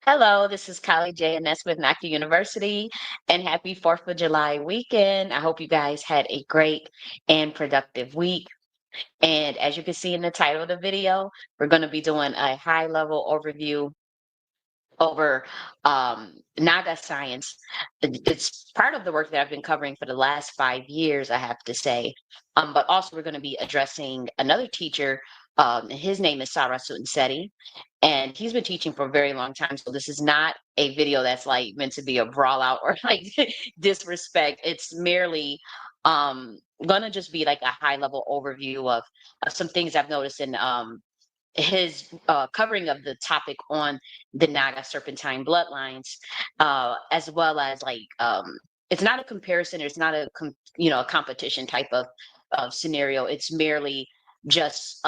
Hello, this is Kylie J.N.S. with Nakhti University, and happy 4th of July weekend. I hope you guys had a great and productive week. And as you can see in the title of the video, we're going to be doing a high level overview over Naga science. It's part of the work that I've been covering for the last 5 years, I have to say. But also, we're going to be addressing another teacher. His name is Seti, and he's been teaching for a very long time. So this is not a video that's like meant to be a brawl out or like disrespect. It's merely gonna just be like a high level overview of some things I've noticed in his covering of the topic on the Naga serpentine bloodlines, as well as like it's not a comparison. It's not a competition type of scenario. It's merely just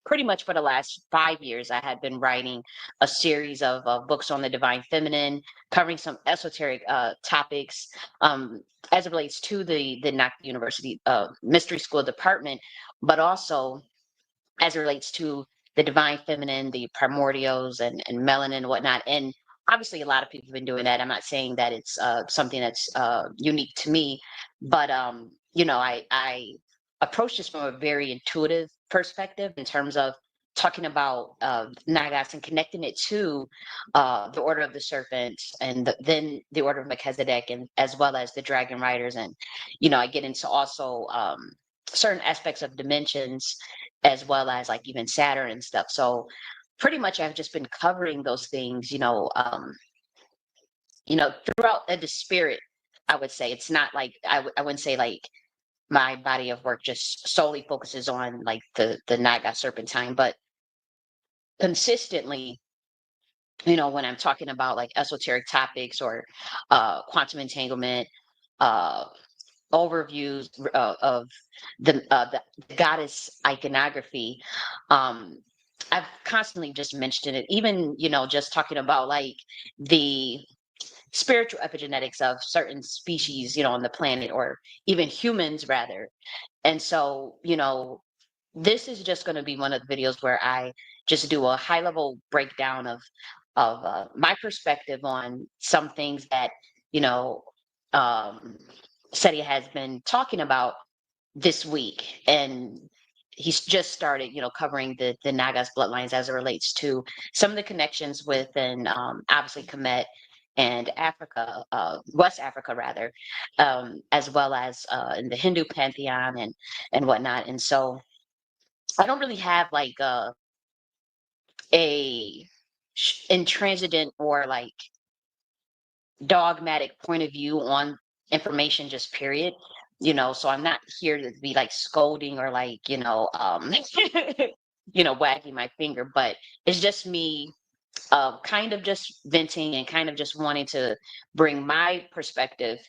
pretty much for the last 5 years, I had been writing a series of books on the divine feminine, covering some esoteric topics as it relates to the Nakhti University Mystery School department, but also as it relates to the divine feminine, the primordials, and melanin and whatnot. And obviously, a lot of people have been doing that. I'm not saying that it's something that's unique to me, but I approach this from a very intuitive perspective in terms of talking about Nagas and connecting it to the Order of the Serpent and then the Order of Melchizedek, and as well as the Dragon Riders. And I get into also certain aspects of dimensions as well as like even Saturn and stuff. So pretty much I've just been covering those things, throughout the spirit. I would say it's not like I wouldn't say like my body of work just solely focuses on like the Naga serpentine, but consistently, when I'm talking about like esoteric topics or quantum entanglement, uh, overviews of the goddess iconography. Um, I've constantly just mentioned it, even just talking about like the spiritual epigenetics of certain species, on the planet, or even humans rather. And so, this is just going to be one of the videos where I just do a high level breakdown of my perspective on some things that you know um, Seti has been talking about this week, and he's just started, covering the Nagas bloodlines as it relates to some of the connections within, obviously Kemet and Africa, West Africa rather, as well as in the Hindu pantheon and whatnot. And so I don't really have like a intransigent or like dogmatic point of view on information, just period. So I'm not here to be like scolding or like, wagging my finger, but it's just me kind of just venting and kind of just wanting to bring my perspective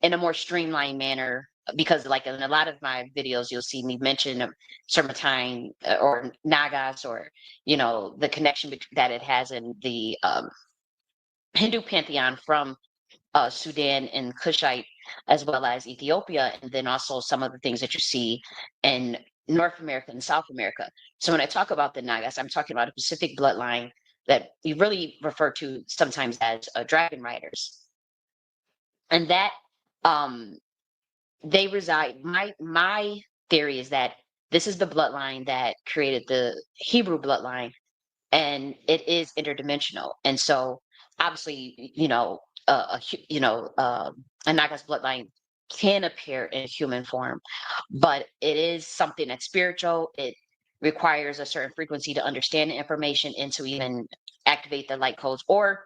in a more streamlined manner, because like in a lot of my videos you'll see me mention serpentine or Nagas, or the connection that it has in the Hindu pantheon from Sudan and Kushite, as well as Ethiopia, and then also some of the things that you see in North America and South America. So when I talk about the Nagas, I'm talking about a specific bloodline that we really refer to sometimes as dragon riders, and that um, they reside. My theory is that this is the bloodline that created the Hebrew bloodline, and it is interdimensional. And so obviously, a Nagas bloodline can appear in human form, but it is something that's spiritual. It requires a certain frequency to understand the information and to even activate the light codes or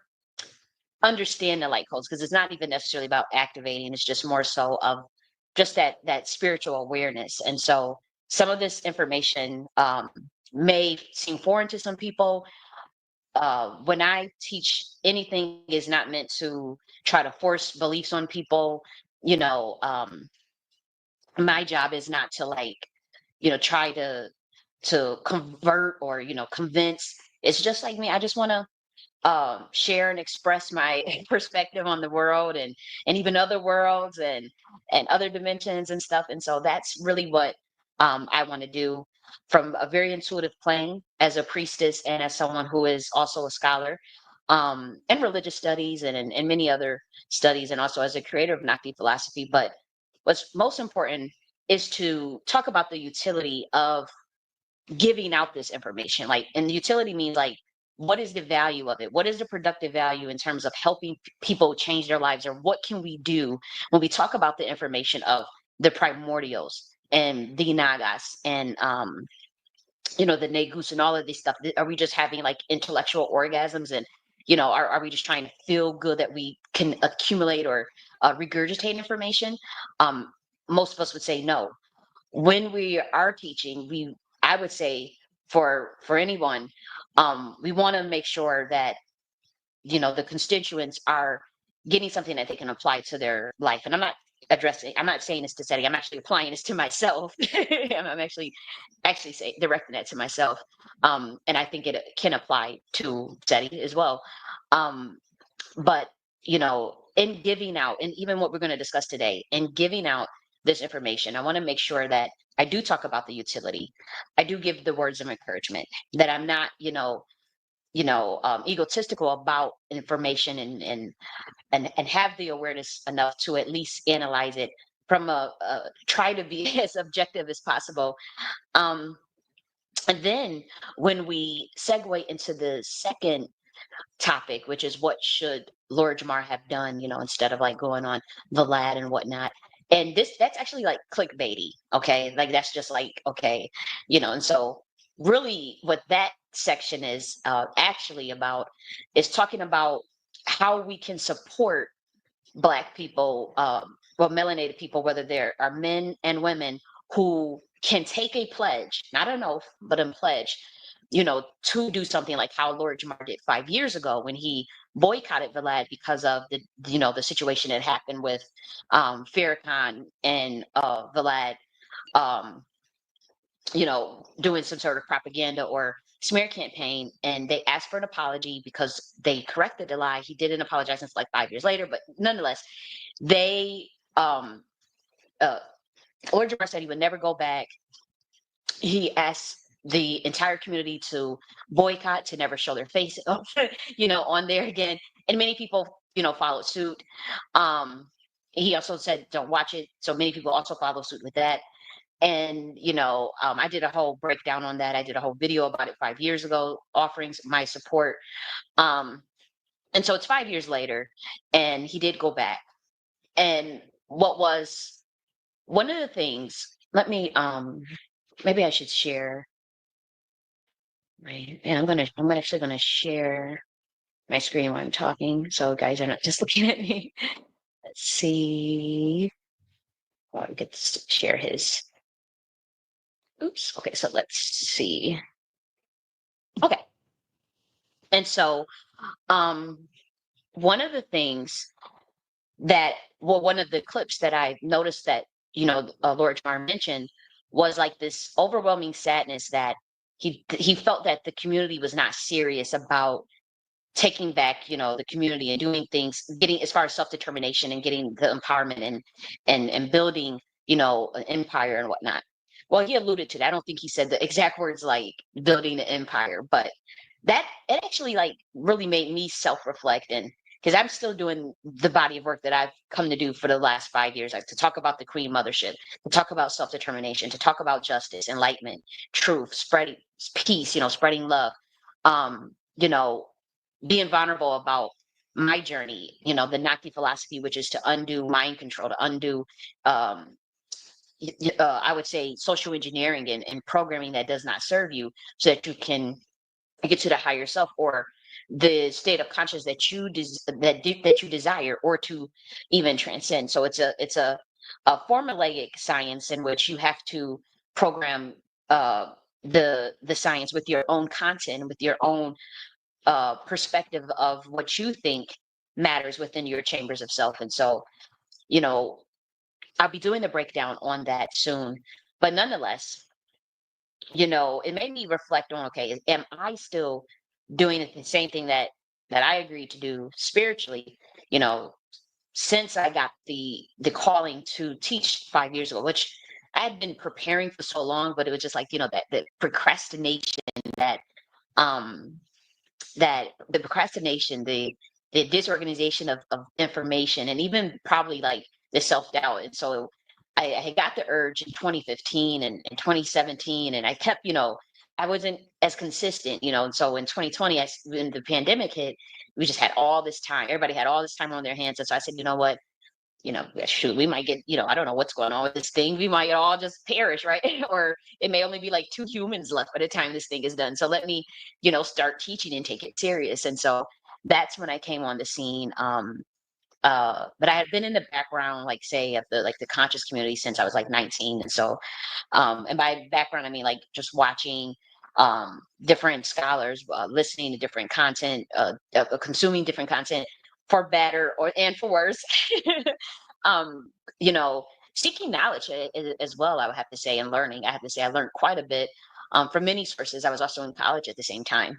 understand the light codes, because it's not even necessarily about activating. It's just more so of just that spiritual awareness. And so some of this information may seem foreign to some people. When I teach, anything is not meant to try to force beliefs on people. You know, my job is not to like, try to convert or convince. It's just like me. I just want to share and express my perspective on the world, and even other worlds and other dimensions and stuff. And so that's really what I want to do from a very intuitive plane. as a priestess and as someone who is also a scholar in religious studies and in many other studies, and also as a creator of Nakhti philosophy. But what's most important is to talk about the utility of giving out this information. Like, and the utility means like, what is the value of it? What is the productive value in terms of helping people change their lives? Or what can we do when we talk about the information of the primordials and the Nagas and the Negus and all of this stuff? Are we just having like intellectual orgasms, and are we just trying to feel good that we can accumulate or regurgitate information? Um, Most of us would say no. When we are teaching, I would say for anyone, we want to make sure that the constituents are getting something that they can apply to their life. And I'm not saying this to Seti, I'm actually applying this to myself. I'm actually directing that to myself. And I think it can apply to Seti as well. But in giving out, and even what we're going to discuss today, in giving out this information, I want to make sure that I do talk about the utility. I do give the words of encouragement, that I'm not egotistical about information, and have the awareness enough to at least analyze it from try to be as objective as possible. um and then when we segue into the second topic, which is what should Lord Jamar have done, instead of like going on the lad and whatnot. And that's actually like clickbaity, okay? Like that's just like, okay, and so really what that section is actually about is talking about how we can support Black people, well, melanated people, whether there are men and women who can take a pledge, not an oath, but a pledge, to do something like how Lord Jamar did 5 years ago when he boycotted Vlad because of the situation that happened with Farrakhan and Vlad, um, doing some sort of propaganda or smear campaign, and they asked for an apology because they corrected the lie. He didn't apologize until like 5 years later, but nonetheless, they uh Lord Jamar said he would never go back. He asked the entire community to boycott, to never show their face on there again, and many people followed suit. um he also said don't watch it, so many people also followed suit with that. And I did a whole breakdown on that. I did a whole video about it 5 years ago, offering my support. um and so it's 5 years later, and he did go back. And what was one of the things, let me maybe I should share. Right. And I'm actually gonna share my screen while I'm talking, so guys are not just looking at me. Let's see. Well, we could share his. Oops. Okay, so let's see. Okay. And so one of the things one of the clips that I noticed that Lord Jamar mentioned was like this overwhelming sadness that he felt that the community was not serious about taking back the community and doing things, getting as far as self-determination and getting the empowerment and building an empire and whatnot. Well, he alluded to that. I don't think he said the exact words like building an empire, but that it actually like really made me self-reflect, and because I'm still doing the body of work that I've come to do for the last 5 years, like to talk about the Queen Mothership, to talk about self-determination, to talk about justice, enlightenment, truth, spreading peace, spreading love, you know, being vulnerable about my journey, the Nakhti philosophy, which is to undo mind control, to undo, um, I would say, social engineering and programming that does not serve you, so that you can get to the higher self, or the state of consciousness that that you desire, or to even transcend. So it's a formulaic science in which you have to program the science with your own content, with your own perspective of what you think matters within your chambers of self. And so, you know, I'll be doing the breakdown on that soon. But nonetheless, it made me reflect on, okay, am I still doing the same thing that I agreed to do spiritually, you know, since I got the calling to teach 5 years ago, which I had been preparing for so long, but it was just like, that procrastination, that um, that the procrastination, the disorganization of information, and even probably like the self doubt. And so I had got the urge in 2015 and 2017, and I kept, I wasn't as consistent, and so in 2020, when the pandemic hit, we just had all this time. Everybody had all this time on their hands, and so I said, you know what? Shoot, we might get, I don't know what's going on with this thing. We might all just perish, right? Or it may only be like two humans left by the time this thing is done. So let me, start teaching and take it serious. And so that's when I came on the scene. But I had been in the background, like say, of the conscious community since I was like 19. And so, and by background, I mean like just watching different scholars, listening to different content, consuming different content for better or and for worse. um, you know, Seeking knowledge as well, I would have to say, and learning. I have to say, I learned quite a bit from many sources. I was also in college at the same time.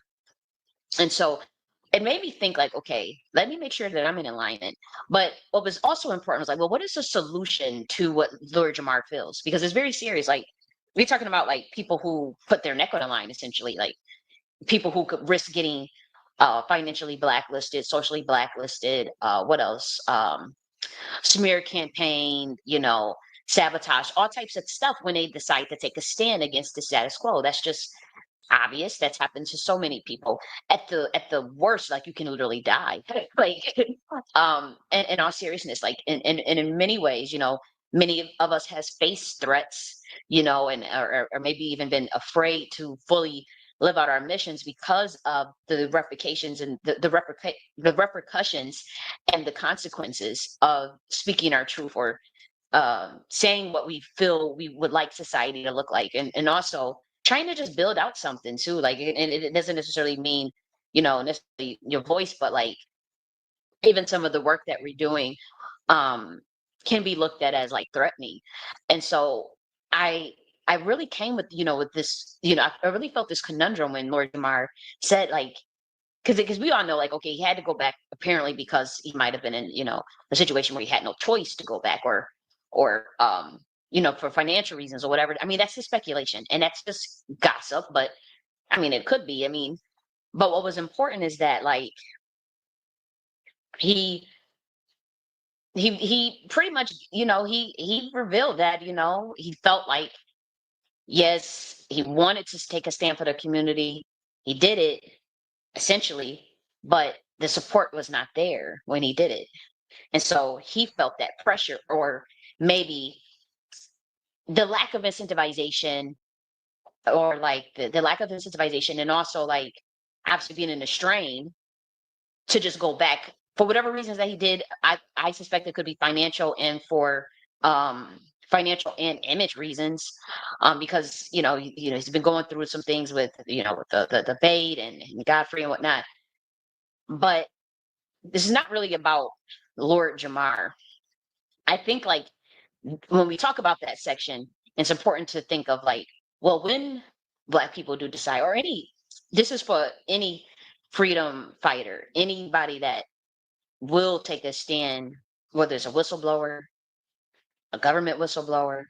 And so it made me think like, okay, let me make sure that I'm in alignment. But what was also important was like, well, what is the solution to what Lord Jamar feels? Because it's very serious. Like we're talking about like people who put their neck on the line, essentially, like people who could risk getting financially blacklisted, socially blacklisted, what else? Smear campaign, sabotage, all types of stuff when they decide to take a stand against the status quo. That's just obvious. That's happened to so many people. At the worst, like you can literally die. Like and in all seriousness, like and in many ways, many of us has faced threats, and or maybe even been afraid to fully live out our missions because of the replications and the repercussions and the consequences of speaking our truth or saying what we feel we would like society to look like, and also trying to just build out something too. Like, and it doesn't necessarily mean, necessarily your voice, but like even some of the work that we're doing um, can be looked at as like threatening. And so I I really came with with this, I really felt this conundrum when Lord Jamar said like, because we all know like, okay, he had to go back apparently because he might have been in a situation where he had no choice to go back, or for financial reasons or whatever. I mean, that's just speculation and that's just gossip, but I mean it could be. I mean, but what was important is that like he he pretty much, he revealed that, he felt like, yes, he wanted to take a stand for the community. He did it essentially, but the support was not there when he did it. And so he felt that pressure, or maybe the lack of incentivization, or like the lack of incentivization, and also like obviously being in a strain to just go back for whatever reasons that he did. I suspect it could be financial, and for um financial and image reasons, because he's been going through some things with with the bait and Godfrey and whatnot. But this is not really about Lord Jamar. I think like when we talk about that section, it's important to think of like, well, when Black people do decide, or this is for any freedom fighter, anybody that will take a stand, whether it's a whistleblower, a government whistleblower,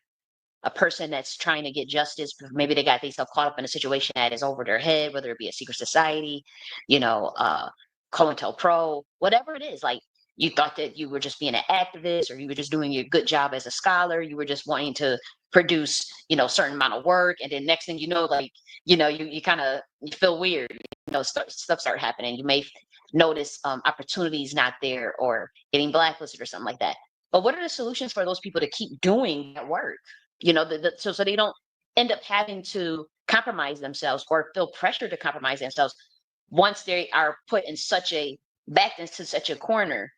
a person that's trying to get justice, maybe they got themselves caught up in a situation that is over their head, whether it be a secret society, you know, uh, COINTELPRO, whatever it is. Like you thought that you were just being an activist, or you were just doing your good job as a scholar. You were just wanting to produce, a certain amount of work, and then next thing you know, like you kind of you feel weird. Stuff start happening. You may notice opportunities not there, or getting blacklisted or something like that. But what are the solutions for those people to keep doing that work? So they don't end up having to compromise themselves or feel pressure to compromise themselves once they are put in backed into such a corner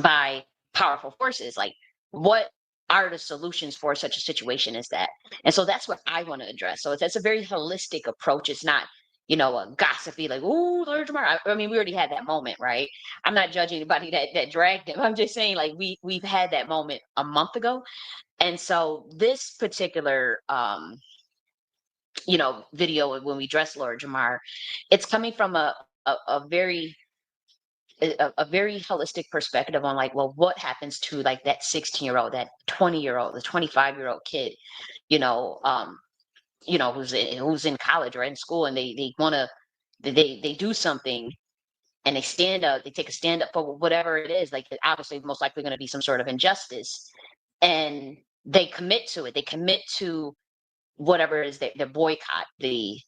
by powerful forces. Like, what are the solutions for such a situation as that? And so that's what I want to address. So that's a very holistic approach. It's not, a gossipy like, "Ooh, Lord Jamar." I mean, we already had that moment, right? I'm not judging anybody that dragged him. I'm just saying, like, we've had that moment a month ago. And so this particular video when we dress Lord Jamar, it's coming from a very a very holistic perspective on like, well, what happens to like that 16-year-old, that 20-year-old, the 25-year-old kid, you know, um, who's in college or in school, and they want to, they do something, and they stand up, they take a stand up for whatever it is, like obviously most likely going to be some sort of injustice, and they commit to it. They commit to whatever it is, the boycott, the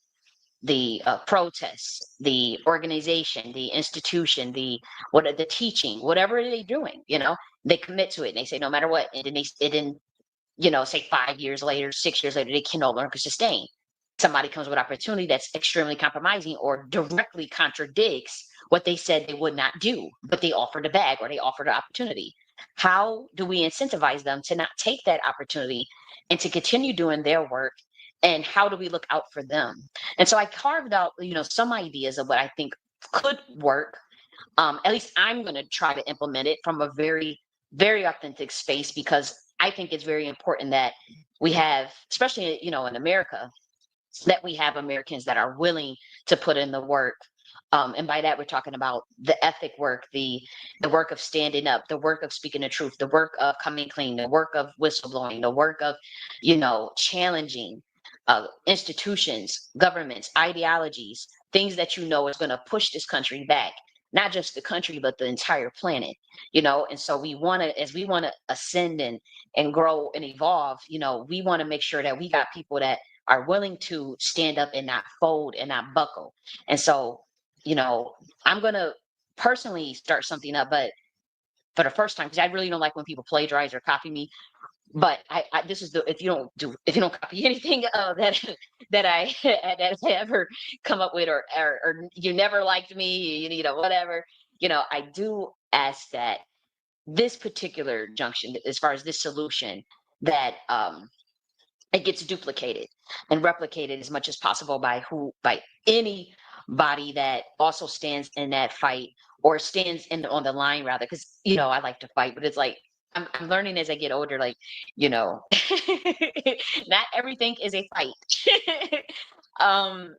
protests, the organization, the institution, the teaching, whatever are they doing, they commit to it, and they say no matter what, and then say 5 years later, 6 years later, they can no longer sustain. Somebody comes with opportunity that's extremely compromising or directly contradicts what they said they would not do, but they offered a bag or they offered an opportunity. How do we incentivize them to not take that opportunity and to continue doing their work? And how do we look out for them? And so I carved out, some ideas of what I think could work. At least I'm going to try to implement it from a very, very authentic space, because I think it's very important that we have, especially, in America, that we have Americans that are willing to put in the work. And by that, we're talking about the ethic work, the work of standing up, the work of speaking the truth, the work of coming clean, the work of whistleblowing, the work of, challenging institutions, governments, ideologies, things that is going to push this country back, not just the country, but the entire planet. And so as we want to ascend and grow and evolve, we want to make sure that we got people that are willing to stand up and not fold and not buckle. And so, I'm going to personally start something up, but for the first time, because I really don't like when people plagiarize or copy me. But this is if you don't copy anything that that I that I ever come up with, or you never liked me, whatever, I do ask that this particular junction, as far as this solution, that it gets duplicated and replicated as much as possible by any body that also stands in that fight, or stands on the line, rather, because I like to fight, but it's like I'm learning as I get older, like, not everything is a fight. um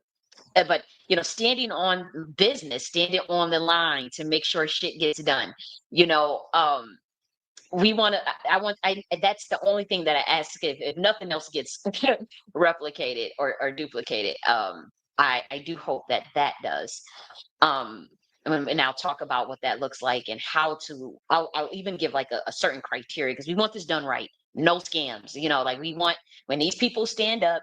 but standing on business, standing on the line to make sure shit gets done. you know um we want to I that's the only thing that I ask, if nothing else gets replicated or duplicated. I do hope that that does. um and I'll talk about what that looks like, and how to I'll even give like a certain criteria, because we want this done right. No scams, like we want, when these people stand up,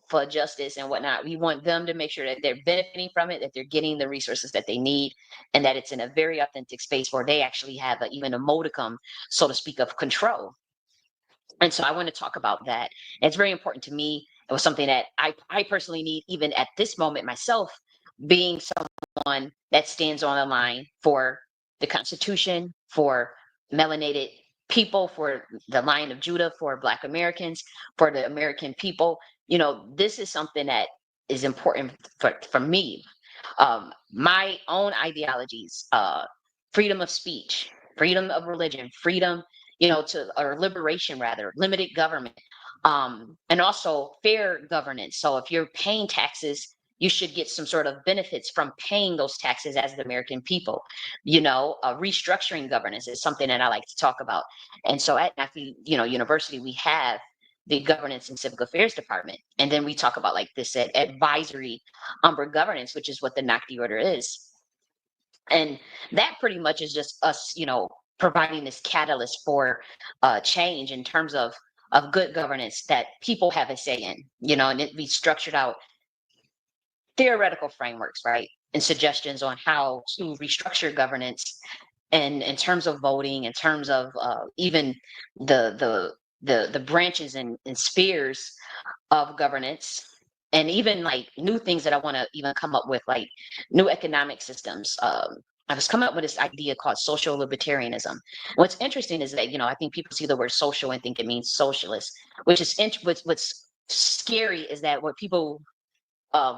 for justice and whatnot, we want them to make sure that they're benefiting from it, that they're getting the resources that they need, and that it's in a very authentic space where they actually have even a modicum, so to speak, of control. And so I want to talk about that. And it's very important to me. It was something that I personally need, even at this moment myself, being someone that stands on the line for the Constitution, for melanated people, for the Lion of Judah, for Black Americans, for the American people. This is something that is important for me. My own ideologies, freedom of speech, freedom of religion, freedom, or liberation, rather, limited government, and also fair governance. So if you're paying taxes, you should get some sort of benefits from paying those taxes as the American people. Restructuring governance is something that I like to talk about. And so at Nakhti, University, we have the governance and civic affairs department, and then we talk about like this advisory umbrella governance, which is what the Nakhti order is. And that pretty much is just us, providing this catalyst for change in terms of good governance that people have a say in, and it be structured out theoretical frameworks, right? And suggestions on how to restructure governance, and in terms of voting, in terms of even the branches and spheres of governance, and even like new things that I want to even come up with, like new economic systems. I was coming up with this idea called social libertarianism. What's interesting is that, I think people see the word social and think it means socialist, which is what's scary is that what people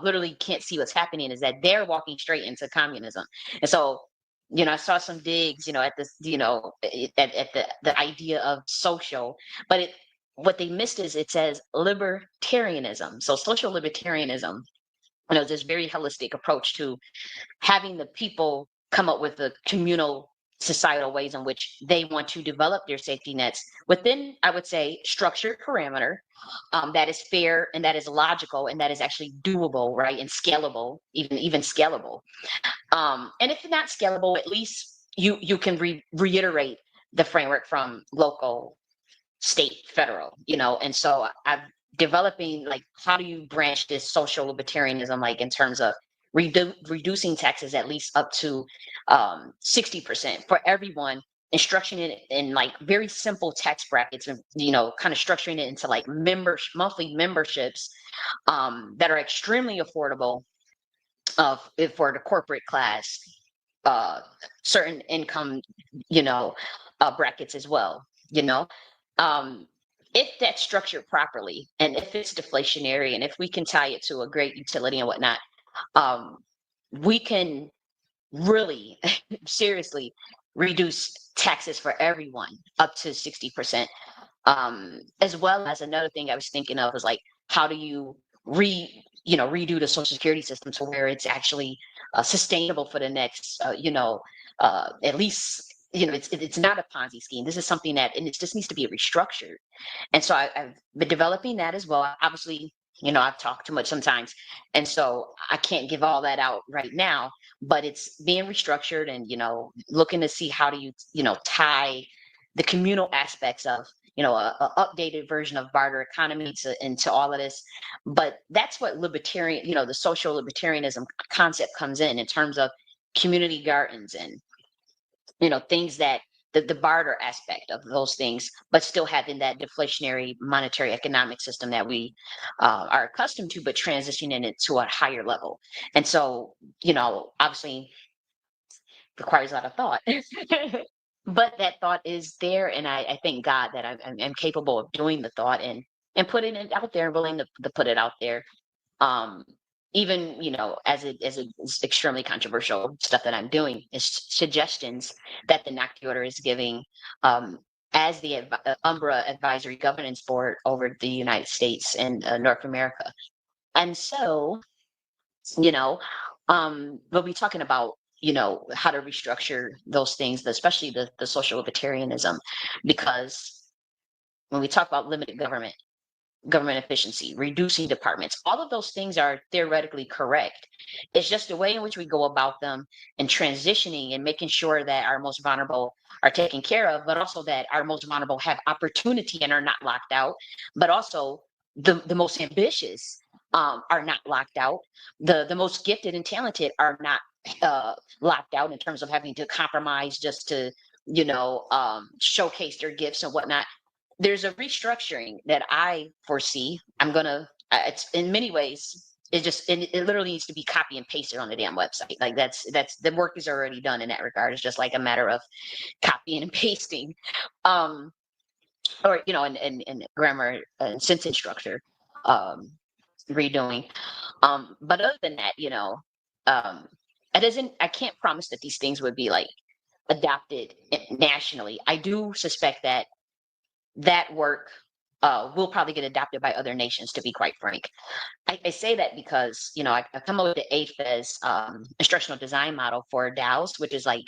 literally can't see what's happening is that they're walking straight into communism. And so, I saw some digs, at this, at the idea of social, but what they missed is it says libertarianism. So social libertarianism, this very holistic approach to having the people come up with a communal societal ways in which they want to develop their safety nets within, I would say, structured parameter, that is fair and that is logical and that is actually doable, right, and scalable, even scalable. And if not scalable, at least you can reiterate the framework from local, state, federal, and so I'm developing, like, how do you branch this social libertarianism, like, in terms of reducing taxes at least up to 60% for everyone, and structuring it in like very simple tax brackets, and kind of structuring it into like monthly memberships, that are extremely affordable, for the corporate class, uh, certain income, you know, brackets as well. You know, um, if that's structured properly, and if it's deflationary, and if we can tie it to a great utility and whatnot, um, we can really seriously reduce taxes for everyone up to 60%. As well as another thing I was thinking of was like, how do you redo the social security system to where it's actually sustainable for the next, at least, it's not a Ponzi scheme. This is something that, and it just needs to be restructured. And so I've been developing that as well. Obviously, I've talked too much sometimes, and so I can't give all that out right now. But it's being restructured, and looking to see how do you tie the communal aspects of a updated version of barter economy into all of this. But that's what libertarian, the social libertarianism concept comes in terms of community gardens and things that the barter aspect of those things, but still having that deflationary monetary economic system that we are accustomed to, but transitioning it to a higher level. And so, obviously requires a lot of thought. But that thought is there, and I thank God that I'm capable of doing the thought and putting it out there and willing to put it out there. um Even as it's extremely controversial stuff that I'm doing, is suggestions that the Nakhti order is giving, um as the Umbra Advisory Governance Board over the United States and North America. And so, you know we'll be talking about how to restructure those things, especially the social libertarianism, because when we talk about limited government efficiency, reducing departments, all of those things are theoretically correct. It's just the way in which we go about them, and transitioning and making sure that our most vulnerable are taken care of, but also that our most vulnerable have opportunity and are not locked out, but also the most ambitious are not locked out. The most gifted and talented are not locked out in terms of having to compromise just to showcase their gifts and whatnot. There's a restructuring that I foresee. It's in many ways. It literally needs to be copy and pasted on the damn website. Like that's the work is already done in that regard. It's just like a matter of copying and pasting, um, or and grammar and sentence structure, um, redoing. But other than that, um, it isn't. I can't promise that these things would be like adopted nationally. I do suspect that that work will probably get adopted by other nations, to be quite frank. I say that because, I've come up with the AFES instructional design model for DAOs, which is like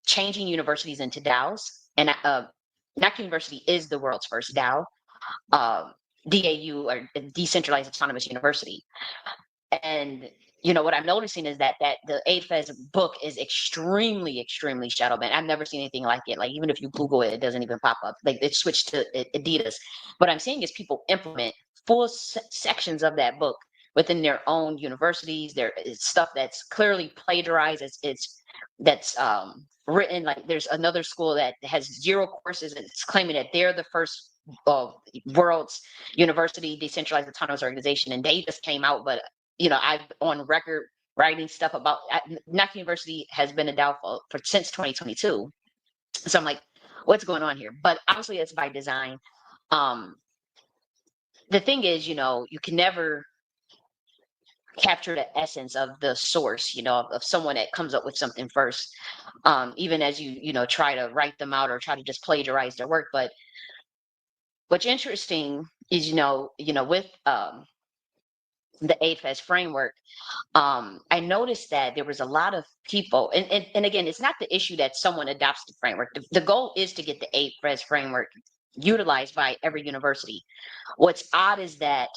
changing universities into DAOs. And NAC University is the world's first DAO, um, DAU, or Decentralized Autonomous University. And what I'm noticing is that the AFES book is extremely shadow banned. I've never seen anything like it. Like, even if you Google it, it doesn't even pop up. Like, it switched to Adidas. What I'm seeing is people implement full sections of that book within their own universities. There is stuff that's clearly plagiarized. It's that's written, like, there's another school that has zero courses, and it's claiming that they're the first world's university decentralized autonomous organization, and they just came out. But I've on record writing stuff about NAC University has been a downfall for since 2022. So I'm like, what's going on here? But obviously, it's by design. Um, the thing is, you can never capture the essence of the source, of someone that comes up with something first. Even as you try to write them out or try to just plagiarize their work. But what's interesting is, with the AFES framework, I noticed that there was a lot of people, and again, it's not the issue that someone adopts the framework. The goal is to get the AFES framework utilized by every university. What's odd is that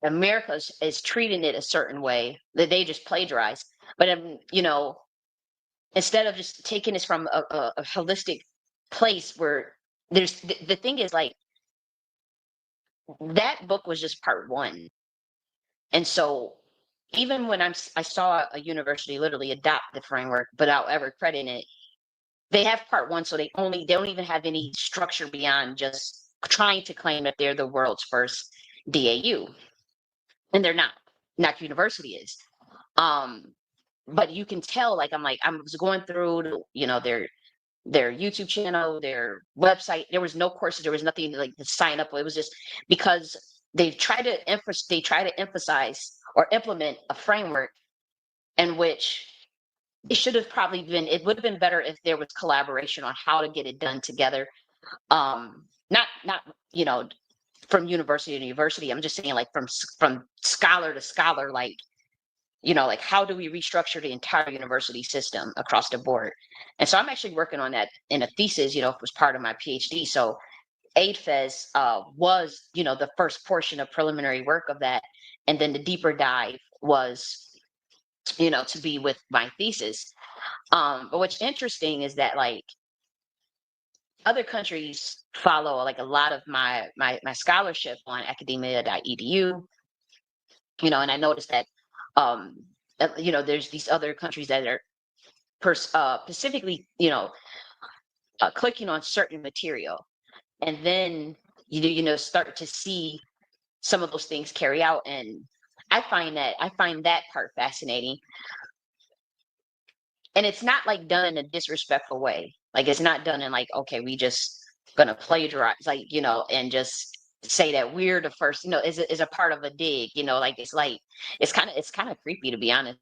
America is treating it a certain way that they just plagiarize. But instead of just taking this from a holistic place where the thing is like that book was just part one, and so even when I saw a university literally adopt the framework without ever crediting it, they have part one, so they don't even have any structure beyond just trying to claim that they're the world's first DAU, and they're not. Not university is. Um, but you can tell, like I was going through, their YouTube channel, their website. There was no courses. There was nothing like to sign up. It was just because they try to emphasize or implement a framework in which it should have probably been. It would have been better if there was collaboration on how to get it done together. Not from university to university. I'm just saying like from scholar to scholar, like like how do we restructure the entire university system across the board? And so I'm actually working on that in a thesis, it was part of my PhD. So AIDFES was, the first portion of preliminary work of that. And then the deeper dive was, to be with my thesis. But what's interesting is that like other countries follow like a lot of my scholarship on academia.edu, and I noticed that, there's these other countries that are specifically, clicking on certain material, and then start to see some of those things carry out, and I find that part fascinating, and it's not like done in a disrespectful way. Like it's not done in like, okay, we just gonna plagiarize, like and just say that we're the first, is a part of a dig, like it's kind of creepy to be honest,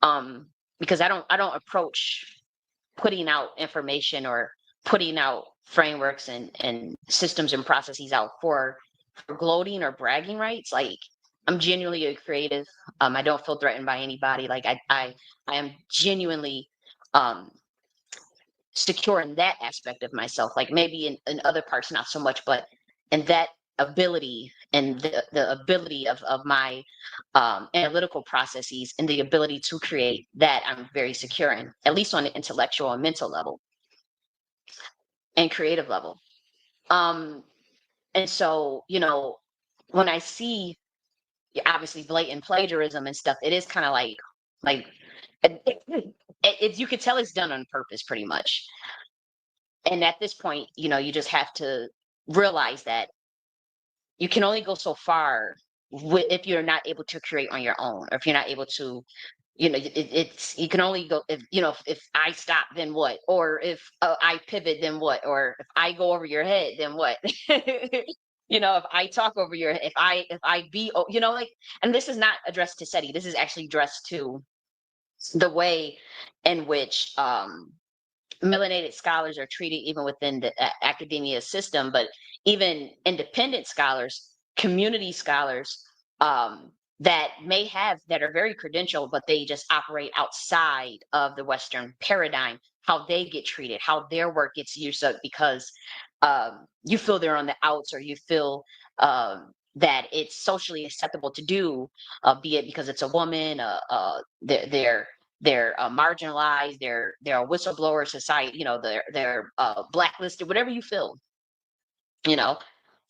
um because I don't approach putting out information or putting out frameworks and systems and processes out for gloating or bragging rights. Like I'm genuinely a creative. I don't feel threatened by anybody. Like I am genuinely um secure in that aspect of myself. Like maybe in other parts not so much, but in that ability and the ability of my analytical processes and the ability to create, that I'm very secure in, at least on the intellectual and mental level and creative level. Um, and so, when I see obviously blatant plagiarism and stuff, it is kind of like you could tell it's done on purpose pretty much. And at this point, you just have to realize that you can only go so far if you're not able to create on your own, or if you're not able to, it's you can only go if I stop, then what? Or if I pivot, then what? Or if I go over your head, then what? If I talk over your, if I be, like, and this is not addressed to SETI. This is actually addressed to the way in which melanated scholars are treated even within the academia system, but even independent scholars, community scholars, that are very credentialed, but they just operate outside of the Western paradigm, how they get treated, how their work gets used up because you feel they're on the outs, or you feel that it's socially acceptable to do, be it because it's a woman, they're marginalized, they're a whistleblower society, they're blacklisted, whatever you feel, you know.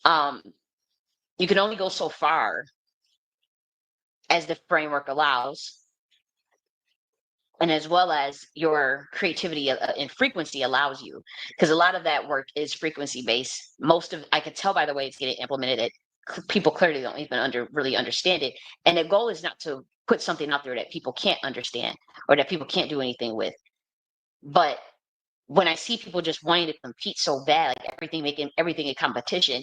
Um, you can only go so far as the framework allows, and as well as your creativity and frequency allows you, because a lot of that work is frequency based. Most of I could tell by the way it's getting implemented that people clearly don't even really understand it, and the goal is not to put something out there that people can't understand or that people can't do anything with. But when I see people just wanting to compete so bad, like making everything a competition,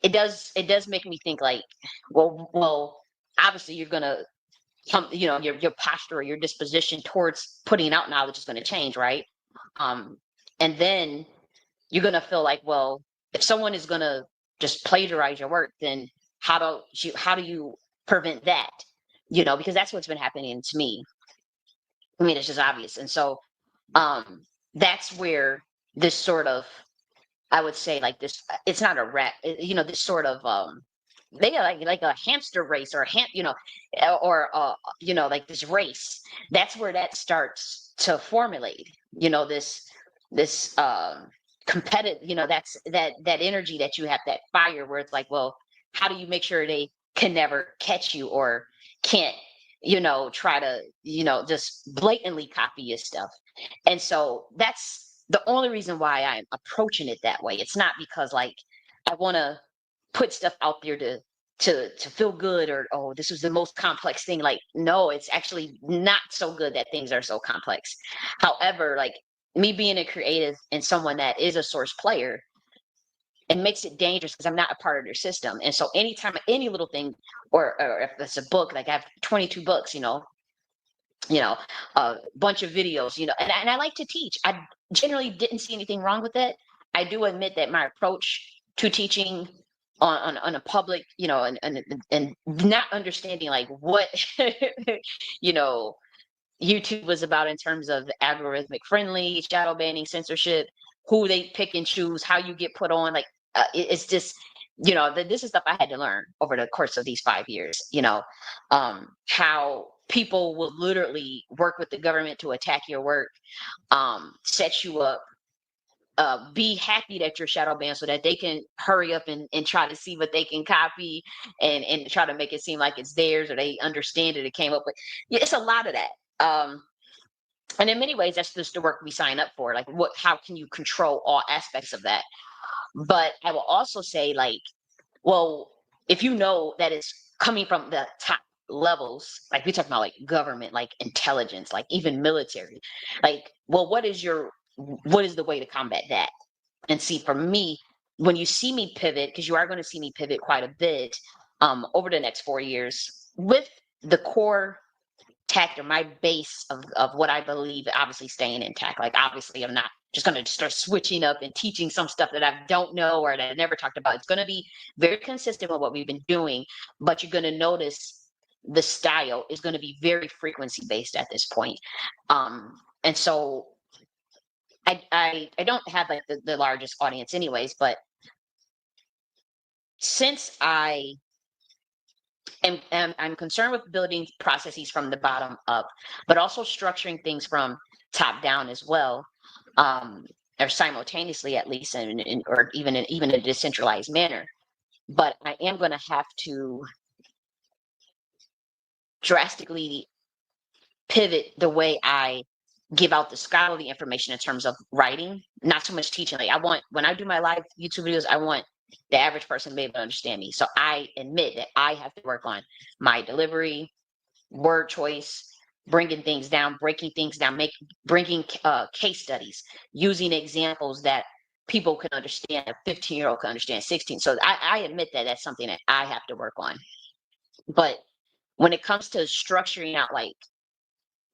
it does make me think like, well, obviously you're gonna your posture or your disposition towards putting out knowledge is gonna change, right? Um, and then you're gonna feel like, well, if someone is gonna just plagiarize your work, then how do you prevent that? Because that's what's been happening to me. I mean, it's just obvious. And so that's where this sort of, I would say, like, this, it's not a rat, this sort of they are like a hamster race, or or like this race. That's where that starts to formulate, this competitive, that's that energy that you have, that fire, where it's like, well, how do you make sure they can never catch you, or can't, try to, just blatantly copy your stuff. And so that's the only reason why I'm approaching it that way. It's not because, like, I want to put stuff out there to feel good, or, oh, this was the most complex thing. Like, no, it's actually not so good that things are so complex. However, like, me being a creative and someone that is a source player, it makes it dangerous because I'm not a part of their system. And so anytime any little thing, or if it's a book, like I have 22 books, a bunch of videos, and I like to teach. I generally didn't see anything wrong with it. I do admit that my approach to teaching on a public, and not understanding, like, what you know YouTube was about in terms of algorithmic friendly, shadow banning, censorship, who they pick and choose, how you get put on. Like, it's just, this is stuff I had to learn over the course of these 5 years. How people will literally work with the government to attack your work, set you up, be happy that you're shadow banned so that they can hurry up and try to see what they can copy, and try to make it seem like it's theirs, or they understand it, it came up with. Yeah, it's a lot of that. And in many ways, that's just the work we sign up for. Like, how can you control all aspects of that? But I will also say, like, well, if you know that it's coming from the top levels, like we talk about, like government, like intelligence, like even military, like, well, what is the way to combat that? And see, for me, when you see me pivot, because you are going to see me pivot quite a bit over the next 4 years, with the core tact, or my base of what I believe, obviously staying intact. Like, obviously, I'm not just going to start switching up and teaching some stuff that I don't know, or that I never talked about. It's going to be very consistent with what we've been doing, but you're going to notice the style is going to be very frequency based at this point. And so I don't have, like, the largest audience anyways, but since I'm concerned with building processes from the bottom up, but also structuring things from top down as well, or simultaneously, at least, or even in a decentralized manner. But I am going to have to drastically pivot the way I give out the scholarly information in terms of writing, not so much teaching. Like, when I do my live YouTube videos, I want the average person to be able to understand me. So I admit that I have to work on my delivery, word choice, bringing things down, breaking things down, bringing case studies, using examples that people can understand, a 15-year-old can understand, 16. So I admit that that's something that I have to work on. But when it comes to structuring out, like,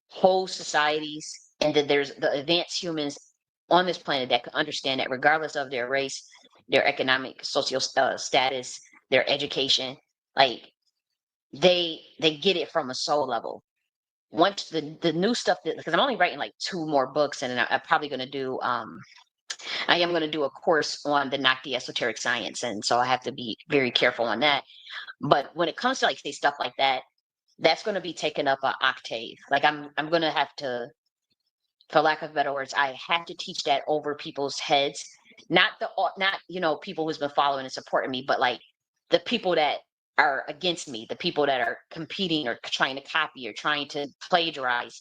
whole societies, and that there's the advanced humans on this planet that can understand that, regardless of their race, their economic, social status, their education, like, they get it from a soul level. Once the new stuff, because I'm only writing like 2 more books, and I'm probably going to do I am going to do a course on the Nakhti esoteric science, and so I have to be very careful on that. But when it comes to, like, say, stuff like that, that's going to be taken up an octave. Like, I'm going to have to, for lack of better words, I have to teach that over people's heads. Not people who's been following and supporting me, but, like, the people that are against me, the people that are competing or trying to copy or trying to plagiarize.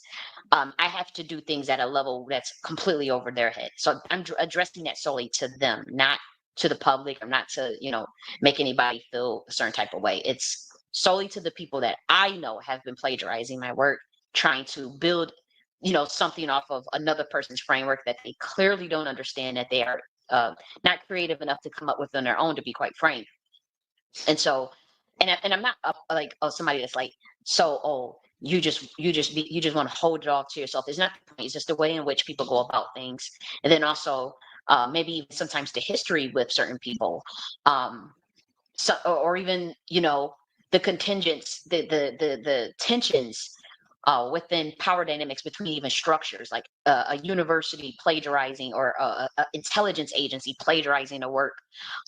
I have to do things at a level that's completely over their head. So I'm addressing that solely to them, not to the public, or not to, make anybody feel a certain type of way. It's solely to the people that I know have been plagiarizing my work, trying to build, something off of another person's framework that they clearly don't understand, that they are not creative enough to come up with on their own, to be quite frank. And so, I'm not like, oh, somebody that's like, so, oh, you just want to hold it all to yourself. It's not the point. It's just the way in which people go about things, and then also maybe even sometimes the history with certain people. so, or even, the contingents, the tensions within power dynamics between even structures, like a university plagiarizing, or a intelligence agency plagiarizing a work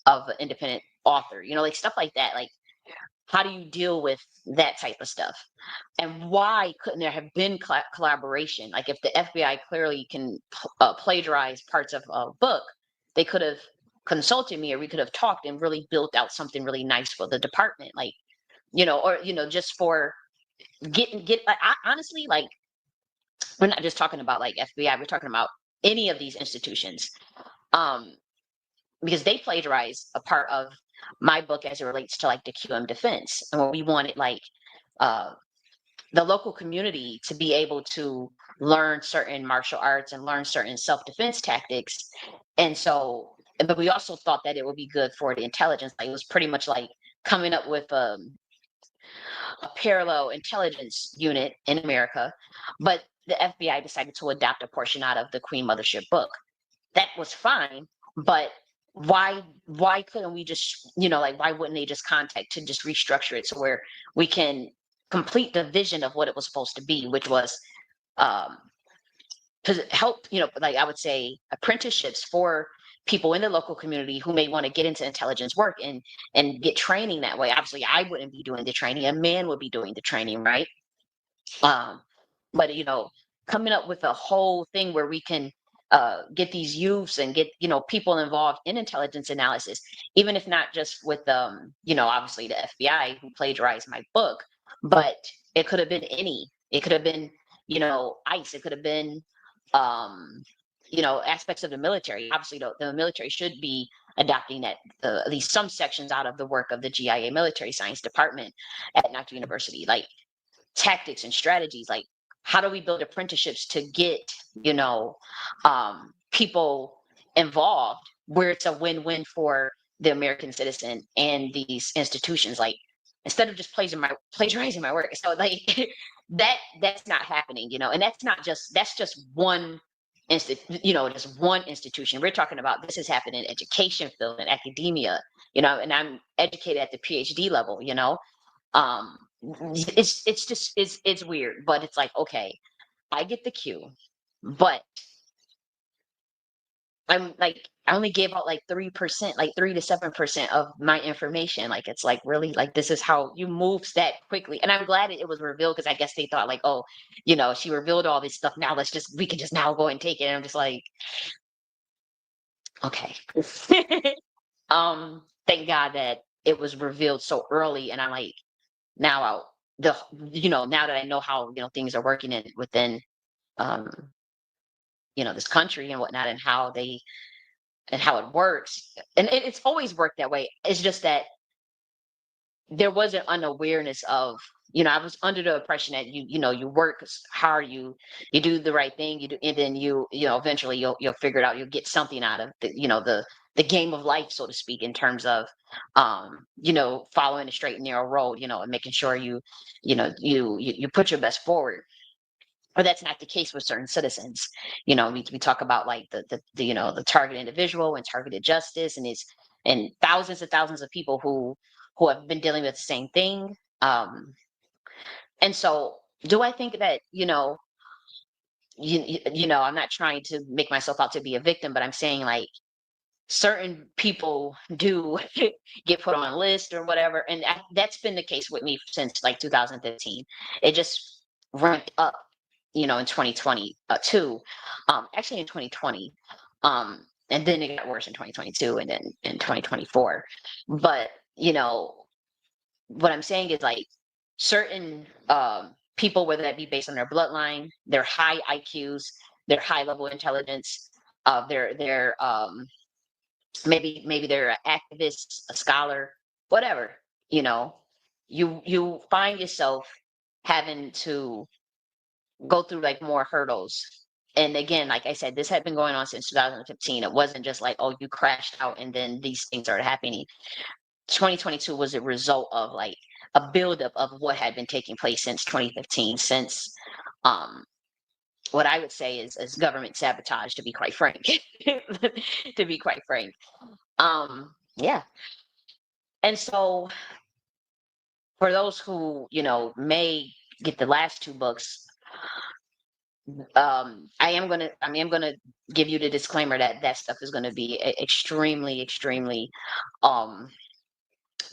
of an independent author, like stuff like that. Like, how do you deal with that type of stuff? And why couldn't there have been collaboration? Like, if the FBI clearly can plagiarize parts of a book, they could have consulted me, or we could have talked and really built out something really nice for the department. Like, or just for honestly, like, we're not just talking about like FBI, we're talking about any of these institutions. Um, because they plagiarize a part of my book as it relates to like the QM defense. And when we wanted like uh the local community to be able to learn certain martial arts and learn certain self-defense tactics. And so, but we also thought that it would be good for the intelligence. Like, it was pretty much like coming up with a parallel intelligence unit in America. But the FBI decided to adapt a portion out of the Queen Mothership book. That was fine, but why couldn't we just, like, why wouldn't they just contact to just restructure it, so where we can complete the vision of what it was supposed to be, which was um to help, like, I would say, apprenticeships for people in the local community who may want to get into intelligence work and get training that way. Obviously, I wouldn't be doing the training, a man would be doing the training, right? um but coming up with a whole thing where we can get these youths and get people involved in intelligence analysis, even if not just with obviously the FBI who plagiarized my book, but it could have been it could have been ICE, it could have been um aspects of the military. Obviously, the military should be adopting that, at least some sections out of the work of the GIA military science department at Nakhti University, like tactics and strategies. Like, how do we build apprenticeships to get you know people involved, where it's a win-win for the American citizen and these institutions? Like, instead of just plagiarizing my work. So, like, that's not happening, and that's just one just one institution. We're talking about, this has happened in education field and academia, and I'm educated at the PhD level. um it's just it's weird, but it's like, okay, I get the cue, but I'm like, I only gave out like 3%, like 3 to 7% of my information. Like, it's like, really, like, this is how you move that quickly. And I'm glad it was revealed, because I guess they thought like, oh, she revealed all this stuff, now we can just now go and take it. And I'm just like, okay. Thank God that it was revealed so early, and I'm like, now I'll the now that I know how things are working within um this country and whatnot, and how it works. And it's always worked that way. It's just that there was an unawareness of, I was under the impression that you work hard, you do the right thing, you do, and then eventually you'll figure it out, you'll get something out of the game of life, so to speak, in terms of following a straight and narrow road, and making sure you put your best forward. Or that's not the case with certain citizens. We talk about like the target individual and targeted justice, and thousands of people who have been dealing with the same thing. And so, do I think that I'm not trying to make myself out to be a victim, but I'm saying, like, certain people do get put on a list or whatever, and that's been the case with me since like 2015. It just ramped up, in 2022, actually in 2020, and then it got worse in 2022, and then in 2024. But what I'm saying is, like, certain people, whether that be based on their bloodline, their high IQs, their high level intelligence, their maybe they're an activist, a scholar, whatever. You know, you find yourself having to go through like more hurdles. And again, like I said, this had been going on since 2015. It wasn't just like, oh, you crashed out and then these things started happening. 2022 was a result of like a buildup of what had been taking place since 2015, since um, what I would say is government sabotage, to be quite frank. To be quite frank. Yeah. And so for those who, may get the last two books, I am gonna give you the disclaimer that that stuff is gonna be extremely, extremely, um,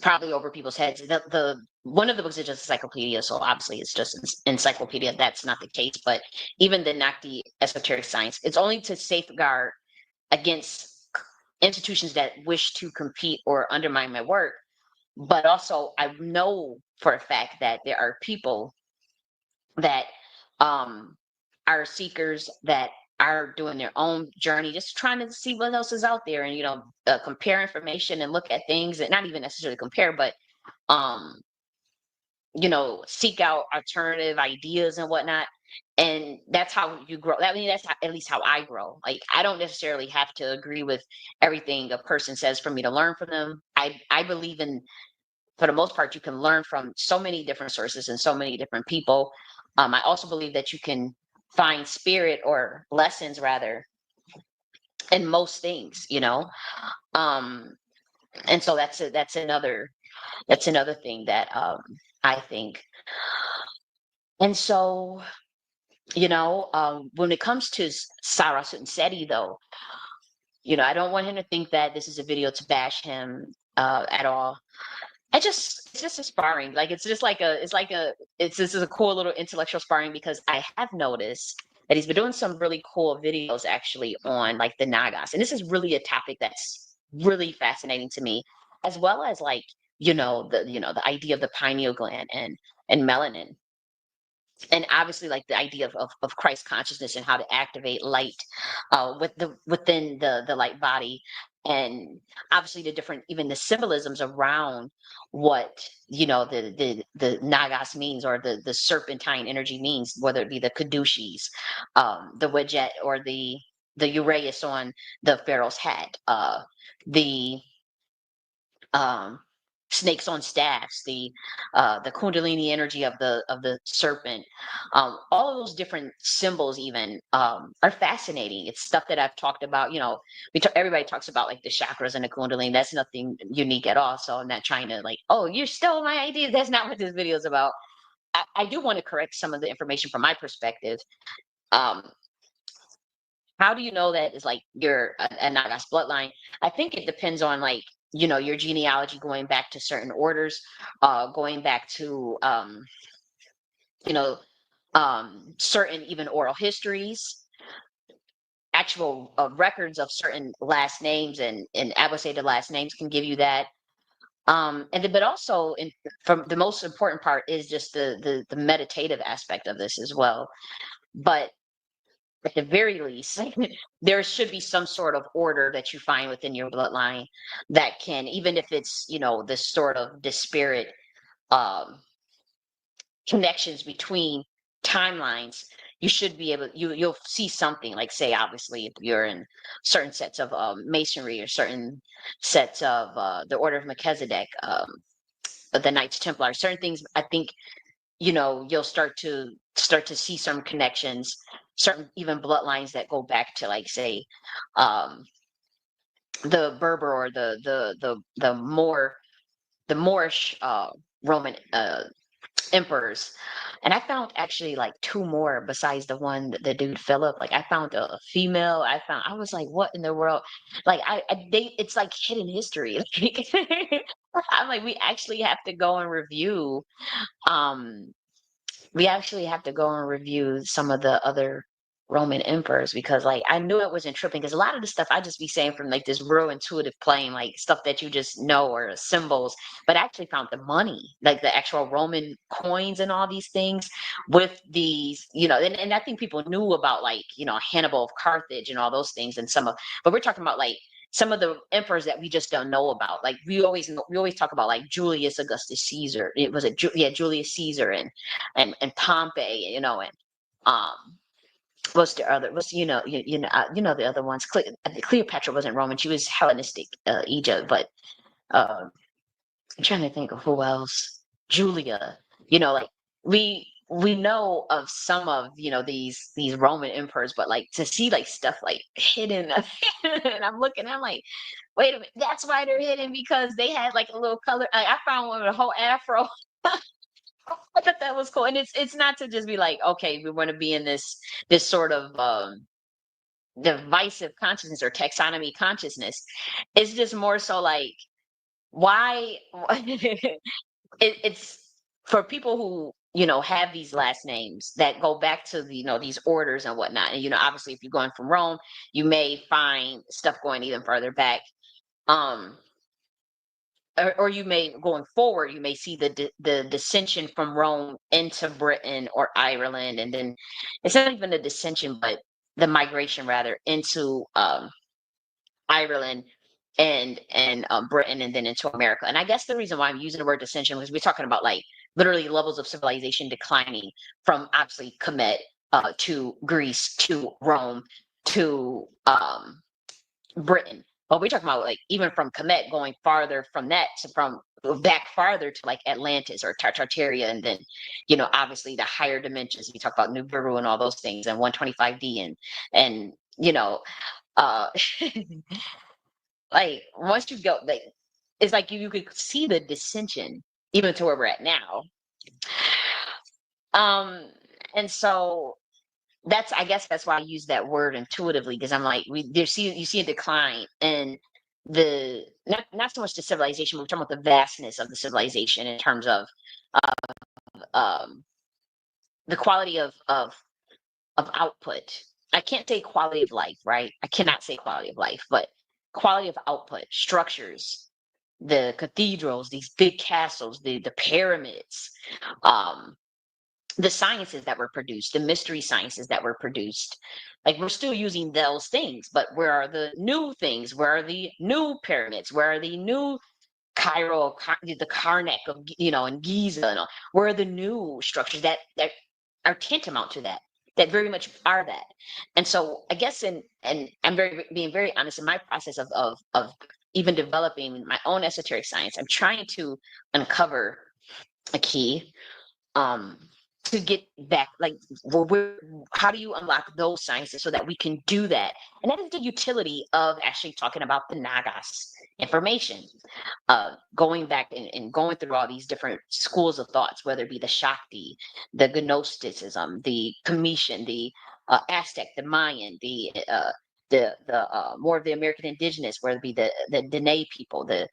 probably over people's heads. The one of the books is just encyclopedia, so obviously it's just encyclopedia. That's not the case, but even the Nakhti esoteric science, it's only to safeguard against institutions that wish to compete or undermine my work. But also, I know for a fact that there are people that um, are seekers that are doing their own journey, just trying to see what else is out there, and compare information and look at things, and not even necessarily compare, but um, seek out alternative ideas and whatnot. And that's how you grow. I mean, that's at least how I grow. Like, I don't necessarily have to agree with everything a person says for me to learn from them. I believe in, for the most part, you can learn from so many different sources and so many different people. I also believe that you can find spirit or lessons rather in most things, Um, and so that's another thing that I think. And so, when it comes to Sara Suten Seti, though, I don't want him to think that this is a video to bash him at all. It's just a sparring. Like, this is a cool little intellectual sparring, because I have noticed that he's been doing some really cool videos actually on like the Nagas. And this is really a topic that's really fascinating to me, as well as like, the idea of the pineal gland and melanin. And obviously like the idea of Christ consciousness and how to activate light within the light body, and obviously the different, even the symbolisms around what the Nagas means, or the serpentine energy means, whether it be the Caducees, the Wedget, or the Uraeus on the pharaoh's head, the um, snakes on staffs, the kundalini energy of the serpent. All of those different symbols even are fascinating. It's stuff that I've talked about. Everybody talks about like the chakras and the kundalini. That's nothing unique at all. So I'm not trying to like, oh, you stole my idea. That's not what this video is about. I do want to correct some of the information from my perspective. Um, how do you know that it's like you're a Nagas bloodline? I think it depends on like, your genealogy, going back to certain orders, going back to you know, certain even oral histories, actual records of certain last names, and I would say the last names can give you that. But also, from the most important part is just the meditative aspect of this as well. But at the very least, there should be some sort of order that you find within your bloodline that can, even if it's, this sort of disparate um, connections between timelines, you should be able, you'll see something like, say, obviously, if you're in certain sets of masonry, or certain sets of the Order of Melchizedek, the Knights Templar, certain things, I think, you'll start to see some connections, certain even bloodlines that go back to, like, say, um the Berber, or the Moorish Roman emperors. And I found actually like two more besides the one, the dude Philip. Like, I found a female. I was like, what in the world? Like, it's like hidden history. I'm like, we actually have to go and review um some of the other Roman emperors, because like I knew it wasn't tripping, because a lot of the stuff I just be saying from like this real intuitive plane, like stuff that you just know, or symbols. But I actually found the money, like the actual Roman coins and all these things with these, and I think people knew about, like, Hannibal of Carthage and all those things, and but we're talking about like some of the emperors that we just don't know about. Like, we always talk about like Julius Augustus Caesar. It was Julius Caesar, and Pompey, and um what's the other, the other ones. Cleopatra wasn't Roman, she was Hellenistic, Egypt. But I'm trying to think of who else. Julia, like, we we know of some of, these Roman emperors, but like to see like stuff like hidden, and I'm looking, I'm like, wait a minute, that's why they're hidden, because they had like a little color. I found one with a whole afro. I thought that was cool, and it's not to just be like, okay, we want to be in this sort of divisive consciousness or taxonomy consciousness. It's just more so like, why? It's for people who have these last names that go back to these orders and whatnot. And obviously, if you're going from Rome, you may find stuff going even further back. Um, or you may, going forward, you may see the dissension from Rome into Britain or Ireland, and then it's not even the dissension, but the migration rather into Ireland and Britain, and then into America. And I guess the reason why I'm using the word dissension was we're talking about like literally levels of civilization declining from obviously Kemet to Greece to Rome to Britain. But we're talking about like even from Kemet going farther from that to from back farther to like Atlantis or Tartaria, and then obviously the higher dimensions. We talk about Nibiru and all those things, and 125D, and uh like once you go, like it's like you could see the dissension even to where we're at now. Um, and so I guess that's why I use that word intuitively, because I'm like, you see a decline in the not so much the civilization, but we're talking about the vastness of the civilization in terms of um the quality of output. I can't say quality of life, right? I cannot say quality of life, but quality of output, structures, the cathedrals, these big castles, the pyramids, um, the sciences that were produced, the mystery sciences that were produced. Like we're still using those things, but where are the new things? Where are the new pyramids? Where are the new the Karnak of and Giza and all? Where are the new structures that are tantamount to that? That very much are that. And so I guess and I'm being very honest in my process of even developing my own esoteric science. I'm trying to uncover a key um to get back, like, how do you unlock those sciences so that we can do that? And that is the utility of actually talking about the Nagas information, going back and going through all these different schools of thoughts, whether it be the Shakti, the Gnosticism, the Cometian, the Aztec, the Mayan, the more of the American indigenous, whether it be the Dene people, the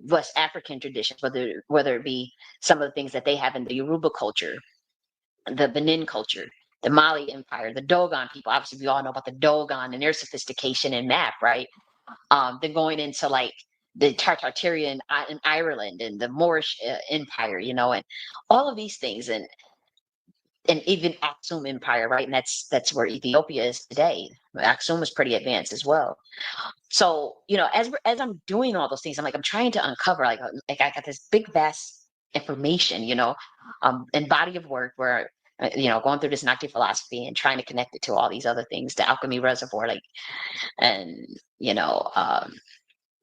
West African traditions, whether it be some of the things that they have in the Yoruba culture, the Benin culture, the Mali Empire, the Dogon people. Obviously, we all know about the Dogon and their sophistication in math, right? Then going into like the Tartarian in Ireland and the Moorish Empire, and all of these things, and even Aksum Empire, right? And that's where Ethiopia is today. Aksum is pretty advanced as well. So as I'm doing all those things, I'm trying to uncover like I got this big vast information, and body of work where going through this Nakhti philosophy and trying to connect it to all these other things, the alchemy reservoir, like, and you know um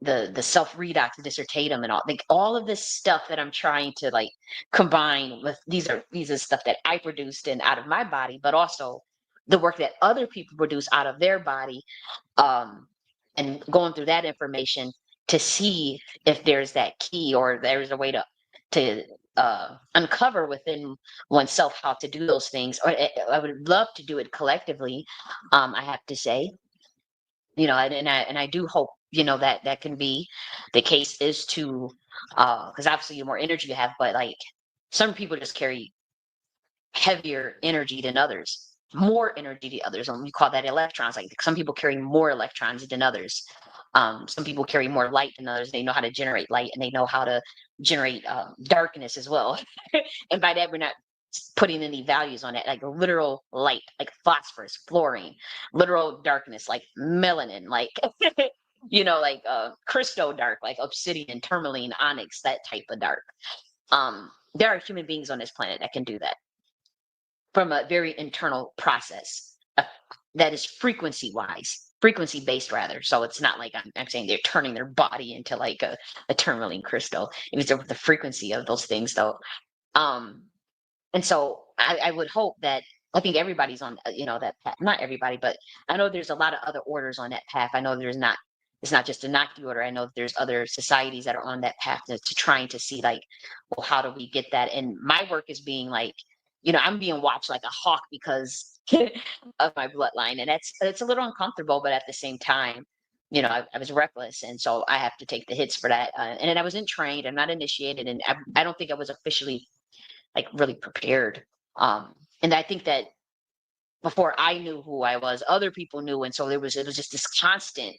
the self redox dissertatum and all of this stuff that I'm trying to like combine with these are stuff that I produced and out of my body, but also the work that other people produce out of their body, um, and going through that information to see if there's that key or there's a way to uncover within oneself how to do those things. Or I would love to do it collectively. I have to say, and I do hope that that can be the case, is to because obviously the more energy you have, but like some people just carry heavier energy than others, more energy than others, and we call that electrons. Like some people carry more electrons than others. Some people carry more light than others. They know how to generate light, and they know how to generate darkness as well. And by that, we're not putting any values on it, like literal light, like phosphorus, fluorine, literal darkness, like melanin, like like crystal dark, like obsidian, tourmaline, onyx, that type of dark. There are human beings on this planet that can do that from a very internal process, that is frequency based rather. So it's not like I'm saying they're turning their body into like a tourmaline crystal. It was the frequency of those things though. Um, and so I would hope that I think everybody's on that path. Not everybody, but I know there's a lot of other orders on that path. I know there's not. It's not just a Nakhti order. I know that there's other societies that are on that path to trying to see like, well, how do we get that? And my work is being like, I'm being watched like a hawk because of my bloodline, and it's a little uncomfortable, but at the same time, I was reckless, and so I have to take the hits for that. And then I wasn't trained. I'm not initiated, and I don't think I was officially like really prepared. And I think that before I knew who I was, other people knew, and so it was just this constant,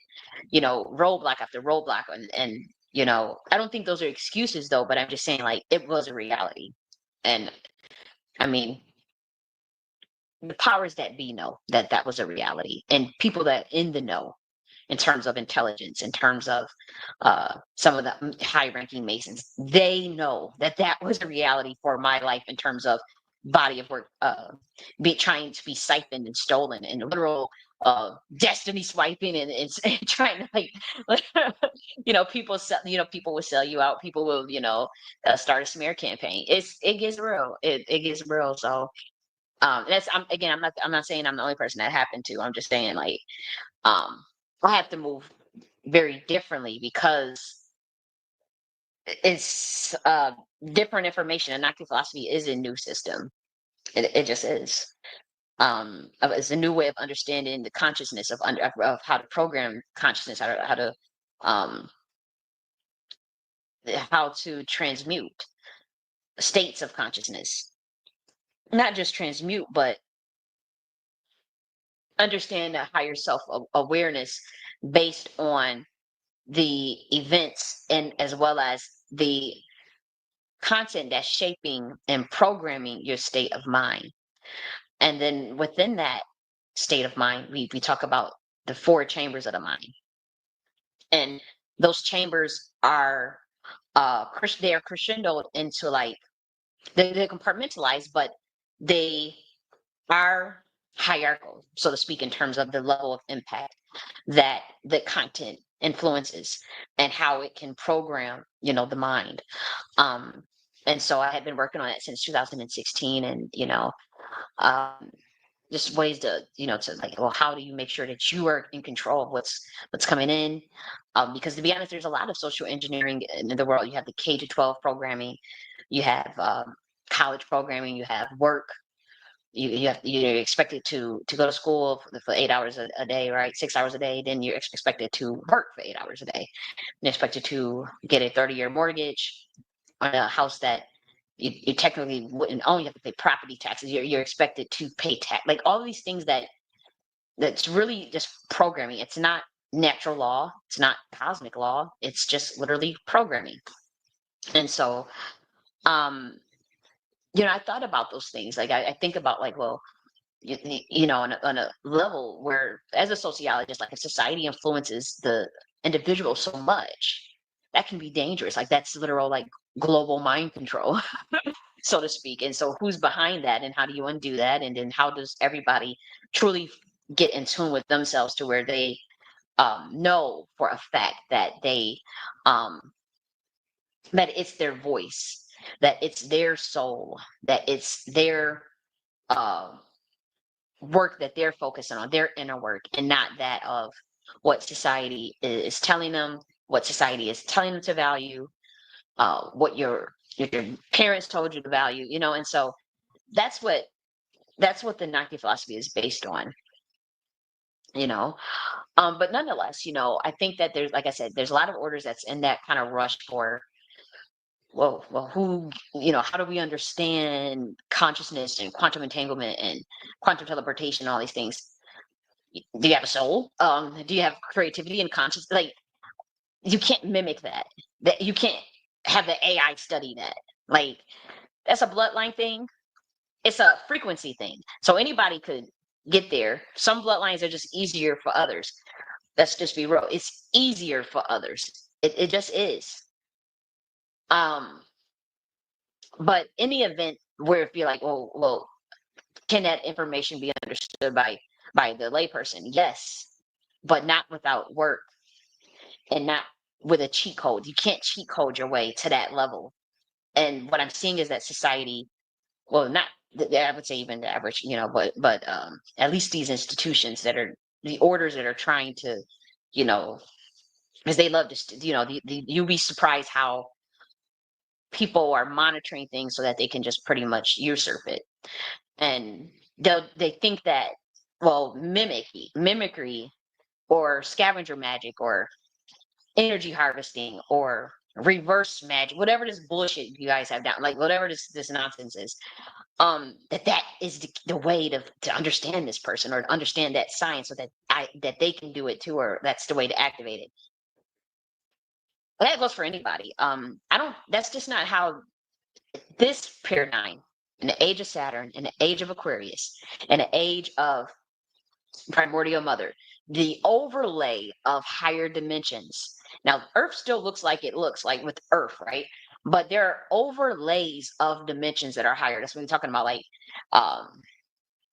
roadblock after roadblock, and I don't think those are excuses though, but I'm just saying like it was a reality, and I mean the powers that be know that that was a reality, and people that in the know in terms of intelligence, in terms of some of the high-ranking Masons, they know that that was a reality for my life in terms of body of work, be trying to be siphoned and stolen, and literal destiny swiping, and trying to like, people sell, people will sell you out. People will, start a smear campaign. It gets real. It gets real. So that's again, I'm not saying I'm the only person that happened to. I'm just saying like um, I have to move very differently because it's different information. And Nazi philosophy is a new system. It just is. It's a new way of understanding the consciousness of how to program consciousness, um, how to transmute states of consciousness. Not just transmute, but understand a higher self awareness based on the events and as well as the content that's shaping and programming your state of mind. And then within that state of mind, we talk about the four chambers of the mind. And those chambers are they are crescendoed into like they're compartmentalized, but they are hierarchical, so to speak, in terms of the level of impact that the content influences and how it can program, the mind. Um, and so I had been working on it since 2016, and um, just ways to, to like, well, how do you make sure that you are in control of what's coming in? Because to be honest, there's a lot of social engineering in the world. You have the K to 12 programming, you have college programming, you have work. You're expected to go to school for 8 hours a day, right? 6 hours a day. Then you're expected to work for 8 hours a day. You're expected to get a 30-year mortgage on a house that you technically wouldn't own. You have to pay property taxes. You're expected to pay tax. Like all these things that's really just programming. It's not natural law. It's not cosmic law. It's just literally programming. And so, um, I thought about those things. Like I think about like, well, on a level where, as a sociologist, like a society influences the individual so much, that can be dangerous. Like that's literal, like global mind control, so to speak. And so, who's behind that, and how do you undo that? And then, how does everybody truly get in tune with themselves to where they know for a fact that um, that it's their voice, that it's their soul, that it's their uh, work that they're focusing on, their inner work, and not that of what society is telling them, what society is telling them to value, what your parents told you to value, and so that's what that's what the Nike philosophy is based on, you know. But nonetheless, I think that there's, like I said, there's a lot of orders that's in that kind of rush for, well, who, how do we understand consciousness and quantum entanglement and quantum teleportation, all these things? Do you have a soul? Do you have creativity and conscious? Like you can't mimic that. That you can't have the AI study that. Like that's a bloodline thing. It's a frequency thing. So anybody could get there. Some bloodlines are just easier for others. Let's just be real. It's easier for others. It just is. Um, but in the event where if you're like, well, can that information be understood by the layperson? Yes, but not without work and not with a cheat code. You can't cheat code your way to that level. And what I'm seeing is that society well, not I would say even the average, but at least these institutions that are the orders that are trying to, you know, because they love to, you'll be surprised how people are monitoring things so that they can just pretty much usurp it. And they think that, well, mimicry or scavenger magic or energy harvesting or reverse magic, whatever this bullshit you guys have down, like whatever this nonsense is, that is the way to understand this person or to understand that science, so that they can do it too, or that's the way to activate it. But that goes for anybody. I don't. That's just not how this paradigm, in the age of Saturn, in the age of Aquarius, in the age of primordial mother, the overlay of higher dimensions. Now, Earth still looks like it looks like with Earth, right? But there are overlays of dimensions that are higher. That's what we're talking about, like, um,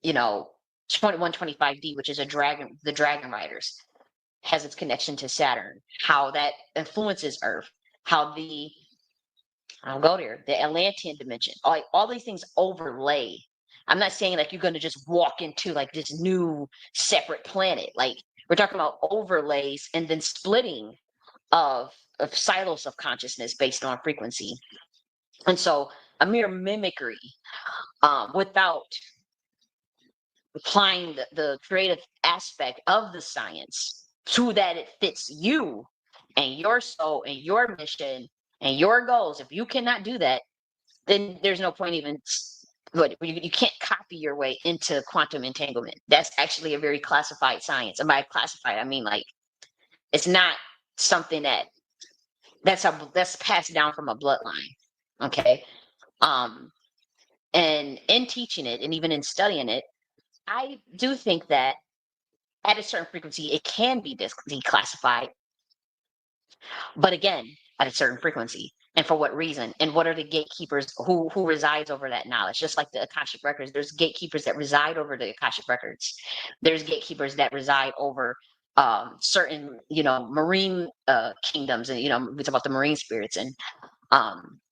you know, 2125D, which is the Dragon Riders, has its connection to Saturn, how that influences Earth, how I'll go there, the Atlantean dimension, all these things overlay. I'm not saying like you're going to just walk into like this new separate planet. Like, we're talking about overlays and then splitting of silos of consciousness based on frequency. And so a mere mimicry, without applying the creative aspect of the science so that it fits you and your soul and your mission and your goals. If you cannot do that, then there's no point even. But you can't copy your way into quantum entanglement. That's actually a very classified science. And by classified, I mean like it's not something that's passed down from a bloodline. Okay. Um, and in teaching it and even in studying it, I do think that at a certain frequency, it can be declassified, but again, at a certain frequency. And for what reason? And what are the gatekeepers who resides over that knowledge? Just like the Akashic records, there's gatekeepers that reside over the Akashic records. There's gatekeepers that reside over certain, marine kingdoms, and we talk about the marine spirits, and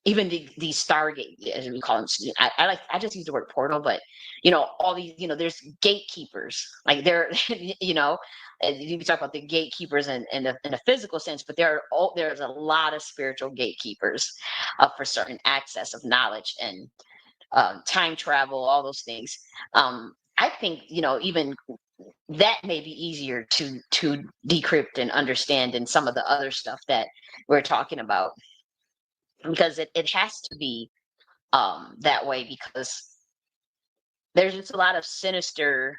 even the Stargate, as we call them. I just use the word portal, but all these, there's gatekeepers, like they're and you can talk about the gatekeepers in a physical sense, but there's a lot of spiritual gatekeepers for certain access of knowledge and time travel, all those things. I think even that may be easier to decrypt and understand than some of the other stuff that we're talking about, because it has to be that way, because there's just a lot of sinister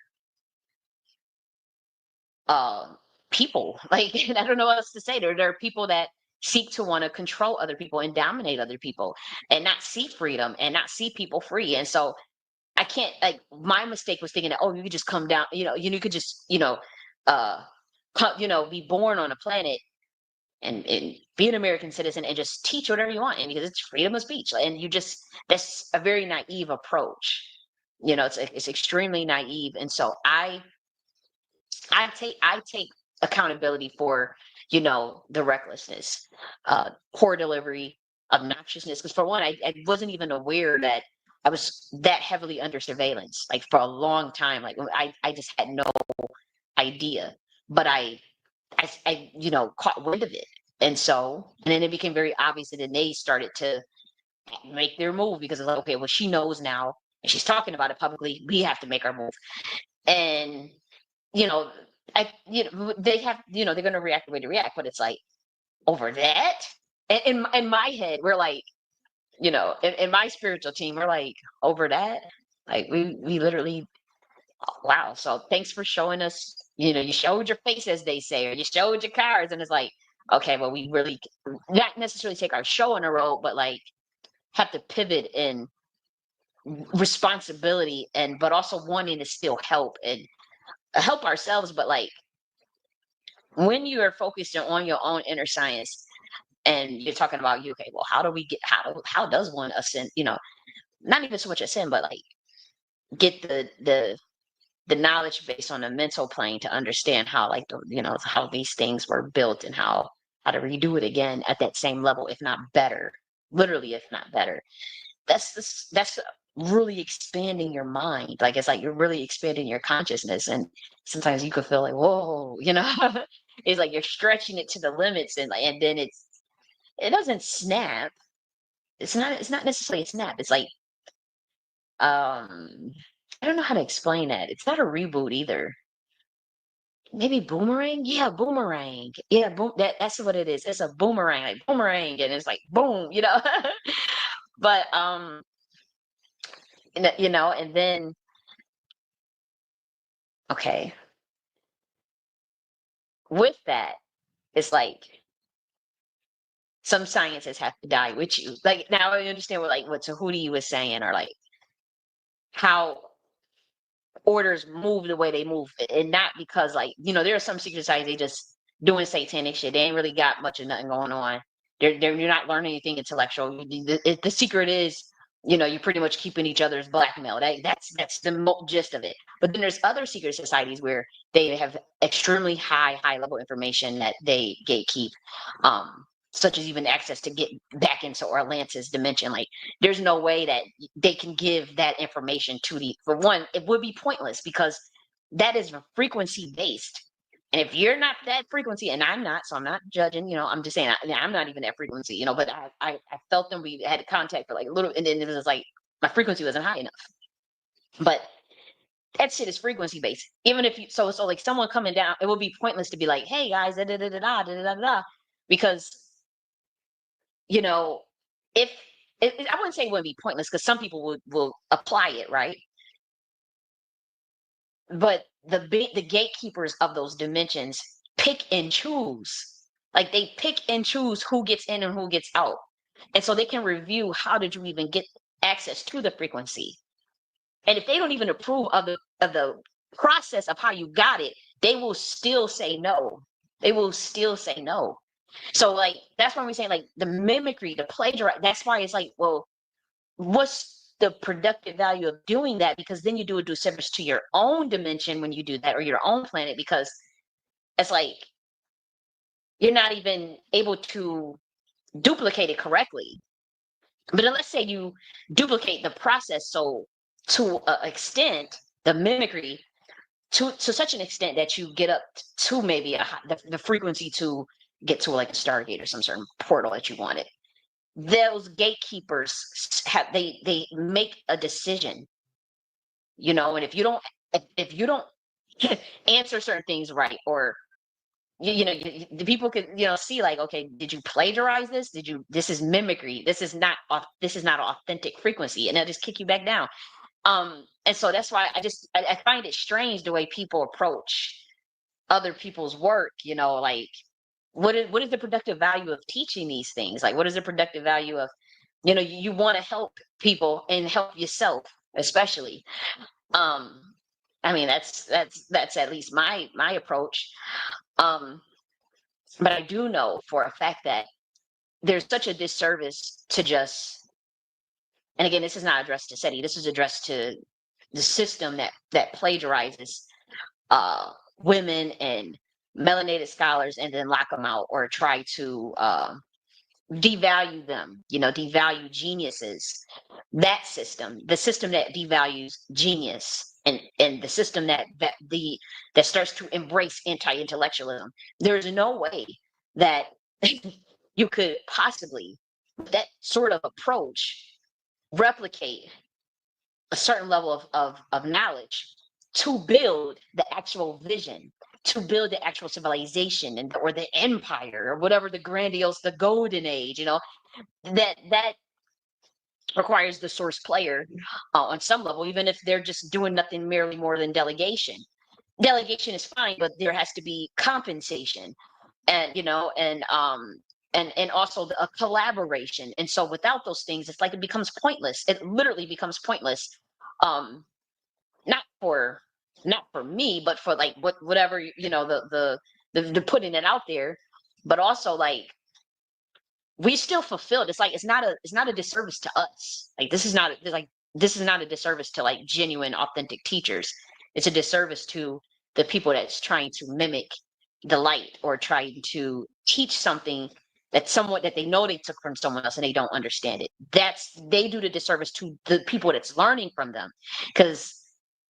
um people, like, and I don't know what else to say. There are people that seek to want to control other people and dominate other people and not see freedom and not see people free. And so I can't, like, my mistake was thinking that, oh, you could just come down, you could just uh be born on a planet and be an American citizen and just teach whatever you want, and because it's freedom of speech, and that's a very naive approach. It's extremely naive, and so I take accountability for the recklessness, poor delivery, obnoxiousness. Because for one, I wasn't even aware that I was that heavily under surveillance, like for a long time. Like I just had no idea, but I caught wind of it, and then it became very obvious, and then they started to make their move, because it's like, okay, well, she knows now and she's talking about it publicly. We have to make our move, and you know, they have, they're going to react the way they react, but it's like over that. And in my head, we're like, in my spiritual team, we're like, over that, like we literally, wow. So thanks for showing us. You showed your face, as they say, or you showed your cards, and it's like, okay, well, we really not necessarily take our show on the road, but like have to pivot in responsibility, and but also wanting to still help and help ourselves, but like when you are focused on your own inner science and you're talking about you, okay, well, how does one ascend, not even so much ascend, but like get the knowledge based on a mental plane to understand how, like, how these things were built, and how to redo it again at that same level, if not better, literally, if not better. That's really expanding your mind. Like it's like you're really expanding your consciousness. And sometimes you could feel like, whoa, it's like you're stretching it to the limits, and then it doesn't snap. It's not necessarily a snap. It's like I don't know how to explain that. It's not a reboot either. Maybe boomerang? Yeah, boomerang. Yeah, that's what it is. It's a boomerang, like boomerang, and it's like boom. But and then okay, with that, it's like some sciences have to die with you. Like now I understand what Tahuti was saying, or like how orders move the way they move, and not because there are some secret societies they just doing satanic shit. They ain't really got much of nothing going on. You're not learning anything intellectual. The secret is you're pretty much keeping each other's blackmail. That's the gist of it. But then there's other secret societies where they have extremely high level information that they gatekeep, such as even access to get back into Orlantis dimension. Like there's no way that they can give that information to for one, it would be pointless because that is frequency based. And if you're not that frequency, and I'm not, so I'm not judging, I'm just saying I'm not even that frequency, but I felt them. We had contact for like a little, and then it was like my frequency wasn't high enough. But that shit is frequency based. Even if so like someone coming down, it would be pointless to be like, hey guys, da da da da da da da da, because if I wouldn't say it wouldn't be pointless because some people will apply it, right? But the gatekeepers of those dimensions pick and choose. Like they pick and choose who gets in and who gets out. And so they can review how did you even get access to the frequency. And if they don't even approve of the process of how you got it, they will still say no. They will still say no. So like that's why we're saying like the mimicry, the plagiarism. That's why it's like, well, what's the productive value of doing that? Because then you do a disservice to your own dimension when you do that, or your own planet, because it's like you're not even able to duplicate it correctly. But let's say you duplicate the process so to an extent, the mimicry to such an extent that you get up to maybe the frequency to get to like a Stargate or some certain portal that you wanted. Those gatekeepers have they make a decision, and if you don't answer certain things right, or the people could see like, okay, did you plagiarize this? This is mimicry. This is not authentic frequency, and they'll just kick you back down. And so that's why I find it strange the way people approach other people's work. Like what is the productive value of teaching these things? Like what is the productive value of you want to help people and help yourself, especially. um I mean, that's at least my approach. um but I do know for a fact that there's such a disservice to just, and again, this is not addressed to SETI, this is addressed to the system that plagiarizes women and melanated scholars and then lock them out, or try to devalue them, devalue geniuses. That system, the system that devalues genius, and the system that starts to embrace anti-intellectualism. There's no way that you could possibly, with that sort of approach, replicate a certain level of knowledge to build the actual vision, to build the actual civilization, or the empire, or whatever, the grandiose, the golden age. That requires the source player, on some level, even if they're just doing nothing merely more than delegation. Delegation is fine, but there has to be compensation, and also a collaboration. And so without those things, it's like it becomes pointless. It literally becomes pointless. um not for not for me, but for like whatever, the putting it out there. But also, like, we still fulfilled. It's like it's not a disservice to us. Like this is not a disservice to like genuine, authentic teachers. It's a disservice to the people that's trying to mimic the light, or trying to teach something That's someone that they know they took from someone else and they don't understand it. They do the disservice to the people that's learning from them. Because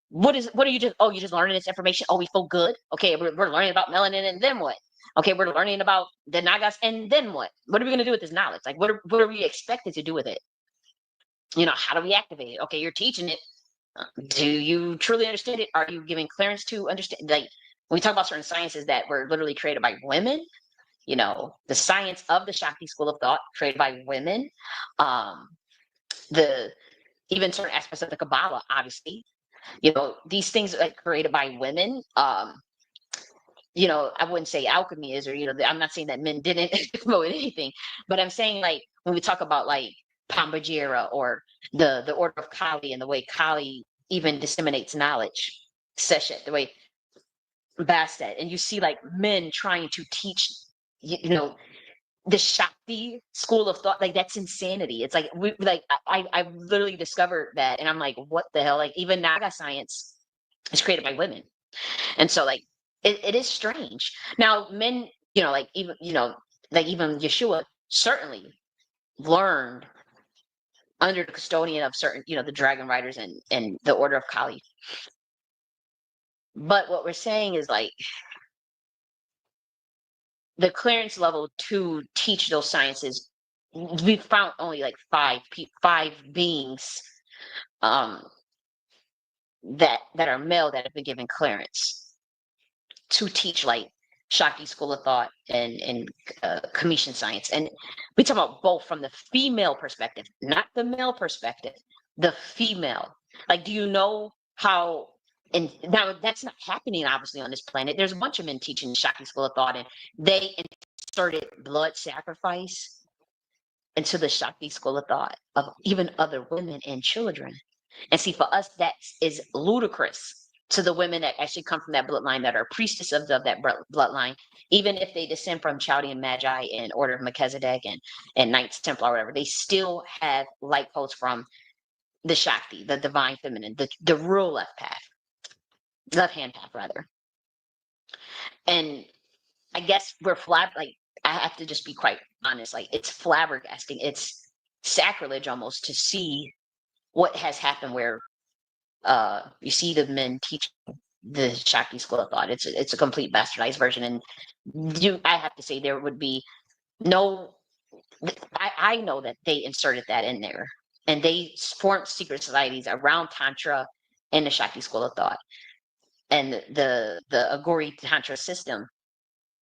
what are you just, oh, you're just learning this information? Oh, we feel good. Okay, we're learning about melanin and then what? Okay, we're learning about the Nagas and then what? What are we gonna do with this knowledge? Like what are we expected to do with it? How do we activate it? Okay, you're teaching it. Do you truly understand it? Are you giving clearance to understand? Like when we talk about certain sciences that were literally created by women, the science of the Shakti school of thought created by women, um, the even certain aspects of the Kabbalah, obviously, these things like created by women. I wouldn't say alchemy is, or I'm not saying that men didn't promote anything, but I'm saying like when we talk about like Pambajira or the order of Kali and the way Kali even disseminates knowledge, Seshet, the way Bastet, and you see like men trying to teach, you know, the Shakti school of thought, like that's insanity. It's like we like I literally discovered that, and I'm like, what the hell? Like even Naga science is created by women, and so like it is strange. Now men, like even Yeshua certainly learned under the custodian of certain, the dragon riders and the order of Kali. But what we're saying is like the clearance level to teach those sciences, we found only like five beings um that are male that have been given clearance to teach like Shakti school of thought and Commission science. And we talk about both from the female perspective, not the male perspective, the female. Like, do you know how? And now that's not happening obviously on this planet. There's a bunch of men teaching Shakti school of thought, and they inserted blood sacrifice into the Shakti school of thought of even other women and children. And see, for us, that is ludicrous to the women that actually come from that bloodline, that are priestess of that bloodline, even if they descend from Chaldean Magi and Order of Melchizedek and Knights Templar or whatever, they still have light codes from the Shakti, the divine feminine, the real left hand path rather. And I guess like I have to just be quite honest, like it's flabbergasting, it's sacrilege almost to see what has happened where you see the men teach the Shakti school of thought. It's a complete bastardized version, and I have to say there would be no. I know that they inserted that in there, and they formed secret societies around Tantra and the Shakti school of thought, and the Agori Tantra system,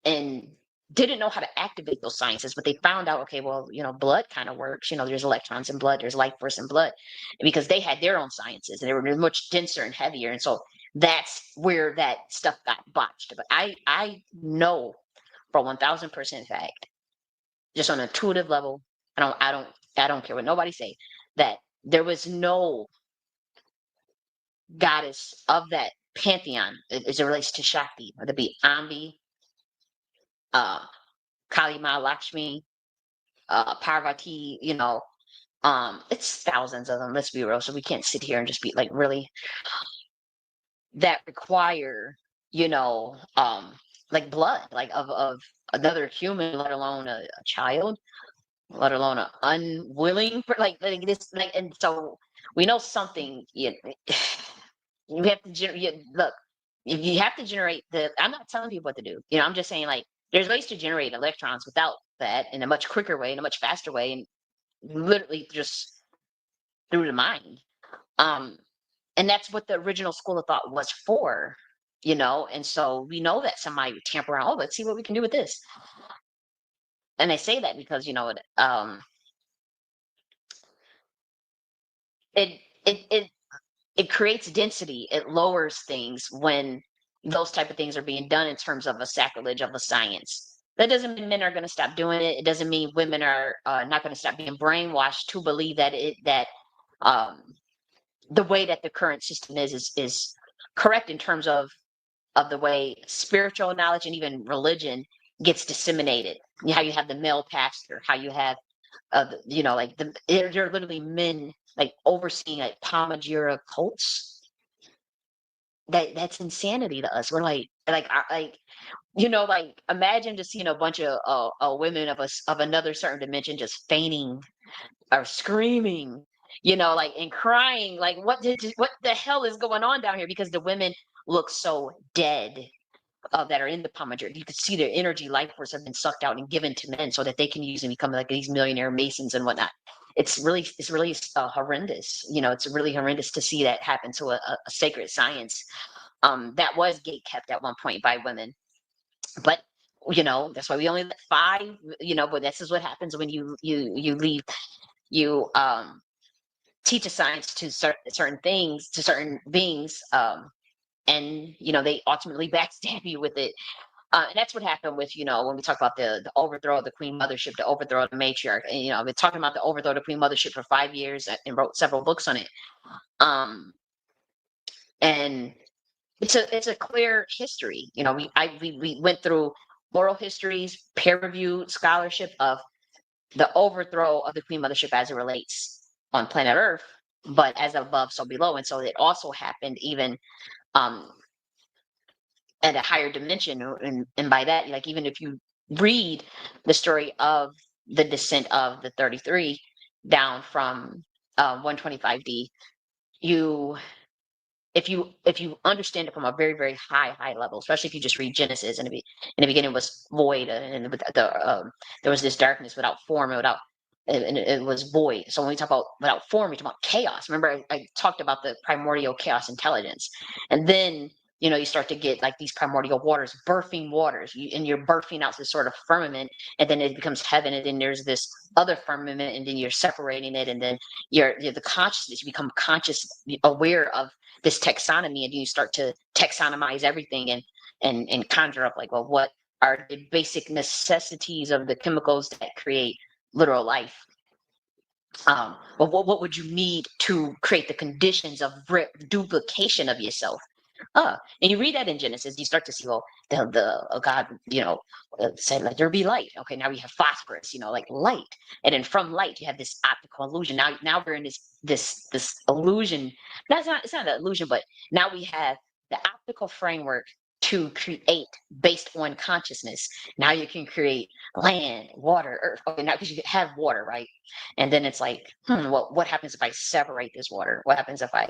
and didn't know how to activate those sciences, but they found out, okay, well, blood kind of works. There's electrons in blood, there's life force in blood, because they had their own sciences and they were much denser and heavier. And so that's where that stuff got botched. But I know for 1000% fact, just on an intuitive level, I don't care what nobody say, that there was no goddess of that pantheon as it relates to Shakti, whether it be Ambi, uh, Kali Ma Lakshmi, Parvati, it's thousands of them, let's be real. So we can't sit here and just be like, really, that require, like blood, like of another human, let alone a child, let alone an unwilling, like this, like, and so we know something, you have to look, if you have to generate I'm not telling people what to do, I'm just saying like, there's ways to generate electrons without that in a much quicker way, in a much faster way, and literally just through the mind. Um, and that's what the original school of thought was for, and so we know that somebody would tamper around, oh, let's see what we can do with this. And I say that because, it it it it creates density, it lowers things when those type of things are being done in terms of a sacrilege of a science. That doesn't mean men are going to stop doing it. It doesn't mean women are not going to stop being brainwashed to believe that um, the way that the current system is correct in terms of the way spiritual knowledge and even religion gets disseminated. How you have the male pastor, how you have like they're literally men like overseeing like Palmajira cults. That's insanity to us. We're like like imagine just seeing a bunch of women of another certain dimension just fainting or screaming, like and crying, like what the hell is going on down here? Because the women look so dead that are in the pomegranate. You could see their energy, life force have been sucked out and given to men so that they can use and become like these millionaire masons and whatnot. It's really horrendous. It's really horrendous to see that happen to a sacred science that was gate kept at one point by women. But that's why we only let five. But this is what happens when you leave you teach a science to certain things to certain beings, and they ultimately backstab you with it. And that's what happened with, when we talk about the overthrow of the Queen Mothership, the overthrow of the matriarch. And, I've been talking about the overthrow of the Queen Mothership for 5 years and wrote several books on it. And it's a clear history. We went through oral histories, peer-reviewed scholarship of the overthrow of the Queen Mothership as it relates on planet Earth, but as above, so below. And so it also happened even um, at a higher dimension. And by that, like, even if you read the story of the descent of the 33 down from 125D, you if you understand it from a very very high level, especially if you just read Genesis, and in the beginning was void, and there was this darkness without form and without, and it was void. So when we talk about without form, we talk about chaos. Remember, I talked about the primordial chaos intelligence, and then you start to get like these primordial waters, birthing waters, and you're birthing out this sort of firmament, and then it becomes heaven, and then there's this other firmament, and then you're separating it, and then you're the consciousness. You become conscious, aware of this taxonomy, and you start to taxonomize everything and conjure up like, well, what are the basic necessities of the chemicals that create literal life? Well, what would you need to create the conditions of duplication of yourself? And you read that in Genesis, you start to see, well, the God, said, let there be light. Okay, now we have phosphorus, like light, and then from light you have this optical illusion. Now we're in this illusion. It's not an illusion, but now we have the optical framework to create based on consciousness. Now you can create land, water, earth. Okay, now because you have water, right? And then it's like, well, what happens if I separate this water? What happens if I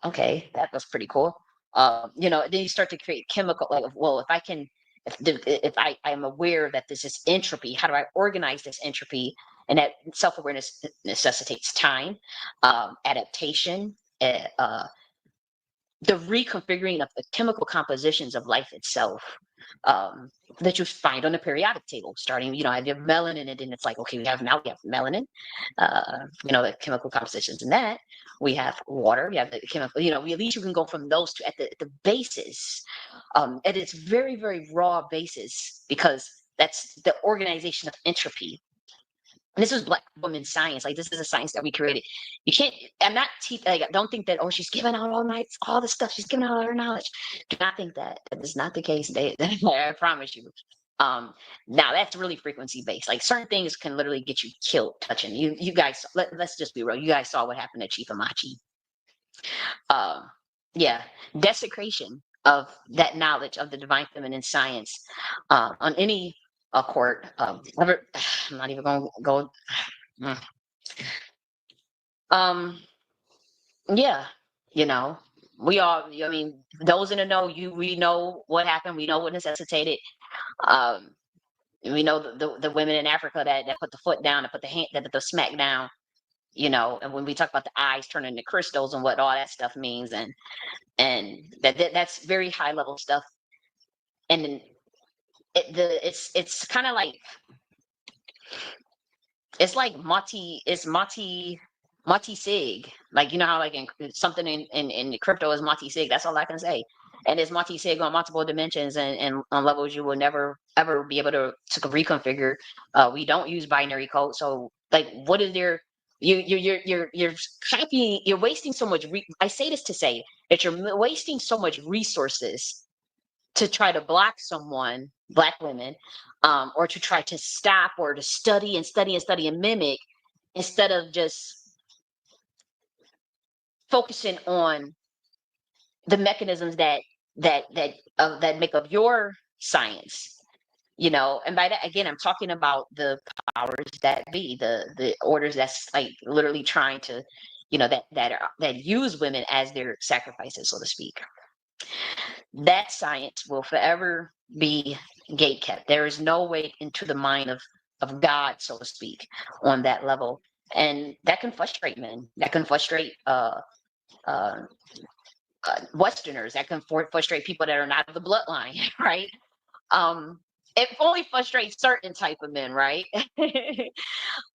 okay, that was pretty cool. Then you start to create chemical, like, well, if I can, if I am aware that this is entropy, how do I organize this entropy? And that self-awareness necessitates time, adaptation, the reconfiguring of the chemical compositions of life itself, um, that you find on the periodic table. Starting, I have melanin, and then it's like, okay, we have melanin, the chemical compositions in that. We have water, we have the chemical, at least you can go from those two at the basis, at its very, very raw basis, because that's the organization of entropy. And this was Black women science. Like, this is a science that we created. You can't. I'm not. Like, don't think that. Oh, she's giving out all the stuff. She's giving out all her knowledge. Do not think that. That is not the case. I promise you. Now that's really frequency based. Like, certain things can literally get you killed touching. You guys. Let's just be real. You guys saw what happened to Chief Amachi. Yeah, desecration of that knowledge of the divine feminine science on any court. Ever, I'm not even going to go. Mm. Um, yeah, you know, we all, I mean, those in the know, we know what happened, we know what necessitated. Um, we know the women in Africa that put the foot down, that put the hand, that put the smack down, and when we talk about the eyes turning to crystals and what all that stuff means, and that's very high level stuff. And then it's kind of like, it's like Mati Sig. Like, how like something in crypto is Mati Sig. That's all I can say. And it's Mati Sig on multiple dimensions and on levels you will never ever be able to reconfigure. We don't use binary code. So like, what is there? You're copying. You're wasting so much. I say this to say that you're wasting so much resources to try to block someone, Black women, or to try to stop or to study and study and study and mimic, instead of just focusing on the mechanisms that make up your science, and by that, again, I'm talking about the powers that be, the orders that's like literally trying to, that use women as their sacrifices, so to speak. That science will forever be gate kept. There is no way into the mind of God, so to speak, on that level. And that can frustrate men. That can frustrate uh, Westerners. That can frustrate people that are not of the bloodline, right? Um, it only frustrates certain type of men, right? The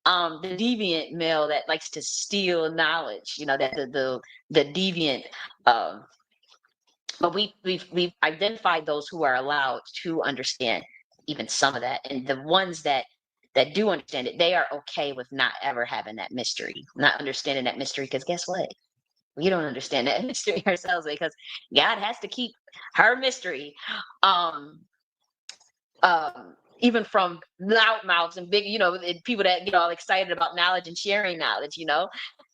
deviant male that likes to steal knowledge, that the deviant. Um, but we've identified those who are allowed to understand even some of that, and the ones that do understand it, they are okay with not ever having that mystery, not understanding that mystery, because guess what? We don't understand that mystery ourselves, because God has to keep her mystery. Um, Even from loud mouths and big, and people that get all excited about knowledge and sharing knowledge,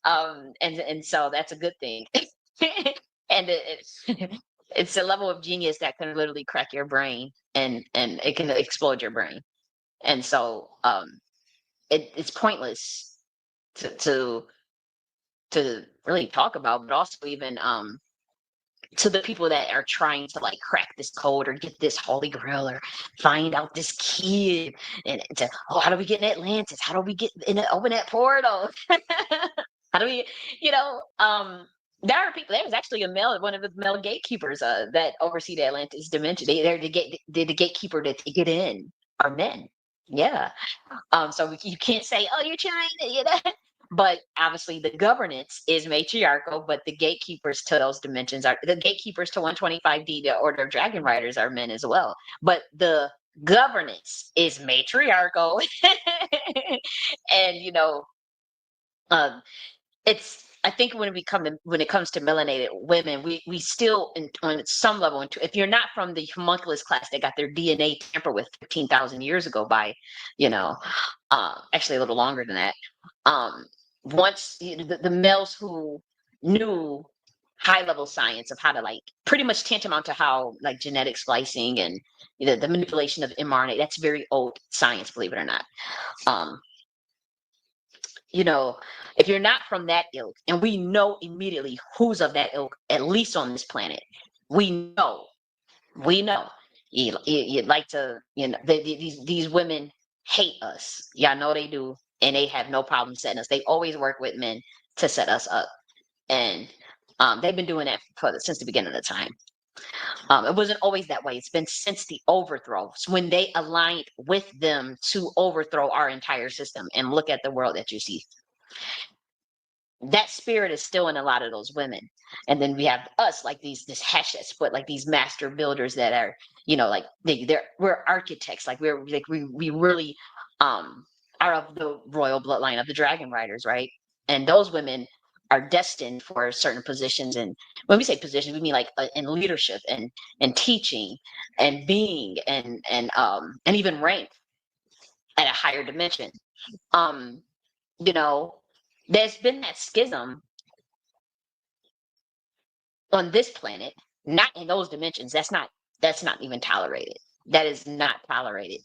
and so that's a good thing. And it's a level of genius that can literally crack your brain, and it can explode your brain. And so it's pointless to to really talk about, but also even to the people that are trying to like crack this code or get this holy grail or find out this key, and to, oh, how do we get in Atlantis? How do we get in open that portal? How do we, you know, there are people. There's actually one of the male gatekeepers that oversee the Atlantis dimension. They're the gatekeeper that they get in are men. Yeah. So you can't say, oh, you're trying to, But obviously, the governance is matriarchal, but the gatekeepers to those dimensions are the gatekeepers to 125D, the Order of Dragon Riders, are men as well. But the governance is matriarchal, and um, it's. I think when it comes to melanated women, we still on some level, if you're not from the homunculus class that got their DNA tampered with 15,000 years ago by, actually a little longer than that. Um, Once the males who knew high level science of how to like pretty much tantamount to how like genetic splicing and the manipulation of mRNA, that's very old science, believe it or not. Um, you know, if you're not from that ilk, and we know immediately who's of that ilk, at least on this planet, we know, we know. You'd like to, these women hate us. Y'all know they do, and they have no problem setting us. They always work with men to set us up, and they've been doing that since the beginning of the time. It wasn't always that way. It's been since the overthrow. So when they aligned with them to overthrow our entire system, and look at the world that you see, that spirit is still in a lot of those women. And then we have us, like this hash that split, like these master builders that are, like we're architects, like we really are of the royal bloodline of the dragon riders, right? And those women are destined for certain positions. And when we say positions, we mean like in leadership and teaching and being and even rank at a higher dimension. um you know there's been that schism on this planet, not in those dimensions. That's not even tolerated. That is not tolerated.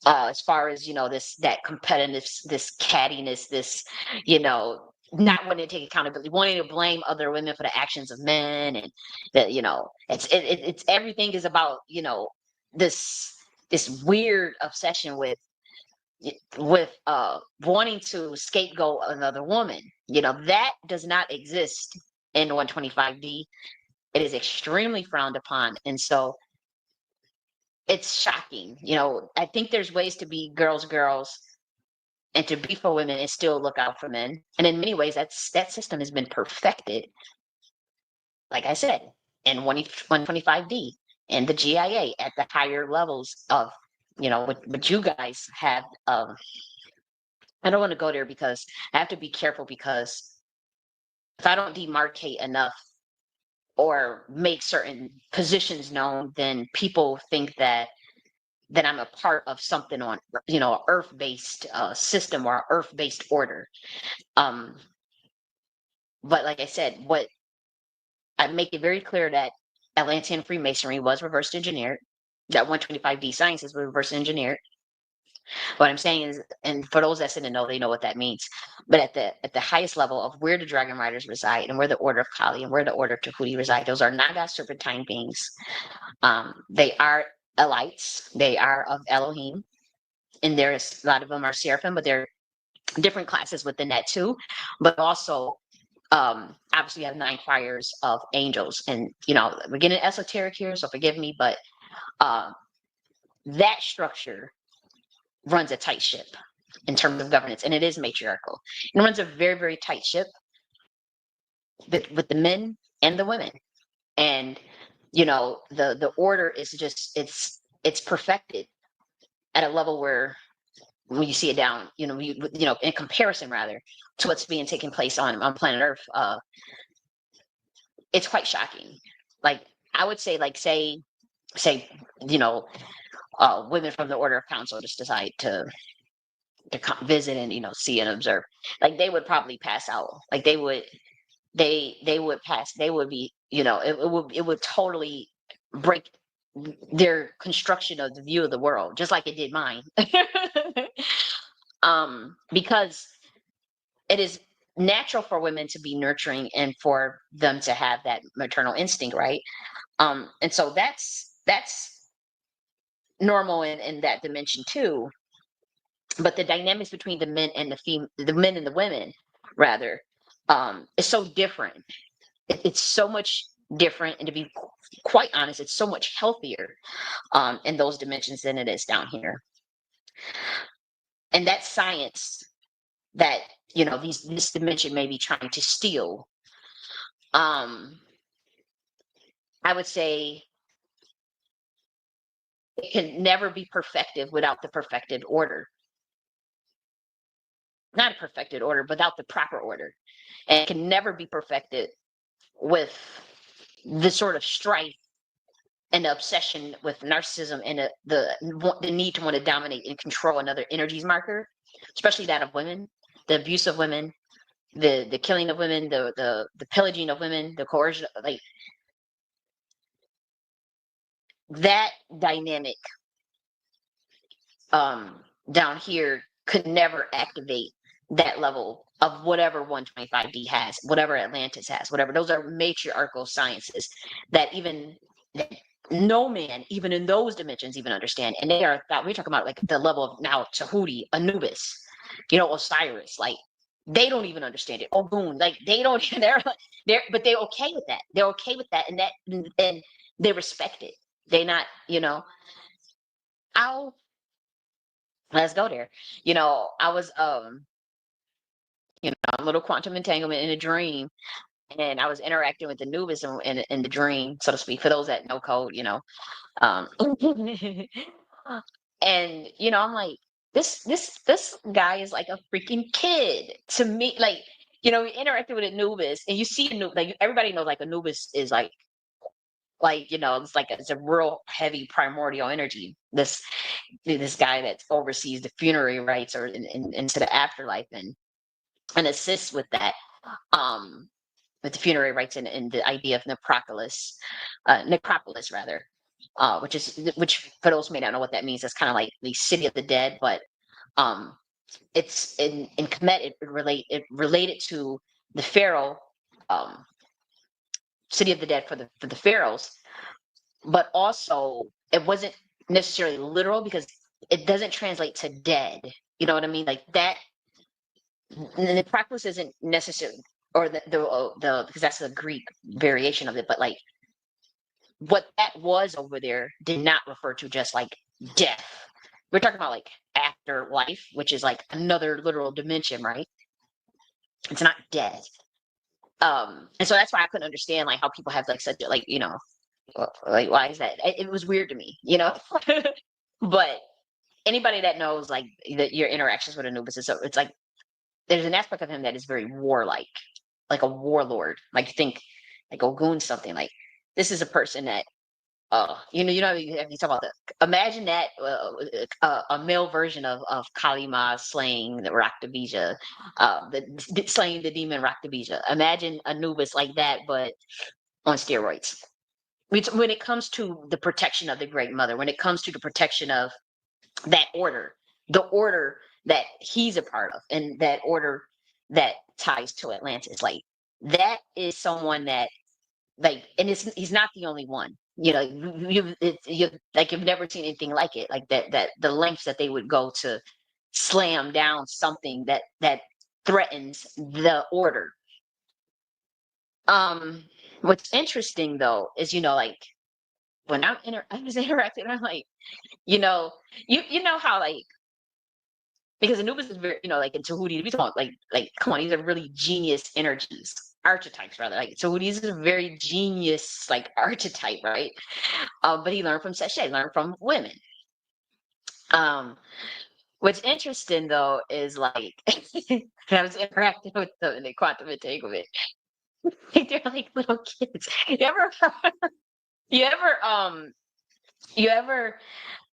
As far as that competitiveness, this cattiness, this not wanting to take accountability, wanting to blame other women for the actions of men, and that it's everything is about this this weird obsession with wanting to scapegoat another woman. That does not exist in 125D. It is extremely frowned upon. And so it's shocking. I think there's ways to be girls and to be for women and still look out for men. And in many ways, that system has been perfected, like I said, in 125D and the GIA at the higher levels of, what you guys have. I don't want to go there because I have to be careful, because if I don't demarcate enough or make certain positions known, then people think that I'm a part of something on, earth-based system or earth-based order. Um, but like I said, what I make it very clear that Atlantean Freemasonry was reverse engineered. That 125D science is reverse engineered. What I'm saying is, and for those that didn't know, they know what that means. But at the highest level of where the dragon riders reside, and where the order of Kali and where the order of Tahuti reside, those are Naga serpentine beings. They are elites. They are of Elohim, and there's a lot of them are seraphim, but they're different classes within that too. But also, obviously, you have 9 choirs of angels, and we're getting esoteric here, so forgive me, but that structure runs a tight ship in terms of governance, and it is matriarchal. It runs a very, very tight ship with the men and the women, and the order is just it's perfected at a level where when you see it down, in comparison rather to what's being taken place on planet Earth, it's quite shocking. Like I would say, like say, women from the Order of Council just decide to visit and see and observe, like they would probably pass out. Like they would pass. They would be it would totally break their construction of the view of the world, just like it did mine. Because it is natural for women to be nurturing and for them to have that maternal instinct, right? And so that's normal in that dimension too. But the dynamics between the men and the men and the women, rather, is so different. It's so much different, and to be quite honest, it's so much healthier in those dimensions than it is down here. And that science that this dimension may be trying to steal, I would say it can never be perfected without the perfected order. Not a perfected order, but without the proper order. And it can never be perfected with the sort of strife and the obsession with narcissism and the need to want to dominate and control another energies marker, especially that of women, the abuse of women, the killing of women, the pillaging of women, the coercion, like that dynamic down here could never activate that level of whatever 125D has, whatever Atlantis has, whatever. Those are matriarchal sciences that that no man, even in those dimensions, even understand. And they are, we're talking about like the level of now Tahuti, Anubis, Osiris, like they don't even understand it. Ogun, like they don't, but they're okay with that. They're okay with that. And they respect it. They not, I'll, let's go there. I was, a little quantum entanglement in a dream, and I was interacting with Anubis in the dream, so to speak, for those that know code, um, and I'm like, this guy is like a freaking kid to me. Like, we interacted with Anubis, and you see Anubis, like everybody knows, like Anubis is like it's like it's a real heavy primordial energy. This guy that oversees the funerary rites or into the afterlife and assists with that, with the funerary rites and the idea of necropolis rather, which for those who may not know what that means, it's kind of like the city of the dead, but it's in Kemet it related to the pharaoh, um, city of the dead for the pharaohs, but also it wasn't necessarily literal because it doesn't translate to dead. You know what I mean? Like that, the necropolis isn't necessarily, or the because that's the Greek variation of it, but like what that was over there did not refer to just like death. We're talking about like afterlife, which is like another literal dimension, right? It's not dead. And so that's why I couldn't understand like how people have like such a, like like why is that? It was weird to me, But anybody that knows like your interactions with Anubis, so it's like there's an aspect of him that is very warlike, like a warlord. Like you think like Ogun something like this is a person that you talk about imagine that a male version of Kalima slaying the Raktabija, slaying the demon Raktabija. Imagine Anubis like that, but on steroids. when it comes to the protection of the Great Mother, when it comes to the protection of that order, the order that he's a part of, and that order that ties to Atlantis, like that is someone that like, and he's not the only one. You know, you like you've never seen anything like it, like that the lengths that they would go to slam down something that threatens the order. What's interesting though is, like when I was interacting, I'm like, you know, you know how like, because Anubis is very, like in Tahuti, we talk like come on, these are really genius energies, archetypes rather. Like Tahuti is a very genius like archetype, right? But he learned from Seshe, learned from women. Um, what's interesting though is like I was interacting with them in the quantum entanglement. They're like little kids. You ever you ever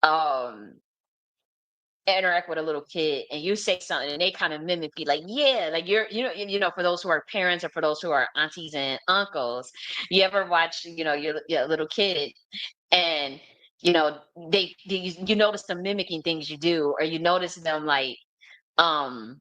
um interact with a little kid and you say something and they kind of mimic you, like, yeah, like for those who are parents or for those who are aunties and uncles, you ever watch, your little kid, and you know you notice them mimicking things you do, or you notice them like um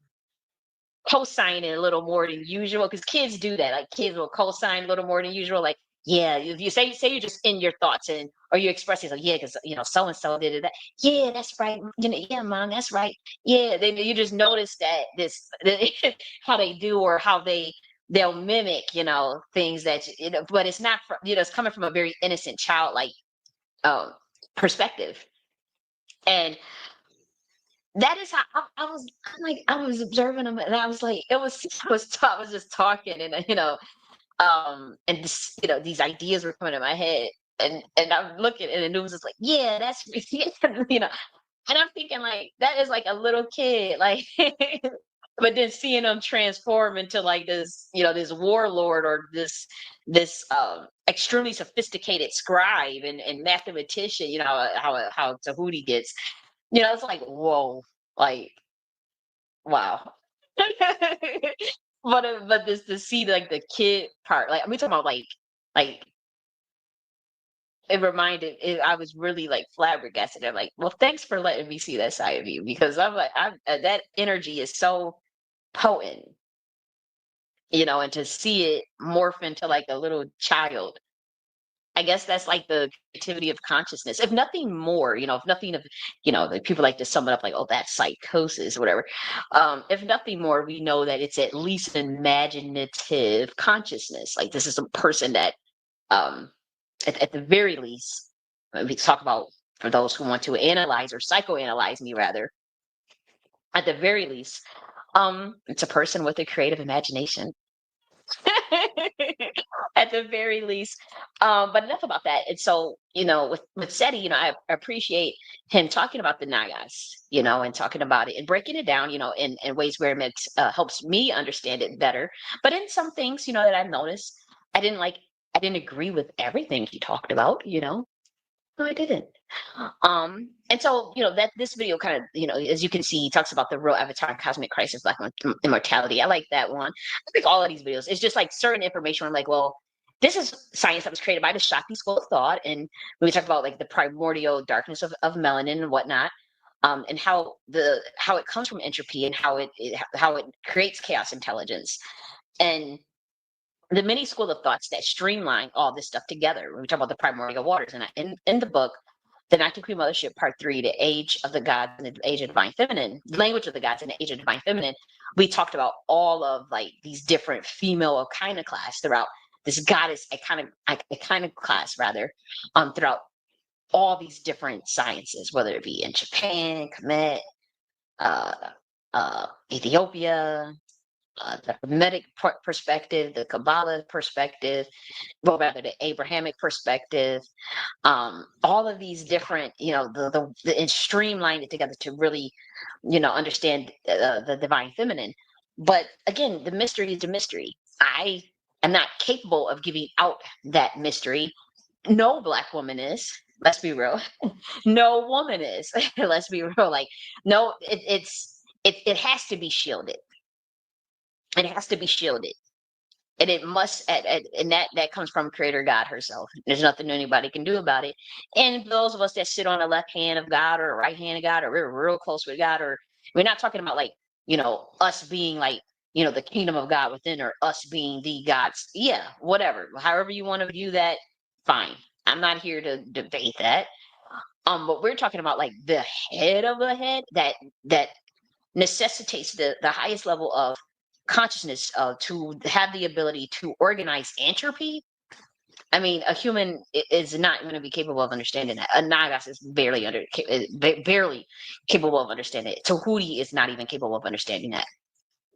co-signing a little more than usual, because kids do that. Like kids will co-sign a little more than usual. Like, yeah, if you say you're just in your thoughts, and or you express yourself, yeah, because so and so did it. That. Yeah, that's right. Yeah, mom, that's right. Yeah, then you just notice that how they do, or how they'll mimic, things that but it's not it's coming from a very innocent childlike um perspective. And that is how I was observing them, and I was like, I was just talking, and and this, these ideas were coming in my head, and I'm looking, and it was just like, yeah, that's and I'm thinking like that is like a little kid, like, but then seeing them transform into like this, this warlord, or this extremely sophisticated scribe and mathematician, how Tahuti gets, it's like, whoa, like, wow. But this to see like the kid part, like we talking about like it reminded it, I was really like flabbergasted. I'm like, well, thanks for letting me see that side of you, because I'm like, that energy is so potent, and to see it morph into like a little child. I guess that's like the creativity of consciousness. If nothing more, if nothing of, like people like to sum it up like, oh, that's psychosis, or whatever. If nothing more, we know that it's at least an imaginative consciousness. Like this is a person that, um, at the very least, we talk about, for those who want to analyze or psychoanalyze me rather, at the very least, it's a person with a creative imagination. At the very least. But enough about that. And so, with Seti, I appreciate him talking about the Nagas, and talking about it and breaking it down, in ways where it makes, helps me understand it better. But in some things, that I've noticed, I didn't like, I didn't agree with everything he talked about, No, I didn't. And so, that this video kind of, as you can see, talks about the real avatar, cosmic crisis, black immortality. I like that one. I think all of these videos, it's just like certain information. I'm like, well, this is science that was created by the Shakti school of thought. And when we talk about like the primordial darkness of melanin and whatnot, and how it comes from entropy, and how it creates chaos intelligence. And the many school of thoughts that streamline all this stuff together. When we talk about the primordial waters, and in the book, the Nakhti Queen Mothership, Part 3, the Age of the Gods and the Age of Divine Feminine, the Language of the Gods and the Age of Divine Feminine, we talked about all of like these different female iconoclasts throughout this goddess iconoclast rather, throughout all these different sciences, whether it be in Japan, Kemet, uh, Ethiopia, the Hermetic perspective, the Kabbalah perspective, well, rather the Abrahamic perspective, all of these different, and streamline it together to really, understand the divine feminine. But again, the mystery is the mystery. I am not capable of giving out that mystery. No black woman is. Let's be real. No woman is. Let's be real. Like, no, it has to be shielded. It has to be shielded. and it must, and that comes from Creator God herself. There's nothing anybody can do about it. And those of us that sit on the left hand of God or the right hand of God, or we're real close with God, or we're not talking about like, us being like, the kingdom of God within, or us being the gods. Yeah, whatever. However you want to view that, fine. I'm not here to debate that. But we're talking about like the head of the head that necessitates the highest level of consciousness to have the ability to organize entropy. I mean, a human is not going to be capable of understanding that. A Nagas is barely capable of understanding it. Tahuti is not even capable of understanding that.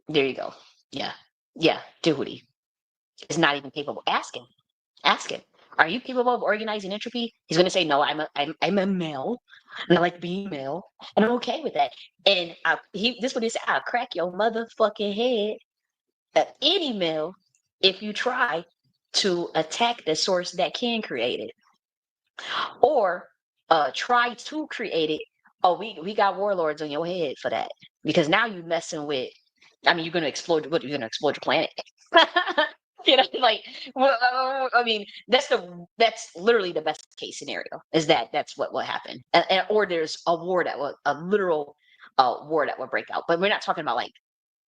There you go. Yeah, yeah. Tahuti is not even capable. Ask him. Ask him. Are you capable of organizing entropy? He's going to say, no. I'm a male, and I like being male, and I'm okay with that. And this what he said. I'll crack your motherfucking head at any male if you try to attack the source that can create it, or try to create it. Oh, we got warlords on your head for that, because now you messing with. I mean, you're gonna explode. What, you're gonna explode your planet? Like, well, I mean, that's literally the best case scenario. Is that's what will happen, or there's a war that will, a literal war that will break out. But we're not talking about like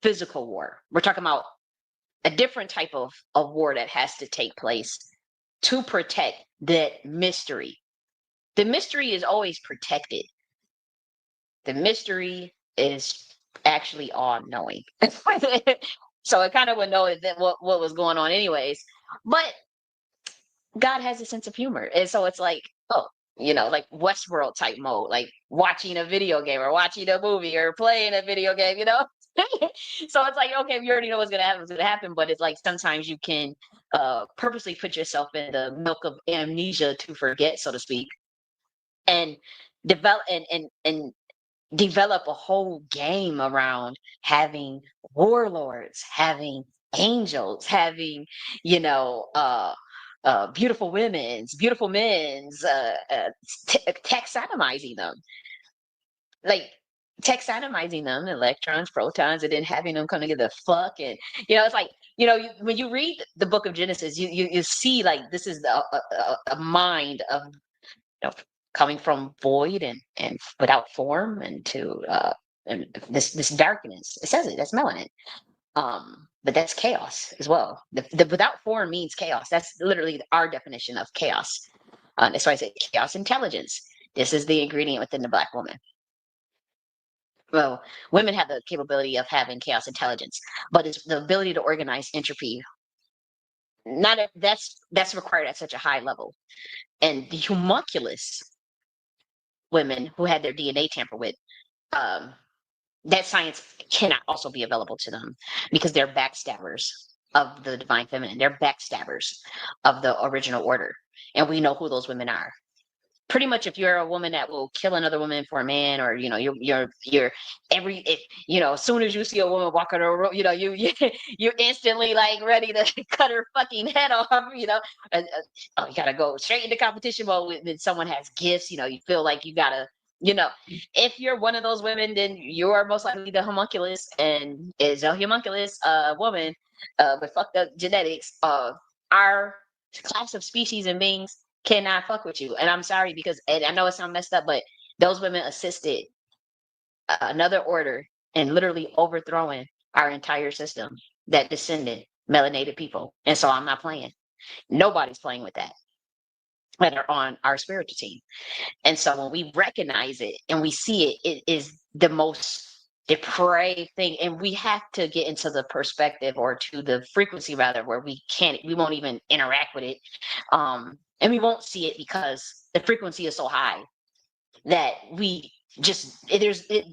physical war. We're talking about a different type of war that has to take place to protect that mystery. The mystery is always protected. The mystery is actually all knowing. So it kind of would know that what was going on anyways. But God has a sense of humor. And so it's like, oh, like Westworld type mode, like watching a video game or watching a movie or playing a video game. So it's like, okay, you already know what's gonna happen, but it's like sometimes you can purposely put yourself in the milk of amnesia to forget, so to speak, and develop and develop a whole game around having warlords, having angels, having, you know, uh, beautiful men's, taxonomizing them, like taxonomizing them, electrons, protons, and then having them come together. Fuck, and it's like, when you read the book of Genesis, you see like this is a mind of, know, coming from void and without form, and to and this darkness. It says it. That's melanin. But that's chaos as well. The without form means chaos. That's literally our definition of chaos. That's why I say chaos intelligence. This is the ingredient within the Black woman. Well, women have the capability of having chaos intelligence, but it's the ability to organize entropy. Not that's required at such a high level. And the homunculus women who had their DNA tampered with, um, that science cannot also be available to them, because they're backstabbers of the divine feminine. They're backstabbers of the original order. And we know who those women are. Pretty much, if you're a woman that will kill another woman for a man, or you're every if as soon as you see a woman walking the road, you're instantly like ready to cut her fucking head off. Oh, you gotta go straight into competition mode when someone has gifts. You feel like you gotta, you know if you're one of those women, then you are most likely the homunculus, and is a homunculus woman with fucked up genetics. Our class of species and beings cannot fuck with you. And I'm sorry, because, and I know it sounds messed up, but those women assisted another order in literally overthrowing our entire system that descended melanated people. And so I'm not playing. Nobody's playing with that are on our spiritual team. And so when we recognize it and we see it, it is the most depraved thing. And we have to get into the perspective, or to the frequency rather, where we won't even interact with it. And we won't see it because the frequency is so high that we just,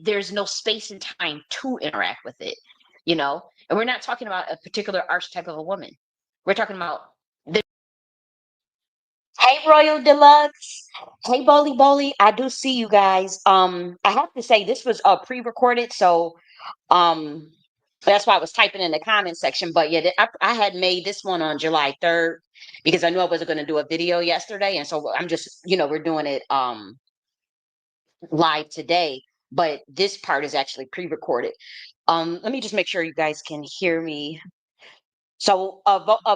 there's no space and time to interact with it, and we're not talking about a particular archetype of a woman. We're talking about Hey, Royal Deluxe. Hey, Boli. I do see you guys. I have to say this was pre-recorded, so um, that's why I was typing in the comment section. But yeah, I had made this one on July 3rd, because I knew I wasn't going to do a video yesterday, and so I'm just, we're doing it live today. But this part is actually pre-recorded. Let me just make sure you guys can hear me. So,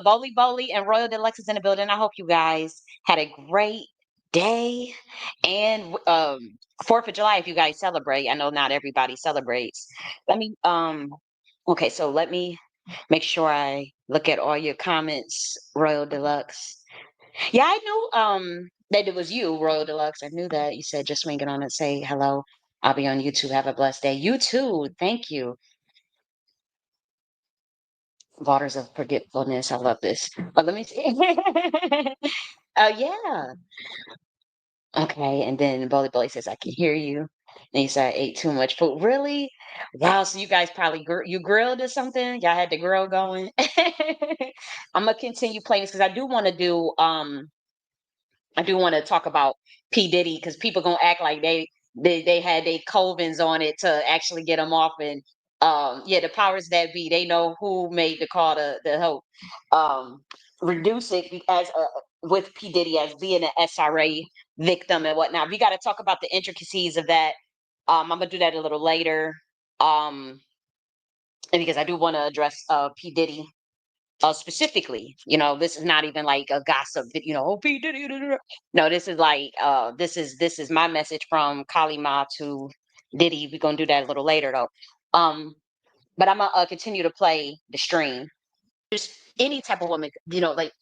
Boli Boli and Royal Deluxe is in the building. I hope you guys had a great day and 4th of July if you guys celebrate. I know not everybody celebrates. Let me okay, so let me make sure I look at all your comments, Royal Deluxe. Yeah, I knew that it was you, Royal Deluxe. I knew that. You said just swing it on and say hello. I'll be on YouTube. Have a blessed day. You too. Thank you. Waters of forgetfulness. I love this. But let me see. Yeah. Okay. And then Bully Bully says, I can hear you. And he said, I ate too much food. Really? Wow. So you guys probably you grilled or something? Y'all had the grill going. I'm gonna continue playing this because I do want to talk about P. Diddy because people gonna act like they had their covens on it to actually get him off. And yeah, the powers that be, they know who made the call to help reduce it as with P. Diddy as being an SRA victim and whatnot. We got to talk about the intricacies of that. I'm gonna do that a little later. Um and because I do want to address P. Diddy specifically. This is not even like a gossip that, oh, P. Diddy. Da, da, da. No, this is like this is my message from Kali Ma to Diddy. We're gonna do that a little later though. But I'm gonna continue to play the stream. Just any type of woman, like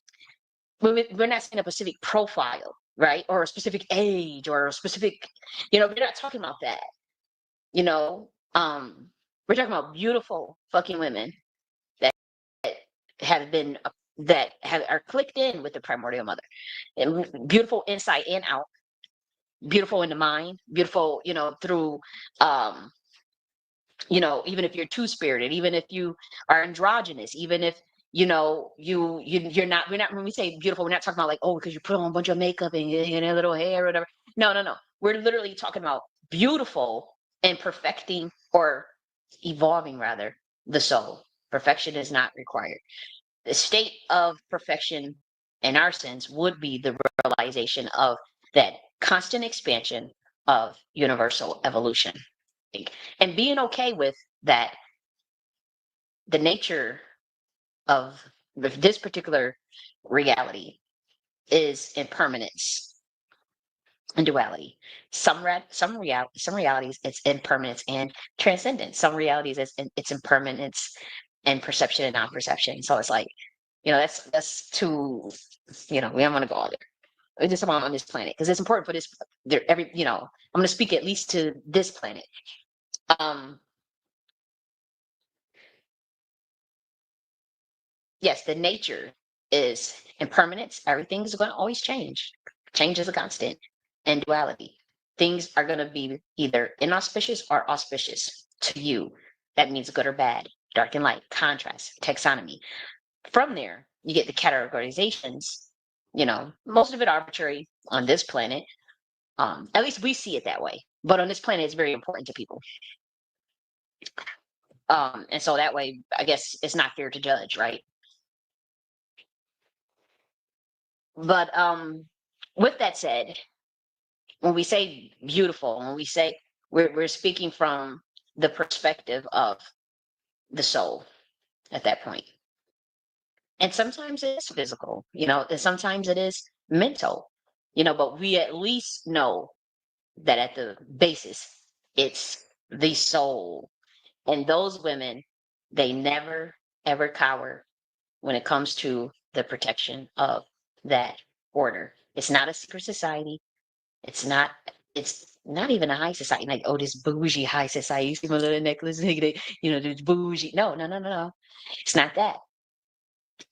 we're not saying a specific profile, right? Or a specific age or a specific, we're not talking about that. You know, we're talking about beautiful fucking women that have been that have are clicked in with the primordial mother, and beautiful inside and out, beautiful in the mind, beautiful, through um even if you're two-spirited, even if you are androgynous, even if you're not, we're not, when we say beautiful, we're not talking about like, oh, because you put on a bunch of makeup and a little hair or whatever. No, no, no, we're literally talking about beautiful and perfecting, or evolving rather, the soul. Perfection is not required. The state of perfection in our sense would be the realization of that constant expansion of universal evolution, and being okay with that. The nature of this particular reality is impermanence and duality. Some realities it's impermanence and transcendence. Some realities it's impermanence and perception and non-perception. So it's like, that's too, we don't want to go all there. It's just about on this planet because it's important for this. I'm going to speak at least to this planet. Um, yes, the nature is impermanence. Everything's going to always change. Change is a constant, and duality. Things are going to be either inauspicious or auspicious to you. That means good or bad, dark and light, contrast, taxonomy. From there, you get the categorizations. Most of it arbitrary on this planet. At least we see it that way. But on this planet, it's very important to people. And so that way, I guess it's not fair to judge, right? But with that said, when we say beautiful, when we say we're speaking from the perspective of the soul at that point. And sometimes it's physical, and sometimes it is mental, but we at least know that at the basis, it's the soul. And those women, they never ever cower when it comes to the protection of that order. It's not a secret society. It's not. It's not even a high society. Like, oh, this bougie high society. You see my little necklace, this bougie. No, no, no, no, no. It's not that.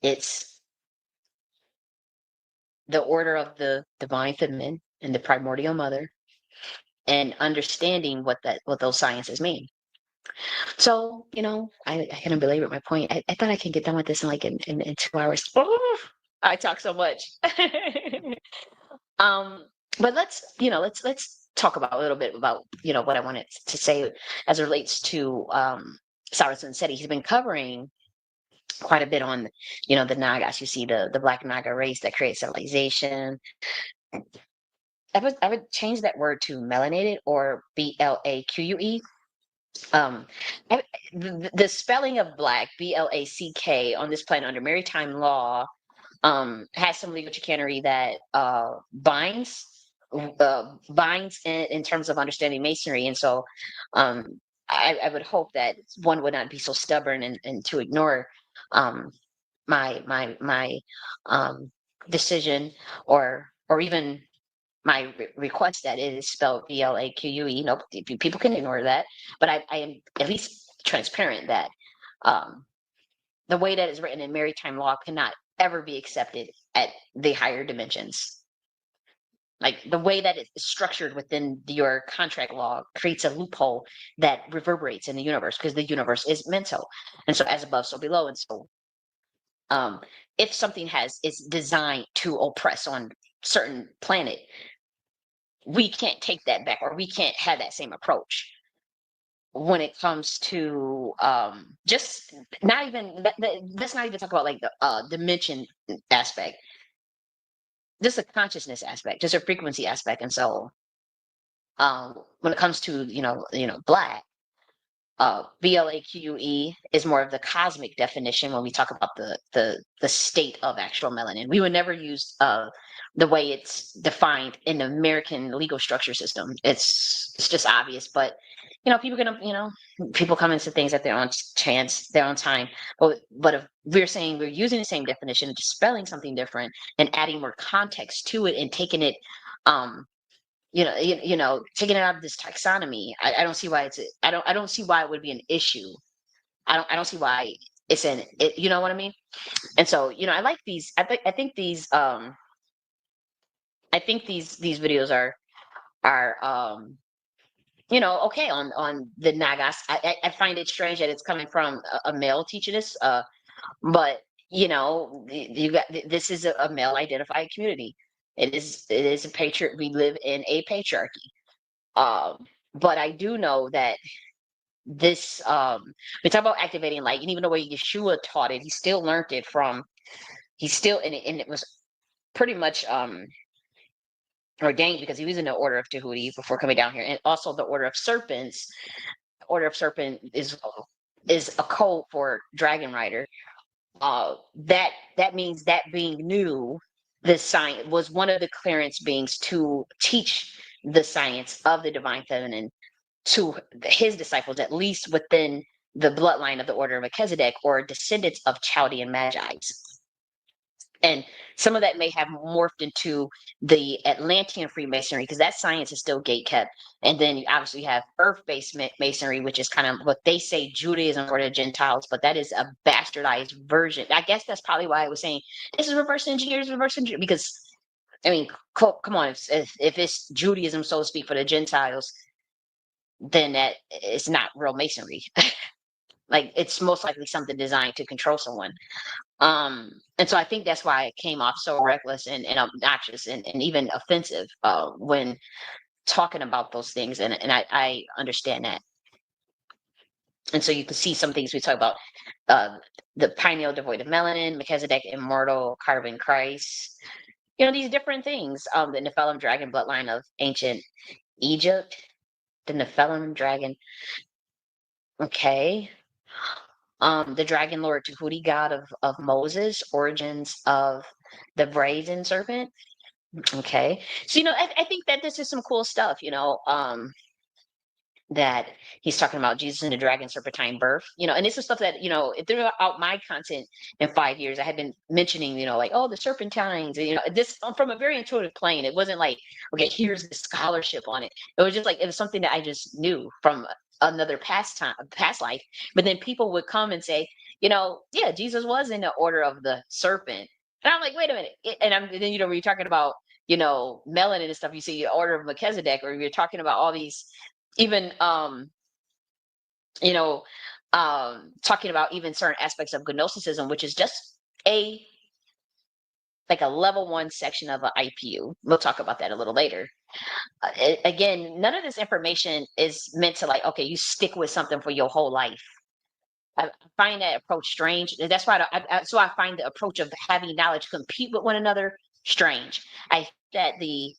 It's the order of the divine feminine and the primordial mother, and understanding what those sciences mean. So, I kind of belabored my point. I thought I can get done with this in like in 2 hours. Oh, I talk so much. Um, but let's talk about a little bit about what I wanted to say as it relates to Sara and Seti. He's been covering quite a bit on the Nagas. You see the Black Naga race that creates civilization. I would change that word to melanated, or BLAQUE. Um, the spelling of black, BLACK, on this planet under maritime law has some legal chicanery that binds in terms of understanding masonry. And so I would hope that one would not be so stubborn and to ignore um, my um, decision or even my request that it is spelled BLAQUE. No, people can ignore that, but I am at least transparent that um, the way that is written in maritime law cannot ever be accepted at the higher dimensions. Like the way that it's structured within your contract law creates a loophole that reverberates in the universe because the universe is mental, and so as above, so below, and so um, if something is designed to oppress on certain planet, we can't take that back, or we can't have that same approach when it comes to just not even let's not even talk about like the dimension aspect, just a consciousness aspect, just a frequency aspect. And so when it comes to black, BLAQE is more of the cosmic definition when we talk about the state of actual melanin. We would never use the way it's defined in the American legal structure system. It's just obvious, but people gonna people come into things at their own chance, their own time. But if we're saying we're using the same definition, just spelling something different and adding more context to it and taking it taking it out of this taxonomy, I don't see why I don't see why it would be an issue. I don't see why you know what I mean? And so, I like these. I think these videos are okay on the Nagas. I find it strange that it's coming from a male teaching this, but you got this is a male identified community. It is a patriarch. We live in a patriarchy. Um, but I do know that this we talk about activating light, and even the way Yeshua taught it, he still learned it from he still and it was pretty much ordained because he was in the order of Tahuti before coming down here, and also the order of serpents. Order of serpent is a code for dragon rider. That means that being knew the science, was one of the clearance beings to teach the science of the divine feminine to his disciples, at least within the bloodline of the order of Melchizedek or descendants of Chaldean Magi's. And some of that may have morphed into the Atlantean Freemasonry because that science is still gate kept. And then you obviously have Earth-based Masonry, which is kind of what they say Judaism for the Gentiles, but that is a bastardized version. I guess that's probably why I was saying this is reverse engineers, because I mean, come on, if it's Judaism, so to speak, for the Gentiles, then that it's not real masonry. Like it's most likely something designed to control someone. And so I think that's why it came off so reckless and obnoxious and even offensive when talking about those things. And I understand that. And so you can see some things we talk about, the pineal devoid of melanin, Melchizedek immortal, carbon Christ, these different things. The Nephilim dragon bloodline of ancient Egypt, the Nephilim dragon. Okay. The dragon lord Tahuti, god of Moses, origins of the brazen serpent. Okay. So, I think that this is some cool stuff, that he's talking about Jesus and the dragon serpentine birth, and this is stuff that, throughout my content in 5 years, I had been mentioning, like, oh, the serpentines, and, this from a very intuitive plane. It wasn't like, okay, here's the scholarship on it. It was just like, it was something that I just knew from another past life. But then people would come and say, yeah, Jesus was in the order of the serpent. And I'm like, wait a minute. And then, when you're talking about, melanin and stuff, you see the order of Melchizedek, or you're talking about all these even you know talking about even certain aspects of gnosticism, which is just a like a level 1 section of an IPU. We'll talk about that a little later. Again, none of this information is meant to, like, okay, you stick with something for your whole life. I find that approach strange. That's why I find the approach of having knowledge compete with one another strange. I think that the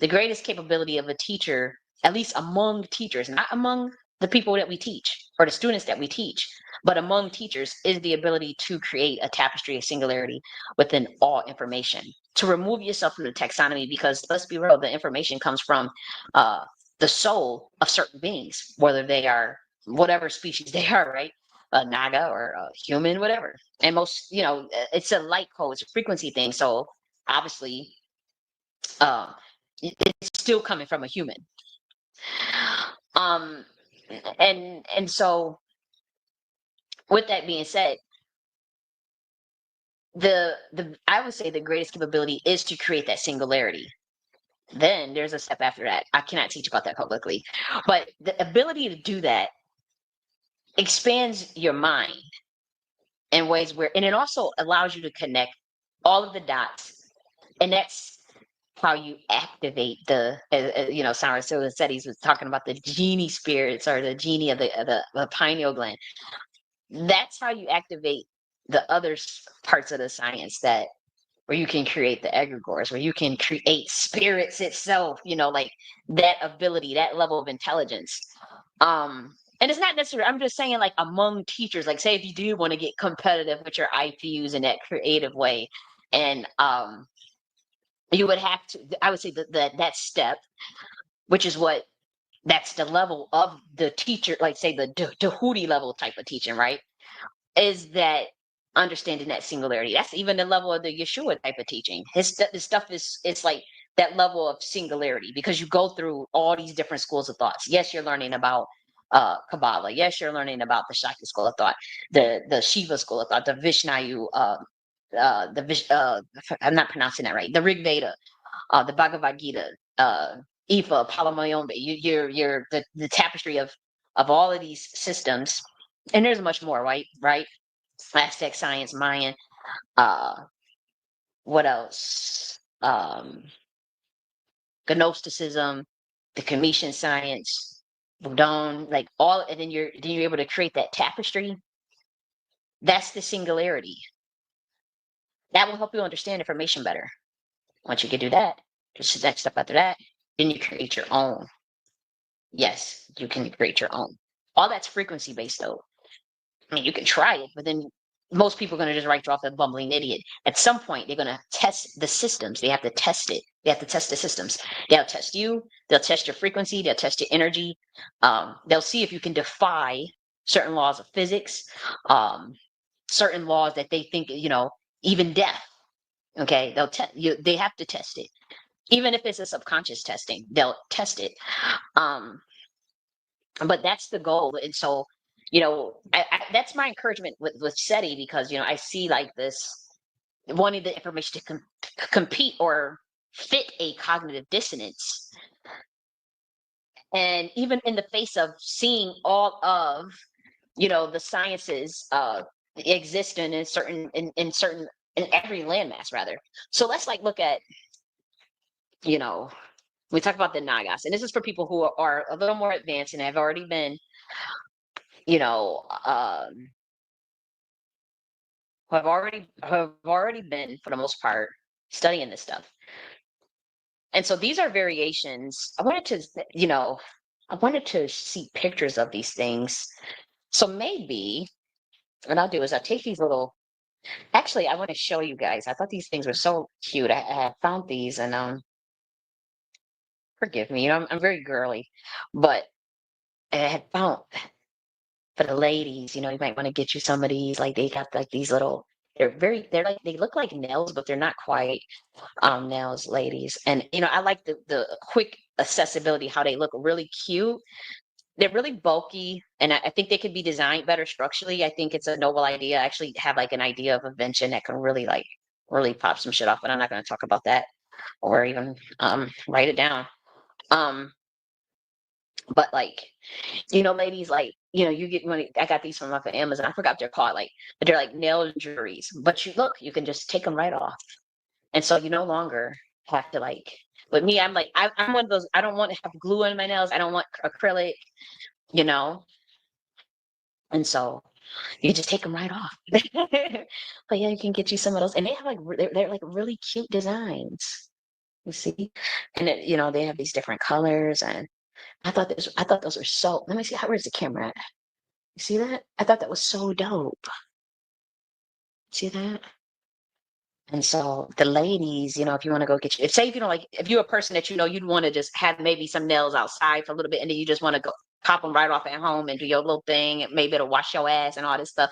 greatest capability of a teacher, at least among teachers, not among the people that we teach or the students that we teach. But among teachers is the ability to create a tapestry of singularity within all information, to remove yourself from the taxonomy, because let's be real, the information comes from uh, the soul of certain beings, whether they are whatever species they are, right? A Naga or a human, whatever. And most, it's a light code, it's a frequency thing. So obviously, um, it's still coming from a human. Um, and so with that being said, the I would say the greatest capability is to create that singularity. Then there's a step after that. I cannot teach about that publicly, but the ability to do that expands your mind in ways where, and it also allows you to connect all of the dots, and that's how you activate the, Sara and Seti was talking about the genie spirits or the genie of the pineal gland. That's how you activate the other parts of the science, that where you can create the egregores, where you can create spirits itself, like that ability, that level of intelligence. And it's not necessarily, I'm just saying, like, among teachers, like, say if you do want to get competitive with your IPUs in that creative way, and you would have to, I would say that step, which is what, that's the level of the teacher, like say the Tahuti level type of teaching, right? Is that understanding that singularity. That's even the level of the Yeshua type of teaching. The stuff is, it's like that level of singularity, because you go through all these different schools of thoughts. Yes, you're learning about Kabbalah. Yes, you're learning about the Shakti school of thought, the Shiva school of thought, the Vishnayu, I'm not pronouncing that right. The Rig Veda, the Bhagavad Gita, Ifa, Palamayombe. You're the tapestry of all of these systems, and there's much more, right? Right? Aztec science, Mayan, uh, what else? Gnosticism, the Cometian science, Voodoo, like all, and then you're able to create that tapestry. That's the singularity. That will help you understand information better. Once you can do that, just the next step after that, then you create your own. Yes, you can create your own. All that's frequency based, though. I mean, you can try it, but then most people are going to just write you off as a bumbling idiot. At some point, they're going to test the systems. They have to test it. They have to test the systems. They'll test you. They'll test your frequency. They'll test your energy. They'll see if you can defy certain laws of physics, um, certain laws that they think, even death. Okay, they'll test you. They have to test it, even if it's a subconscious testing. They'll test it. Um, but that's the goal. And so, that's my encouragement with Seti, because I see like this, wanting the information to compete or fit a cognitive dissonance, and even in the face of seeing all of the sciences exist in certain in every landmass, rather. So let's like look at, we talk about the Nagas, and this is for people who are a little more advanced and have already been, you know, um, who have already been, for the most part, studying this stuff. And so these are variations. I wanted to see pictures of these things. So maybe what I'll do is I'll take these little. Actually, I want to show you guys. I thought these things were so cute. I found these, and forgive me. I'm very girly, but I had found, for the ladies. You might want to get you some of these. Like they got like these little. They're like, they look like nails, but they're not quite nails, ladies. And I like the quick accessibility, how they look really cute. They're really bulky, and I think they could be designed better structurally. I think it's a noble idea. I actually have like an idea of invention that can really like really pop some shit off, but I'm not going to talk about that or even write it down. Um, but like, ladies, like, you get money. I got these from off of Amazon. I forgot what they're called, like, but they're like nail jewelries. But you can just take them right off, and so you no longer have to like. But me, I'm like, I'm one of those. I don't want to have glue on my nails. I don't want acrylic, you know. And so you just take them right off. But yeah, you can get you some of those, and they have like they're like really cute designs. You see, and they have these different colors, and I thought those were so, let me see, where's the camera at? You see that? I thought that was so dope. See that? And so the ladies, if you want to go get if say if you don't like, if you're a person that you'd want to just have maybe some nails outside for a little bit, and then you just want to go pop them right off at home and do your little thing, and maybe it'll wash your ass and all this stuff.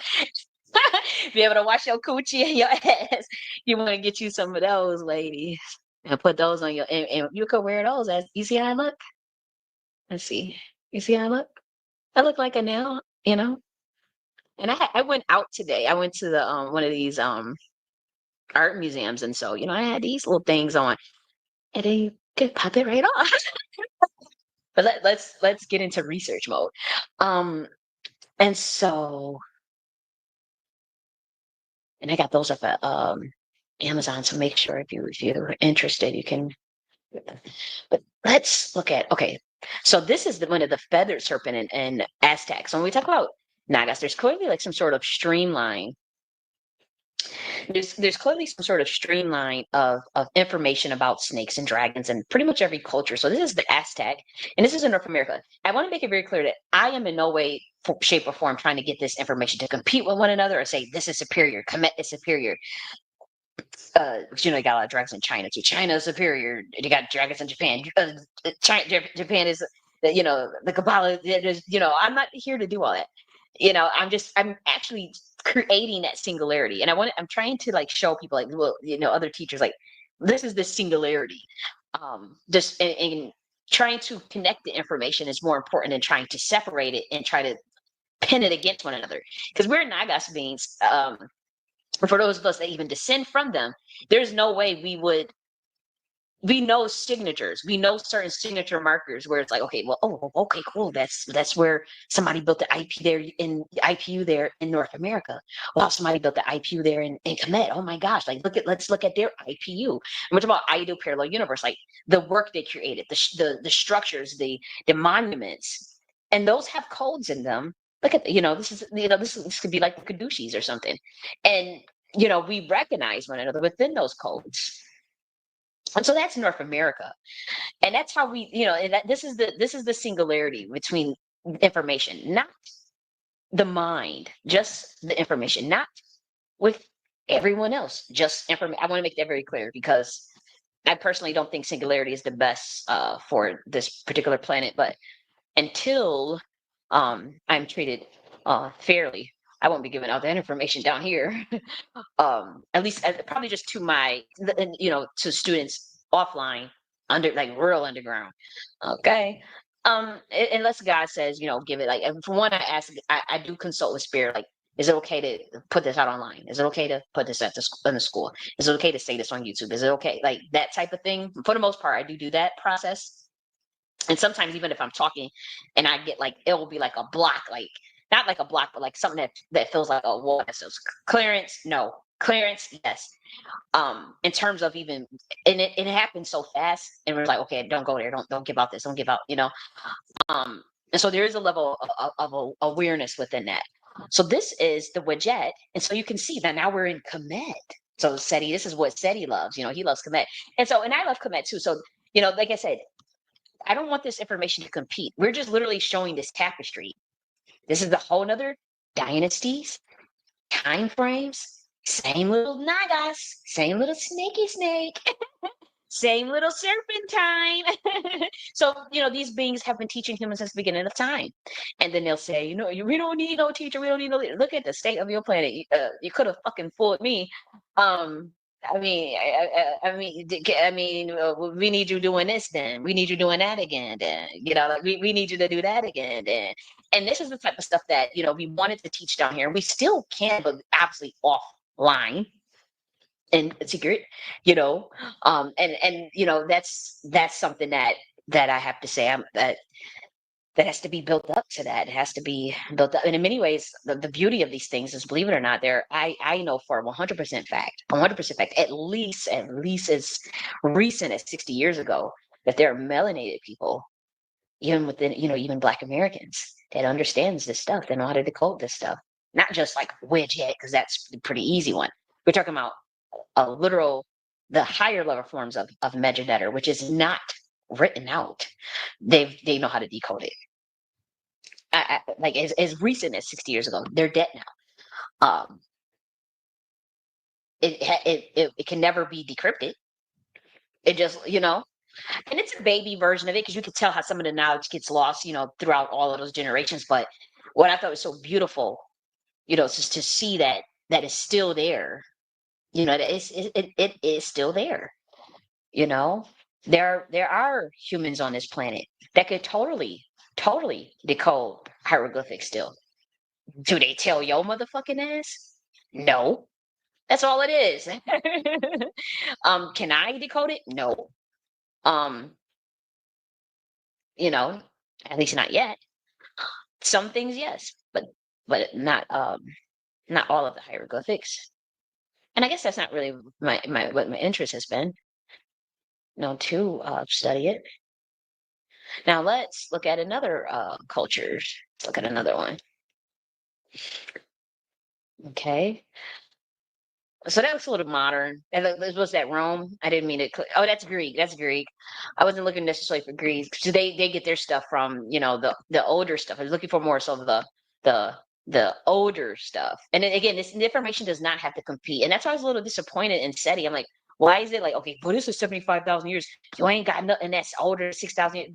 Be able to wash your coochie and your ass. You want to get you some of those, ladies, and put those on your, and you could wear those as, you see how I look? Let's see. You see how I look? I look like a nail. And I went out today. I went to the one of these art museums, and so I had these little things on, and then you could pop it right off. But let's get into research mode. And so, and I got those up at Amazon, so make sure if you're interested, you can. But let's look at, okay. So this is one of the feathered serpent in Aztec. So when we talk about Nagas, there's clearly like some sort of streamline. There's clearly some sort of streamline of information about snakes and dragons in pretty much every culture. So this is the Aztec, and this is in North America. I want to make it very clear that I am in no way, shape, or form trying to get this information to compete with one another or say this is superior, Kemet is superior. You got a lot of dragons in China too. China is superior. You got dragons in Japan. Japan is, the Kabbalah. I'm not here to do all that. I'm actually creating that singularity, and I'm trying to like show people, like, well, other teachers, like, this is the singularity. Just and trying to connect the information is more important than trying to separate it and try to pin it against one another, because we're Nagas beings. For those of us that even descend from them, there's no way we know signatures. We know certain signature markers where it's like, okay, well, okay, cool. That's where somebody built the IPU there in North America. Well, somebody built the IPU there in Kemet. Oh my gosh, like let's look at their IPU. And we're talking about Ido parallel universe, like the work they created, the structures, the monuments, and those have codes in them. Look at this could be like the Caducees or something, and we recognize one another within those codes. And so that's North America, and that's how we, and this is the singularity between information, not the mind, just the information, not with everyone else, just information. I want to make that very clear, because I personally don't think singularity is the best for this particular planet, but until I'm treated fairly, I won't be giving out that information down here. At least probably just to to students offline, like real underground. Okay. Unless God says, give it, like, and for one, I do consult with spirit, like, is it okay to put this out online? Is it okay to put this in the school? Is it okay to say this on YouTube? Is it okay? Like that type of thing. For the most part, I do that process. And sometimes even if I'm talking and I get like, it will be like a block, like not like a block, but like something that feels like a wall. So clearance, no. Clearance, yes. In terms of even, and it happens so fast, and we're like, okay, don't go there, don't give out this, don't give out, and so there is a level of awareness within that. So this is the Wajet, and so you can see that now we're in Kemet. So Seti, this is what Seti loves, he loves Kemet. And I love Kemet too. So, like I said, I don't want this information to compete. We're just literally showing this tapestry. This is a whole nother dynasties, time frames, same little Nagas, same little snaky snake, same little serpentine. So, these beings have been teaching humans since the beginning of time. And then they'll say, we don't need no teacher. We don't need no leader. Look at the state of your planet. You could have fucking fooled me. We need you doing this then. We need you doing that again then. Like we need you to do that again then. And this is the type of stuff that, we wanted to teach down here. We still can, but obviously offline in secret, that's something that I have to say, that has to be built up to that. It has to be built up. And in many ways, the beauty of these things is, believe it or not, I know for 100% fact, at least as recent as 60 years ago, that there are melanated people, even within, even Black Americans, that understands this stuff, that know how to decode this stuff. Not just like widget, because that's a pretty easy one. We're talking about the higher level forms of Mejanetter, which is not written out. They know how to decode it. Like as recent as 60 years ago, they're dead now. It can never be decrypted. It just, and it's a baby version of it because you could tell how some of the knowledge gets lost, throughout all of those generations. But what I thought was so beautiful, is just to see that is still there. That it is still there. You know, there are humans on this planet that could totally decode hieroglyphics still. Do they tell your motherfucking ass? No. That's all it is. Can I decode it? No. Um, you know, at least not yet. Some things, yes, but not all of the hieroglyphics. And I guess that's not really my what my interest has been, to study it. Now let's look at another culture. Let's look at another one. Okay. So that was a little modern. And was that Rome? I didn't mean to. Oh, that's Greek. That's Greek. I wasn't looking necessarily for Greek. So they get their stuff from the older stuff. I was looking for more so the the older stuff. And then again, this information does not have to compete. And that's why I was a little disappointed in Seti. I'm like, why is it like, okay, well, this is 75,000 years. You ain't got nothing that's older than 6,000 years.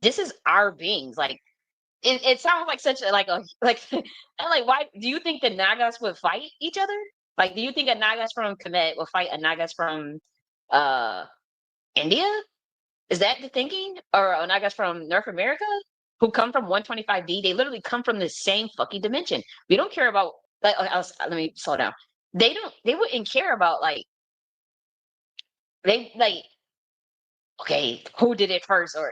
This is our beings. Like it sounds like such a like I'm like, why do you think the Nagas would fight each other? Like, do you think a Nagas from Kemet will fight a Nagas from uh India? Is that the thinking? Or a Nagas from North America who come from 125D? They literally come from the same fucking dimension. We don't care about like let me slow down. They wouldn't care about like okay, who did it first or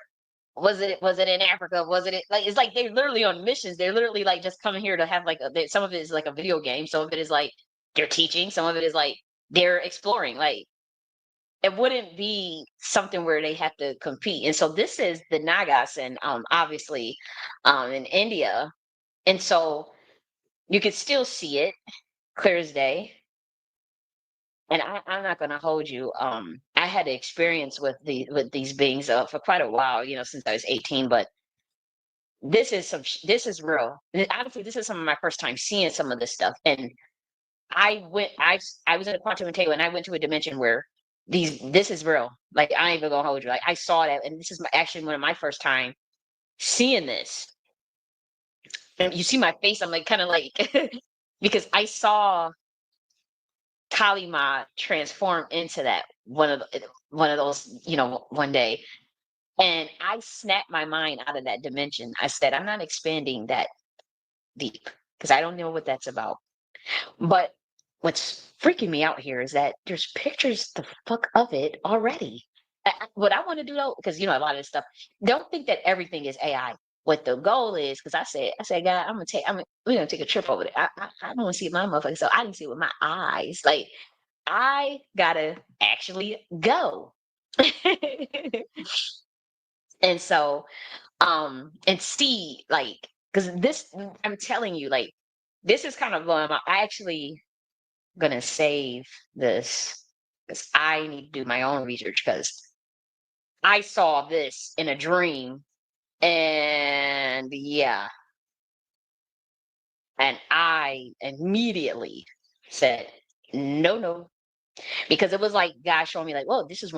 was it in Africa? Was it like it's like they're literally on missions. They're literally like just coming here to have some of it is like a video game. Some of it is like they're teaching. Some of it is like they're exploring. Like it wouldn't be something where they have to compete. And so this is the Nagas and obviously in India. And so you could still see it clear as day. And I'm not gonna hold you. I had experience with these beings for quite a while, since I was 18, but this is real. Honestly, this is some of my first time seeing some of this stuff. And I was in a quantum entanglement and I went to a dimension where this is real. Like I ain't even gonna hold you. Like I saw that and this is actually one of my first time seeing this. And you see my face, I'm like kind of like because I saw Kalima transform into that one of those, one day. And I snapped my mind out of that dimension. I said, I'm not expanding that deep because I don't know what that's about. But what's freaking me out here is that there's pictures the fuck of it already. What I want to do though, because a lot of this stuff, don't think that everything is AI. What the goal is, because I said, God, we're gonna take a trip over there. I don't want to see my motherfucker, so I didn't see it with my eyes. Like I gotta actually go. And so and see because this I'm telling you this is kind of I actually gonna save this because I need to do my own research because I saw this in a dream and yeah, and I immediately said no because it was like God showing me like, whoa, this was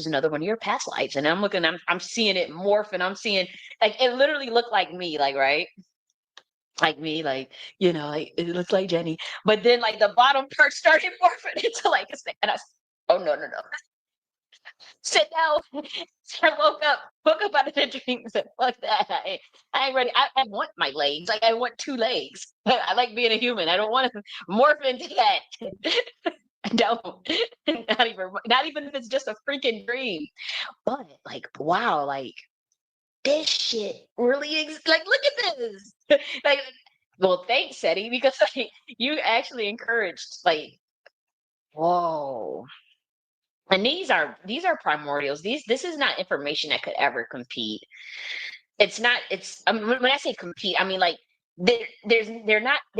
another one of your past lives, and I'm seeing it morph, and I'm seeing like it literally looked like me, like right. Like me, like like it looks like Jenny, but then like the bottom part started morphing into like a snake, and oh no, sit down. So I woke up out of the dream and said, fuck that. I ain't ready. I want my legs. Like I want two legs. I like being a human. I don't want to morph into that. I don't. Not even if it's just a freaking dream. But like, wow, like this shit really like look at this. Like well, thanks, Seti, because like you actually encouraged whoa. And these are primordials. This is not information that could ever compete. It's not. It's when I say compete, I mean like they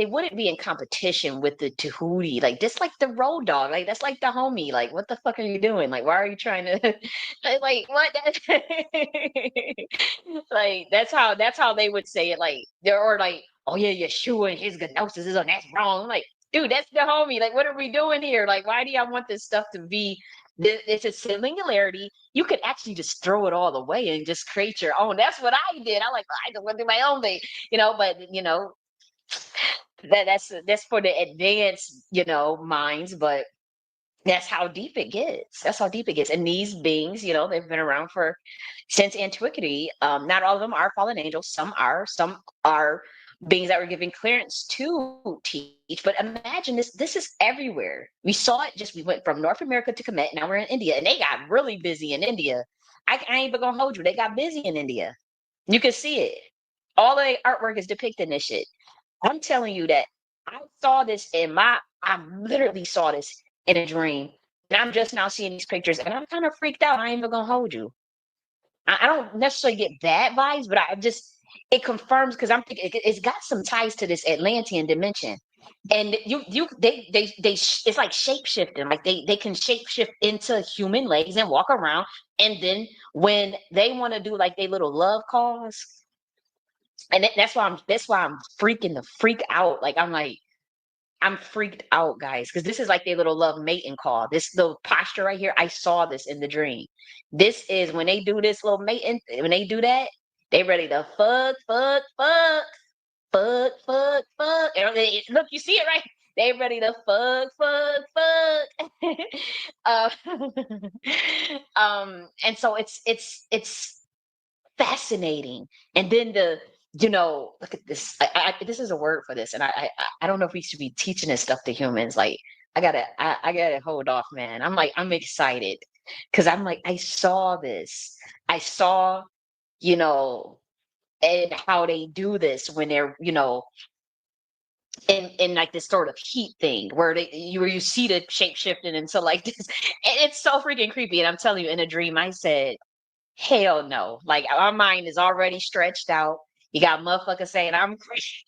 wouldn't be in competition with the Tahuti. Like this like the road dog. Like that's like the homie. Like what the fuck are you doing? Like why are you trying to like what like that's how they would say it. Like they're or like, oh yeah, Yeshua and his gnosis is that's wrong. I'm like, dude, that's the homie. Like what are we doing here? Like why do y'all want this stuff to be it's a singularity. You could actually just throw it all away and just create your own. That's what I did. I like I just went to my own thing, but that's for the advanced, minds, but that's how deep it gets. That's how deep it gets. And these beings, they've been around for since antiquity. Not all of them are fallen angels. Some are beings that were given clearance to teach. But imagine this. This is everywhere. We saw it. We went from North America to Kemet. Now we're in India, and they got really busy in India. I ain't even gonna hold you. They got busy in India. You can see it. All the artwork is depicting this shit. I'm telling you that I saw this I literally saw this in a dream. And I'm just now seeing these pictures and I'm kind of freaked out. I ain't even gonna hold you. I don't necessarily get bad vibes, but it confirms because I'm thinking it's got some ties to this Atlantean dimension. And it's like shape shifting. Like they can shape shift into human legs and walk around. And then when they want to do like they little love calls, and that's why I'm freaking the freak out. Like I'm freaked out, guys, because this is like their little love mating call. This little posture right here, I saw this in the dream. This is when they do this little mating. When they do that, they ready to fuck, fuck, fuck, fuck, fuck, fuck. Look, you see it right? They ready to fuck, fuck, fuck. uh, and so it's fascinating. And then look at this. This is a word for this, and I don't know if we should be teaching this stuff to humans. Like I gotta hold off, man. I'm excited because I'm like I saw this. I saw you know and how they do this when they're in like this sort of heat thing where you see the shape shifting into like this, and it's so freaking creepy. And I'm telling you, in a dream, I said hell no. Like our mind is already stretched out. You got motherfuckers saying I'm crazy.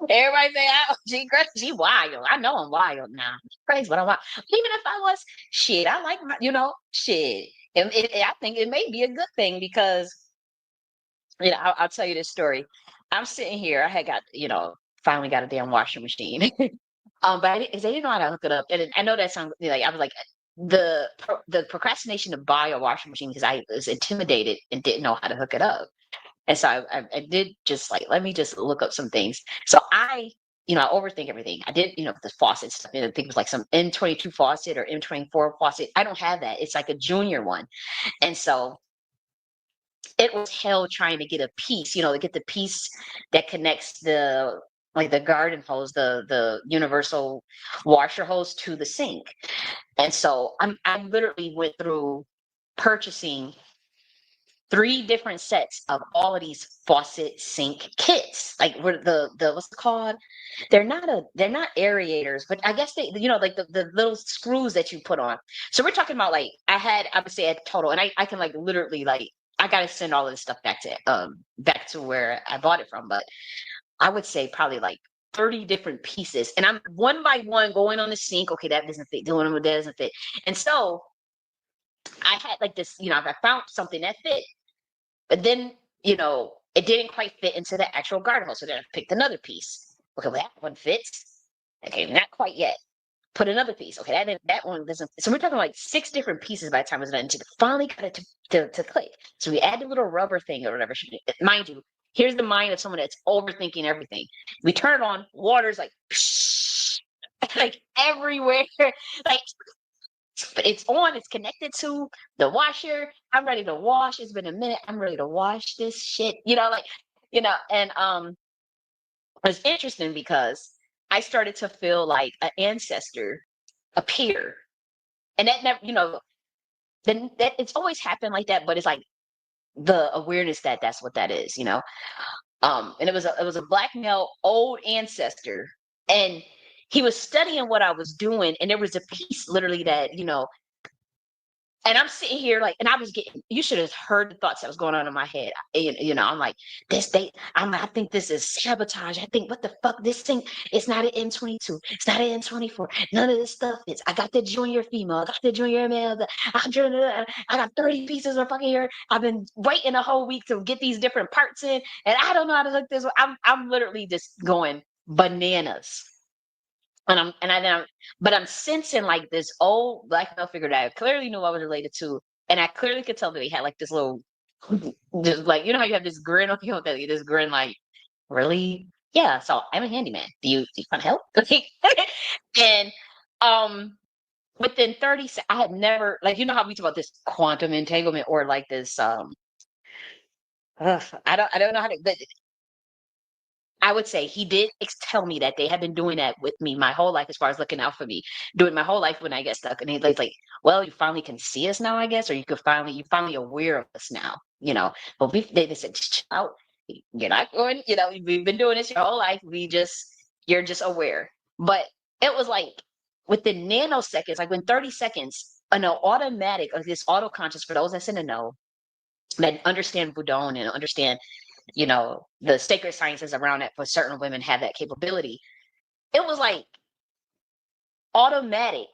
Everybody say she crazy. She wild. I know I'm wild now. Crazy, but I'm wild. Even if I was shit, I like my, shit. And I think it may be a good thing because I'll tell you this story. I'm sitting here. I had got finally got a damn washing machine. But they didn't know how to hook it up, and I know that sounds like I was like the procrastination to buy a washing machine because I was intimidated and didn't know how to hook it up, and so I did just like let me just look up some things. So I overthink everything. I did the faucet stuff. I think it was like some M22 faucet or M24 faucet. I don't have that. It's like a junior one, and so it was hell trying to get a piece, to get the piece that connects the garden hose, the universal washer hose to the sink. And so I literally went through purchasing 3 different sets of all of these faucet sink kits. Like where the what's it called? They're not aerators, but I guess they like the little screws that you put on. So we're talking about like I would say a total, and I can like literally like I gotta send all of this stuff back to where I bought it from, but I would say probably like 30 different pieces. And I'm one by one going on the sink. Okay, that doesn't fit. Doing that doesn't fit. And so I had like this, I found something that fit. But then, it didn't quite fit into the actual garden hose. So then I picked another piece. Okay, well, that one fits. Okay, not quite yet. Put another piece. Okay, that one doesn't. So we're talking like 6 different pieces by the time it was done until finally got it to click. So we add the little rubber thing or whatever. Mind you, here's the mind of someone that's overthinking everything. We turn it on, water's like, like everywhere. Like, but it's on, it's connected to the washer. I'm ready to wash. It's been a minute. I'm ready to wash this shit. And it's interesting because I started to feel like an ancestor appear. And that never, then that it's always happened like that, but it's like the awareness that that's what that is. And it was a black male old ancestor, and he was studying what I was doing, and there was a piece literally that And I'm sitting here like, and I was getting, you should have heard the thoughts that was going on in my head. I'm like, I think this is sabotage. I think, what the fuck, this thing, it's not an N22. It's not an N24. None of this stuff is, I got the junior female. I got the junior male. I got 30 pieces of fucking hair. I've been waiting a whole week to get these different parts in. And I don't know how to hook this. I'm literally just going bananas. But I'm sensing like this old black male figure that I clearly knew I was related to, and I clearly could tell that he had like this little, just like, you know how you have this grin on you, this grin like, really? Yeah. So I'm a handyman. Do you want help? And um, within 30 seconds, I had never, like, you know how we talk about this quantum entanglement or like this I don't know how to, but I would say he did tell me that they had been doing that with me my whole life, as far as looking out for me, doing my whole life when I get stuck. And he's like, well, you finally can see us now, I guess, or you finally aware of us now, But they said, just chill out. You're not going, we've been doing this your whole life. You're just aware. But it was like within nanoseconds, like when 30 seconds, an automatic, or this auto conscious, for those that's in the know, that understand Voodoo and understand the sacred sciences around it, for certain women have that capability. It was like automatic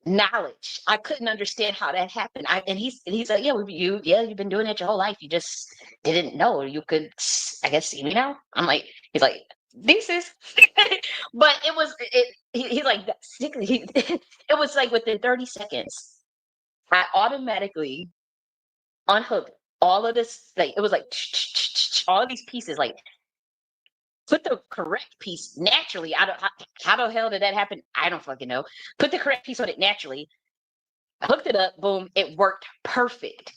knowledge. I couldn't understand how that happened. And he's like, you've been doing it your whole life. You just didn't know you could, I guess, see me now. I'm like, he's like, this is, but he's like, it was like within 30 seconds, I automatically unhooked all of this. Like, it was like all of these pieces, like, put the correct piece naturally. I don't, how the hell did that happen? I don't fucking know. Put the correct piece on it naturally. I hooked it up. Boom! It worked perfect.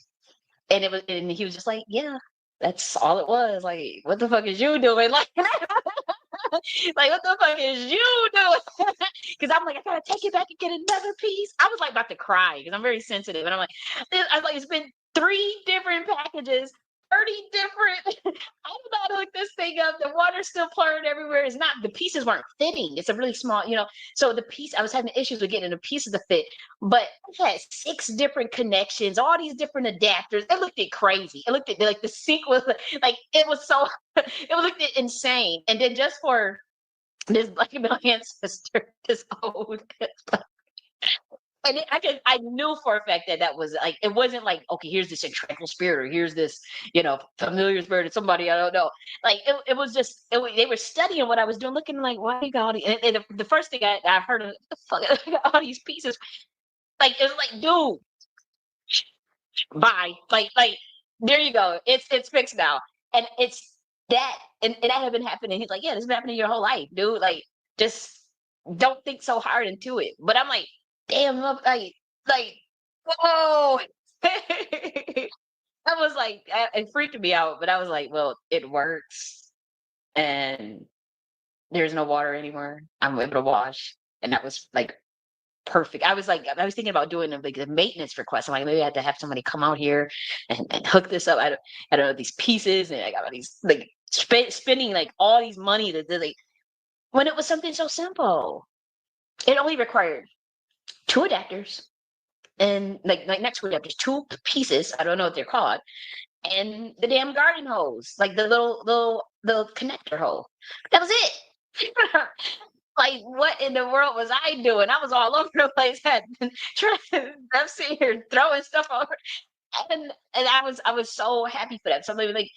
And he was just like, "Yeah, that's all it was. Like, what the fuck is you doing? Like, like, what the fuck is you doing?" Because I'm like, I gotta take it back and get another piece. I was like about to cry because I'm very sensitive, and I'm like, it's been 3 different packages, 30 different. I don't know how to hook this thing up. The water's still pouring everywhere. It's not, the pieces weren't fitting. It's a really small, So I was having issues with getting the pieces to fit, but I had 6 different connections, all these different adapters. It looked crazy. It looked like the sync was like, it was so, it looked insane. And then just for this black male ancestor, this old, and I knew for a fact that was like, it wasn't like, okay, here's this tranquil spirit, or here's this, familiar spirit of somebody I don't know. Like, it was just, they were studying what I was doing, looking like, why you got all these, and the first thing I heard of, the fuck, I got all these pieces. Like, it was like, dude, bye. Like, there you go. It's fixed now. And it's that, and that had been happening. He's like, yeah, this has been happening your whole life, dude. Like, just don't think so hard into it. But I'm like, damn, like, whoa. I was like, it freaked me out, but I was like, well, it works, and there's no water anymore. I'm able to wash, and that was like perfect. I was like, I was thinking about doing like a maintenance request. I'm like, maybe I have to have somebody come out here and hook this up. I don't know, these pieces, and I got all these, like, spending like all these money like, when it was something so simple. It only required 2 adapters, and like not 2 adapters, 2 pieces. I don't know what they're called, and the damn garden hose, like the little connector hole. That was it. Like, what in the world was I doing? I was all over the place. I'm sitting here throwing stuff over, and I was so happy for that. Somebody was like,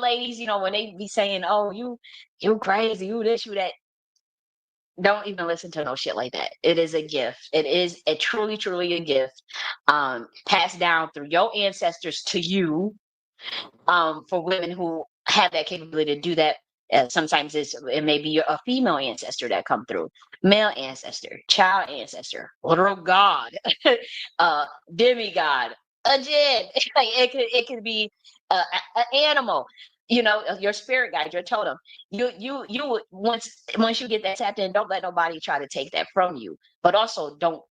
ladies, when they be saying, "Oh, you crazy, you this, you that," don't even listen to no shit like that. It is a gift. It is a truly, truly a gift, passed down through your ancestors to you, for women who have that capability to do that. Sometimes it may be a female ancestor that come through, male ancestor, child ancestor, literal god, demigod, a jinn. Like, it could be an animal. Your spirit guide, your totem. You once you get that tapped in, don't let nobody try to take that from you. But also, don't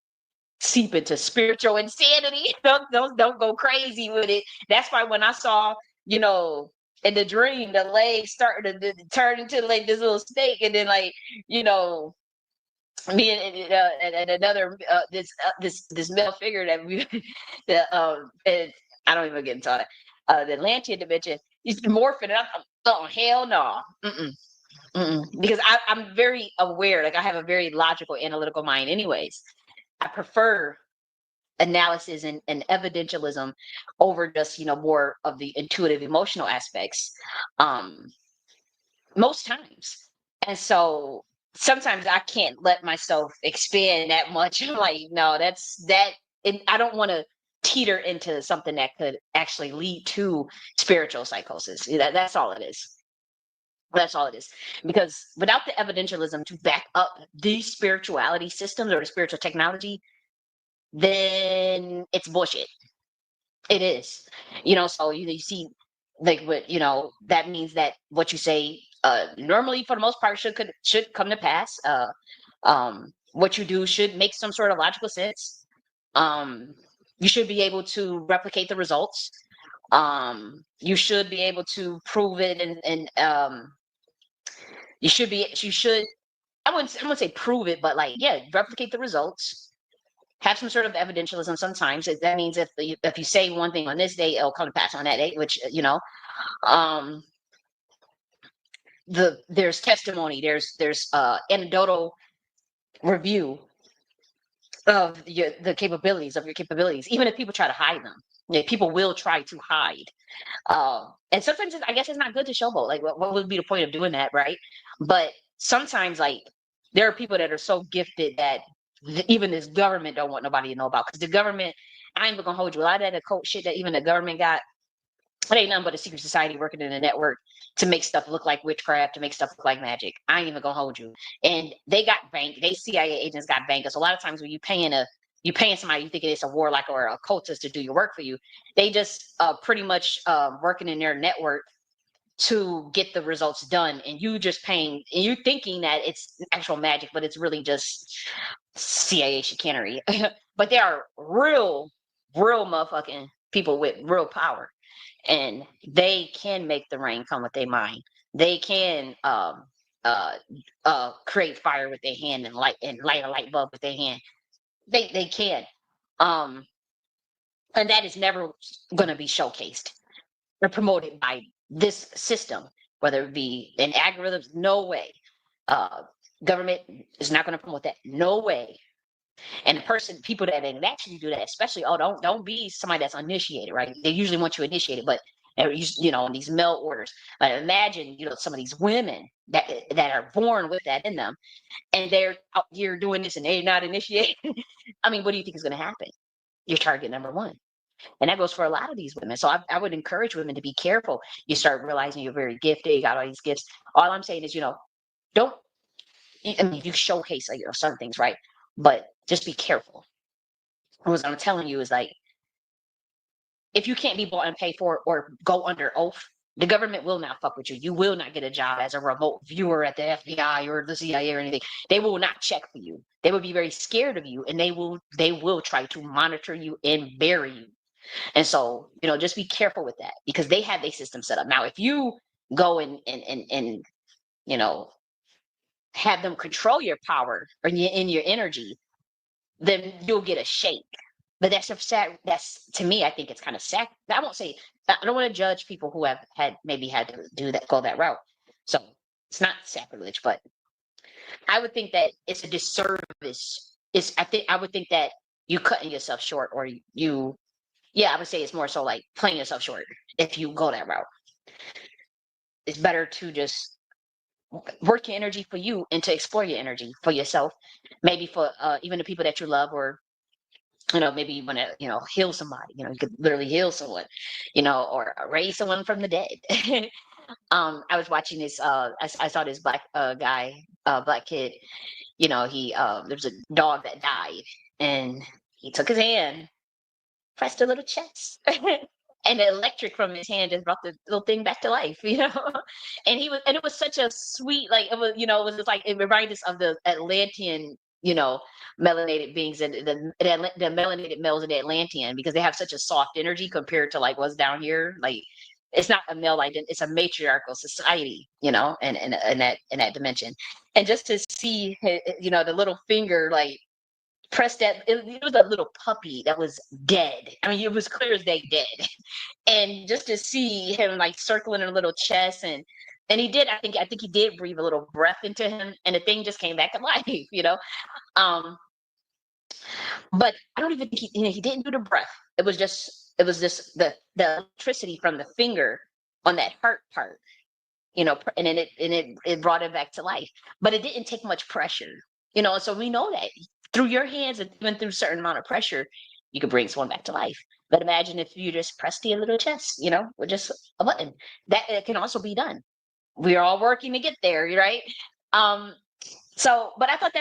seep into spiritual insanity. Don't go crazy with it. That's why when I saw, in the dream, the legs started to turn into like this little snake, and then, like, you know, me and another this male figure that we the and I don't even get into it. The Atlantean dimension, he's morphing, and oh hell no, mm-mm, mm-mm. Because I'm very aware, like I have a very logical, analytical mind. Anyways, I prefer analysis and evidentialism over just more of the intuitive, emotional aspects. Um, most times. And so sometimes I can't let myself expand that much. I'm like, no, that's that. I don't want to teeter into something that could actually lead to spiritual psychosis. That's all it is. That's all it is. Because without the evidentialism to back up these spirituality systems or the spiritual technology, then it's bullshit. It is. So you see, like, what that means that what you say normally for the most part should come to pass. What you do should make some sort of logical sense. Um, you should be able to replicate the results. You should be able to prove it, and you should. I wouldn't say prove it, but like, yeah, replicate the results. Have some sort of evidentialism. Sometimes that means if you say one thing on this day, it'll come to pass on that day. Which um, there's testimony, there's anecdotal review of the capabilities of your capabilities, even if people try to hide them. Yeah, people will try to hide. And sometimes I guess it's not good to showboat. Like, what would be the point of doing that, right? But sometimes, like, there are people that are so gifted that even this government don't want nobody to know about, because the government, I ain't even gonna hold you. A lot of that occult shit that even the government got, it ain't nothing but a secret society working in a network to make stuff look like witchcraft, to make stuff look like magic. I ain't even gonna hold you. And they got bank. They CIA agents got bankers. A lot of times when you paying somebody, you thinking it's a warlock or a cultist to do your work for you. They just pretty much working in their network to get the results done, and you just paying, and you thinking that it's actual magic, but it's really just CIA chicanery. But they are real motherfucking people with real power, and they can make the rain come with their mind. They can uh create fire with their hand and light a light bulb with their hand. They can. Um and that is never going to be showcased or promoted by this system, whether it be in algorithms. No way. Uh Government is not going to promote that. No way. And people that actually do that, especially, don't be somebody that's uninitiated, right? They usually want you initiated, but in these mail orders. But imagine, some of these women that are born with that in them, and they're out here doing this, and they're not initiated. I mean, what do you think is going to happen? You're target number one, and that goes for a lot of these women. So I would encourage women to be careful. You start realizing you're very gifted, you got all these gifts. All I'm saying is, don't. I mean, you showcase certain things, right? But just be careful. What I'm telling you is, like, if you can't be bought and paid for or go under oath, the government will not fuck with you. You will not get a job as a remote viewer at the FBI or the CIA or anything. They will not check for you. They will be very scared of you, and they will try to monitor you and bury you. And so, just be careful with that, because they have their system set up. Now, if you go and you know have them control your power or in your energy, then you'll get a shake. But that's a sad. That's, to me, I think it's kind of sad. I won't say. I don't want to judge people who have maybe had to do that, go that route. So it's not sacrilege, but I would think that it's a disservice. I would think that you cutting yourself short, or you. Yeah, I would say it's more so like playing yourself short if you go that route. It's better to just work your energy for you and to explore your energy for yourself, maybe for even the people that you love, or maybe you want to, heal somebody. You could literally heal someone, or raise someone from the dead. I was watching this. I saw this black kid. He there was a dog that died, and he took his hand, pressed a little chest. And the electric from his hand just brought the little thing back to life, and it was such a sweet, like, it was just like, it reminded us of the Atlantean, melanated beings, and the melanated males in the Atlantean, because they have such a soft energy compared to like what's down here. Like, it's not a male identity, it's a matriarchal society, you know, and in that dimension. And just to see, you know, the little finger like press that, it was a little puppy that was dead. I mean, it was clear as day dead. And just to see him like circling in a little chest, and he did, I think he did breathe a little breath into him, and the thing just came back to life, you know. Um, but I don't even think he, you know, he didn't do the breath. It was just the electricity from the finger on that heart part, you know, and then it brought it back to life. But it didn't take much pressure, you know. So we know that through your hands and even through a certain amount of pressure, you could bring someone back to life. But imagine if you just press the little chest, you know, with just a button. That it can also be done. We're all working to get there, right? Um, so, but I thought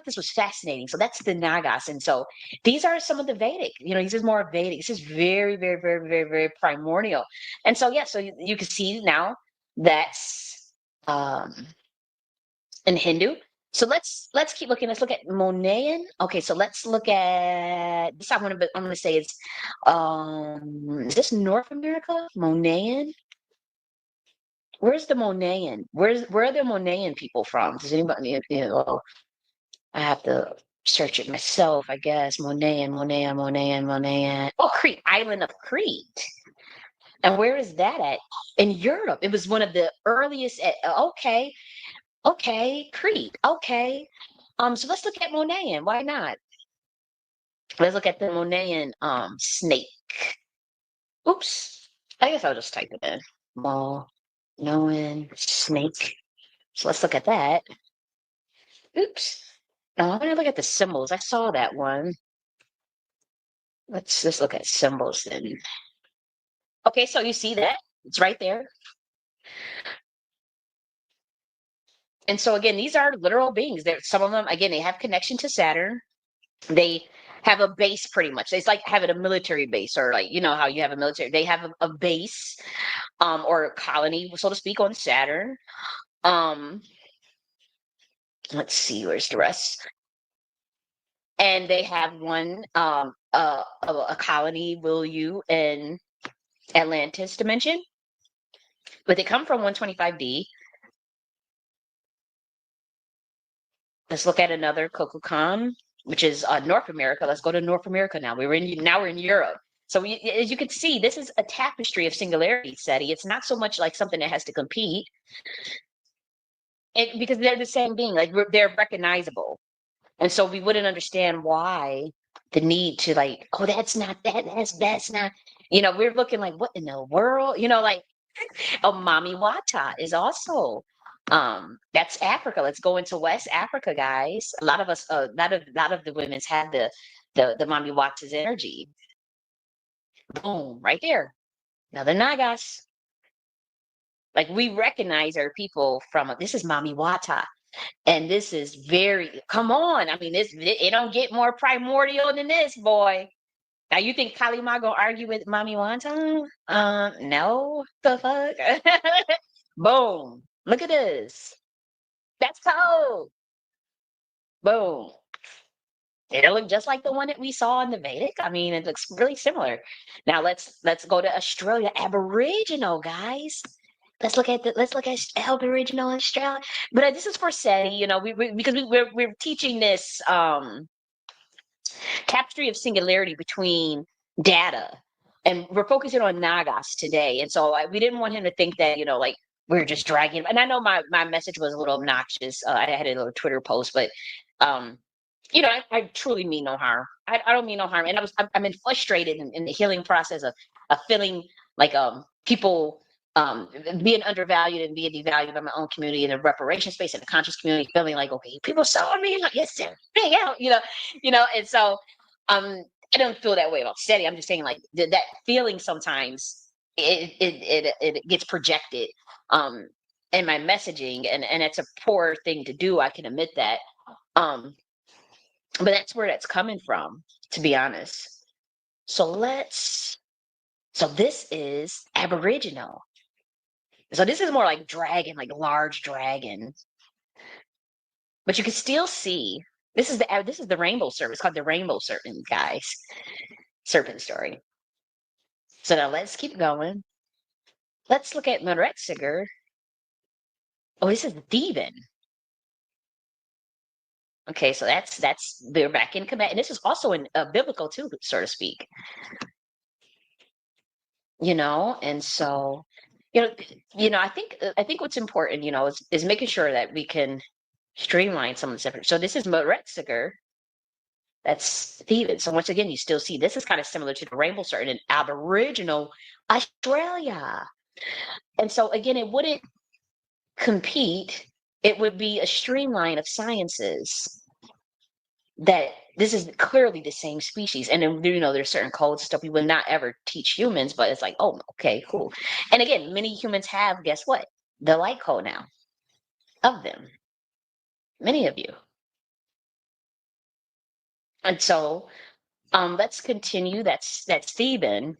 this was fascinating. So that's the Nagas. And so these are some of the Vedic, you know, this is more Vedic. This is very, very, very, very, very primordial. And so, yeah, so you can see now that's um, in Hindu. So let's keep looking. Let's look at Monayan. Okay, so let's look at this. I'm gonna say it's is this North America? Monayan? Where's the Monayan? Where are the Monayan people from? Does anybody, you know, I have to search it myself, I guess. Monayan. Oh, Crete, island of Crete. And where is that at? In Europe. It was one of the earliest. Okay, okay, Crete. Okay. So let's look at Monayan. Why not? Let's look at the Monayan snake. Oops. I guess I'll just type it in. Monayan snake. So let's look at that. Oops. No, I'm gonna look at the symbols. I saw that one. Let's just look at symbols then. Okay, so you see that? It's right there. And so again, these are literal beings. There, some of them, again, they have connection to Saturn. They have a base pretty much. It's like having a military base, or like, you know how you have a military. They have a base, or a colony, so to speak, on Saturn. Um, let's see, where's the rest? And they have one, a colony, will you, in Atlantis dimension, but they come from 125D. Let's look at another Kokukan, which is North America. Let's go to North America now. We're in Europe. So as you can see, this is a tapestry of singularity, Seti. It's not so much like something that has to compete, because they're the same being. Like they're recognizable, and so we wouldn't understand why the need to like, oh, that's not that. That's not. You know, we're looking like, what in the world? You know, like, oh, Mammy Wata is also that's Africa. Let's go into West Africa, guys. A lot of us, lot of the women's have the Mammy Wata's energy. Boom, right there. Another Nagas. Like we recognize our people from this is Mammy Wata. And this is very, come on. I mean, it don't get more primordial than this, boy. Now you think Kalima gonna argue with Mommy Wonton? No. The fuck? Boom. Look at this. That's cold. Boom. It'll look just like the one that we saw in the Vedic. I mean, it looks really similar. Now let's go to Australia. Aboriginal, guys. Let's look at Aboriginal Australia. But this is for Seti, you know, because we're teaching this tapestry of singularity between data, and we're focusing on Nagas today. And so we didn't want him to think that, you know, like we're just dragging. And I know my message was a little obnoxious. I had a little Twitter post, but um, you know, I truly mean no harm. I don't mean no harm. And I'm been frustrated in the healing process of feeling like people being undervalued and being devalued by my own community in the reparation space and the conscious community, feeling like, okay, people saw me, like, yes, sir, bring out, you know, and so I don't feel that way about Seti. I'm just saying, like, that feeling sometimes it gets projected um in my messaging, and it's a poor thing to do. I can admit that. Um, but that's where that's coming from, to be honest. So so this is Aboriginal. So this is more like dragon, like large dragon. But you can still see this is the rainbow serpent. It's called the rainbow serpent, guys. Serpent story. So now let's keep going. let's look at Meretziger. Oh, this is Theban. Okay, so that's they're back in command, and this is also in biblical too, so to speak. And so, you know, I think what's important, is making sure that we can streamline some of the different. So this is Meretziger. That's Theban. So once again, you still see this is kind of similar to the rainbow serpent in Aboriginal Australia. And so again, it wouldn't compete. It would be a streamline of sciences that this is clearly the same species. And then, there's certain codes and stuff we would not ever teach humans, but it's like, oh, okay, cool. And again, many humans have, guess what? The light code now of them. Many of you. And so let's continue. That's Theban.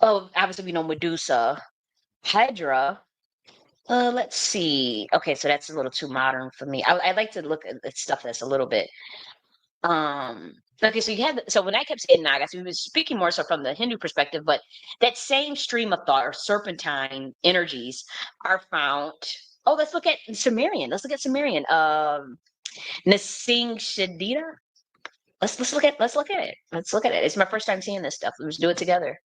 Oh, obviously we know Medusa, Hydra. Let's see. Okay, so that's a little too modern for me. I like to look at stuff that's a little bit. Okay, so so when I kept saying Nagas, we were speaking more so from the Hindu perspective, but that same stream of thought or serpentine energies are found. Oh, let's look at Samarian. Let's look at Samarian. Nasing Shadida. Let's look at it. Let's look at it. It's my first time seeing this stuff. Let's do it together.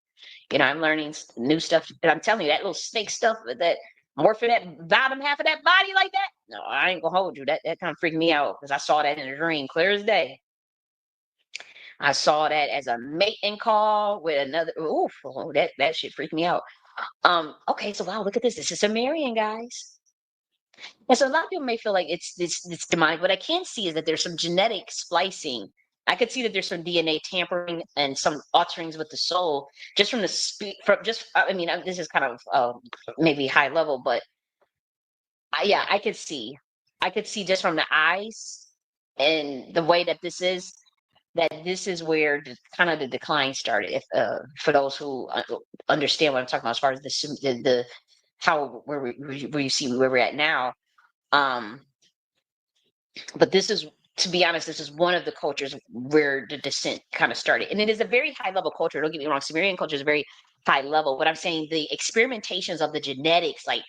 I'm learning new stuff, and I'm telling you that little snake stuff that morphing that bottom half of that body like that. No, I ain't gonna hold you. That kind of freaked me out because I saw that in a dream, clear as day. I saw that as a mating call with another. Oof, that shit freaked me out. Okay, so wow, look at this. This is Samarian, guys. And so a lot of people may feel like it's demonic. What I can see is that there's some genetic splicing. I could see that there's some DNA tampering and some alterings with the soul, just from the from just. I mean, this is kind of maybe high level, but yeah, I could see just from the eyes and the way that this is that this is where kind of the decline started. If for those who understand what I'm talking about, as far as the how where you see where we're at now. Um, but this is, to be honest, this is one of the cultures where the descent kind of started, and it is a very high level culture. Don't get me wrong, Sumerian culture is very high level. But I'm saying the experimentations of the genetics, like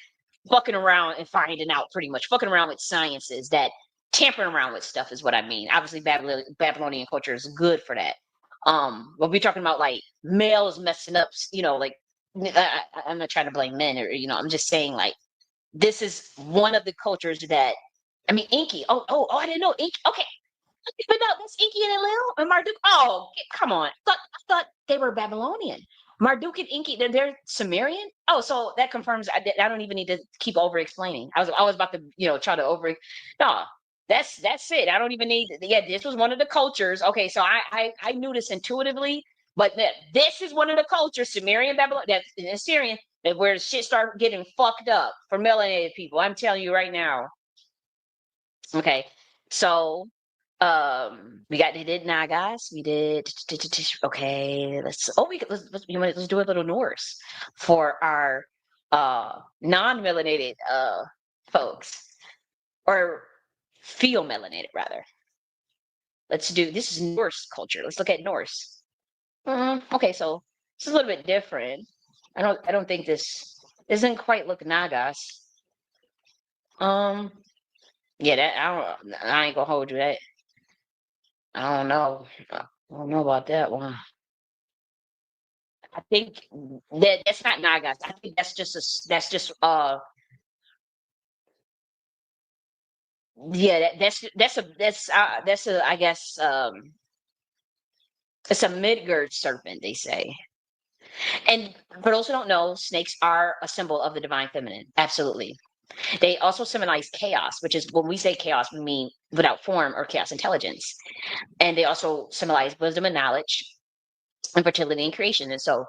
fucking around and finding out, pretty much fucking around with sciences, that tampering around with stuff is what I mean. Obviously, Babylonian culture is good for that. But we're talking about like males messing up, like I'm not trying to blame men, or I'm just saying like this is one of the cultures that, I mean, Inky. Oh, I didn't know Inky. Okay, but no, that's Inky and Enlil and Marduk. Oh, come on. I thought they were Babylonian. Marduk and Inky, they're Sumerian. Oh, so that confirms I don't even need to keep over explaining. I was about to try to over. No, that's it. I don't even need. Yeah, this was one of the cultures. Okay, so I knew this intuitively, but this is one of the cultures, Sumerian, Babylon, that's Assyrian, that where shit start getting fucked up for melanated people. I'm telling you right now. Okay, so we did Nagas, we did. Okay, let's do a little Norse for our non-melanated folks, or feel melanated rather. Let's do, this is Norse culture. Let's look at Norse. Okay, so it's a little bit different. I don't think this doesn't quite look Nagas. Um, yeah, I ain't gonna hold you that. I don't know. I don't know about that one. I think that's not Nagas. I think that's just yeah, that's a I guess it's a Midgard serpent, they say. And for those who don't know, snakes are a symbol of the divine feminine. Absolutely. They also symbolize chaos, which is, when we say chaos, we mean without form, or chaos intelligence. And they also symbolize wisdom and knowledge, and fertility and creation. And so,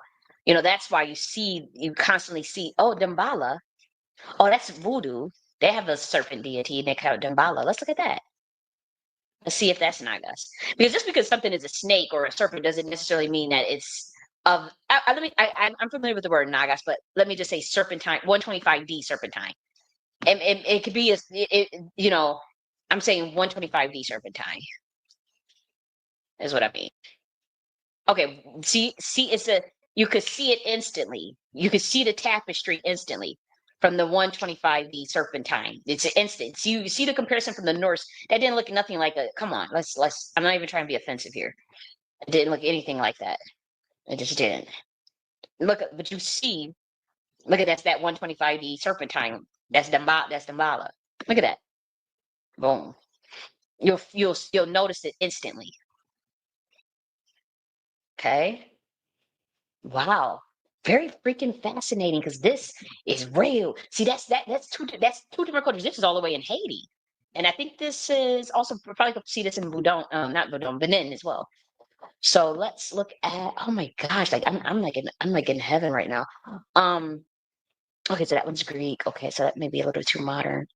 that's why you constantly see, oh, Dambala. Oh, that's voodoo. They have a serpent deity and they call it Dambala. Let's look at that. Let's see if that's Nagas. Because just because something is a snake or a serpent doesn't necessarily mean that it's of. I'm familiar with the word Nagas, but let me just say serpentine, 125D serpentine. And it could be I'm saying 125D serpentine is what I mean. Okay, see, it's you could see it instantly. You could see the tapestry instantly from the 125D serpentine. It's an instant. So you see the comparison from the Norse. That didn't look nothing like a. Come on, let's. I'm not even trying to be offensive here. It didn't look anything like that. It just didn't. Look, but you see, look at that 125D serpentine. That's Dambala. Look at that. Boom. You'll notice it instantly. Okay. Wow. Very freaking fascinating because this is real. See, that's two different cultures. This is all the way in Haiti. And I think this is also probably could see this in Boudon, not Boudon, Benin as well. So let's look at, oh my gosh, like I'm like in heaven right now. Um, okay, so that one's Greek. Okay, so that may be a little too modern.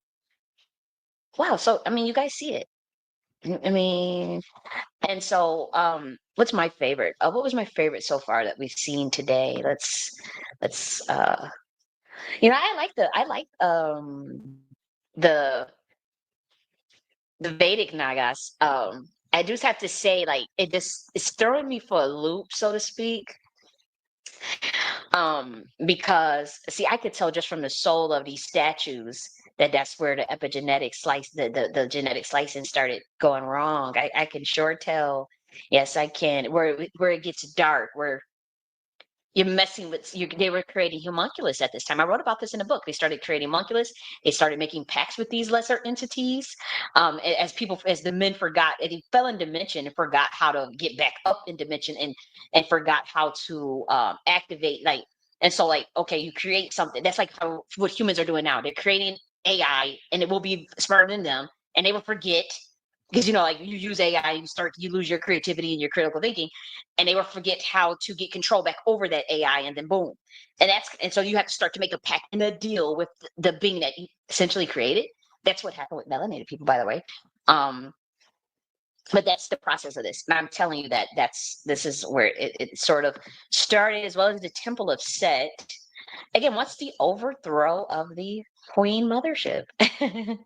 Wow, so I mean you guys see it. I mean, and so what's my favorite? What was my favorite so far that we've seen today? Let's I like the the Vedic Nagas. I just have to say, like, it's throwing me for a loop, so to speak. Because see, I could tell just from the soul of these statues that that's where the epigenetic slice, the genetic slicing started going wrong. I can sure tell. Yes, I can. Where it gets dark, where you're messing with they were creating homunculus at this time. I wrote about this in a book. They started creating homunculus. They started making pacts with these lesser entities. As the men forgot, and he fell in dimension and forgot how to get back up in dimension, and forgot how to activate, like, and so, like, okay, you create something that's like what humans are doing now. They're creating AI and it will be smarter than them, and they will forget because like you use AI, you lose your creativity and your critical thinking, and they will forget how to get control back over that AI, and then boom, and so you have to start to make a pact and a deal with the being that you essentially created. That's what happened with melanated people, by the way. Um, but that's the process of this, and I'm telling you that this is where it sort of started, as well as the Temple of Set. Again, what's the overthrow of the Queen Mothership? Which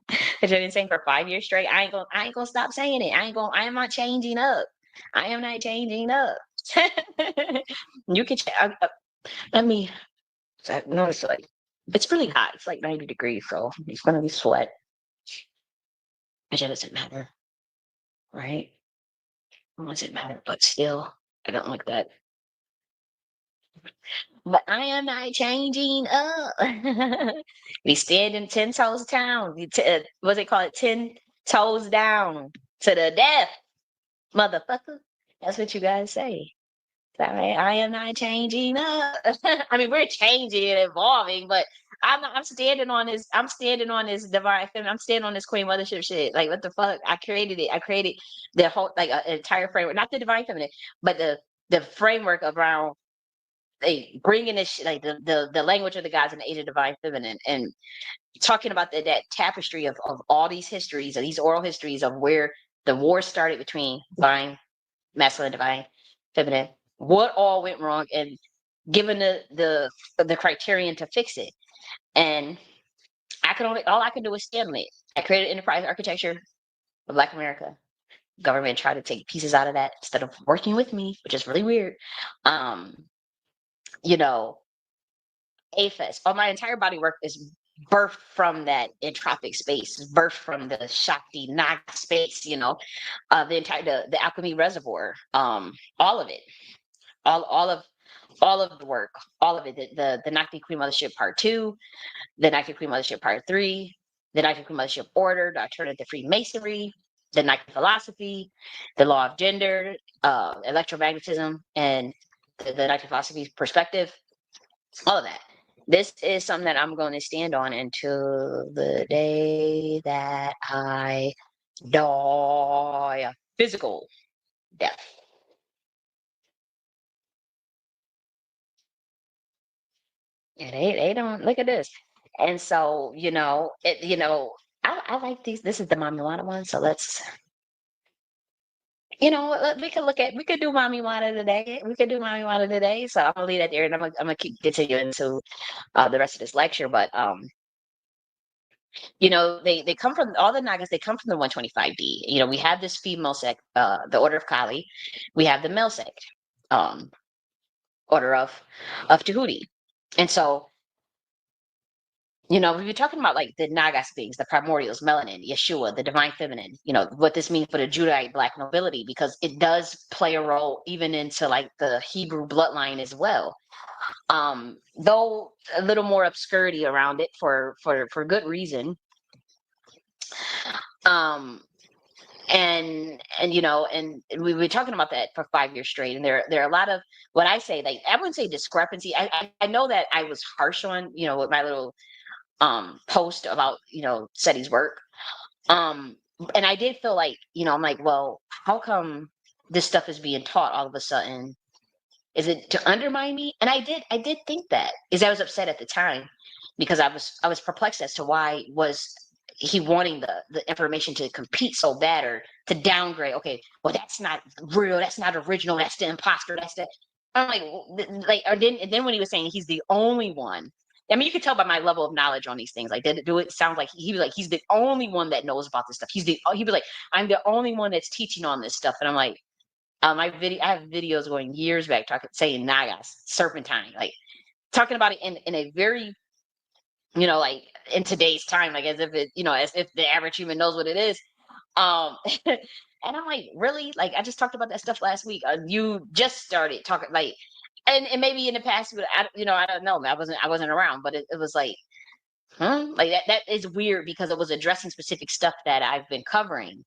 I've been saying for 5 years straight. I ain't gonna stop saying it. I am not changing up. I am not changing up. You can let me notice, like, it's really hot. It's like 90 degrees, so it's gonna be sweat. Which it doesn't matter, right? It doesn't matter, but still, I don't like that. But I am not changing up. We standing 10 toes down. What's it called? 10 toes down to the death, motherfucker. That's what you guys say. I am not changing up. I mean, we're changing and evolving, but I'm not, I'm standing on this. I'm standing on this divine feminine. I'm standing on this Queen Mothership shit. Like, what the fuck? I created it. I created the whole, like, an entire framework, not the divine feminine, but the framework around bringing this like the language of the gods and the age of divine feminine, and talking about that tapestry of all these histories, of these oral histories of where the war started between divine masculine, divine feminine, what all went wrong, and given the criterion to fix it. And all I can do is stand on it. I created enterprise architecture of Black America. Government tried to take pieces out of that instead of working with me, which is really weird. um you know AFES. All my entire body work is birthed from that entropic space, birthed from the Shakti Naga space, the alchemy reservoir, all of it, all of the work, all of it, the Nakhti Queen Mothership Part 2, the Nakhti Queen Mothership Part 3, the Nakhti Queen Mothership Order, the alternative Freemasonry, the Nakhti philosophy, the law of gender, electromagnetism, and the Nakhti philosophy perspective, all of that. This is something that I'm going to stand on until the day that I die. A physical death. And they don't look at this. And so, I like these. This is the Mommy Wata one. So let's, we could do Mommy Wata today. We could do Mommy Wata today. So I'm gonna leave that there, and I'm gonna keep continuing to the rest of this lecture. But they come from all the Nagas. They come from the 125D. We have this female sect, the Order of Kali. We have the male sect. Um, order of Tahuti. And so, we've been talking about like the Nagas beings, the primordials, melanin, Yeshua, the divine feminine, what this means for the Judahite black nobility, because it does play a role even into like the Hebrew bloodline as well. Though a little more obscurity around it for good reason. Um, and we've been talking about that for 5 years straight, and there are a lot of what I say, like I wouldn't say discrepancy. I know that I was harsh on with my little post about Seti's work, and I did feel like I'm like, well, how come this stuff is being taught all of a sudden? Is it to undermine me? And I did think that, is I was upset at the time because I was perplexed as to why was he wanting the information to compete so bad or to downgrade. Okay, well that's not real, that's not original, that's the imposter, that's the. I'm like, like, or then and then when he was saying he's the only one. I mean, you could tell by my level of knowledge on these things. Like, did it do it sound like he was like he's the only one that knows about this stuff. He was like, I'm the only one that's teaching on this stuff, and I'm like, I have videos going years back talking saying Nagas, serpentine, like talking about it in a very, like in today's time, like as if it, as if the average human knows what it is. Um and I'm like, really? Like I just talked about that stuff last week. You just started talking like and maybe in the past, but I don't know. I wasn't around, but it was like, huh? Like that is weird because it was addressing specific stuff that I've been covering.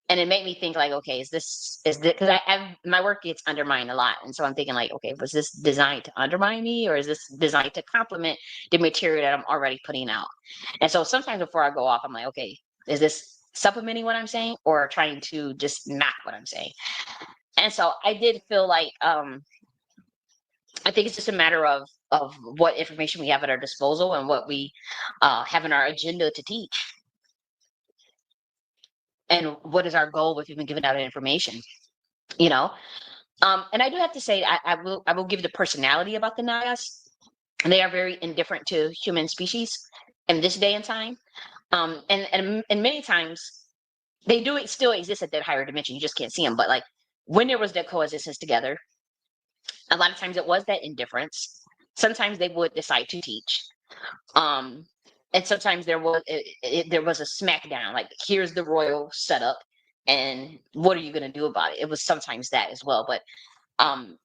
And it made me think like, okay, is this because my work gets undermined a lot, and so I'm thinking like, okay, was this designed to undermine me, or is this designed to complement the material that I'm already putting out? And so sometimes before I go off, I'm like, okay, is this supplementing what I'm saying or trying to just knock what I'm saying? And so I did feel like, I think it's just a matter of what information we have at our disposal and what we have in our agenda to teach, and what is our goal with even giving out information. You know, and I do have to say, I will give the personality about the Nagas. They are very indifferent to human species in this day and time. And many times they do still exist at that higher dimension. You just can't see them. But like when there was that coexistence together, a lot of times it was that indifference. Sometimes they would decide to teach. Um, and sometimes there was a smackdown. Like, here's the royal setup, and what are you going to do about it? It was sometimes that as well. But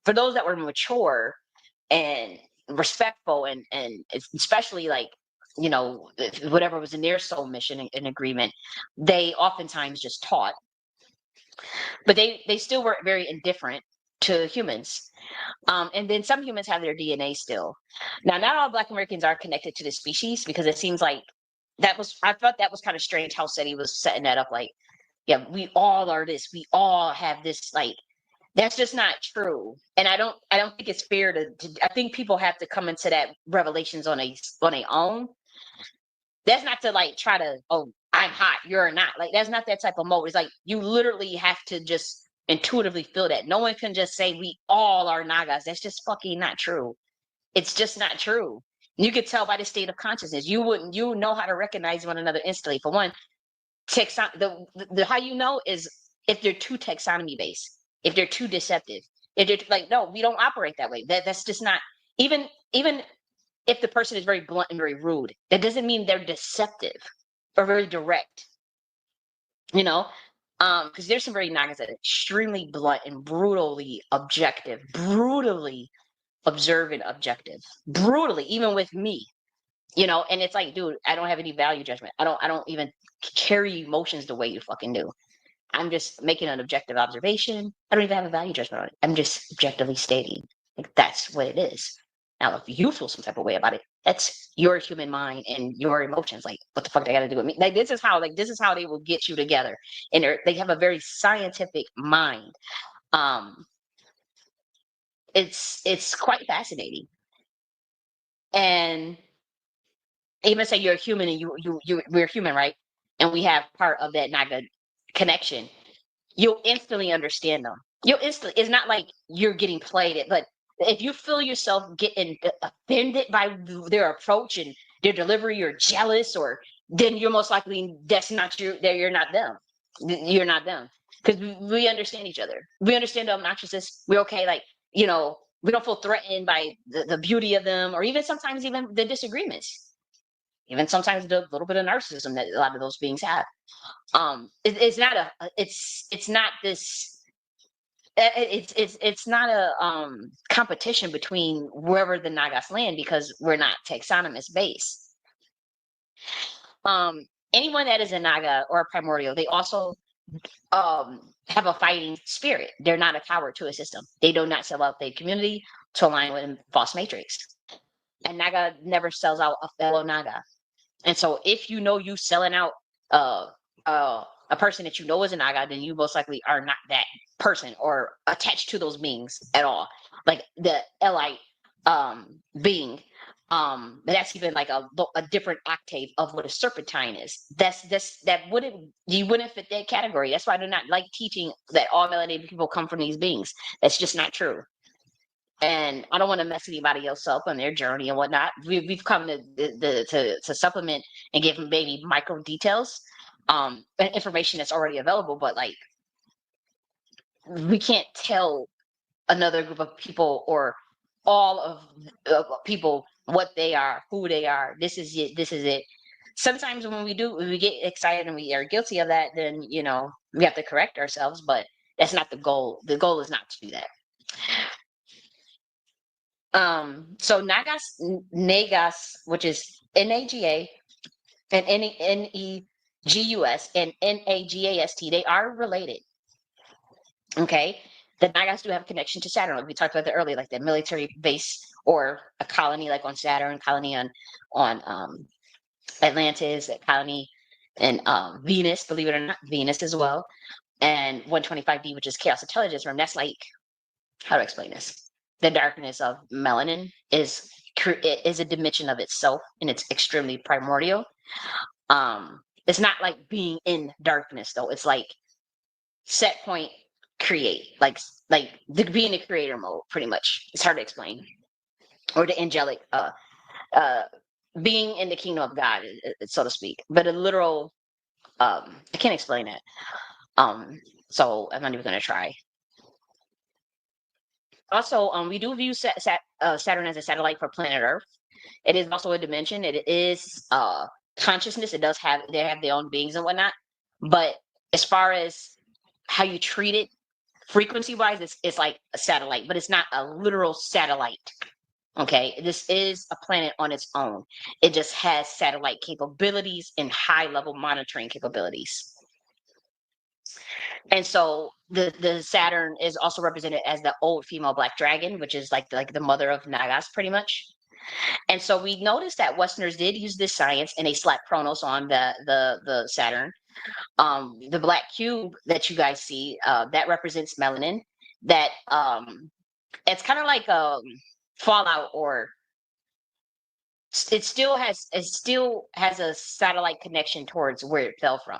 for those that were mature and respectful, and especially like whatever was in their soul mission and agreement, they oftentimes just taught, but they still were very indifferent to humans. And then some humans have their DNA still. Now, not all Black Americans are connected to the species, because it seems like I thought that was kind of strange how Seti was setting that up. Like, yeah, we all are this, we all have this, like, that's just not true. And I don't think it's fair I think people have to come into that revelations on a own. That's not to like try to, oh, I'm hot, you're not. Like, that's not that type of mode. It's like you literally have to just intuitively feel that. No one can just say we all are Nagas. That's just fucking not true. It's just not true. You could tell by the state of consciousness. You know how to recognize one another instantly. For one, the how you know is if they're too taxonomy based, if they're too deceptive, if they're like, no, we don't operate that way. That's just not, even if the person is very blunt and very rude, that doesn't mean they're deceptive or very direct, you know? Because there's some very Nagas that are extremely blunt and brutally objective, brutally observant, objective, brutally, even with me, and it's like, dude, I don't have any value judgment. I don't even carry emotions the way you fucking do. I'm just making an objective observation. I don't even have a value judgment on it. I'm just objectively stating, like, that's what it is. Now, if you feel some type of way about it, that's your human mind and your emotions. Like, what the fuck they got to do with me? Like, this is how they will get you together, and they have a very scientific mind. Um, it's quite fascinating, and even say you're a human, and we're human, right? And we have part of that Naga connection. You'll instantly understand them. It's not like you're getting played it, but if you feel yourself getting offended by their approach and their delivery, or jealous, or then you're most likely, that's not you. That you're not them. You're not them, because we understand each other. We understand the obnoxiousness. We're okay. Like, We don't feel threatened by the beauty of them, or even sometimes even the disagreements, even sometimes the little bit of narcissism that a lot of those beings have. It's not it's not this it's not a competition between wherever the Nagas land, because we're not taxonomist based. Anyone that is a Naga or a primordial, they also have a fighting spirit. They're not a coward to a system. They do not sell out their community to align with a false matrix. And Naga never sells out a fellow Naga. And so if you know you selling out uh a person that you know is a Naga, then you most likely are not that person or attached to those beings at all. Like the Elite being, but that's even like a different octave of what a serpentine is. That wouldn't, you wouldn't fit that category. That's why I do not like teaching that all melanated people come from these beings. That's just not true. And I don't want to mess anybody else up on their journey and whatnot. We've come to supplement and give them baby micro details, information that's already available. But like, we can't tell another group of people or all of people what they are, who they are. This is it. This is it. Sometimes when we get excited and we are guilty of that, then we have to correct ourselves. But that's not the goal. The goal is not to do that. So Nagas, which is Naga and Negus and Nagast, they are related. Okay. The Nagas do have a connection to Saturn, like we talked about that earlier, like the military base or a colony like on Saturn, colony on Atlantis, a colony and Venus, believe it or not, Venus as well. And 125D, which is chaos intelligence room. That's like, how to explain this? The darkness of melanin is a dimension of itself, and it's extremely primordial. It's not like being in darkness though. It's like set point, create, like being in creator mode, pretty much. It's hard to explain. Or the angelic being in the kingdom of God, so to speak. But a literal I can't explain it. So I'm not even gonna try. Also, we do view Saturn as a satellite for planet Earth. It is also a dimension. It is consciousness. They have their own beings and whatnot. But as far as how you treat it, frequency wise, it's like a satellite, but it's not a literal satellite. Okay, this is a planet on its own. It just has satellite capabilities and high level monitoring capabilities. And so the Saturn is also represented as the old female black dragon, which is like the mother of Nagas, pretty much. And so we noticed that Westerners did use this science, and they slapped Chronos on the Saturn. The black cube that you guys see, that represents melanin. That it's kind of like Fallout, or it still has a satellite connection towards where it fell from.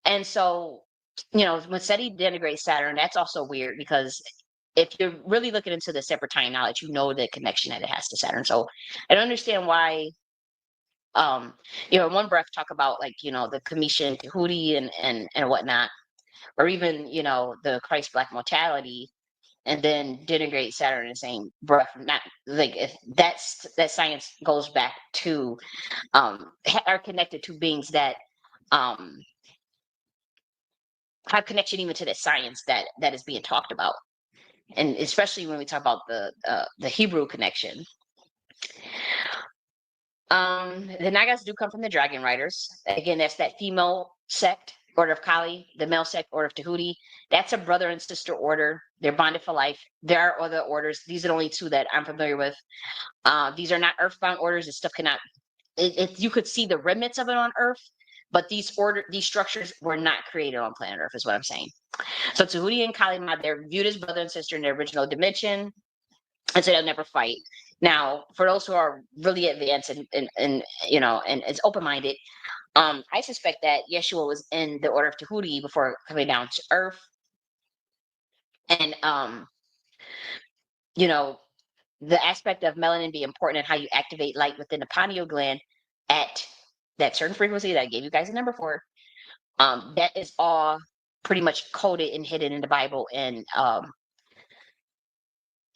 And so, when Seti denigrates Saturn, that's also weird, because if you're really looking into the separate time knowledge, the connection that it has to Saturn. So I don't understand why, in one breath talk about like, the Commission Tahuti and whatnot, or even, the Christ Black mortality, and then denigrate Saturn in the same breath. Not like, if that science goes back to, are connected to beings that, have connection even to the science that is being talked about, and especially when we talk about the Hebrew connection. The Nagas do come from the Dragon Riders. Again, that's that female sect, Order of Kali, the male sect, Order of Tahuti. That's a brother and sister order. They're bonded for life. There are other orders. These are the only two that I'm familiar with. These are not earthbound orders. This stuff cannot. You could see the remnants of it on Earth, but these structures were not created on planet Earth, is what I'm saying. So Tahuti and Kali Ma, they're viewed as brother and sister in their original dimension, and so they'll never fight. Now, for those who are really advanced and is open minded, I suspect that Yeshua was in the Order of Tahuti before coming down to Earth, and the aspect of melanin being important and how you activate light within the pineal gland at that certain frequency that I gave you guys a number for. That is all pretty much coded and hidden in the Bible, and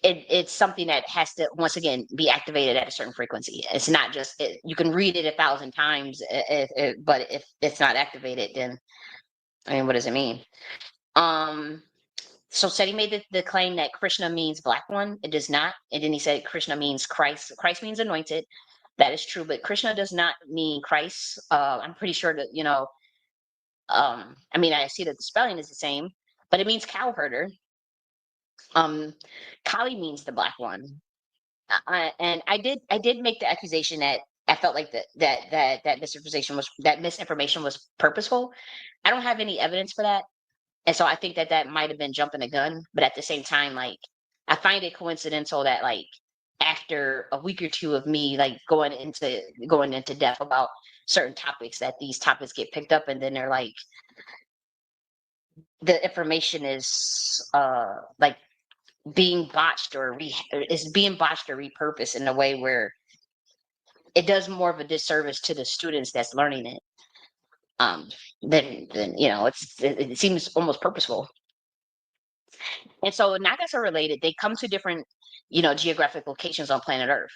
it's something that has to once again be activated at a certain frequency. It's not just you can read it 1,000 times, but if it's not activated, then I mean, what does it mean? Um, so Seti made the claim that Krishna means black one. It does not. And then he said Krishna means Christ. Christ means anointed. That is true, but Krishna does not mean Christ. I'm pretty sure that I mean, I see that the spelling is the same, but it means cow herder. Um, Kali means the black one. And I did make the accusation that I felt like that misinformation was purposeful. I don't have any evidence for that, and so I think that that might have been jumping the gun. But at the same time, like I find it coincidental that like after a week or two of me like going into depth about certain topics, that these topics get picked up, and then they're like the information is like being botched or is being botched or repurposed in a way where it does more of a disservice to the students that's learning it um than it seems almost purposeful. And so Nagas are related. They come to different geographic locations on planet Earth.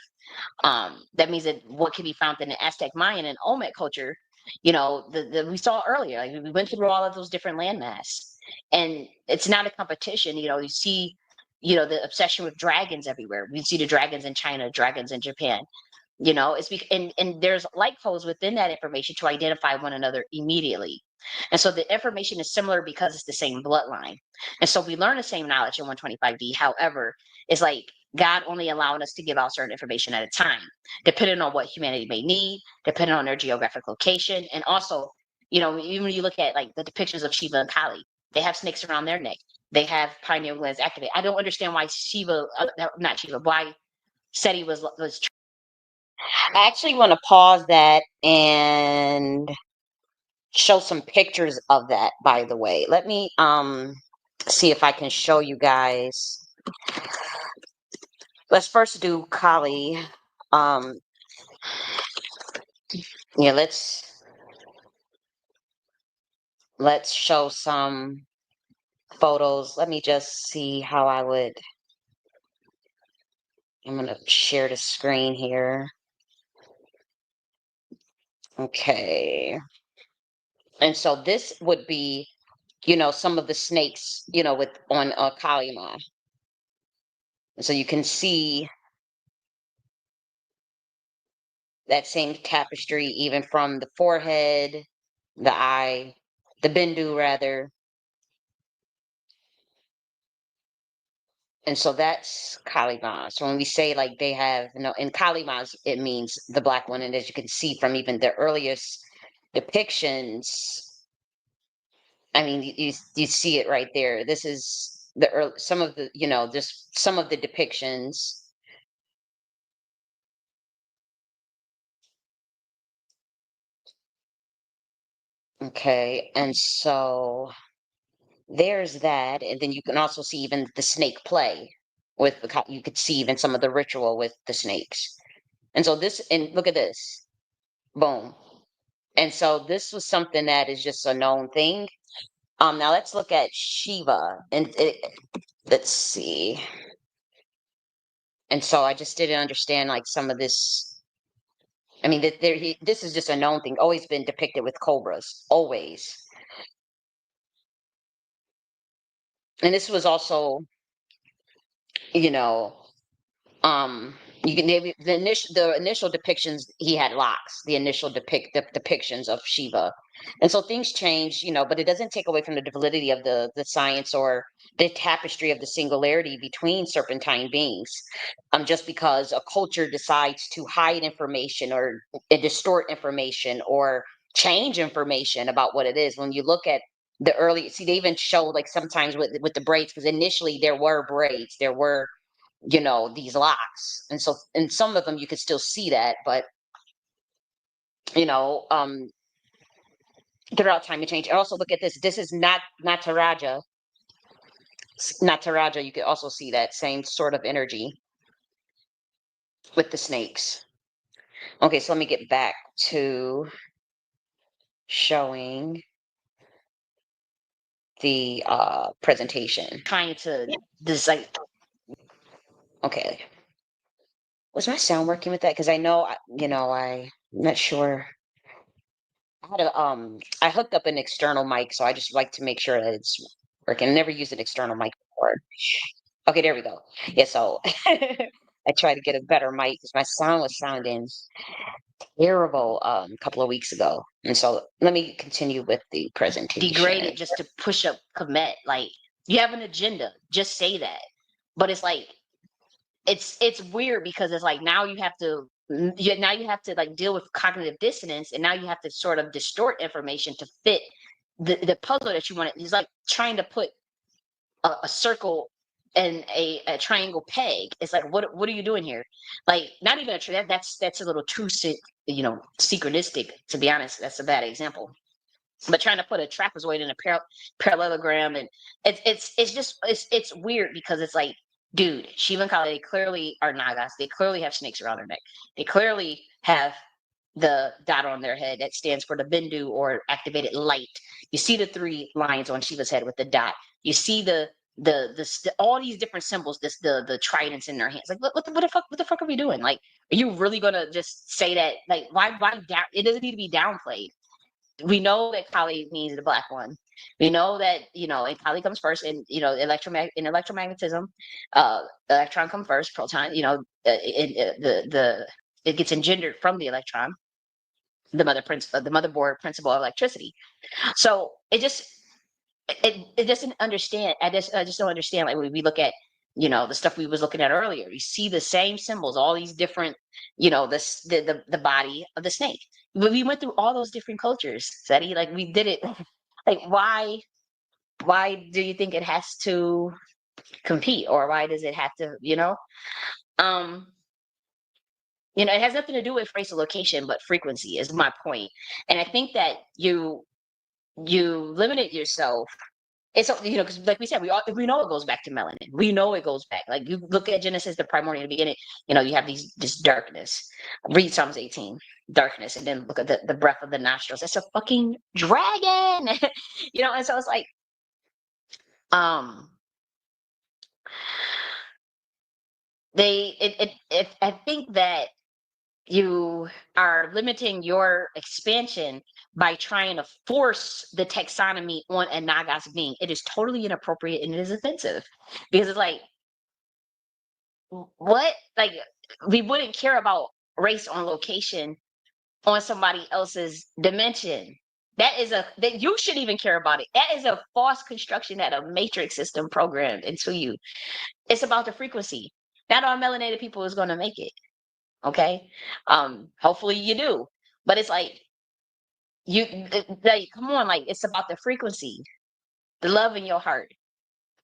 That means that what can be found in the Aztec, Mayan, and Olmec culture, the we saw earlier, like we went through all of those different landmass, and it's not a competition. You see, the obsession with dragons everywhere. We see the dragons in China, dragons in Japan. And there's like codes within that information to identify one another immediately. And so the information is similar because it's the same bloodline. And so we learn the same knowledge in 125D. However, it's like God only allowing us to give out certain information at a time, depending on what humanity may need, depending on their geographic location. And also, even when you look at like the depictions of Shiva and Kali, they have snakes around their neck. They have pineal glands activated. I don't understand why not Shiva, why Seti was. I actually want to pause that and show some pictures of that, by the way. Let me see if I can show you guys. Let's first do Kali. Um yeah, let's show some photos. Let me just see how I'm gonna share the screen here. Okay. And so this would be, some of the snakes, with on Kalima. So you can see that same tapestry, even from the forehead, the eye, the bindu rather. And so that's Kalima. So when we say like they have, in Kalimas, it means the black one. And as you can see from even the earliest depictions, I mean, you see it right there. This is some of the, just some of the depictions. Okay. And so there's that, and then you can also see even the snake play with you could see even some of the ritual with the snakes. And so and look at this, boom. And so this was something that is just a known thing. Now let's look at Shiva, and let's see. And so I just didn't understand like some of this. I mean, this is just a known thing, always been depicted with cobras, always. And this was also, you know, um you can the initial depictions, he had locks, the initial depictions of Shiva. And so things change, but it doesn't take away from the validity of the science or the tapestry of the singularity between serpentine beings. Just because a culture decides to hide information or distort information or change information about what it is, when you look at the early, see, they even show like sometimes with the braids, because initially there were braids, there were these locks. And so in some of them you could still see that, but you know, um, throughout time it changed. And also look at this. This is not Nataraja. Nataraja, you could also see that same sort of energy with the snakes. Okay, so let me get back to showing the presentation. Trying to decide. Okay. Was my sound working with that? Because I know, I'm not sure. I hooked up an external mic, so I just like to make sure that it's working. I never used an external mic before. Okay, there we go. Yeah, so I tried to get a better mic because my sound was sounding terrible a couple of weeks ago. And so let me continue with the presentation. Degraded just to push up commit. Like, you have an agenda, just say that. But it's like, it's weird because it's like now you have to now you have to like deal with cognitive dissonance, and now you have to sort of distort information to fit the puzzle that you want. It's like trying to put a circle and a triangle peg. It's like, what are you doing here? Like, not even that's a little too synchronistic, to be honest. That's a bad example. But trying to put a trapezoid in a parallelogram, and it's weird because it's like, dude, Shiva and Kali, they clearly are Nagas. They clearly have snakes around their neck. They clearly have the dot on their head that stands for the Bindu, or activated light. You see the 3 lines on Shiva's head with the dot. You see all these different symbols, the tridents in their hands. Like, what the fuck are we doing? Like, are you really gonna just say that? Like, why down? It doesn't need to be downplayed. We know that Kali means the black one. We know that, and Kali comes first, and in electromagnetism, electron come first, proton, it gets engendered from the electron, the motherboard principle of electricity. So it doesn't understand. I just don't understand. Like, when we look at, the stuff we was looking at earlier, you see the same symbols, all these different, the body of the snake. But we went through all those different cultures, Seti. Like, we did it. Like, why do you think it has to compete, or why does it have to, um, it has nothing to do with race or location, but frequency is my point. And I think that you limited yourself. It's, because, like we said, we know it goes back to melanin. We know it goes back. Like, you look at Genesis, the primordial beginning. You have this darkness. Read Psalms 18, darkness, and then look at the breath of the nostrils. That's a fucking dragon. And so it's like, um, I think that you are limiting your expansion by trying to force the taxonomy on a Nagas being. It is totally inappropriate, and it is offensive, because it's like, what? Like, we wouldn't care about race on location on somebody else's dimension. That you should even care about it. That is a false construction that a matrix system programmed into you. It's about the frequency. Not all melanated people is going to make it. Okay. Hopefully you do. But it's like, like, come on, like, it's about the frequency, the love in your heart,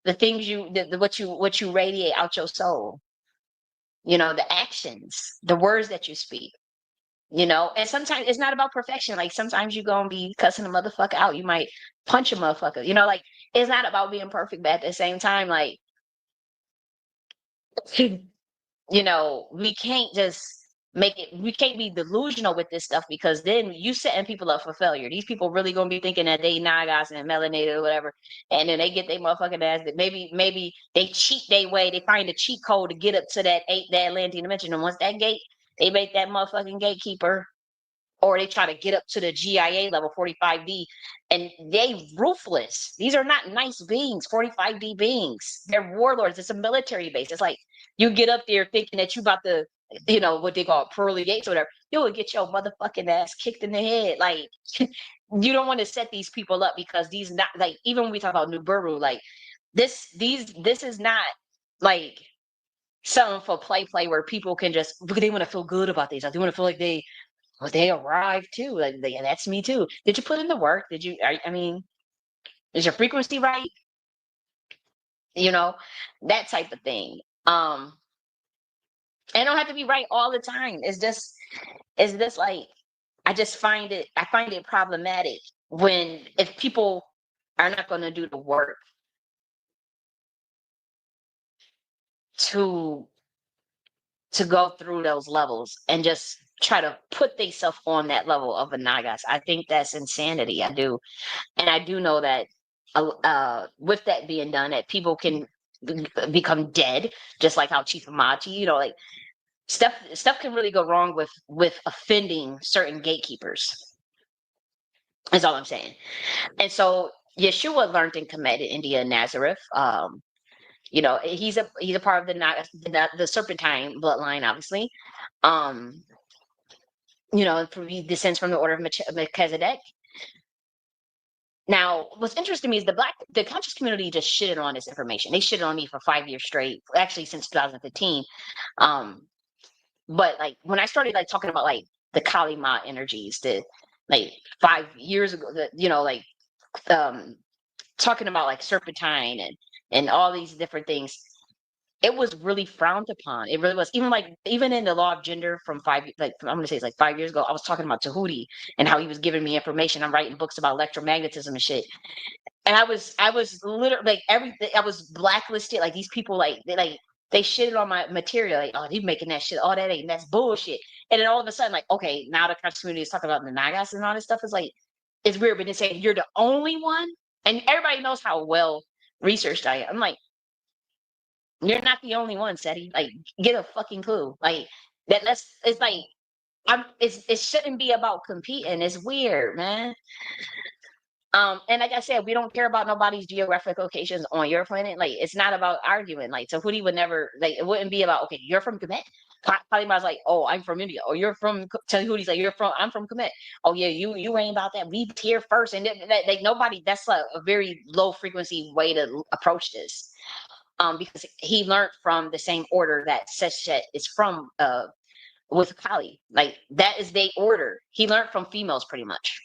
the things what you radiate out your soul, the actions, the words that you speak, and sometimes it's not about perfection. Like, sometimes you're gonna be cussing a motherfucker out. You might punch a motherfucker, like, it's not about being perfect, but at the same time, like, we can't just we can't be delusional with this stuff, because then you setting people up for failure. These people really gonna be thinking that they Nagas and melanated or whatever, and then they get their motherfucking ass. That maybe they cheat their way. They find a cheat code to get up to that Atlantean dimension, and once that gate, they make that motherfucking gatekeeper, or they try to get up to the GIA level 45D, and they ruthless. These are not nice beings, 45D beings. They're warlords. It's a military base. It's like, you get up there thinking that you about to, what they call pearly gates or whatever. You'll get your motherfucking ass kicked in the head. Like, you don't want to set these people up, because these, not like, even when we talk about Nibiru, like, this is not like something for play where people can just, they want to feel good about these. They want to feel like they arrived too. Like, that's me too. Did you put in the work? I mean, is your frequency right? You know, that type of thing. And it don't have to be right all the time. It's just like, I find it problematic when, if people are not going to do the work to go through those levels and just try to put themselves on that level of a Nagas. I think that's insanity. I do. And I do know that, with that being done, that people can become dead, just like how Chief Amati, like stuff can really go wrong with offending certain gatekeepers. Is all I'm saying. And so Yeshua learned in Kemet in India, Nazareth. He's a part of the Serpentine bloodline, obviously. Um, he descends from the order of Melchizedek. Now, what's interesting to me is the conscious community just shitted on this information. They shitted on me for 5 years straight, actually since 2015. Um, but like when I started like talking about like the Kali Ma energies, the like 5 years ago, um, talking about like serpentine and all these different things, it was really frowned upon. It really was. Even in the law of gender from I'm gonna say it's like 5 years ago, I was talking about Tahuti and how he was giving me information. I'm writing books about electromagnetism and shit. And I was literally like everything. I was blacklisted. Like these people, they shitted on my material. Like, oh, you making that shit. Oh, that's bullshit. And then all of a sudden, like, okay, now the conscious community is talking about the Nagas and all this stuff. Is like, it's weird, but they say you're the only one, and everybody knows how well researched I am. I'm like, you're not the only one, Seti. Like, get a fucking clue. Like that. It's like it shouldn't be about competing. It's weird, man. And like I said, we don't care about nobody's geographic locations on your planet. Like, it's not about arguing. Like, so Hootie would never, like, it wouldn't be about, okay, you're from Kemet. Kalima's like, oh, I'm from India. Or you're from, tell Hootie's like, I'm from Kemet. Oh, yeah, you ain't about that. We here first. And like, nobody, that's a very low frequency way to approach this. Because he learned from the same order that Seshet is from, with Kali. Like, that is the order. He learned from females pretty much.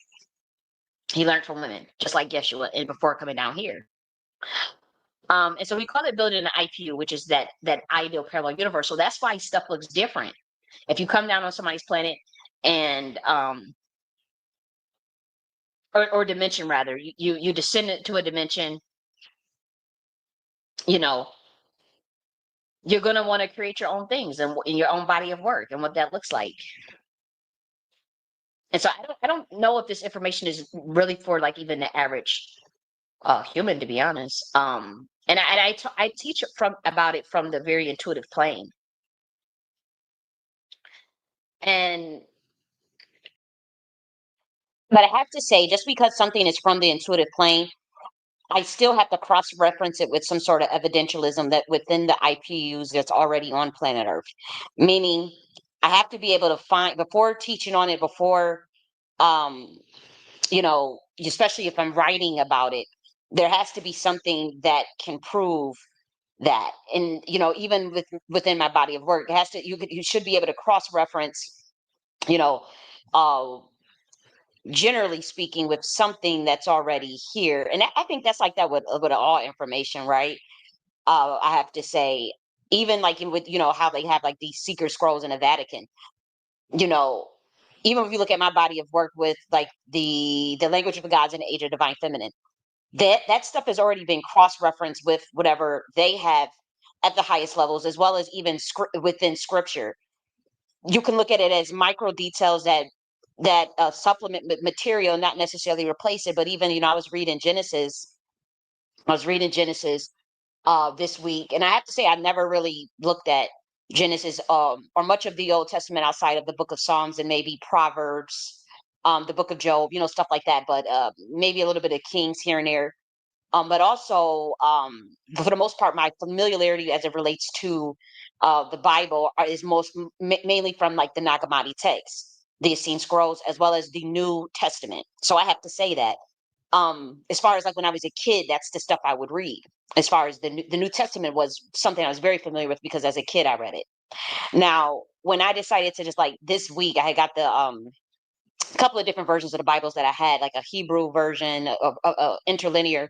He learned from women, just like Yeshua, and before coming down here. And so we call it building an IPU, which is that ideal parallel universe. So that's why stuff looks different. If you come down on somebody's planet and or dimension rather, you descend into a dimension, you know, you're gonna want to create your own things and in your own body of work and what that looks like. And so I don't know if this information is really for like even the average human, to be honest. And I teach about it from the very intuitive plane. And but I have to say, just because something is from the intuitive plane, I still have to cross reference it with some sort of evidentialism that within the IPUs that's already on planet Earth. Meaning, I have to be able to find before teaching on it, before um, especially if I'm writing about it, there has to be something that can prove that. And even within my body of work, it has to you should be able to cross reference, you know, uh generally speaking, with something that's already here. And I think that's like that with all information, right? I have to say, even like with how they have like these secret scrolls in the Vatican, you know, even if you look at my body of work with like the language of the gods and the age of divine feminine, that stuff has already been cross-referenced with whatever they have at the highest levels, as well as even within scripture. You can look at it as micro details that supplement material, not necessarily replace it. But even I was reading Genesis this week, and I have to say I never really looked at Genesis or much of the Old Testament outside of the Book of Psalms and maybe Proverbs, the Book of Job, stuff like that. But maybe a little bit of Kings here and there. But also, for the most part, my familiarity as it relates to the Bible is mainly from like the Nag Hammadi texts, the Essene scrolls, as well as the New Testament. So I have to say that, as far as like when I was a kid, that's the stuff I would read. As far as the New Testament was something I was very familiar with because as a kid I read it. Now, when I decided to just like this week, I had got the couple of different versions of the Bibles that I had, like a Hebrew version, a interlinear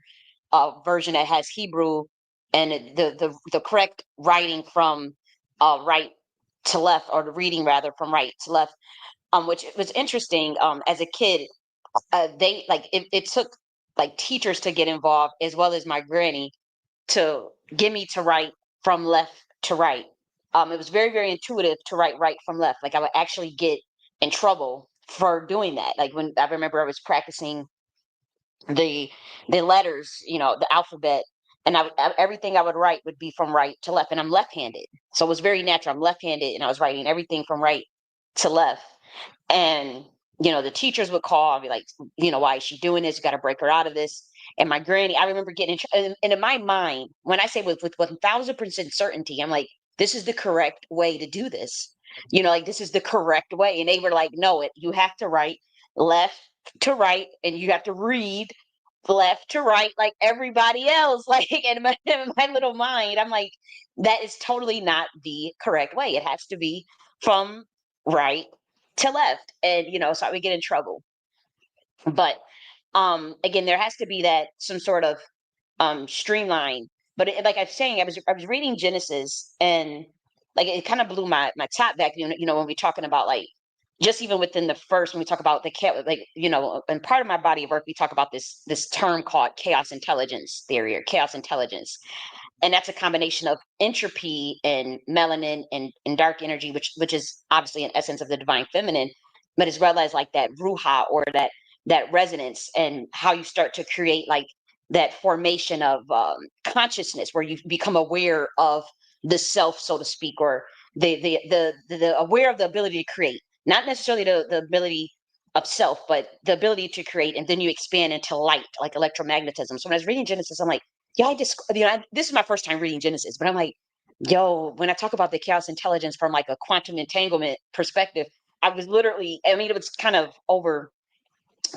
version that has Hebrew and the correct writing from right to left, or the reading rather from right to left, which was interesting. As a kid, they like it took like teachers to get involved, as well as my granny, to get me to write from left to right. It was very, very intuitive to write right from left. Like I would actually get in trouble for doing that. Like when I remember I was practicing the the letters, the alphabet, and everything I would write would be from right to left, and I'm left-handed, so it was very natural. I'm left-handed, and I was writing everything from right to left. And the teachers would call and be like, why is she doing this? You got to break her out of this. And my granny, I remember getting and in my mind, when I say with 1,000% certainty, I'm like, this is the correct way to do this. Like, this is the correct way. And they were like, no, you have to write left to right, and you have to read left to right like everybody else. Like, in my little mind, I'm like, that is totally not the correct way. It has to be from right to left. And so I would get in trouble. But again, there has to be that some sort of streamline. But like I was saying, I was reading Genesis, and like it kind of blew my top back. When we're talking about like just even within the first, when we talk about the cat, like in part of my body of work, we talk about this term called chaos intelligence theory or chaos intelligence, and that's a combination of entropy and melanin and dark energy, which is obviously an essence of the divine feminine, but as well as like that ruha, or that resonance, and how you start to create like that formation of consciousness where you become aware of the self, so to speak, or the aware of the ability to create, not necessarily the ability of self, but the ability to create, and then you expand into light, like electromagnetism. So when I was reading Genesis, I'm like, yeah, this is my first time reading Genesis, but I'm like, yo, when I talk about the chaos intelligence from like a quantum entanglement perspective, I was literally, I mean, it was kind of over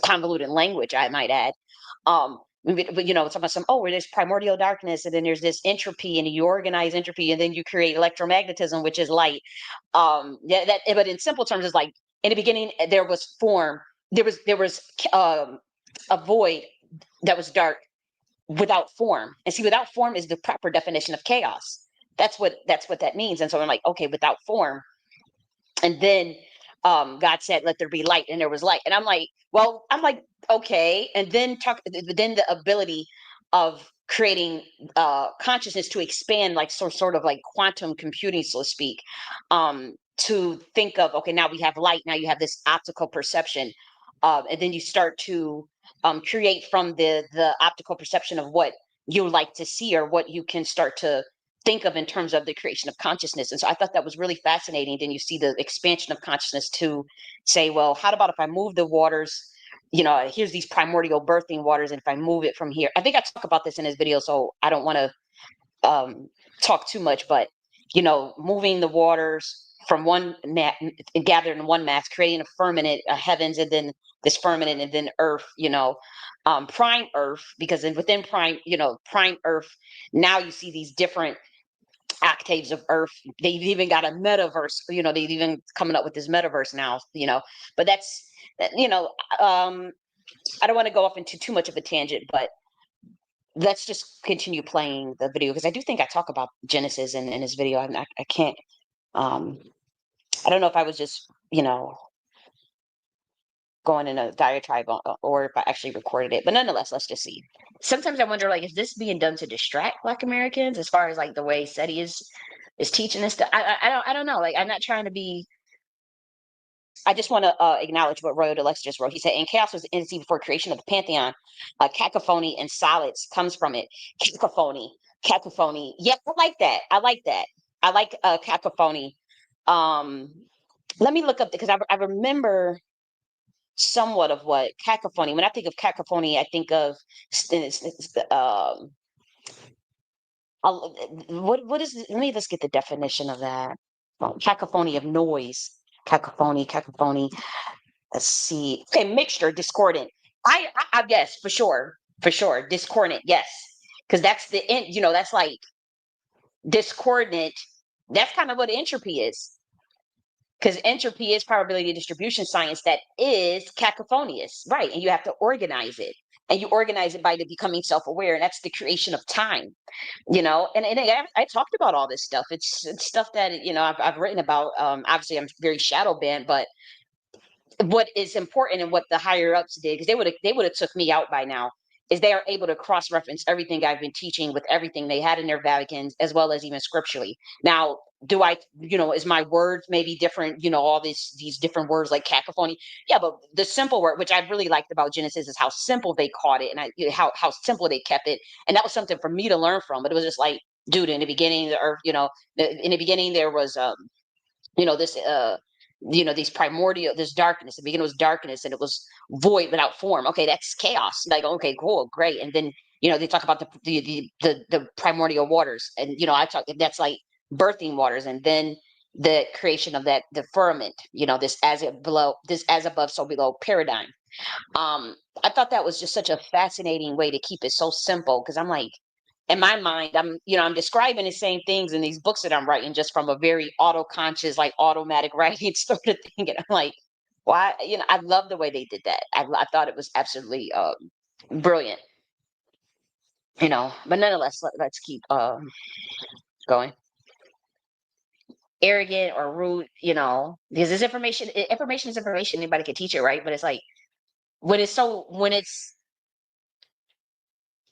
convoluted language, I might add. But it's about where there's primordial darkness, and then there's this entropy, and you organize entropy, and then you create electromagnetism, which is light. Yeah, but in simple terms, is like in the beginning there was form, there was a void that was dark without form. And see, without form is the proper definition of chaos. That's what that means. And so I'm like, okay, without form. And then God said, let there be light, and there was light. And I'm like, okay. And then the ability of creating consciousness to expand, like sort of like quantum computing, so to speak, to think of, okay, now we have light, now you have this optical perception. And then you start to create from the optical perception of what you like to see, or what you can start to think of in terms of the creation of consciousness. And so I thought that was really fascinating. Then you see the expansion of consciousness to say, well, how about if I move the waters? Here's these primordial birthing waters, and if I move it from here, I think I talk about this in this video, so I don't want to talk too much, but moving the waters from one mat, gathered in one mass, creating a firmament, a heavens, and then this firmament, and then earth. Prime earth, because within prime earth, now you see these different octaves of earth. They've even got a metaverse. They've even coming up with this metaverse now. But that's I don't want to go off into too much of a tangent, but let's just continue playing the video, because I do think I talk about Genesis in this video. I can't. I don't know if I was just going in a diatribe or if I actually recorded it, but nonetheless, let's just see. Sometimes I wonder, like, is this being done to distract Black Americans, as far as like the way Seti is teaching this stuff? I don't know. Like, I'm not trying to be. I just want to acknowledge what Royal Deluxe just wrote. He said, "And chaos was the entity before creation of the pantheon. Cacophony and solids comes from it. Cacophony. Yeah, I like that. I like that. I like cacophony. Um, Let me look up, because I remember somewhat of what cacophony. When I think of cacophony, I think of what is? Let me just get the definition of that. Cacophony of noise. Cacophony. Let's see. Okay, mixture, discordant. I guess for sure, discordant. Yes, because that's the end. That's like discordant. That's kind of what entropy is. Because entropy is probability distribution science that is cacophonious, right? And you have to organize it, and you organize it by becoming self-aware, and that's the creation of time. And I talked about all this stuff. It's stuff that I've written about. Obviously, I'm very shadow banned, but what is important and what the higher ups did, because they would have took me out by now. is they are able to cross-reference everything I've been teaching with everything they had in their Vaticans, as well as even scripturally. Now, do I, is my words maybe different? All these different words like cacophony. Yeah, but the simple word, which I really liked about Genesis, is how simple they caught it, and how simple they kept it, and that was something for me to learn from. But it was just like, dude, in the beginning, the earth, in the beginning there was this these primordial, this darkness. The beginning was darkness, and it was void without form. Okay, that's chaos. Like, okay, cool, great. And then they talk about the primordial waters, and I talk, that's like birthing waters, and then the creation of the firmament, this as above so below paradigm. I thought that was just such a fascinating way to keep it so simple, because I'm like, in my mind, I'm describing the same things in these books that I'm writing, just from a very auto-conscious, like automatic writing sort of thing. And I'm like, why? I love the way they did that. I thought it was absolutely brilliant. But nonetheless, let's keep going. Arrogant or rude, because this information is information. Anybody can teach it, right? But it's like, when it's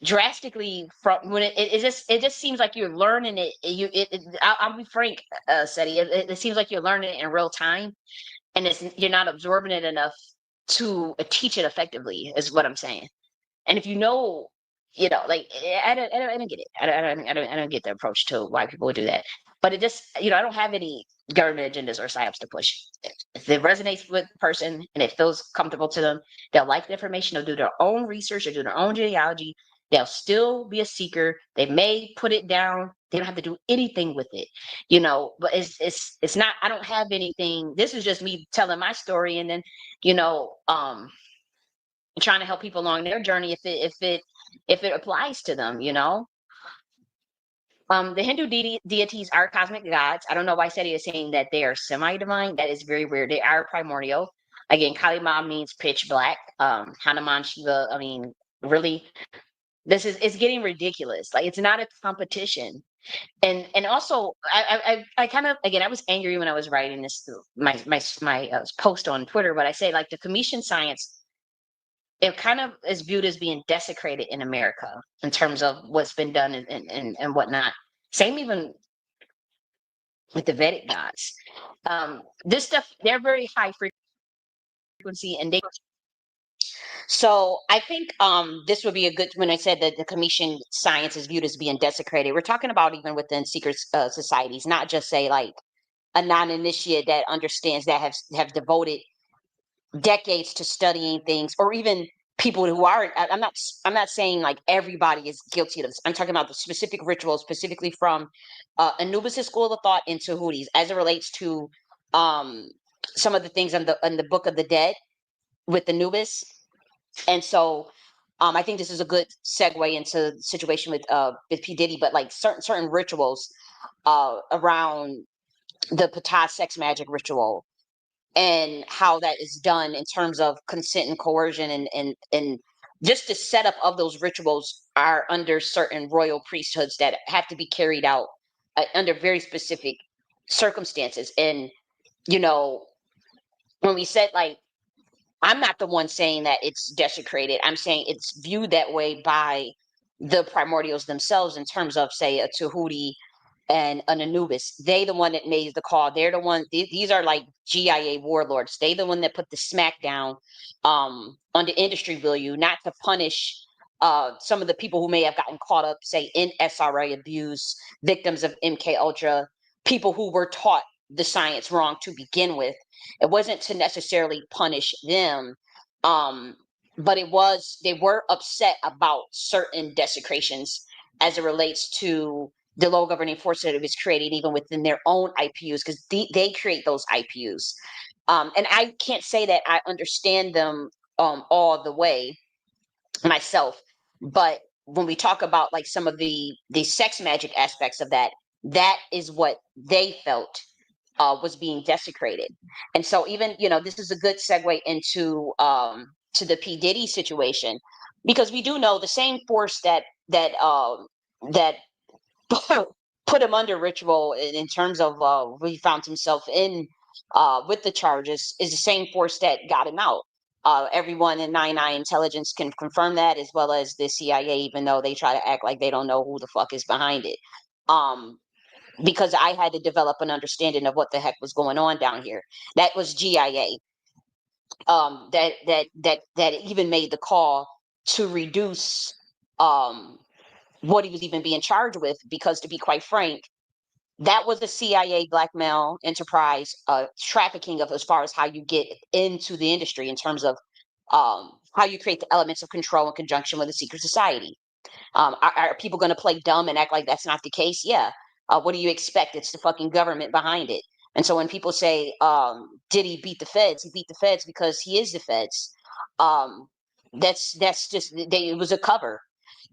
drastically from, when it just seems like you're learning it. I'll be frank, Seti. It seems like you're learning it in real time, and you're not absorbing it enough to teach it effectively, is what I'm saying. And if like, I don't get it. I don't get the approach to why people would do that. But it just, I don't have any government agendas or psyops to push. If it resonates with the person and it feels comfortable to them, they'll like the information. They'll do their own research or do their own genealogy. They'll still be a seeker. They may put it down. They don't have to do anything with it, But it's not. I don't have anything. This is just me telling my story, and then, trying to help people along their journey if it applies to them. The Hindu deities are cosmic gods. I don't know why Seti is saying that they are semi-divine. That is very weird. They are primordial. Again, Kali Ma means pitch black. Hanuman, Shiva, I mean, really, it's getting ridiculous. Like, it's not a competition. And also, I kind of, again, I was angry when I was writing this, my post on Twitter, but I say, like, the Commission science, it kind of is viewed as being desecrated in America in terms of what's been done and whatnot. Same even with the Vedic gods. This stuff, they're very high frequency, and so I think this would be a good, when I said that the Commission science is viewed as being desecrated, we're talking about even within secret societies, not just say like a non-initiate that understands, that have devoted decades to studying things, or even people who aren't. I'm not saying like everybody is guilty of this. I'm talking about the specific rituals, specifically from Anubis' school of thought into Houthis, as it relates to um some of the things in the Book of the Dead with Anubis. And so I think this is a good segue into the situation with P. Diddy, but like certain rituals around the Ptah sex magic ritual, and how that is done in terms of consent and coercion, and just the setup of those rituals are under certain royal priesthoods that have to be carried out under very specific circumstances. And you know when we said, like, I'm not the one saying that it's desecrated. I'm saying it's viewed that way by the primordials themselves, in terms of, say, a Tahuti and an Anubis. They the one that made the call. They're the one. These are like GIA warlords. They the one that put the smack down on the industry value, not to punish some of the people who may have gotten caught up, say, in SRA abuse, victims of MK Ultra, people who were taught the science wrong to begin with. It wasn't to necessarily punish them, um, but they were upset about certain desecrations as it relates to the low governing force that it was creating, even within their own IPUs, because they create those IPUs. And I can't say that I understand them all the way myself, but when we talk about like some of the sex magic aspects of that, that is what they felt was being desecrated. And so, even, this is a good segue into to the P. Diddy situation, because we do know the same force that put him under ritual in terms of he found himself in with the charges, is the same force that got him out. Everyone in 99 intelligence can confirm that, as well as the CIA, even though they try to act like they don't know who the fuck is behind it. Because I had to develop an understanding of what the heck was going on down here. That was GIA. That even made the call to reduce what he was even being charged with, because to be quite frank, that was the CIA blackmail enterprise, trafficking of, as far as how you get into the industry in terms of how you create the elements of control in conjunction with a secret society. Are people going to play dumb and act like that's not the case? Yeah. What do you expect? It's the fucking government behind it. And so when people say, did he beat the feds? He beat the feds because he is the feds. That's just, it was a cover.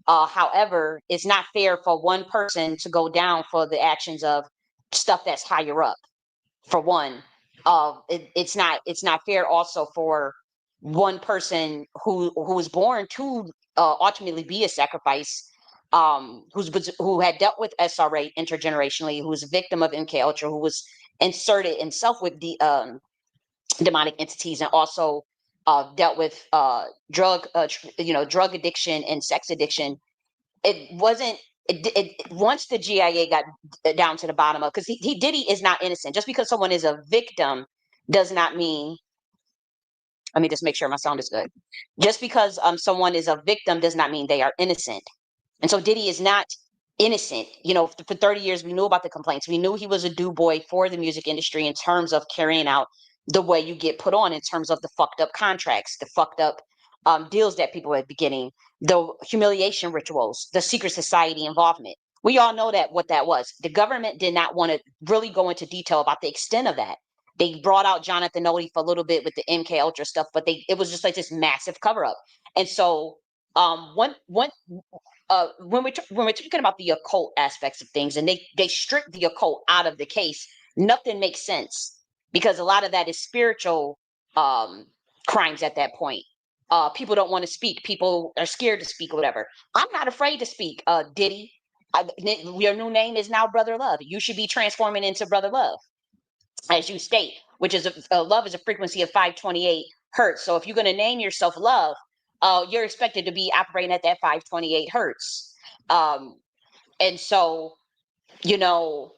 However, it's not fair for one person to go down for the actions of stuff that's higher up. For one, it's not fair also for one person who was born to ultimately be a sacrifice, who had dealt with SRA intergenerationally, who was a victim of MK Ultra, who was inserted himself with the demonic entities, and also dealt with drug addiction and sex addiction. It wasn't once the GIA got down to the bottom of, because Diddy is not innocent. Just because someone is a victim does not mean, let me just make sure my sound is good. Just because someone is a victim does not mean they are innocent. And so Diddy is not innocent. For 30 years, we knew about the complaints. We knew he was a do boy for the music industry in terms of carrying out the way you get put on, in terms of the fucked up contracts, the fucked up deals that people were beginning, the humiliation rituals, the secret society involvement. We all know that what that was. The government did not want to really go into detail about the extent of that. They brought out Jonathan Odie for a little bit with the MK Ultra stuff, but it was just like this massive cover up. And so when we're talking about the occult aspects of things, and they strip the occult out of the case, nothing makes sense, because a lot of that is spiritual crimes at that point. People don't want to speak. People are scared to speak or whatever. I'm not afraid to speak. Diddy, your new name is now Brother Love. You should be transforming into Brother Love, as you state, which is love is a frequency of 528 hertz. So if you're going to name yourself Love, you're expected to be operating at that 528 hertz. And so, you know,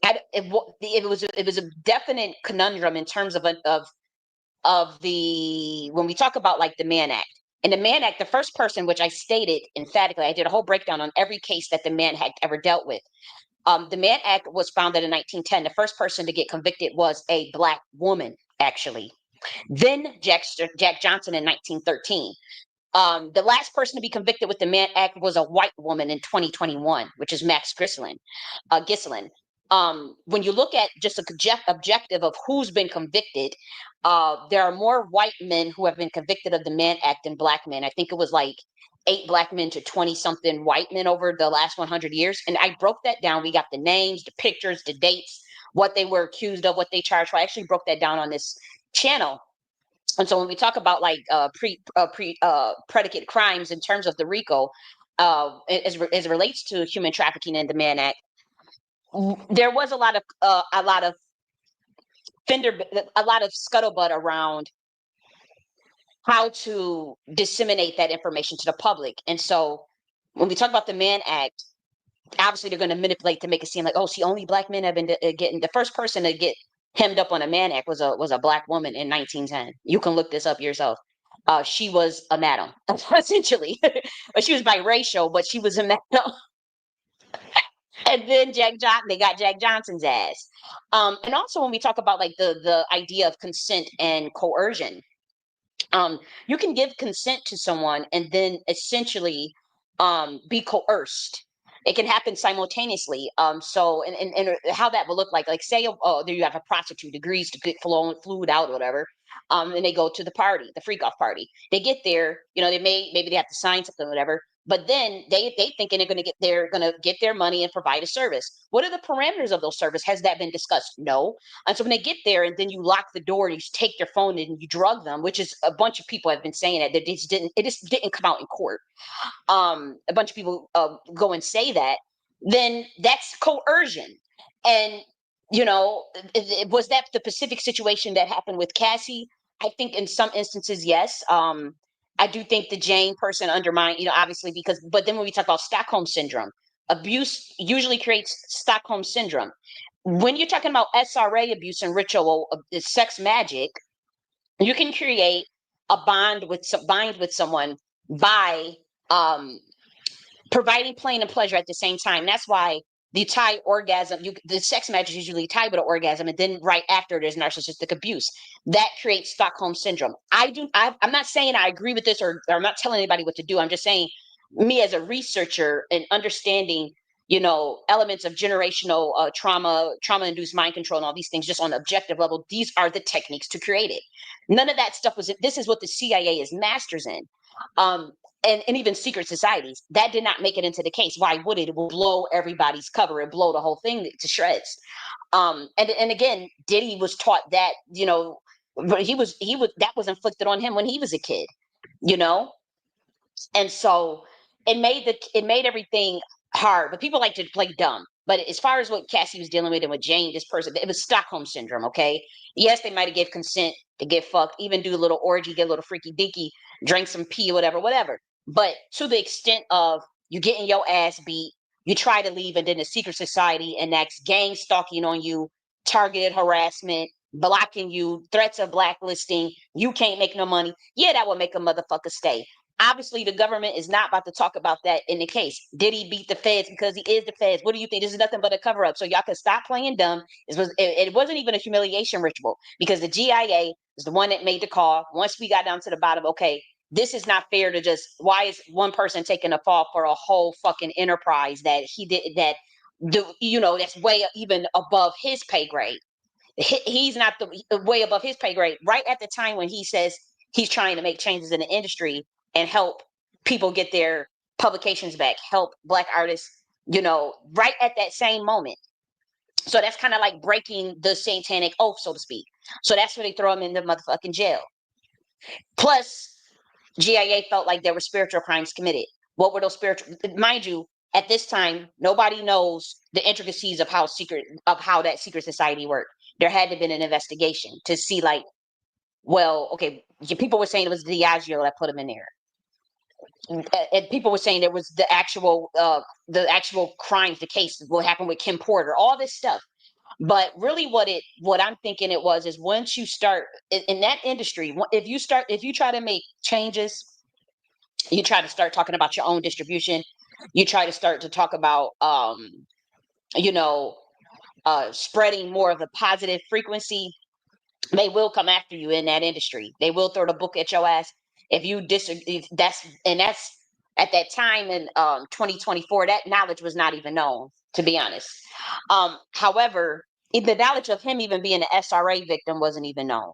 it was a definite conundrum in terms of the, when we talk about like the Mann Act. In the Mann Act, the first person, which I stated emphatically, I did a whole breakdown on every case that the Mann Act ever dealt with. The Mann Act was founded in 1910. The first person to get convicted was a Black woman, actually. Then Jack Johnson in 1913. The last person to be convicted with the Mann Act was a white woman in 2021, which is Max Ghislaine. When you look at just a objective of who's been convicted, there are more white men who have been convicted of the Mann Act than Black men. I think it was like 8 Black men to 20 something white men over the last 100 years. And I broke that down. We got the names, the pictures, the dates, what they were accused of, what they charged for. I actually broke that down on this channel. And so when we talk about like predicate crimes in terms of the RICO, as it relates to human trafficking and the Mann Act, there was a lot of scuttlebutt around how to disseminate that information to the public. And so when we talk about the Mann Act, obviously they're going to manipulate to make it seem like, oh, see, only Black men have been getting. The first person to get hemmed up on a Mann Act was a Black woman in 1910. You can look this up yourself. She was a madam, essentially. But she was biracial, but she was a madam. And then they got Jack Johnson's ass. And also when we talk about like the idea of consent and coercion, you can give consent to someone and then essentially be coerced. It can happen simultaneously. So and how that will look like say, oh, there you have a prostitute agrees to get fluid out or whatever. And they go to the party, the freak off party. They get there, maybe they have to sign something, or whatever. But then they thinking they're gonna get their money and provide a service. What are the parameters of those service? Has that been discussed? No. And so when they get there and then you lock the door and you take their phone and you drug them, which is a bunch of people have been saying that it just didn't come out in court. A bunch of people go and say that, then that's coercion. And was that the specific situation that happened with Cassie? I think in some instances, yes. I do think the Jane person undermined, obviously, but then when we talk about Stockholm syndrome, abuse usually creates Stockholm syndrome. When you're talking about SRA abuse and ritual, sex magic, you can create a bind with someone by um, providing pain and pleasure at the same time. That's why the tie orgasm, the sex magic is usually tied with an orgasm, and then right after there's narcissistic abuse. That creates Stockholm syndrome. I'm not saying I agree with this, or I'm not telling anybody what to do. I'm just saying, me as a researcher and understanding, elements of generational trauma-induced mind control, and all these things, just on an objective level, these are the techniques to create it. None of that stuff this is what the CIA is masters in. Um, and even secret societies that did not make it into the case. Why would it? It will blow everybody's cover and blow the whole thing to shreds. And again, Diddy was taught that, but he was that was inflicted on him when he was a kid, you know. And so it made everything hard. But people like to play dumb. But as far as what Cassie was dealing with and with Jane, this person, it was Stockholm syndrome. Okay, yes, they might have gave consent to get fucked, even do a little orgy, get a little freaky deaky, drink some pee, whatever. But to the extent of you getting your ass beat, you try to leave, and then the secret society and that's gang stalking on you, targeted harassment, blocking you, threats of blacklisting, you can't make no money. Yeah, that would make a motherfucker stay. Obviously, the government is not about to talk about that in the case. Did he beat the feds because he is the feds? What do you think? This is nothing but a cover up. So y'all can stop playing dumb. It wasn't even a humiliation ritual, because the GIA is the one that made the call. Once we got down to the bottom, okay, this is not fair to just, why is one person taking a fall for a whole fucking enterprise that he did, that's way even above his pay grade. He's not way above his pay grade. Right at the time when he says he's trying to make changes in the industry and help people get their publications back, help Black artists, right at that same moment. So that's kind of like breaking the satanic oath, so to speak. So that's where they throw him in the motherfucking jail. Plus, GIA felt like there were spiritual crimes committed. What were those spiritual? Mind you, at this time, nobody knows the intricacies of how that secret society worked. There had to have been an investigation to see, like, well, okay, people were saying it was Diageo that put him in there, and people were saying it was the actual crimes, the case, what happened with Kim Porter, all this stuff. But really, what I'm thinking it was is, once you start in that industry, if you try to make changes, you try to start talking about your own distribution, you try to start to talk about you know spreading more of a positive frequency, they will come after you in that industry. They will throw the book at your ass if you disagree. That's at that time in 2024, that knowledge was not even known, to be honest. However, the knowledge of him even being an SRA victim wasn't even known.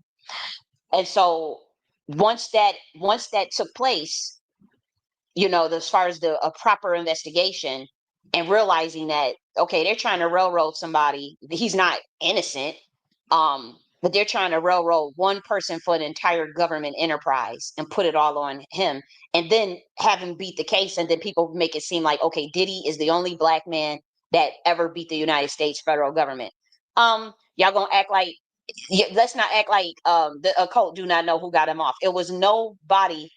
And so once that took place, as far as a proper investigation, and realizing that, okay, they're trying to railroad somebody, he's not innocent, but they're trying to railroad one person for an entire government enterprise and put it all on him, and then have him beat the case, and then people make it seem like, okay, Diddy is the only Black man that ever beat the United States federal government. Y'all gonna act like, let's not act like the occult do not know who got him off. It was nobody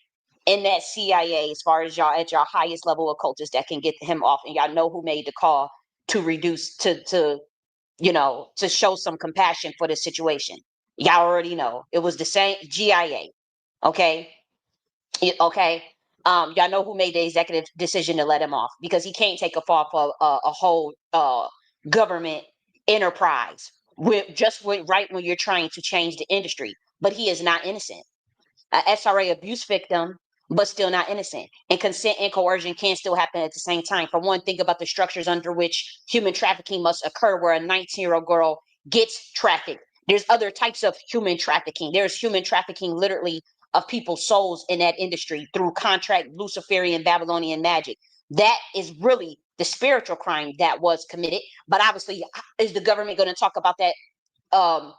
in that CIA, as far as y'all at your highest level occultists, that can get him off, and y'all know who made the call to reduce to show some compassion for the situation. Y'all already know it was the same GIA. Okay. Okay. Y'all know who made the executive decision to let him off, because he can't take a fall for a whole government enterprise right when you're trying to change the industry. But he is not innocent. SRA abuse victim, but still not innocent. And consent and coercion can still happen at the same time. For one, think about the structures under which human trafficking must occur, where a 19-year-old girl gets trafficked. There's other types of human trafficking. There's human trafficking, literally, of people's souls in that industry through contract, Luciferian, Babylonian magic. That is really the spiritual crime that was committed. But obviously, is the government going to talk about that um,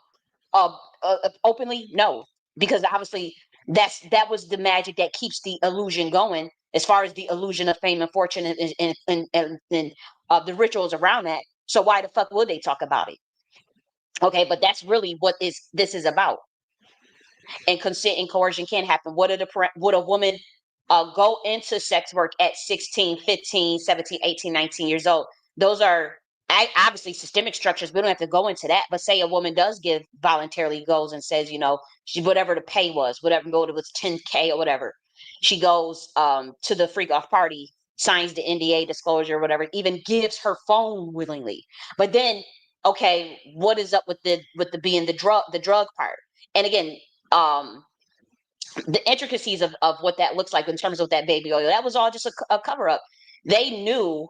openly? No, because obviously that was the magic that keeps the illusion going, as far as the illusion of fame and fortune and the rituals around that. So why the fuck would they talk about it? Okay, but that's really what this is about. and consent and coercion can happen. Would a woman go into sex work at 16, 15, 17, 18, 19 years old? Those are obviously systemic structures. We don't have to go into that. But say a woman does give voluntarily, goes and says, she, whatever the pay was, whatever it was, 10K or whatever. She goes to the freak off party, signs the NDA disclosure, or whatever, even gives her phone willingly. But then, okay, what is up with the being the drug part? And again, the intricacies of what that looks like in terms of that baby oil, that was all just a cover up. They knew,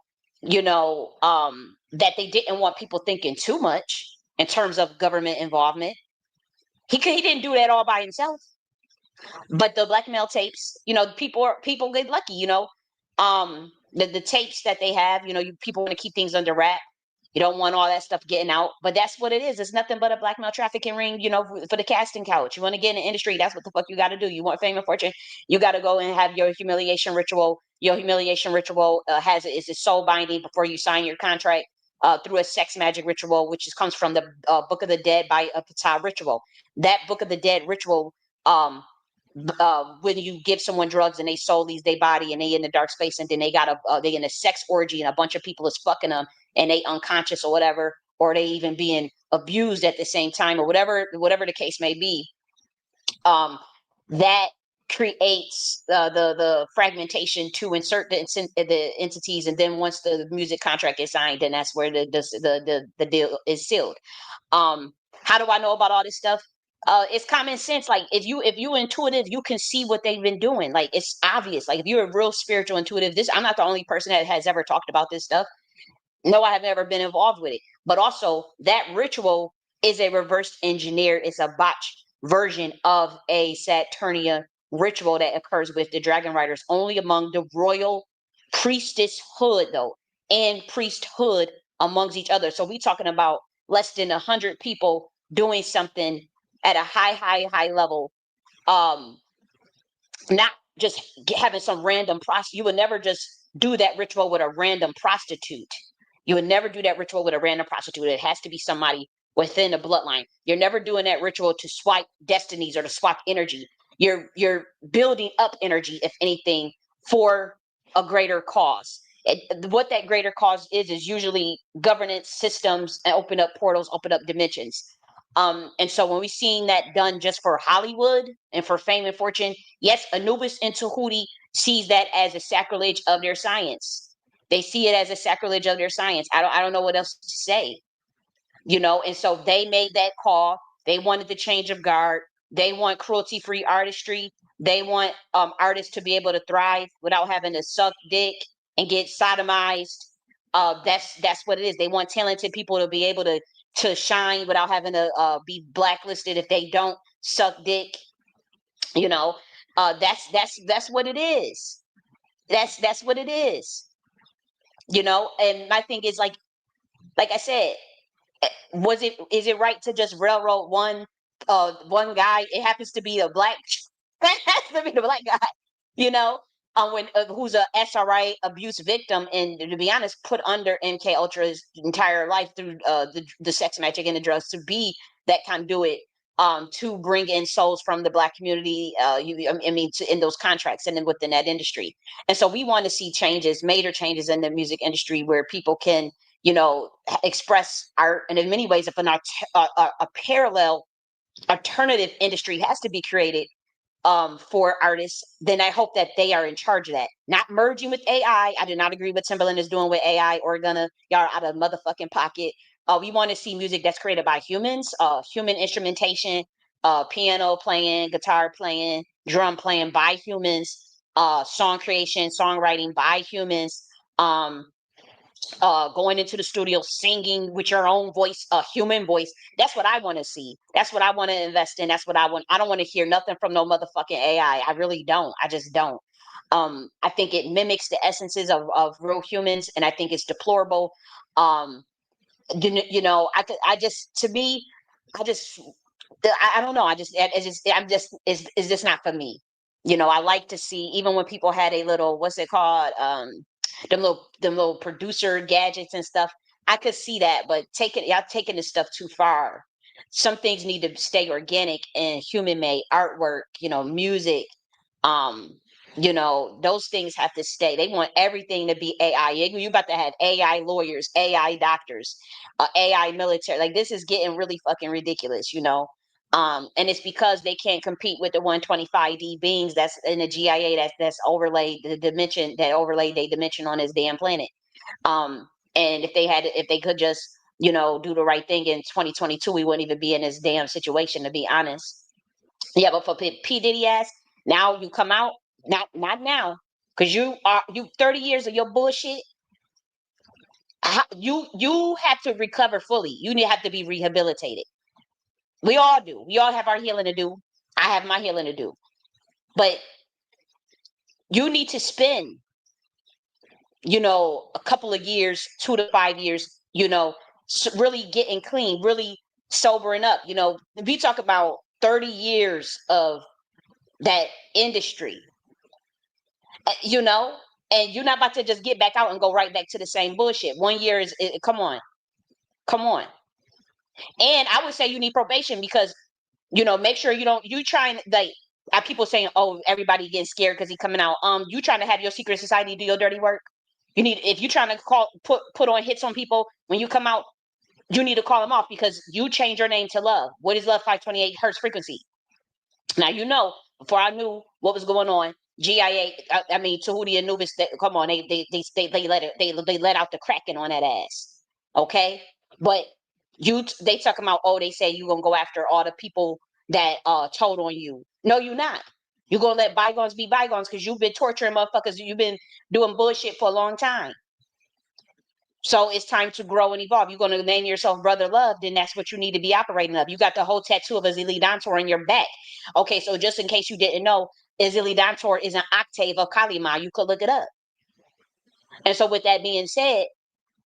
that they didn't want people thinking too much in terms of government involvement. He didn't do that all by himself. But the blackmail tapes, people get lucky, the tapes that they have, people want to keep things under wrap. You don't want all that stuff getting out, but that's what it is. It's nothing but a blackmail trafficking ring, for the casting couch. You want to get in the industry, that's what the fuck you got to do. You want fame and fortune, you got to go and have your humiliation ritual. Your humiliation ritual is a soul binding before you sign your contract through a sex magic ritual, which comes from the Book of the Dead by a Ptah ritual. That Book of the Dead ritual, when you give someone drugs and they soul leaves their body and they in the dark space, and then they in a sex orgy and a bunch of people is fucking them and they unconscious or whatever, or they even being abused at the same time, or whatever the case may be, that creates the fragmentation to insert the entities, and then once the music contract is signed, then that's where the deal is sealed. How do I know about all this stuff? It's common sense. Like if you intuitive, you can see what they've been doing. Like it's obvious. Like if you're a real spiritual intuitive, I'm not the only person that has ever talked about this stuff. No, I have never been involved with it. But also that ritual is a reverse engineered, it's a botched version of a Saturnia ritual that occurs with the dragon riders only among the royal priestesshood though, and priesthood amongst each other. So we talking about less than 100 people doing something at a high level. Not just having some random prostitute. You would never just do that ritual with a random prostitute. You would never do that ritual with a random prostitute. It has to be somebody within the bloodline. You're never doing that ritual to swipe destinies or to swap energy. You're building up energy, if anything, for a greater cause. What that greater cause is usually governance systems and open up portals, open up dimensions. And so when we seeing that done just for Hollywood and for fame and fortune, yes, Anubis and Tahuti sees that as a sacrilege of their science. They see it as a sacrilege of their science. I don't know what else to say, and so they made that call. They wanted the change of guard. They want cruelty-free artistry. They want artists to be able to thrive without having to suck dick and get sodomized. That's what it is. They want talented people to be able to shine without having to be blacklisted if they don't suck dick. That's what it is. That's what it is. And my thing is like I said, is it right to just railroad one guy? It happens to be a black that has to be the black guy, when who's a SRA abuse victim, and to be honest, put under MK Ultra's entire life through the sex magic and the drugs to be that conduit to bring in souls from the black community. In those contracts and then within that industry. And so we want to see changes, major changes in the music industry where people can, express art. And in many ways, if a parallel alternative industry has to be created for artists, then I hope that they are in charge of that. Not merging with AI. I do not agree with Timbaland is doing with AI or y'all out of motherfucking pocket. We want to see music that's created by humans, human instrumentation, piano playing, guitar playing, drum playing by humans, song creation, songwriting by humans, going into the studio, singing with your own voice, a human voice. That's what I want to see. That's what I want to invest in. That's what I want. I don't want to hear nothing from no motherfucking AI. I really don't. I just don't. I think it mimics the essences of real humans, and I think it's deplorable. I just, to me, I don't know. It's just not for me. I like to see, even when people had a little, what's it called? Them little producer gadgets and stuff. I could see that, but y'all taking this stuff too far. some things need to stay organic and human made artwork, music. Um, those things have to stay. They want everything to be AI. You about to have AI lawyers, AI doctors, AI military. Like this is getting really fucking ridiculous. And it's because they can't compete with the 125D beings that's in the GIA that's overlaid the dimension that overlaid their dimension on this damn planet. And if they could just, do the right thing in 2022, we wouldn't even be in this damn situation, to be honest. Yeah, but for P Diddy ass, now you come out, not now, because you 30 years of your bullshit. You have to recover fully. Have to be rehabilitated. We all do. We all have our healing to do. I have my healing to do. But you need to spend, a couple of years, 2 to 5 years, really getting clean, really sobering up. If you talk about 30 years of that industry, you know, and you're not about to just get back out and go right back to the same bullshit. 1 year come on, come on. And I would say you need probation because, make sure you trying like, people saying, oh, everybody getting scared because he coming out. You trying to have your secret society do your dirty work. If you trying to put on hits on people when you come out, you need to call them off because you change your name to Love. What is Love 528 hertz frequency? Now, before I knew what was going on, GIA, I mean Tahuti and Nubis, come on, they let out the cracking on that ass. Okay? But they talking about, oh, they say you gonna go after all the people that told on you. No, you're not. You're gonna let bygones be bygones because you've been torturing motherfuckers, you've been doing bullshit for a long time. So it's time to grow and evolve. You're going to name yourself Brother Love, then that's what you need to be operating of. You got the whole tattoo of Azili Dantor on your back. Okay, so just in case you didn't know, Azili Dantor is an octave of Kalima. You could look it up. And so with that being said,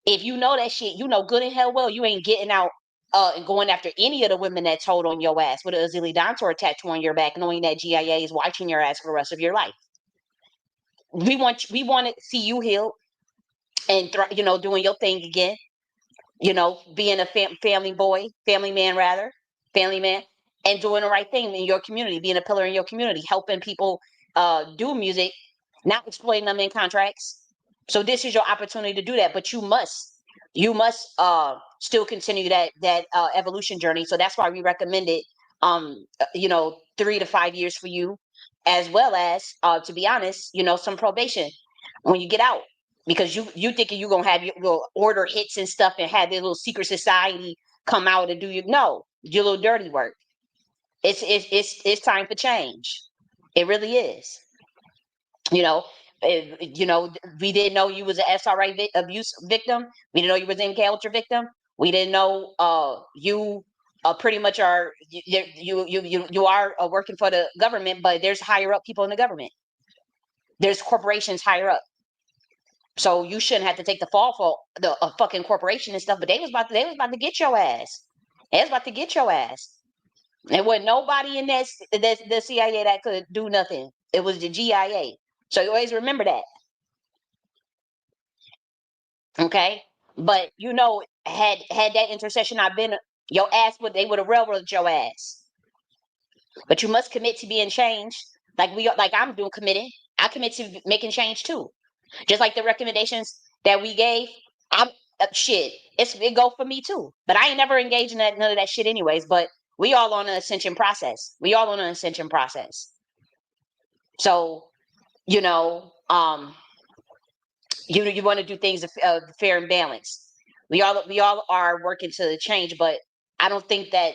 if you know that shit, you know good and hell well you ain't getting out and going after any of the women that told on your ass with an Azili Dantor tattoo on your back, knowing that GIA is watching your ass for the rest of your life. We want to see you healed and doing your thing again. Being a family man, and doing the right thing in your community, being a pillar in your community, helping people do music, not exploiting them in contracts. So this is your opportunity to do that, but you must still continue that evolution journey. So that's why we recommended 3 to 5 years for you, as well as to be honest, some probation when you get out, because you thinking you're gonna have your little order hits and stuff and have their little secret society come out and do your little dirty work. It's time for change. It really is. you know we didn't know you was an SRA abuse victim. We didn't know you was an MK Ultra victim. We didn't know you pretty much are you are working for the government, but there's higher up people in the government. There's corporations higher up. So you shouldn't have to take the fall for the fucking corporation and stuff. But they was about to get your ass. They was about to get your ass. There wasn't nobody in the CIA that could do nothing. It was the GIA. So you always remember that. Okay. But had that intercession not been, your ass they would have railroaded your ass. But you must commit to being changed. Like I'm doing committed. I commit to making change too. Just like the recommendations that we gave, I'm shit. It go for me too. But I ain't never engaged in none of that shit anyways. But we all on an ascension process. So, you want to do things fair and balanced. We all are working to change, but I don't think that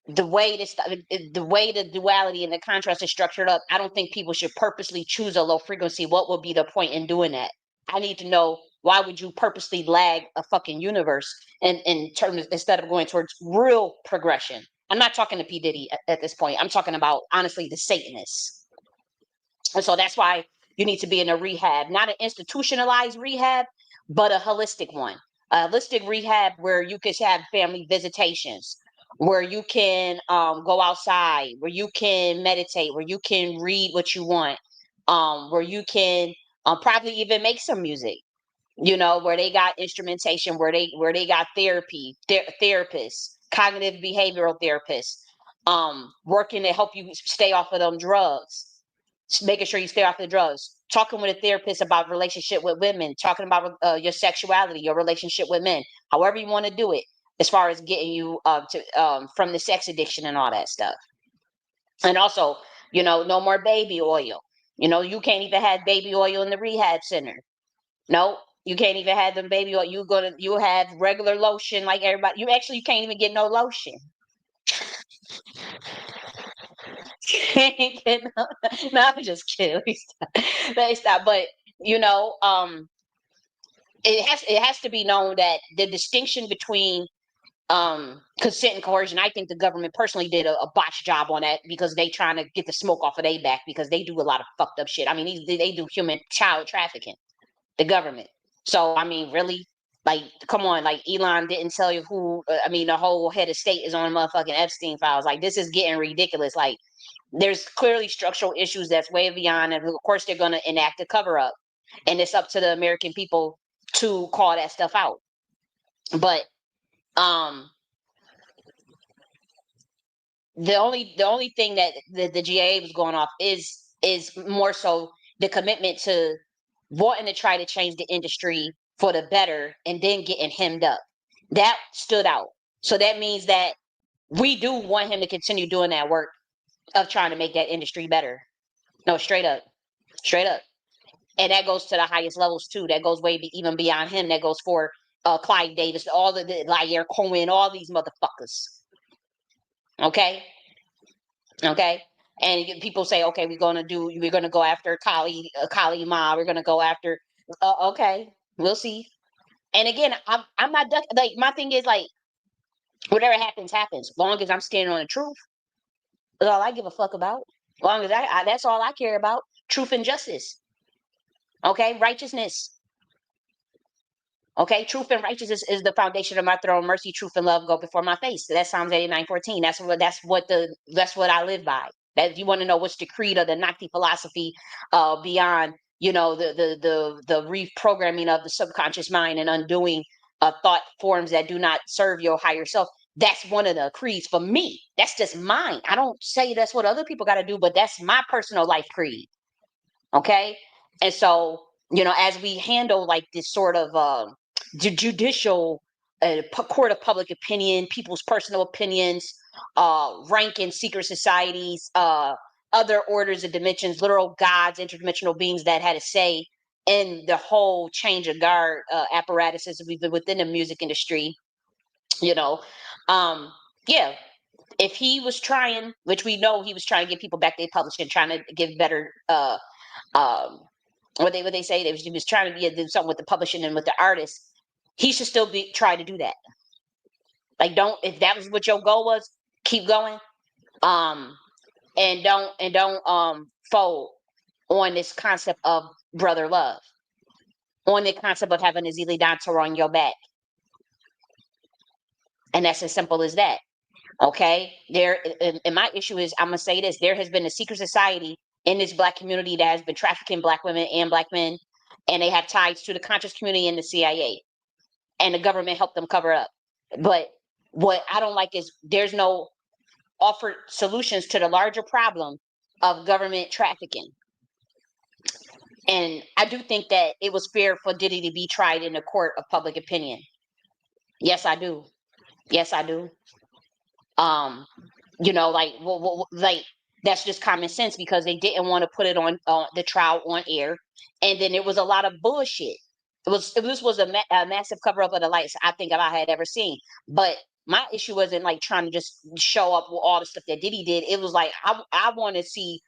the way the duality and the contrast is structured up, I don't think people should purposely choose a low frequency. What would be the point in doing that? I need to know, why would you purposely lag a fucking universe in terms, instead of going towards real progression? I'm not talking to P. Diddy at this point. I'm talking about, honestly, the Satanists. And so that's why you need to be in a rehab, not an institutionalized rehab, but a holistic one. A holistic rehab where you could have family visitations, where you can go outside, where you can meditate, where you can read what you want, where you can probably even make some music. you know, where they got instrumentation, where they got therapy, therapists, cognitive behavioral therapists, working to help you stay off of them drugs, making sure you stay off the drugs, talking with a therapist about relationship with women, talking about your sexuality, your relationship with men, however you want to do it, as far as getting you to from the sex addiction and all that stuff. And also, you know, no more baby oil. You know, you can't even have baby oil in the rehab center. No, you can't even have them baby oil. You have regular lotion like everybody. You can't even get no lotion. Can't get no, I'm just kidding. Let me stop. But you know, it has to be known that the distinction between consent and coercion, I think the government personally did a botched job on that because they trying to get the smoke off of their back because they do a lot of fucked up shit. I mean, they do human child trafficking, the government. So I mean, really, like, come on, like Elon didn't tell you who. I mean, the whole head of state is on motherfucking Epstein files. Like, this is getting ridiculous. Like, there's clearly structural issues that's way beyond, and of course they're going to enact a cover up, and it's up to the American people to call that stuff out. But the only thing that the GA was going off is more so the commitment to wanting to try to change the industry for the better and then getting hemmed up. That stood out. So that means that we do want him to continue doing that work of trying to make that industry better. No, straight up, straight up. And that goes to the highest levels too. That goes even beyond him. That goes for Clyde Davis, all the Lyer Cohen, all these motherfuckers. Okay, okay. And people say, okay, we're gonna go after Kali Ma. We're gonna go after. Okay, we'll see. And again, I'm not like, my thing is like, whatever happens, happens. As long as I'm standing on the truth, that's all I give a fuck about. As long as that's all I care about. Truth and justice. Okay, righteousness. Okay, truth and righteousness is the foundation of my throne. Mercy, truth, and love go before my face. So that's Psalms 89:14. That's what I live by. That, if you want to know what's the creed of the Nakhti philosophy, beyond, you know, the reprogramming of the subconscious mind and undoing thought forms that do not serve your higher self. That's one of the creeds for me. That's just mine. I don't say that's what other people got to do, but that's my personal life creed. Okay, and so, you know, as we handle like this sort of judicial court of public opinion, people's personal opinions, rank in secret societies, other orders and dimensions, literal gods, interdimensional beings that had a say in the whole change of guard apparatuses we've been within the music industry, you know, yeah, if he was trying, which we know he was trying to get people back to publishing, trying to give better um what they say, he was trying to do something with the publishing and with the artists, he should still be trying to do that. Like, don't, if that was what your goal was, keep going. um and don't fold on this concept of brother love, on the concept of having a Zili Dantor on your back. And that's as simple as that. Okay, and my issue is, I'm gonna say this: there has been a secret society in this black community that has been trafficking black women and black men, and they have ties to the conscious community and the CIA, and the government helped them cover up. But what I don't like is there's no offered solutions to the larger problem of government trafficking. And I do think that it was fair for Diddy to be tried in the court of public opinion. Yes, I do. Yes, I do. Um, you know, like, like, that's just common sense, because they didn't want to put it on the trial on air, and then it was a lot of bullshit. This was a massive cover up of the lights I think I had ever seen. But my issue wasn't like trying to just show up with all the stuff that Diddy did. It was like, I want to see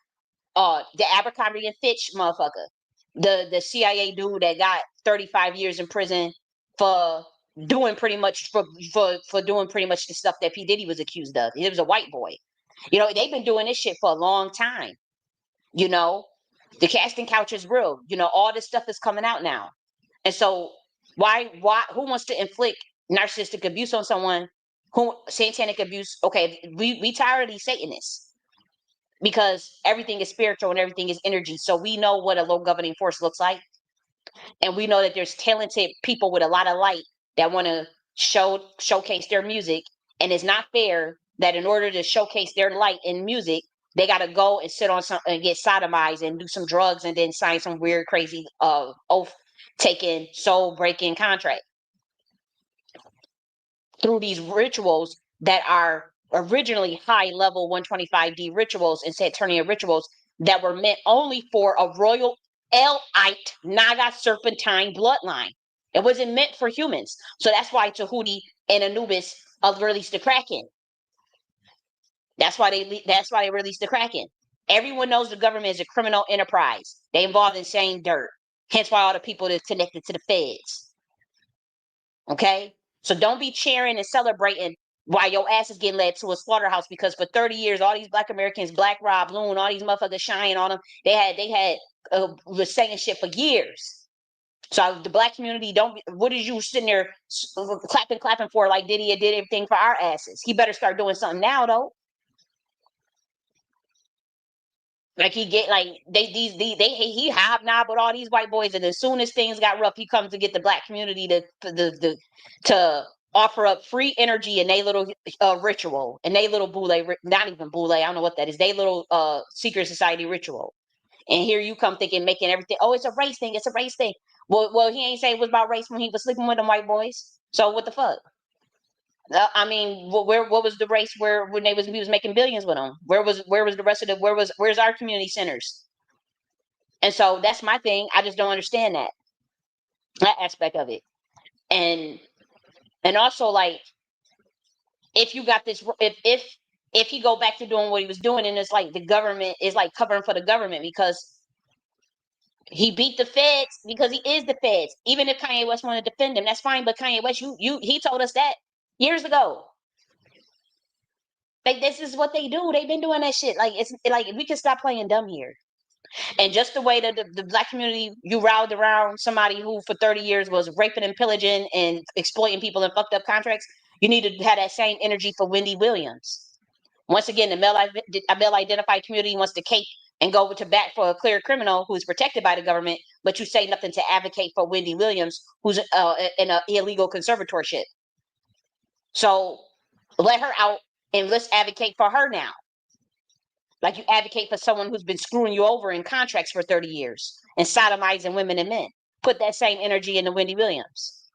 the Abercrombie and Fitch motherfucker, the CIA dude that got 35 years in prison for doing pretty much for doing pretty much the stuff that P Diddy was accused of. He was a white boy. You know, they've been doing this shit for a long time. You know, the casting couch is real. You know, all this stuff is coming out now. And so why who wants to inflict narcissistic abuse on someone, who satanic abuse? Okay, we tired of these Satanists, because everything is spiritual and everything is energy. So we know what a low governing force looks like. And we know that there's talented people with a lot of light that want to showcase their music. And it's not fair that in order to showcase their light in music, they got to go and sit on some and get sodomized and do some drugs and then sign some weird, crazy oath taking, soul breaking contract through these rituals that are originally high level 125D rituals and Saturnian rituals that were meant only for a royal Elite Naga serpentine bloodline. It wasn't meant for humans. So that's why Tahuti and Anubis released the Kraken. That's why they released the Kraken. Everyone knows the government is a criminal enterprise. They involved in saying dirt. Hence why all the people that's connected to the feds. Okay? So don't be cheering and celebrating while your ass is getting led to a slaughterhouse, because for 30 years, all these Black Americans, Black Rob Loon, all these motherfuckers Shine on them, they had was saying shit for years. So the Black community what is you sitting there clapping for like Diddy did everything for our asses? He better start doing something now though. Like he hobnob with all these white boys, and as soon as things got rough, he comes to get the Black community to offer up free energy in they little ritual, and they little boule, not even boule, I don't know what that is, they little secret society ritual. And here you come thinking, making everything, oh, it's a race thing, it's a race thing. Well, he ain't say it was about race when he was sleeping with them white boys. So what the fuck? I mean, what was the race where when he was making billions with them? Where was the rest of where's our community centers? And so that's my thing. I just don't understand that aspect of it. And also, like, if you got this, if he go back to doing what he was doing, and it's like the government is like covering for the government because he beat the feds, because he is the feds. Even if Kanye West want to defend him, that's fine. But Kanye West, he told us that years ago. Like, this is what they do. They've been doing that shit. Like, it's like, we can stop playing dumb here. And just the way that the Black community, you rallied around somebody who for 30 years was raping and pillaging and exploiting people in fucked up contracts, you need to have that same energy for Wendy Williams. Once again, the male identified community wants to cape and go to bat for a clear criminal who's protected by the government, but you say nothing to advocate for Wendy Williams, who's in an illegal conservatorship. So let her out and let's advocate for her now. Like you advocate for someone who's been screwing you over in contracts for 30 years and sodomizing women and men. Put that same energy into Wendy Williams.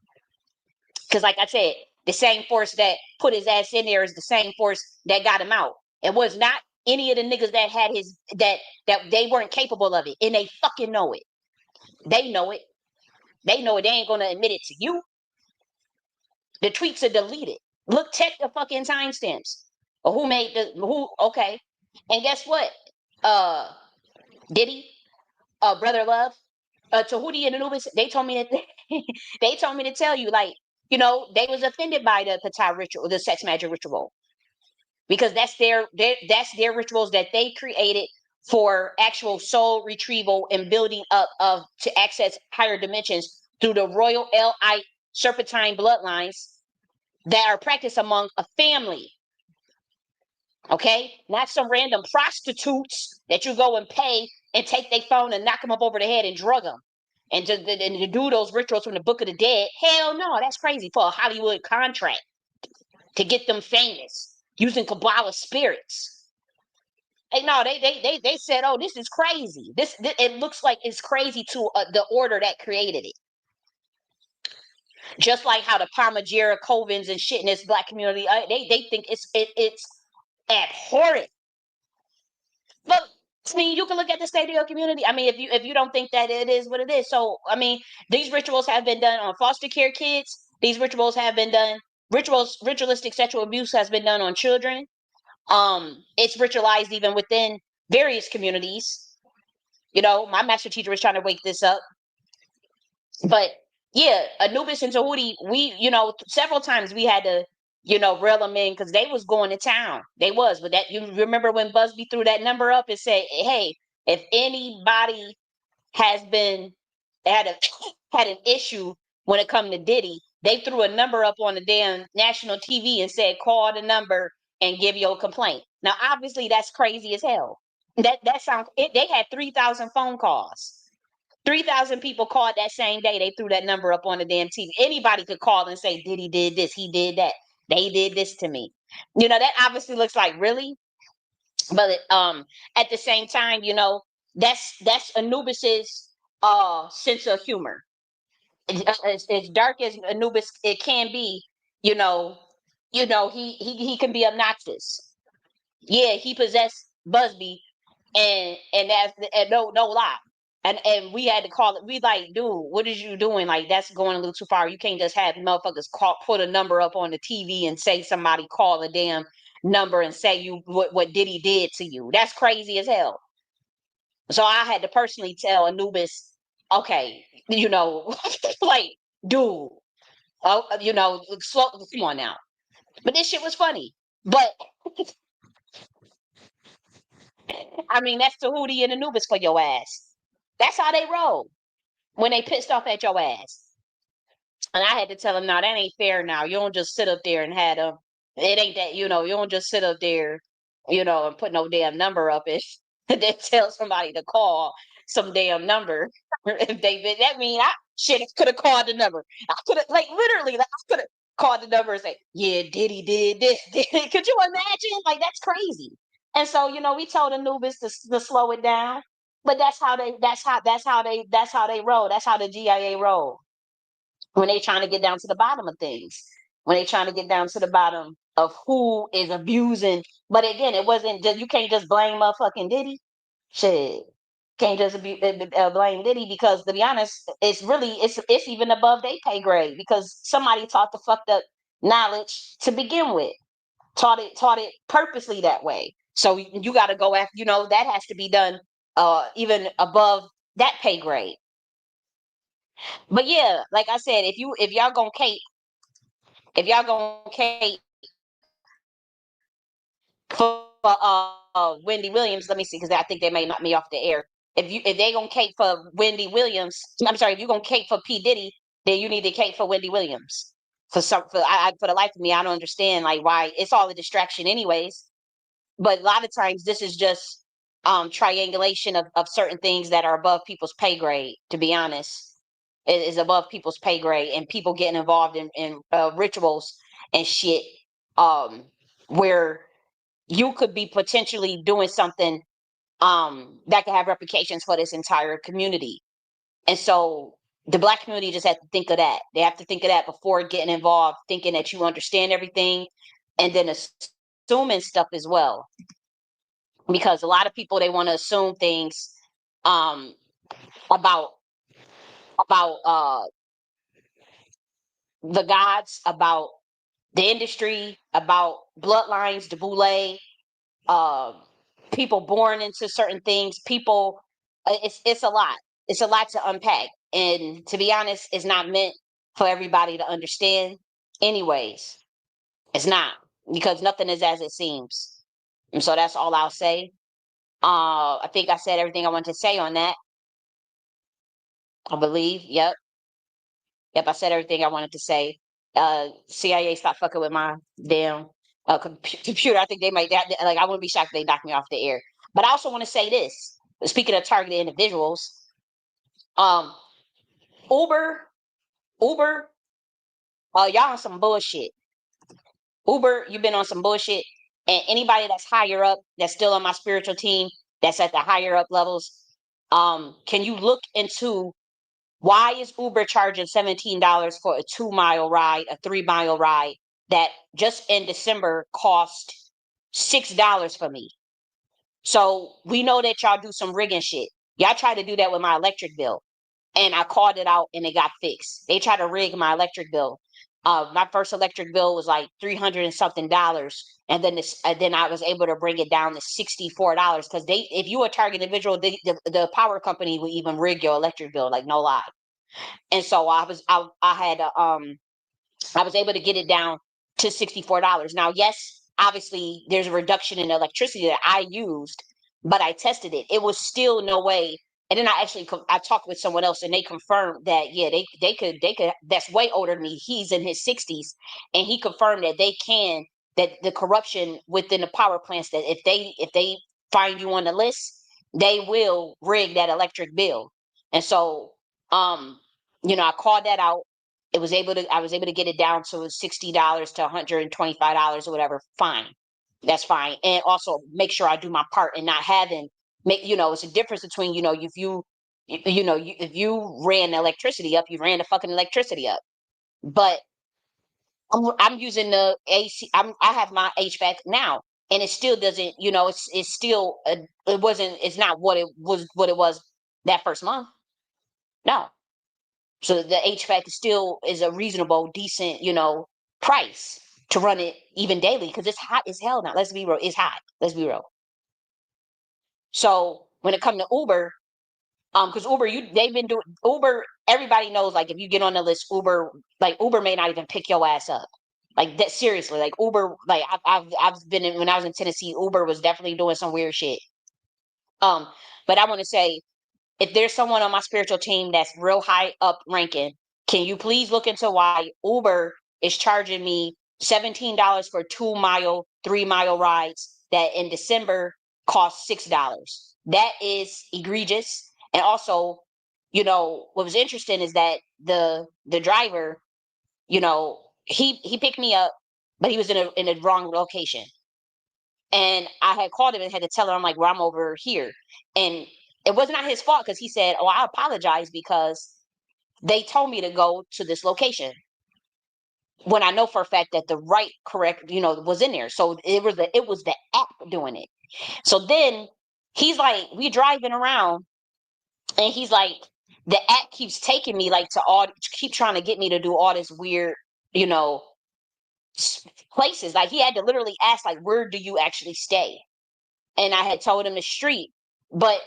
Because like I said, the same force that put his ass in there is the same force that got him out. It was not any of the niggas that had that they weren't capable of it. And they fucking know it. They know it. They know it. They ain't gonna admit it to you. The tweets are deleted. Look, check the fucking timestamps. Or okay. And guess what? Diddy, Brother Love, Tahuti and Anubis, they told me that they told me to tell you, like, they was offended by the Ptah ritual, the sex magic ritual, because that's their rituals that they created for actual soul retrieval and building up to access higher dimensions through the royal Elite serpentine bloodlines that are practiced among a family. Okay, not some random prostitutes that you go and pay and take their phone and knock them up over the head and drug them. And to do those rituals from the Book of the Dead, hell no, that's crazy for a Hollywood contract to get them famous using Kabbalah spirits. Hey, no, they said, oh, this is crazy. This it looks like it's crazy to the order that created it. Just like how the Parmajera Covens and shit in this Black community, they think it's abhorrent. But I mean, you can look at the state of your community. I mean, if you don't think that it is what it is, so I mean, these rituals have been done on foster care kids. These rituals have been done. Ritualistic sexual abuse has been done on children. It's ritualized even within various communities. My master teacher was trying to wake this up, but yeah, Anubis and Tahuti, we, several times we had to, reel them in because they was going to town. They was, but that, you remember when Busby threw that number up and said, hey, if anybody has had an issue when it come to Diddy, they threw a number up on the damn national TV and said, call the number and give your complaint. Now, obviously, that's crazy as hell. That sounds. They had 3,000 phone calls. 3,000 people called that same day. They threw that number up on the damn TV. Anybody could call and say, Diddy did this, he did that, they did this to me. That obviously looks like really, but at the same time, that's Anubis's sense of humor. As dark as Anubis it can be, you know, he can be obnoxious. Yeah, he possessed Busby, and that's and no lie. And we had to call it. We like, dude, what is you doing? Like, that's going a little too far. You can't just have motherfuckers put a number up on the TV and say somebody call a damn number and say you what Diddy did to you. That's crazy as hell. So I had to personally tell Anubis, okay, like, dude, slow, come on now. But this shit was funny. But I mean, that's Tahuti and Anubis for your ass. That's how they roll when they pissed off at your ass. And I had to tell him, no, that ain't fair now. You don't just sit up there and have them. It ain't that, you don't just sit up there, and put no damn number up it and then tell somebody to call some damn number. If that mean I could have called the number. I could have, like, literally, like, I could have called the number and say, yeah, Diddy did this. Could you imagine? Like, that's crazy. And so, we told Anubis to slow it down. But that's how they roll. That's how the GIA roll when they trying to get down to the bottom of things, when they trying to get down to the bottom of who is abusing. But again, it wasn't just, you can't just blame motherfucking Diddy. Shit. Can't just blame Diddy, because to be honest, it's even above they pay grade, because somebody taught the fucked up knowledge to begin with, taught it purposely that way. So you got to go after, that has to be done even above that pay grade. But yeah, like I said, if y'all gonna cape for Wendy Williams, let me see, because I think they may knock me off the air. If they gonna cape for Wendy Williams, I'm sorry, if you gonna cape for P Diddy, then you need to cape for Wendy Williams. For the life of me, I don't understand, like, why. It's all a distraction anyways. But a lot of times this is just triangulation of certain things that are above people's pay grade. To be honest, it is above people's pay grade, and people getting involved in rituals and shit, where you could be potentially doing something that could have replications for this entire community. And so the Black community just have to think of that. They have to think of that before getting involved, thinking that you understand everything, and then assuming stuff as well. Because a lot of people, they want to assume things um, about the gods, about the industry, about bloodlines, the boule, uh, people born into certain things. People, it's a lot. It's a lot to unpack, and to be honest, it's not meant for everybody to understand. Anyways, it's not, because nothing is as it seems. And so that's all I'll say. I think I said everything I wanted to say on that. I believe. Yep. Yep. I said everything I wanted to say. CIA, stop fucking with my damn computer. I think they might, like, I wouldn't be shocked if they knock me off the air. But I also want to say this. Speaking of targeted individuals, um, Uber, Uber, y'all on some bullshit. Uber, you've been on some bullshit. And anybody that's higher up, that's still on my spiritual team, that's at the higher up levels, can you look into why is Uber charging $17 for a 2-mile ride, a 3-mile ride that just in December cost $6 for me? So we know that y'all do some rigging shit. Y'all tried to do that with my electric bill, and I called it out and it got fixed. They tried to rig my electric bill. My first electric bill was like $300 and something, and then I was able to bring it down to $64, because if you a target individual, the power company will even rig your electric bill, like, no lie. And so I was able to get it down to $64. Now, yes, obviously there's a reduction in electricity that I used, but I tested it. It was still no way. And then I talked with someone else, and they confirmed that, yeah, they could, that's way older than me. He's in his 60s, and he confirmed that that the corruption within the power plants, that if they find you on the list, they will rig that electric bill. And so, I called that out. I was able to get it down to $60 to $125 or whatever. Fine. That's fine. And also make sure I do my part and not having it's a difference between, if you ran the electricity up, you ran the fucking electricity up. But I'm using the AC. I have my HVAC now, and it still doesn't. It's still it wasn't. It's not what it was that first month. No. So the HVAC is a reasonable, decent, price to run it even daily because it's hot as hell now. Let's be real. It's hot. Let's be real. So when it comes to Uber, because they've been doing Uber. Everybody knows, like, if you get on the list, Uber may not even pick your ass up. Like that, seriously. Like Uber, like I've been in when I was in Tennessee. Uber was definitely doing some weird shit. But I want to say, if there's someone on my spiritual team that's real high up ranking, can you please look into why Uber is charging me $17 for 2 mile, 3 mile rides that in December cost $6? That is egregious. And also, what was interesting is that the driver, he picked me up, but he was in a wrong location. And I had called him and had to tell him, I'm like, well, I'm over here. And it was not his fault because he said, oh, I apologize because they told me to go to this location. When I know for a fact that the correct, was in there. So it was the app doing it. So then he's like, we driving around and he's like, the app keeps taking me like keep trying to get me to do all this weird, you know, places. Like he had to literally ask, like, where do you actually stay? And I had told him the street, but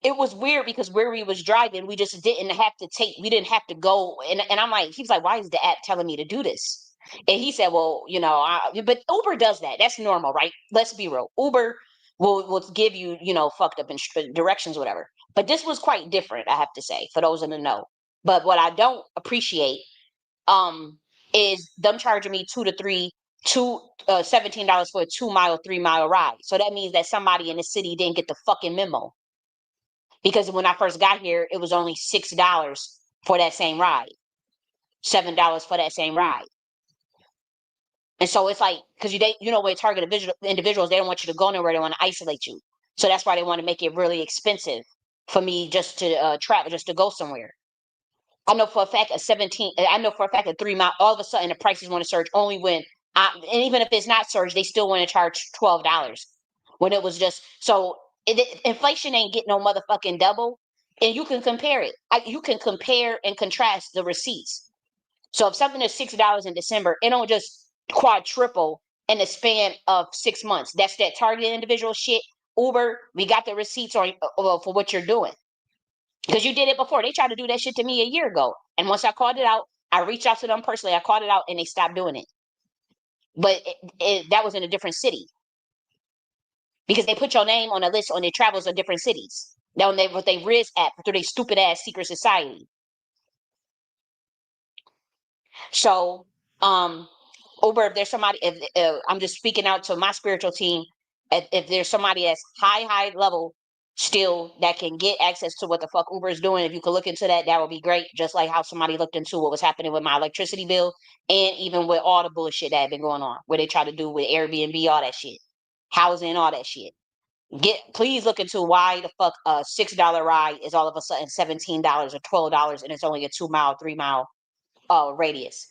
it was weird because where we was driving, we just we didn't have to go. And I'm like, he was like, why is the app telling me to do this? And he said, well, but Uber does that. That's normal, right? Let's be real. Uber will give you, fucked up directions, whatever. But this was quite different, I have to say, for those in the know. But what I don't appreciate is them charging me $17 for a 2 mile, 3 mile ride. So that means that somebody in the city didn't get the fucking memo. Because when I first got here, it was only $6 for that same ride, $7 for that same ride. And so it's like, because with target individuals, they don't want you to go nowhere. They want to isolate you. So that's why they want to make it really expensive for me just to travel, just to go somewhere. I know for a fact a 3 mile, all of a sudden the prices want to surge only and even if it's not surge, they still want to charge $12 when it was just, so inflation ain't getting no motherfucking double. And you can compare it. You can compare and contrast the receipts. So if something is $6 in December, it don't just quadruple in the span of 6 months. That's that targeted individual shit. Uber, we got the receipts for what you're doing. Because you did it before. They tried to do that shit to me a year ago. And once I called it out, I reached out to them personally. I called it out and they stopped doing it. But that was in a different city. Because they put your name on a list on their travels of different cities. Now with they Riz app through their stupid ass secret society. So, Uber, if there's somebody, if I'm just speaking out to my spiritual team, if there's somebody that's high level still that can get access to what the fuck Uber is doing, if you could look into that, that would be great. Just like how somebody looked into what was happening with my electricity bill and even with all the bullshit that had been going on, where they try to do with Airbnb, all that shit, housing, all that shit. Please look into why the fuck a $6 ride is all of a sudden $17 or $12 and it's only a 2 mile, 3 mile radius.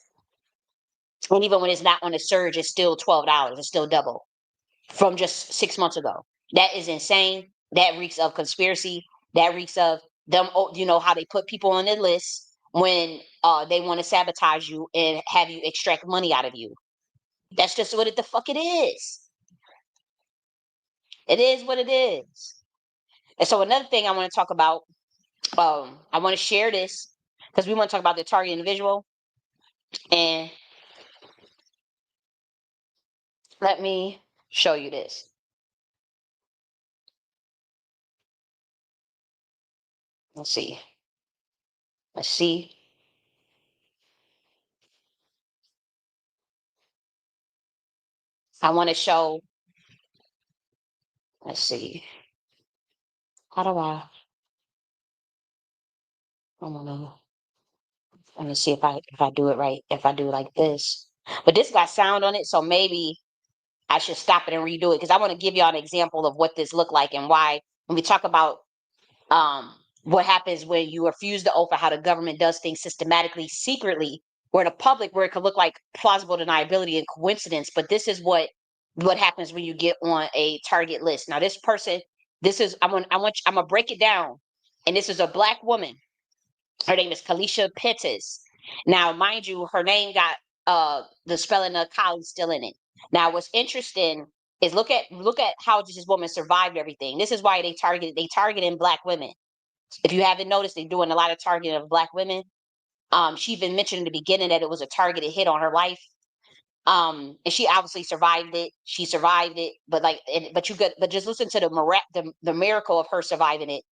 And even when it's not on the surge, it's still $12. It's still double from just 6 months ago. That is insane. That reeks of conspiracy. That reeks of them. How they put people on their list when they want to sabotage you and have you extract money out of you. That's just what the fuck it is. It is what it is. And so another thing I want to talk about, I want to share this because we want to talk about the target individual. And let me show you this. Let's see. Let's see. I want to show. Let's see. How do I? I don't know. Let me see if I do it right. If I do like this, but this got sound on it, so maybe I should stop it and redo it because I want to give y'all an example of what this looked like and why when we talk about what happens when you refuse the oath or how the government does things systematically, secretly, or in the public where it could look like plausible deniability and coincidence. But this is what happens when you get on a target list. Now, this person, this is I'm gonna break it down, and this is a black woman. Her name is Kalisha Pettis. Now, mind you, her name got the spelling of Kali still in it. Now, what's interesting is look at how this woman survived everything. This is why they targeting black women. If you haven't noticed, they're doing a lot of targeting of black women. She even mentioned in the beginning that it was a targeted hit on her life. And she obviously survived it. She survived it, but but just listen to the miracle of her surviving it.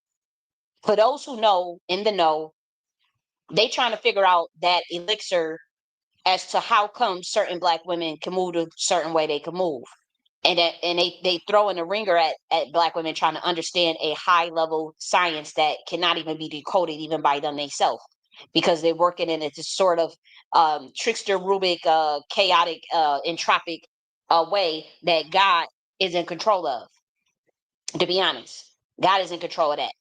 For those who know in the know, they trying to figure out that elixir as to how come certain black women can move a certain way they can move. And they throw in a ringer at black women trying to understand a high level science that cannot even be decoded even by them themselves because they're working in a sort of trickster Rubik chaotic entropic way that God is in control of, to be honest. God is in control of that.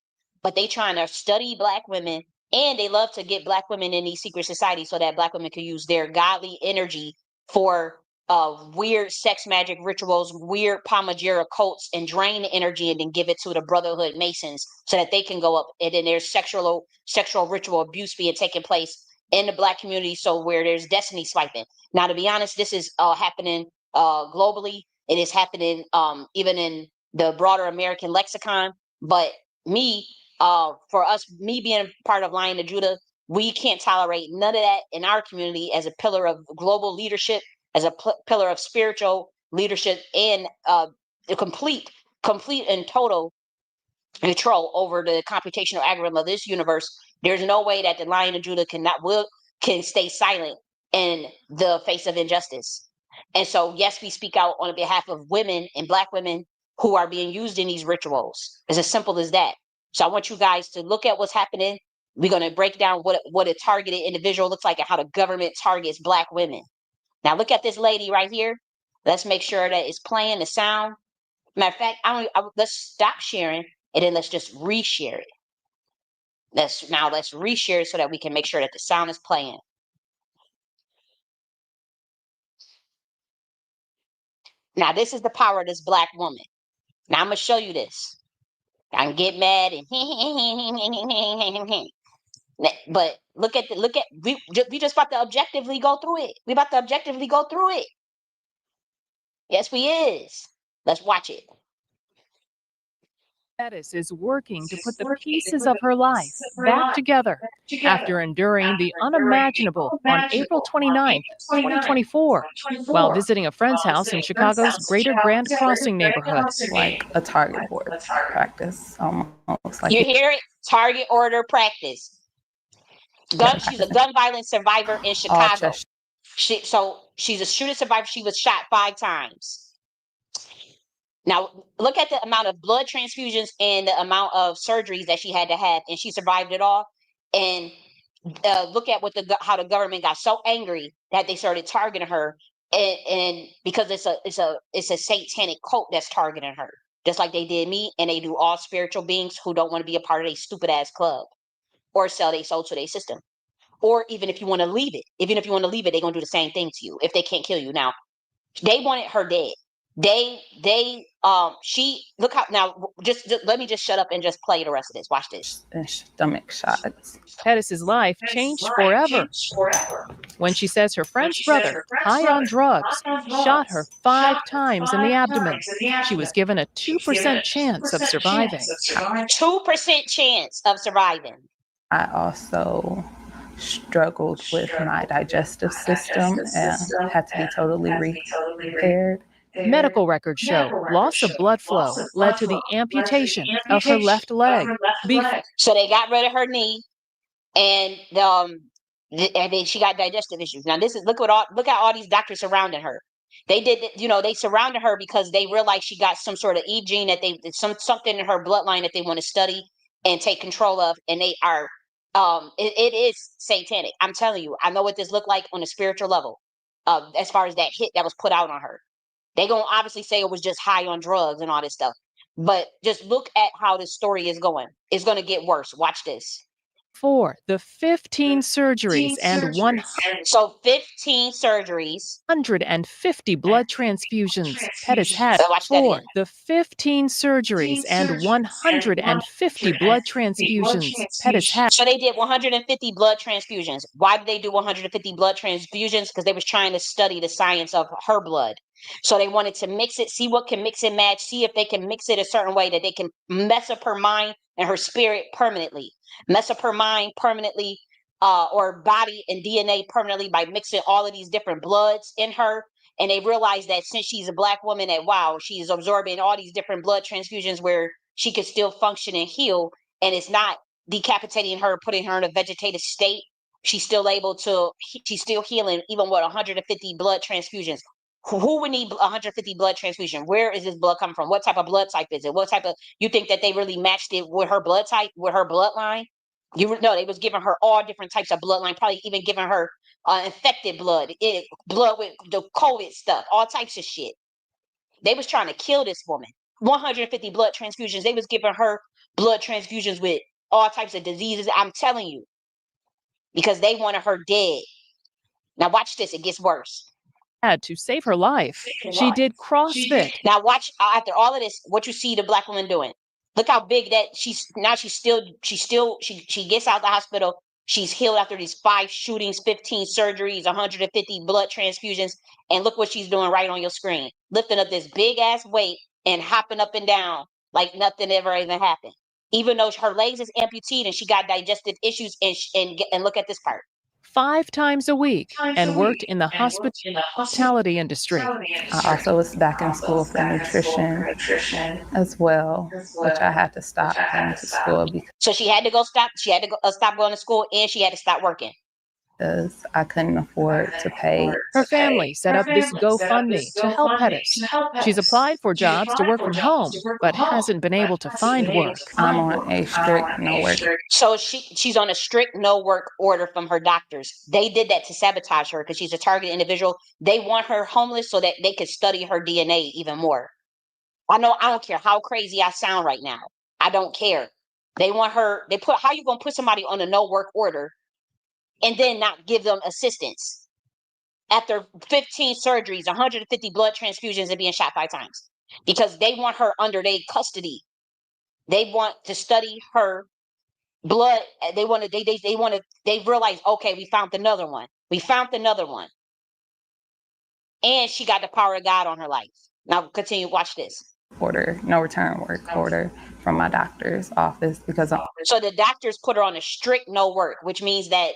But they trying to study black women, and they love to get black women in these secret societies so that black women can use their godly energy for weird sex magic rituals, weird Palmagera cults, and drain the energy and then give it to the Brotherhood Masons so that they can go up. And then there's sexual ritual abuse being taking place in the black community. So where there's destiny swiping. Now, to be honest, this is happening globally. It is happening even in the broader American lexicon. But for us, me being part of Lion of Judah, we can't tolerate none of that in our community as a pillar of global leadership, as a pillar of spiritual leadership, and the complete and total control over the computational algorithm of this universe. There's no way that the Lion of Judah can stay silent in the face of injustice. And so, yes, we speak out on behalf of women and black women who are being used in these rituals. It's as simple as that. So I want you guys to look at what's happening. We're going to break down what a targeted individual looks like and how the government targets black women. Now look at this lady right here. Let's make sure that it's playing the sound. Matter of fact, let's stop sharing and then let's just reshare it. Let's reshare it so that we can make sure that the sound is playing. Now this is the power of this black woman. Now I'm gonna show you this. I can get mad and but look at we just about to objectively go through it. We about to objectively go through it. Yes, we is. Let's watch it. Pettis is working to put the pieces of her life back together after enduring the unimaginable on April 29th, 2024, while visiting a friend's house in Chicago's Greater Grand Crossing neighborhood. Like a target board practice, almost like you hear it? Target order practice. She's a gun violence survivor in Chicago. She's a shooting survivor. She was shot 5 times. Now, look at the amount of blood transfusions and the amount of surgeries that she had to have, and she survived it all. And look at how the government got so angry that they started targeting her, and because it's a satanic cult that's targeting her, just like they did me, and they do all spiritual beings who don't want to be a part of a stupid ass club or sell their soul to their system. Or even if you want to leave it, they're gonna do the same thing to you if they can't kill you. Now, they wanted her dead. She look how now. Just let me just shut up and just play the rest of this. Watch this. stomach shots. Pettis's life changed forever when she says her friend's brother, high on drugs, shot her 5 times in the abdomen. She was given a 2% chance of surviving. 2% chance of surviving. I also struggled with my digestive system and had to be totally repaired. Medical records show loss of blood flow led to the amputation of her left leg. So they got rid of her knee, and then she got digestive issues. Now look at all these doctors surrounding her. They did, they surrounded her because they realized she got some sort of Eve gene that something in her bloodline that they want to study and take control of, and they are It is satanic. I'm telling you, I know what this looked like on a spiritual level. As far as that hit that was put out on her, they gonna obviously say it was just high on drugs and all this stuff. But just look at how this story is going. It's gonna get worse. Watch this. 4. The 15 surgeries and So 15 surgeries. 150 blood transfusions Pettis had. Watch that 4. again. The 15 surgeries and 150 blood transfusions Pettis had. So they did 150 blood transfusions. Why did they do 150 blood transfusions? Because they was trying to study the science of her blood. So they wanted to mix it, see what can mix and match, see if they can mix it a certain way that they can mess up her mind and her spirit permanently, mess up her mind permanently, or body and DNA permanently by mixing all of these different bloods in her. And they realized that since she's a black woman, that wow, she's absorbing all these different blood transfusions where she could still function and heal, and it's not decapitating her, putting her in a vegetative state. She's still able to, she's still healing even with 150 blood transfusions. Who would need 150 blood transfusion? Where is this blood coming from? What type of blood type is it? What type of, you think that they really matched it with her blood type, with her bloodline? You know, they was giving her all different types of bloodline, probably even giving her infected blood, blood with the COVID stuff, all types of shit. They was trying to kill this woman. 150 blood transfusions. They was giving her blood transfusions with all types of diseases. I'm telling you, because they wanted her dead. Now watch this. It gets worse. Had to save her life. She did CrossFit. Now watch, after all of this, what you see the black woman doing. Look how big that she's now. She gets out the hospital. She's healed after these 5 shootings, 15 surgeries, 150 blood transfusions, and look what she's doing right on your screen, lifting up this big ass weight and hopping up and down like nothing ever even happened. Even though her legs is amputated and she got digestive issues, and look at this part. 5 times a week and worked in the hospitality industry. I also was back in school for nutrition as well, which I had to stop going to school So she had to go stop. She had to go, stop going to school, and she had to stop working. because I couldn't afford to pay. Her family set up this GoFundMe to help Pettis. She's applied for jobs to work from home, but hasn't been able to find work. I'm on a strict no work. So she's on a strict no work order from her doctors. They did that to sabotage her because she's a target individual. They want her homeless so that they can study her DNA even more. I know, I don't care how crazy I sound right now. I don't care. They want her, how you gonna put somebody on a no work order and then not give them assistance after 15 surgeries, 150 blood transfusions, and being shot 5 times? Because they want her under their custody. They want to study her blood. They realize, okay, we found another one. And she got the power of God on her life. Now continue, watch this. No return work order from my doctor's office because so the doctors put her on a strict no work, which means that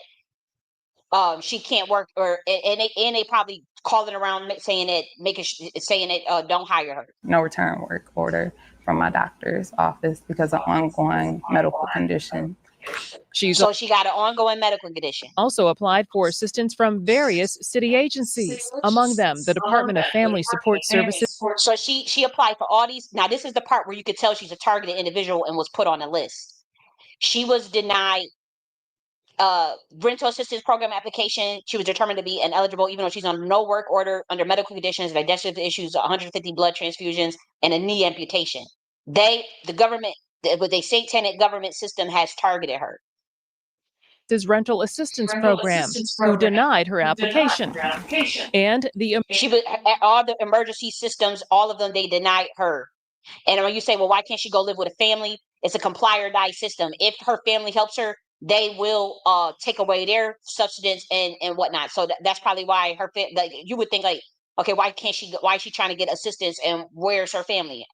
she can't work, and they probably calling around saying that don't hire her. No return work order from my doctor's office because of ongoing medical condition. She got an ongoing medical condition. Also applied for assistance from various city agencies, among them the Department of Family Support Services. So she applied for all these. Now this is the part where you could tell she's a targeted individual and was put on a list. She was denied rental assistance program application. She was determined to be ineligible, even though she's on no work order, under medical conditions, digestive issues, 150 blood transfusions, and a knee amputation. The government, with a satanic government system, has targeted her. His rental assistance program, who denied her application. And she was all the emergency systems, all of them, they denied her. And when you say, well, why can't she go live with a family? It's a comply or die system. If her family helps her, they will take away their substance and whatnot. So that's probably why her like, you would think like, okay, why is she trying to get assistance, and where's her family?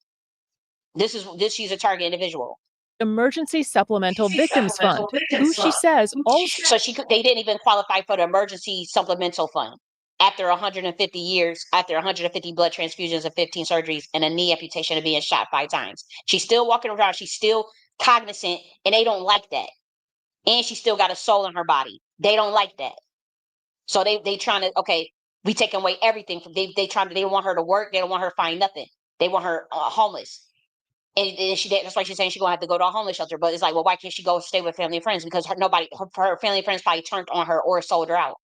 She's a target individual. Emergency Supplemental Victims Fund, who she says also. So they didn't even qualify for the Emergency Supplemental Fund. After 150 years, after 150 blood transfusions and 15 surgeries and a knee amputation of being shot 5 times, she's still walking around. She's still cognizant, and they don't like that. And she still got a soul in her body. They don't like that. So they trying to, okay, we taking away everything. They don't want her to work. They don't want her to find nothing. They want her homeless. And she did. That's why she's saying she's gonna have to go to a homeless shelter. But it's like, well, why can't she go stay with family and friends? Because her family and friends probably turned on her or sold her out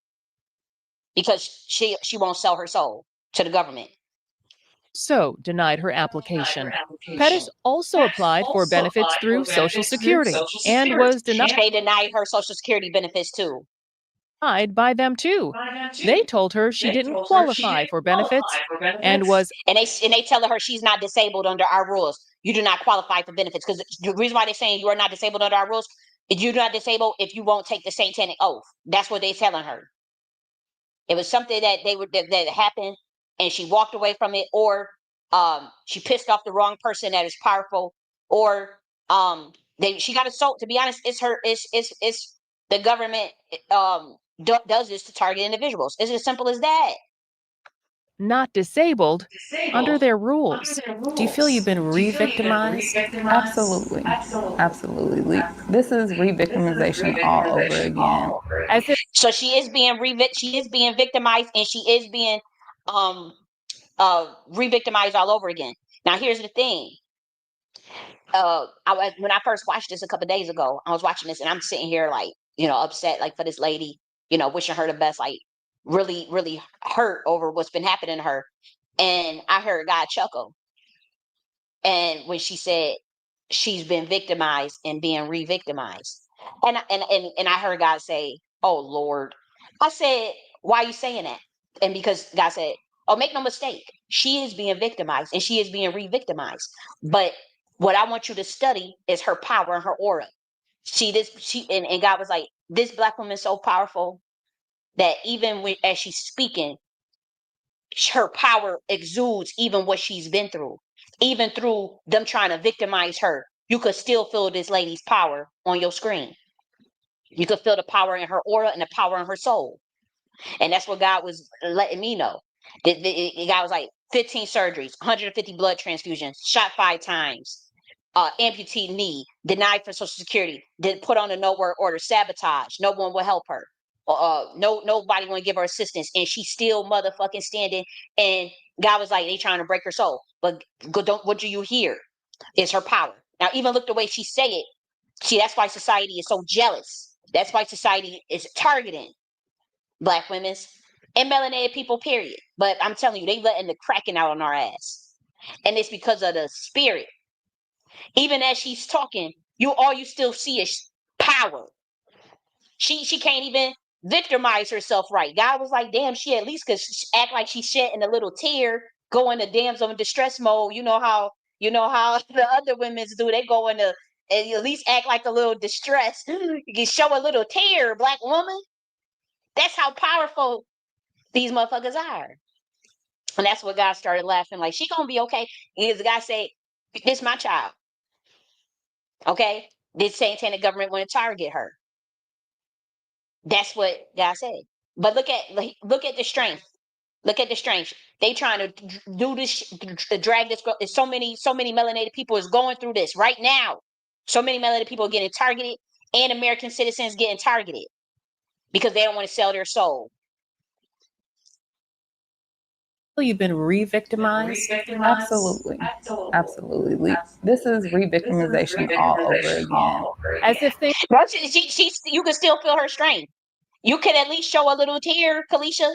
because she won't sell her soul to the government. So denied her application. Pettis also applied for benefits through Social Security and was They denied her Social Security benefits too. by them too. They told her she didn't qualify for benefits and was And they telling her she's not disabled under our rules. You do not qualify for benefits because the reason why they're saying you are not disabled under our rules is you're not disabled if you won't take the satanic oath. That's what they're telling her. It was something that that happened, and she walked away from it, or she pissed off the wrong person that is powerful, or she got assault. To be honest, it's the government does this to target individuals. It's as simple as that. not disabled under their rules. Do you feel you've been re-victimized? Absolutely. Absolutely. This is re-victimization all over again. As if So she is being victimized, and she is being re-victimized all over again. Now here's the thing. When I first watched this a couple of days ago, I was watching this and I'm sitting here like, upset like for this lady, wishing her the best, like really, really hurt over what's been happening to her. And I heard God chuckle. And when she said she's been victimized and being re-victimized. And I heard God say, "Oh Lord." I said, "Why are you saying that?" And because God said, "Oh, make no mistake, she is being victimized and she is being re-victimized. But what I want you to study is her power and her aura. And God was like, this black woman is so powerful that even as she's speaking, her power exudes even what she's been through. Even through them trying to victimize her, you could still feel this lady's power on your screen. You could feel the power in her aura and the power in her soul. And that's what God was letting me know. God was like 15 surgeries, 150 blood transfusions, shot 5 times, amputee knee, denied for Social Security, did put on a no work order, sabotage. No one will help her. Nobody want to give her assistance, and she's still motherfucking standing. And God was like, they trying to break her soul, but what do you hear? Is her power. Now, even look the way she say it. See, that's why society is so jealous. That's why society is targeting black women's and melanated people, period. But I'm telling you, they letting the cracking out on our ass. And it's because of the spirit. Even as she's talking, all you still see is power. She can't even victimize herself right. God was like, damn, she at least could act like she's shedding a little tear, go into damsel in distress mode. You know how the other women's do. They go into and at least act like a little distress. You can show a little tear, black woman. That's how powerful these motherfuckers are. And that's what God started laughing. Like, she gonna be okay. Because the guy say, this my child. Okay? This satanic government want to target her. That's what God said. But look at the strength. Look at the strength. They trying to do this, drag this girl. So many melanated people is going through this right now. So many melanated people are getting targeted, and American citizens getting targeted because they don't want to sell their soul. You've been re-victimized? Absolutely. Absolutely. This is re-victimization all over again. as if they But you can still feel her strength. You can at least show a little tear, Kalisha.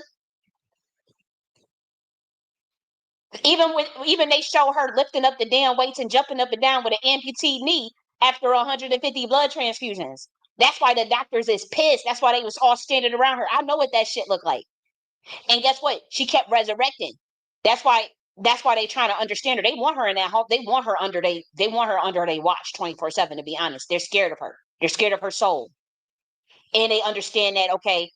Even they show her lifting up the damn weights and jumping up and down with an amputee knee after 150 blood transfusions. That's why the doctors is pissed. That's why they was all standing around her. I know what that shit looked like. And guess what? She kept resurrecting. That's why they trying to understand her. They want her in that home. They want her under their watch 24/7, to be honest. They're scared of her. They're scared of her soul. And they understand that, okay,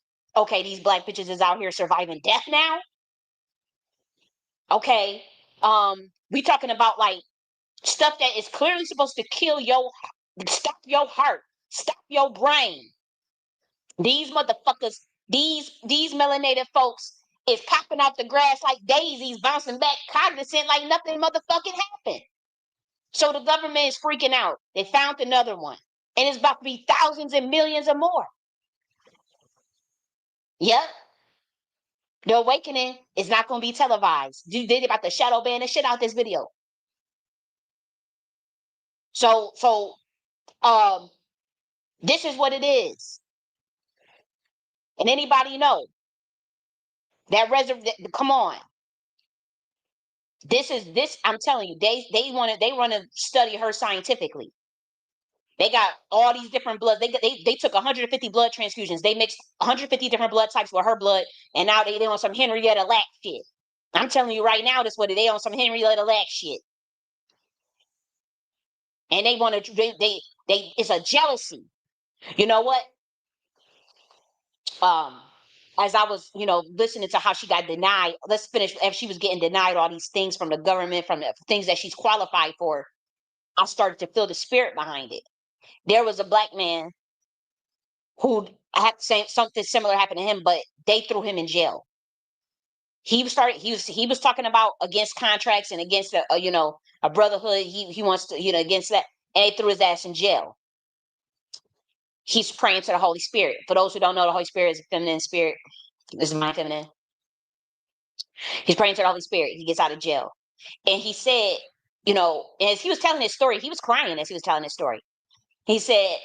these black bitches is out here surviving death now. Okay. We talking about like stuff that is clearly supposed to stop your heart, stop your brain. These motherfuckers, these melanated folks is popping out the grass like daisies, bouncing back, cognizant like nothing motherfucking happened. So the government is freaking out. They found another one. And it's about to be thousands and millions or more. Yep. The awakening is not going to be televised. They about to shadow ban the shit out this video. So this is what it is. And anybody know that come on. This I'm telling you, they want to study her scientifically. They got all these different bloods. They took 150 blood transfusions. They mixed 150 different blood types with her blood, and now they on some Henrietta Lacks shit. I'm telling you right now, this what they on some Henrietta Lacks shit. And they want to they it's a jealousy. You know what? As I was, listening to how she got denied, let's finish. If she was getting denied all these things from the government, from the things that she's qualified for, I started to feel the spirit behind it. There was a black man who had something similar happen to him, but they threw him in jail. He was talking about against contracts and against a brotherhood. He wants to, against that, and they threw his ass in jail. He's praying to the Holy Spirit. For those who don't know, the Holy Spirit is a feminine spirit. This is my feminine. He's praying to the Holy Spirit. He gets out of jail. And he said, as he was telling his story, he was crying as he was telling his story. He said,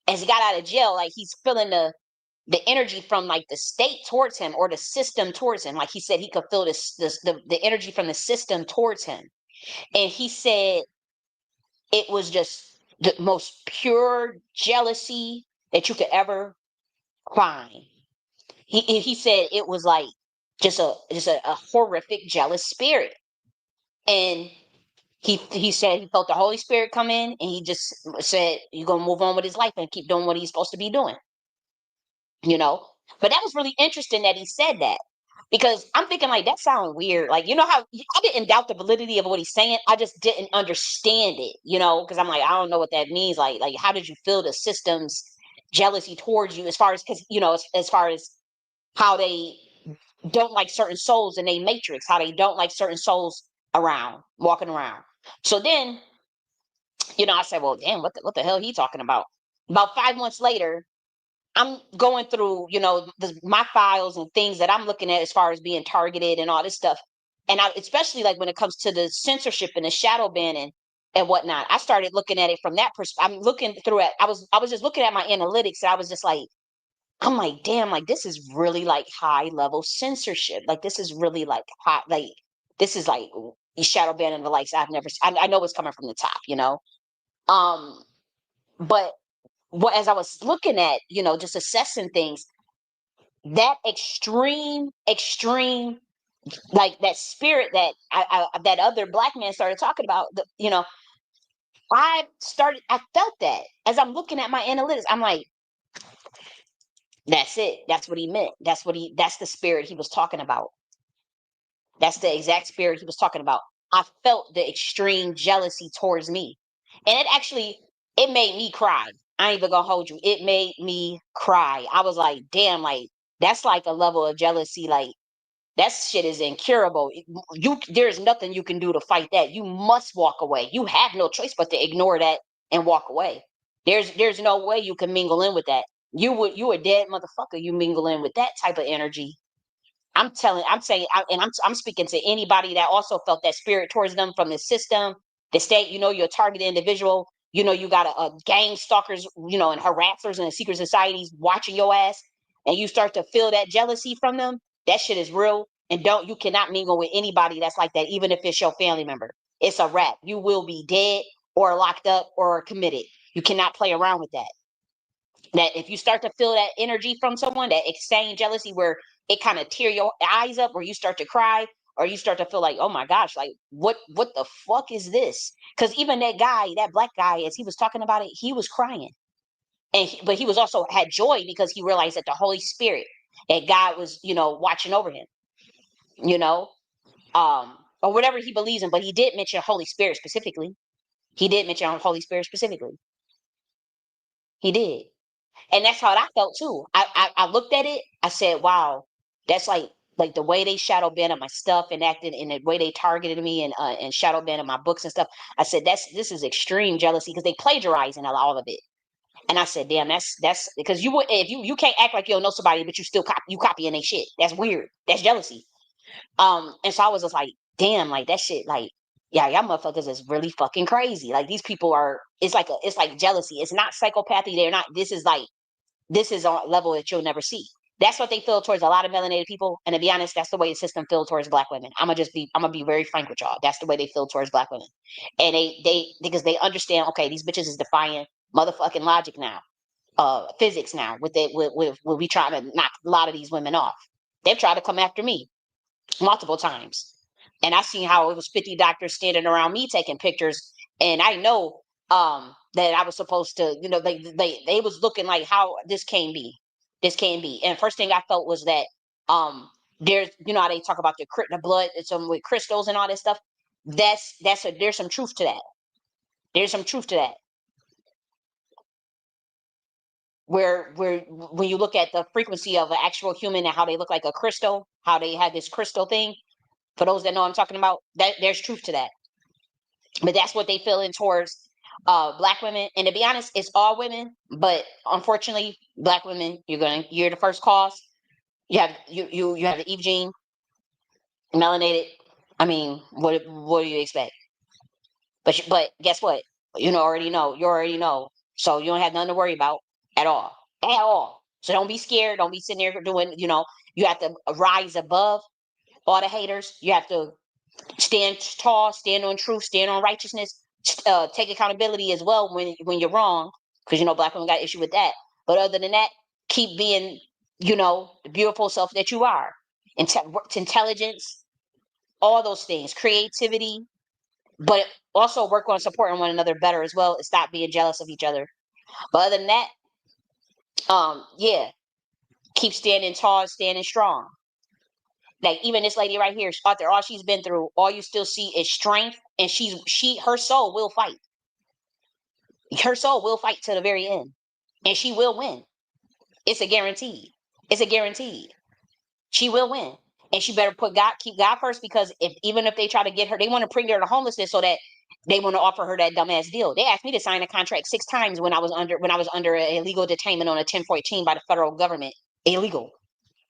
as he got out of jail, like he's feeling the energy from like the state towards him or the system towards him. Like he said, he could feel the energy from the system towards him. And he said it was just the most pure jealousy that you could ever find. He said it was like just a horrific jealous spirit. And he said he felt the Holy Spirit come in, and he just said you're gonna move on with his life and keep doing what he's supposed to be doing. But that was really interesting that he said that, because I'm thinking like that sounds weird. Like, how I didn't doubt the validity of what he's saying. I just didn't understand it, because I'm like, I don't know what that means. Like how did you feel the system's jealousy towards you, as far as, because as far as how they don't like certain souls in a matrix, how they don't like certain souls walking around. So then, I said, well, damn, what the hell he talking about? About 5 months later, I'm going through, my files and things that I'm looking at as far as being targeted and all this stuff. And especially like when it comes to the censorship and the shadow banning and whatnot, I started looking at it from that perspective. I'm looking through it. I was just looking at my analytics, and I was just like, I'm like, damn, like this is really like high level censorship. Like this is really like hot. Like this is like shadow banning the likes I've never seen. I know it's coming from the top, but as I was looking at, just assessing things, that extreme, like that spirit that that other black man started talking about, I felt that as I'm looking at my analytics. I'm like, that's it. That's what he meant. That's the spirit he was talking about. That's the exact spirit he was talking about. I felt the extreme jealousy towards me. And it made me cry. I ain't even gonna hold you. It made me cry. I was like, damn, like that's like a level of jealousy. Like that shit is incurable. There's nothing you can do to fight that. You must walk away. You have no choice but to ignore that and walk away. There's no way you can mingle in with that. You a dead motherfucker. You mingle in with that type of energy. I'm saying, I'm speaking to anybody that also felt that spirit towards them from the system, the state. You're a targeted individual. You got a gang stalkers, and harassers and secret societies watching your ass, and you start to feel that jealousy from them. That shit is real, and you cannot mingle with anybody that's like that, even if it's your family member. It's a wrap. You will be dead or locked up or committed. You cannot play around with that. That if you start to feel that energy from someone, that insane jealousy where it kind of tear your eyes up, where you start to cry, or you start to feel like, oh my gosh, like what the fuck is this? Because even that black guy, as he was talking about it, he was crying. But he was also had joy because he realized that the Holy Spirit, that God was, watching over him, you know, or whatever he believes in. But he did mention Holy Spirit specifically. He did mention Holy Spirit specifically. He did. And that's how I felt too. I looked at it. I said, "Wow, that's like the way they shadow banned my stuff and acted, and the way they targeted me and shadow banned my books and stuff." I said, this is extreme jealousy because they plagiarizing all of it." And I said, "Damn, that's because you would if you can't act like you don't know somebody, but you still copying their shit. That's weird. That's jealousy." And so I was just like, "Damn, like that shit, like." Yeah, y'all motherfuckers is really fucking crazy. Like these people are. It's like jealousy. It's not psychopathy. They're not. This is on a level that you'll never see. That's what they feel towards a lot of melanated people. And to be honest, that's the way the system feels towards black women. I'm gonna be very frank with y'all. That's the way they feel towards black women. And they because they understand, okay, these bitches is defying motherfucking logic now, physics now, with we trying to knock a lot of these women off. They've tried to come after me multiple times. And I seen how it was 50 doctors standing around me taking pictures. And I know that I was supposed to, they was looking like how this can't be. This can't be. And first thing I felt was that there's, how they talk about the blood, some with crystals and all that stuff. There's some truth to that. There's some truth to that. Where when you look at the frequency of an actual human and how they look like a crystal, how they have this crystal thing, for those that know what I'm talking about, that there's truth to that. But that's what they feel in towards black women. And to be honest, it's all women, but unfortunately, black women, you're the first cause. You have you have the Eve gene, melanated. I mean, what do you expect? But guess what? You already know. You already know. So you don't have nothing to worry about at all. At all. So don't be scared. Don't be sitting there doing, you have to rise above all the haters. You have to stand tall, stand on truth, stand on righteousness, take accountability as well when you're wrong, because black women got issue with that. But other than that, keep being, the beautiful self that you are. Intelligence, all those things, creativity, but also work on supporting one another better as well, and stop being jealous of each other. But other than that, yeah, keep standing tall, standing strong. Like even this lady right here, after all she's been through, all you still see is strength, and her soul will fight. Her soul will fight to the very end, and she will win. It's a guarantee. It's a guarantee. She will win, and she better keep God first, because even if they try to get her, they want to bring her to homelessness so that they want to offer her that dumbass deal. They asked me to sign a contract 6 times when I was under illegal detainment on a 1014 by the federal government. Illegal.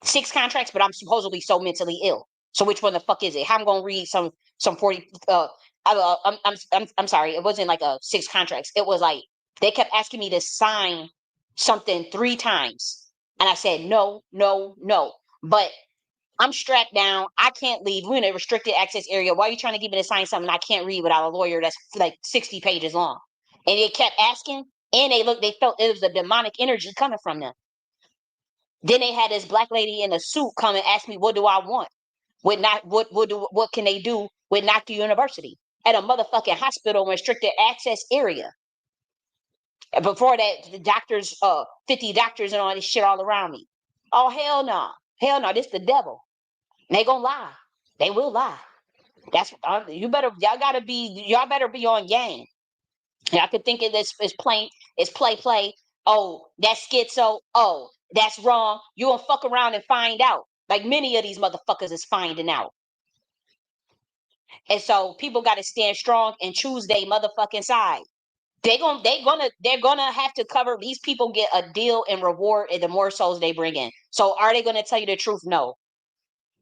6 contracts, but I'm supposedly so mentally ill. So which one the fuck is it? How I'm gonna read some 40? I'm sorry. It wasn't like a 6 contracts. It was like they kept asking me to sign something 3 times, and I said no, no, no. But I'm strapped down. I can't leave. We're in a restricted access area. Why are you trying to get me to sign something I can't read without a lawyer that's like 60 pages long? And they kept asking, and they felt it was a demonic energy coming from them. Then they had this black lady in a suit come and ask me, what do I want? What can they do with Nakhti University at a motherfucking hospital restricted access area? And before that, the doctors, 50 doctors and all this shit all around me. Oh, hell no. Hell no, this the devil. And they gonna lie. They will lie. That's y'all better be on game. Y'all could think of this as play. Oh, that's schizo. Oh, that's wrong. You gonna fuck around and find out. Like many of these motherfuckers is finding out. And so people got to stand strong and choose their motherfucking side. They're gonna have to cover. These people get a deal and reward, and the more souls they bring in. So are they gonna tell you the truth? No,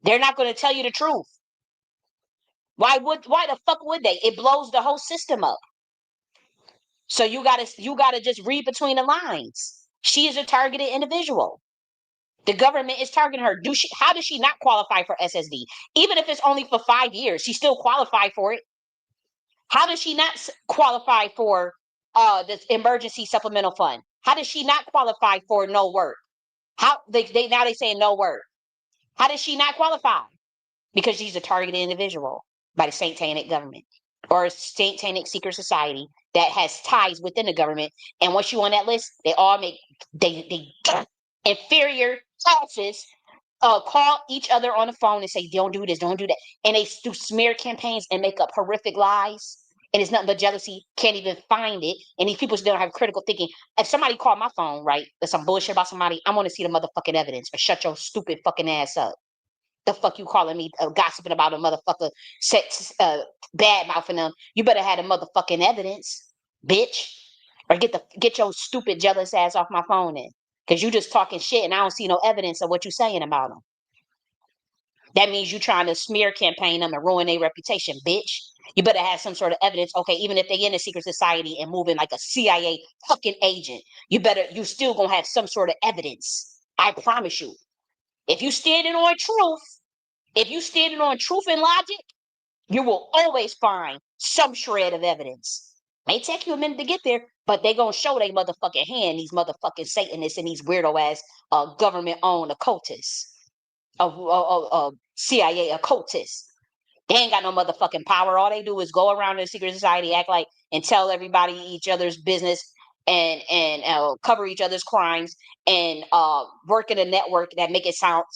they're not gonna tell you the truth. Why the fuck would they? It blows the whole system up. So you gotta just read between the lines. She is a targeted individual. The government is targeting her. How does she not qualify for SSD? Even if it's only for 5 years, she still qualified for it. How does she not qualify for this emergency supplemental fund? How does she not qualify for no work? How now they say no work. How does she not qualify? Because she's a targeted individual by the satanic government or a satanic secret society that has ties within the government. And once you on that list, they all make they inferior classes call each other on the phone and say, don't do this, don't do that. And they do smear campaigns and make up horrific lies. And it's nothing but jealousy. Can't even find it. And these people still don't have critical thinking. If somebody called my phone, right, there's some bullshit about somebody, I want to see the motherfucking evidence. Or shut your stupid fucking ass up. The fuck you calling me gossiping about a motherfucker bad mouthing them? You better have the motherfucking evidence, bitch. Or get your stupid jealous ass off my phone then. Because you just talking shit and I don't see no evidence of what you're saying about them. That means you trying to smear campaign them and ruin their reputation, bitch. You better have some sort of evidence. Okay, even if they in a secret society and moving like a CIA fucking agent, you still gonna have some sort of evidence. I promise you. If you standing on truth and logic, you will always find some shred of evidence. May take you a minute to get there, but they gonna show they motherfucking hand, these motherfucking Satanists and these weirdo ass government-owned occultists, CIA occultists. They ain't got no motherfucking power. All they do is go around in the secret society, act like and tell everybody each other's business and cover each other's crimes and work in a network that make it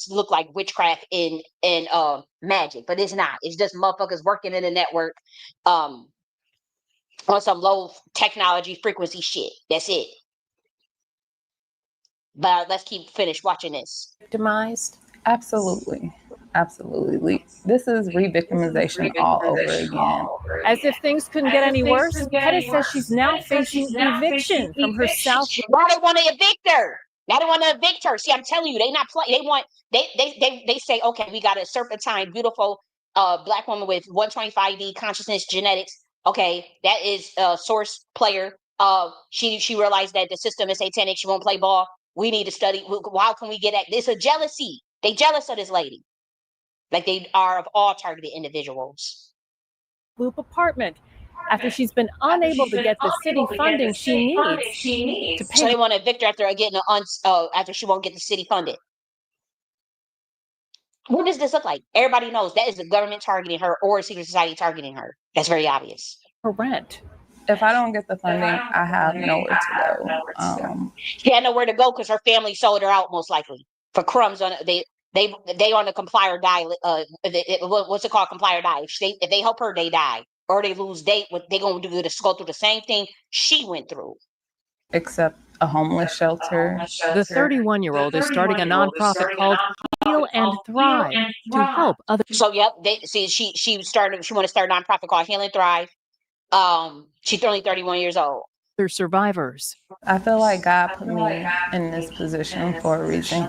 look like witchcraft and magic, but it's not. It's just motherfuckers working in a network on some low technology frequency shit. That's it. But let's finish watching this. Victimized? Absolutely. Absolutely. This is re-victimization all over again. As if things couldn't get any worse, Pettis says she's now facing eviction from her South. Now they want to evict her. Now they want to evict her. See, I'm telling you, they not play. They say, okay, we got a serpentine, beautiful black woman with 125D consciousness genetics. Okay, that is a source player. She realized that the system is satanic. She won't play ball. We need to study. How can we get at this? A jealousy. They jealous of this lady, like they are of all targeted individuals. Loop apartment after she's been unable to get the city funding she needs to pay. So they want to evict her after she won't get the city funded. What does this look like? Everybody knows that is the government targeting her or a secret society targeting her. That's very obvious. Her rent. If I don't get the funding, I have nowhere to go. She had nowhere to go because her family sold her out most likely for crumbs on it. They on the comply or die. What's it called? Comply or die. If they help her, they die or they lose. They gonna do is go through the same thing she went through. Except a homeless shelter. The 31-year-old is starting a nonprofit called Heal and Thrive to help others. So yep, she want to start a nonprofit called Heal and Thrive. She's only 31 years old. They're survivors. I feel like God put me in this position for a reason.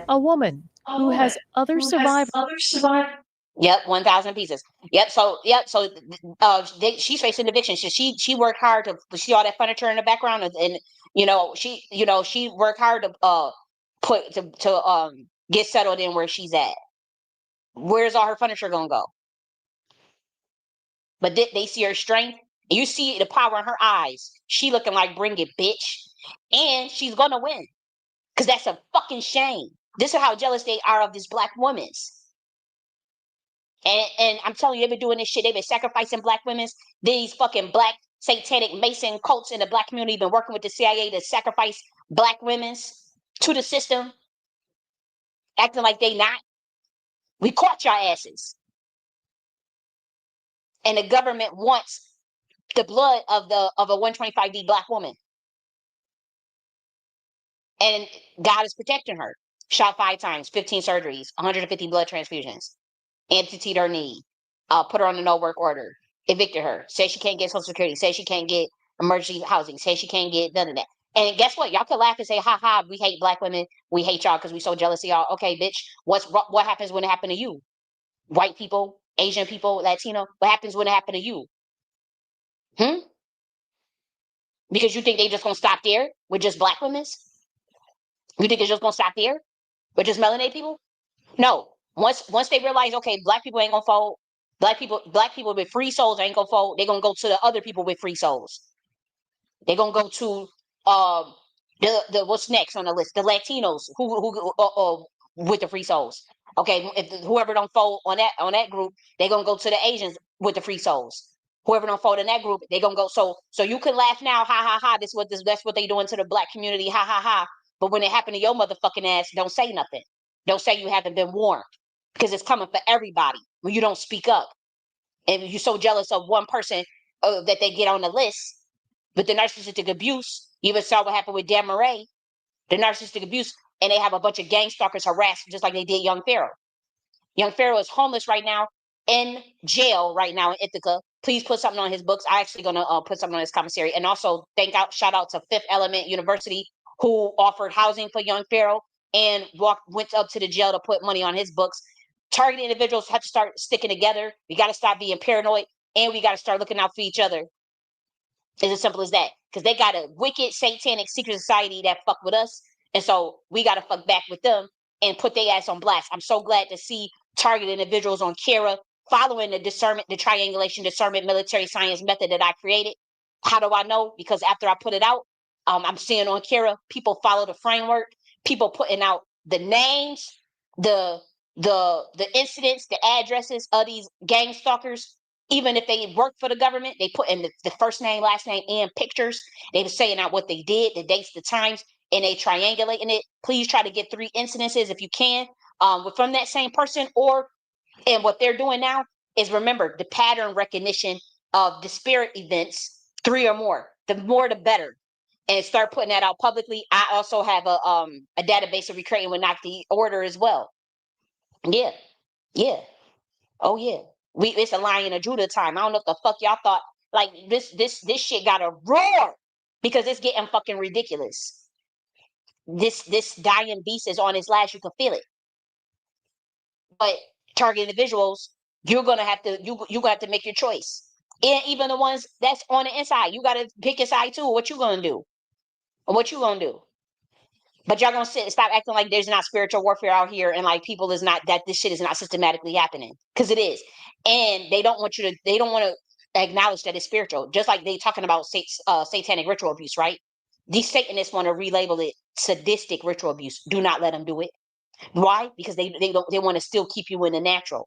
A woman who has other survivors. Yep, 1,000 pieces. Yep. So she's facing eviction. She worked hard to see all that furniture in the background, and she worked hard to get settled in where she's at. Where's all her furniture gonna go? But they see her strength. You see the power in her eyes. She looking like, bring it, bitch. And she's gonna win. Because that's a fucking shame. This is how jealous they are of this black women's. And I'm telling you, they've been doing this shit. They've been sacrificing black women's. These fucking black satanic Mason cults in the black community been working with the CIA to sacrifice black women's to the system. Acting like they not. We caught your asses. And the government wants the blood of a 125D black woman. And God is protecting her. Shot 5 times, 15 surgeries, 150 blood transfusions. Amputated her knee. Put her on a no work order. Evicted her. Say she can't get Social Security. Say she can't get emergency housing. Say she can't get none of that. And guess what? Y'all can laugh and say, ha ha, we hate black women. We hate y'all because we so jealous of y'all. Okay, bitch. What happens when it happened to you? White people, Asian people, Latino. What happens when it happened to you? Because you think they just gonna stop there with just black women? You think it's just gonna stop there with just melanated people? No. Once they realize, okay, black people ain't gonna fold. Black people with free souls ain't gonna fold. They're gonna go to the other people with free souls. They're gonna go to the what's next on the list? The Latinos who with the free souls. Okay, if whoever don't fold on that group, they're gonna go to the Asians with the free souls. Whoever don't fold in that group, they gonna go. So you can laugh now, ha ha ha. That's what they doing to the black community, ha ha ha. But when it happened to your motherfucking ass, don't say nothing. Don't say you haven't been warned, because it's coming for everybody when you don't speak up. And you're so jealous of one person that they get on the list. But the narcissistic abuse, you even saw what happened with Jarmar, the narcissistic abuse, and they have a bunch of gang stalkers harassed just like they did young Pharaoh. Young Pharaoh is homeless right now, in jail right now in Ithaca. Please put something on his books. I'm actually going to put something on his commissary. And also shout out to Fifth Element University, who offered housing for young Pharaoh and went up to the jail to put money on his books. Targeted individuals have to start sticking together. We got to stop being paranoid. and we got to start looking out for each other. It's as simple as that. Because they got a wicked, satanic secret society that fuck with us. And so we got to fuck back with them and put their ass on blast. I'm so glad to see target individuals on Kira following the discernment, the triangulation discernment military science method that I created. How do I know? Because after I put it out, I'm seeing on Kira, people follow the framework, people putting out the names, the the incidents, the addresses of these gang stalkers. Even if they work for the government, they put in the first name, last name, and pictures. They were saying out what they did, the dates, the times, and they triangulating it. Please try to get 3 incidences if you can, from that same person. And what they're doing now is, remember, the pattern recognition of disparate events, 3 or more. The more, the better. And start putting that out publicly. I also have a database that we're creating with Nakhti order as well. Yeah, yeah. Oh yeah, it's a Lion of Judah time. I don't know if the fuck y'all thought like this shit got to roar because it's getting fucking ridiculous. This dying beast is on his last. You can feel it. But target individuals, you're gonna have to you gonna have to make your choice. And even the ones that's on the inside, you gotta pick a side too. What you gonna do? Or what you gonna do? But y'all gonna stop acting like there's not spiritual warfare out here and like people is not, that this shit is not systematically happening, because it is. And they don't want to acknowledge that it's spiritual. Just like they talking about satanic ritual abuse, right? These Satanists want to relabel it sadistic ritual abuse. Do not let them do it. Why? Because they want to still keep you in the natural.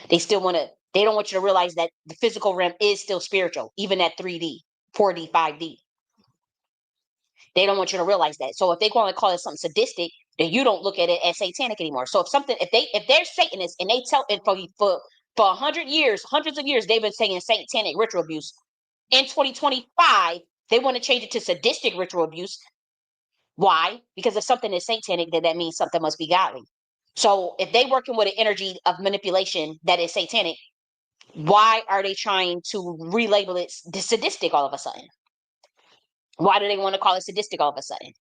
They don't want you to realize that the physical realm is still spiritual, even at 3D, 4D, 5D. They don't want you to realize that. So if they want to call it something sadistic, then you don't look at it as satanic anymore. So if they're Satanists and they tell, and for 100 years, hundreds of years, they've been saying satanic ritual abuse. In 2025, they want to change it to sadistic ritual abuse. Why? Because if something is satanic, then that means something must be godly. So if they working with an energy of manipulation that is satanic, why are they trying to relabel it sadistic all of a sudden? Why do they want to call it sadistic all of a sudden?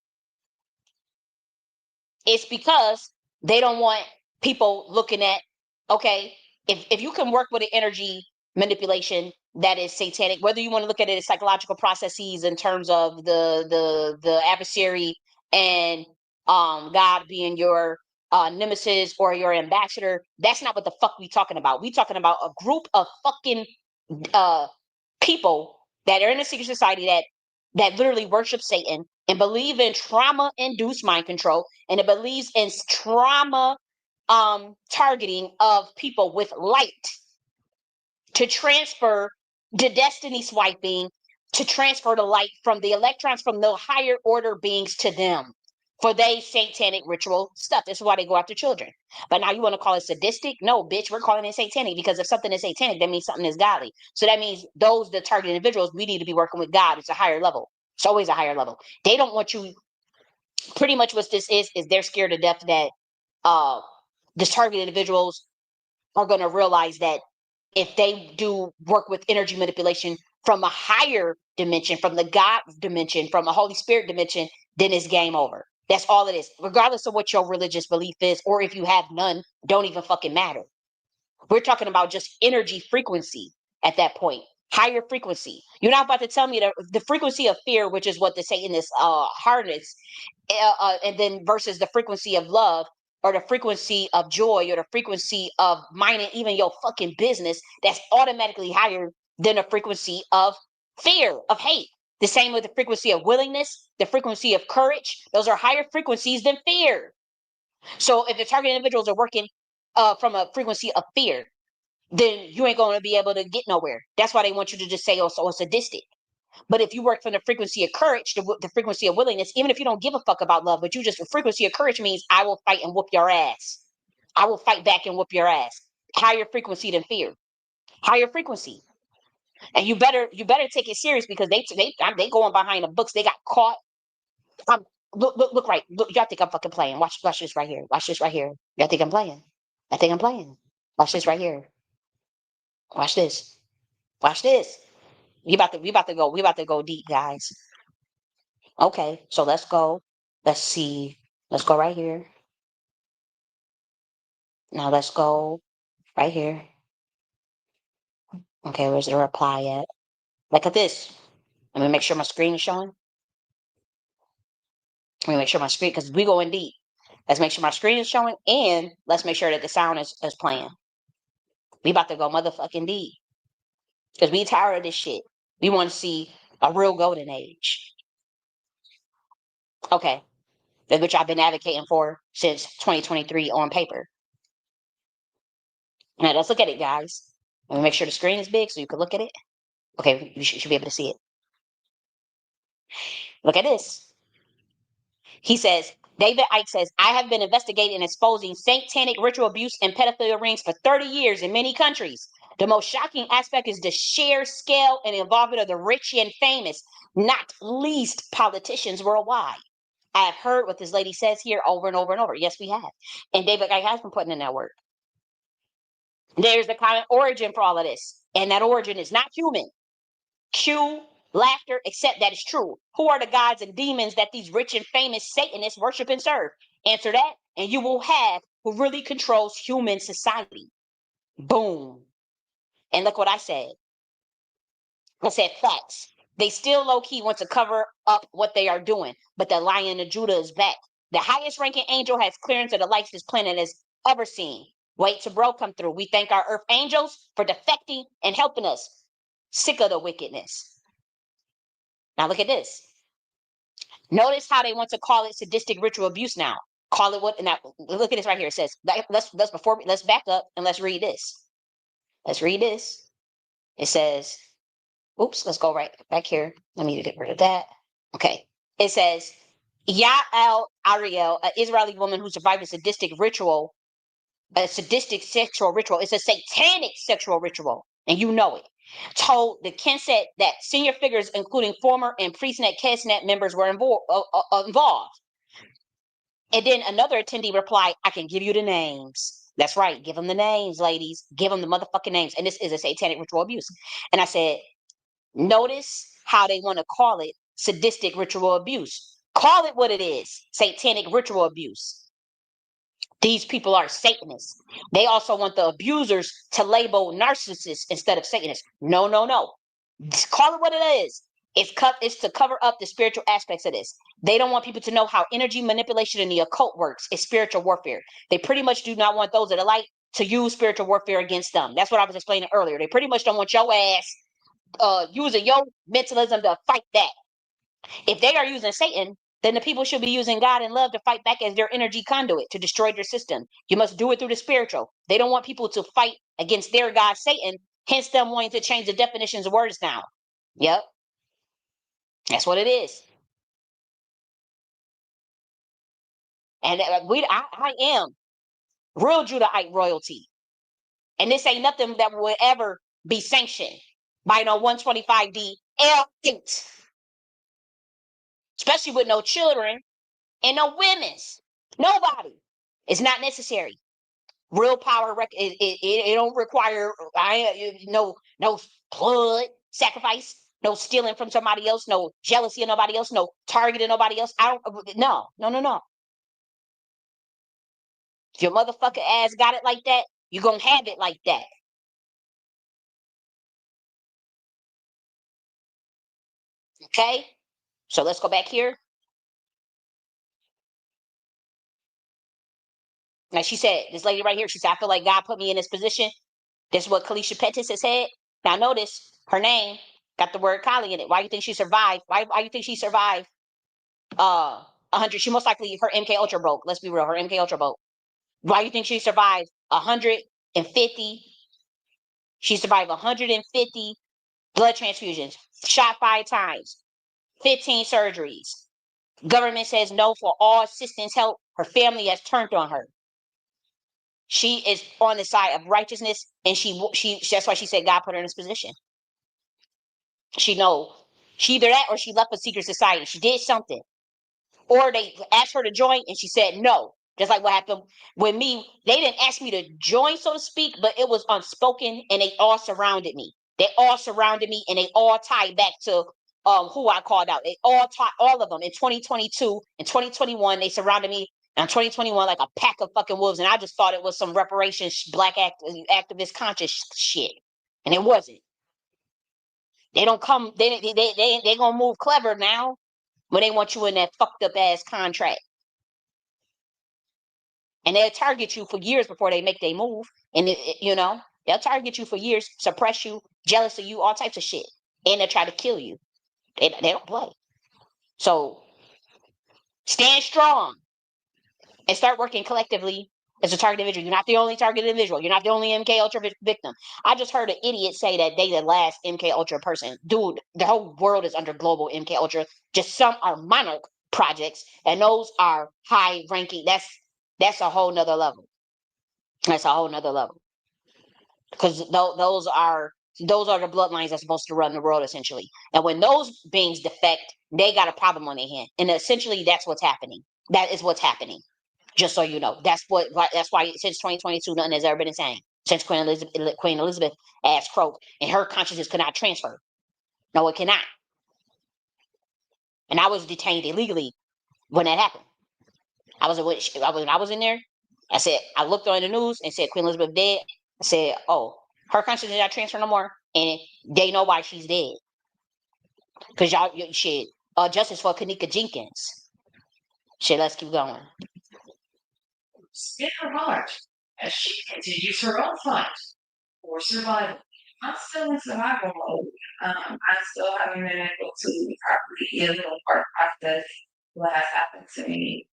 It's because they don't want people looking at, okay, if you can work with an energy manipulation that is satanic, whether you want to look at it as psychological processes in terms of the adversary and God being your nemesis or your ambassador, that's not what the fuck we talking about. We talking about a group of fucking people that are in a secret society that literally worship Satan and believe in trauma-induced mind control, and it believes in trauma targeting of people with light to transfer the destiny swiping, to transfer the light from the electrons from the higher order beings to them for they satanic ritual stuff. This is why they go after children. But now you want to call it sadistic? No, bitch, we're calling it satanic, because if something is satanic, that means something is godly. So that means the target individuals, we need to be working with God. It's a higher level. It's always a higher level. They don't want you, pretty much what this is they're scared to death that the target individuals are going to realize that if they do work with energy manipulation from a higher dimension, from the God dimension, from a Holy Spirit dimension, then it's game over. That's all it is. Regardless of what your religious belief is, or if you have none, don't even fucking matter. We're talking about just energy frequency at that point. Higher frequency. You're not about to tell me that the frequency of fear, which is what the Satanists harness, and then versus the frequency of love, or the frequency of joy, or the frequency of minding even your fucking business, that's automatically higher than the frequency of fear, of hate. The same with the frequency of willingness, the frequency of courage. Those are higher frequencies than fear. So if the target individuals are working from a frequency of fear, then you ain't going to be able to get nowhere. That's why they want you to just say, oh, so it's sadistic. But if you work from the frequency of courage, the frequency of willingness, even if you don't give a fuck about love, but you just, the frequency of courage means I will fight and whoop your ass. I will fight back and whoop your ass. Higher frequency than fear. Higher frequency. And you better take it serious, because they going behind the books. They got caught. Look right. Look, y'all think I'm fucking playing. Watch this right here. Watch this right here. Y'all think I'm playing. I think I'm playing. Watch this right here. Watch this. Watch this. We about to go deep, guys. Okay, so let's go. Let's see. Let's go right here. Now let's go right here. Okay, where's the reply at? Look at this. Let me make sure my screen is showing. Let me make sure my screen, because we go in deep. Let's make sure my screen is showing, and let's make sure that the sound is playing. We about to go motherfucking deep. Because we tired of this shit. We want to see a real golden age. Okay. That's which I've been advocating for since 2023 on paper. Now let's look at it, guys. Let me make sure the screen is big so you can look at it. Okay, you should be able to see it. Look at this. He says, David Icke says, I have been investigating and exposing satanic ritual abuse and pedophilia rings for 30 years in many countries. The most shocking aspect is the sheer scale and involvement of the rich and famous, not least politicians worldwide. I have heard what this lady says here over and over and over. Yes, we have. And David Icke has been putting in that work. There's the common origin for all of this. And that origin is not human. Cue laughter, except that is true. Who are the gods and demons that these rich and famous Satanists worship and serve? Answer that, and you will have who really controls human society. Boom. And look what I said. I said facts. They still low-key want to cover up what they are doing, but the Lion of Judah is back. The highest ranking angel has clearance of the lights this planet has ever seen. Wait till bro come through. We thank our earth angels for defecting and helping us. Sick of the wickedness. Now look at this. Notice how they want to call it sadistic ritual abuse now. Call it what? Now look at this right here. It says, let's back up and let's read this. Let's read this. It says, oops, let's go right back here. Let me get rid of that. Okay. It says, Yael Ariel, an Israeli woman who survived a sadistic ritual, a sadistic sexual ritual. It's a satanic sexual ritual, and you know it. Told the Knesset that senior figures, including former and pre-Net Knesset members, were involved. And then another attendee replied, I can give you the names. That's right. Give them the names, ladies. Give them the motherfucking names. And this is a satanic ritual abuse. And I said, notice how they want to call it sadistic ritual abuse. Call it what it is, satanic ritual abuse. These people are Satanists. They also want the abusers to label narcissists instead of Satanists. No, no, no. Just call it what it is. It's to cover up the spiritual aspects of this. They don't want people to know how energy manipulation in the occult works. It's spiritual warfare. They pretty much do not want those that are light to use spiritual warfare against them. That's what I was explaining earlier. They pretty much don't want your ass using your mentalism to fight that. If they are using Satan, then the people should be using God and love to fight back as their energy conduit to destroy their system. You must do it through the spiritual. They don't want people to fight against their God, Satan, hence them wanting to change the definitions of words now. Yep. That's what it is. And I am real Judahite royalty. And this ain't nothing that would ever be sanctioned by no 125D L8. Especially with no children and no women's. Nobody. It's not necessary. Real power, it don't require no blood sacrifice, no stealing from somebody else, no jealousy of nobody else, no targeting nobody else. No. If your motherfucker ass got it like that, you're gonna have it like that. Okay? So let's go back here. Now she said, this lady right here, she said, I feel like God put me in this position. This is what Kalisha Pettis has said. Now notice her name got the word Kali in it. Why do you think she survived? Why do you think she survived 100? She most likely, her MK Ultra broke. Let's be real, her MK Ultra broke. Why do you think she survived 150? She survived 150 blood transfusions, shot 5 times, 15 surgeries. Government says no for all assistance help. Her family has turned on her. She is on the side of righteousness, and she that's why she said God put her in this position. She either that or she left a secret society. She did something. Or they asked her to join and she said no. Just like what happened with me. They didn't ask me to join, so to speak, but it was unspoken and they all surrounded me. They all surrounded me and they all tied back to who I called out. They all of them in 2022 and 2021. They surrounded me in 2021 like a pack of fucking wolves. And I just thought it was some reparations black activist conscious shit. And it wasn't. They don't come. They gonna move clever now when they want you in that fucked up ass contract, and they'll target you for years before they make their move. And they'll target you for years, suppress you, jealous of you, all types of shit, and they'll try to kill you. They don't play. So stand strong and start working collectively as a target individual. You're not the only target individual. You're not the only MK Ultra victim. I just heard an idiot say that they the last MK Ultra person. Dude, the whole world is under global MK Ultra. Just some are monarch projects, and those are high ranking. That's a whole nother level. That's a whole nother level. Because those are the bloodlines that's supposed to run the world, essentially. And when those beings defect, they got a problem on their hand. And essentially that's what's happening. That is what's happening. Just so you know. That's why since 2022, nothing has ever been the same. Since Queen Elizabeth asked Croak, and her consciousness could not transfer. No, it cannot. And I was detained illegally when that happened. I was in there. I looked on the news and said Queen Elizabeth dead. I said, oh, her consciousness did not transfer no more, and they know why she's dead. Because y'all shit, justice for Kanika Jenkins. Shit, let's keep going. In her heart, as she continues her own fight for survival. I'm still in survival mode. I still haven't been able to properly heal or process what has happened to me.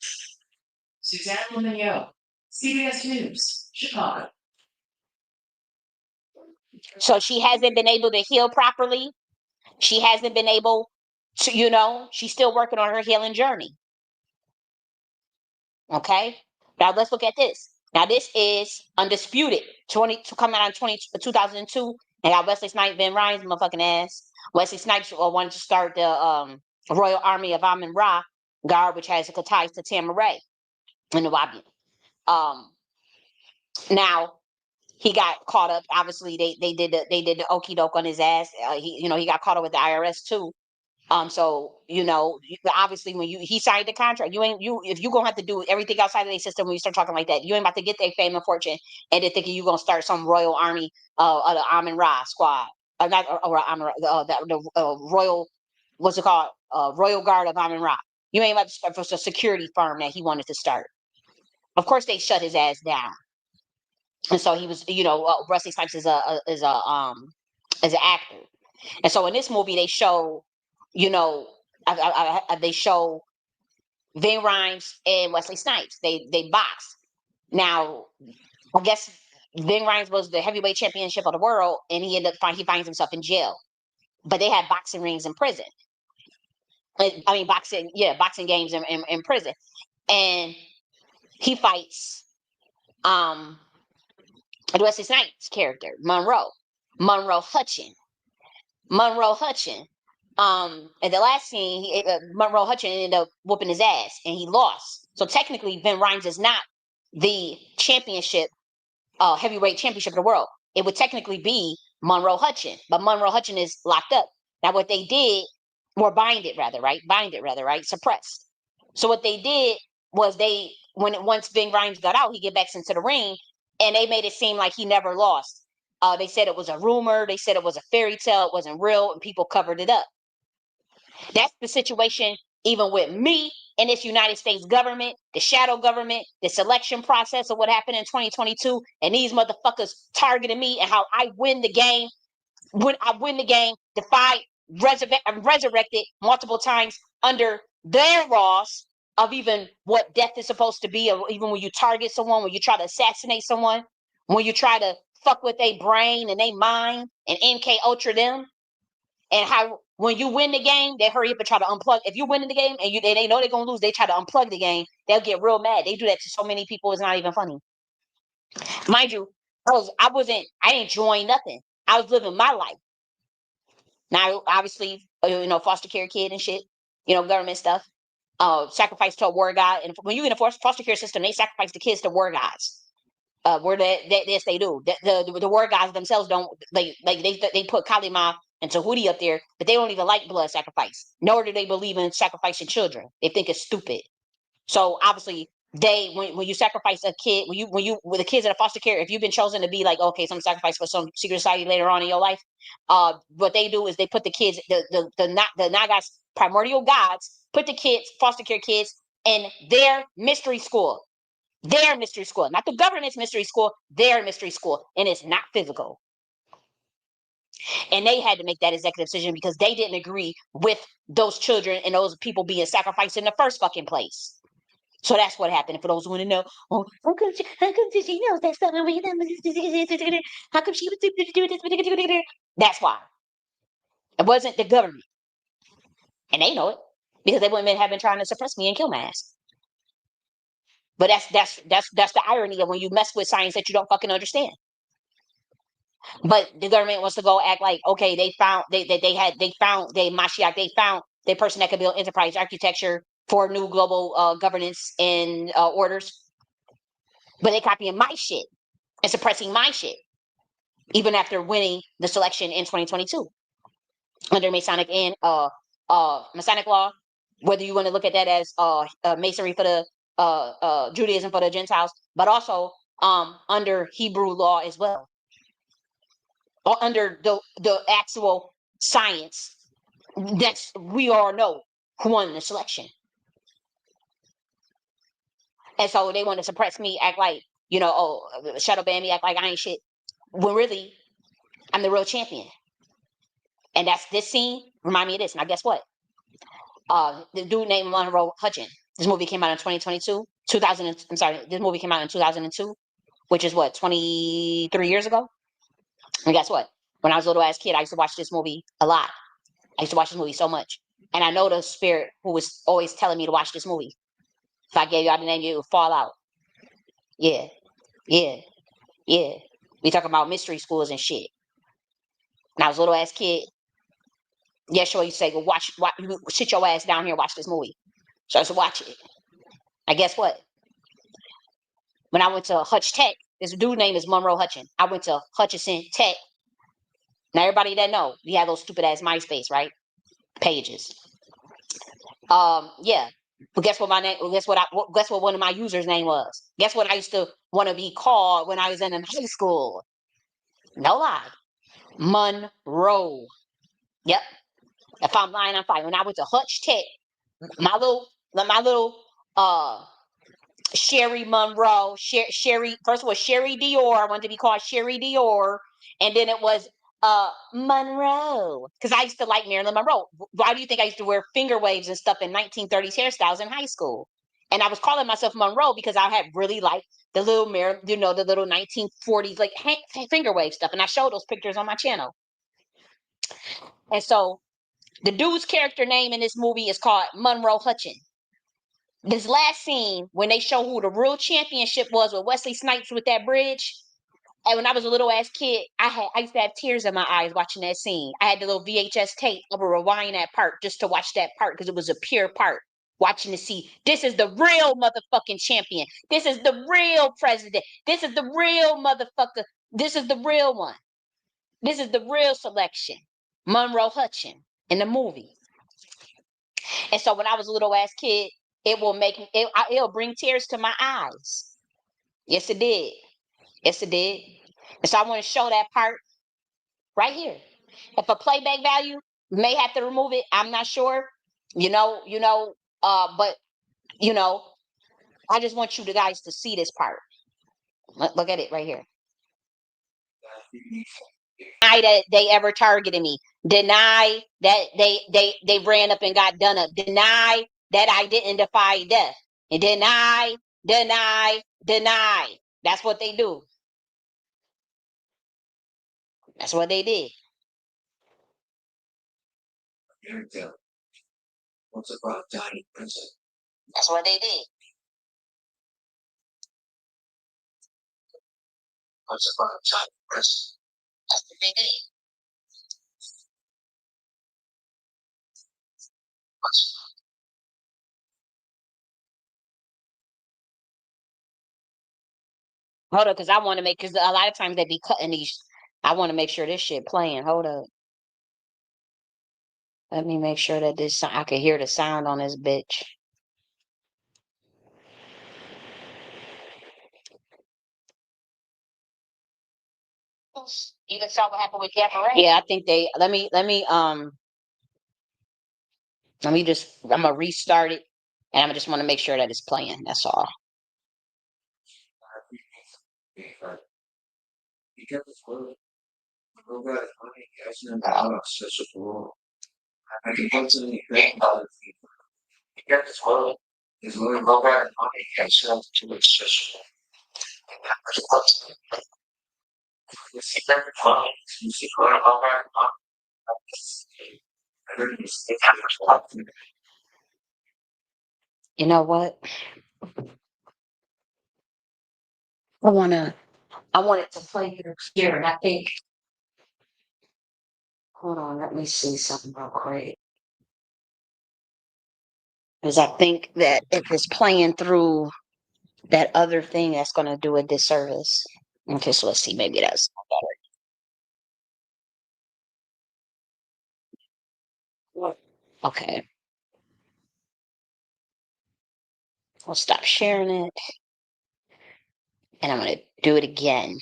Suzanne Lemieux, CBS News, Chicago. So she hasn't been able to heal properly. She hasn't been able to, she's still working on her healing journey. Okay? Now let's look at this. Now this is Undisputed, coming out in 2002. And got Wesley Snipes, Ben Ryan's motherfucking ass. Wesley Snipes wanted to start the Royal Army of Amun Ra Guard, which has ties to Tamaray and the Wabi. Now he got caught up. Obviously, they did the okey doke on his ass. He got caught up with the IRS too. So obviously when he signed the contract, if you gonna have to do everything outside of the system when you start talking like that, you ain't about to get their fame and fortune and then thinking you gonna start some royal army of the Amun Ra squad. Not the royal, what's it called? Royal Guard of Amun Ra. You ain't about to start for a security firm that he wanted to start. Of course they shut his ass down. And so he was, Wesley Snipes is an actor. And so in this movie they show, they show Ving Rhames and Wesley Snipes. They box. Now, I guess Ving Rhames was the heavyweight championship of the world, and he finds himself in jail. But they had boxing rings in prison. I mean, boxing games in prison, and he fights Wesley Snipes' character, Monroe Hutchin. In the last scene, Monroe Hutchin ended up whooping his ass, and he lost. So technically, Ving Rhames is not the heavyweight championship of the world. It would technically be Monroe Hutchin, but Monroe Hutchin is locked up. Now, what they did, or bind it rather, right? Suppressed. So what they did was once Ving Rhames got out, he get back into the ring, and they made it seem like he never lost. They said it was a rumor. They said it was a fairy tale. It wasn't real, and people covered it up. That's the situation even with me and this United States government, the shadow government, the selection process of what happened in 2022, and these motherfuckers targeting me and how I win the game. When I win the game, defied, resurrected multiple times under their laws of even what death is supposed to be, or even when you target someone, when you try to assassinate someone, when you try to fuck with their brain and their mind and MK Ultra them, and how when you win the game, they hurry up and try to unplug. If you win the game and they know they're gonna lose, they try to unplug the game. They'll get real mad. They do that to so many people. It's not even funny. Mind you, I didn't join nothing. I was living my life. Now, obviously, foster care kid and shit, government stuff. Sacrifice to a war god. And when you in a foster care system, they sacrifice the kids to war gods. Yes, they do. The war gods themselves don't. They put Kalima and Tahuti up there, but they don't even like blood sacrifice. Nor do they believe in sacrificing children. They think it's stupid. So obviously, when you sacrifice a kid, when the kids in a foster care, if you've been chosen to be like, okay, some sacrifice for some secret society later on in your life, what they do is they put the kids, the Nagas primordial gods, put the kids, foster care kids, in their mystery school. Their mystery school, not the government's mystery school, their mystery school, and it's not physical. And they had to make that executive decision because they didn't agree with those children and those people being sacrificed in the first fucking place. So that's what happened. And for those who want to know, oh, how come she knows that stuff? How come she would do this? That's why. It wasn't the government. And they know it because they wouldn't have been trying to suppress me and kill my ass. But that's the irony of when you mess with science that you don't fucking understand. But the government wants to go act like, okay, they found Mashiach, they found the person that could build enterprise architecture for new global governance and orders. But they copying my shit and suppressing my shit, even after winning the selection in 2022 under Masonic and Masonic law. Whether you want to look at that as Masonry for the Judaism for the Gentiles, but also under Hebrew law as well, or under the actual science that's we all know who won the selection. And so they want to suppress me, act like, shadow ban me, act like I ain't shit. When really, I'm the real champion. And that's this scene, remind me of this. Now guess what? The dude named Monroe Hutchin. This movie came out in 2022. This movie came out in 2002, which is what, 23 years ago? And guess what? When I was a little ass kid, I used to watch this movie a lot. I used to watch this movie so much. And I know the spirit who was always telling me to watch this movie. If I gave y'all the name, you would fall out. Yeah. We talk about mystery schools and shit. When I was a little ass kid, yeah, sure, you say, well, watch, you sit your ass down here and watch this movie. So I used to watch it. And guess what? When I went to Hutch Tech, this dude name is Monroe Hutchin. I went to Hutchinson Tech. Now everybody that know, we have those stupid ass MySpace, right? Pages. Yeah. But guess what my name? Guess what one of my users' name was? Guess what I used to want to be called when I was in high school? No lie, Monroe. Yep. If I'm lying, I'm fine. When I went to Hutch Tech, my little Sherry Monroe, Sherry. First it was Sherry Dior. I wanted to be called Sherry Dior, and then it was Monroe because I used to like Marilyn Monroe. Why do you think I used to wear finger waves and stuff in 1930s hairstyles in high school? And I was calling myself Monroe because I had really liked the little the little 1940s like finger wave stuff, and I showed those pictures on my channel. And so the dude's character name in this movie is called Monroe Hutchin. This last scene, when they show who the real championship was with Wesley Snipes with that bridge, and when I was a little ass kid, I used to have tears in my eyes watching that scene. I had the little VHS tape. I would rewind that part just to watch that part because it was a pure part. Watching to see this is the real motherfucking champion. This is the real president. This is the real motherfucker. This is the real one. This is the real selection. Monroe Hutchin in the movie. And so when I was a little ass kid, it'll bring tears to my eyes. Yes, it did. Yes, it did. And so I want to show that part right here. If a playback value may have to remove it, I'm not sure. But I just want you guys to see this part. Look at it right here. Deny that they ever targeted me. Deny that they ran up and got done up. Deny that I didn't defy death. And deny. That's what they do. That's what they did. That's what they did. That's what they did. Hold up, because I want to because a lot of times they be cutting these. I want to make sure this shit playing. Hold up. Let me make sure that I can hear the sound on this bitch. You can saw what happened with Jarmar. Yeah, I think they let me just I'm gonna restart it and I just want to make sure that it's playing. That's all. You know what? I want it to play here, and I think. Hold on, let me see something real quick. Because I think that if it's playing through that other thing, that's going to do a disservice. Okay, so let's see. Maybe that's better. Okay, I'll stop sharing it, and I'm going to do it again.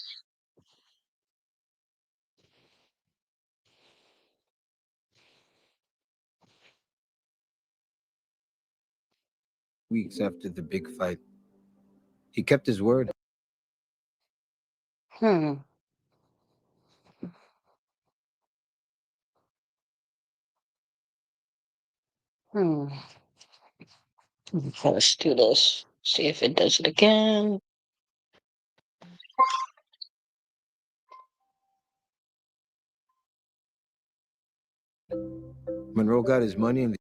Weeks after the big fight, he kept his word. Hmm. Hmm. Okay, let's do this. See if it does it again. Monroe got his money and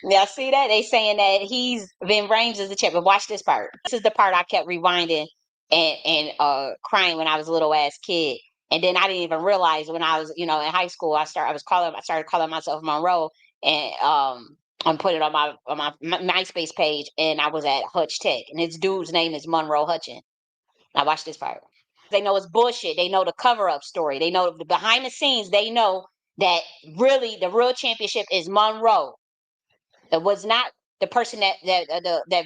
Now, see that? They saying that he's Vin Rames is the champ. But watch this part. This is the part I kept rewinding and crying when I was a little ass kid. And then I didn't even realize when I was, in high school, I started calling myself Monroe and I put it on my MySpace page and I was at Hutch Tech. And this dude's name is Monroe Hutchin. Now watch this part. They know it's bullshit. They know the cover up story. They know the behind the scenes. They know that really the real championship is Monroe. It was not the person that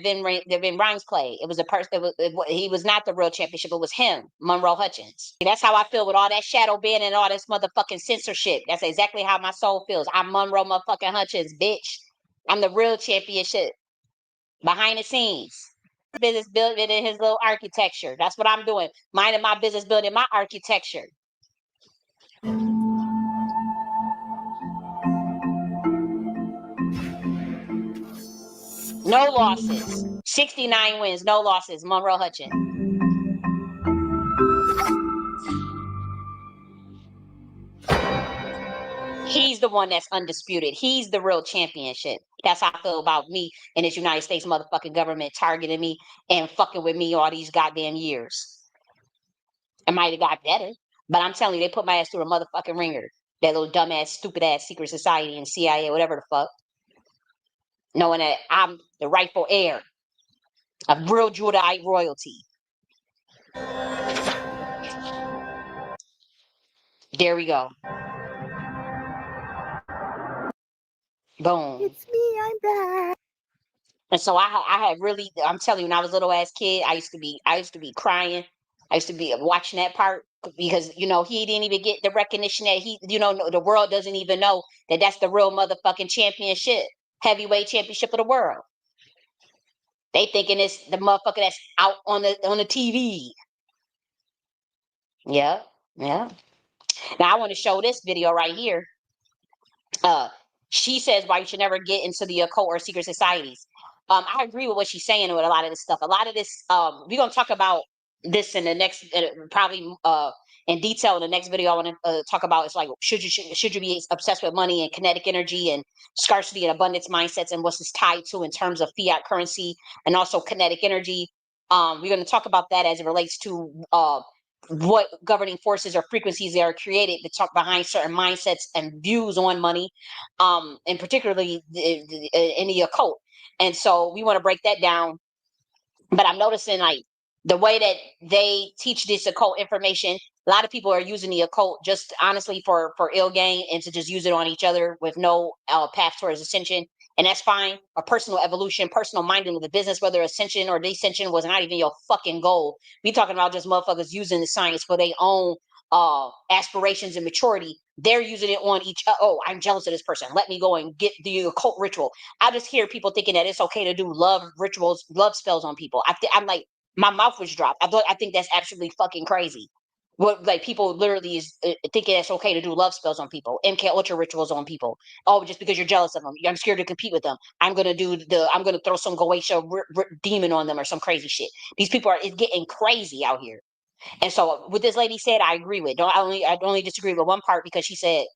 Vin Rhymes played. It was a person. He was not the real championship. It was him, Monroe Hutchins. That's how I feel with all that shadow ban and all this motherfucking censorship. That's exactly how my soul feels. I'm Monroe motherfucking Hutchins, bitch. I'm the real championship behind the scenes. Business building in his little architecture. That's what I'm doing. Minding my business, building my architecture. No losses. 69 wins, no losses. Monroe Hutchins. He's the one that's undisputed. He's the real championship. That's how I feel about me and this United States motherfucking government targeting me and fucking with me all these goddamn years. It might have got better, but I'm telling you, they put my ass through a motherfucking ringer. That little dumbass, stupid ass secret society and CIA, whatever the fuck. Knowing that I'm the rightful heir of real Judahite royalty. There we go. Boom. It's me, I'm back. And so I had really, I'm telling you, when I was a little ass kid, I used to be crying. I used to be watching that part because, he didn't even get the recognition that the world doesn't even know that that's the real motherfucking championship, heavyweight championship of the world. They thinking it's the motherfucker that's out on the TV. Yeah, yeah. Now I want to show this video right here. She says why you should never get into the occult or secret societies. I agree with what she's saying with a lot of this stuff. A lot of this, we're gonna talk about this in the next, probably in detail in the next video. I want to talk about it's like should you be obsessed with money and kinetic energy and scarcity and abundance mindsets and what's this tied to in terms of fiat currency and also kinetic energy. We're going to talk about that as it relates to what governing forces or frequencies that are created to talk behind certain mindsets and views on money, and particularly in the occult. And so we want to break that down. But I'm noticing like the way that they teach this occult information, a lot of people are using the occult just honestly for ill gain and to just use it on each other with no path towards ascension. And that's fine. Or personal evolution, personal minding of the business, whether ascension or descension was not even your fucking goal. We talking about just motherfuckers using the science for their own aspirations and maturity. They're using it on each. Oh, I'm jealous of this person. Let me go and get the occult ritual. I just hear people thinking that it's okay to do love rituals, love spells on people. I'm like, my mouth was dropped. I think that's absolutely fucking crazy. What, like, people literally is thinking it's okay to do love spells on people, MK Ultra rituals on people. Oh, just because you're jealous of them, I'm scared to compete with them. I'm gonna throw some Goetia demon on them or some crazy shit. These people are, it's getting crazy out here. And so what this lady said, I agree with. I only disagree with one part, because she said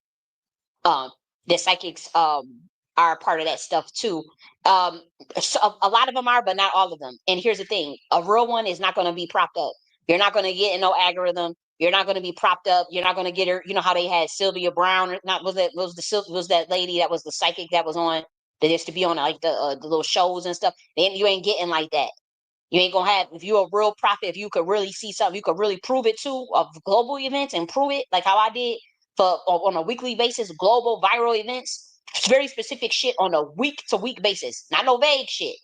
the psychics are part of that stuff too. So a lot of them are, but not all of them. And here's the thing: a real one is not going to be propped up. You're not going to get in no algorithm. You're not going to be propped up. You're not going to get her. You know how they had Sylvia Brown? Not was that lady that was the psychic that was on, that used to be on like the little shows and stuff. Then you ain't getting like that. You ain't gonna have, if you're a real prophet, if you could really see something, you could really prove it too, of global events, and prove it like how I did for on a weekly basis, global viral events, very specific shit on a week to week basis, not no vague shit.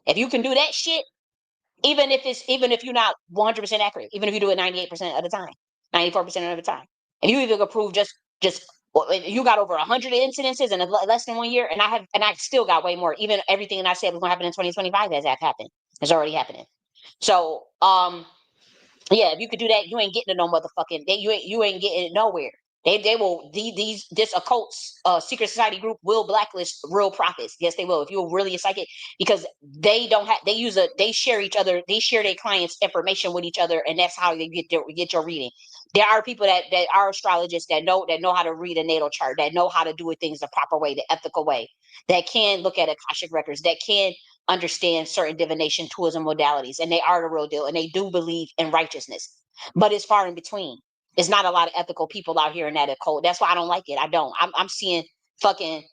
If you can do that shit, even if you're not 100% accurate, even if you do it 98% of the time, 94% of the time, and you even could prove just you got over 100 incidences in less than 1 year, and I still got way more. Even everything that I said was gonna happen in 2025 has happened. It's already happening. So yeah, if you could do that, you ain't getting to no motherfucking, you ain't getting it nowhere. They will, this occult secret society group will blacklist real prophets. Yes, they will. If you're really a psychic, because they don't have, they share each other, they share their clients' information with each other, and that's how they get your reading. There are people that are astrologists that know how to read a natal chart, that know how to do things the proper way, the ethical way, that can look at Akashic records, that can understand certain divination tools and modalities, and they are the real deal, and they do believe in righteousness. But it's far in between. There's not a lot of ethical people out here in that occult. That's why I don't like it. I don't. I'm seeing fucking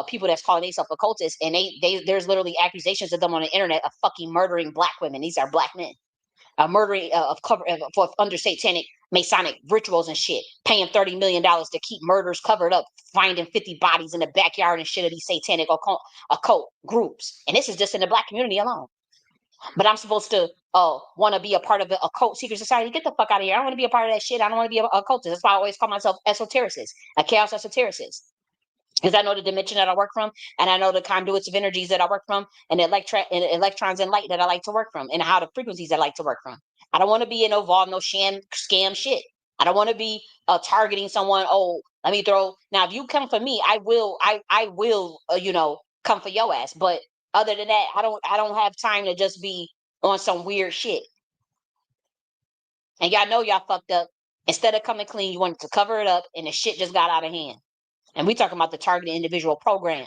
people that's calling themselves occultists, and there's literally accusations of them on the internet of fucking murdering black women. These are black men. Murdering for under satanic Masonic rituals and shit, paying $30 million to keep murders covered up, finding 50 bodies in the backyard and shit of these satanic occult groups. And this is just in the black community alone. But I'm supposed to want to be a part of the occult secret society? Get the fuck out of here. I don't want to be a part of that shit. I don't want to be a occultist. That's why I always call myself esotericist, a chaos esotericist. Because I know the dimension that I work from, and I know the conduits of energies that I work from, and the electrons and light that I like to work from, and how the frequencies I like to work from. I don't want to be involved in no scam shit. I don't want to be targeting someone. Oh, let me throw. Now, if you come for me, I will come for your ass. But other than that, I don't have time to just be on some weird shit. And y'all know y'all fucked up. Instead of coming clean, you wanted to cover it up, and the shit just got out of hand. And we talking about the targeted individual program.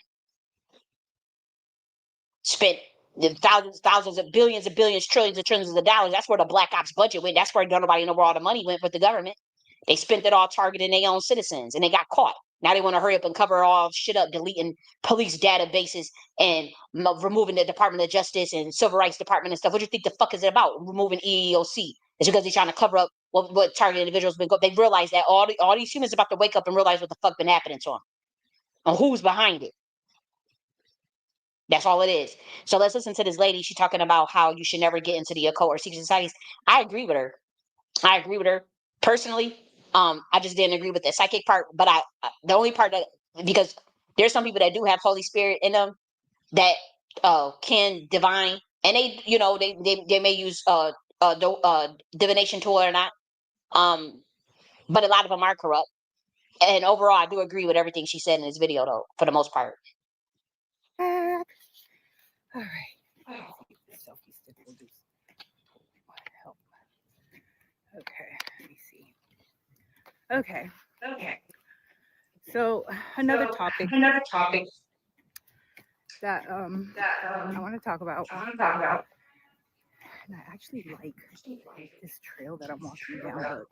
Spent the thousands of billions, trillions of dollars. That's where the Black Ops budget went. That's where nobody know where all the money went with the government. They spent it all targeting their own citizens, and they got caught. Now they want to hurry up and cover all shit up, deleting police databases and removing the Department of Justice and Civil Rights Department and stuff. What do you think the fuck is it about? Removing EEOC. It's because they're trying to cover up what targeted individuals been. They realize that all these humans are about to wake up and realize what the fuck been happening to them. And who's behind it. That's all it is. So let's listen to this lady. She's talking about how you should never get into the occult or secret societies. I agree with her. Personally. I just didn't agree with the psychic part, but the only part that, because there's some people that do have Holy Spirit in them that can divine, and they may use divination tool or not. But a lot of them are corrupt. And overall, I do agree with everything she said in this video, though, for the most part. All right. Selfie stick will do help. Okay, let me see. Okay. So another topic that I want to talk about. And I actually like this trail that I'm walking down. Look.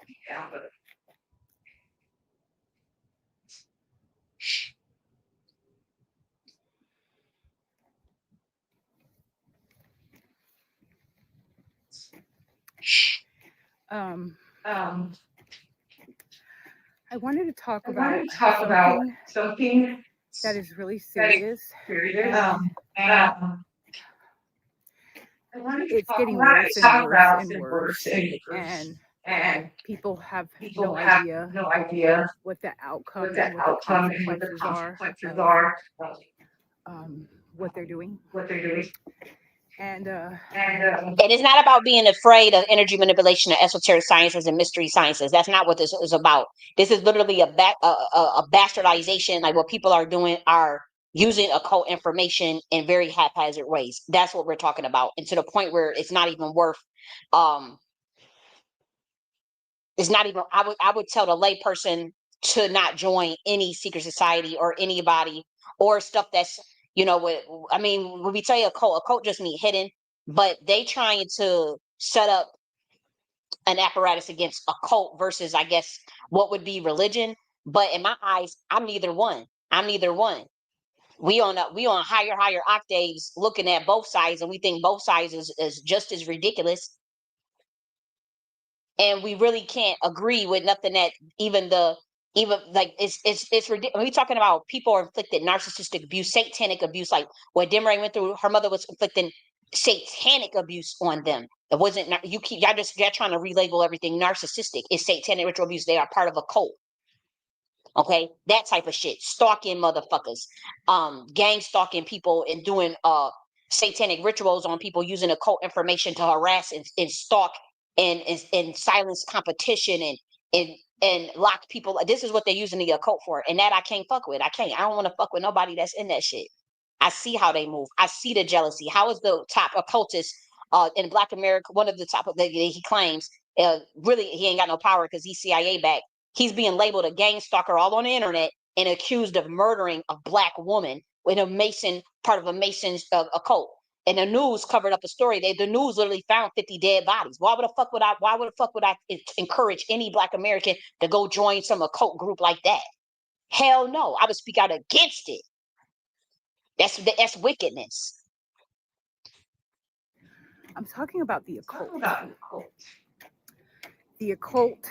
I wanted to talk about something that is really serious. It's getting worse and worse and worse, and people have no idea what the outcome and what the consequences are of what they're doing. And it's not about being afraid of energy manipulation or esoteric sciences and mystery sciences. That's not what this is about. This is literally a bastardization. Like what people are doing are using occult information in very haphazard ways. That's what we're talking about. And to the point where it's not even worth, it's not even, I would tell the lay person to not join any secret society or anybody or stuff that's, you know, I mean, when we tell you a cult just means hidden, but they trying to set up an apparatus against a cult versus, I guess, what would be religion. But in my eyes, I'm neither one. We on higher octaves looking at both sides, and we think both sides is just as ridiculous. And we really can't agree with nothing that even like it's ridiculous. We're talking about people are inflicted narcissistic abuse, satanic abuse, like what Demeray went through. Her mother was inflicting satanic abuse on them. It wasn't y'all trying to relabel everything narcissistic. It's satanic ritual abuse. They are part of a cult. Okay, that type of shit. Stalking motherfuckers, gang stalking people and doing satanic rituals on people using occult information to harass and stalk and silence competition and lock people. This is what they're using the occult for, and that I can't fuck with. I don't want to fuck with nobody that's in that shit. I see how they move. I see the jealousy. How is the top occultist in Black America, one of the top that he claims, really he ain't got no power because he's CIA backed. He's being labeled a gang stalker all on the internet and accused of murdering a Black woman with a Mason, part of a Mason's occult. And the news covered up a story. The news literally found 50 dead bodies. Why the fuck would I encourage any Black American to go join some occult group like that? Hell no. I would speak out against it. That's wickedness. I'm talking about the occult. The occult.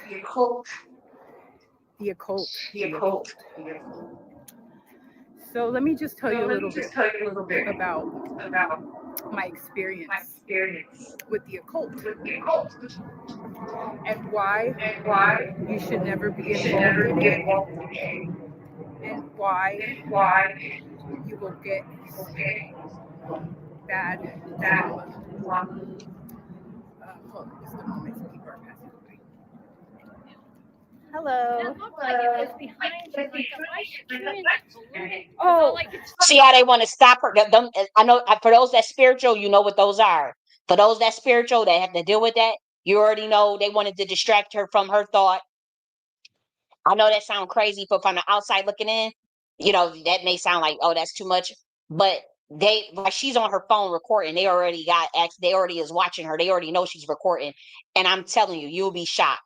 So let me just tell you a little bit about my experience with the occult and why you should never be involved in it, and why you will get bad karma. Hold on just a moment. Some people are passing by. Hello. It looked like it was behind you, like a light. Oh, See how they want to stop her. I know for those that spiritual, you know what those are. For those that spiritual that have to deal with that, you already know they wanted to distract her from her thought. I know that sounds crazy, but from the outside looking in, you know, that may sound like, oh, that's too much. But she's on her phone recording. They already is watching her. They already know she's recording. And I'm telling you, you'll be shocked.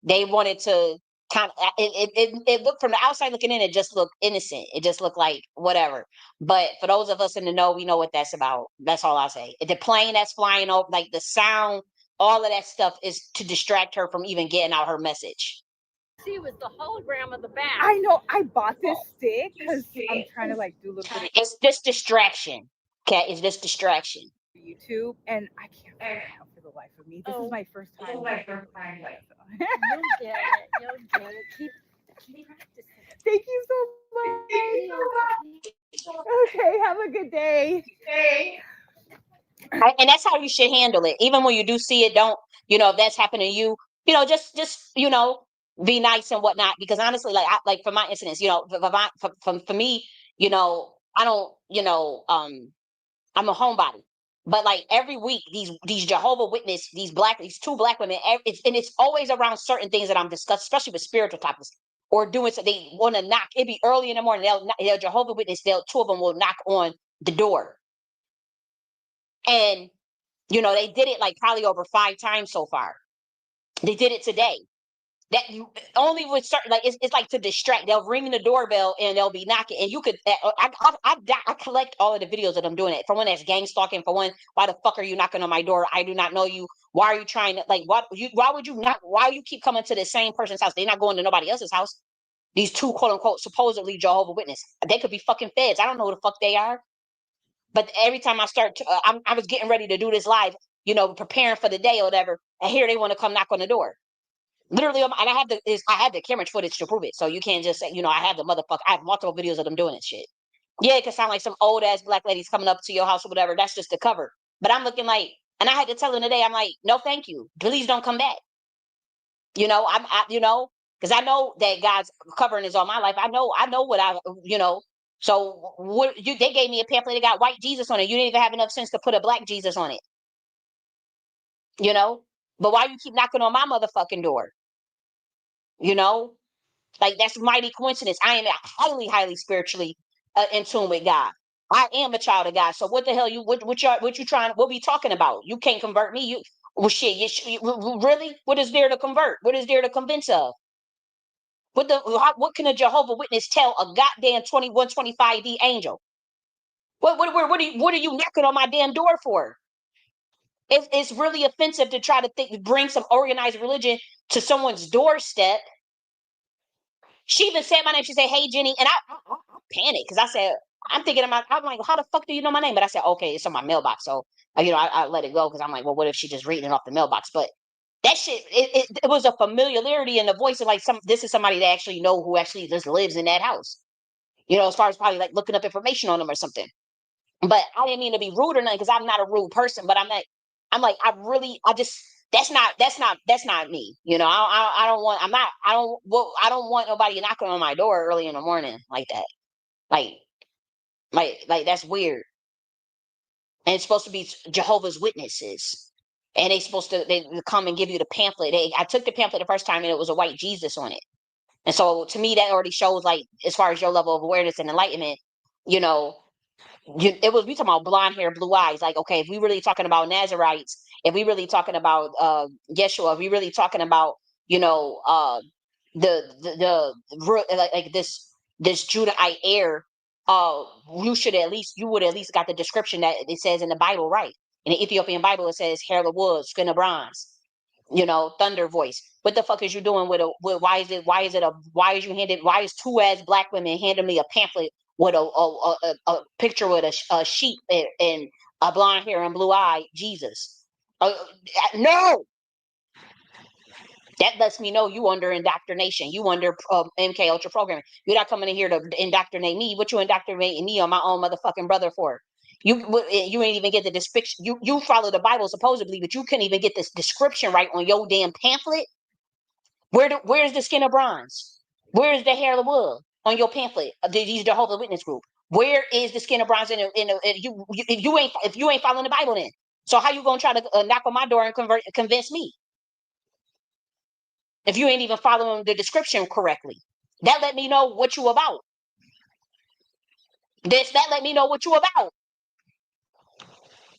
They wanted to kind of, it looked from the outside looking in, it just looked innocent. It just looked like whatever. But for those of us in the know, we know what that's about. That's all I'll say. The plane that's flying over, like the sound, all of that stuff is to distract her from even getting out her message. See, it was the hologram of the bat. I know. I bought this stick because I'm trying to like do a little bit of It's just distraction. Okay, it's just distraction. YouTube, and I can't figure it out for the life of me. This is my first time. You'll get it. You'll get it. Keep practicing. Thank you so much. Okay, have a good day. And that's how you should handle it. Even when you do see it, don't, you know, if that's happening to you, you know, just you know, be nice and whatnot. Because honestly, like for my incidents, you know, for me, you know, I don't, you know, I'm a homebody. But like every week, these Jehovah Witness, these two black women, it's always around certain things that I'm discussing, especially with spiritual topics or doing so. They want to knock. It'd be early in the morning. They'll Jehovah Witness. Two of them will knock on the door, and you know they did it like probably over 5 times so far. They did it today. That only with certain, like it's like to distract. They'll ring the doorbell and they'll be knocking, and you could. I collect all of the videos of them doing it. For one, that's gang stalking. For one, why the fuck are you knocking on my door? I do not know you. Why are you trying to like? Why would you not? Why you keep coming to the same person's house? They're not going to nobody else's house. These two quote unquote supposedly Jehovah Witness. They could be fucking feds. I don't know who the fuck they are. But every time I start, I was getting ready to do this live, you know, preparing for the day or whatever, and here they want to come knock on the door. Literally, and I have the camera footage to prove it. So you can't just say, you know, I have the motherfucker. I have multiple videos of them doing this shit. Yeah, it could sound like some old ass black ladies coming up to your house or whatever. That's just the cover. But I'm looking like, and I had to tell them today, I'm like, no, thank you. Please don't come back. You know, you know, because I know that God's covering is on my life. I know what you know. So they gave me a pamphlet that got white Jesus on it. You didn't even have enough sense to put a black Jesus on it. You know, but why you keep knocking on my motherfucking door? You know, like that's mighty coincidence. I am highly, highly spiritually in tune with God. I am a child of God. So what the hell what you trying? What we talking about? You can't convert me. You well shit. Really? What is there to convert? What is there to convince of? What can a Jehovah Witness tell a goddamn 2125D angel? What are you knocking on my damn door for? It's really offensive to try to bring some organized religion to someone's doorstep. She even said my name. She said, "Hey, Jenny," and I panicked because I said, "I'm thinking I'm like, how the fuck do you know my name?" But I said, "Okay, it's on my mailbox." So you know, I let it go because I'm like, well, what if she just reading it off the mailbox? But that shit, it was a familiarity in the voice of like this is somebody that actually know who actually just lives in that house. You know, as far as probably like looking up information on them or something. But I didn't mean to be rude or nothing because I'm not a rude person. But I just that's not me. You know, I don't want I don't want nobody knocking on my door early in the morning like that. Like like that's weird. And it's supposed to be Jehovah's Witnesses. And they come and give you the pamphlet. I took the pamphlet the first time and it was a white Jesus on it. And so to me, that already shows like as far as your level of awareness and enlightenment, you know, we talking about blonde hair, blue eyes. Like, okay, if we really talking about Nazarites, if we really talking about Yeshua, if we really talking about, you know, like this Judahite heir, you would at least got the description that it says in the Bible, right? In the Ethiopian Bible, it says hair of the wood, skin of bronze, you know, thunder voice. What the fuck is you doing why is two as black women handing me a pamphlet with a picture with a sheep and a blonde hair and blue eye Jesus? No, that lets me know you under indoctrination. You under MK Ultra programming. You're not coming in here to indoctrinate me. What you indoctrinating me on my own motherfucking brother for? You ain't even get the description. You follow the Bible supposedly, but you couldn't even get this description right on your damn pamphlet. Where's the skin of bronze? Where is the hair of the wood on your pamphlet? These Jehovah's Witness group. Where is the skin of bronze if you ain't following the Bible then? So how you gonna try to knock on my door and convince me if you ain't even following the description correctly? That let me know what you about. That let me know what you about.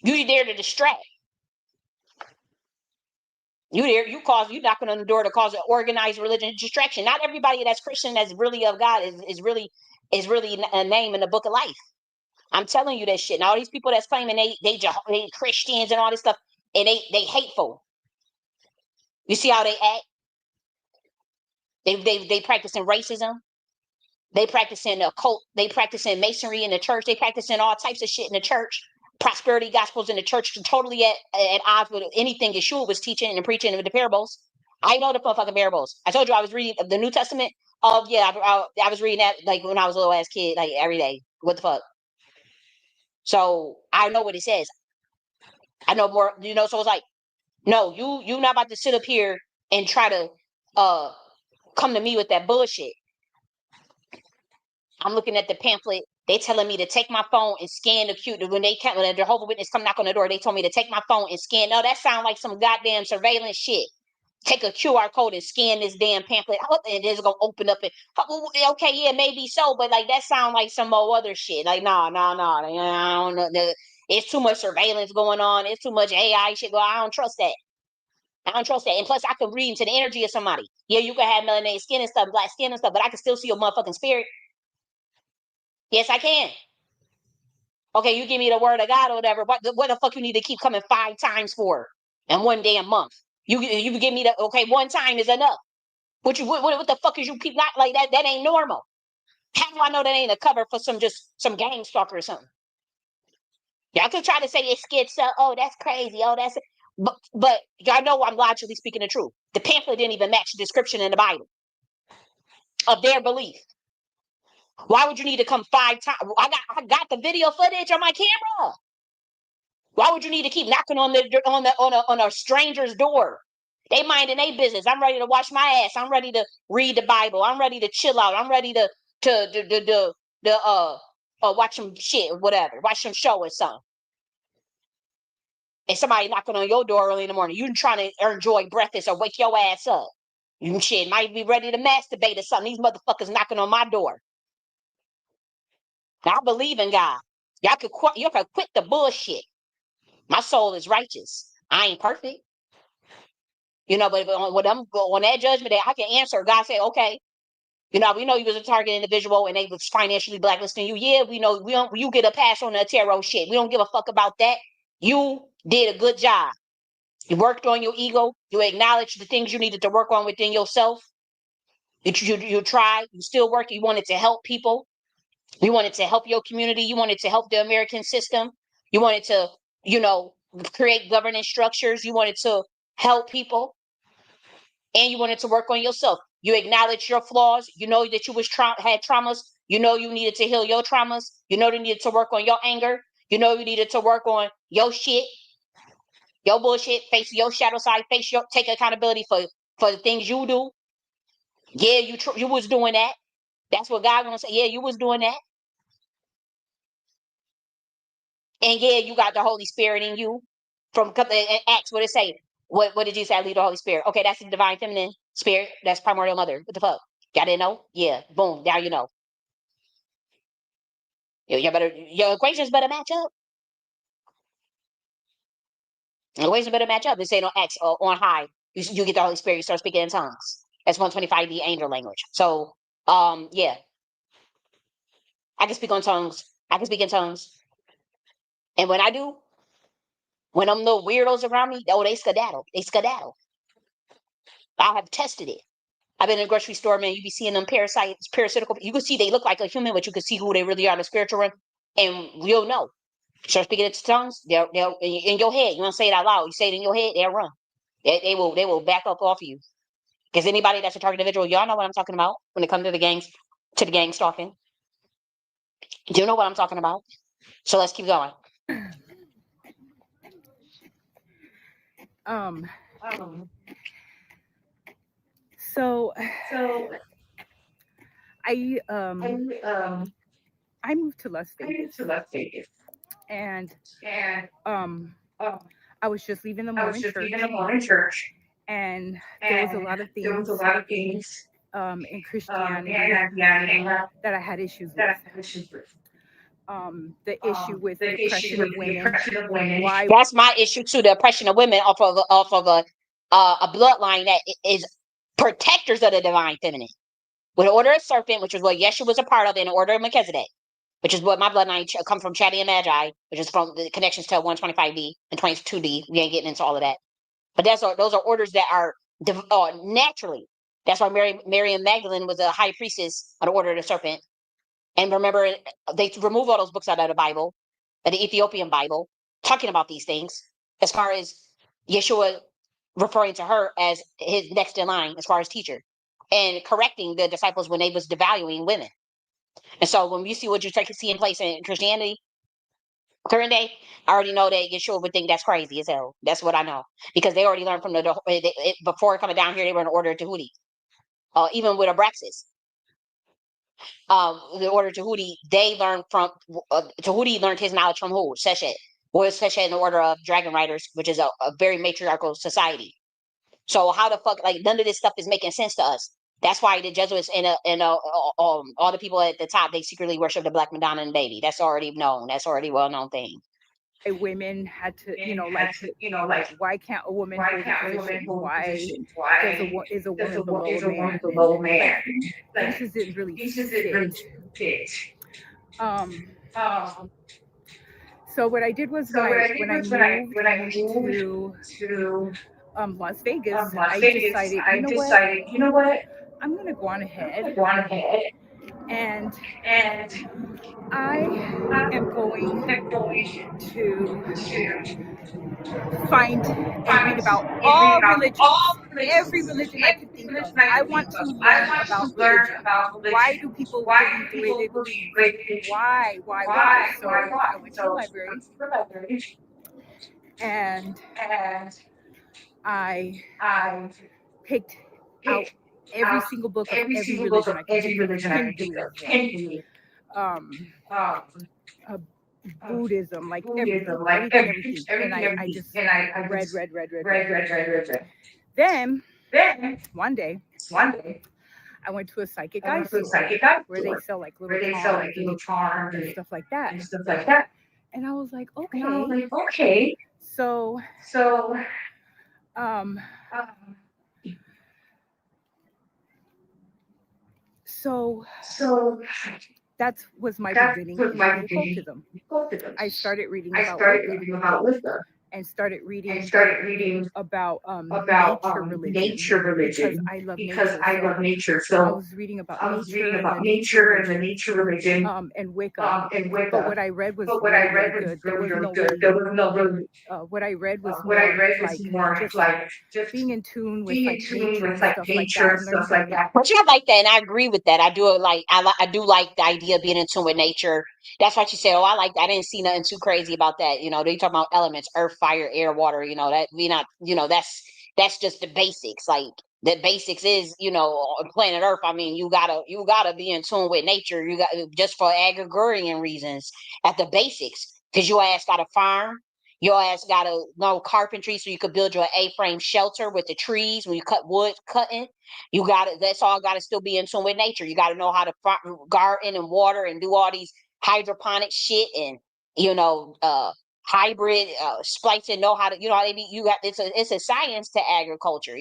You there to distract. You knocking on the door to cause an organized religion distraction. Not everybody that's Christian that's really of God is really a name in the book of life. I'm telling you that shit. And all these people that's claiming they Christians and all this stuff, and they hateful. You see how they act? They practicing racism. They practicing occult. They practicing masonry in the church. They practicing all types of shit in the church. Prosperity gospels in the church, totally at odds with anything Yeshua was teaching and preaching in the parables. I know the motherfucking parables. I told you I was reading the New Testament. Oh yeah, I was reading that like when I was a little ass kid, like every day. What the fuck? So I know what it says. I know more. You know, so it's like, no, you not about to sit up here and try to come to me with that bullshit. I'm looking at the pamphlet. They telling me to take my phone and scan the Q. When the Jehovah's Witness come knock on the door, they told me to take my phone and scan. No, that sounds like some goddamn surveillance shit. Take a QR code and scan this damn pamphlet, and it's gonna open up. And okay, yeah, maybe so, but like that sounds like some more other shit. Like, no, I don't know. It's too much surveillance going on. It's too much AI shit going on. I don't trust that. I don't trust that. And plus, I can read into the energy of somebody. Yeah, you can have melanated skin and stuff, black skin and stuff, but I can still see your motherfucking spirit. Yes, I can. Okay, you give me the word of God or whatever. What the fuck you need to keep coming 5 times for in one damn month? You give me the okay, one time is enough. What the fuck is you keep not like that? That ain't normal. How do I know that ain't a cover for some gang stalker or something? Y'all could try to say it's schizo. Oh, that's crazy. Oh, that's but y'all know I'm logically speaking the truth. The pamphlet didn't even match the description in the Bible of their belief. Why would you need to come 5 times? I got the video footage on my camera. Why would you need to keep knocking on a stranger's door? They minding their business. I'm ready to wash my ass. I'm ready to read the Bible. I'm ready to chill out. I'm ready to watch some shit or whatever. Watch some show or something. And somebody knocking on your door early in the morning. You trying to enjoy breakfast or wake your ass up. You shit might be ready to masturbate or something. These motherfuckers knocking on my door. Now, I believe in God. Y'all could quit the bullshit. My soul is righteous. I ain't perfect. You know, but when I'm on that judgment day, I can answer. God said, okay. You know, we know you was a target individual and they was financially blacklisting you. Yeah, we know you get a pass on the tarot shit. We don't give a fuck about that. You did a good job. You worked on your ego. You acknowledged the things you needed to work on within yourself. You tried. You still work. You wanted to help people. You wanted to help your community. You wanted to help the American system. You wanted to, create governance structures. You wanted to help people. And you wanted to work on yourself. You acknowledge your flaws. You know that you had traumas. You know you needed to heal your traumas. You know you needed to work on your anger. You know you needed to work on your shit, your bullshit, face your shadow side, take accountability for the things you do. Yeah, you was doing that. That's what God gonna say. Yeah, you was doing that. And yeah, you got the Holy Spirit in you. From Acts, what it say? What did you say? I lead the Holy Spirit. Okay, that's the divine feminine spirit. That's primordial mother. What the fuck? Y'all didn't know? Yeah. Boom. Now you know. Your equations better match up. Your equations better match up. They say on X on high. You get the Holy Spirit. You start speaking in tongues. That's 125D angel language. So yeah, I can speak on tongues. I can speak in tongues. And when I do, when them little weirdos around me, they skedaddle. They skedaddle. I have tested it. I've been in a grocery store, man. You be seeing them parasitical. You can see they look like a human, but you can see who they really are in the spiritual realm, and you'll know. Start speaking in tongues. They'll in your head. You don't say it out loud. You say it in your head. They'll run. They will back up off of you. Because anybody that's a target individual, y'all know what I'm talking about when it comes to the gang stalking. Do you know what I'm talking about? So let's keep going. So I moved to Las Vegas, and I was just leaving the Mormon church, and there was a lot of things in Christianity that I had issues with. The issue with the oppression of women. Why? That's my issue too. The oppression of women off of a bloodline that is protectors of the divine feminine. With the order of serpent, which is what Yeshua was a part of, in the order of Melchizedek, which is what my bloodline come from, Chatty and Magi, which is from the connections to 125D and 22D. We ain't getting into all of that. But those are orders that are naturally. That's why Mary Magdalene was a high priestess of the order of the serpent. And remember, they removed all those books out of the Bible, the Ethiopian Bible, talking about these things, as far as Yeshua referring to her as his next in line, as far as teacher, and correcting the disciples when they was devaluing women. And so when you see what you see in place in Christianity, current day, I already know that Yeshua would think that's crazy as hell. That's what I know. Because they already learned from before coming down here, they were in order to Houthi. Even with Abraxas. The order to Houthi, they learned from, Tahuti learned his knowledge from who? Seshet. Was Seshet in the order of Dragon Riders, which is a very matriarchal society. So how the fuck, like, none of this stuff is making sense to us. That's why the Jesuits and all the people at the top, they secretly worship the Black Madonna and baby. That's already known. That's already a well-known thing. Women had to, why can't a woman hold a position? Why is a woman below a man? This isn't really fit. So what I did was when I moved to Las Vegas, I decided, you know what? I'm going to go on ahead and I am going to find and read about all religions, every religion I could think of. I want to learn about religion. Why do people believe the way they believe? Why? So I went to the library and I picked out every single book of every religion I could think of. Hinduism, uh, Buddhism, like everything. And I just read. Then one day I went to a psychic guy store where they sell like little charms and stuff like that. And I was like, okay. So that was my beginning into occultism. I started reading about Wicca and started reading about nature religion because I love nature. So I was reading about nature and the nature religion and Wicca. But what I read was really good. There was no really, what I read was more like just being in tune with like nature and stuff like that. And learning how to But I like that, and I agree with that. I do like I do like the idea of being in tune with nature. That's what you said. Oh, I like that. I didn't see nothing too crazy about that. They talk about elements: earth, fire, air, water. That we not. That's just the basics. Like the basics is on planet Earth. I mean, you gotta be in tune with nature. You got just for agrarian reasons at the basics, because your ass got a farm. Your ass gotta know carpentry so you could build your A-frame shelter with the trees when you cut wood cutting. That's all gotta still be in tune with nature. You gotta know how to garden and water and do all these hydroponic shit and hybrid splicing, know how to how they be it's a science to agriculture.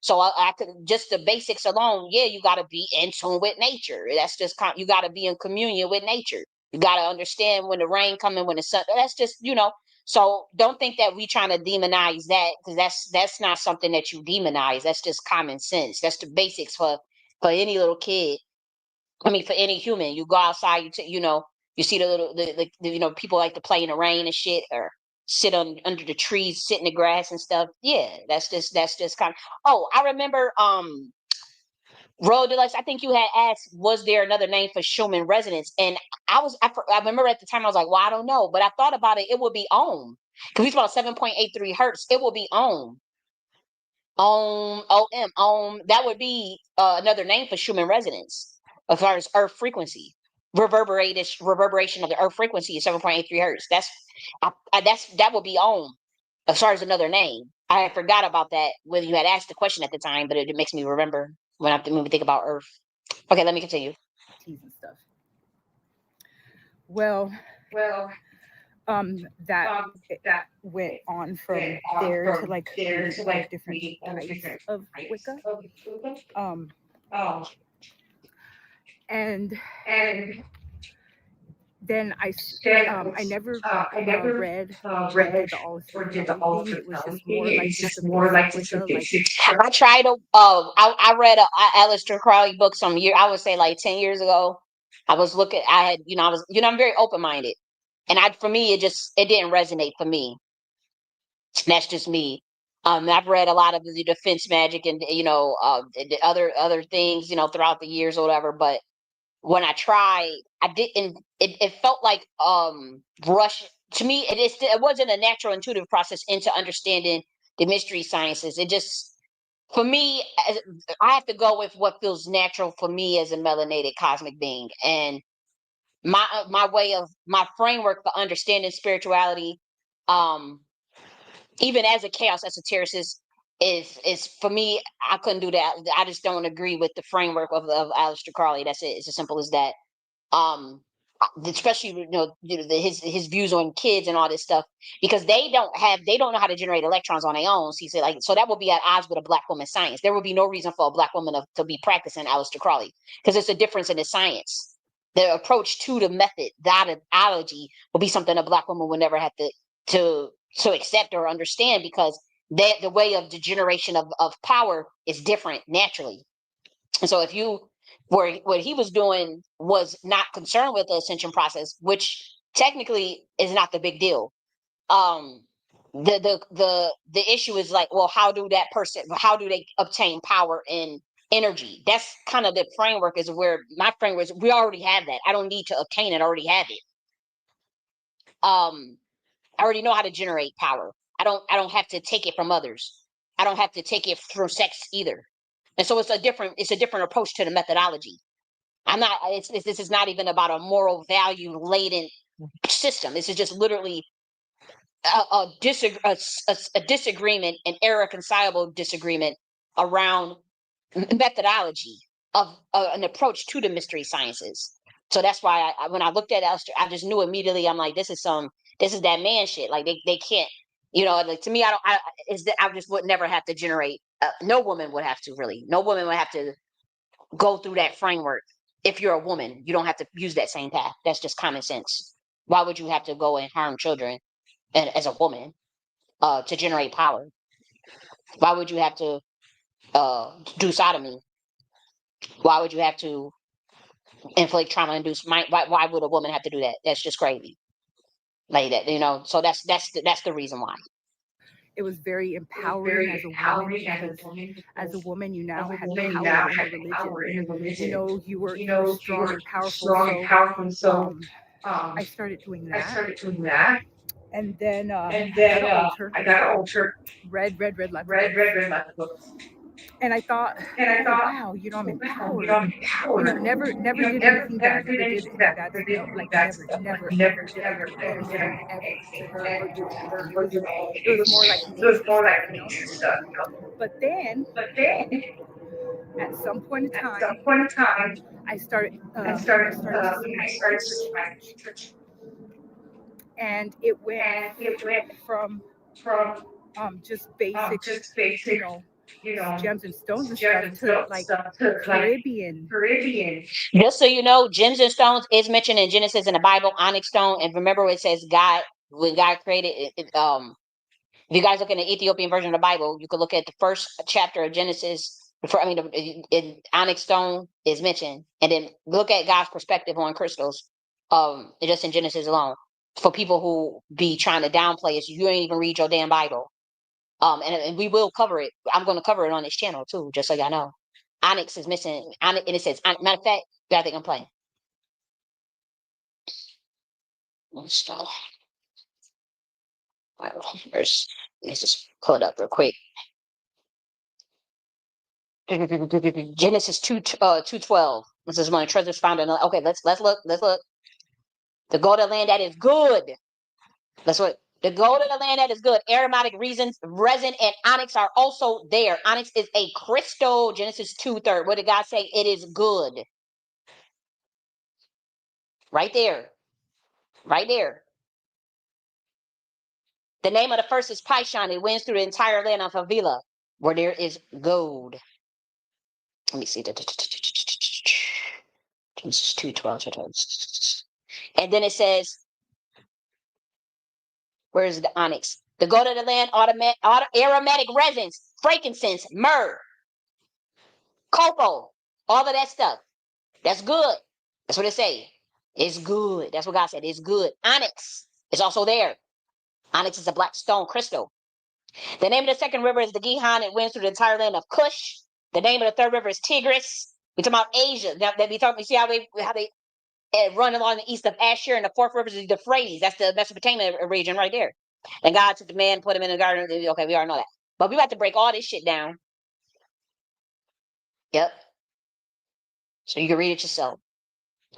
So I could just the basics alone, yeah, you gotta be in tune with nature. That's just you gotta be in communion with nature. You gotta understand when the rain coming, when the sun, that's just so don't think that we trying to demonize that, because that's not something that you demonize. That's just common sense. That's the basics for any little kid. I mean, for any human. You go outside, you see the little people like to play in the rain and shit, or sit under the trees, sit in the grass and stuff. Yeah, that's just kind of. Oh, I remember Royal Deluxe, I think you had asked, was there another name for Schumann resonance? And I remember at the time I was like, well, I don't know. But I thought about it, it would be ohm. Because we talk about 7.83 hertz, it will be ohm. Ohm, OM, ohm. That would be another name for Schumann resonance as far as earth frequency. Reverberation of the earth frequency is 7.83 hertz. That would be ohm as far as another name. I forgot about that when you had asked the question at the time, but it makes me remember when we think about earth. Okay, let me continue. Teas and stuff. Well, that went on from there to like different types of Wicca. And then I never read or did the all thing. It was just more like just the basic Wicca. I tried to. I read a Aleister Crowley book I would say like 10 years ago. I was looking. I had I'm very open minded, and for me it didn't resonate for me. That's just me. I've read a lot of the defense magic and the other things throughout the years or whatever, but when I tried, I didn't. It felt like rush to me. It wasn't a natural intuitive process into understanding the mystery sciences. It just for me, I have to go with what feels natural for me as a melanated cosmic being, and my framework for understanding spirituality, even as a chaos esotericist, is for me. I couldn't do that. I just don't agree with the framework of Aleister Crowley. That's it. It's as simple as that. Especially his views on kids and all this stuff, because they don't know how to generate electrons on their own. So he said, so that would be at odds with a black woman science. There would be no reason for a black woman to be practicing Aleister Crowley, because it's a difference in the science. The approach to the method, the ideology, will be something a black woman would never have to accept or understand, because that the way of the generation of power is different naturally. And so if you were, what he was doing was not concerned with the ascension process, which technically is not the big deal. The issue is like, well, how do they obtain power and energy? That's kind of the framework, is where my framework is. We already have that. I don't need to obtain it. I already have it. I already know how to generate power. I don't have to take it from others. I don't have to take it through sex either. And so it's a different approach to the methodology. This is not even about a moral value laden system. This is just literally a disagreement, an irreconcilable disagreement around methodology of an approach to the mystery sciences. So that's why when I looked at Elster, I just knew immediately. I'm like, this is that man shit. Like they can't, like, to me, I just would never have to generate. No woman would have to, really. No woman would have to go through that framework. If you're a woman, you don't have to use that same path. That's just common sense. Why would you have to go and harm children and as a woman to generate power? Why would you have to do sodomy? Why would you have to inflict trauma-induced mind? Why would a woman have to do that? That's just crazy. Like that, so that's the reason why. It was very empowering as a woman, because as a woman, you now had power in the religion. You were strong and powerful. So I started doing that. And then I got an altar, red left books. And I thought, oh wow, I'm empowered. Never did anything bad. Never did anything bad to no, like never ever did I do anything ever to her or do anything. It was more like nature stuff. But then at some point in time, I started to see my research, and it went from just basic, gems and stones and stuff to like Caribbean. Just so you know, gems and stones is mentioned in Genesis in the Bible, onyx stone. And remember, it says when God created it, if you guys look in the Ethiopian version of the Bible, you could look at the first chapter of Genesis. Onyx stone is mentioned, and then look at God's perspective on crystals. Just in Genesis alone, for people who be trying to downplay it, you ain't even read your damn Bible. And we will cover it. I'm going to cover it on this channel too, just so y'all know. Onyx is missing. And it says, matter of fact, I think I'm playing. Let's just pull it up real quick. Genesis 2:12. This is when treasures found in. Okay, let's look. The gold of the land that is good. That's what the gold of the land that is good. Aromatic resin, and onyx are also there. Onyx is a crystal. Genesis 2:3. What did God say? It is good. Right there. Right there. The name of the first is Pishon. It wins through the entire land of Havilah, where there is gold. Let me see. Genesis 2:12. And then it says, where is the onyx? The gold of the land, aromatic resins, frankincense, myrrh, cocoa, all of that stuff. That's good. That's what it say. It's good. That's what God said. It's good. Onyx is also there. Onyx is a black stone crystal. The name of the second river is the Gihon. It wins through the entire land of Cush. The name of the third river is Tigris. We're talking about Asia. Now that you see how they run along the east of Asher, and the fourth river is the Euphrates. That's the Mesopotamia region right there. And God took the man, put him in the garden. Okay, we already know that. But we about to break all this shit down. Yep. So you can read it yourself.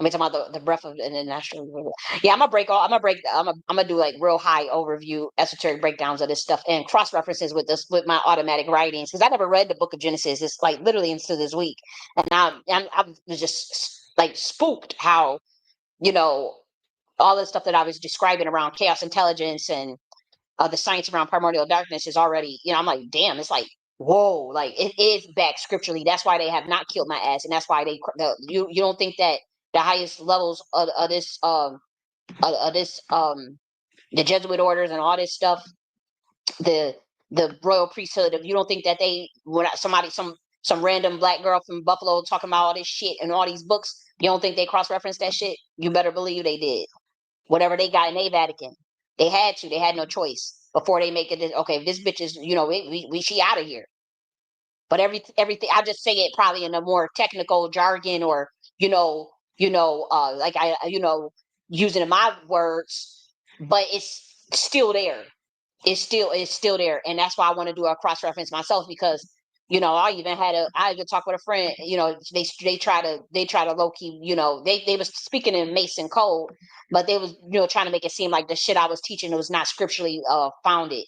I'm talking about the breath of the national. Yeah, I'm gonna do like real high overview, esoteric breakdowns of this stuff and cross references with my automatic writings, because I never read the book of Genesis. It's like literally until this week, and now I'm just like spooked how all the stuff that I was describing around chaos intelligence and the science around primordial darkness is already. I'm like, damn, it's like. Whoa, like it is back scripturally. That's why they have not killed my ass, and that's why you don't think that the highest levels of this the Jesuit orders and all this stuff, the the royal priesthood. If you don't think that they, when somebody, some random black girl from Buffalo talking about all this shit and all these books, you don't think they cross-referenced that shit? You better believe they did. Whatever they got in their Vatican, they had to. They had no choice before they make it. Okay, if this bitch is, she out of here. But everything, I just say it probably in a more technical jargon, or like using in my words, but it's still there. It's still there, and that's why I want to do a cross reference myself, because I even talked with a friend. They try to low key. They was speaking in Mason code, but they was trying to make it seem like the shit I was teaching was not scripturally founded.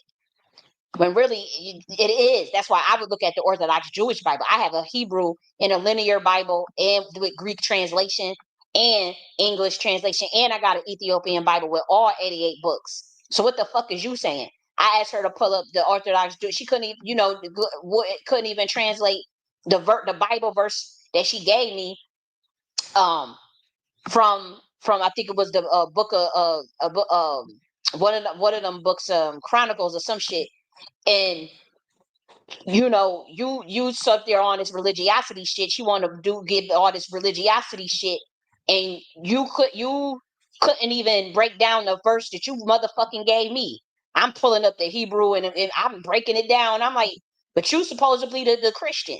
When really it is. That's why I would look at the Orthodox Jewish Bible. I have a Hebrew and a linear Bible, and with Greek translation and English translation, and I got an Ethiopian Bible with all 88 books. So what the fuck is you saying? I asked her to pull up the Orthodox Jewish. She couldn't even, couldn't even translate the Bible verse that she gave me from I think it was the book of one of them books, Chronicles or some shit. And you sit there on this religiosity shit. You want to give all this religiosity shit, and you couldn't even break down the verse that you motherfucking gave me. I'm pulling up the Hebrew and I'm breaking it down. I'm like, but you supposedly the Christian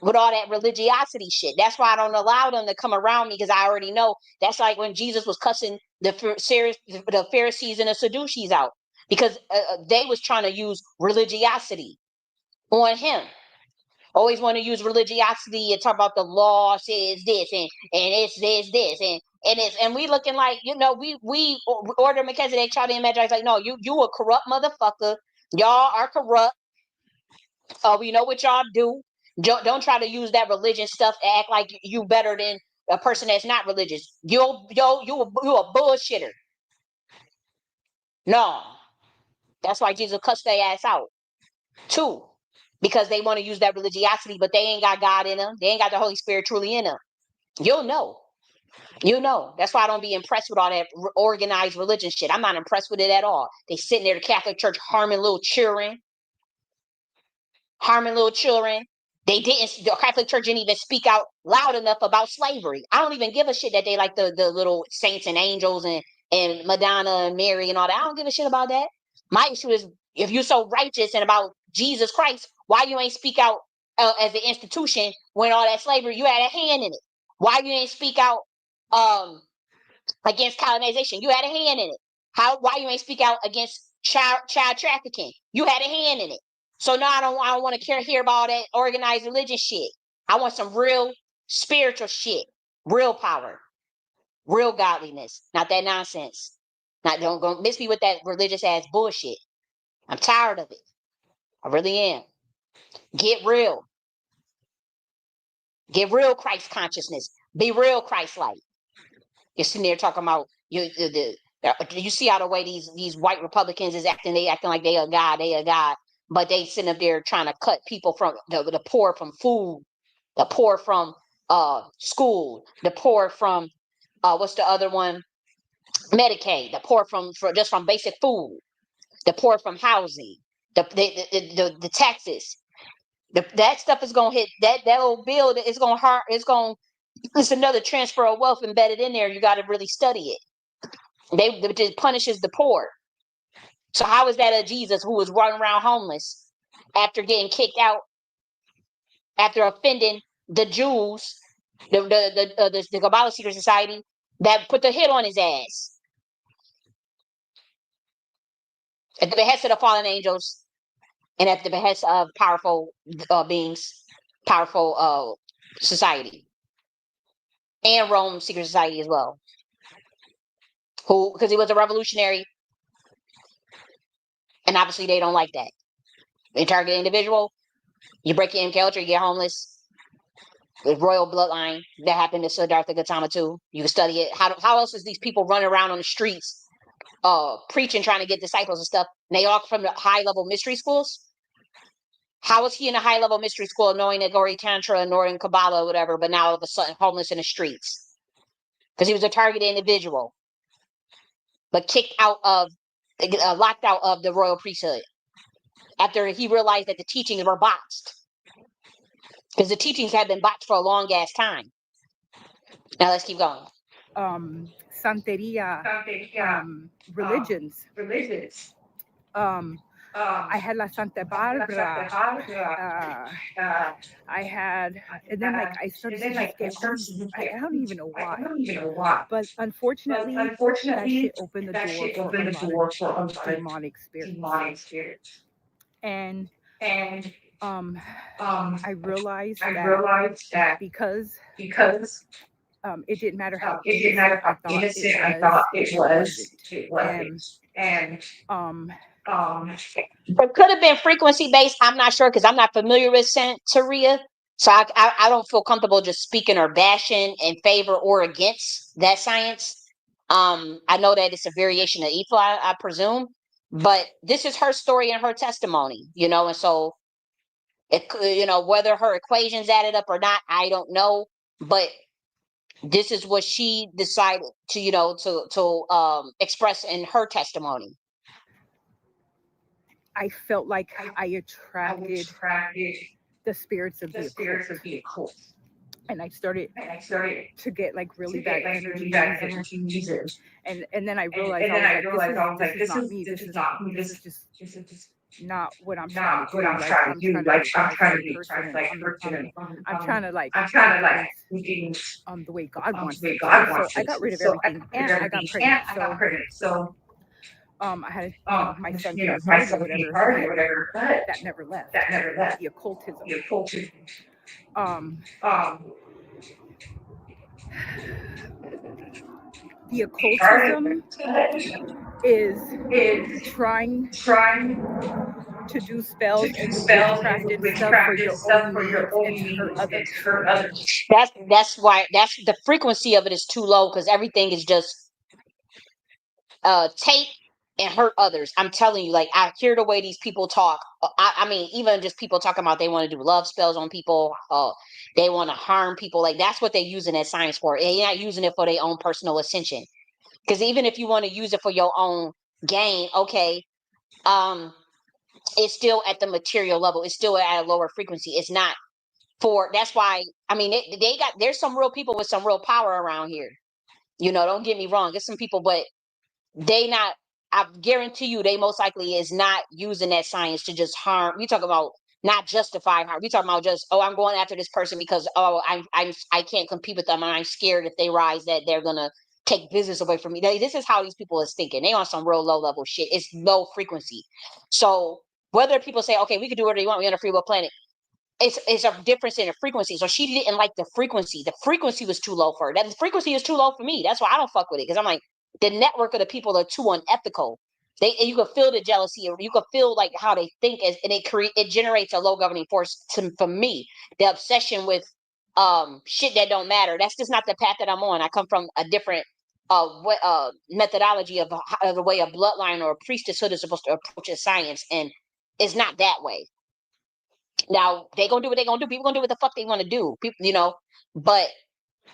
with all that religiosity shit. That's why I don't allow them to come around me, because I already know that's like when Jesus was cussing the Pharisees and the Sadducees out, because they was trying to use religiosity on him. Always want to use religiosity and talk about the law says this and it says this and we looking like we order Melchizedek try to imagine like, no, you a corrupt motherfucker. Y'all are corrupt. We know what y'all do. Don't try to use that religion stuff to act like you better than a person that's not religious. You a bullshitter. No, that's why Jesus cussed their ass out too. Because they want to use that religiosity, but they ain't got God in them. They ain't got the Holy Spirit truly in them. You'll know. That's why I don't be impressed with all that organized religion shit. I'm not impressed with it at all. They sitting there, the Catholic Church, harming little children. The Catholic Church didn't even speak out loud enough about slavery. I don't even give a shit that they like the little saints and angels and Madonna and Mary and all that. I don't give a shit about that. My issue is, if you're so righteous and about Jesus Christ, why you ain't speak out as an institution when all that slavery, you had a hand in it? Why you ain't speak out against colonization? You had a hand in it. Why you ain't speak out against child trafficking? You had a hand in it. So now I don't want to hear about all that organized religion shit. I want some real spiritual shit, real power, real godliness, not that nonsense. Don't miss me with that religious ass bullshit. I'm tired of it. I really am. Get real. Get real Christ consciousness. Be real Christ-like. You're sitting there talking about you see how the way these white Republicans is acting. They acting like they a god, but they sitting up there trying to cut people from the poor from food, the poor from school, the poor from what's the other one? Medicaid, the poor from basic food, the poor from housing, the taxes. That stuff is gonna hit that old bill. It's gonna hurt. It's another transfer of wealth embedded in there. You got to really study it. It punishes the poor. So how is that a Jesus who was running around homeless after getting kicked out, after offending the Jews, the Kabbalah Secret Society that put the hit on his ass at the behest of the fallen angels and at the behest of powerful beings, powerful society, and Rome Secret Society as well. Because he was a revolutionary, and obviously they don't like that. They target an individual, you break your MK Ultra, you get homeless. With royal bloodline, that happened to Siddhartha Gautama too. You can study it. How else is these people running around on the streets, preaching, trying to get disciples and stuff? And they all from the high level mystery schools. How is he in a high level mystery school knowing that Gori Tantra and Northern Kabbalah or whatever, but now all of a sudden homeless in the streets? Because he was a targeted individual, but locked out of the royal priesthood. after he realized that the teachings were botched. Because the teachings had been botched for a long ass time. Now let's keep going. Santeria, religions. I had La Santa Barbara. I had, and then like I started to just get all these. I don't even know why. But unfortunately, that shit opened the door for a lot of demonic spirits. And I realized that because it didn't matter how innocent I thought it wasn't. And it could have been frequency based. I'm not sure because I'm not familiar with Santeria. So I don't feel comfortable just speaking or bashing in favor or against that science. I know that it's a variation of Ifa, I presume, but this is her story and her testimony, you know, and so it could, you know, whether her equations added up or not, I don't know, but this is what she decided to, you know, to express in her testimony. I felt like I attracted the spirits of the occult. And I started to get like really bad energies, and then I realized I was like, this is not me. This is just not what I'm trying to do. Like I'm trying to be a Christ-like person, and I'm trying to like do things the way God wants it. So I got rid of everything, and I got pregnant. So I had, you know, my son being hard or whatever, but that never left. The occultism. The occultism is trying to do spells and witchcraft and stuff for your own needs and to hurt others. That's why the frequency of it is too low because everything is just take and hurt others. I'm telling you, like I hear the way these people talk. I mean, even just people talking about they want to do love spells on people. They want to harm people. Like that's what they're using that science for. And you're not using it for their own personal ascension. Because even if you want to use it for your own gain, okay, it's still at the material level. It's still at a lower frequency. It's not for. That's why. I mean, there's some real people with some real power around here. You know, don't get me wrong. There's some people, but they not. I guarantee you, they most likely is not using that science to just harm. We talk about not justify harm. We talk about just, oh, I'm going after this person because I can't compete with them and I'm scared if they rise that they're gonna take business away from me. This is how these people is thinking. They on some real low level shit. It's low frequency. So whether people say, okay, we can do whatever you want, we're on a free will planet. It's a difference in the frequency. So she didn't like the frequency. The frequency was too low for her. That the frequency is too low for me. That's why I don't fuck with it. Because I'm like, the network of the people are too unethical. You can feel the jealousy, or you can feel like how they think, and it generates a low governing force for me. The obsession with shit that don't matter. That's just not the path that I'm on. I come from a different methodology of the way a bloodline or a priestesshood is supposed to approach a science, and it's not that way. Now they gonna do what they gonna do. People gonna do what the fuck they want to do. People, you know, but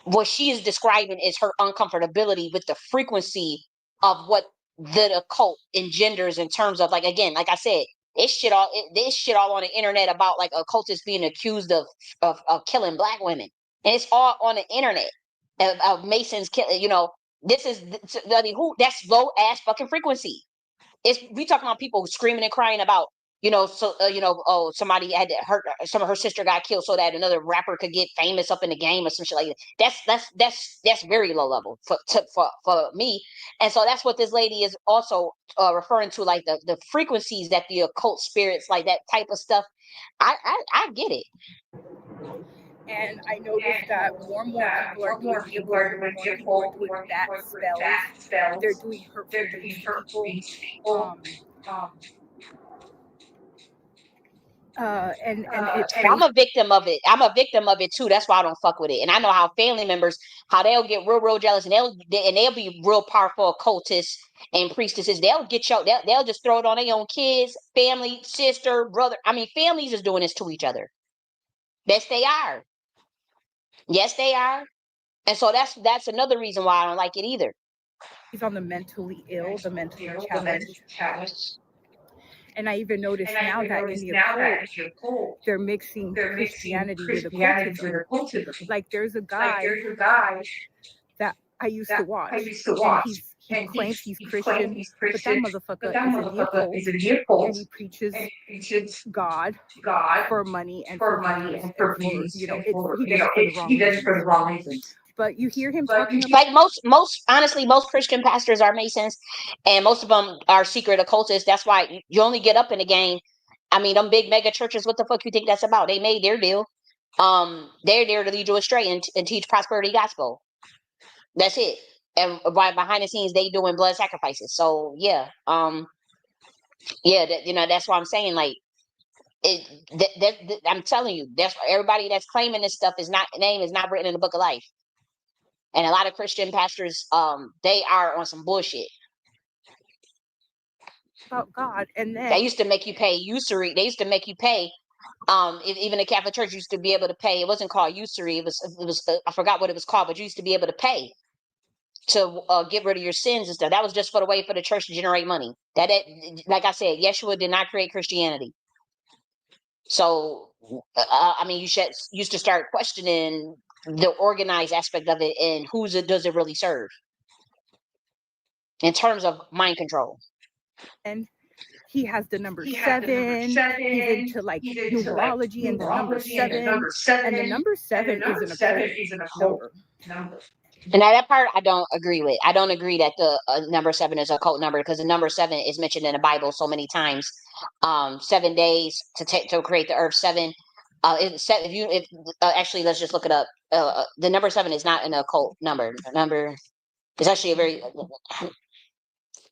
what she is describing is her uncomfortability with the frequency of what the occult engenders in terms of, like, again, like I said, this shit all on the internet about like occultists being accused of killing black women, and it's all on the internet of Masons killing. You know, this is I mean, that's low ass fucking frequency. We talking about people screaming and crying about, you know, so oh, somebody had to hurt, some of her sister got killed so that another rapper could get famous up in the game or some shit like that. That's very low level for me. And so that's what this lady is also referring to, like the frequencies that the occult spirits, like that type of stuff. I get it. And I noticed that more and more people are doing people doing that spells. They're doing hurtful things to people. And I'm a victim of it. I'm a victim of it too. That's why I don't fuck with it. And I know how family members, how they'll get real jealous, and they'll be real powerful occultists and priestesses. They'll get they'll just throw it on their own kids, family, sister, brother. I mean, families is doing this to each other. Yes, they are. Yes, they are. And so that's another reason why I don't like it either. He's on the mentally ill, the mentally challenged. And I even noticed now that in the occult, they're mixing Christianity with occultism. Like there's a guy that I used to watch, and he claims he's Christian, but that motherfucker is in the occult, and he preaches God for money and for views and for, you know, he does it for the wrong reasons. But you hear him talking about, Like honestly, most Christian pastors are Masons, and most of them are secret occultists. That's why you only get up in the game. I mean, them big mega churches, what the fuck you think that's about? They made their deal. They're there to lead you astray and teach prosperity gospel. That's it. And by behind the scenes, they doing blood sacrifices. So yeah, you know, that's why I'm saying, like, I'm telling you, that's everybody that's claiming this stuff is not name is not written in the book of life. And a lot of Christian pastors, they are on some bullshit. about God, and then They used to make you pay usury. They used to make you pay. Even the Catholic Church used to be able to pay. It wasn't called usury. It was. I forgot what it was called, but you used to be able to pay to get rid of your sins and stuff. That was just for the way for the church to generate money. Like I said, Yeshua did not create Christianity. So, I mean, used to start questioning the organized aspect of it and does it really serve in terms of mind control. and he has the number 7. He's into like numerology and the number 7. And the number 7 is an occult number. And now that part I don't agree with. I don't agree that the number 7 is a occult number, because the number 7 is mentioned in the Bible so many times. 7 days to create the earth. 7. Actually, let's just look it up. The number 7 is not an occult number. Number is actually a very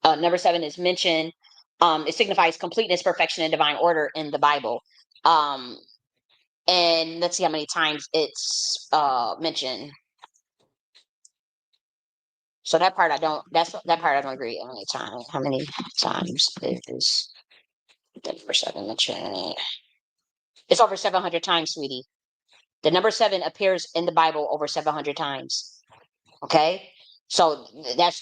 number 7 is mentioned. It signifies completeness, perfection, and divine order in the Bible. And let's see how many times it's mentioned. So that part I don't. That part I don't agree. How many times is the number 7 mentioned? It's over 700 times, sweetie. The number 7 appears in the Bible over 700 times. Okay, so that's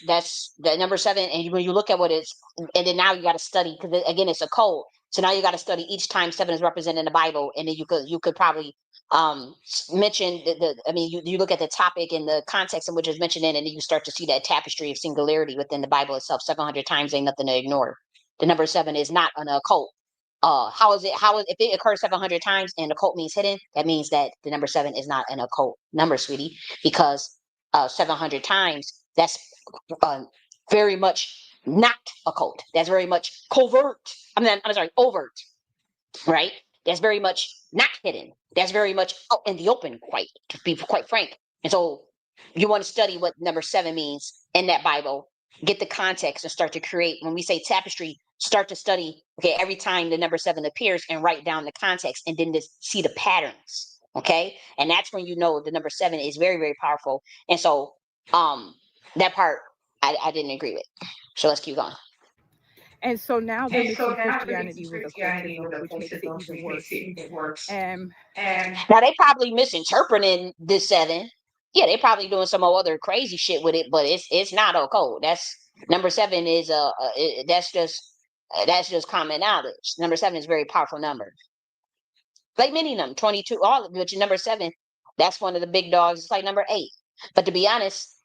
the number 7. And when you look at what it's, and then now you got to study, because again it's a code. So now you got to study each time 7 is represented in the Bible, and then you could probably mention I mean, you look at the topic and the context in which it's mentioned in, and then you start to see that tapestry of singularity within the Bible itself. 700 times ain't nothing to ignore. The number 7 is not an occult. How is if it occurs 700 times and occult means hidden, that means that the number 7 is not an occult number, sweetie, because 700 times, that's very much not occult. That's very much covert. I'm sorry, overt, right? That's very much not hidden. That's very much out in the open, to be quite frank. And so you want to study what number 7 means in that Bible, get the context, and start to create. When we say tapestry, start to study, okay, every time the number 7 appears, and write down the context, and then just see the patterns. Okay. And that's when you know the number 7 is very, very powerful. And so that part I didn't agree with. So let's keep going. And so now they're mixing Christianity with occultism, which makes it even worse. Now they probably misinterpreting this 7. Yeah, they probably doing some other crazy shit with it, but it's not occult. That's number 7 is that's just common knowledge. Number 7 is a very powerful number. Like many of them, 22, all of which number 7, that's one of the big dogs. It's like number 8. But to be honest,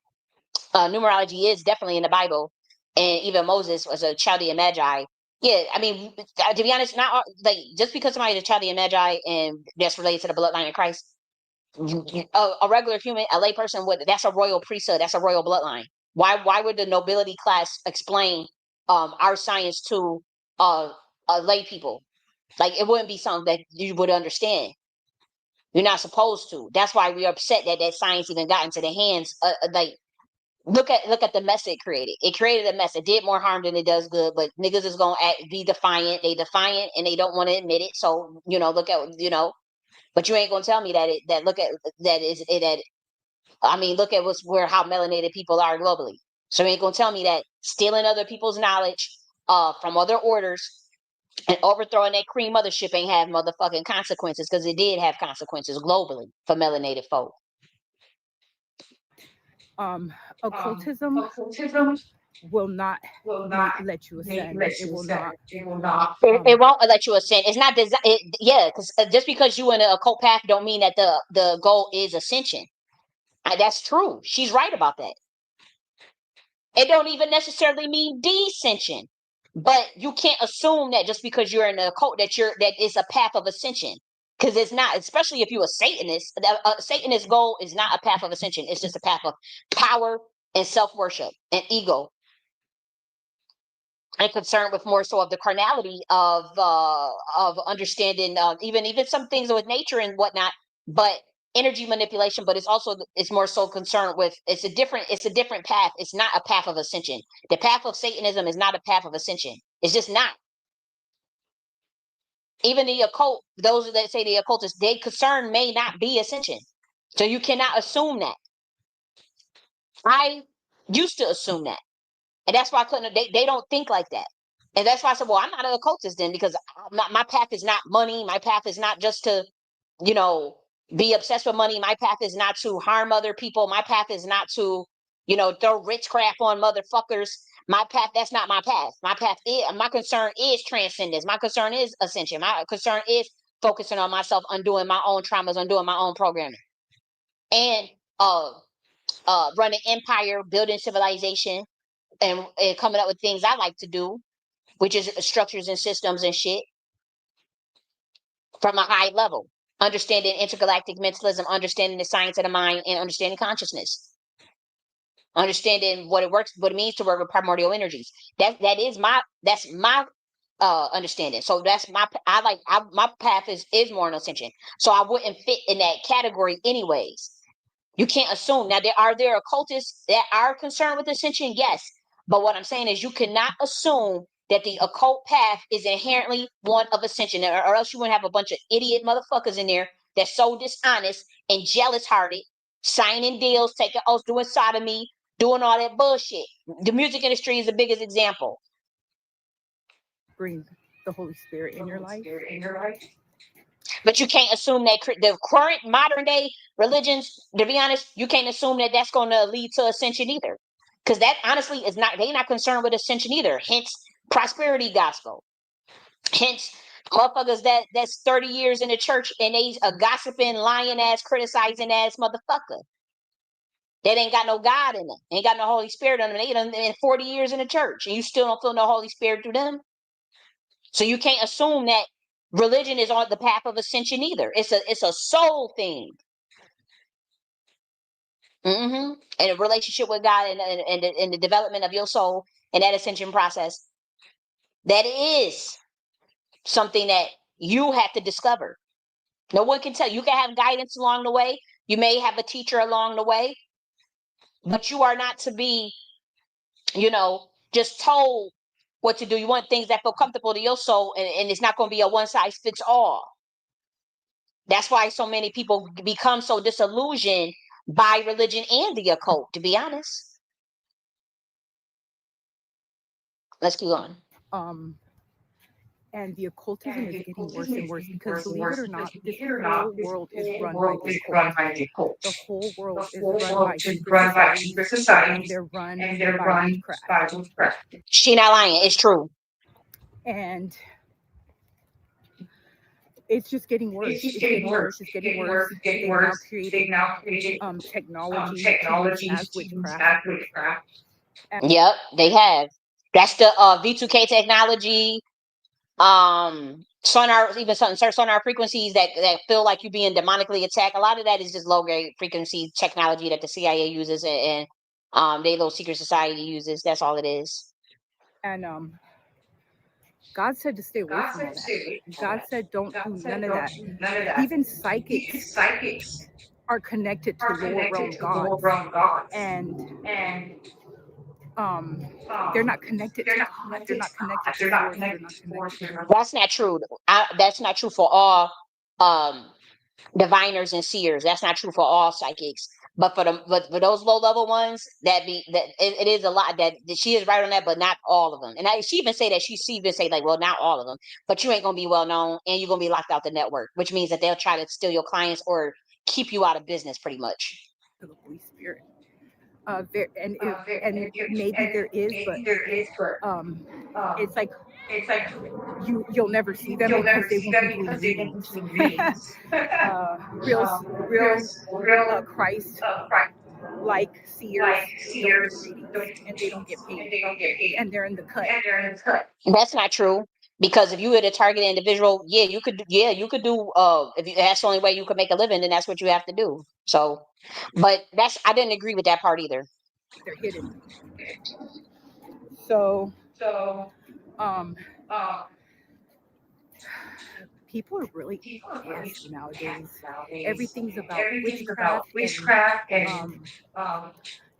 numerology is definitely in the Bible, and even Moses was a Chaldean Magi. Yeah, I mean, to be honest, not like just because somebody is a Chaldean Magi and that's related to the bloodline of Christ, a regular human, a lay person that's a royal priesthood, that's a royal bloodline. Why would the nobility class explain our science to lay people? Like, it wouldn't be something that you would understand. You're not supposed to. That's why we're upset that science even got into the hands. Like, look at the mess it created. It created a mess. It did more harm than it does good. But niggas is gonna be defiant. They defiant and they don't want to admit it. So look at But you ain't gonna tell me that look at that is it that. I mean, look at how melanated people are globally. So you ain't gonna tell me that stealing other people's knowledge from other orders and overthrowing that cream mothership ain't have motherfucking consequences, because it did have consequences globally for melanated folk. Occultism will not let you ascend. It will not. It won't let you ascend. It's not yeah, because just because you in a occult path don't mean that the goal is ascension. That's true. She's right about that. It don't even necessarily mean descension. But you can't assume that just because you're in a occult that it's a path of ascension. Because it's not, especially if you're a Satanist. A Satanist goal is not a path of ascension. It's just a path of power and self-worship and ego. And concerned with more so of the carnality of understanding even some things with nature and whatnot, but energy manipulation. But it's more so concerned with it's a different path. It's not a path of ascension. The path of Satanism is not a path of ascension. It's just not. Even the occult, those that say the occultists, their concern may not be ascension. So you cannot assume that. I used to assume that. And that's why I couldn't, they don't think like that. And that's why I said, well, I'm not an occultist then, because my path is not money. My path is not just to, be obsessed with money. My path is not to harm other people. My path is not to, throw witchcraft on motherfuckers. My path, that's not my path. My concern is transcendence. My concern is ascension. My concern is focusing on myself, undoing my own traumas, undoing my own programming. And running empire, building civilization, and coming up with things I like to do, which is structures and systems and shit from a high level. Understanding intergalactic mentalism, understanding the science of the mind, and understanding consciousness. Understanding what it means to work with primordial energies. That's my understanding. So that's my path is more an ascension. So I wouldn't fit in that category anyways. You can't assume. Now, are there occultists that are concerned with ascension? Yes. But what I'm saying is you cannot assume that the occult path is inherently one of ascension, or else you wouldn't have a bunch of idiot motherfuckers in there that's so dishonest and jealous-hearted, signing deals, taking oaths, doing sodomy, doing all that bullshit. The music industry is the biggest example. Bring the Holy Spirit in your life. But you can't assume that the current modern day religions, to be honest, you can't assume that that's going to lead to ascension either. Because that honestly is not, they're not concerned with ascension either. Hence, prosperity gospel. Hence, motherfuckers that's 30 years in the church and they a gossiping, lying ass, criticizing ass motherfucker. That ain't got no God in them. Ain't got no Holy Spirit in them. They done in 40 years in the church and you still don't feel no Holy Spirit through them. So you can't assume that religion is on the path of ascension either. It's a soul thing. And a relationship with God and the development of your soul and that ascension process. That is something that you have to discover. No one can tell you. You can have guidance along the way. You may have a teacher along the way, but you are not to be, just told what to do. You want things that feel comfortable to your soul, and it's not going to be a one size fits all. That's why so many people become so disillusioned by religion and the occult, to be honest. Let's keep going. And the occultism is getting worse and worse because, believe it or not, this whole world is run by the occult. The whole world is run by secret societies, and they're run by witchcraft. She not lying. It's true. And it's just getting worse. It's getting worse. They've now created technology to use as witchcraft. Yep, they have. That's the V2K technology. Sonar, even certain sonar frequencies that feel like you're being demonically attacked. A lot of that is just low grade frequency technology that the CIA uses and they little secret society uses. That's all it is. And God said to stay away from all that. God said don't do none of that. Even psychics are connected to lower realm gods. And they're not connected to God. They're not connected to Source. They're not connected. That's not true. That's not true for all diviners and seers. That's not true for all psychics. But for those low level ones, it is a lot that she is right on that, but not all of them. And she even say like, well, not all of them, but you ain't gonna be well known and you're gonna be locked out the network, which means that they'll try to steal your clients or keep you out of business, pretty much. The Holy Spirit. And maybe there is, but it's like you'll never see them because they won't be doing readings. Real Christ like seers don't do readings, and they don't get paid, and they're in the cut. That's not true. Because if you hit a target individual, you could do if that's the only way you could make a living, then that's what you have to do. So, but I didn't agree with that part either. They're hidden. So people are really nasty nowadays. Everything's about witchcraft and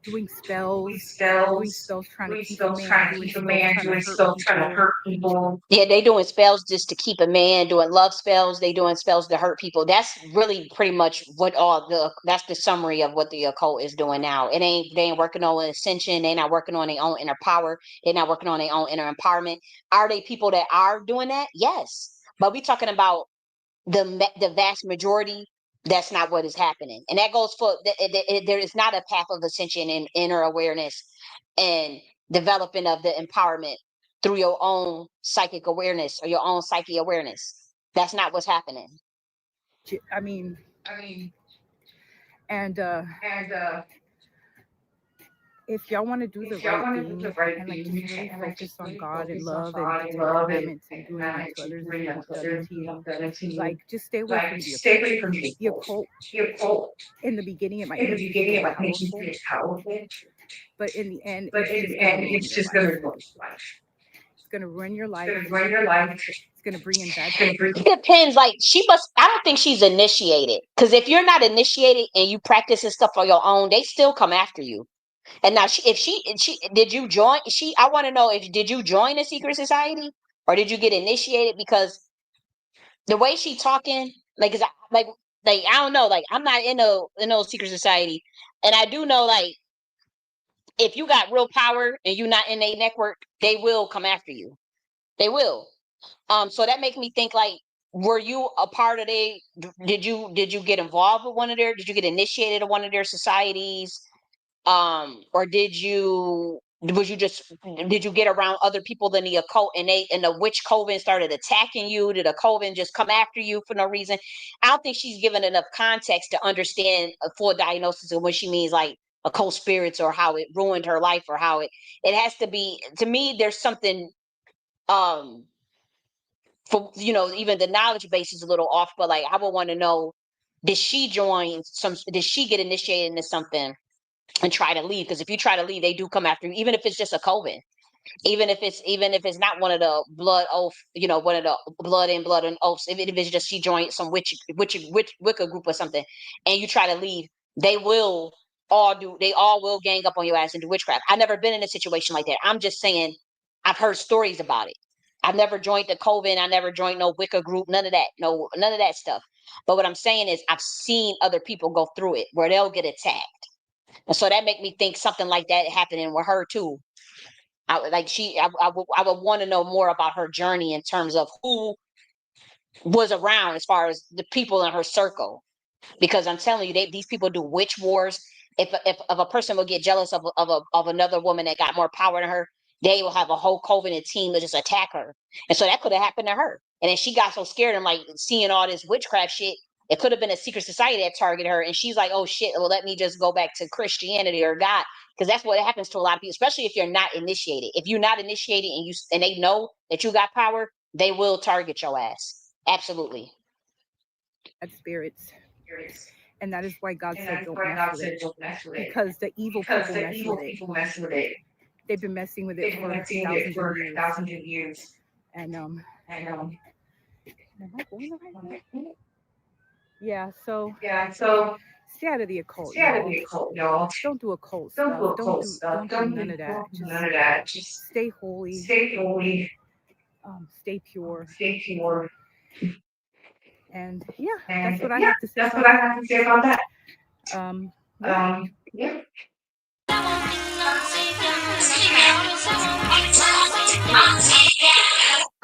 doing spells, trying to keep a man, doing spells trying to hurt people. Yeah, they doing spells just to keep a man, doing love spells. They doing spells to hurt people. That's really pretty much that's the summary of what the occult is doing now. They ain't working on ascension. They not working on their own inner power. They're not working on their own inner empowerment. Are they people that are doing that? Yes. But we talking about the vast majority. That's not what is happening, and that goes for there is not a path of ascension and inner awareness and developing of the empowerment through your own psychic awareness or your own psyche awareness. That's not what's happening. I mean, and if y'all want to do the right thing and like just really focus on God and love and keep commandments and doing unto others as you want done to you, like just stay away from the occult. In the beginning, it might make you feel powerful, but in the end, it's just going to ruin your life. It's going to ruin your life. It's going to bring in bad people. It depends. Like I don't think she's initiated. Because if you're not initiated and you practice this stuff on your own, they still come after you. And now, if she did you join? I want to know did you join a secret society or did you get initiated? Because the way she talking, like, I don't know, like I'm not in no secret society, and I do know like if you got real power and you're not in a network, they will come after you. They will. So that makes me think like, were you a part of did you get involved with did you get initiated in one of their societies? Or did you get around other people than the occult and the witch coven started attacking you? Did a coven just come after you for no reason? I don't think she's given enough context to understand a full diagnosis of what she means, like occult spirits, or how it ruined her life, or how it has to be. To me, there's something for even the knowledge base is a little off, but like I would want to know, did she get initiated into something and try to leave? Because if you try to leave, they do come after you, even if it's just a coven, even if it's not one of the blood oath, one of the blood and oaths, if it's just she joined some Wicca group or something, and you try to leave, they all will gang up on your ass and do witchcraft. I've never been in a situation like that. I'm just saying I've heard stories about it. I've never joined the coven. I never joined no Wicca group, none of that. No, none of that stuff. But what I'm saying is I've seen other people go through it where they'll get attacked. And so that make me think something like that happening with her too. I would want to know more about her journey in terms of who was around as far as the people in her circle. Because I'm telling you, these people do witch wars. If a person will get jealous of another woman that got more power than her, they will have a whole covenant team to just attack her. And so that could have happened to her. And then she got so scared and like seeing all this witchcraft shit, it could have been a secret society that targeted her. And she's like, oh shit, well, let me just go back to Christianity or God. Because that's what happens to a lot of people, especially if you're not initiated. If you're not initiated and they know that you got power, they will target your ass. Absolutely. At spirits. And that is why God said don't mess with it. Because the evil people mess with it. They've been messing with it for thousands of years. And am I going the right way? Yeah, so stay out of the occult, y'all. Don't do occult stuff. Don't do none of that. Just stay holy. Stay pure. And yeah, that's what I have to say about that. Yeah.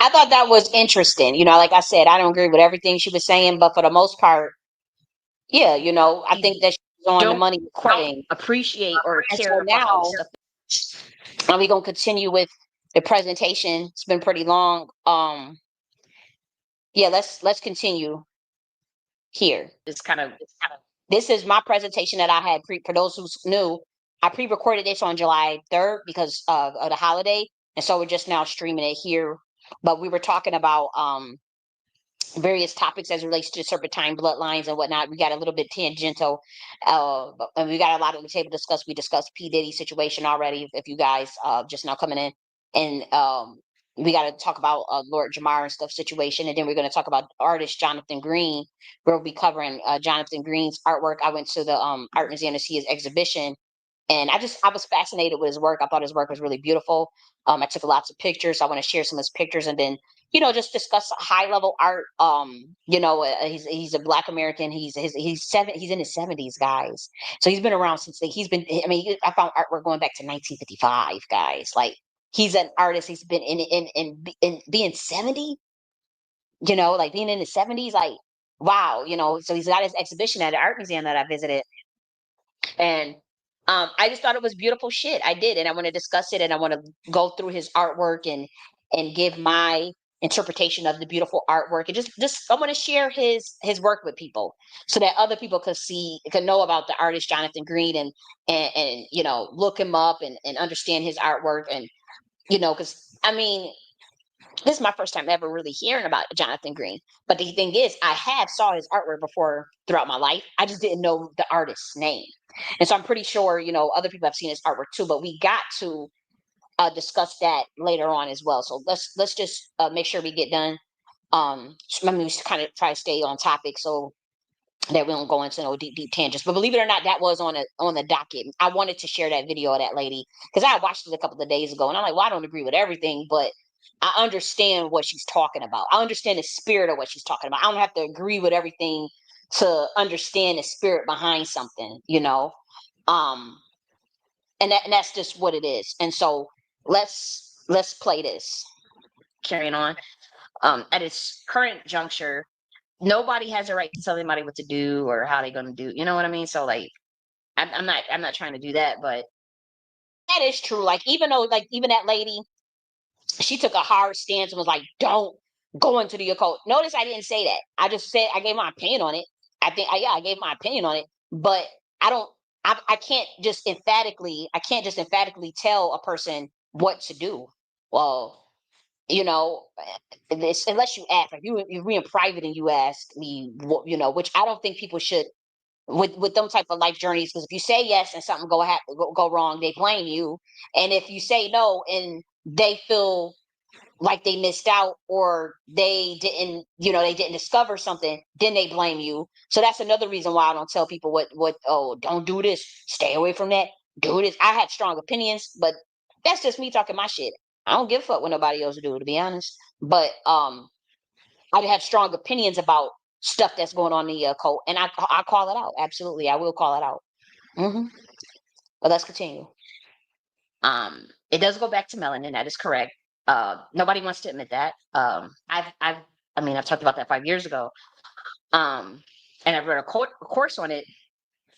I thought that was interesting. Like I said, I don't agree with everything she was saying, but for the most part, yeah, I think that she was on the don't money quite thing. appreciate or And care so about how this now stuff. we're gonna continue with the presentation. It's been pretty long. Yeah, let's continue here. It's kind of This is my presentation that I had for those who's new. I pre-recorded this on July 3rd because of the holiday, and so we're just now streaming it here. But we were talking about various topics as it relates to serpentine bloodlines and whatnot. We got a little bit tangential, and we got a lot on the table to discuss. We discussed P. Diddy situation already. If you guys just now coming in, and we got to talk about Lord Jarmar and stuff situation, and then we're going to talk about artist Jonathan Green. We'll be covering Jonathan Green's artwork. I went to the art museum to see his exhibition, and I was fascinated with his work. I thought his work was really beautiful. I took lots of pictures. I want to share some of his pictures, and then just discuss high level art. He's a Black American. He's in his 70s, guys. So he's been around since I found artwork going back to 1955, guys. Like he's an artist. He's been in being 70. Like being in his 70s, like wow. So he's got his exhibition at the art museum that I visited, and I just thought it was beautiful shit. I did, and I want to discuss it, and I want to go through his artwork and give my interpretation of the beautiful artwork, and just I want to share his work with people so that other people can know about the artist Jonathan Green and look him up and understand his artwork, and because this is my first time ever really hearing about Jonathan Green. But the thing is, I have saw his artwork before throughout my life. I just didn't know the artist's name. And so I'm pretty sure, other people have seen his artwork too, but we got to discuss that later on as well. So let's just make sure we get done. We should kind of try to stay on topic so that we don't go into no deep tangents. But believe it or not, that was on the docket. I wanted to share that video of that lady because I watched it a couple of days ago, and I'm like, well, I don't agree with everything, but I understand what she's talking about. I understand the spirit of what she's talking about. I don't have to agree with everything to understand the spirit behind something, and that's just what it is. And so let's play this. carrying on. At its current juncture, nobody has a right to tell anybody what to do or how they're going to do. You know what I mean? So like, I'm not trying to do that, but That is true. Like even though even that lady, she took a hard stance and was like, don't go into the occult. Notice I didn't say that. I just said I gave my opinion on it. I gave my opinion on it, but I don't I I can't just emphatically tell a person what to do. Well, unless you ask, like you we in private and you ask me what, which I don't think people should with them type of life journeys, because if you say yes and something go wrong, they blame you, and if you say no and they feel like they missed out or they didn't discover something, then they blame you. So that's another reason why I don't tell people don't do this, stay away from that, do this. I have strong opinions, but that's just me talking my shit. I don't give a fuck what nobody else do, to be honest. But I have strong opinions about stuff that's going on in the occult, and I call it out. Absolutely, I will call it out. But let's continue. It does go back to melanin. That is correct. Nobody wants to admit that. I've talked about that 5 years ago. And I've read a course on it,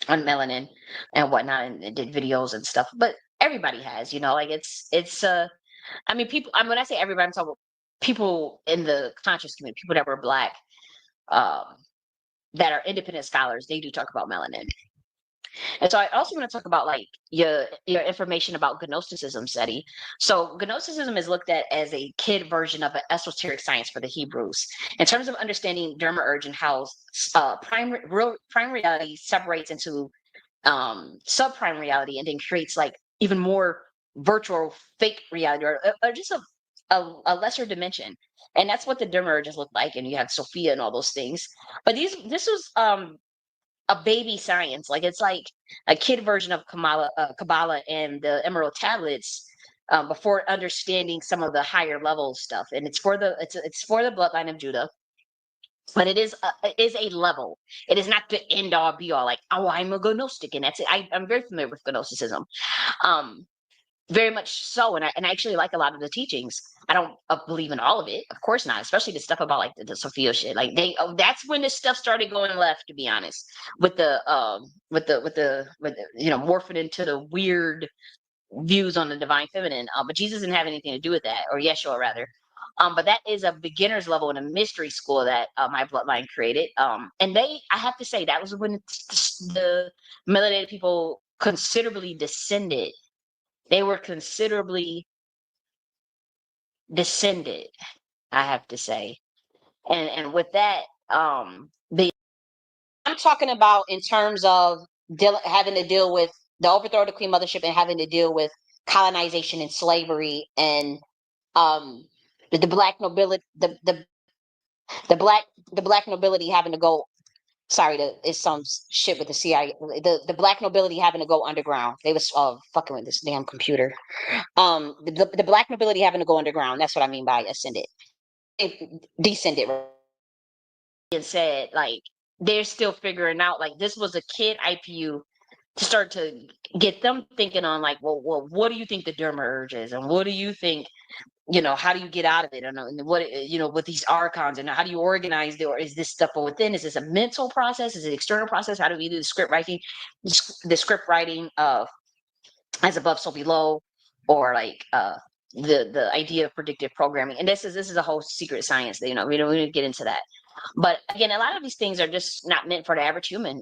on melanin and whatnot, and did videos and stuff. But everybody has, like people. When I say everybody, I'm talking about people in the conscious community, people that were Black, that are independent scholars. They do talk about melanin. And so I also want to talk about like your information about Gnosticism, Seti. So Gnosticism is looked at as a kid version of an esoteric science for the Hebrews. In terms of understanding Jarmar and how prime reality separates into subprime reality and then creates like even more virtual fake reality or just a lesser dimension. And that's what the Jarmar looked like. And you have Sophia and all those things. But this was a baby science. Like it's like a kid version of Kabbalah and the Emerald Tablets, before understanding some of the higher level stuff. And it's for the bloodline of Judah, but it is a level. It is not the end all be all. Like, oh, I'm a Gnostic and that's it. I'm very familiar with Gnosticism. very much so, and I actually like a lot of the teachings. I don't believe in all of it, of course not, especially the stuff about like the Sophia shit. Like that's when this stuff started going left, to be honest, with the morphing into the weird views on the divine feminine. But Jesus didn't have anything to do with that, or Yeshua rather. But that is a beginner's level in a mystery school that my bloodline created. And I have to say, that was when the melanated people considerably descended. They were considerably descended, I have to say. And with that, I'm talking about in terms of having to deal with the overthrow of the Queen Mothership and having to deal with colonization and slavery and the black nobility, the black nobility having to go. Sorry, it's some shit with the CIA. The black nobility having to go underground. They was fucking with this damn computer. The black nobility having to go underground. That's what I mean by ascended. Descended. And said like they're still figuring out. Like this was a kid IPU to start to get them thinking on like, well, what do you think the Derma urge is, and what do you think? How do you get out of it? And what, with these archons, and how do you organize it? Or is this stuff from within? Is this a mental process? Is it external process? How do we do the script writing? The script writing of as above, so below, or like the idea of predictive programming. And this is a whole secret science that, we don't get into that. But again, a lot of these things are just not meant for the average human.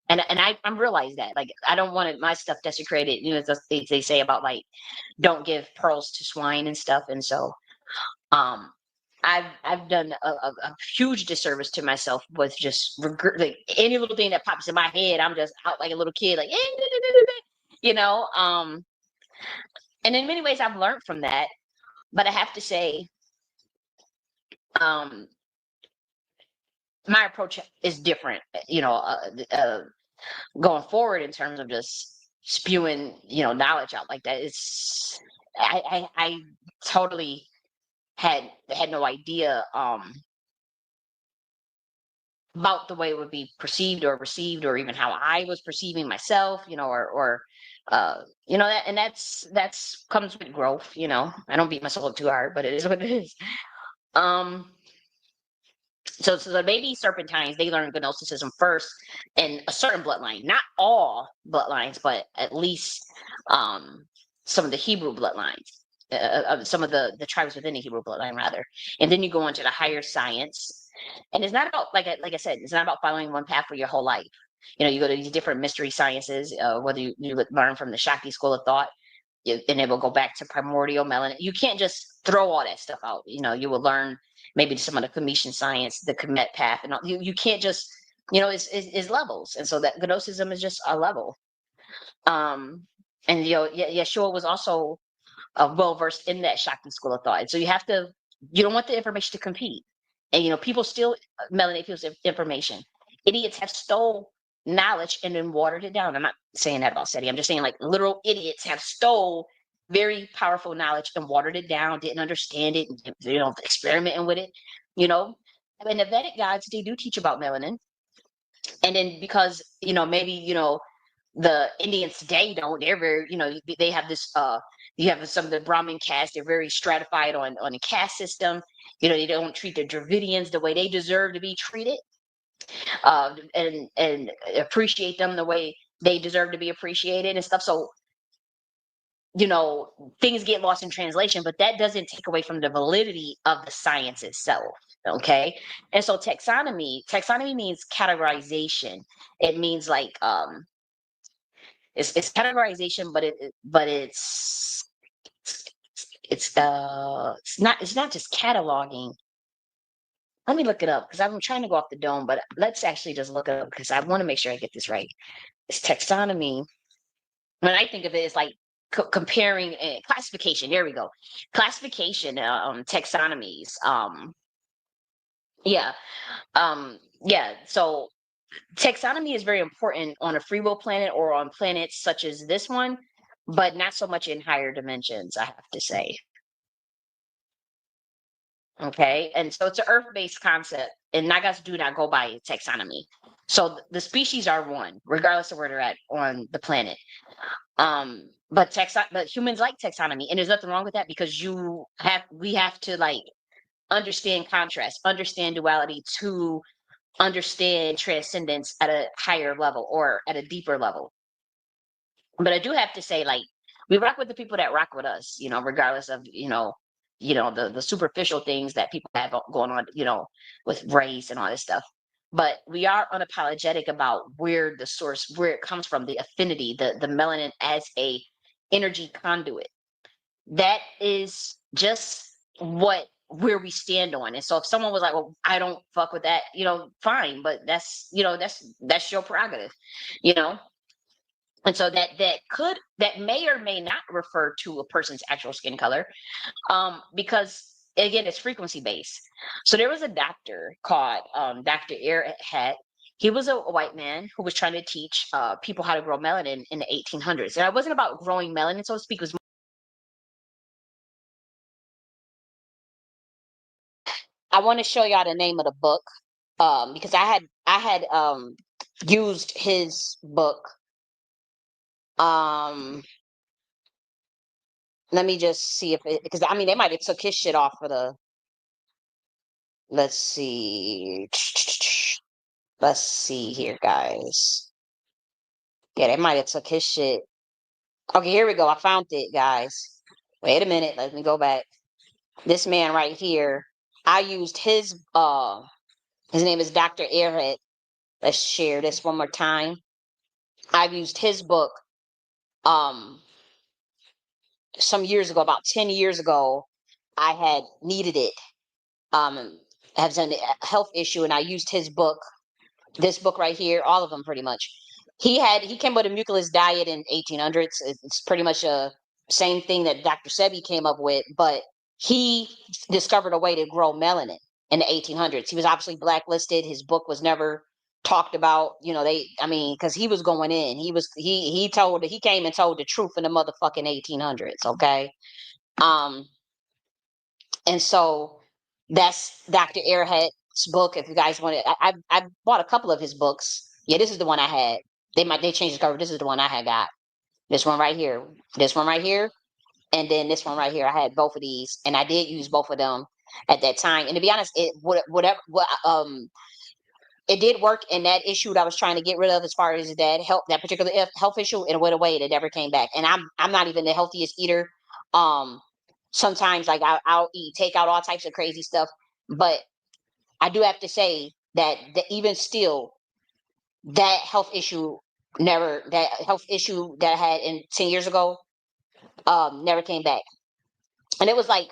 And I'm realized that, like, I don't want my stuff desecrated. They say about like, don't give pearls to swine and stuff. And so, I've done a huge disservice to myself with just like any little thing that pops in my head. I'm just out like a little kid, like, and in many ways I've learned from that. But I have to say, my approach is different, going forward in terms of just spewing, knowledge out like that. I totally had no idea about the way it would be perceived or received, or even how I was perceiving myself, or that, and that's comes with growth. I don't beat myself up too hard, but it is what it is. So the baby serpentines, they learn Gnosticism first in a certain bloodline, not all bloodlines, but at least some of the Hebrew bloodlines, some of the tribes within the Hebrew bloodline, rather. And then you go into the higher science, and it's not about like I said, it's not about following one path for your whole life. You go to these different mystery sciences, whether you learn from the Shakti school of thought, and it will go back to primordial melanin. You can't just throw all that stuff out. You will learn maybe some of the Commission science, the Kemet path, and all. You can't just, it's levels. And so that Gnosticism is just a level. And Yeshua was also well versed in that Shakti school of thought. And so you don't want the information to compete. And people steal melanated people's information. Idiots have stole knowledge and then watered it down. I'm not saying that about Seti. I'm just saying like literal idiots have stole very powerful knowledge and watered it down, didn't understand it, experimenting with it. And the Vedic gods, they do teach about melanin. And then because maybe the Indians today don't, they're very, they have this you have some of the Brahmin caste, they're very stratified on a caste system. They don't treat the Dravidians the way they deserve to be treated, and appreciate them the way they deserve to be appreciated and stuff. So things get lost in translation, but that doesn't take away from the validity of the science itself. Okay. And so taxonomy means categorization. It means like it's categorization, but it's not just cataloging. Let me look it up because I'm trying to go off the dome, but let's actually just look it up because I want to make sure I get this right. It's taxonomy. When I think of it, it's like comparing classification. There we go. Classification, taxonomies. Yeah. So taxonomy is very important on a free will planet or on planets such as this one, but not so much in higher dimensions, I have to say. Okay. And so it's an earth-based concept, and Nagas do not go by taxonomy. So the species are one, regardless of where they're at on the planet. But humans like taxonomy, and there's nothing wrong with that because we have to like understand contrast, understand duality to understand transcendence at a higher level or at a deeper level. But I do have to say, like, we rock with the people that rock with us, regardless of, the superficial things that people have going on, with race and all this stuff. But we are unapologetic about where it comes from, the affinity, the melanin as a energy conduit. That is just where we stand on. And so if someone was like, well, I don't fuck with that, fine, but that's your prerogative, you know? And so that may or may not refer to a person's actual skin color, because again, it's frequency based. So there was a doctor called Dr. Airhead. He was a white man who was trying to teach people how to grow melanin in the 1800s. And it wasn't about growing melanin, so to speak. It was I want to show y'all the name of the book, because I had used his book. Let me just see because I mean they might have took his shit off for the. Let's see. Let's see here, guys. Yeah, they might have took his shit. Okay, here we go. I found it, guys. Wait a minute. Let me go back. This man right here. I used his name is Dr. Airhead. Let's share this one more time. I've used his book some years ago, about 10 years ago. I had needed it. Has a health issue, and I used his book. This book right here, all of them pretty much. He came with a mucular diet in 1800s. It's pretty much a same thing that Dr. Sebi came up with, but he discovered a way to grow melanin in the 1800s. He was obviously blacklisted. His book was never talked about. Because he was going in. He came and told the truth in the motherfucking 1800s. Okay, and so that's Dr. Airhead's book. If you guys want it, I bought a couple of his books. Yeah, this is the one I had. They changed the cover. This is the one I had got. This one right here. This one right here. And then this one right here. I had both of these, and I did use both of them at that time. And to be honest, it did work in that issue that I was trying to get rid of, as far as that particular health issue. It went away. It never came back. And I'm not even the healthiest eater. Sometimes like I'll eat takeout, all types of crazy stuff, but I do have to say that even still, that health issue that I had 10 years ago, never came back. And it was like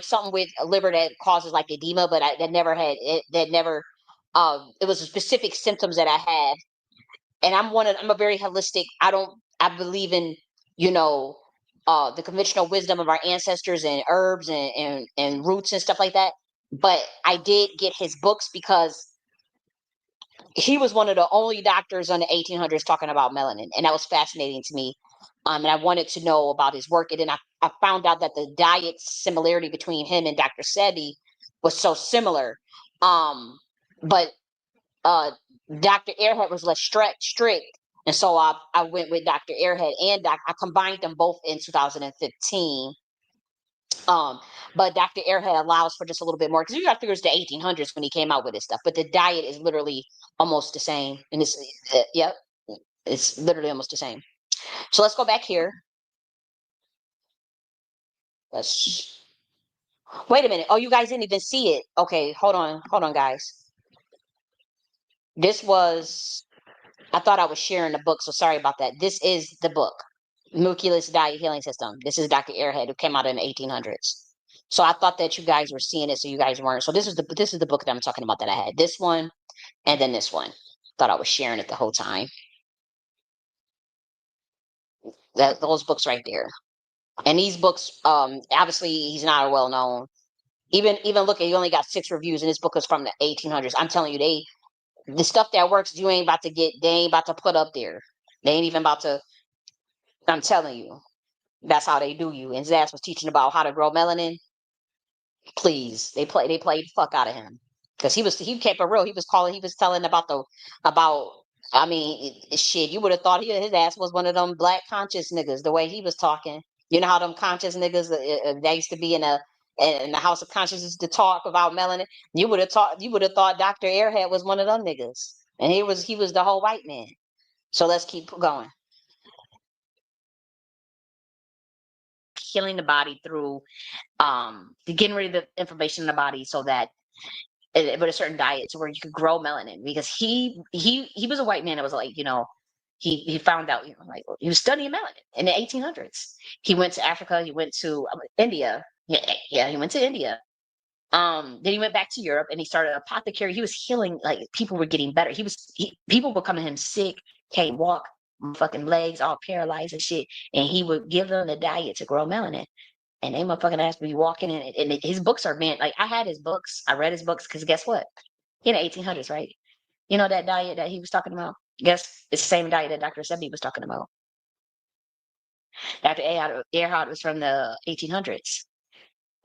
something with a liver that causes like edema, but it was specific symptoms that I had. And I'm a very holistic. I believe in, the conventional wisdom of our ancestors and herbs and roots and stuff like that. But I did get his books because he was one of the only doctors on the 1800s talking about melanin, and that was fascinating to me. And I wanted to know about his work, and then I found out that the diet similarity between him and Dr. Seti was so similar. But Dr. Airhead was less strict, and so I went with Dr. Airhead, and I combined them both in 2015. But Dr. Airhead allows for just a little bit more, because you got to figure it's the 1800s when he came out with his stuff. But the diet is literally almost the same, and it's literally almost the same. So let's go back here. Wait a minute. Oh, you guys didn't even see it. Okay, hold on, guys. I thought I was sharing the book, so sorry about that. This is the book, Muculus Diet Healing System. This is Dr. Airhead, who came out in the 1800s. So I thought that you guys were seeing it, so you guys weren't. So this is the book that I'm talking about that I had. This one, and then this one. Thought I was sharing it the whole time. Those books right there. And these books, obviously he's not a well known. Even look at, he only got 6 reviews, and this book is from the 1800s. I'm telling you, the stuff that works, they ain't about to put up there. They ain't even about to. I'm telling you, that's how they do you. And Zaz was teaching about how to grow melanin. Please, they played the fuck out of him. because he kept it real. He was telling about. I mean, shit. You would have thought his ass was one of them black conscious niggas. The way he was talking, you know how them conscious niggas they used to be in the house of consciousness to talk about melanin. You would have thought Dr. Airhead was one of them niggas, and he was the whole white man. So let's keep going. Healing the body through getting rid of the information in the body so that with a certain diet to where you could grow melanin, because he was a white man that was like, he found out, like he was studying melanin in the 1800s. He went to Africa, he went to India. Yeah, he went to India. Then he went back to Europe and he started an apothecary. He was healing, like people were getting better. People were coming to him sick, can't walk, fucking legs all paralyzed and shit. And he would give them the diet to grow melanin. And they motherfucking ass be walking in it. And his books are meant, like I had his books. I read his books because guess what? In the 1800s, right? You know that diet that he was talking about? Guess it's the same diet that Dr. Sebi was talking about. Dr. Erhard was from the 1800s.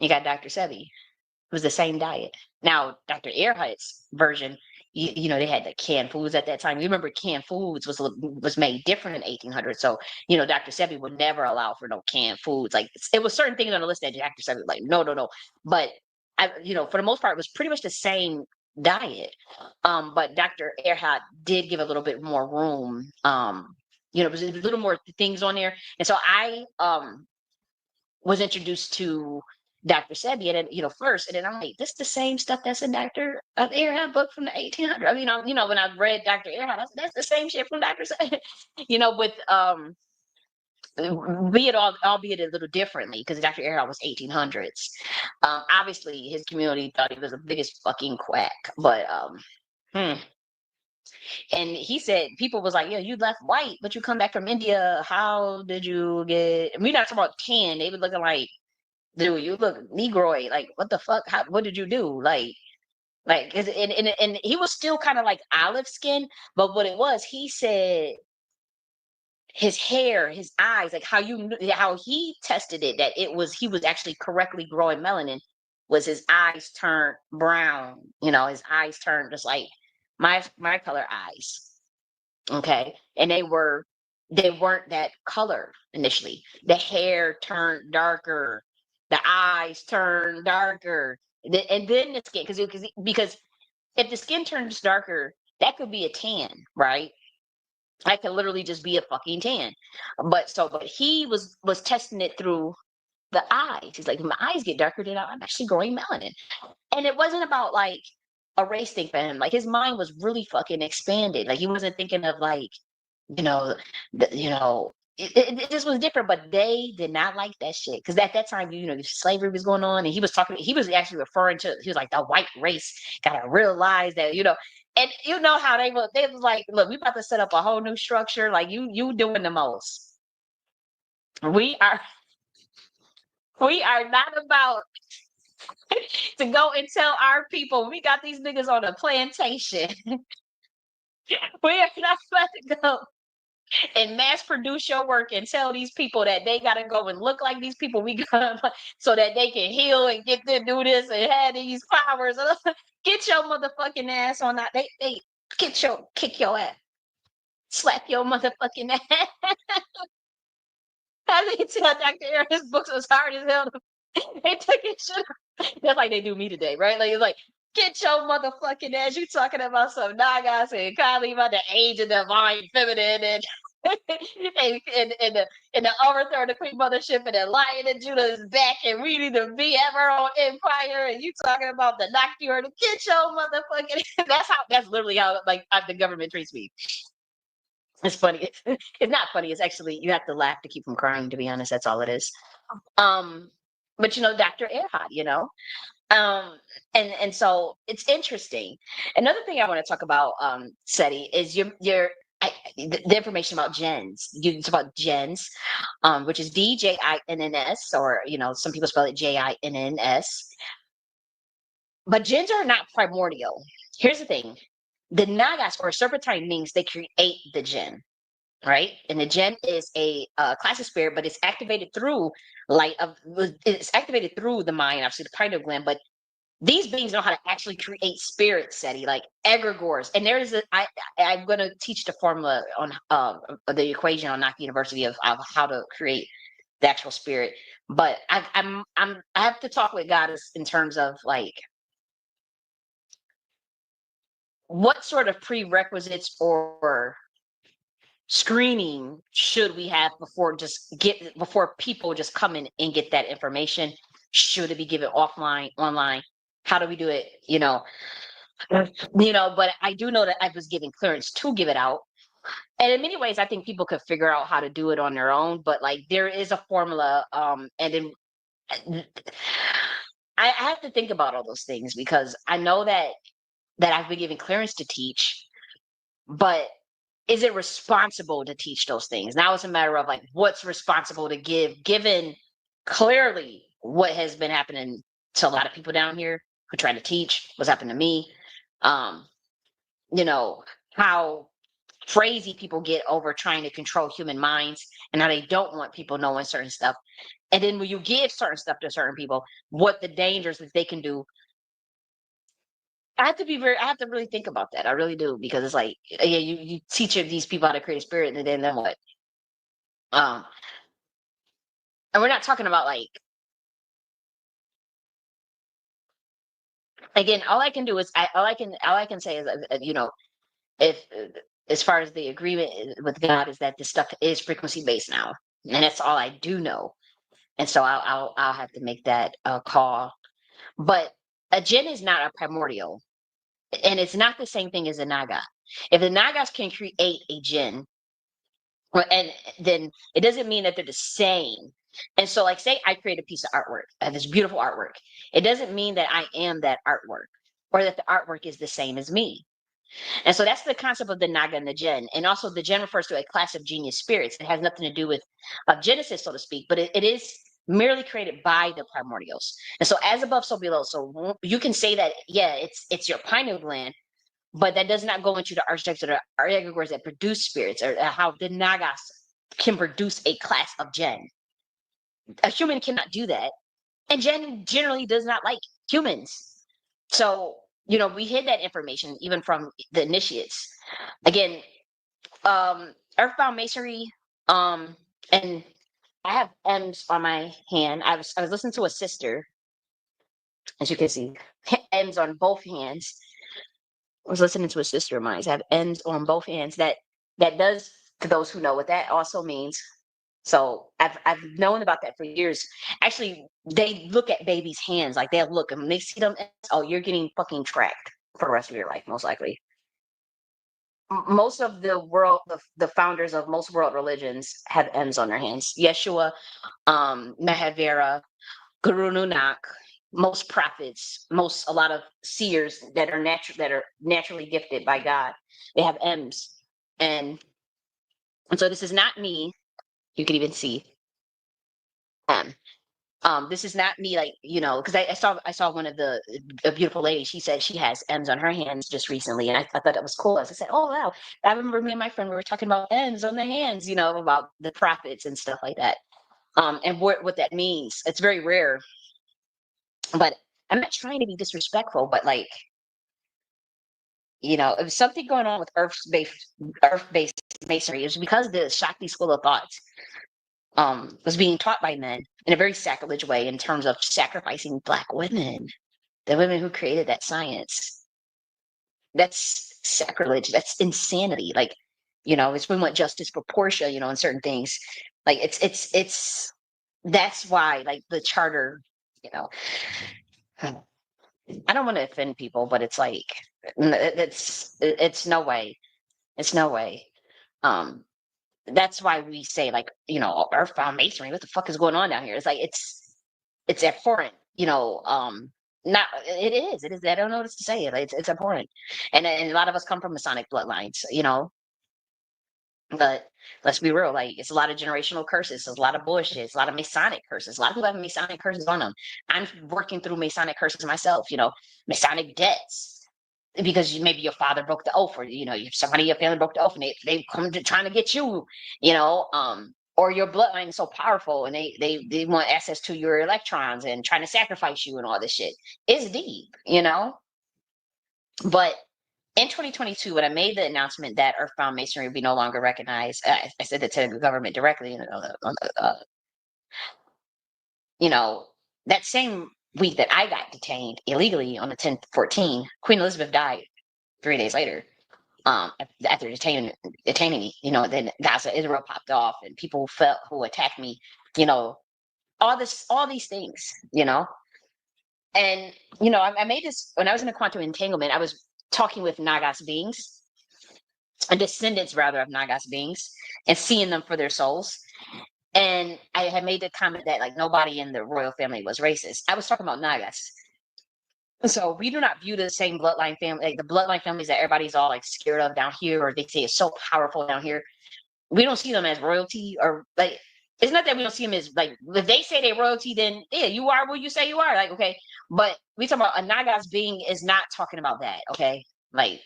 You got Dr. Sebi. It was the same diet. Now, Dr. Earhart's version, they had the canned foods at that time. You remember canned foods was made different in 1800. So, Dr. Sebi would never allow for no canned foods. Like it was certain things on the list that Dr. Sebi was like, no, no, no. But for the most part, it was pretty much the same diet. But Dr. Earhart did give a little bit more room. It was a little more things on there. And so I was introduced to Dr. Sebi, and first, and then I'm like, this is the same stuff that's in Dr. Earhart book from the 1800s. I mean, when I read Dr. Earhart, that's the same shit from Dr. Sebi, with albeit a little differently, because Dr. Earhart was 1800s. Obviously, his community thought he was the biggest fucking quack, but and he said people was like, yeah, you left white, but you come back from India. How did you get? We're not talking about tan. They were looking like, dude, you look Negroid. Like, what the fuck? What did you do? And he was still kind of like olive skin, but what it was, he said his hair, his eyes, like how he tested it, that he was actually correctly growing melanin, was his eyes turned brown. His eyes turned just like my color eyes. Okay. And they weren't that color initially. The hair turned darker, the eyes turned darker, and then the skin, because if the skin turns darker, that could be a tan, right? That could literally just be a fucking tan. But he was testing it through the eyes. He's like, my eyes get darker, then I'm actually growing melanin. And it wasn't about like a race thing for him. Like his mind was really fucking expanded. Like he wasn't thinking of like, you know, it just was different. But they did not like that shit, because at that time, slavery was going on, and he was actually referring to, he was like, the white race gotta realize that, and you know how they was like, look, we about to set up a whole new structure. Like you doing the most. We are not about to go and tell our people we got these niggas on a plantation. We are not about to go and mass produce your work and tell these people that they gotta go and look like these people we got so that they can heal and get to do this and have these powers. Get your motherfucking ass on that. They kick your ass. Slap your motherfucking ass. I didn't tell Dr. Aaron his books was hard as hell. They took his shit. That's like they do me today, right? Like it's like, get your motherfucking ass. You talking about some Nagas and Kylie about the age of the divine feminine and and the overthrow of the Queen Mothership, and the Lion of Judah is back, and we need to be ever on Empire, and you talking about the Nakhti or to get your motherfucking. That's literally how the government treats me. It's funny. It's not funny. It's actually, you have to laugh to keep from crying. To be honest, that's all it is. But Dr. Earhart, and so it's interesting. Another thing I want to talk about, Seti, is the information about gens. It's about gens, which is DJINNS, or some people spell it JINNS. But gens are not primordial. Here's the thing: the Nagas, or serpentine, means they create the gen. Right, and the gen is a class of spirit, but it's activated through it's activated through the mind, obviously the pineal gland, but these beings know how to actually create spirits, Seti, like egregores. And there is I'm going to teach the formula on the equation on Nakhti University of how to create the actual spirit. But I have to talk with goddess in terms of like what sort of prerequisites or screening should we have before people just come in and get that information? Should it be given offline, online? How do we do it? But I do know that I was given clearance to give it out. And in many ways, I think people could figure out how to do it on their own. But like there is a formula, and then I have to think about all those things because I know that I've been given clearance to teach, but is it responsible to teach those things? Now it's a matter of like what's responsible to give, given clearly what has been happening to a lot of people down here who try to teach, what's happened to me. How crazy people get over trying to control human minds and how they don't want people knowing certain stuff. And then when you give certain stuff to certain people, what the dangers that they can do. I have to really think about that. I really do, because it's like, yeah, you teach these people how to create a spirit, and then what? And we're not talking about like, again, all I can do is all I can say is, if as far as the agreement with God is that this stuff is frequency based now, and that's all I do know. And so I'll have to make that call. But a jinn is not a primordial, and it's not the same thing as a naga. If the nagas can create a jinn, and then it doesn't mean that they're the same. And so, like, say I create a piece of artwork, this beautiful artwork. It doesn't mean that I am that artwork, or that the artwork is the same as me. And so that's the concept of the naga and the jinn. And also, the jinn refers to a class of genius spirits. It has nothing to do with Genesis, so to speak, but it is merely created by the primordials. And so, as above, so below. So you can say that, yeah, it's your pineal gland, but that does not go into the architecture or the egregores that produce spirits, or how the nagas can produce a class of jinn. A human cannot do that, and jinn generally does not like humans. So we hid that information even from the initiates. Again, earthbound masonry, and I have M's on my hand. I was listening to a sister, as you can see, M's on both hands. I was listening to a sister of mine. I have M's on both hands. That does, to those who know what that also means. So I've known about that for years. Actually, they look at babies' hands, like they'll look and when they see them, oh, you're getting fucking tracked for the rest of your life, most likely. Most of the world, the founders of most world religions have M's on their hands. Yeshua, Mahavira, Guru Nanak, most prophets, a lot of seers that are naturally gifted by God, they have M's. And so this is not me. You can even see M. This is not me, like, because I saw one of a beautiful lady. She said she has M's on her hands just recently, and I thought that was cool. I said, oh wow, I remember me and my friend, we were talking about M's on the hands, about the prophets and stuff like that. And what that means. It's very rare, but I'm not trying to be disrespectful, but like, if was something going on with earth-based masonry, it was because the Shakti school of thought was being taught by men in a very sacrilege way in terms of sacrificing Black women, the women who created that science. That's sacrilege. That's insanity. Like, it's we want justice for Portia, and certain things. Like it's that's why, like, the charter, I don't want to offend people, but it's like it's no way. It's no way. That's why we say, like, earthbound masonry, what the fuck is going on down here? It's like it's abhorrent, not it is, I don't know what to say. It's abhorrent. And a lot of us come from Masonic bloodlines, but let's be real, like, it's a lot of generational curses, it's a lot of bullshit, it's a lot of Masonic curses. A lot of people have Masonic curses on them. I'm working through Masonic curses myself, Masonic debts, because maybe your father broke the oath, or somebody in your family broke the oath, and they come to trying to get you, or your bloodline is so powerful and they want access to your electrons and trying to sacrifice you and all this shit. It's deep, you know? But in 2022, when I made the announcement that Earthbound Masonry would be no longer recognized, I said that to the government directly, you know, that same week that I got detained illegally on the 10/14, Queen Elizabeth died 3 days later. After detaining me, you know, then Gaza, Israel popped off, and people who attacked me, you know, all these things, you know, and you know, I made this when I was in a quantum entanglement. I was talking with Nagas beings, and descendants rather of Nagas beings, and seeing them for their souls. And I had made the comment that like nobody in the royal family was racist. I was talking about Nagas. So we do not view the same bloodline family, like the bloodline families that everybody's all like scared of down here, or they say it's so powerful down here. We don't see them as royalty, or like it's not that we don't see them as like if they say they're royalty, then yeah, you are what you say you are. Like okay, but we talk about a Nagas being is not talking about that. Okay, like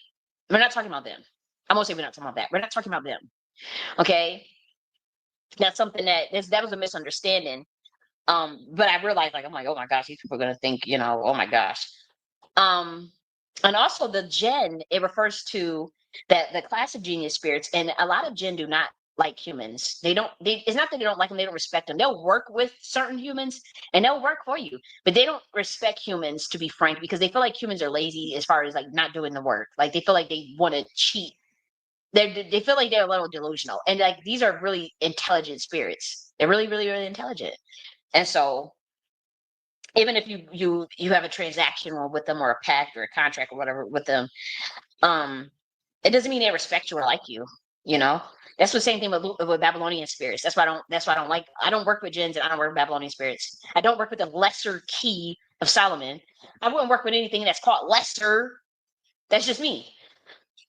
we're not talking about them. I won't say we're not talking about that. We're not talking about them. Okay, that's something that was a misunderstanding. But I realized like I'm like, oh my gosh, these people are gonna think, you know, oh my gosh. And also the Jinn, it refers to that the class of genius spirits, and a lot of Jinn do not like humans. It's not that they don't like them, they don't respect them. They'll work with certain humans and they'll work for you, but they don't respect humans, to be frank, because they feel like humans are lazy as far as like not doing the work. Like they feel like they want to cheat. They feel like they're a little delusional. And like these are really intelligent spirits. They're really, really, really intelligent. And so even if you have a transaction with them or a pact or a contract or whatever with them, it doesn't mean they respect you or like you. You know, that's the same thing with Babylonian spirits. That's why I don't like. I don't work with jinns and I don't work with Babylonian spirits. I don't work with the lesser key of Solomon. I wouldn't work with anything that's called lesser. That's just me.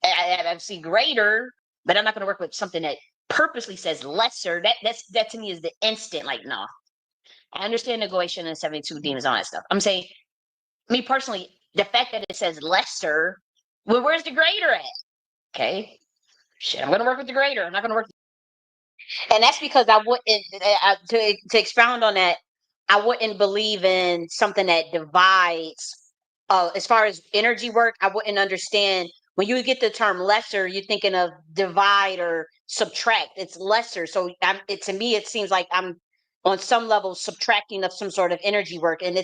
I see greater, but I'm not going to work with something that purposely says lesser. That to me is the instant. Like no, I understand negation and 72 demons, all that stuff. I'm saying, me personally, the fact that it says lesser, well, where's the greater at? Okay, shit, I'm gonna work with the greater. I'm not gonna work, and that's because I wouldn't. To expound on that, I wouldn't believe in something that divides. As far as energy work, I wouldn't understand when you get the term lesser. You're thinking of divide or subtract. It's lesser, so to me, it seems like I'm on some level subtracting of some sort of energy work, and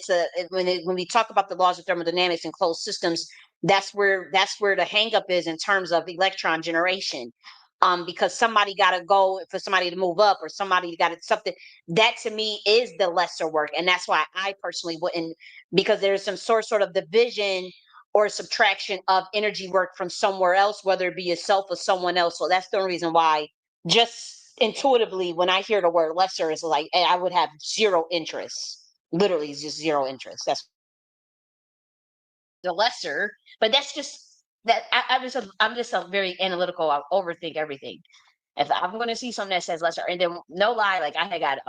when we talk about the laws of thermodynamics and closed systems, that's where the hang up is in terms of electron generation. Because somebody got to go for somebody to move up, or somebody got to something that to me is the lesser work, and that's why I personally wouldn't, because there's some sort of division or subtraction of energy work from somewhere else, whether it be yourself or someone else. So that's the only reason why, just intuitively, when I hear the word lesser, is like I would have zero interest. Literally, just zero interest. That's the lesser, but that's just that. I'm just a very analytical. I overthink everything. If I'm going to see something that says lesser, and then no lie, like I had got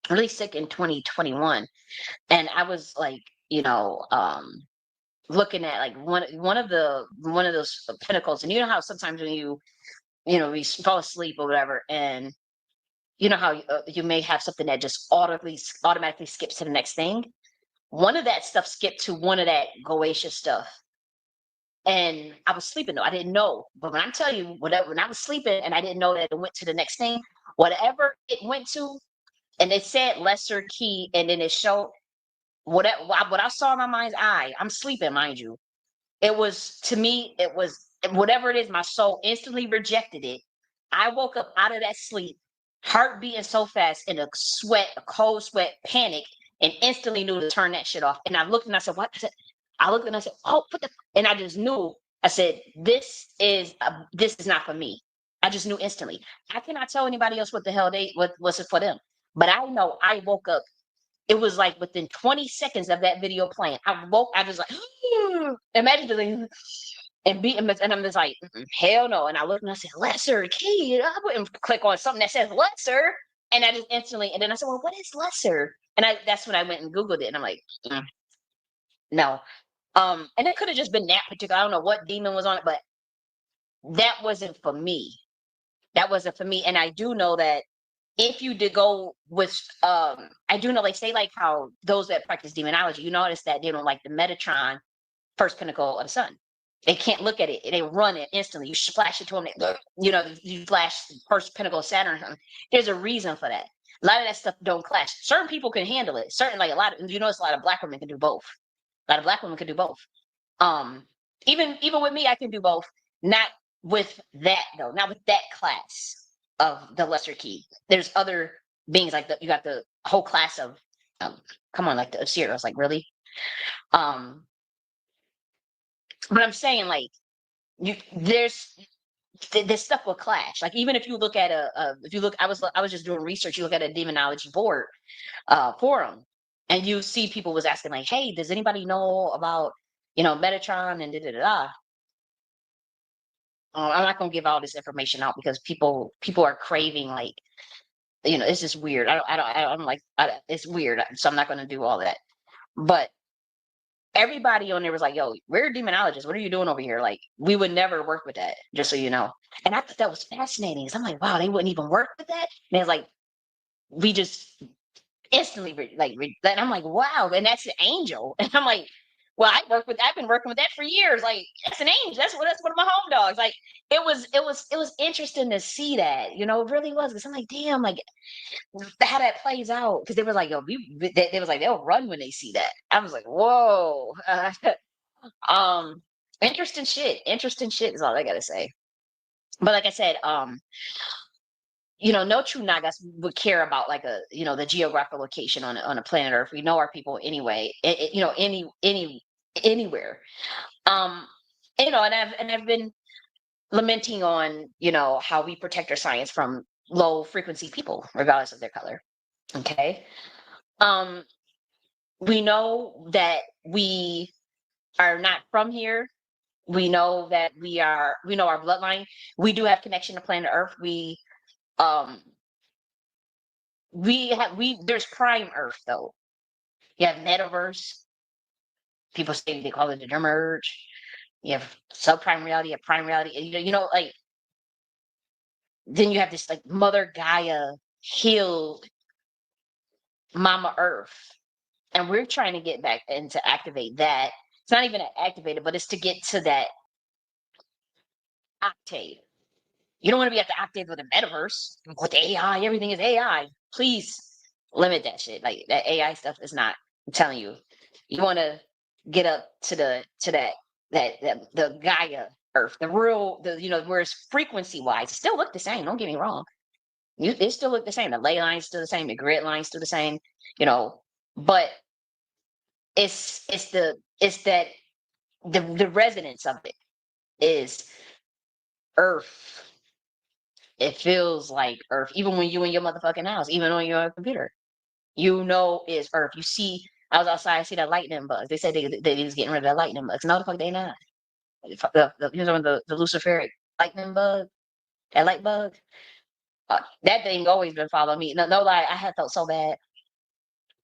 really sick in 2021, and I was like, you know, looking at like one of those pinnacles, and you know how sometimes when you fall asleep or whatever, and you know how you may have something that just automatically skips to the next thing. One of that stuff skipped to one of that Goetia stuff. And I was sleeping though. I didn't know. But when I tell you, whatever, when I was sleeping and I didn't know that it went to the next thing, whatever it went to, and it said lesser key, and then it showed what I saw in my mind's eye. I'm sleeping, mind you. It was, to me, it was whatever it is, my soul instantly rejected it. I woke up out of that sleep, heart beating so fast, in a cold sweat, panic, and instantly knew to turn that shit off. And I looked and I said, what? I looked and I said, oh, what the? And I just knew. I said, this is not for me. I just knew instantly. I cannot tell anybody else what the hell what's it for them. But I know I woke up. It was like within 20 seconds of that video playing. I was like, imagine and I'm just like, hell no. And I looked and I said, lesser key. I wouldn't click on something that says lesser. And I just instantly, and then I said, well, what is lesser? And that's when I went and Googled it. And I'm like, no. And it could have just been that particular, I don't know what demon was on it, but that wasn't for me. That wasn't for me. And I do know that if you did go with I do know, like, say, like how those that practice demonology, you notice that they don't like the Metatron first pinnacle of the sun. They can't look at it. They run it instantly. You flash it to them. You know, you flash the first pinnacle of Saturn. There's a reason for that. A lot of that stuff don't clash. Certain people can handle it. Certain, like a lot of, you notice a lot of black women can do both. A lot of black women can do both. Um, even with me, I can do both. Not with that though. Not with that class of the lesser key. There's other beings like you got the whole class of come on, like the Sierras, like really. Um, but I'm saying like there's this stuff will clash. Like even if you look at if you look, I was just doing research. You look at a demonology board forum, and you see people was asking like, "Hey, does anybody know about Metatron and da da da?" da? I'm not gonna give all this information out because people are craving like it's just weird. I'm like it's weird, so I'm not gonna do all that. But everybody on there was like, "Yo, we're demonologists. What are you doing over here?" Like we would never work with that, just so you know. And I thought that was fascinating. So I'm like, wow, they wouldn't even work with that. And it's like we just instantly and I'm like, wow, and that's an angel. And I'm like, well, I've been working with that for years. Like that's an angel. That's one of my home dogs. Like it was interesting to see that, it really was. Because I'm like, damn, like how that plays out. Because they were like, yo, they was like, they'll run when they see that. I was like, whoa. Um, interesting shit is all I gotta say. But like I said, no true Nagas would care about like the geographical location on a planet Earth. We know our people anyway. Anywhere. Um, and I've been lamenting on how we protect our science from low frequency people, regardless of their color. Okay. Um, we know that we are not from here. We know that we know our bloodline. We do have connection to planet Earth. Um there's prime Earth though. You have metaverse. People say they call it the Dermerge. You have subprime reality, you have prime reality. And, like then you have this like Mother Gaia healed Mama Earth. And we're trying to get back and to activate that. It's not even activated, but it's to get to that octave. You don't want to be at the octave of the metaverse with the AI. Everything is AI. Please limit that shit. Like that AI stuff is not. I'm telling you, you want to get up to the Gaia Earth, the real where it's frequency wise, it still look the same. Don't get me wrong. It still look the same. The ley lines still the same. The grid lines still the same. But it's that the resonance of it is Earth. It feels like Earth, even when you in your motherfucking house, even on your computer, it's Earth. You see, I was outside, I see that lightning bugs. They said they was getting rid of the lightning bugs. No, the fuck they not. The Luciferic lightning bug, that light bug, that thing always been following me. No lie, I had felt so bad.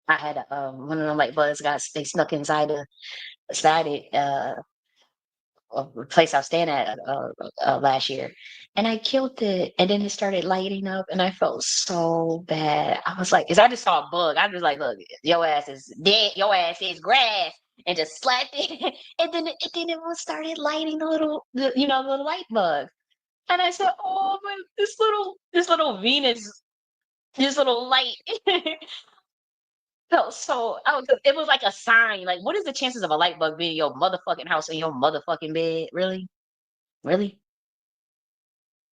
I had one of them light bugs they snuck inside it. A place I was staying at last year, and I killed it, and then it started lighting up, and I felt so bad. I was like, because I just saw a bug. I was like, look, your ass is dead. Your ass is grass, and just slapped it, and then it started lighting the little light bug, and I said, oh my, this little Venus, this little light. Felt so it was like a sign. Like, what is the chances of a light bug being in your motherfucking house in your motherfucking bed? Really? Really?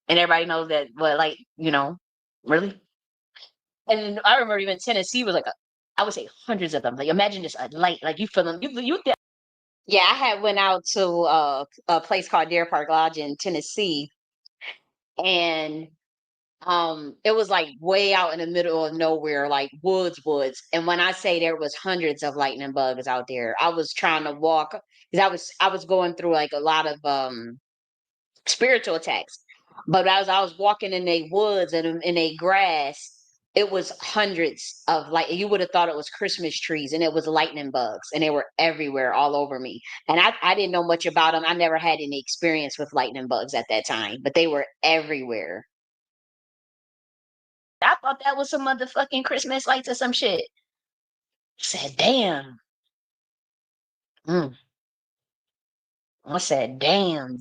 And everybody knows that, but like, really? And I remember even Tennessee was like I would say hundreds of them. Like imagine just a light, like you feel them. Yeah, I had went out to a place called Deer Park Lodge in Tennessee, and it was like way out in the middle of nowhere, like woods. And when I say there was hundreds of lightning bugs out there, I was trying to walk because I was going through like a lot of spiritual attacks. But as I was walking in the woods and in a grass, it was hundreds of you would have thought it was Christmas trees, and it was lightning bugs, and they were everywhere all over me. And I didn't know much about them. I never had any experience with lightning bugs at that time, but they were everywhere. I thought that was some motherfucking Christmas lights or some shit. I said, damn. Mm. I said, damn.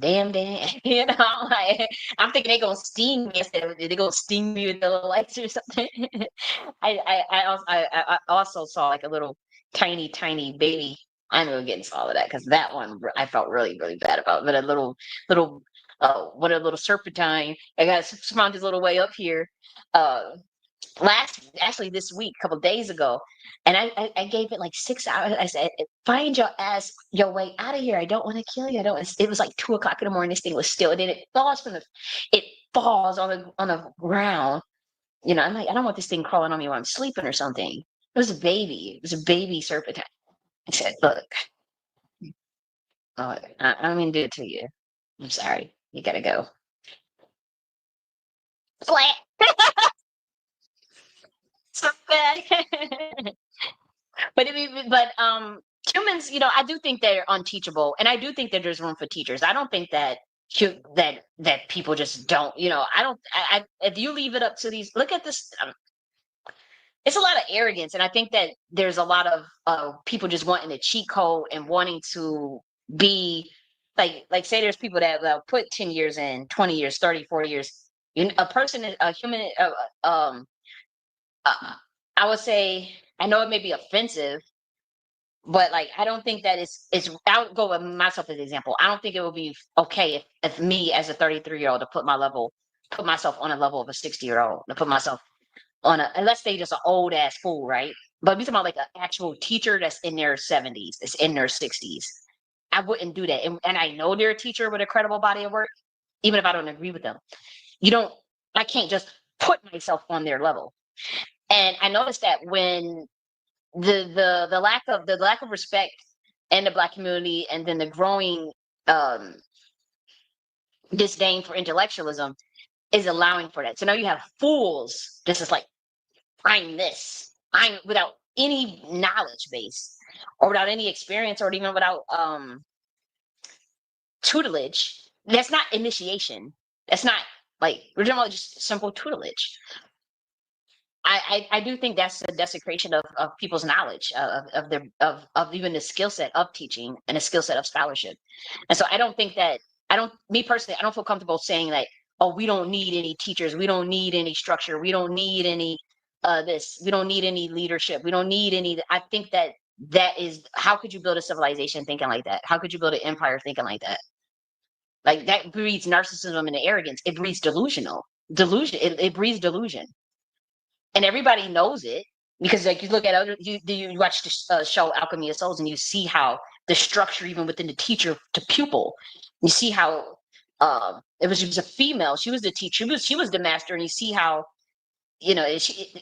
You know, like, I'm thinking they gonna sting me instead of they gonna sting me with the little lights or something. I also saw like a little tiny baby. I know getting all of that because that one I felt really bad about. But a little what a little serpentine. I got found his little way up here. Uh, actually this week, a couple days ago, and I gave it like 6 hours. I said, find your ass your way out of here. I don't want to kill you. I don't. It was like 2 o'clock in the morning. This thing was still, and then it falls on the ground. You know, I'm like, I don't want this thing crawling on me while I'm sleeping or something. It was a baby. It was a baby serpent. I said, look, I'm gonna do it to you. I'm sorry. You gotta go. Flat. So bad. Humans, I do think they're unteachable, and I do think that there's room for teachers. I don't think that that people just don't. I don't. If you leave it up to these, look at this. It's a lot of arrogance, and I think that there's a lot of people just wanting a cheat code and wanting to be like say there's people that put 10 years in, 20 years, 30, 40 years. A person, a human. I would say, I know it may be offensive, but like I don't think that it's I'll go with myself as an example. I don't think it would be okay if me as a 33-year-old to put myself on a level of a 60-year-old, to put myself on unless they just an old ass fool, right? But we talking about like an actual teacher that's in their 70s, that's in their 60s. I wouldn't do that. And I know they're a teacher with a credible body of work, even if I don't agree with them. I can't just put myself on their level. And I noticed that when the lack of respect in the Black community, and then the growing um, disdain for intellectualism is allowing for that. So now you have fools. This is like, I'm without any knowledge base, or without any experience, or even without tutelage. That's not initiation. That's not like, we're talking about just simple tutelage. I do think that's a desecration of people's knowledge, of even the skill set of teaching and the skill set of scholarship. And so me personally, I don't feel comfortable saying like, oh, we don't need any teachers, we don't need any structure, we don't need any we don't need any leadership, we don't need any. I think that is, how could you build a civilization thinking like that? How could you build an empire thinking like that? Like, that breeds narcissism and arrogance. It breeds delusion. It breeds delusion. And everybody knows it, because like you look at you watch the show Alchemy of Souls, and you see how the structure even within the teacher to pupil, you see how she was a female, she was the teacher, she was the master, and you see how I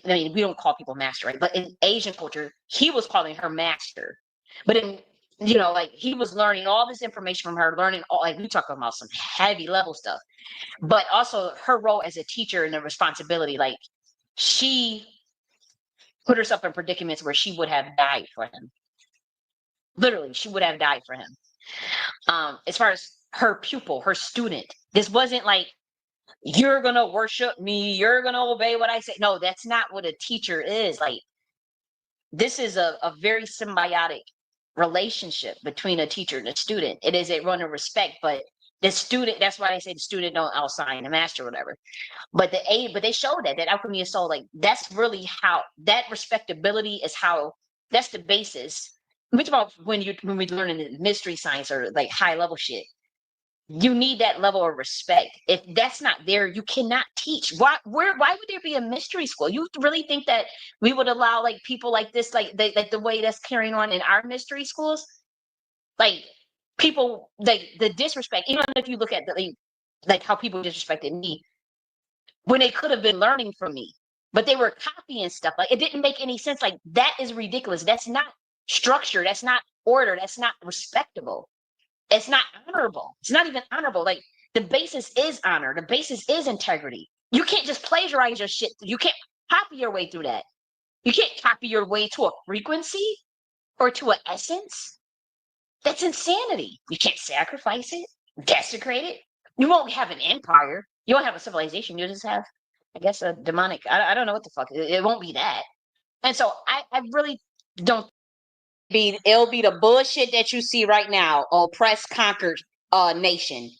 mean, we don't call people master, right? But in Asian culture, he was calling her master. But in like, he was learning all this information from her, learning all, like, we talking about some heavy level stuff, but also her role as a teacher and the responsibility, like, she put herself in predicaments where she would have died for him. Literally, she would have died for him. As far as her pupil, her student, this wasn't like, you're gonna worship me, you're gonna obey what I say. No, that's not what a teacher is. Like, this is a very symbiotic relationship between a teacher and a student. It is a run of respect, but the student, that's why I say the student don't outsign the master or whatever. But they showed that alchemy is so, like, that's really how that respectability is, how that's the basis. We talk about when we learn in mystery science or like high level shit. You need that level of respect. If that's not there, you cannot teach. Why would there be a mystery school? You really think that we would allow like people like this, like the way that's carrying on in our mystery schools? Like, people, like, the disrespect, even if you look at like how people disrespected me when they could have been learning from me, but they were copying stuff. Like, it didn't make any sense. Like, that is ridiculous. That's not structure. That's not order. That's not respectable. It's not honorable. It's not even honorable. Like, the basis is honor. The basis is integrity. You can't just plagiarize your shit. You can't copy your way through that. You can't copy your way to a frequency or to an essence. That's insanity. You can't sacrifice it, desecrate it. You won't have an empire. You won't have a civilization. You just have I guess a demonic. I don't know what the fuck. It won't be that. And so I really don't it'll be the bullshit that you see right now. Oppressed, conquered nation.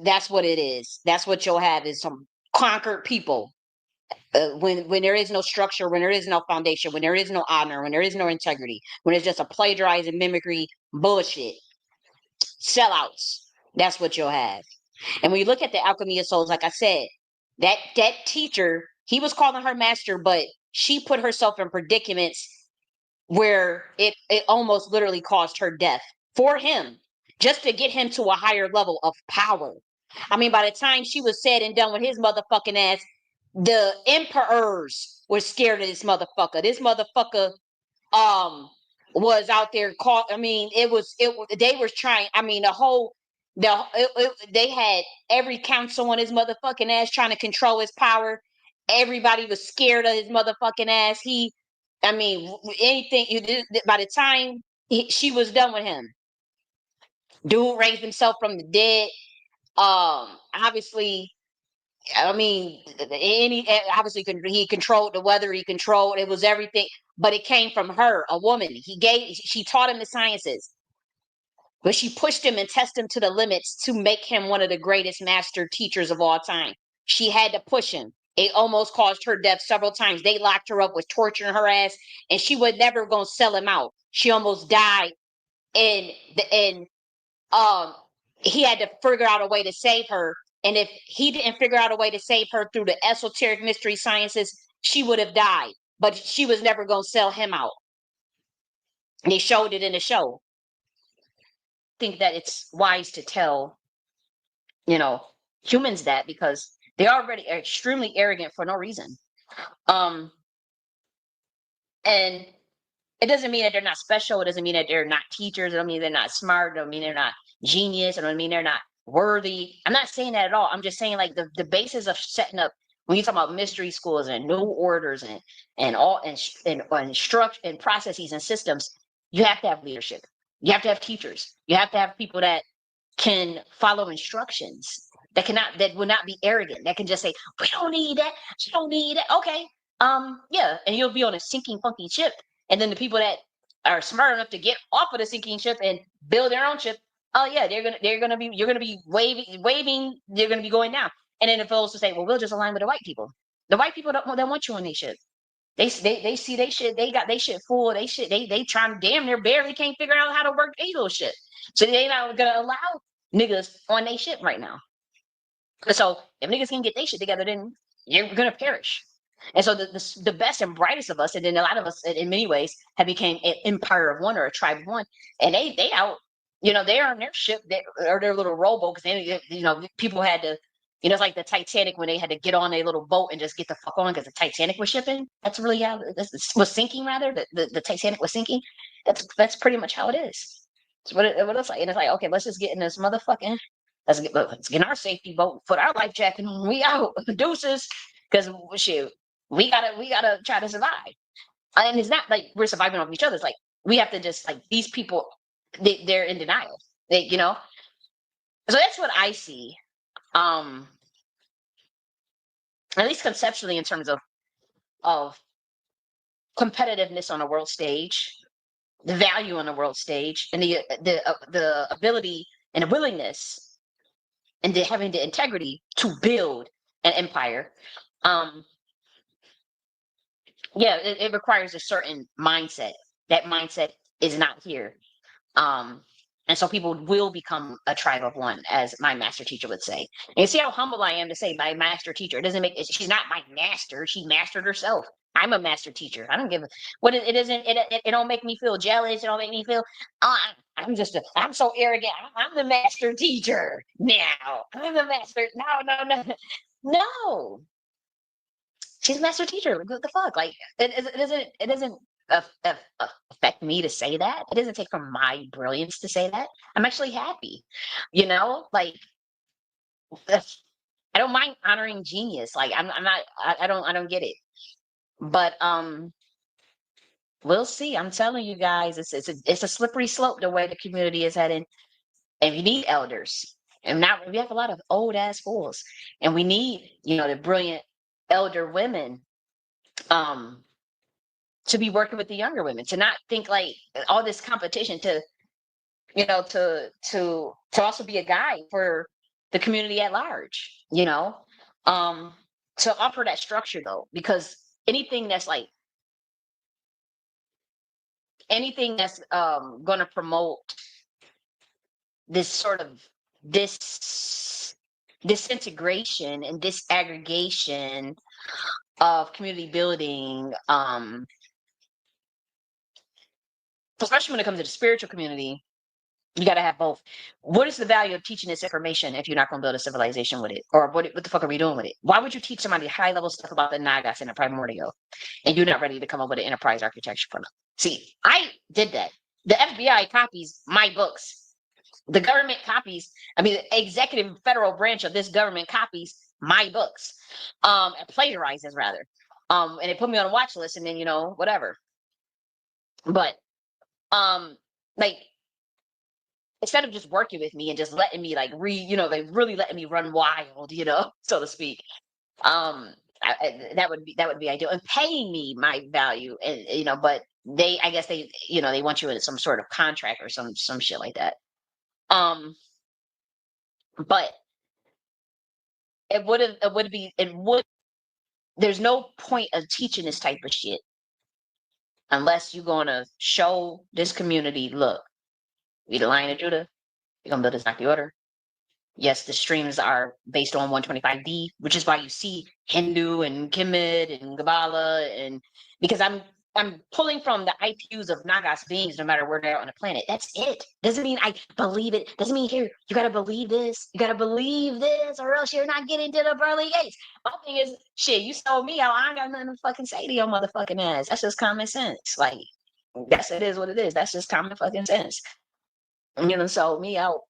That's what it is. That's what you'll have is some conquered people. When there is no structure, when there is no foundation, when there is no honor, when there is no integrity, when it's just a plagiarizing mimicry bullshit, sellouts. That's what you'll have. And when you look at the alchemy of souls, like I said, that teacher, he was calling her master, but she put herself in predicaments where it almost literally caused her death for him, just to get him to a higher level of power. I mean, by the time she was said and done with his motherfucking ass, the emperors were scared of this motherfucker. This motherfucker was out there caught. I mean, they were trying. I mean, they had every council on his motherfucking ass trying to control his power. Everybody was scared of his motherfucking ass. I mean, anything. By the time she was done with him, dude raised himself from the dead. Obviously, I mean, obviously he controlled the weather. He controlled it was everything, but it came from her, a woman. She taught him the sciences, but she pushed him and tested him to the limits to make him one of the greatest master teachers of all time. She had to push him. It almost caused her death several times. They locked her up, was torturing her ass, and she was never gonna sell him out. She almost died, and he had to figure out a way to save her. And if he didn't figure out a way to save her through the esoteric mystery sciences, she would have died. But she was never gonna sell him out. And they showed it in the show. I think that it's wise to tell, humans that because they already are extremely arrogant for no reason. And it doesn't mean that they're not special. It doesn't mean that they're not teachers. It doesn't mean they're not smart. It doesn't mean they're not genius. It doesn't mean they're not worthy. I'm not saying that at all. I'm just saying like the basis of setting up when you talk about mystery schools and new orders and structure and processes and systems, you have to have leadership. You have to have teachers. You have to have people that can follow instructions, that will not be arrogant, that can just say, we don't need that. You don't need that. Okay. Yeah. And you'll be on a sinking funky ship. And then the people that are smart enough to get off of the sinking ship and build their own ship, oh yeah, you're gonna be waving, you're gonna be going down. And then if those to say, well, we'll just align with the white people. The white people don't want you on their ship. They see they shit, they got they shit full, they trying damn near barely can't figure out how to work a little shit. So they not gonna allow niggas on their ship right now. So if niggas can get their shit together, then you're gonna perish. And so the best and brightest of us, and then a lot of us in many ways have became an empire of one or a tribe of one, and they out, they're on their ship or their little rowboat because people had to, it's like the Titanic when they had to get on a little boat and just get the fuck on because the Titanic was shipping. That's really how was sinking rather. The Titanic was sinking. That's pretty much how it is. It's what it looks like, and it's like okay, let's just get in this motherfucking. Let's get in our safety boat, put our life jacket on, we out, deuces, because shoot, we gotta try to survive. And it's not like we're surviving off each other. It's like we have to just like these people, they're in denial. So that's what I see. At least conceptually in terms of competitiveness on a world stage, the value on the world stage, and the ability and the willingness and having the integrity to build an empire. It requires a certain mindset. That mindset is not here. And so people will become a tribe of one, as my master teacher would say. And you see how humble I am to say my master teacher. It doesn't make she's not my master. She mastered herself. I'm a master teacher. I don't give a what it isn't. It don't make me feel jealous. It don't make me feel. I'm so arrogant. I'm the master teacher now. I'm the master. No. She's a master teacher. What the fuck? Like it doesn't affect me to say that. It doesn't take from my brilliance to say that. I'm actually happy. Like I don't mind honoring genius. Like I'm not. I don't get it. But we'll see. I'm telling you guys, it's a slippery slope the way the community is heading. And you need elders. And now we have a lot of old ass fools, and we need the brilliant elder women to be working with the younger women, to not think like all this competition, to to also be a guide for the community at large, to offer that structure though, because anything that's like going to promote this sort of disintegration and disaggregation of community building, especially when it comes to the spiritual community, you got to have both. What is the value of teaching this information if you're not going to build a civilization with it? Or what the fuck are we doing with it? Why would you teach somebody high level stuff about the Nagas and the primordial and you're not ready to come up with an enterprise architecture for them? See, I did that. The FBI copies my books. The government copies, the executive federal branch of this government copies my books, plagiarizes rather. And they put me on a watch list and then, whatever. But, like, instead of just working with me and just letting me like like really letting me run wild, so to speak, that would be ideal, and paying me my value, and but I guess they they want you in some sort of contract or some shit like that. But there's no point of teaching this type of shit unless you're gonna show this community, look, we the Lion of Judah, we're gonna build this Nakhti order. Yes, the streams are based on 125D, which is why you see Hindu and Kemet and Kabbalah, and because I'm pulling from the IPUs of Nagas beings, no matter where they're on the planet. That's it. Doesn't mean I believe it. Doesn't mean here you gotta believe this. You gotta believe this, or else you're not getting to the pearly gates. My thing is, shit, you sold me out. I ain't got nothing to fucking say to your motherfucking ass. That's just common sense. Like it is what it is. That's just common fucking sense. Sold me out.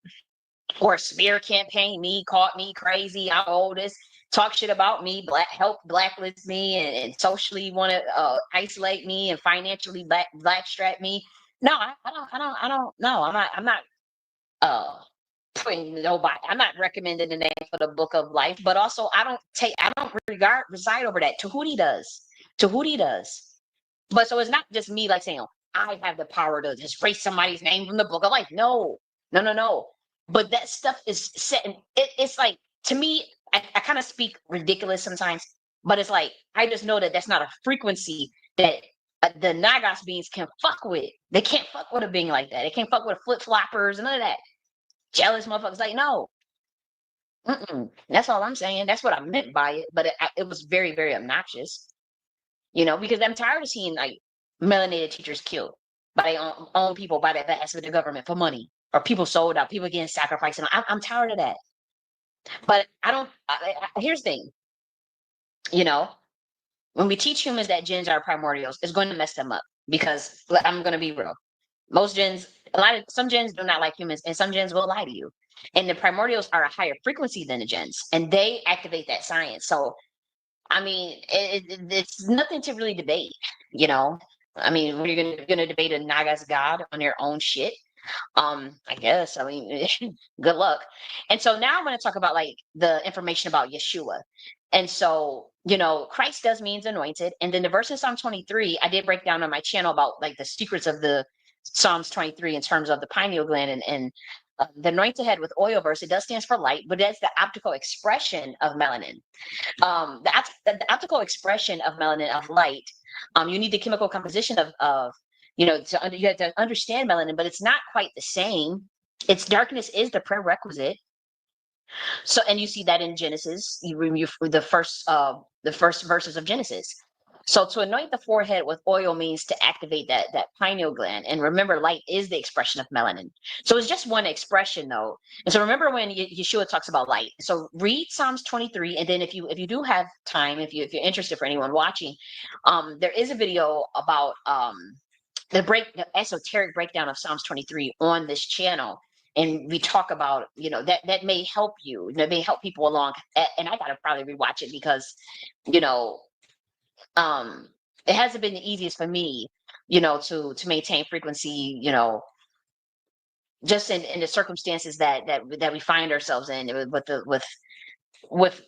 Or smear campaign me, caught me crazy, I'm oldest, talk shit about me, help blacklist me, and socially want to isolate me and financially blackstrap me. No, I don't. No, I'm not putting nobody. I'm not recommending the name for the book of life, but also I don't reside over that. Tahuti does. Tahuti does. But so it's not just me like saying, I have the power to just erase somebody's name from the book of life. No, no, no, no. But that stuff is set in it's like, to me, I kind of speak ridiculous sometimes, but it's like I just know that that's not a frequency that the Nagas beings can fuck with. They can't fuck with a being like that. They can't fuck with flip floppers and none of that. Jealous motherfuckers, like, no. That's all I'm saying. That's what I meant by it. But it was very, very obnoxious. Because I'm tired of seeing like melanated teachers killed by their own people, by the vast of the government for money, or people sold out, people getting sacrificed. And I'm tired of that. But I don't. Here's the thing. When we teach humans that gens are primordials, it's going to mess them up, because I'm going to be real. Most gens, some gens do not like humans, and some gens will lie to you. And the primordials are a higher frequency than the gens, and they activate that science. So it's nothing to really debate, We're gonna debate a Naga's god on their own shit. I guess. Good luck. And so now I'm gonna talk about like the information about Yeshua. And so, Christ does means anointed. And then the verse in Psalm 23, I did break down on my channel about like the secrets of the Psalms 23 in terms of the pineal gland and the anointed head with oil verse. It does stand for light, but that's the optical expression of melanin. The optical expression of melanin, of light, you need the chemical composition of you have to understand melanin, but it's not quite the same. Its darkness is the prerequisite. So, and you see that in Genesis, you remove the first verses of Genesis. So to anoint the forehead with oil means to activate that pineal gland. And remember, light is the expression of melanin. So it's just one expression though. And so remember when Yeshua talks about light. So read Psalms 23. And then if you do have time, if you're interested, for anyone watching, there is a video about the esoteric breakdown of Psalms 23 on this channel. And we talk about, that may help you, that may help people along. And I gotta probably rewatch it because, it hasn't been the easiest for me, to maintain frequency, just in the circumstances that we find ourselves in with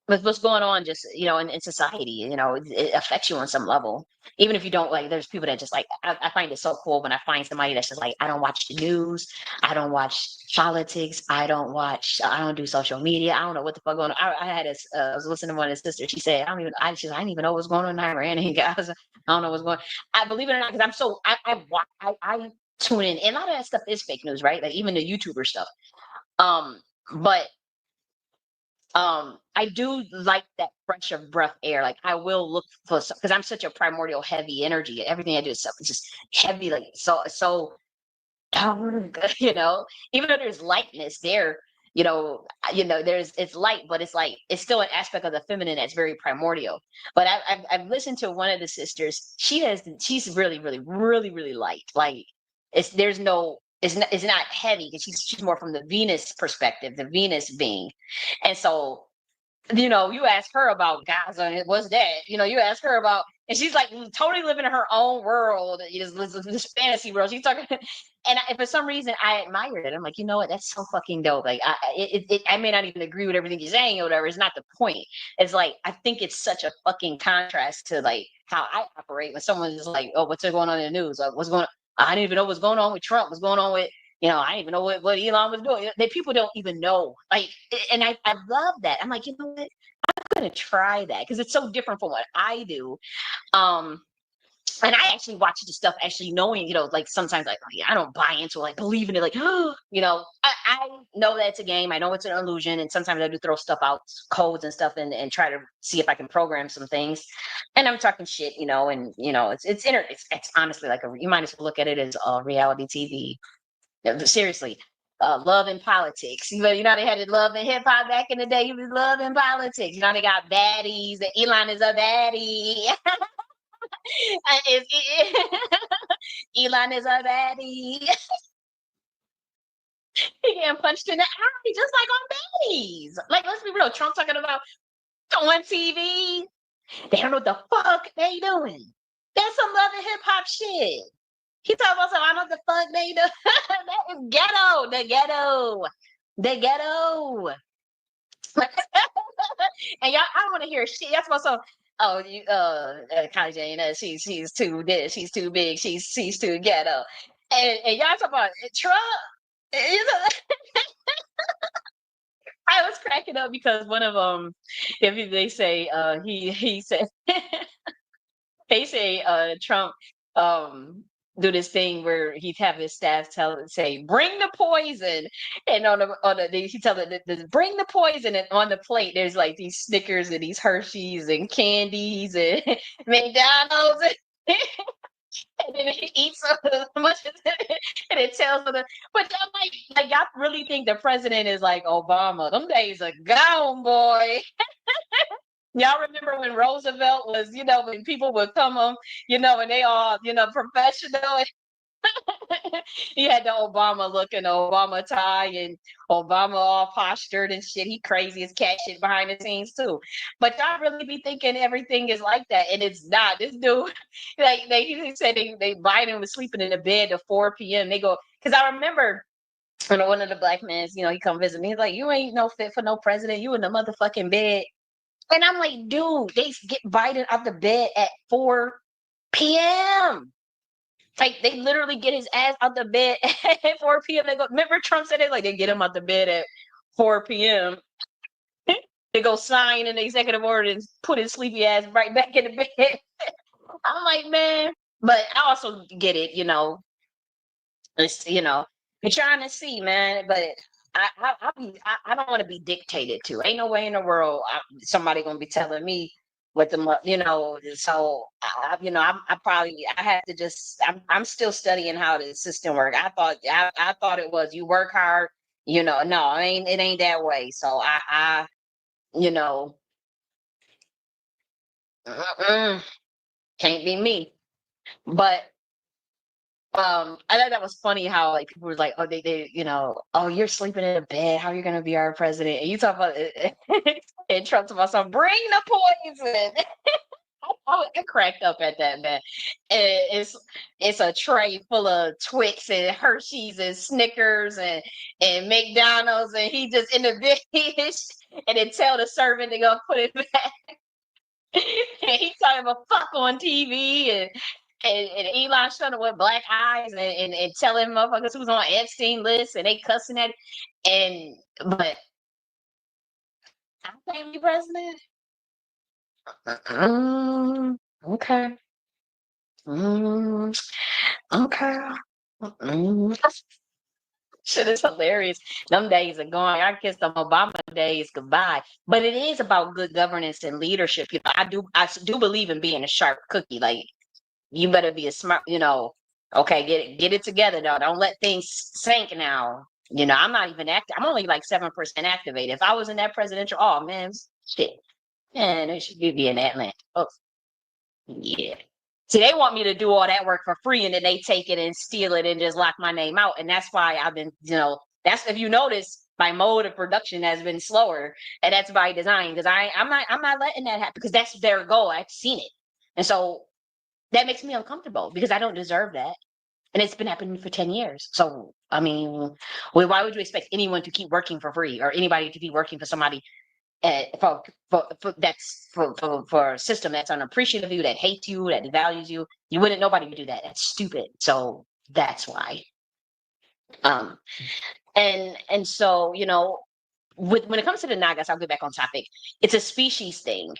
with what's going on just in society, it affects you on some level, even if you don't. Like, there's people that just like, I find it so cool when I find somebody that's just like, I don't watch the news, I don't watch politics, I don't do social media, I don't know what the fuck going on. I was listening to one of his sisters, she said, I didn't even know what's going on in Iran and Gaza. I don't know what's going on. I believe it or not, because I'm so I tune in, and a lot of that stuff is fake news, right? Like even the YouTuber stuff. But I do like that fresh of breath air. Like, I will look for some, because I'm such a primordial heavy energy. Everything I do is just heavy, like so you know, even though there's lightness there, it's light, but it's like it's still an aspect of the feminine that's very primordial. But I've listened to one of the sisters. She's really, really, really, really light. Like, it's not heavy, because she's more from the Venus perspective, the Venus being. And so, you ask her about Gaza and what's that? You ask her about, and she's like totally living in her own world, this fantasy world. She's talking, for some reason I admired it. I'm like, you know what? That's so fucking dope. Like, I may not even agree with everything you're saying or whatever. It's not the point. It's like, I think it's such a fucking contrast to like how I operate when someone's just like, oh, what's going on in the news? What's going on? I didn't even know what's going on with Trump. What's going on with I didn't even know what Elon was doing. People don't even know. Like, and I love that. I'm like, you know what? I'm gonna try that, because it's so different from what I do. Um, and I actually watch the stuff actually knowing, like sometimes like, oh, yeah, I don't buy into it, like believing it, like, I know that it's a game. I know it's an illusion. And sometimes I do throw stuff out, codes and stuff, and try to see if I can program some things. And I'm talking shit, and it's honestly like you might as well look at it as reality TV. Yeah, but seriously, love and politics. They had love and hip hop back in the day. It was love and politics. They got baddies. Elon is a baddie. Elon is a baddie. He getting punched in the eye, just like on baddies. Like, let's be real. Trump talking about on TV. They don't know what the fuck they doing. That's some love and hip hop shit. He talking about I know what the fuck they do. That is ghetto. The ghetto. And y'all, I don't want to hear shit. Y'all supposed to. Oh, J.N.S. She's too dead. She's too big. She's too ghetto. And y'all talking about Trump. I was cracking up because one of them, if they say he said they say Trump do this thing where he'd have his staff say bring the poison, and he tell them bring the poison, and on the plate there's like these Snickers and these Hershey's and candies and McDonald's. And then he eats so much of it, and it tells them. But y'all like y'all really think the president is like Obama? Them days are gone, boy. Y'all remember when Roosevelt was, when people would come on, and they all, professional. He had the Obama look and the Obama tie and Obama all postured and shit. He crazy as cat shit behind the scenes too. But y'all really be thinking everything is like that, and it's not. This dude, like he said, they Biden was sleeping in the bed at 4 p.m. They go, because I remember when one of the black men, he come visit me. He's like, you ain't no fit for no president. You in the motherfucking bed. And I'm like, dude, they get Biden out the bed at 4 p.m. Like, they literally get his ass out the bed at 4 p.m. They go, remember Trump said it? Like, they get him out the bed at 4 p.m. They go sign an executive order and put his sleepy ass right back in the bed. I'm like, man. But I also get it, it's, you're trying to see, man. But I don't want to be dictated to. Ain't no way in the world somebody gonna be telling me what So I have to just. I'm still studying how the system work. I thought it was you work hard. No, it ain't that way. So I can't be me. But I thought that was funny how like people were like, oh, they oh, you're sleeping in a bed. How are you gonna be our president? And you talk about it, and Trump talking about some bring the poison. I cracked up at that, man. It's a tray full of Twix and Hershey's and Snickers and McDonald's, and he just in the dish, and then tell the servant to go put it back. And he talking about fuck on TV and Elon showing with black eyes and telling motherfuckers who's on Epstein list and they cussing at and but I can't be president. Okay. Mm, okay. Mm. Shit is hilarious. Them days are gone. I kiss them Obama days goodbye. But it is about good governance and leadership. You know, I do believe in being a sharp cookie. Like you better be a smart, okay, get it together though. Don't let things sink now. I'm not even active. I'm only like 7% activated. If I was in that presidential, oh man, shit. Man, it should be in Atlanta. Oh, yeah. See, they want me to do all that work for free and then they take it and steal it and just lock my name out. And that's why I've been, that's if you notice, my mode of production has been slower. And that's by design because I'm not letting that happen because that's their goal. I've seen it. And so that makes me uncomfortable because I don't deserve that. And it's been happening for 10 years. So, I mean, why would you expect anyone to keep working for free or anybody to be working for somebody for a system that's unappreciative of you, that hates you, that devalues you? Nobody would do that. That's stupid. So that's why. Um, and so, when it comes to the Nagas, I'll get back on topic. It's a species thing,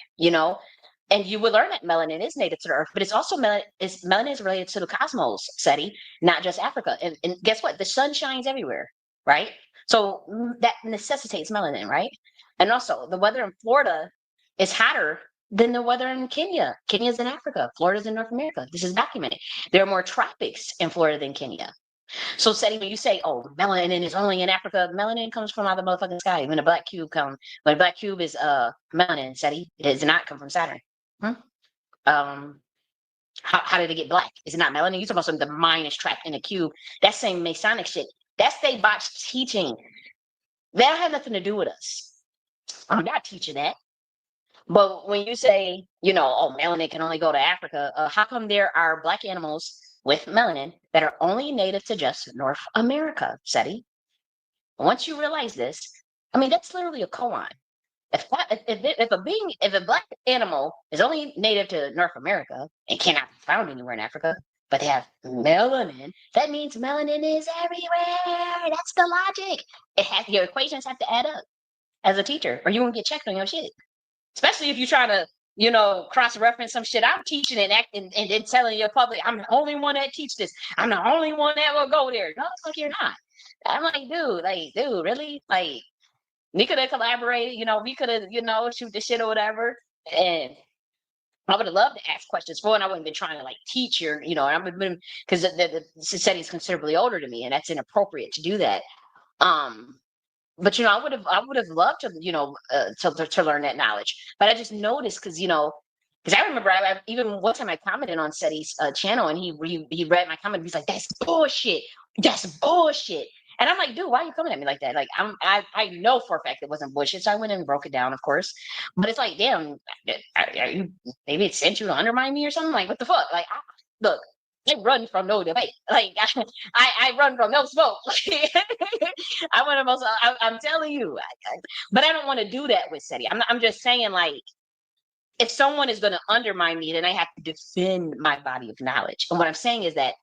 and you will learn that melanin is native to the earth, but it's also melanin is related to the cosmos, Seti, not just Africa. And guess what? The sun shines everywhere, right? So that necessitates melanin, right? And also the weather in Florida is hotter than the weather in Kenya. Kenya's in Africa, Florida's in North America. This is documented. There are more tropics in Florida than Kenya. So, Seti, when you say, "Oh, melanin is only in Africa," melanin comes from out of the motherfucking sky. When a black cube is melanin, Seti, it does not come from Saturn. Hmm? How did it get black? Is it not melanin? You talking about something the mind is trapped in a cube? That same Masonic shit. That's they botched teaching. That don't have nothing to do with us. I'm not teaching that. But when you say, oh, melanin can only go to Africa, how come there are black animals with melanin that are only native to just North America, Seti? Once you realize this, I mean, that's literally a koan. If a black animal is only native to North America and cannot be found anywhere in Africa, but they have melanin, that means melanin is everywhere. That's the logic. Your equations have to add up as a teacher, or you won't get checked on your shit. Especially if you're trying to, cross-reference some shit I'm teaching and then telling your public, I'm the only one that teach this. I'm the only one that will go there. No, it's like you're not. I'm like, dude, really? Like, we could have collaborated, we could have, shoot the shit or whatever. And I would have loved to ask questions for, and I wouldn't been trying to like teach your, I've been because the Seti is considerably older than me, and that's inappropriate to do that. But I would have loved to, to learn that knowledge. But I just noticed because because I remember even one time I commented on Seti's channel, and he read my comment. He's like, "That's bullshit. That's bullshit." And I'm like, dude, why are you coming at me like that? Like, I know for a fact it wasn't bullshit, so I went and broke it down, of course. But it's like, damn, maybe it sent you to undermine me or something. Like, what the fuck? Like, look, I run from no debate. Like, I run from no smoke. I'm telling you, but I don't want to do that with Seti. I'm just saying, like, if someone is going to undermine me, then I have to defend my body of knowledge. And what I'm saying is that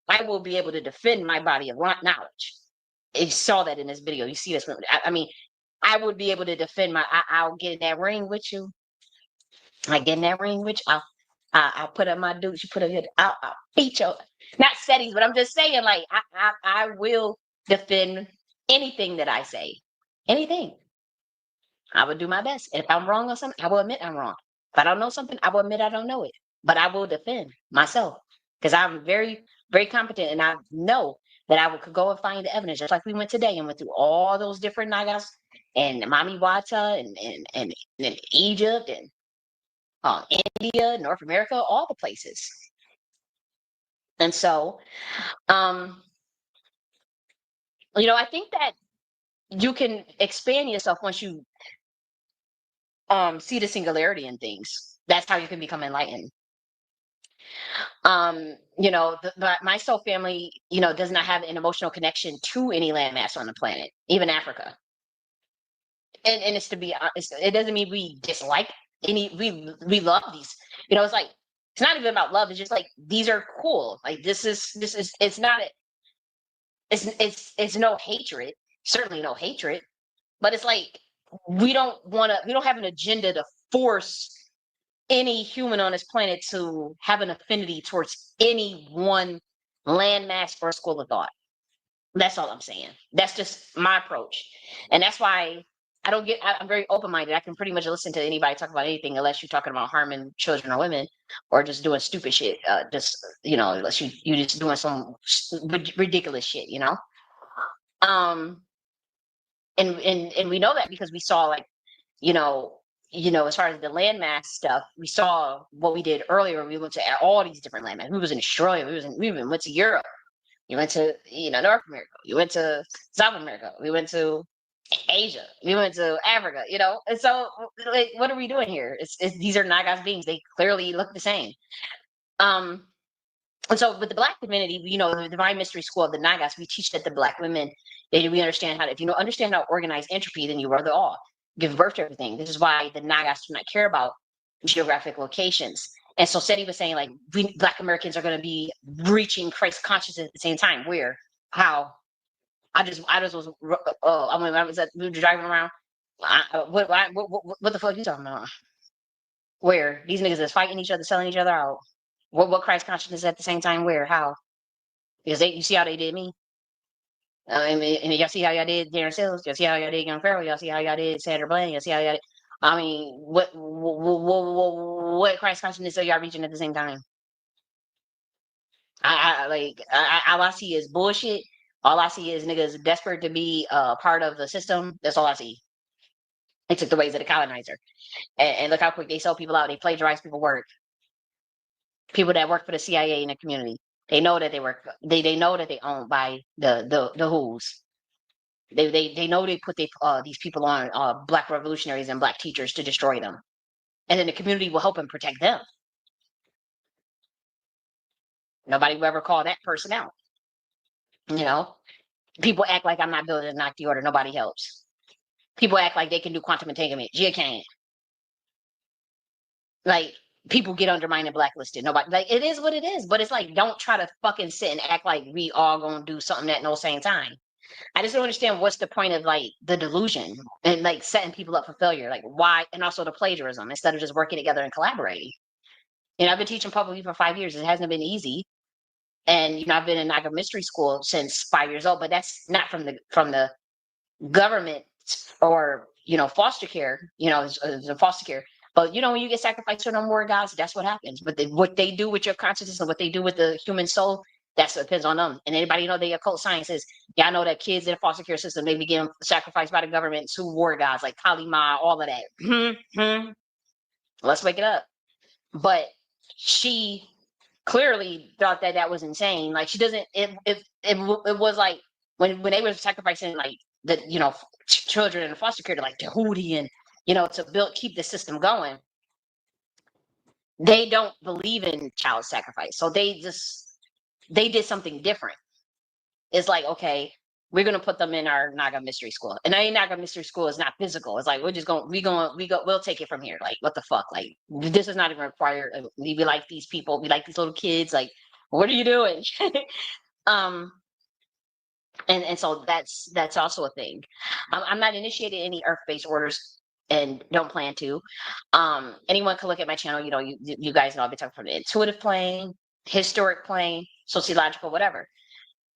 I will be able to defend my body of knowledge. You saw that in this video. You see this. I mean, I would be able to defend I'll get in that ring with you. I get in that ring with you. I'll put up my dudes. You put up your. I'll beat your. Not Setis, but I'm just saying, like, I will defend anything that I say. Anything. I will do my best. And if I'm wrong on something, I will admit I'm wrong. If I don't know something, I will admit I don't know it. But I will defend myself because I'm very, very competent, and I know that I could go and find the evidence, just like we went today and went through all those different Nagas and Mammy Wata and Egypt and India, North America, all the places. And so, I think that you can expand yourself once you see the singularity in things. That's how you can become enlightened. You know, my soul family, you know, does not have an emotional connection to any landmass on the planet, even Africa. And it's to be honest, it doesn't mean we dislike any. We love these. You know, it's like it's not even about love. It's just like these are cool. Like this is it's not it's no hatred. Certainly no hatred. But it's like we don't have an agenda to force any human on this planet to have an affinity towards any one landmass or school of thought. That's all I'm saying. That's just my approach. And that's why I'm very open minded. I can pretty much listen to anybody talk about anything unless you're talking about harming children or women or just doing stupid shit. Just, you know, unless you just doing some ridiculous shit, you know? And we know that because we saw like, you know, as far as the landmass stuff, we saw what we did earlier. We went to all these different landmass. We was in Australia. We even went to Europe. We went to, you know, North America. We went to South America. We went to Asia. We went to Africa, you know? And so, like, what are we doing here? These are Nagas beings. They clearly look the same. And so with the Black community, you know, the Divine Mystery School of the Nagas, we teach that the Black women, we understand if you understand how to organize entropy, then you are the all. Give birth to everything. This is why the Nagas do not care about geographic locations. And so Seti was saying, like, we Black Americans are going to be reaching Christ consciousness at the same time. Where? How? I just was, I mean, we were driving around. What the fuck are you talking about? Where? These niggas is fighting each other, selling each other out. What Christ consciousness at the same time? Where? How? Because you see how they did me. I mean, and y'all see how y'all did Darren Sills. Y'all see how y'all did Young Farrell. Y'all see how y'all did Sandra Bland. Y'all see how y'all did. I mean, what Christ consciousness are y'all reaching at the same time? All I see is bullshit. All I see is niggas desperate to be part of the system. That's all I see. They took the ways of the colonizer, and look how quick they sell people out. They plagiarize people work. People that work for the CIA in the community. They know that they work. They know that they owned by the Who's. They know they put these people on Black revolutionaries and Black teachers to destroy them, and then the community will help and protect them. Nobody will ever call that person out. You know, people act like I'm not building a Nakhti order. Nobody helps. People act like they can do quantum entanglement. Gia can't. Like people get undermined and blacklisted. Nobody, like, it is what it is. But it's like, don't try to fucking sit and act like we all gonna do something at no same time. I just don't understand what's the point of like the delusion and like setting people up for failure. Like why? And also the plagiarism instead of just working together and collaborating. You know, I've been teaching publicly for 5 years. It hasn't been easy. And you know, I've been in Naga Mystery School since 5 years old, but that's not from the government or foster care. The foster care. But you know, when you get sacrificed to them war gods, that's what happens. But what they do with your consciousness and what they do with the human soul, that's what depends on them. And anybody know the occult sciences? Yeah, I know that kids in the foster care system, they be getting sacrificed by the government to war gods like Kali Ma, all of that. Let's wake it up. But she clearly thought that was insane. Like she doesn't. It was like when they were sacrificing like the children in the foster care to like Tahuti and to keep the system going. They don't believe in child sacrifice, so they did something different. It's like, okay, we're gonna put them in our Naga Mystery School, and our Naga Mystery School is not physical. It's like we'll take it from here. Like what the fuck? Like this is not even required. We like these people. We like these little kids. Like what are you doing? And so that's also a thing. I'm not initiating any earth-based orders and don't plan to. Anyone can look at my channel. You guys know I've been talking from the intuitive plane, historic plane, sociological, whatever.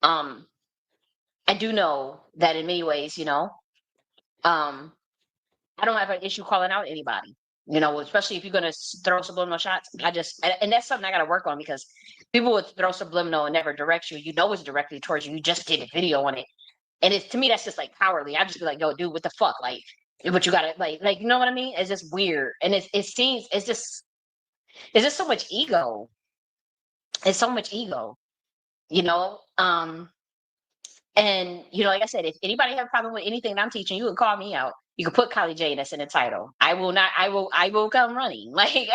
I do know that in many ways, I don't have an issue calling out anybody. Especially if you're going to throw subliminal shots. And that's something I got to work on because people would throw subliminal and never direct you. It's directly towards you. You just did a video on it. And to me, that's just like cowardly. I just be like, yo, dude, what the fuck? Like, but you got to like, you know what I mean? It's just weird. And it seems, it's just so much ego. It's so much ego, and like I said, if anybody have a problem with anything that I'm teaching, you would call me out. You can put Kali J.N.S in the title. I will come running. Like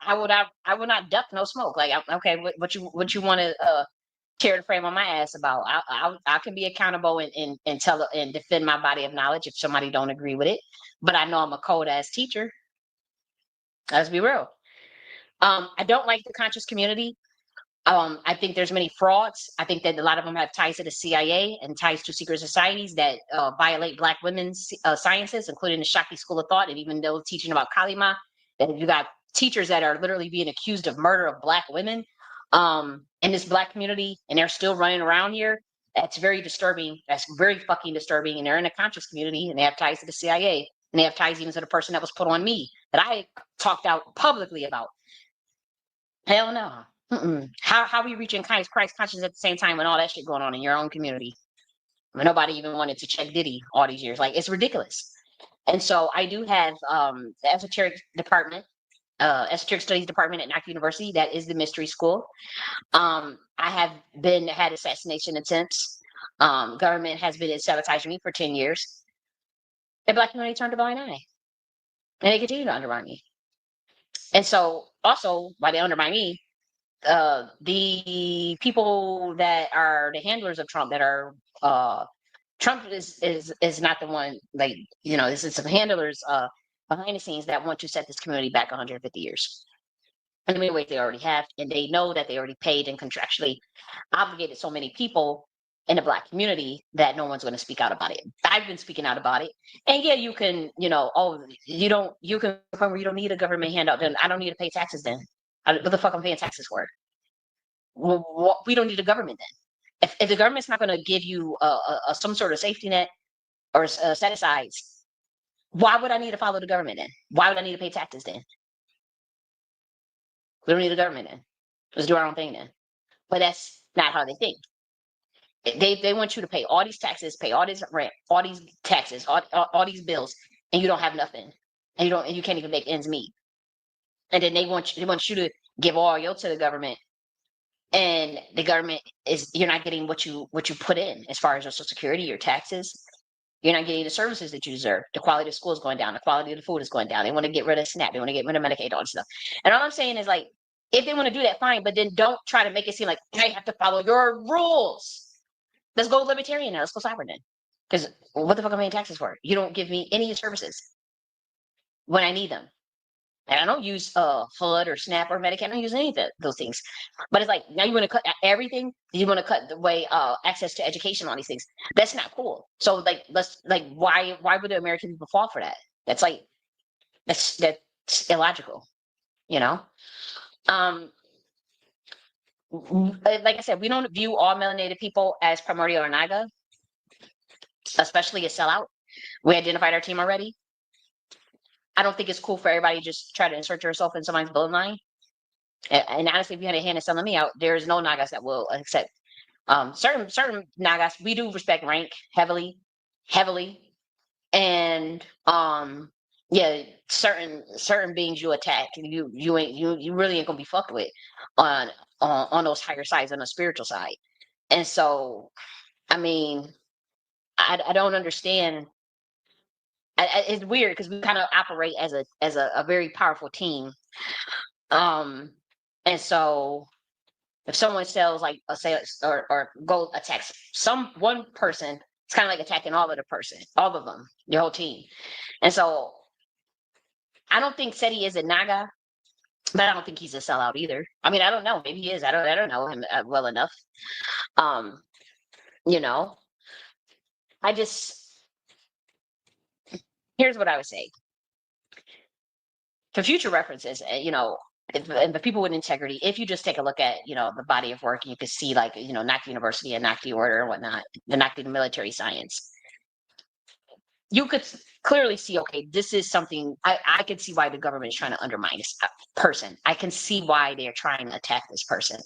I will not duck no smoke. Like okay, what you want to tear the frame on my ass about? I can be accountable and tell and defend my body of knowledge if somebody don't agree with it. But I know I'm a cold ass teacher. Let's be real. I don't like the conscious community. I think there's many frauds. I think that a lot of them have ties to the CIA and ties to secret societies that violate Black women's sciences, including the Shakti School of Thought, and even though teaching about Kalima, that you got teachers that are literally being accused of murder of Black women in this Black community, and they're still running around here. That's very disturbing. That's very fucking disturbing. And they're in the conscious community, and they have ties to the CIA, and they have ties even to the person that was put on me that I talked out publicly about. Hell no. How are we reaching Christ consciousness at the same time when all that shit going on in your own community? When nobody even wanted to check Diddy all these years. Like, it's ridiculous. And so I do have the esoteric department, esoteric studies department at Nakhti University. That is the mystery school. I have had assassination attempts. Government has been sabotaging me for 10 years. The Black community turned a blind eye. And they continue to undermine me. And so also, why they undermine me, the people that are the handlers of Trump that are Trump is not the one, like, you know, this is some handlers behind the scenes that want to set this community back 150 years. In many ways they already have, and they know that they already paid and contractually obligated so many people in the Black community that no one's going to speak out about it. I've been speaking out about it. And yeah, you can, you know, you can point where you don't need a government handout, then I don't need to pay taxes then. What the fuck I'm paying taxes for? Well, we don't need a government then. If the government's not going to give you some sort of safety net or set asides, why would I need to follow the government then? Why would I need to pay taxes then? We don't need a government then. Let's do our own thing then. But that's not how they think. They want you to pay all these taxes, pay all this rent, all these taxes, all these bills, and you don't have nothing, and you can't even make ends meet. And then they want you to give all your to the government, and the government you're not getting what you put in as far as your Social Security, your taxes. You're not getting the services that you deserve. The quality of school is going down. The quality of the food is going down. They want to get rid of SNAP. They want to get rid of Medicaid, all this stuff. And all I'm saying is, like, if they want to do that, fine, but then don't try to make it seem like I have to follow your rules. Let's go libertarian now. Let's go sovereign then. Because what the fuck am I paying taxes for? You don't give me any services when I need them. And I don't use HUD or SNAP or Medicaid. I don't use any of those things. But it's like, now you want to cut everything? You want to cut the way access to education, all these things. That's not cool. So like, why would the American people fall for that? That's illogical, you know? Like I said, we don't view all melanated people as primordial or Naga, especially a sellout. We identified our team already. I don't think it's cool for everybody to just try to insert yourself in somebody's bloodline. And honestly, if you had a hand in selling me out, there's no Nagas that will accept. Certain Nagas, we do respect rank heavily, and yeah, certain beings you attack, you really ain't gonna be fucked with on those higher sides, on the spiritual side. And so, I mean, I don't understand. It's weird because we kind of operate as a very powerful team. And so if someone sells like a sales or go attacks one person, it's kind of like attacking all of them, your whole team. And so I don't think Seti is a Naga, but I don't think he's a sellout either. I mean, I don't know. Maybe he is. I don't know him well enough. You know, here's what I would say. For future references, you know, and the people with integrity, if you just take a look at, you know, the body of work, you can see, like, you know, Nakhti University and Nakhti Order and whatnot, the Nakhti military science. You could clearly see, okay, this is something, I can see why the government is trying to undermine this person. I can see why they're trying to attack this person.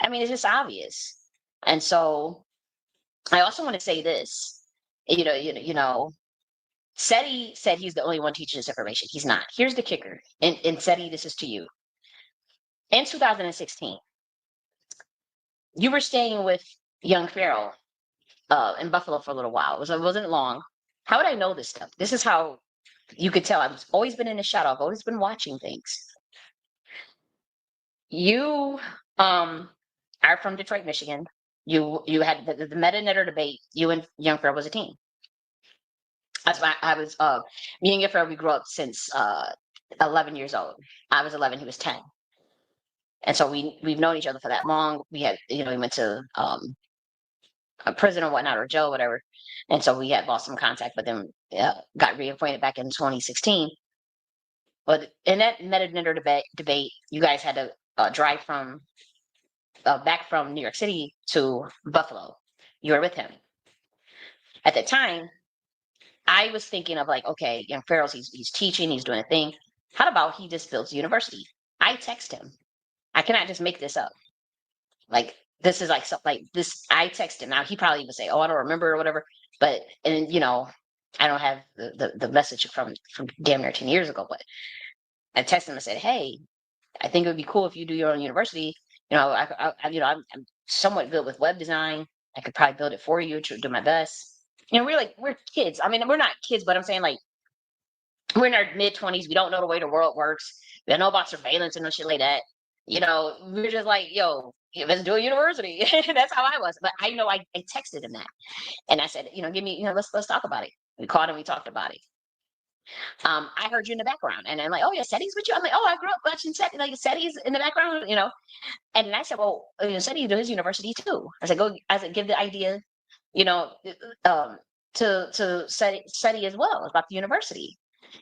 I mean, it's just obvious. And so I also want to say this, you know, Seti said he's the only one teaching this information. He's not. Here's the kicker. And Seti, this is to you. In 2016, you were staying with young Pharaoh in Buffalo for a little while. It wasn't long. How would I know this stuff? This is how you could tell. I've always been in the shadow. I've always been watching things. You are from Detroit, Michigan. You had the meta-netter debate. You and Young Pharaoh was a team. That's why I was me and Young Pharaoh, we grew up since 11 years old. I was 11, he was 10. And so we've known each other for that long. We had, we went to a prison or whatnot, or jail, whatever. And so we had lost some contact, but then got reacquainted back in 2016. But in that meta-netter debate, you guys had to drive from back from New York City to Buffalo. You were with him. At the time, I was thinking of like, okay, Young Pharaoh's, he's teaching, he's doing a thing. How about he just builds a university? I text him. I cannot just make this up. Like, this is like something like this. I text him. Now he probably would say, oh, I don't remember or whatever. But, and I don't have the message from damn near 10 years ago, but I texted him and said, hey, I think it would be cool if you do your own university. I'm somewhat good with web design. I could probably build it for you to do my best. We're kids. I mean, we're not kids, but I'm saying like we're in our mid-20s. We don't know the way the world works. We don't know about surveillance and no shit like that. We're just like, yo, let's do a university. That's how I was. But I know I texted him that, and I said, give me, let's talk about it. We called and we talked about it. I heard you in the background, and I'm like, oh yeah, Seti's with you. I'm like, oh, I grew up watching Seti, like Seti's in the background, And then I said, well, Seti do his university too. I said, give the idea, to Seti as well about the university.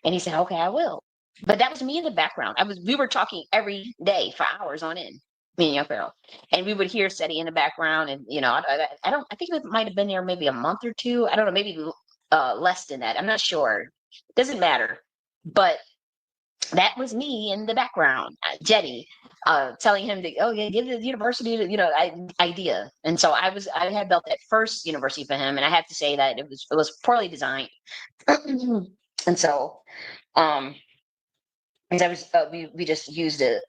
And he said, okay, I will. But that was me in the background. We were talking every day for hours on end, me and Young Pharaoh, and we would hear Seti in the background. And I think it might have been there maybe a month or two. I don't know, maybe less than that. I'm not sure. Doesn't matter. But that was me in the background, Jenny, telling him to, oh yeah, give the university, idea. And so I had built that first university for him, and I have to say that it was poorly designed. And so, because I was, we just used a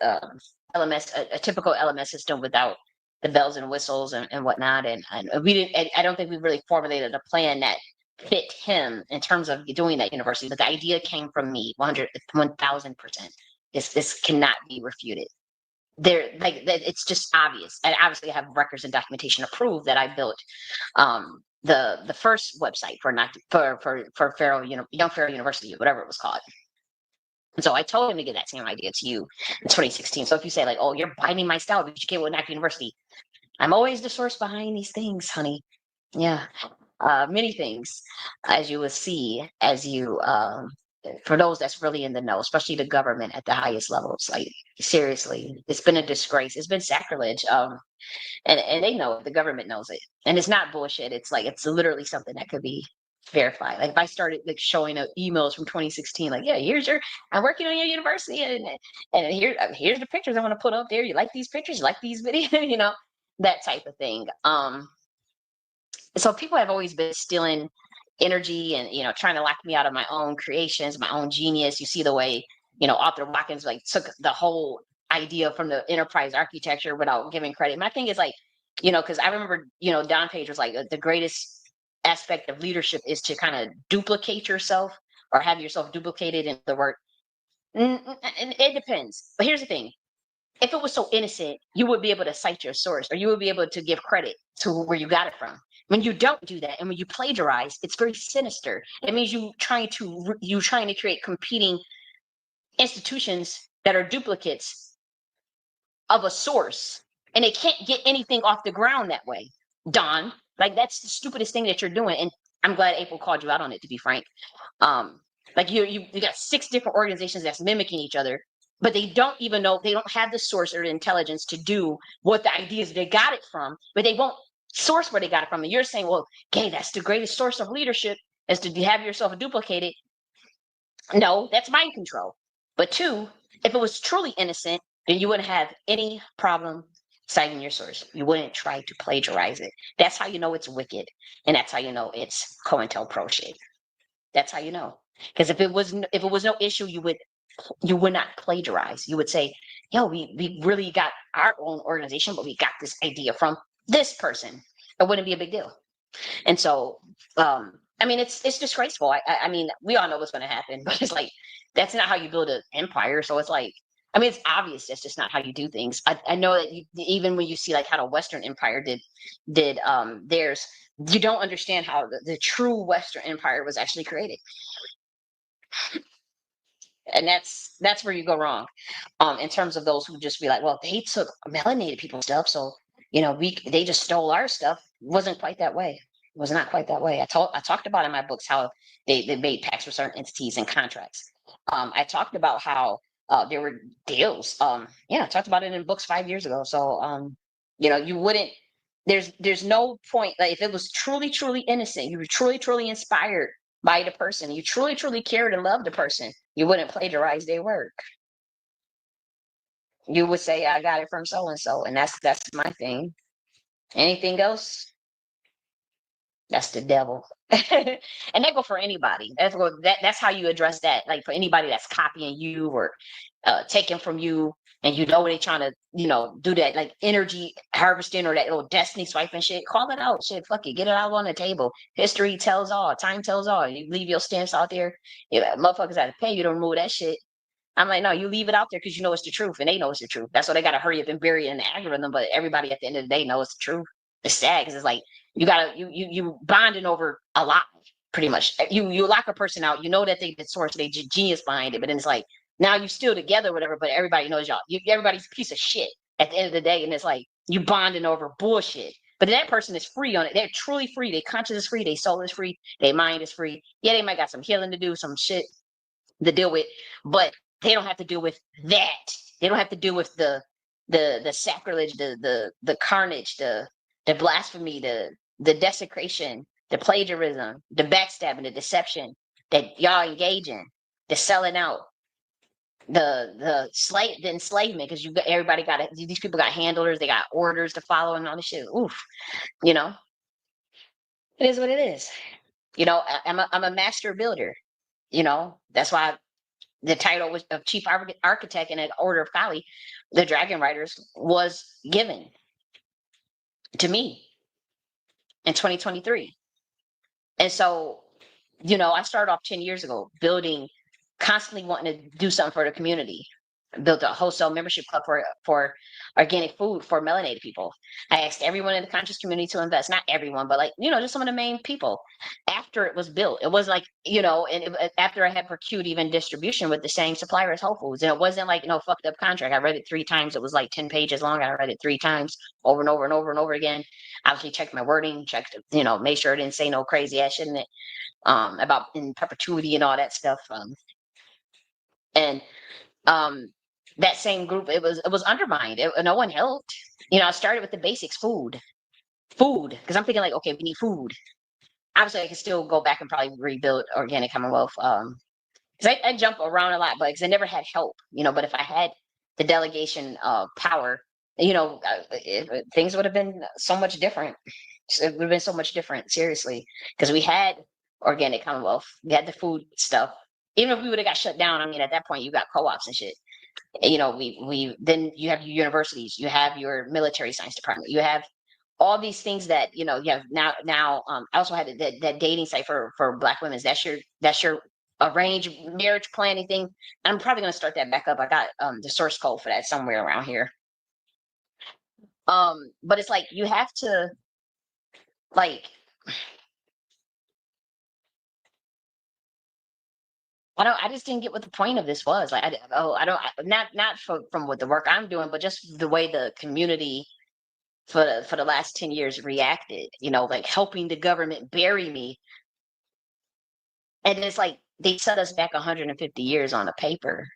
LMS, a typical LMS system without the bells and whistles and whatnot, and we didn't. I don't think we really formulated a plan that fit him in terms of doing that university, but the idea came from me 1000%. This cannot be refuted. It's just obvious. I obviously have records and documentation to prove that I built the first website for Pharaoh, Young Pharaoh University, whatever it was called. And so I told him to give that same idea to you in 2016. So if you say like, oh, you're biting my style because you came with Nakhti University, I'm always the source behind these things, honey. Yeah. Many things, as you will see, as you for those that's really in the know, especially the government at the highest levels. Like, seriously, it's been a disgrace. It's been sacrilege. And they know it. The government knows it, and it's not bullshit. It's literally something that could be verified. Like if I started like showing emails from 2016, like, yeah, I'm working on your university, and here's the pictures I want to put up there. You like these pictures? You like these videos? That type of thing. So people have always been stealing energy and trying to lock me out of my own creations, my own genius. You see the way Arthur Watkins like took the whole idea from the enterprise architecture without giving credit. My thing is like, because I remember Don Page was like the greatest aspect of leadership is to kind of duplicate yourself or have yourself duplicated in the work. And it depends. But here's the thing. If it was so innocent, you would be able to cite your source, or you would be able to give credit to where you got it from. When you don't do that, and when you plagiarize, it's very sinister. It means you trying to create competing institutions that are duplicates of a source, and it can't get anything off the ground that way. Don, like that's the stupidest thing that you're doing, and I'm glad April called you out on it. To be frank, like you got 6 different organizations that's mimicking each other, but they don't even know, they don't have the source or the intelligence to do what the ideas they got it from, but they won't source where they got it from. And you're saying, well, okay, that's the greatest source of leadership is to have yourself duplicated. No, that's mind control. But 2, if it was truly innocent, then you wouldn't have any problem citing your source. You wouldn't try to plagiarize it. That's how you know it's wicked. And that's how you know it's COINTELPRO shit. That's how you know. Because if it was no issue, you would not plagiarize. You would say, yo, we really got our own organization, but we got this idea from this person. It wouldn't be a big deal. And so I mean, it's disgraceful. I mean, we all know what's going to happen, but it's like that's not how you build an empire. So it's like, I mean, it's obvious that's just not how you do things. I know that even when you see like how the Western Empire did theirs, you don't understand how the true Western Empire was actually created, and that's where you go wrong. In terms of those who just be like, well, they took melanated people's stuff, so they just stole our stuff. Wasn't quite that way. It was not quite that way. I talked about in my books how they made pacts with certain entities and contracts. I talked about how there were deals. Yeah, I talked about it in books 5 years ago. So you wouldn't. There's no point. Like if it was truly innocent, you were truly inspired by the person, you truly cared and loved the person, you wouldn't plagiarize their work. You would say, I got it from so and so, and that's my thing. Anything else, that's the devil. And that go for anybody. That's how you address that. Like for anybody that's copying you or taking from you, and they're trying to do that like energy harvesting or that little destiny swiping shit. Call it out, shit. Fuck it, get it out on the table. History tells all. Time tells all. You leave your stamps out there. Motherfuckers have to pay you to remove that shit. I'm like, no, you leave it out there because you know it's the truth, and they know it's the truth. That's why they gotta hurry up and bury it in the algorithm. But everybody at the end of the day knows it's the truth. It's sad because it's like you bonding over a lot, pretty much. You lock a person out, you know that they the source, they genius behind it, but then it's like now you still together, whatever. But everybody knows y'all. Everybody's a piece of shit at the end of the day, and it's like you bonding over bullshit. But that person is free on it. They're truly free. Their conscience is free. Their soul is free. Their mind is free. Yeah, they might got some healing to do, some shit to deal with, but they don't have to deal with that. They don't have to deal with the sacrilege, the carnage, the blasphemy, the desecration, the plagiarism, the backstabbing, the deception that y'all engage in, the selling out, the enslavement, because everybody got it. These people got handlers, they got orders to follow and all this shit. Oof, it is what it is. I'm a master builder. That's why the title was of chief architect in an order of Kali, the dragon riders, was given to me in 2023. And so, I started off 10 years ago building, constantly wanting to do something for the community. I built a wholesale membership club for organic food for melanated people. I asked everyone in the conscious community to invest, not everyone, but like, just some of the main people. After it was built, it was like, after I had procured even distribution with the same supplier as Whole Foods. And it wasn't like, fucked up contract. I read it 3 times. It was like 10 pages long. I read it 3 times over and over and over and over again. Obviously checked my wording, made sure it didn't say no crazy ass shit in it, about in perpetuity and all that stuff. And that same group, it was undermined. No one helped. I started with the basics, food, because I'm thinking like, okay, we need food. Obviously, I can still go back and probably rebuild Organic Commonwealth. Because I jump around a lot, but because I never had help, But if I had the delegation power, things would have been so much different. It would have been so much different, seriously, because we had Organic Commonwealth, we had the food stuff. Even if we would have got shut down, I mean, at that point, you got co-ops and shit. We then you have your universities, you have your military science department, you have all these things that you have now. I also had that dating site for Black women. That's your arranged marriage planning thing. I'm probably going to start that back up. I got the source code for that somewhere around here. But it's like you have to like. I just didn't get what the point of this was. Like, not from what the work I'm doing, but just the way the community for the last 10 years reacted, like helping the government bury me. And it's like they set us back 150 years on the paper.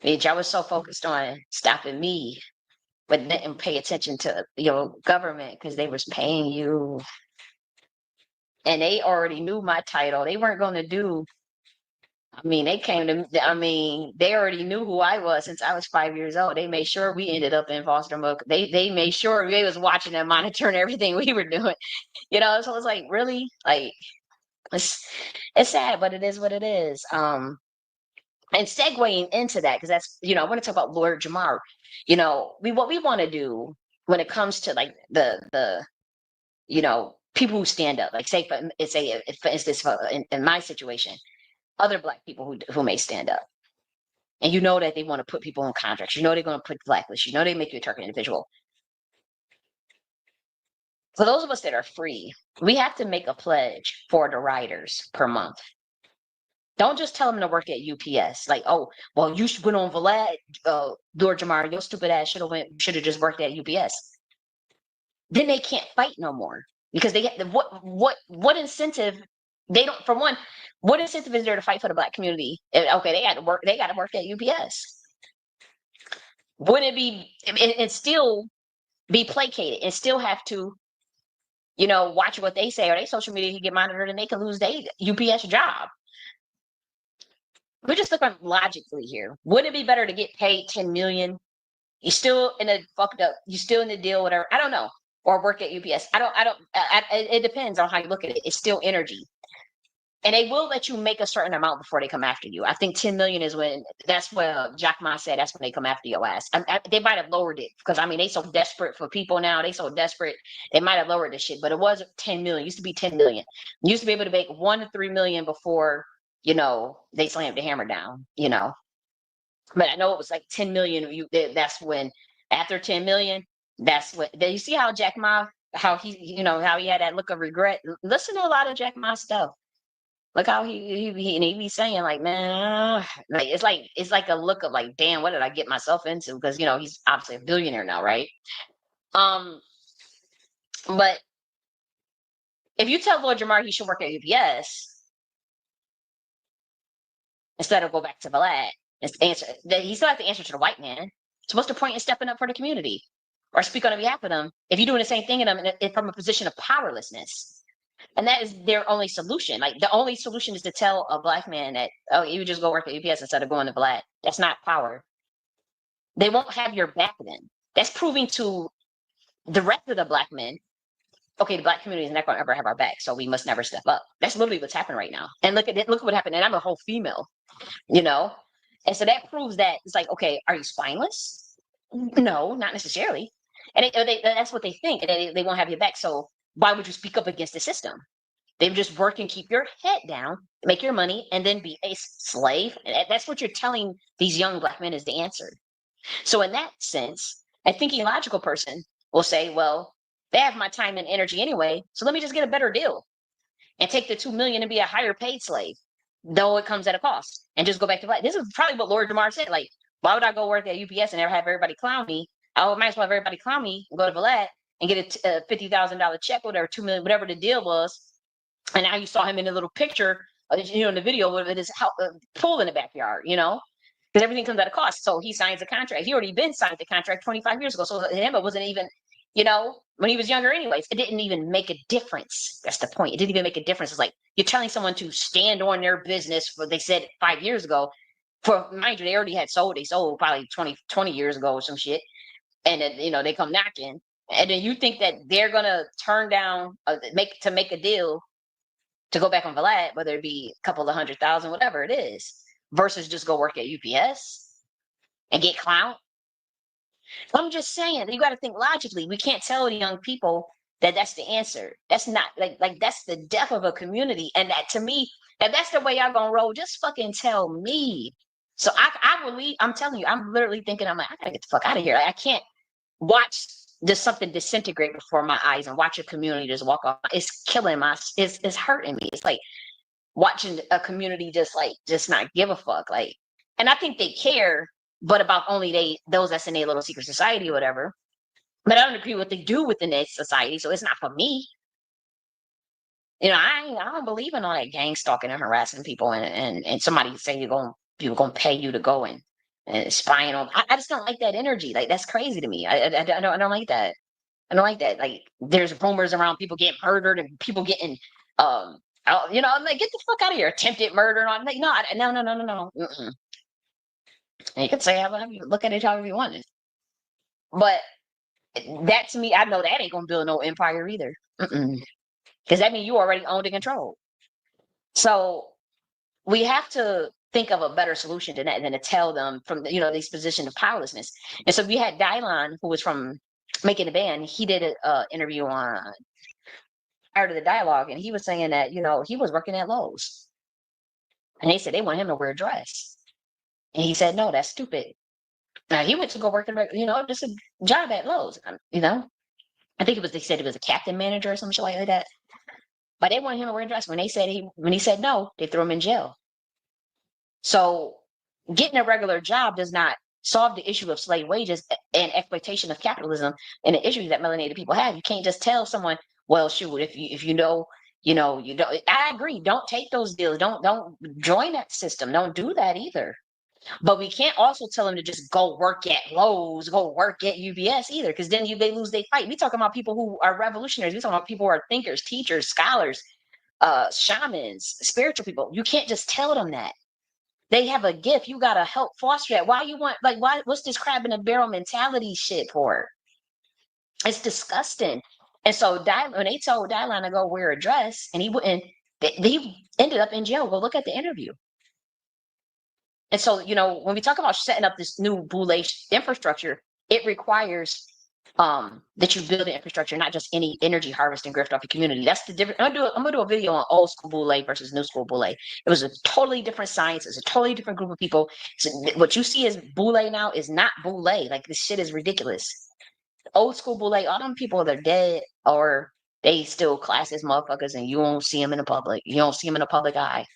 Bitch, I was so focused on stopping me, but didn't pay attention to government because they was paying you. And they already knew my title. They weren't going to do. I mean, they already knew who I was since I was 5 years old. They made sure we ended up in foster home. They made sure they was watching and monitoring everything we were doing. So it's like, really, like it's sad, but it is what it is. And segueing into that, because that's I want to talk about Lord Jarmar. What we want to do when it comes to like the people who stand up. Like say for instance, in my situation, other Black people who may stand up. And you know that they want to put people on contracts. You know they're going to put blacklists. You know they make you a target individual. For those of us that are free, we have to make a pledge for the writers per month. Don't just tell them to work at UPS. Like, oh, well, you should went on Vlad, Lord Jarmar, your stupid ass should have just worked at UPS. Then they can't fight no more because they get what incentive they don't. For one, what incentive is there to fight for the Black community? Okay, they got to work. They got to work at UPS. Wouldn't it be and still be placated and still have to, watch what they say or their social media can get monitored and they can lose their UPS job? We're just looking logically here. Wouldn't it be better to get paid 10 million? You're still in a fucked up. You still in the deal, whatever. I don't know. Or work at UPS. It depends on how you look at it. It's still energy. And they will let you make a certain amount before they come after you. I think 10 million is that's what Jarmar said. That's when they come after your ass. They might have lowered it because they so desperate for people now. They so desperate. They might have lowered the shit, but it was 10 million. It used to be 10 million. You used to be able to make 1 to 3 million before, they slammed the hammer down, But I know it was like 10 million. That's when after 10 million, that's what you see how Jarmar, how he, how he had that look of regret. Listen to a lot of Jarmar stuff. Look how he be saying like, man, like it's like a look of like, damn, what did I get myself into? Because he's obviously a billionaire now, right? But if you tell Lord Jarmar he should work at UPS instead of go back to Vlad, he still has to answer to the white man. So what's the point in stepping up for the community or speak on behalf of them if you're doing the same thing in them from a position of powerlessness? And that is their only solution. Like the only solution is to tell a Black man that, oh, you just go work at UPS instead of going to Vlad. That's not power. They won't have your back then. That's proving to the rest of the Black men, okay, the Black community is not going to ever have our back, so we must never step up. That's literally what's happening right now. And look at what happened. And I'm a whole female, And so that proves that it's like, okay, are you spineless? No, not necessarily. And that's what they think. And they won't have your back. So why would you speak up against the system? They would just work and keep your head down, make your money, and then be a slave. And that's what you're telling these young Black men is the answer. So in that sense, a thinking logical person will say, well, they have my time and energy anyway, so let me just get a better deal and take the 2 million and be a higher paid slave, though it comes at a cost, and just go back to Vlad. This is probably what Lord Jarmar said. Like, why would I go work at UPS and never have everybody clown me? I might as well have everybody clown me and go to Vlad and get a $50,000 check, whatever, 2 million, whatever the deal was. And now you saw him in a little picture, in the video with his pool in the backyard, because everything comes at a cost. So he signs a contract. He already been signed the contract 25 years ago. So him, it wasn't even, when he was younger anyways, it didn't even make a difference. That's the point. It didn't even make a difference. It's like you're telling someone to stand on their business for, they said 5 years ago. For, mind you, they already had sold. They sold probably 20 years ago or some shit. And then, they come knocking. And then you think that they're going to turn down, make a deal to go back on Vlad, whether it be a couple of 100,000, whatever it is, versus just go work at UPS and get clout. I'm just saying, you got to think logically. We can't tell the young people that that's the answer. That's not like that's the death of a community. And that, to me, if that's the way y'all gonna roll, just fucking tell me. So I believe, I'm telling you, I'm literally thinking, I'm like, I gotta get the fuck out of here. Like, I can't watch just something disintegrate before my eyes and watch a community just walk off. It's killing it's hurting me. It's like watching a community just not give a fuck. Like, and I think they care, but about only those that's in their little secret society or whatever. But I don't agree with what they do within their society, so it's not for me. I don't believe in all that gang stalking and harassing people and somebody say you're gonna pay you to go and spying on. I just don't like that energy. Like, that's crazy to me. I don't like that. I don't like that. Like, there's rumors around people getting murdered and people getting I'm like, get the fuck out of here. Attempted murder. And I'm like, no. Mm-mm. And you can say look at it however you want it. But that, to me, I know that ain't gonna build no empire either. Because that means you already owned and controlled. So we have to think of a better solution than that, than to tell them from these positions of powerlessness. And so we had Dylan, who was from Making the Band. He did an interview on part of the dialogue, and he was saying that, you know, he was working at Lowe's. And they said they want him to wear a dress. And he said, no, that's stupid. Now he went to go work in, you know, just a job at Lowe's, you know. I think they said it was a captain manager or some shit like that. But they wanted him to wear a dress. When he said no, they threw him in jail. So getting a regular job does not solve the issue of slave wages and exploitation of capitalism and the issues that melanated people have. You can't just tell someone, well, shoot, if you know, you don't. I agree. Don't take those deals. Don't join that system. Don't do that either. But we can't also tell them to just go work at Lowe's, go work at UBS either, because then they lose their fight. We talking about people who are revolutionaries. We talking about people who are thinkers, teachers, scholars, shamans, spiritual people. You can't just tell them that. They have a gift. You gotta help foster that. Why you want what's this crab in a barrel mentality shit for? It's disgusting. And so when they told Dylan to go wear a dress and he wouldn't, he ended up in jail. Go look at the interview. And so, you know, when we talk about setting up this new boule infrastructure, it requires that you build an infrastructure, not just any energy harvest and grift off your community. That's the difference. I'm gonna do a video on old school boule versus new school boule. It was a totally different science. It's a totally different group of people. So what you see as boule now is not boule. Like, this shit is ridiculous. Old school boule, all them people, they're dead or they still class as motherfuckers, and you won't see them in the public. You don't see them in the public eye.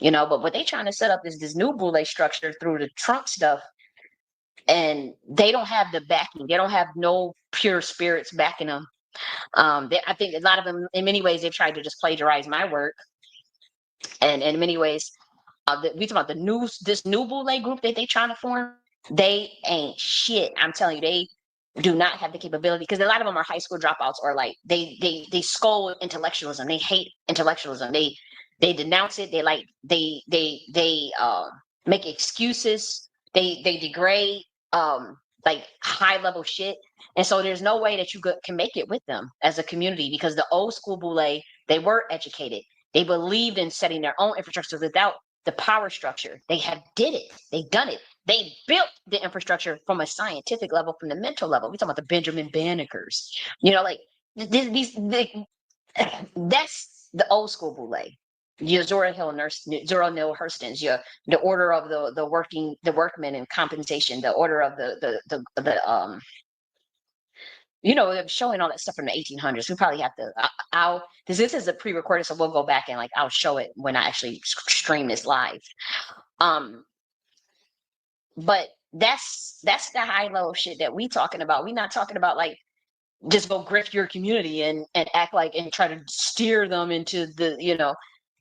You know, but what they trying to set up is this new boule structure through the Trump stuff, and they don't have the backing. They don't have no pure spirits backing them. I think a lot of them, in many ways, they've tried to just plagiarize my work, and in many ways, we talk about this new boule group that they trying to form. They ain't shit. I'm telling you, they do not have the capability, because a lot of them are high school dropouts, or like they scold intellectualism. They hate intellectualism. They denounce it. They make excuses. They degrade like high level shit. And so there's no way that you can make it with them as a community, because the old school boule, they were educated. They believed in setting their own infrastructure without the power structure. They have did it. They done it. They built the infrastructure from a scientific level, from the mental level. We talking about the Benjamin Bannekers. You know, like that's the old school boule. Your Zora Neale Hurston's, the order of the workmen and compensation, the order of the you know, they're showing all that stuff from the 1800s. We probably have to. This is a pre-recorded, so we'll go back and I'll show it when I actually stream this live. But that's the high level shit that we talking about. We're not talking about like just go grift your community and act like and try to steer them into the, you know,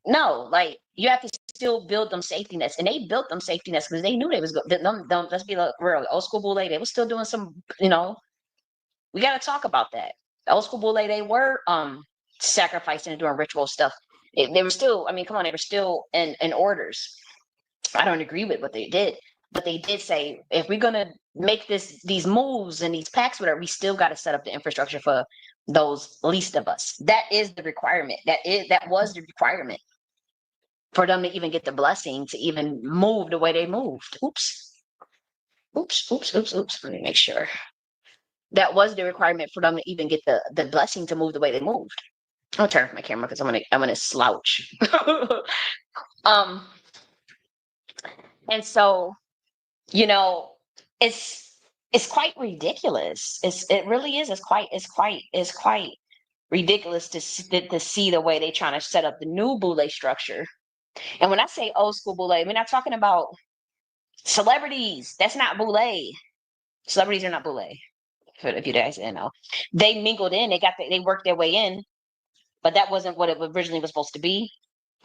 no, like you have to still build them safety nets, and they built them safety nets because they knew they was let's be real, old school boule, they was still doing some, you know, we got to talk about that. The old school boule, they were sacrificing and doing ritual stuff. They were still, I mean, come on, they were still in orders. I don't agree with what they did, but they did say, if we're gonna make these moves and these pacts, whatever, we still got to set up the infrastructure for those least of us. That is the requirement. That was the requirement for them to even get the blessing to even move the way they moved. Oops. Let me make sure. That was the requirement for them to even get the blessing to move the way they moved. I'll turn off my camera because I'm gonna slouch. And so, you know, it's quite ridiculous. It really is. It's quite ridiculous to see the way they're trying to set up the new boule structure. And when I say old school boule, we're not talking about celebrities. That's not boule. Celebrities are not boule. If you guys didn't know, they mingled in. They worked their way in, but that wasn't what it originally was supposed to be.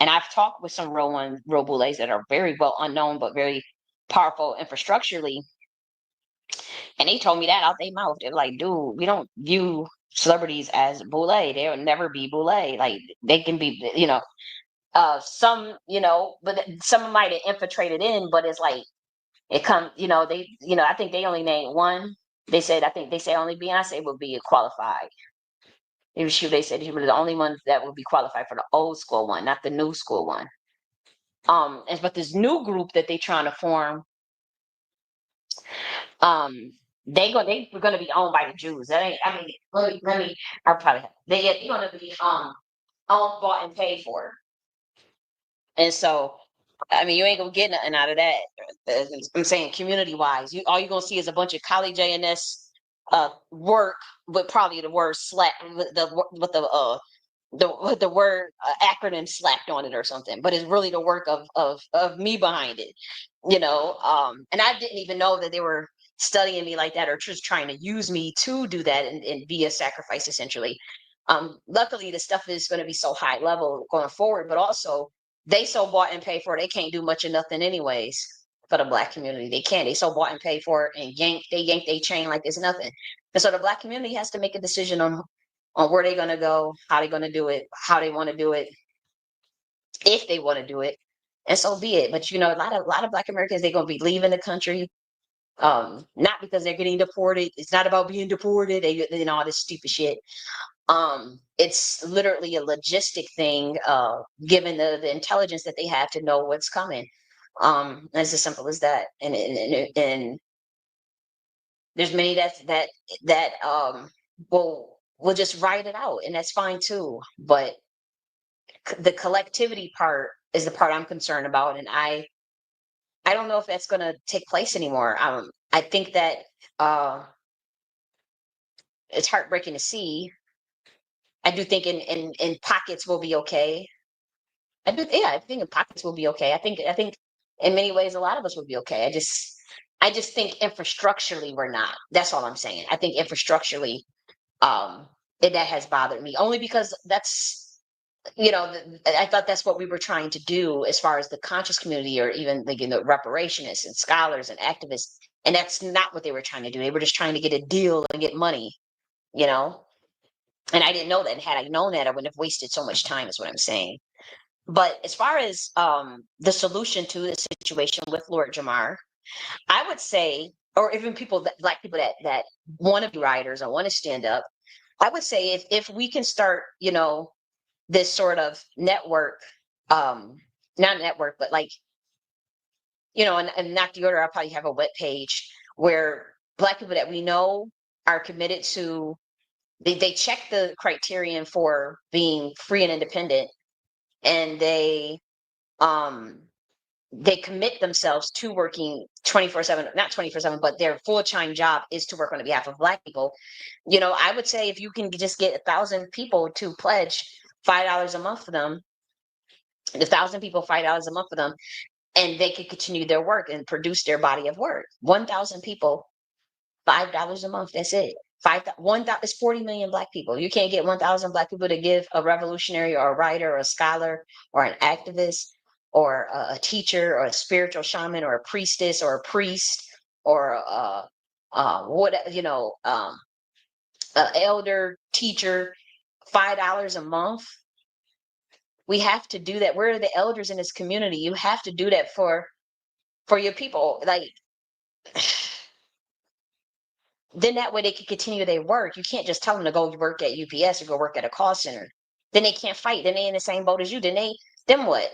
And I've talked with some real boules that are very well unknown, but very powerful infrastructurally. And they told me that out their mouth. They're like, dude, we don't view celebrities as boule. They'll never be boule. Like, they can be, you know, some, you know, but some might have infiltrated in, but it's like, it comes, you know, I think they only named one. I think they say only Beyonce would be qualified. They said he was the only one that would be qualified for the old school one, not the new school one. But this new group that they trying to form, they were going to be owned by the Jews. That ain't. I mean, let me. I probably have. They're going to be all bought and paid for. And so, I mean, you ain't gonna get nothing out of that. I'm saying community wise, all you're gonna see is a bunch of colleague J.N.S. Work with probably the word slap with the word acronym slapped on it or something, but it's really the work of me behind it, you know. And I didn't even know that they were studying me like that or just trying to use me to do that and be a sacrifice essentially. Luckily the stuff is going to be so high level going forward, but also they so bought and paid for it, they can't do much of nothing anyways for the Black community. They can't. They so bought and paid for it and yank they chain like it's nothing. And so the Black community has to make a decision on where they're going to go, how they're going to do it, how they want to do it, if they want to do it, and so be it. But you know, a lot of Black Americans, they're going to be leaving the country, not because they're getting deported. It's not about being deported. They know all this stupid shit. It's literally a logistic thing, given the intelligence that they have to know what's coming. It's as simple as that. And there's many that will just write it out, and that's fine too. But the collectivity part is the part I'm concerned about, and I don't know if that's going to take place anymore. I think that it's heartbreaking to see. I do think in pockets will be okay. I think in pockets will be okay. I think in many ways a lot of us will be okay. I just think infrastructurally we're not. That's all I'm saying. I think infrastructurally that has bothered me only because that's, you know, I thought that's what we were trying to do as far as the conscious community, or even like, you know, reparationists and scholars and activists. And that's not what they were trying to do. They were just trying to get a deal and get money, you know? And I didn't know that. And had I known that, I wouldn't have wasted so much time, is what I'm saying. But as far as the solution to the situation with Lord Jarmar, I would say, or even Black people that want to be writers or want to stand up, I would say if we can start, you know, this sort of network, not network, but like, you know, and Nakhti order, I'll probably have a web page where Black people that we know are committed to, they check the criterion for being free and independent, and they commit themselves to working 24/7, not 24/7, but their full-time job is to work on the behalf of Black people. You know, I would say if you can just get 1,000 people to pledge $5 a month for them, 1,000 people, $5 a month for them, and they could continue their work and produce their body of work. 1,000 people, $5 a month. That's it. 1,000 is 40 million Black people. You can't get 1,000 Black people to give a revolutionary or a writer or a scholar or an activist or a teacher or a spiritual shaman or a priestess or a priest or what, you know, an elder teacher, $5 a month. We have to do that. We're the elders in this community. You have to do that for your people. Like, then that way they can continue their work. You can't just tell them to go work at UPS or go work at a call center. Then they can't fight. Then they in the same boat as you. Then what?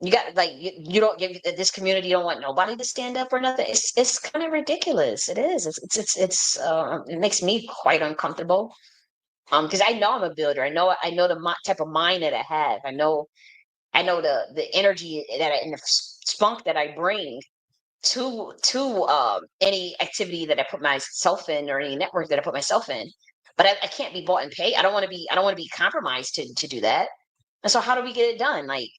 You got, like, you don't give this community, don't want nobody to stand up or nothing. It's kind of ridiculous. It is. It's it makes me quite uncomfortable. Because I know I'm a builder. I know the type of mind that I have. I know the energy and the spunk that I bring to any activity that I put myself in, or any network that I put myself in. But I can't be bought and paid. I don't want to be compromised to do that. And so how do we get it done? Like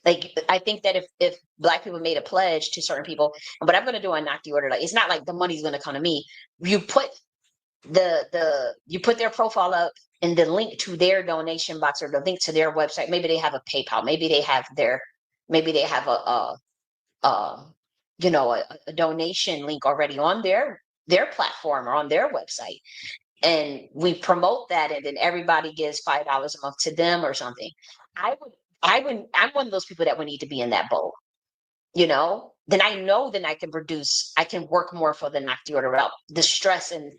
I think that if Black people made a pledge to certain people, and what I'm going to do on Nakhti order, like, it's not like the money's going to come to me. You put you put their profile up and the link to their donation box or the link to their website. Maybe they have a PayPal. Maybe they have a you know, a donation link already on their platform or on their website, and we promote that, and then everybody gives $5 a month to them or something. I'm one of those people that would need to be in that boat, you know. Then I can work more for the Nakhti order without the stress and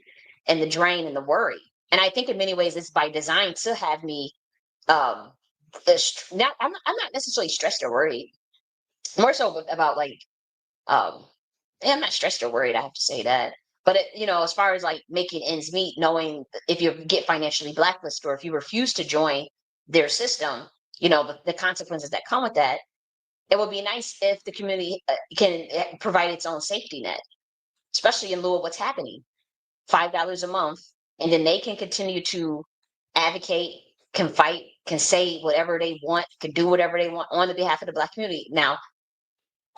the drain and the worry. And I think in many ways it's by design to have me not I'm not necessarily stressed or worried, more so about like I'm not stressed or worried, I have to say that. But you know, as far as like making ends meet, knowing if you get financially blacklisted or if you refuse to join their system, the consequences that come with that. It would be nice if the community can provide its own safety net, especially in lieu of what's happening. $5 a month, and then they can continue to advocate, can fight, can say whatever they want, can do whatever they want on the behalf of the Black community. Now,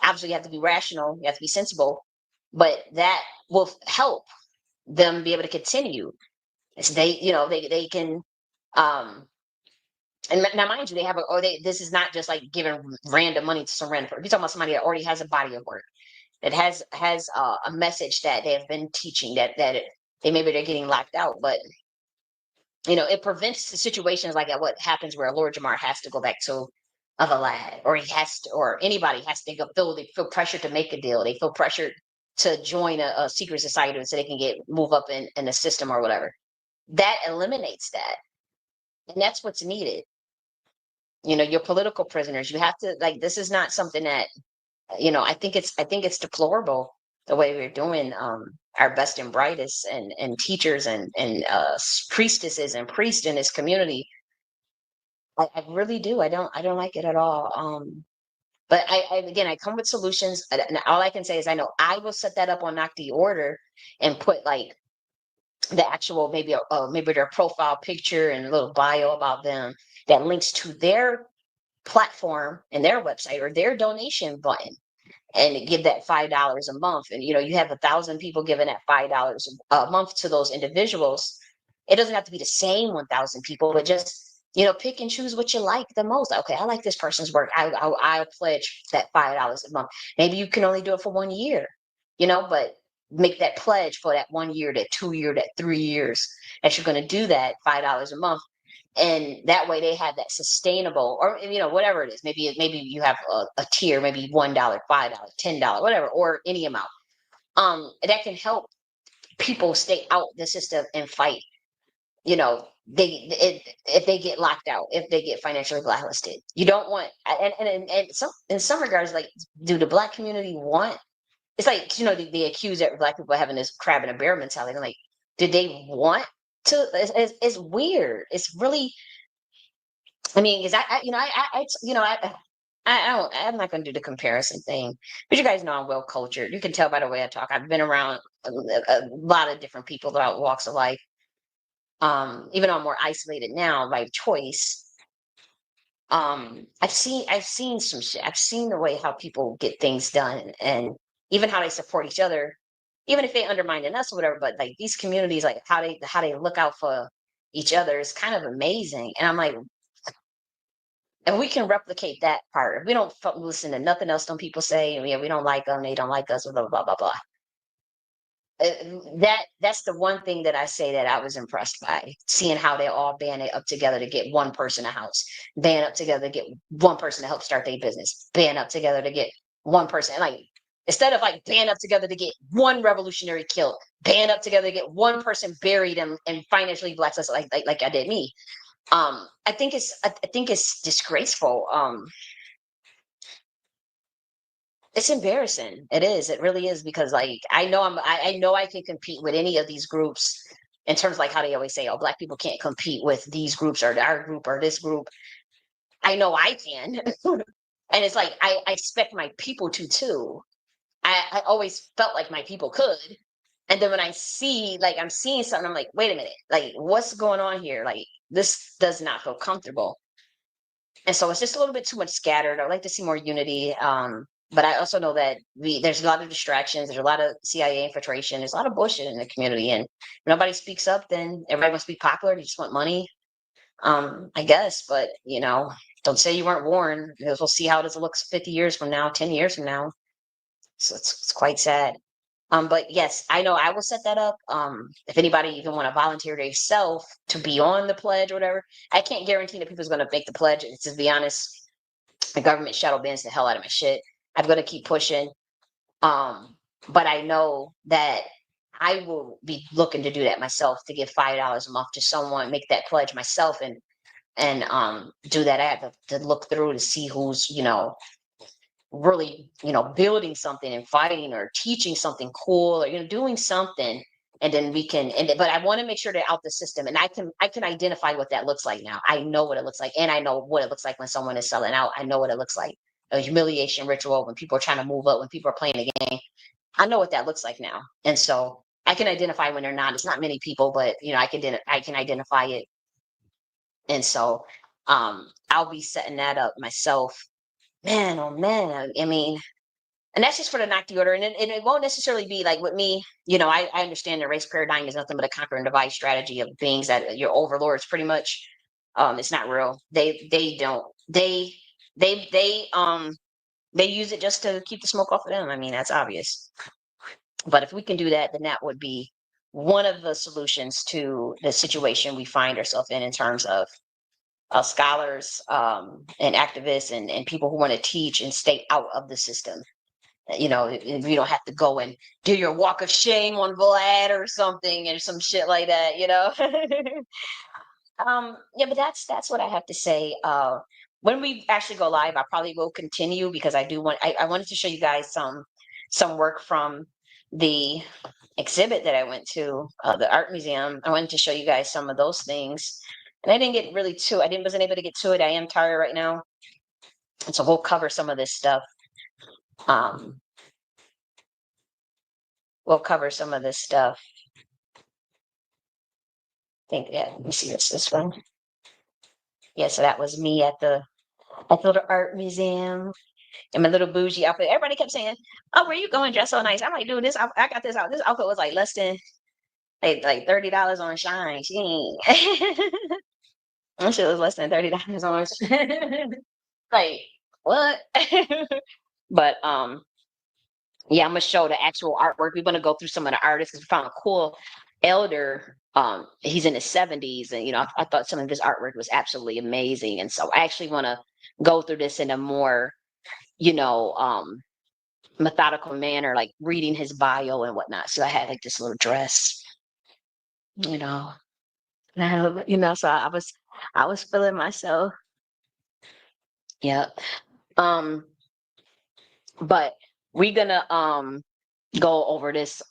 obviously, you have to be rational, you have to be sensible, but that will help them be able to continue. So they can, and now mind you, they have this is not just like giving random money to some random person. You're talking about somebody that already has a body of work, that has a message that they have been teaching, that maybe they're getting locked out, but it prevents the situations like what happens where Lord Jamar has to go back to a lad, or or anybody has to they feel pressured to make a deal. They feel pressured to join a secret society so they can move up in the system or whatever. That eliminates that. And that's what's needed. Your political prisoners, you have to, like, this is not something that, I think it's deplorable the way we're doing our best and brightest and teachers and priestesses and priests in this community. I really do. I don't like it at all. But I come with solutions. And all I can say is I know I will set that up on Nakhti order and put like the actual maybe their profile picture and a little bio about them that links to their platform and their website or their donation button, and give that $5 a month. And you have 1,000 people giving that $5 a month to those individuals. It doesn't have to be the same 1,000 people, but just pick and choose what you like the most. Okay, I like this person's work. I'll pledge that $5 a month. Maybe you can only do it for 1 year, but make that pledge for that 1 year, that 2 year, that 3 years that you're going to do that $5 a month. And that way they have that sustainable, or whatever it is. Maybe you have a tier, maybe $1, $5, $10, whatever, or any amount. That can help people stay out the system and fight. If they get locked out, if they get financially blacklisted, you don't want. And some in some regards, like, do the Black community want? It's like they accuse that Black people having this crab and a bear mentality. I'm like, did they want to? It's weird. It's really. I mean, because I'm not going to do the comparison thing, but you guys know I'm well cultured. You can tell by the way I talk. I've been around a lot of different people throughout walks of life. Even though I'm more isolated now by choice. I've seen some shit. I've seen the way how people get things done, and even how they support each other, even if they undermine us or whatever. But like these communities, like how they look out for each other is kind of amazing. And I'm like, and we can replicate that part. If we don't listen to nothing else them people say, we don't like them, they don't like us, blah, blah, blah, blah. That's the one thing that I say that I was impressed by, seeing how they all band up together to get one person a house, band up together to get one person to help start their business, band up together to get one person. Like, instead of like band up together to get one revolutionary killed, band up together to get one person buried and financially blessed, like I did me. I think it's disgraceful. It's embarrassing. It is. It really is, because like I know I can compete with any of these groups in terms of like how they always say, oh, Black people can't compete with these groups or our group or this group. I know I can. And it's like I expect my people to too. I always felt like my people could. And then when I see, like, I'm seeing something, I'm like, wait a minute, like, what's going on here? Like, this does not feel comfortable. And so it's just a little bit too much scattered. I'd like to see more unity. But I also know that there's a lot of distractions. There's a lot of CIA infiltration. There's a lot of bullshit in the community. And if nobody speaks up, then everybody wants to be popular. They just want money. I guess, but don't say you weren't warned, because we'll see how this looks 50 years from now, 10 years from now. So it's quite sad. But yes, I know I will set that up. If anybody even want to volunteer themselves to be on the pledge or whatever, I can't guarantee that people's going to make the pledge. And to be honest, the government shadow bans the hell out of my shit. I'm going to keep pushing. But I know that I will be looking to do that myself, to give $5 a month to someone, make that pledge myself, and do that. I have to look through to see who's really building something and fighting or teaching something cool, or doing something and then we can, but I want to make sure they're out the system, and I can identify what that looks like now. I know what it looks like, and I know what it looks like when someone is selling out. I know what it looks like. A humiliation ritual, when people are trying to move up, when people are playing a game. I know what that looks like now. And so I can identify when they're not. It's not many people, but I can identify it. And so I'll be setting that up myself. Man, oh man. I mean, and that's just for the Nakhti order. And it won't necessarily be like with me, I understand the race paradigm is nothing but a conquer and divide strategy of beings that your overlords pretty much. It's not real. They don't they use it just to keep the smoke off of them. I mean, that's obvious. But if we can do that, then that would be one of the solutions to the situation we find ourselves in terms of scholars and activists and people who want to teach and stay out of the system. If you don't have to go and do your walk of shame on Vlad or something or some shit like that, yeah, but that's what I have to say. When we actually go live, I probably will continue because I wanted to show you guys some work from the exhibit that I went to, the art museum. I wanted to show you guys some of those things. And I didn't get really wasn't able to get to it. I am tired right now. And so we'll cover some of this stuff. We'll cover some of this stuff. Let me see this one. Yeah, so that was me at the little art museum in my little bougie outfit. Everybody kept saying, "Oh, where you going? Dressed so nice." I'm like, "Dude, I got this out. This outfit was like less than like $30 on Shine." She ain't. That shit was less than $30 on Shine. Like what? But yeah, I'm gonna show the actual artwork. We're gonna go through some of the artists because we found a cool elder. He's in his 70s, and I thought some of his artwork was absolutely amazing. And so I actually want to go through this in a more, methodical manner, like reading his bio and whatnot. So I had like this little dress, and so I was feeling myself. Yeah. But we're gonna go over this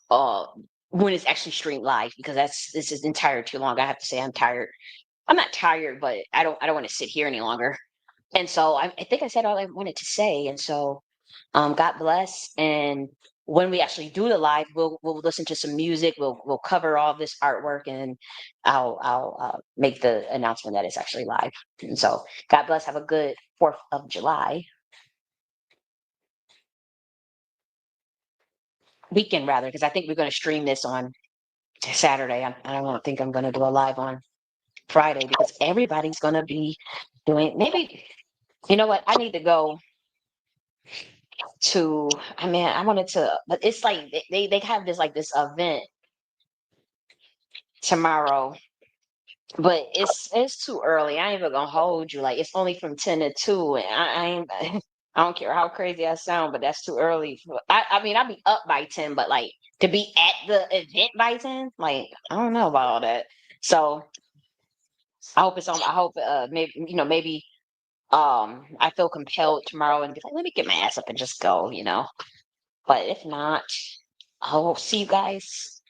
when it's actually streamed live because this is entire too long. I have to say I'm tired. I'm not tired, but I don't want to sit here any longer. And so I think I said all I wanted to say. And so God bless. And when we actually do the live, we'll listen to some music. We'll cover all this artwork, and I'll make the announcement that it's actually live. And so God bless. Have a good 4th of July weekend, rather, because I think we're going to stream this on Saturday. I don't think I'm going to do a live on Friday because everybody's going to be doing. Maybe you know what? I need to go to. I mean, I wanted to, but it's like they have this event tomorrow, but it's too early. I ain't even gonna hold you. Like it's only from 10 to 2, and I ain't. I don't care how crazy I sound, but that's too early. I mean, I'll be up by 10, but like to be at the event by 10, like I don't know about all that. So I hope it's on. I hope maybe I feel compelled tomorrow and be like, let me get my ass up and just go. But if not, I'll see you guys.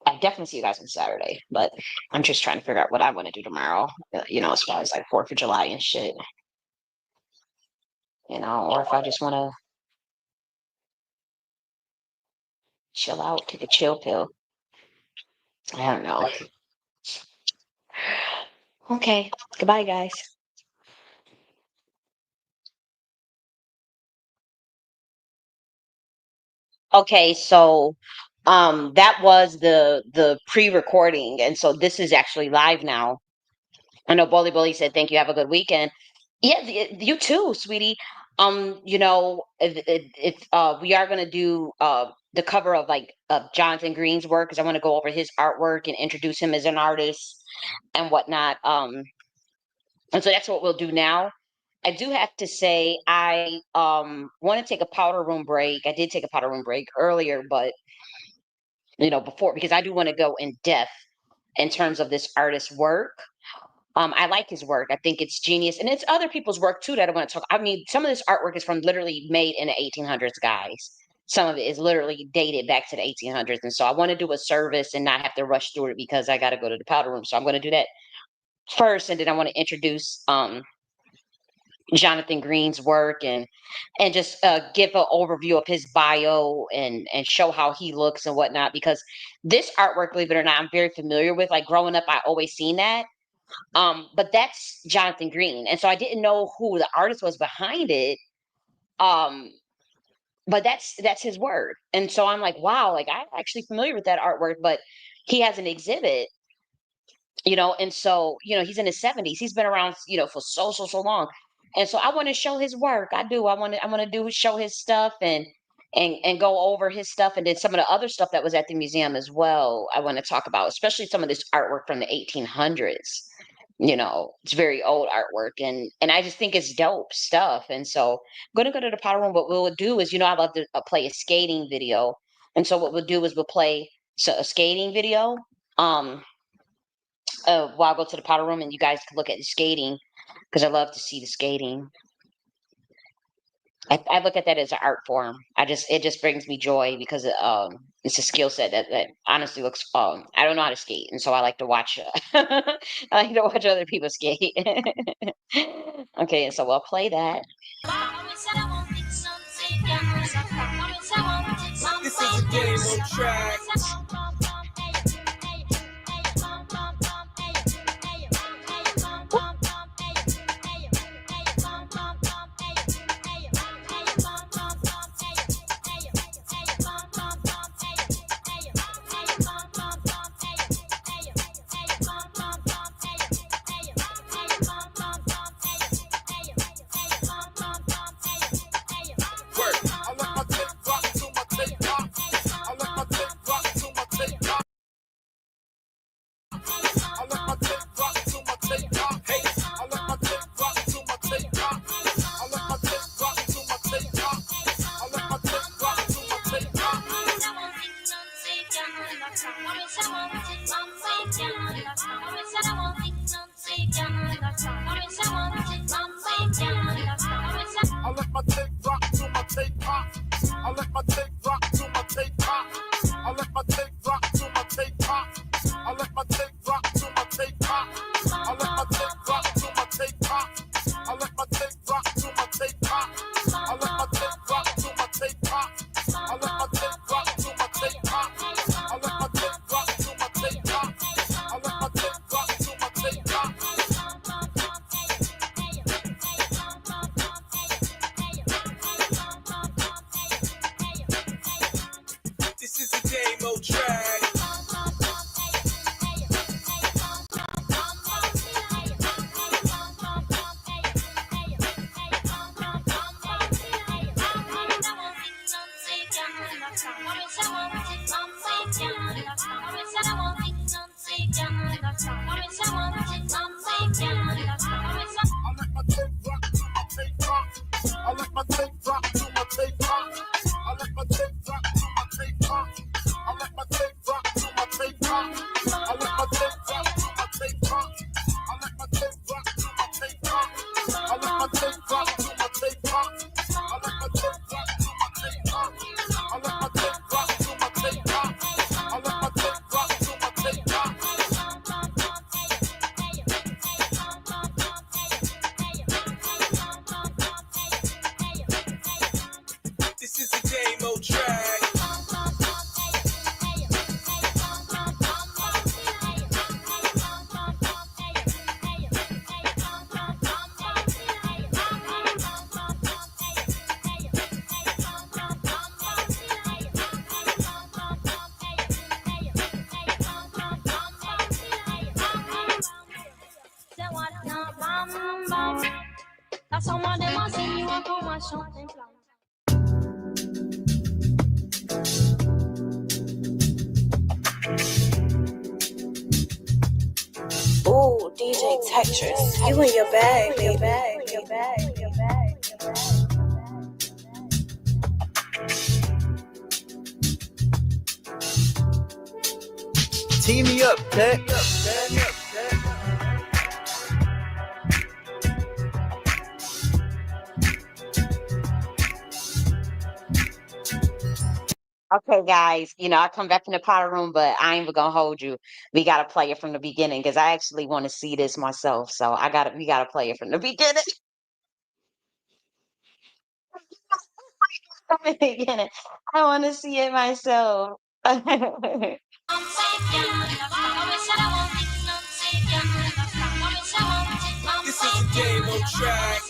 I definitely see you guys on Saturday, but I'm just trying to figure out what I want to do tomorrow, as far as like 4th of July and shit, or if I just want to chill out, take a chill pill. I don't know. Okay. Goodbye, guys. Okay, so that was the pre-recording, and so this is actually live now. I know Bully Bully said thank you, have a good weekend. Yeah, you too, sweetie. We are gonna do the cover of Jonathan Green's work because I want to go over his artwork and introduce him as an artist and whatnot. And so that's what we'll do now. I do have to say I want to take a powder room break. I did take a powder room break earlier, but before because I do want to go in depth in terms of this artist's work. I like his work. I think it's genius, and it's other people's work too that I want to talk. I mean, some of this artwork is from literally made in the 1800s, guys. some of it is literally dated back to the 1800s. And so I want to do a service and not have to rush through it because I got to go to the powder room. So I'm going to do that first, and then I want to introduce Jonathan Green's work and just give an overview of his bio and show how he looks and whatnot, because this artwork, believe it or not, I'm very familiar with. Like growing up, I always seen that. But that's Jonathan Green, and so I didn't know who the artist was behind it. But that's his work, and so I'm like, wow, like I'm actually familiar with that artwork. But he has an exhibit, and so he's in his 70s. He's been around, for so long, and so I want to show his work. I want to do show his stuff and go over his stuff, and then some of the other stuff that was at the museum as well. I want to talk about, especially some of this artwork from the 1800s. It's very old artwork, and I just think it's dope stuff. And so I'm gonna go to the powder room. What we'll do is, I love to play a skating video, and so what we'll do is we'll play a skating video. While I go to the powder room, and you guys can look at the skating, because I love to see the skating. I look at that as an art form. It just brings me joy, because it's a skill set that honestly looks I don't know how to skate, and so I like to watch I like to watch other people skate. Okay, and so we'll play that. This is a game on track. Ooh, DJ Tetris, you in your bag, baby. Team me up, Tech. Okay, guys, I come back from the powder room, but I ain't even gonna hold you. We gotta play it from the beginning because I actually want to see this myself. So we gotta play it from the beginning. From the beginning. I want to see it myself. This is a game on track.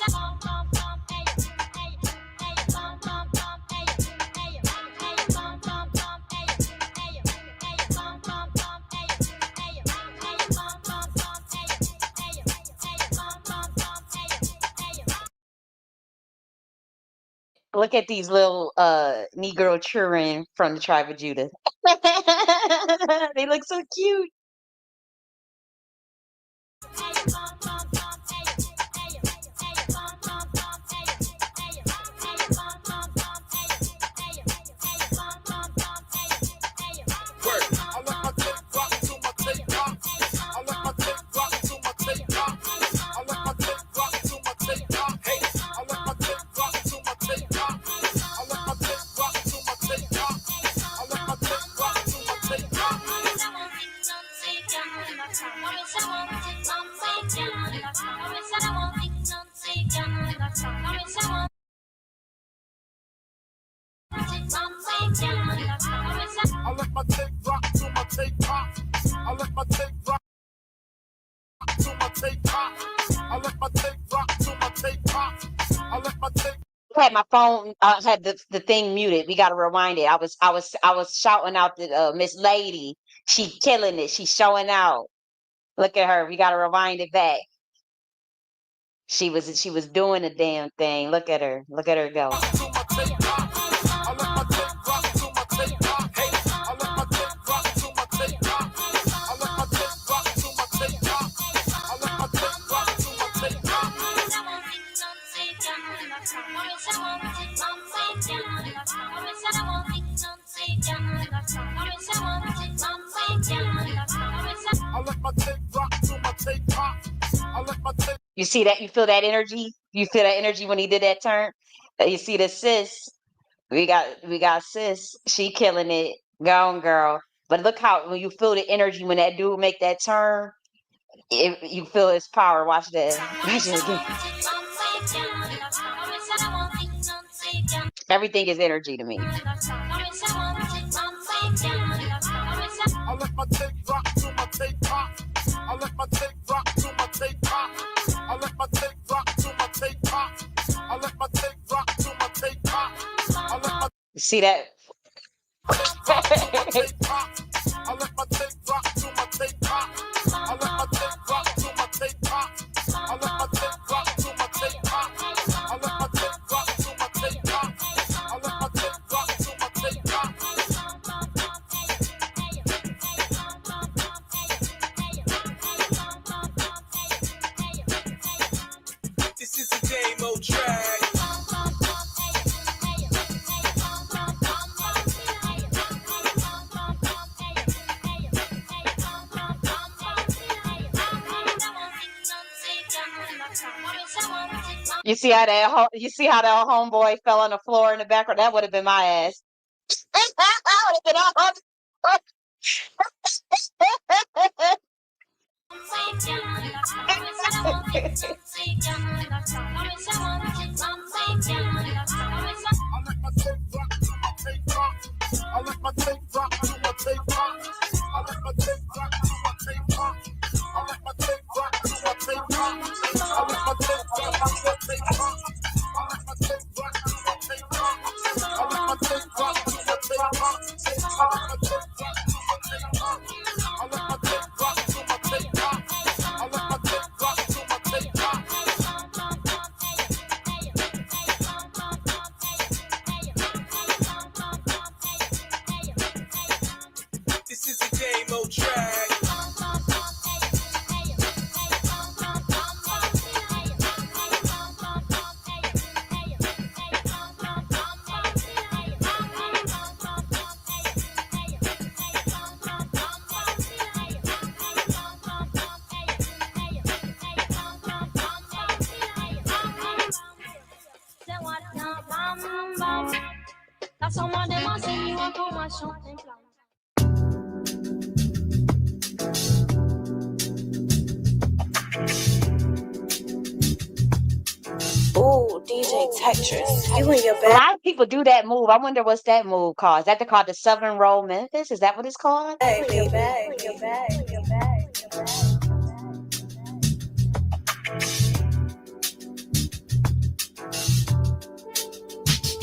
Look at these little Negro children from the tribe of Judah. They look so cute. I had my phone. I had the thing muted. We got to rewind it. I was shouting out the Miss Lady. She killing it. She's showing out. Look at her. We got to rewind it back. She was doing the damn thing. Look at her. Look at her go. You see that? You feel that energy? You feel that energy when he did that turn? You see the sis? We got sis. She killing it. Go on, girl. But look how when you feel the energy when that dude make that turn, you feel his power. Watch that. Watch it again. Everything is energy to me. See that? This is a game on track. You see how that homeboy fell on the floor in the background? That would have been my ass. I would have been all. DJ Tetris, you and your A bag. lot of people do that move. I wonder what's that move called. Is that called the Southern Roll Memphis? Is that what it's called?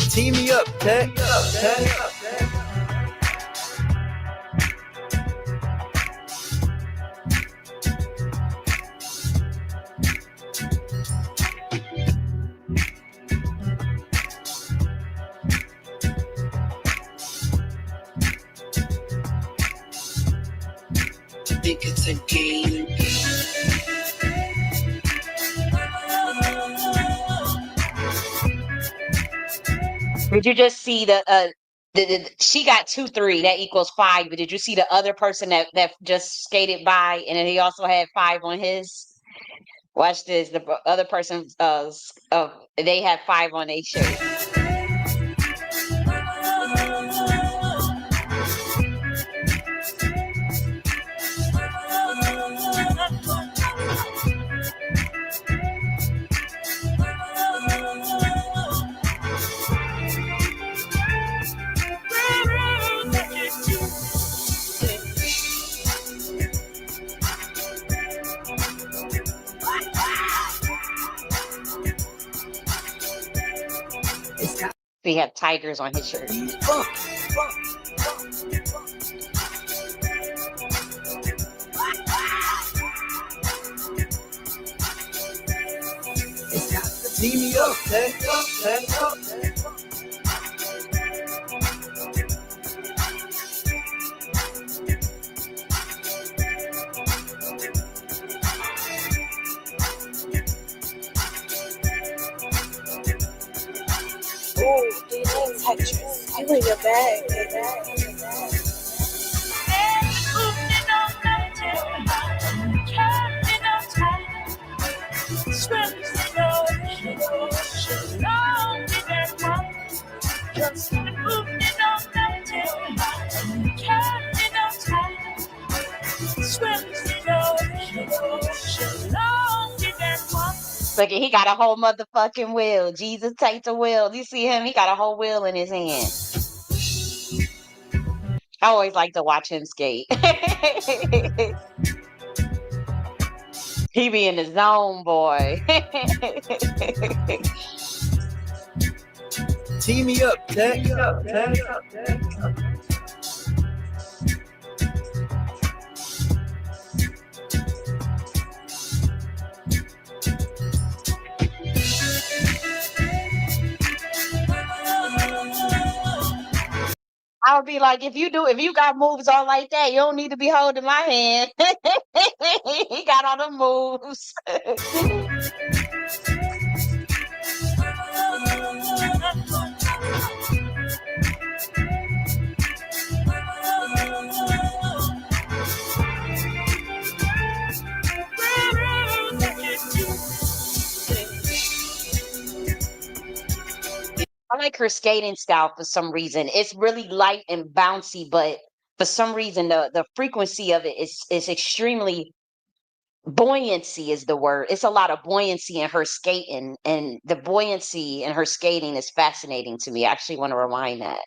Team me up, Tech. Think it's a game. Did you just see she got 2-3, that equals 5, but did you see the other person that just skated by and then he also had 5 on his? Watch this. The other person they had 5 on their shirt. He had tigers on his shirt. Team me up, Tech. Tetris, you and your bag. Look, he got a whole motherfucking wheel. Jesus takes a wheel. You see him? He got a whole wheel in his hand. I always like to watch him skate. He be in the zone, boy. Team me up, Tech. I would be like, if you got moves all like that, you don't need to be holding my hand. He got all the moves. I like her skating style for some reason. It's really light and bouncy, but for some reason the frequency of it is extremely buoyancy is the word. It's a lot of buoyancy in her skating, and the buoyancy in her skating is fascinating to me. I actually want to rewind that.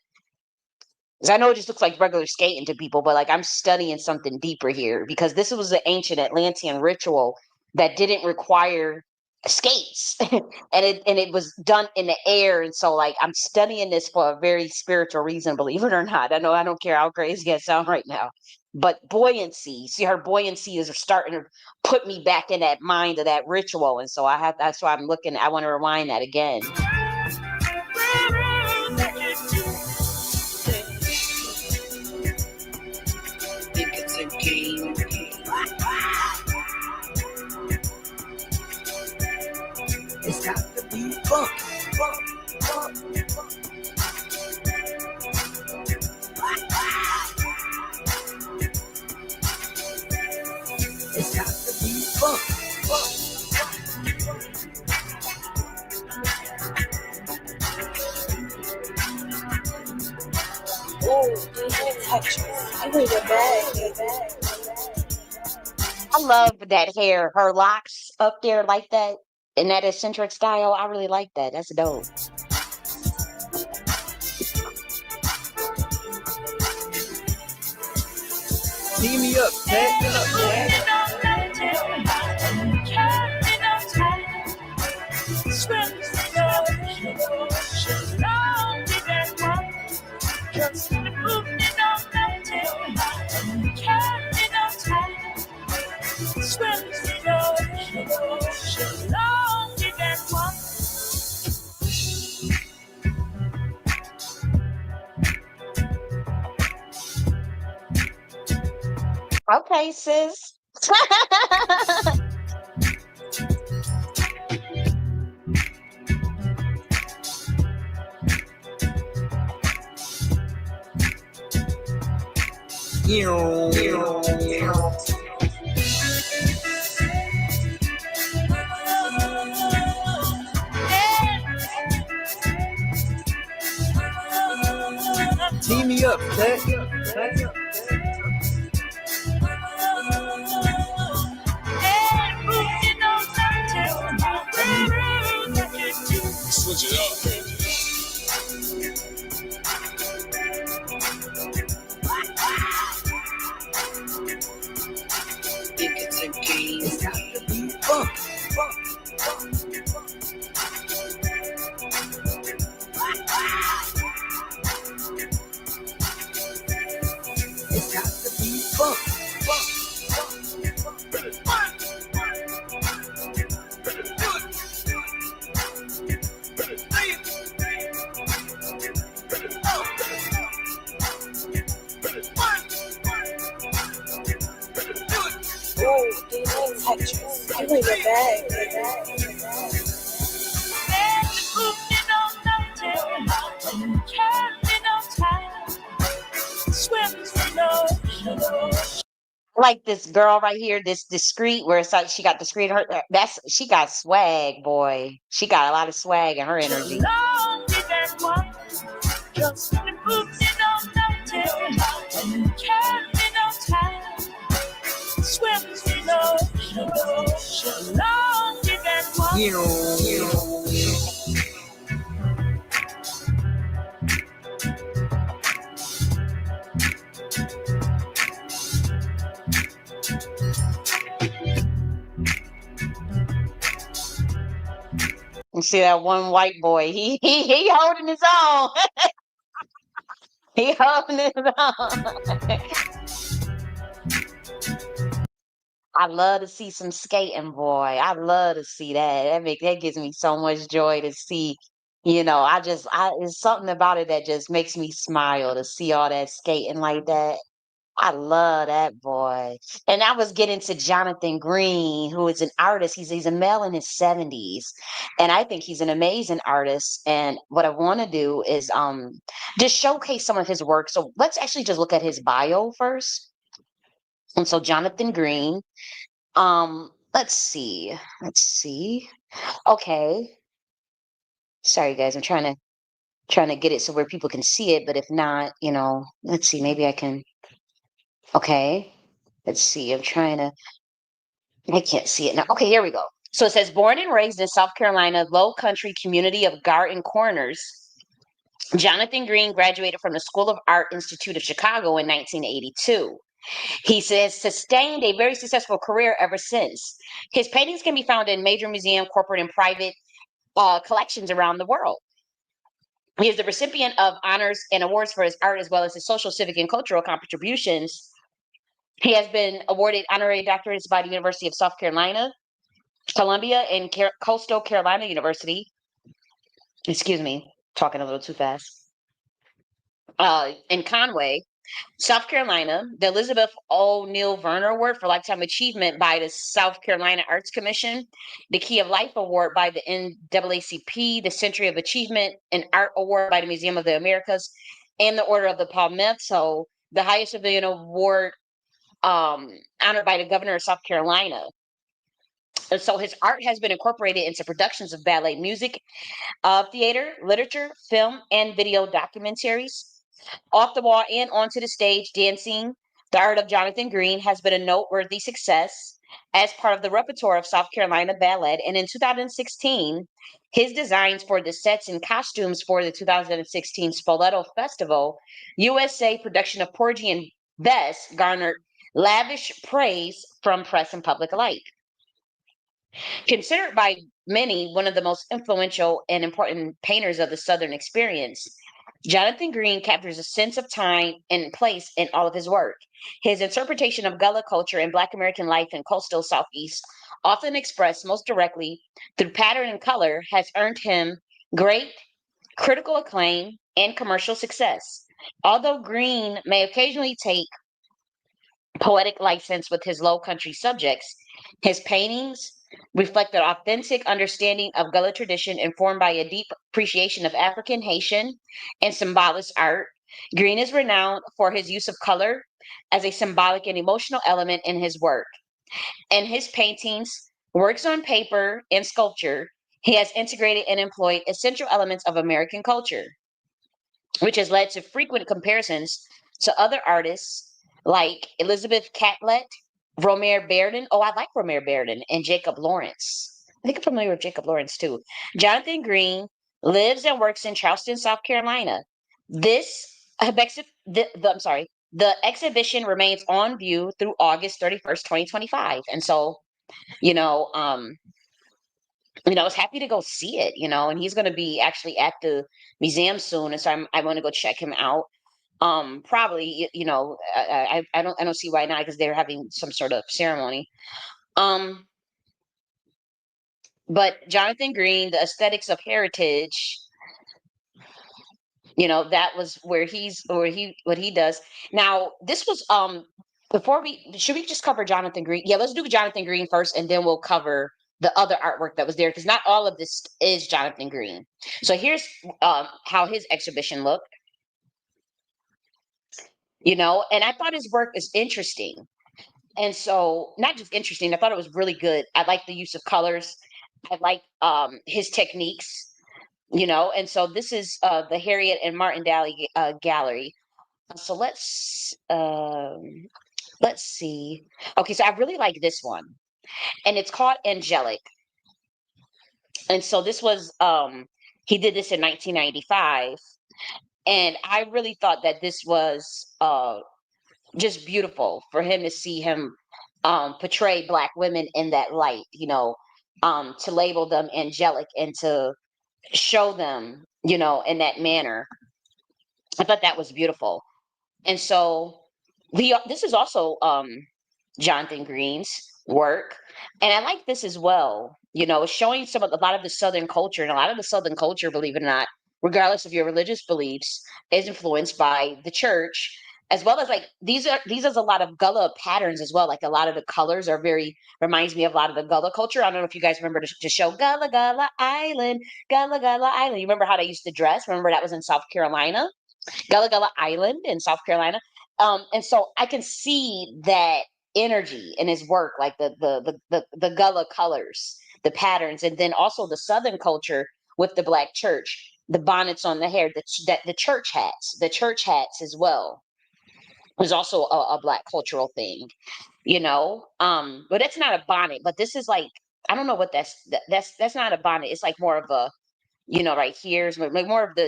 Because I know it just looks like regular skating to people, but like I'm studying something deeper here because this was an ancient Atlantean ritual that didn't require skates and it was done in the air. And so like I'm studying this for a very spiritual reason, believe it or not. I know I don't care how crazy I sound right now, but buoyancy, see, her buoyancy is starting to put me back in that mind of that ritual. And so that's why I'm looking, I want to rewind that again. It's got to be fun. It's got to be fun. Oh, DJ Tetris, you and your bag. I love that hair, her locks up there like that. in that eccentric style. I really like that. That's dope. Team me up, Okay, sis. Team me up, Tech. Switch it up. Think it's a game. It's got to be fun. It's got to be fun. Ooh, these textures. You in your bag, baby. Like this girl right here, this discreet, where it's like she got discreet in her. She got swag, boy. She got a lot of swag in her energy. You see that one white boy? He holding his own. He holding his own. I love to see some skating, boy. I love to see that. That gives me so much joy to see. It's something about it that just makes me smile to see all that skating like that. I love that, boy. And I was getting to Jonathan Green, who is an artist. He's a male in his 70s, and I think he's an amazing artist. And what I want to do is just showcase some of his work. So let's actually just look at his bio first. And so Jonathan Green, let's see. Okay. Sorry guys, I'm trying to get it so where people can see it, but if not, let's see, maybe I can. Okay. Let's see. I can't see it now. Okay, here we go. So it says born and raised in South Carolina, low country community of Garden Corners. Jonathan Green graduated from the School of Art Institute of Chicago in 1982. He says sustained a very successful career ever since. His paintings can be found in major museum, corporate, and private collections around the world. He is the recipient of honors and awards for his art as well as his social, civic, and cultural contributions. He has been awarded honorary doctorates by the University of South Carolina, Columbia, and Coastal Carolina University. Excuse me, talking a little too fast. In Conway, South Carolina, the Elizabeth O'Neill Verner Award for Lifetime Achievement by the South Carolina Arts Commission, the Key of Life Award by the NAACP, the Century of Achievement and Art Award by the Museum of the Americas, and the Order of the Palmetto, the highest civilian award honored by the governor of South Carolina. And so his art has been incorporated into productions of ballet music, theater, literature, film, and video documentaries. Off the wall and onto the stage, dancing, the art of Jonathan Green has been a noteworthy success. as part of the repertoire of South Carolina Ballet. And in 2016, his designs for the sets and costumes for the 2016 Spoleto Festival USA production of Porgy and Bess garnered lavish praise from press and public alike. Considered by many one of the most influential and important painters of the Southern experience, Jonathan Green captures a sense of time and place in all of his work. His interpretation of Gullah culture and Black American life in coastal Southeast, often expressed most directly through pattern and color, has earned him great critical acclaim and commercial success. Although Green may occasionally take poetic license with his low country subjects, his paintings reflect an authentic understanding of Gullah tradition informed by a deep appreciation of African, Haitian, and symbolist art. Green is renowned for his use of color as a symbolic and emotional element in his work. In his paintings, works on paper, and sculpture, he has integrated and employed essential elements of American culture, which has led to frequent comparisons to other artists like Elizabeth Catlett, Romare Bearden. Oh, I like Romare Bearden, and Jacob Lawrence. I think I'm familiar with Jacob Lawrence too. Jonathan Green lives and works in Charleston, South Carolina. This the exhibition remains on view through August 31st, 2025. And so, I was happy to go see it, and he's going to be actually at the museum soon. And so I want to go check him out. Probably, I don't see why not, because they're having some sort of ceremony. But Jonathan Green, the aesthetics of heritage, that was what he does. Now, this was, should we just cover Jonathan Green? Yeah, let's do Jonathan Green first, and then we'll cover the other artwork that was there, because not all of this is Jonathan Green. So here's how his exhibition looked, and I thought his work is interesting. And so, not just interesting, I thought it was really good. I like the use of colors. I like his techniques, and so this is the Harriet and Martin Daly Gallery. So let's see. Okay, so I really like this one, and it's called Angelic. And so this was he did this in 1995, and I really thought that this was just beautiful for him to see him portray Black women in that light, to label them angelic and to show them, in that manner. I thought that was beautiful. And so this is also Jonathan Green's work. And I like this as well. It's showing a lot of the Southern culture, and a lot of the Southern culture, believe it or not, regardless of your religious beliefs, is influenced by the church, as well as like these are a lot of Gullah patterns as well. Like a lot of the colors are reminds me of a lot of the Gullah culture. I don't know if you guys remember the show Gullah Gullah Island, Gullah Gullah Island. You remember how they used to dress? Remember that was in South Carolina? Gullah Gullah Island in South Carolina. And so I can see that energy in his work, like the Gullah colors, the patterns, and then also the Southern culture with the Black church, the bonnets on the hair, the church hats as well was also a Black cultural thing, but it's not a bonnet, but this is like, I don't know what that's not a bonnet. It's like more of a, right here is like more of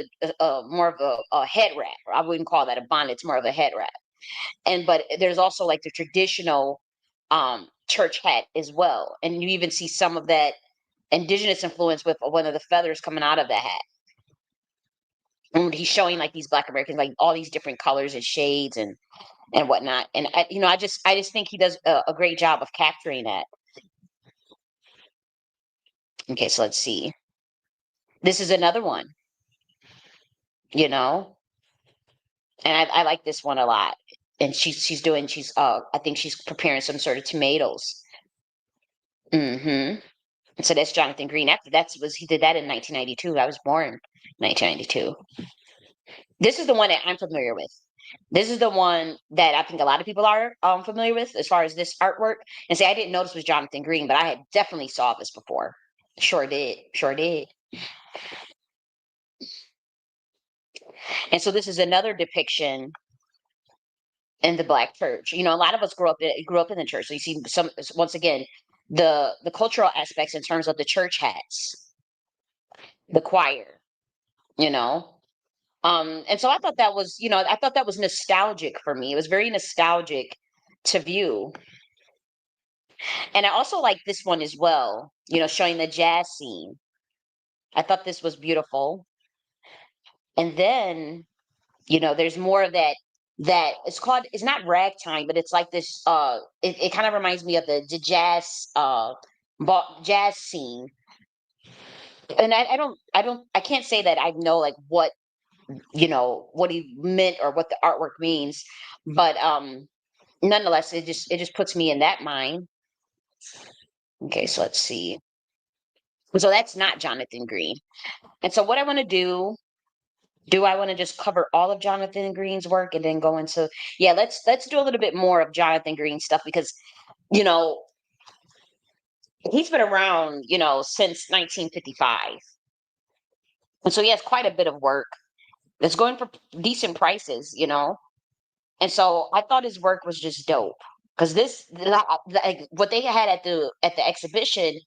a head wrap. I wouldn't call that a bonnet. It's more of a head wrap. But there's also like the traditional church hat as well. And you even see some of that indigenous influence with one of the feathers coming out of the hat. And he's showing like these Black Americans, like all these different colors and shades and whatnot. And I just think he does a great job of capturing that. Okay, so let's see. This is another one, and I like this one a lot. And I think she's preparing some sort of tomatoes. So that's Jonathan Green. He did that in 1992. I was born 1992. This is the one that I'm familiar with. This is the one that I think a lot of people are familiar with as far as this artwork. And say I didn't know this was Jonathan Green, but I had definitely saw this before. Sure did. And so this is another depiction. in the Black church. You know, a lot of us grew up in the church. So you see some, once again, the cultural aspects in terms of the church hats, the choir, you know. And so I thought that was, you know, I thought that was nostalgic for me. It was very nostalgic to view. And I also like this one as well, you know, showing the jazz scene. I thought this was beautiful. And then, you know, there's more of that it's called, it's not ragtime, but it's like this it kind of reminds me of the jazz jazz scene. And I can't say that I know like what, you know, what he meant or what the artwork means, but nonetheless it just puts me in that mind. Okay, so let's see. So that's not Jonathan Green. And so what I want to do I want to just cover all of Jonathan Green's work and then go into, yeah, let's do a little bit more of Jonathan Green stuff, because, you know, he's been around, you know, since 1955. And so he has quite a bit of work that's going for decent prices, you know. And so I thought his work was just dope, because like what they had at the exhibition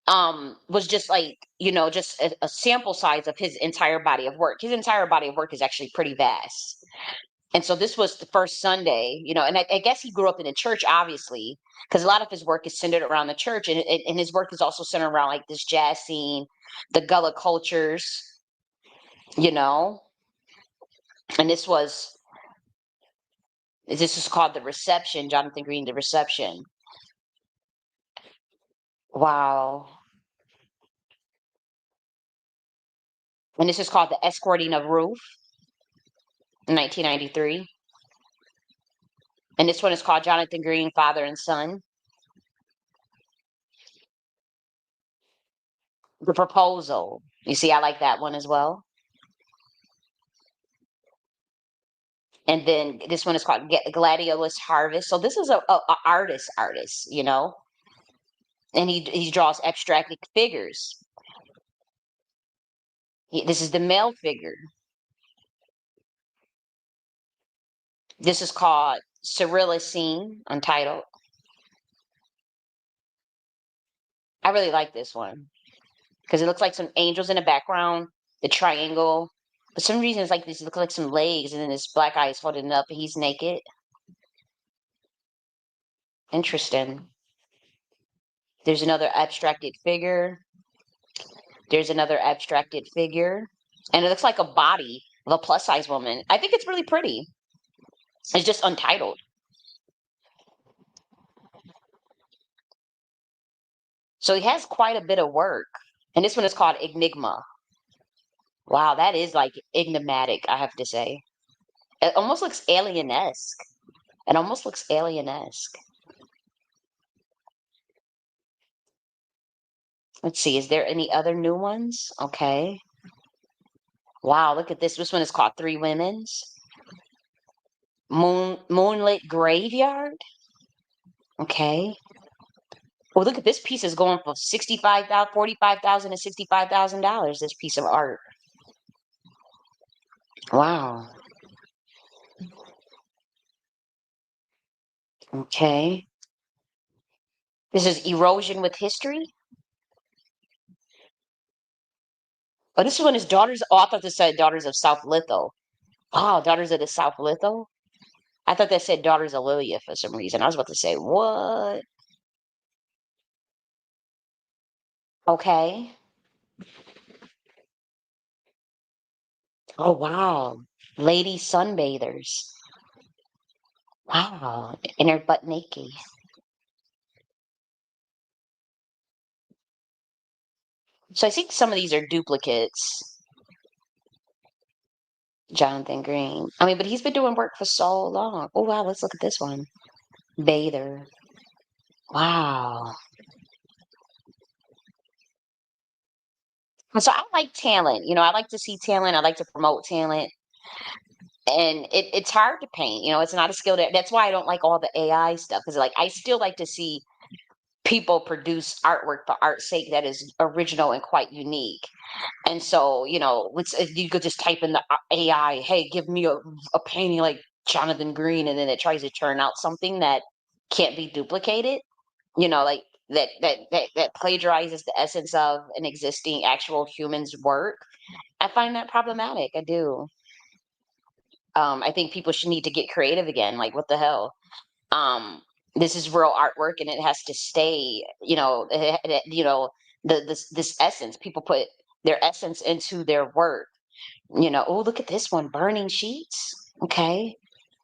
was just like, you know, just a sample size of his entire body of work. His entire body of work is actually pretty vast. And so this was the first Sunday, you know, and I guess he grew up in a church, obviously, because a lot of his work is centered around the church, and his work is also centered around like this jazz scene, the Gullah cultures, you know. And this is called The Reception, Jonathan Green, The Reception. Wow. And this is called The Escorting of Ruth in 1993. And this one is called Jonathan Green, Father and Son. The Proposal. You see, I like that one as well. And then this one is called Gladiolus Harvest. So this is a artist, you know, and he draws abstracted figures. This is the male figure. This is called Cyrilla Scene, Untitled. I really like this one because it looks like some angels in the background, the triangle. For some reason, it's like this looks like some legs, and then this black guy is holding it up, and he's naked. Interesting. There's another abstracted figure. There's another abstracted figure. And it looks like a body of a plus size woman. I think it's really pretty. It's just untitled. So he has quite a bit of work. And this one is called Enigma. Wow, that is like enigmatic, I have to say. It almost looks alien-esque. It almost looks alien-esque. Let's see, is there any other new ones? Okay. Wow, look at this. This one is called Three Women's. Moonlit Graveyard. Okay. Well, look at this piece is going for $45,000, $45,000 and $65,000. This piece of art. Wow. Okay. This is Erosion with History. Oh, this one is Daughters. Oh, I thought this said Daughters of South Litho. Oh, Daughters of the South Litho. I thought that said Daughters of Lilia for some reason. I was about to say, what? Okay. Oh, wow. Lady Sunbathers. Wow. And they're butt naked. So I think some of these are duplicates. Jonathan Green. I mean, but he's been doing work for so long. Oh, wow. Let's look at this one. Bather. Wow. And so I like talent. You know, I like to see talent. I like to promote talent. And it's hard to paint. You know, it's not a skill that's why I don't like all the AI stuff. Because like I still like to see people produce artwork for art's sake that is original and quite unique. And so, you know, you could just type in the AI, hey, give me a painting like Jonathan Green, and then it tries to turn out something that can't be duplicated, you know, like that plagiarizes the essence of an existing actual human's work. I find that problematic. I do. I think people should need to get creative again. Like, what the hell? Um, this is real artwork, and it has to stay. You know, you know, this essence. People put their essence into their work. You know, oh, look at this one, burning sheets. Okay,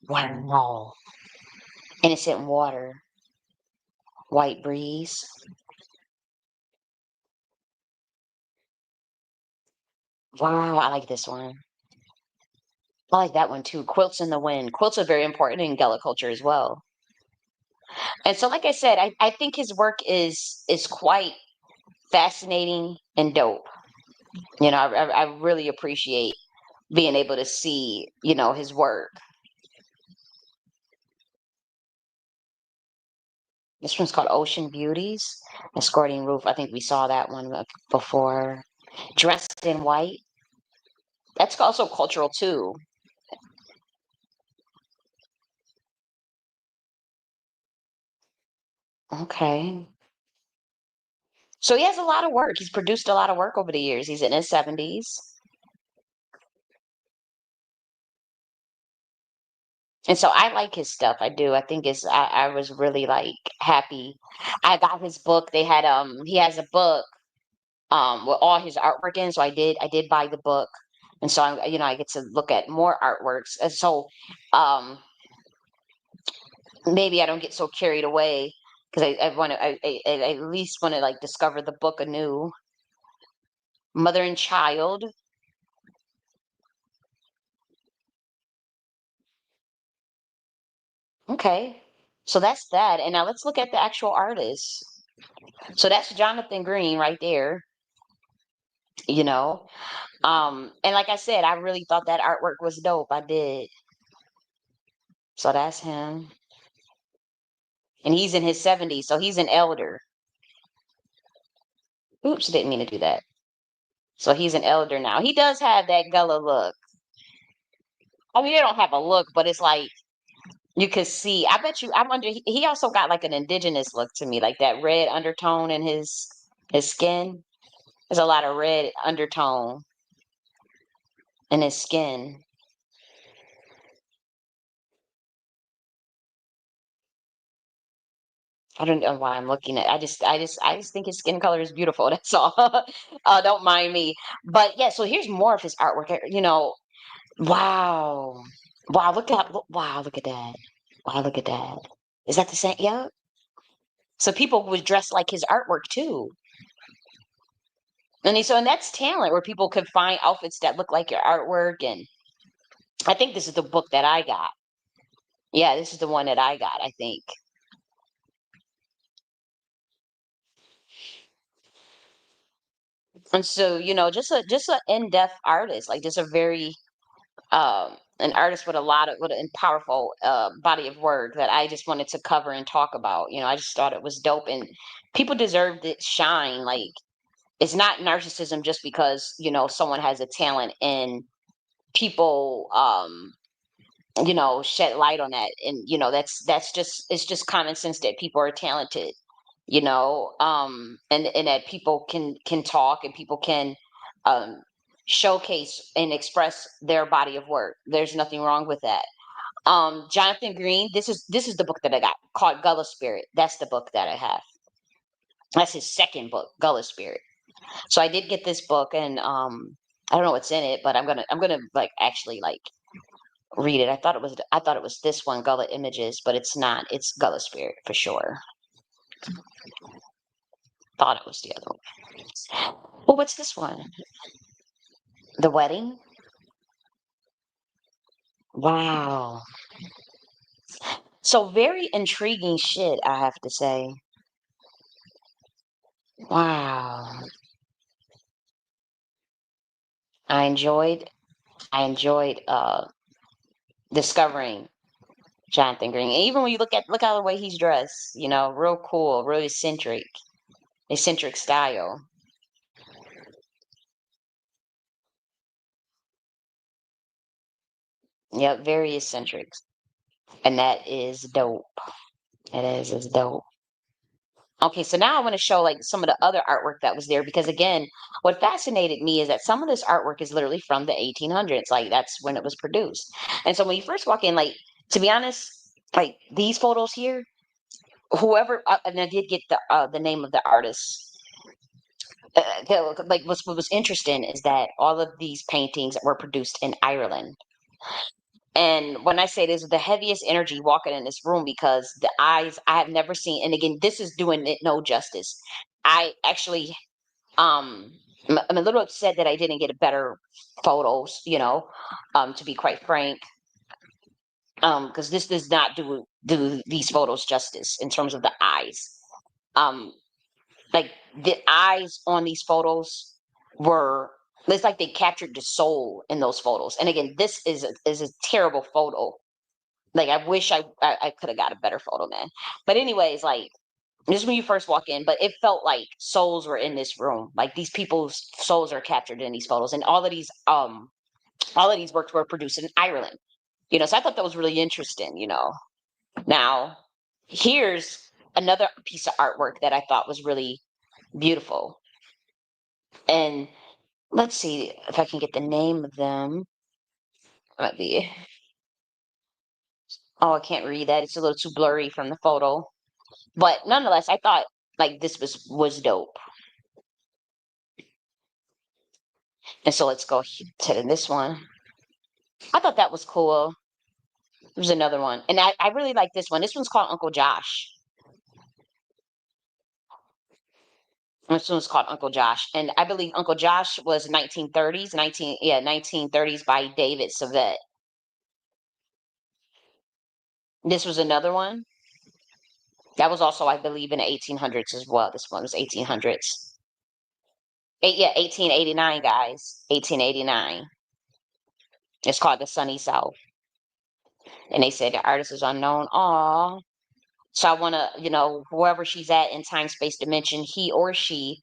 wow, innocent water, white breeze. Wow, I like this one. I like that one too. Quilts in the wind. Quilts are very important in Gullah culture as well. And so, like I said, I think his work is quite fascinating and dope. You know, I really appreciate being able to see, you know, his work. This one's called Ocean Beauties, Escorting Roof. I think we saw that one before. Dressed in white. That's also cultural too. Okay. So he has a lot of work. He's produced a lot of work over the years. He's in his 70s. And so I like his stuff. I do. I think I was really like happy. I got his book. They had he has a book with all his artwork in. So I did buy the book. And so I, you know, I get to look at more artworks. And so um maybe I don't get so carried away because I want to I at least want to like discover the book anew. Mother and child. Okay. So that's that. And now let's look at the actual artist. So that's Jonathan Green right there, you know. And like I said, I really thought that artwork was dope. I did. So that's him. And he's in his 70s, so he's an elder. Oops, didn't mean to do that. So he's an elder now. He does have that Gullah look. I mean, they don't have a look, but it's like you could see. I bet you. I wonder. He also got like an indigenous look to me, like that red undertone in his skin. There's a lot of red undertone in his skin. I don't know why I'm looking at. I just think his skin color is beautiful. That's all. Don't mind me. But yeah, so here's more of his artwork. You know, wow, wow. Wow, look at that. Wow, look at that. Is that the same? Yeah. So people would dress like his artwork too. And that's talent where people could find outfits that look like your artwork. And I think this is the book that I got. Yeah, this is the one that I got, I think. And so, you know, just a in-depth artist, like just a very an artist with a lot of with a powerful body of work that I just wanted to cover and talk about. You know, I just thought it was dope, and people deserved it shine. Like, it's not narcissism just because, you know, someone has a talent, and people you know, shed light on that. And you know, that's just, it's just common sense that people are talented, you know, and that people can talk, and people can um showcase and express their body of work. There's nothing wrong with that. Jonathan Green, this is the book that I got, called Gullah Spirit. That's the book that I have. That's his second book, Gullah Spirit. So I did get this book, and I don't know what's in it, but I'm gonna like actually like read it. I thought it was this one, Gullah Images, but it's not. It's Gullah Spirit for sure. Thought it was the other one. Well, what's this one? The Wedding. Wow. So very intriguing shit, I have to say. Wow. I enjoyed I enjoyed discovering Jonathan Green. And even when you look at the way he's dressed, you know, real cool, real eccentric style. Yep, very eccentric. And that is dope. It is dope. Okay, so now I want to show like some of the other artwork that was there because again, what fascinated me is that some of this artwork is literally from the 1800s. Like that's when it was produced. And so when you first walk in, like to be honest, like these photos here, whoever and I did get the name of the artist. Like what was interesting is that all of these paintings were produced in Ireland. And when I say this, the heaviest energy walking in this room because the eyes I have never seen, and again, this is doing it no justice. I actually, I'm a little upset that I didn't get a better photos, to be quite frank, because this does not do these photos justice in terms of the eyes. Um, like the eyes on these photos were, it's like they captured the soul in those photos. And again, this is a terrible photo. Like I wish I could have got a better photo, man. But anyways, like this is when you first walk in, but it felt like souls were in this room. Like these people's souls are captured in these photos, and all of these works were produced in Ireland. So I thought that was really interesting. Now, here's another piece of artwork that I thought was really beautiful. And let's see if I can get the name of them. Might be. Oh, I can't read that. It's a little too blurry from the photo. But nonetheless, I thought like this was dope. And so let's go to this one. I thought that was cool. There's another one. And I really like this one. This one's called Uncle Josh. This one's called Uncle Josh. And I believe Uncle Josh was 1930s by David Savet. This was another one. That was also, I believe, in the 1800s as well. This one was 1800s. 1889, guys. 1889. It's called The Sunny South. And they said the artist is unknown. Aw. So I want to, whoever she's at in time, space, dimension, he or she,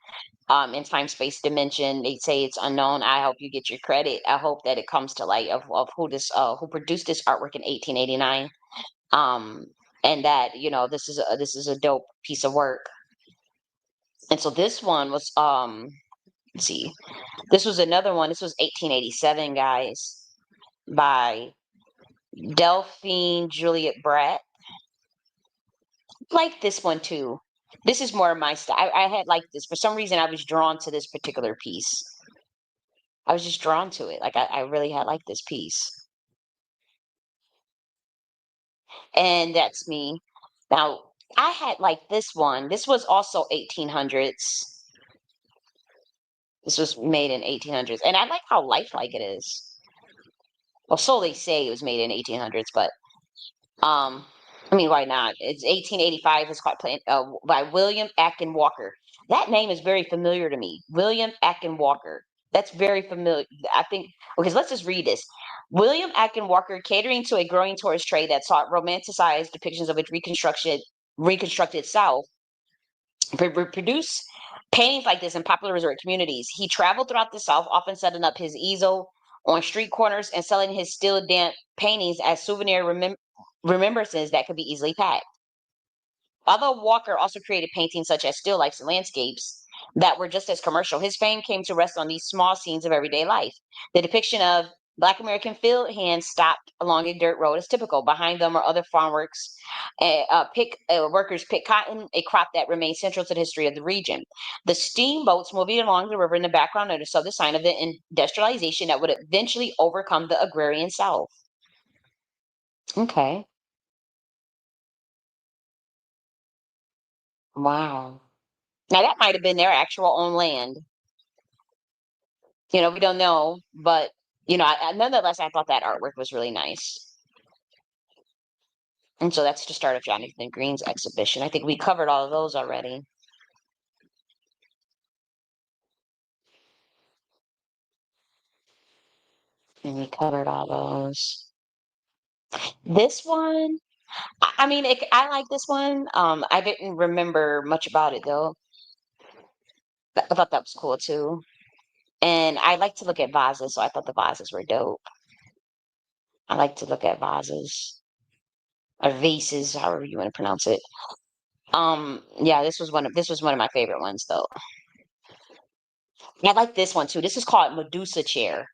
in time, space, dimension, they say it's unknown. I hope you get your credit. I hope that it comes to light of who produced this artwork in 1889. And that, this is a dope piece of work. And so this one was, let's see, this was another one. This was 1887, guys, by Delphine Juliet Bratt. Like this one too. This is more of my style. I had like this. For some reason, I was drawn to this particular piece. I was just drawn to it. Like I really had like this piece. And that's me. Now, I had like this one. This was also 1800s. This was made in 1800s. And I like how lifelike it is. Well, so they say it was made in 1800s, but I mean, why not? It's 1885. It's called by William Atkin Walker. That name is very familiar to me. William Atkin Walker. That's very familiar. I think, because let's just read this. William Atkin Walker, catering to a growing tourist trade that sought romanticized depictions of its reconstructed South, produce paintings like this in popular resort communities. He traveled throughout the South, often setting up his easel on street corners and selling his still damp paintings as souvenir remembrances that could be easily packed. Although Walker also created paintings such as still lifes and landscapes that were just as commercial, his fame came to rest on these small scenes of everyday life. The depiction of Black American field hands stopped along a dirt road is typical. Behind them are other farm works. Workers pick cotton, a crop that remains central to the history of the region. The steamboats moving along the river in the background are the southern sign of the industrialization that would eventually overcome the agrarian South. Okay. Wow. Now that might have been their actual own land. We don't know, but nonetheless, I thought that artwork was really nice. And so that's the start of Jonathan Green's exhibition. I think we covered all of those already. And we covered all those. This one, I mean, I like this one. I didn't remember much about it though. I thought that was cool too. And I like to look at vases, so I thought the vases were dope. I like to look at vases. or vases, however you want to pronounce it. Yeah, this was one of my favorite ones though. I like this one too. This is called Medusa chair.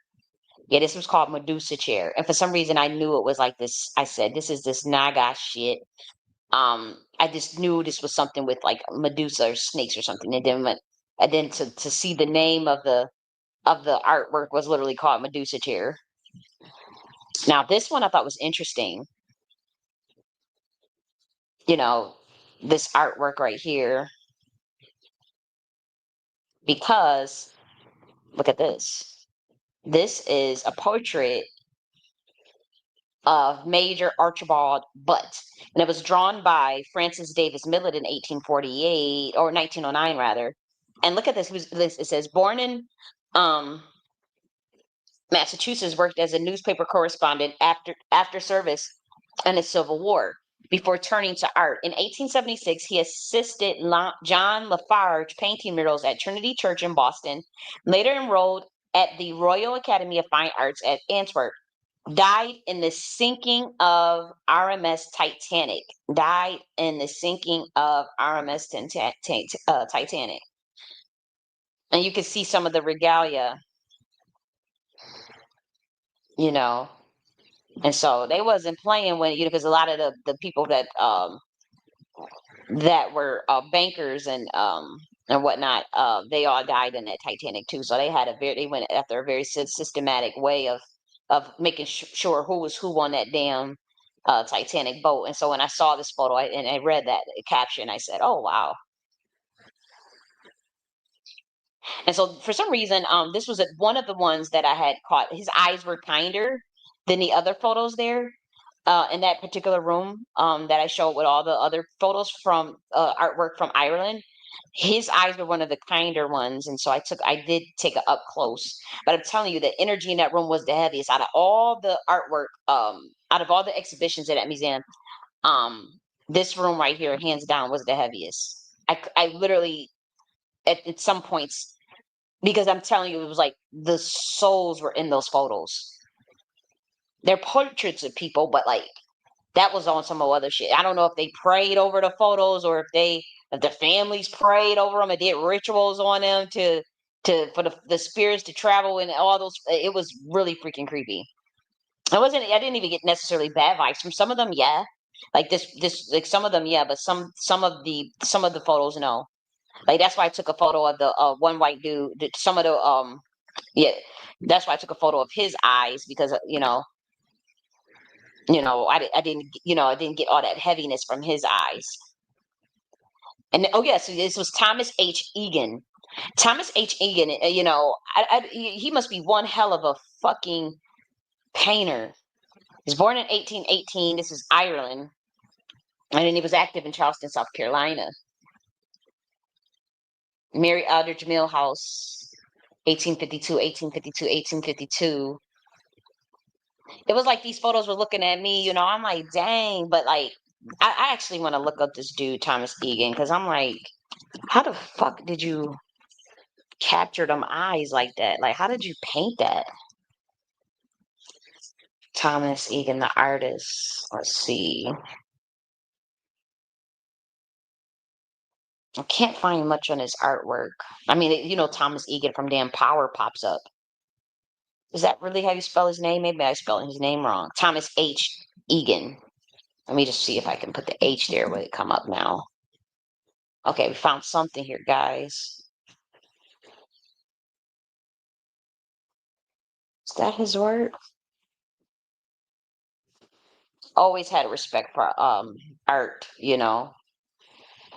Yeah, this was called Medusa chair. And for some reason I knew it was like this. I said, this is this Naga shit. I just knew this was something with like Medusa or snakes or something. And then to see the name of the artwork was literally called Medusa chair. Now this one I thought was interesting. You know, this artwork right here, because look at this. This is a portrait of Major Archibald Butt, and it was drawn by Francis Davis Millet in 1848 or 1909 rather. And look at this. It says born in Massachusetts, worked as a newspaper correspondent after service in the Civil War before turning to art. In 1876, he assisted John Lafarge painting murals at Trinity Church in Boston. Later enrolled at the Royal Academy of Fine Arts at Antwerp. Died in the sinking of RMS Titanic. Died in the sinking of RMS Titanic. And you can see some of the regalia, you know. And so they wasn't playing when, you know, because a lot of the people that were bankers and whatnot, they all died in that Titanic too. So they went after a very systematic way of making sure who was who on that damn Titanic boat. And so when I saw this photo and I read that caption, I said, "Oh wow." And so for some reason, this was one of the ones that I had caught. His eyes were kinder than the other photos there. In that particular room that I showed with all the other photos from artwork from Ireland, his eyes were one of the kinder ones, and so I did take it up close. But I'm telling you, the energy in that room was the heaviest out of all the artwork, out of all the exhibitions at that museum. This room right here, hands down, was the heaviest. I literally at some points, because I'm telling you, it was like the souls were in those photos. They're portraits of people, but like that was on some other shit. I don't know if they prayed over the photos or if the families prayed over them and did rituals on them for the spirits to travel and all those. It was really freaking creepy. I didn't even get necessarily bad vibes from some of them. Yeah. Like like some of them. Yeah. But some of the photos, no. Like that's why I took a photo of the one white dude. Some of the yeah. That's why I took a photo of his eyes because I didn't, I didn't get all that heaviness from his eyes. And oh yeah, so this was Thomas H. Egan. Thomas H. Egan, he must be one hell of a fucking painter. He was born in 1818. This is Ireland, and then he was active in Charleston, South Carolina. Mary Aldridge Millhouse, 1852, 1852, 1852. It was like these photos were looking at me, I'm like, dang, but like, I actually want to look up this dude, Thomas Egan, because I'm like, how the fuck did you capture them eyes like that? Like, how did you paint that? Thomas Egan, the artist. Let's see. I can't find much on his artwork. I mean, Thomas Egan from Damn Power pops up. Is that really how you spell his name? Maybe I spelled his name wrong. Thomas H. Egan. Let me just see if I can put the H there. Will it come up now? Okay, we found something here, guys. Is that his work? Always had a respect for art,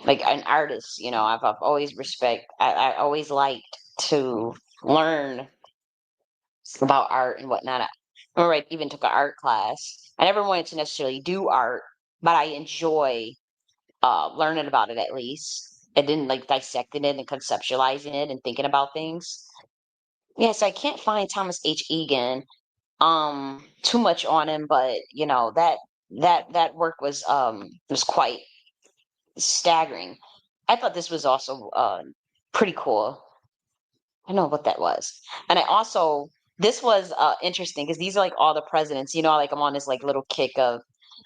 like an artist, I've always I always liked to learn about art and whatnot. I remember I even took an art class. I never wanted to necessarily do art, but I enjoy learning about it at least. And then like dissecting it and conceptualizing it and thinking about things. Yes, I can't find Thomas H. Egan too much on him, but that work was quite staggering. I thought this was also pretty cool. I know what that was. And this was interesting because these are like all the presidents, like I'm on this like little kick of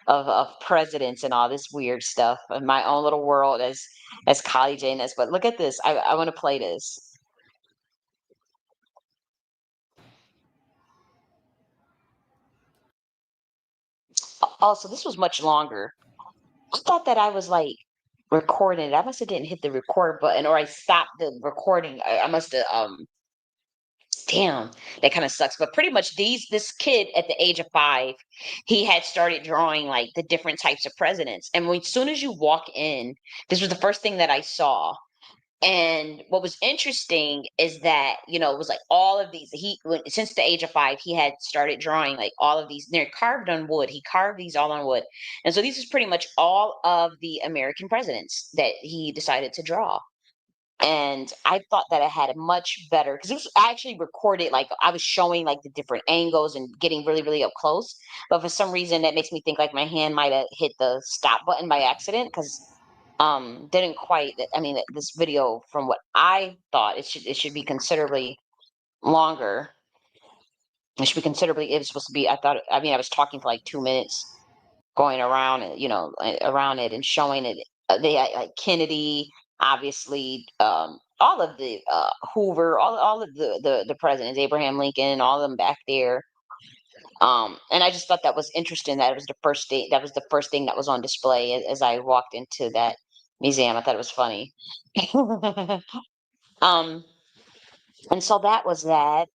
of presidents and all this weird stuff in my own little world as Kali J.N.S. But look at this. I want to play this. Also, this was much longer. I thought that I was like recording it. I must have didn't hit the record button, or I stopped the recording. I must have damn, that kind of sucks. But pretty much this kid at the age of 5, he had started drawing like the different types of presidents. And as soon as you walk in, this was the first thing that I saw. And what was interesting is that, it was like all of these, since the age of 5, he had started drawing like all of these, they're carved on wood. He carved these all on wood. And so these is pretty much all of the American presidents that he decided to draw. And I thought that I had a much better, because I actually recorded, like I was showing like the different angles and getting really, really up close. But for some reason, that makes me think like my hand might have hit the stop button by accident, because didn't quite. I mean, this video, from what I thought, it should be considerably longer. It should be considerably. It was supposed to be. I was talking for like 2 minutes, going around it, around it and showing it. They had like Kennedy, obviously, all of the Hoover, all of the presidents, Abraham Lincoln, all of them back there. And I just thought that was interesting. That it was the first thing. That was the first thing that was on display as I walked into that museum. I thought it was funny. um, and so that was that.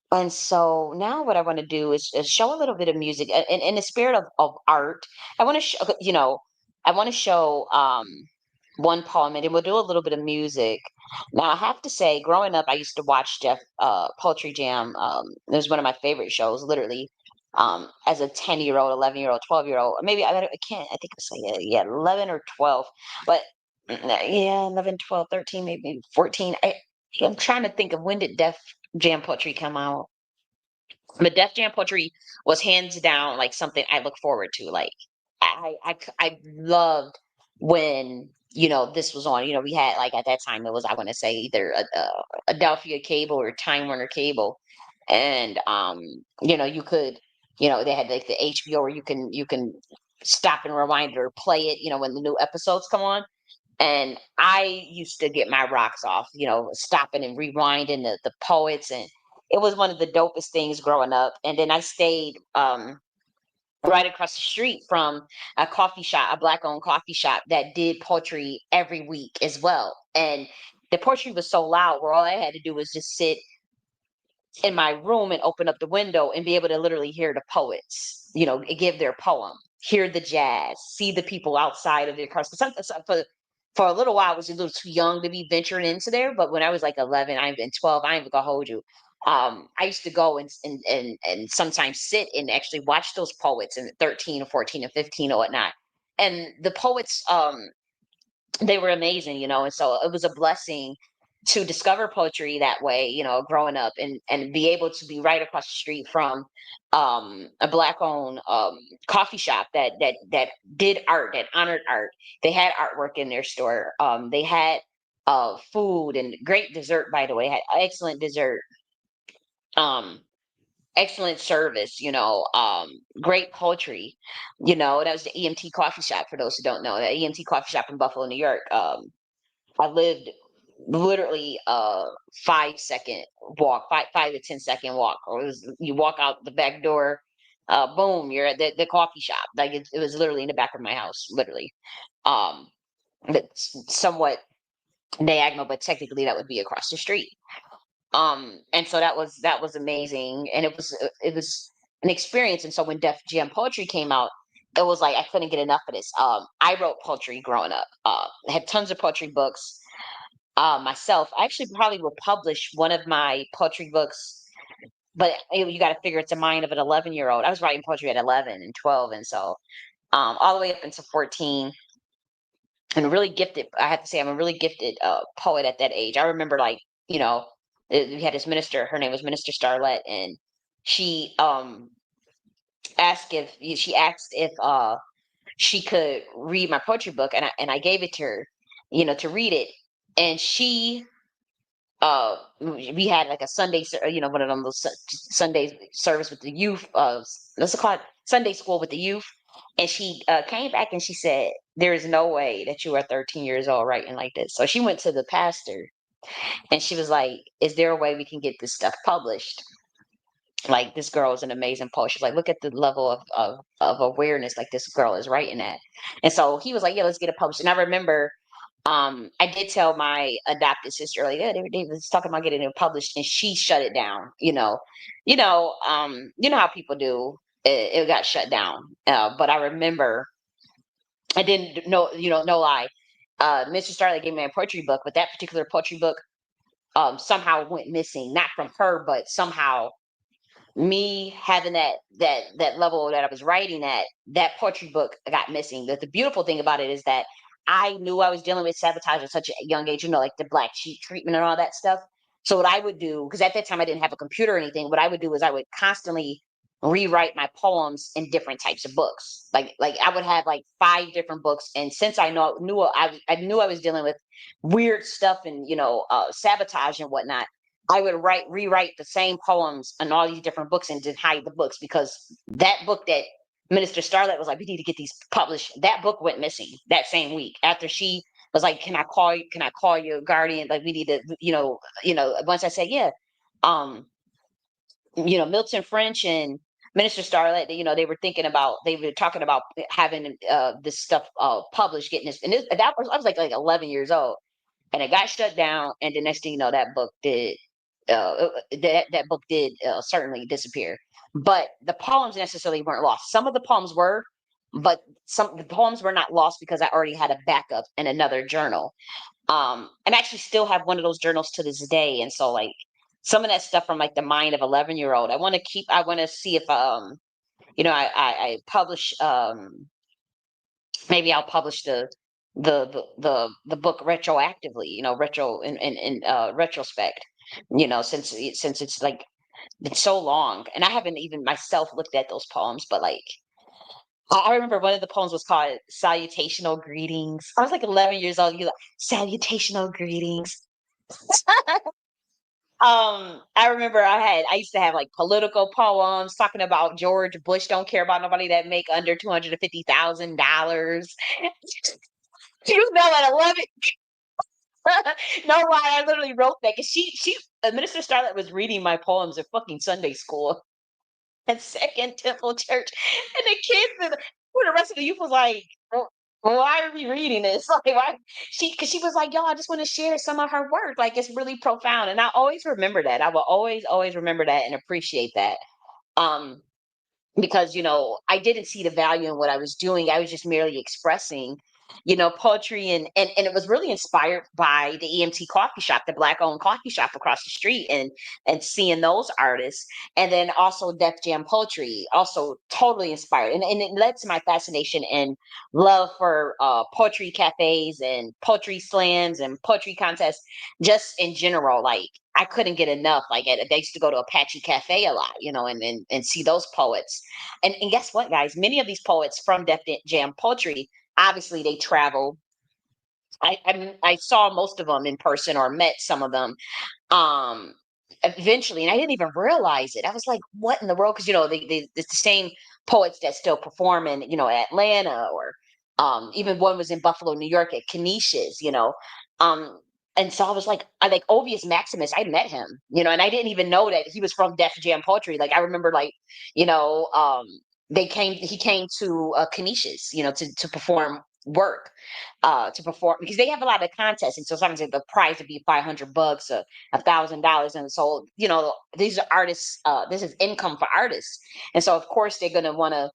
And so now what I want to do is show a little bit of music in the spirit of art. I want to show, I want to show one poem, and then we'll do a little bit of music. Now I have to say, growing up, I used to watch Jeff Poetry Jam. It was one of my favorite shows, literally. As a 10-year-old, 11-year-old, 12-year-old, maybe I can't. I think it's like yeah, 11 or 12, but yeah, 11, 12, 13, maybe 14. I'm trying to think of when did Def Jam Poetry come out. But Def Jam Poetry was hands down like something I look forward to. Like I loved when this was on. We had like at that time it was, I want to say, either Adelphia Cable or Time Warner Cable, and you could, they had like the HBO where you can stop and rewind it or play it when the new episodes come on. And I used to get my rocks off, stopping and rewinding the poets. And it was one of the dopest things growing up. And then I stayed right across the street from a coffee shop, a black owned coffee shop that did poetry every week as well. And the poetry was so loud where all I had to do was just sit in my room and open up the window and be able to literally hear the poets, give their poem, hear the jazz, see the people outside of their cars. For a little while, I was a little too young to be venturing into there. But when I was like 11, I've been 12, I ain't even gonna hold you. I used to go and sometimes sit and actually watch those poets in 13 or 14 or 15 or whatnot. And the poets, they were amazing, and so it was a blessing to discover poetry that way, growing up and be able to be right across the street from a black owned coffee shop that did art, that honored art. They had artwork in their store. They had food and great dessert, by the way, had excellent dessert. Um Excellent service, great poetry. That was the EMT coffee shop, for those who don't know. The EMT coffee shop in Buffalo, New York. I lived literally 5-second walk, 5 to 10 second walk. Or you walk out the back door, boom, you're at the coffee shop. Like it was literally in the back of my house, literally. That's somewhat diagonal, but technically that would be across the street. And so that was amazing, and it was an experience. And so when Def Jam Poetry came out, it was like I couldn't get enough of this. I wrote poetry growing up. I had tons of poetry books myself. I actually probably will publish one of my poetry books, but you got to figure it's a mind of an 11-year-old. I was writing poetry at 11 and 12, and so all the way up into 14. And really gifted. I have to say, I'm a really gifted poet at that age. I remember, like, we had this minister. Her name was Minister Starlet, and she asked if she could read my poetry book, and I gave it to her, to read it. And we had like a one of them those Sunday service with the youth. Let's call it Sunday school with the youth. And she came back and she said, there is no way that you are 13 years old writing like this. So she went to the pastor and she was like, is there a way we can get this stuff published? Like, this girl is an amazing poet. She's like, look at the level of awareness like this girl is writing at. And so he was like, yeah, let's get it published. And I remember I did tell my adopted sister, like, yeah, they was talking about getting it published, and she shut it down. You know how people do. It got shut down. But I remember I didn't know, no lie. Mr. Starlight gave me a poetry book, but that particular poetry book somehow went missing, not from her, but somehow me having that level that I was writing at, that poetry book got missing. The beautiful thing about it is that I knew I was dealing with sabotage at such a young age, like the black sheep treatment and all that stuff. So what I would do, because at that time I didn't have a computer or anything, what I would do is I would constantly rewrite my poems in different types of books. Like I would have like 5 different books, and since I knew I knew I was dealing with weird stuff and sabotage and whatnot, I would rewrite the same poems in all these different books and just hide the books, because that book that Minister Starlight was like, we need to get these published. That book went missing that same week after she was like, can I call you? Can I call your guardian? Like, we need to, once I said, yeah, um, Milton French and Minister Starlight, they were thinking about, they were talking about having this stuff published, getting this, and that was, I was like 11 years old, and it got shut down. And the next thing you know, that book did that book did certainly disappear. But the poems necessarily weren't lost. Some of the poems were, but some the poems were not lost because I already had a backup in another journal. And I actually still have one of those journals to this day. And so, like, some of that stuff from like the mind of 11-year-old, I want to keep. I want to see if I publish maybe I'll publish the book retroactively, retro in retrospect, since it's like it's so long, and I haven't even myself looked at those poems, but like I remember one of the poems was called Salutational Greetings. I was like 11 years old. You like Salutational Greetings. I remember I used to have like political poems talking about George Bush don't care about nobody that make under $250,000. You know, at 11. No, why I literally wrote that because Minister Starlight was reading my poems at fucking Sunday school at Second Temple Church, and the kids and the rest of the youth was like, Why are we reading this? Like, why?" Because she was like, "Yo, I just want to share some of her work. Like, it's really profound." And I always remember that. I will always remember that and appreciate that. Um, because I didn't see the value in what I was doing. I was just merely expressing poetry, and it was really inspired by the EMT coffee shop, the black owned coffee shop across the street, and seeing those artists, and then also Def Jam poetry also totally inspired, and it led to my fascination and love for poetry cafes and poetry slams and poetry contests just in general. Like, I couldn't get enough. Like, I used to go to Apache Cafe a lot, and see those poets. And guess what, guys? Many of these poets from Def Jam Poetry, obviously, they travel. I saw most of them in person or met some of them um eventually, and I didn't even realize it. I was like, what in the world? Because it's the same poets that still perform in Atlanta, or even one was in Buffalo, New York at Canisius. Um and so I was like, I like Ovius Maximus. I met him, and I didn't even know that he was from Def Jam Poetry. Like, I remember, like, you know he came to Canisius, to perform work, to perform, because they have a lot of contests, and so sometimes the prize would be $500, $1,000, and so these are artists. This is income for artists, and so of course they're going to want to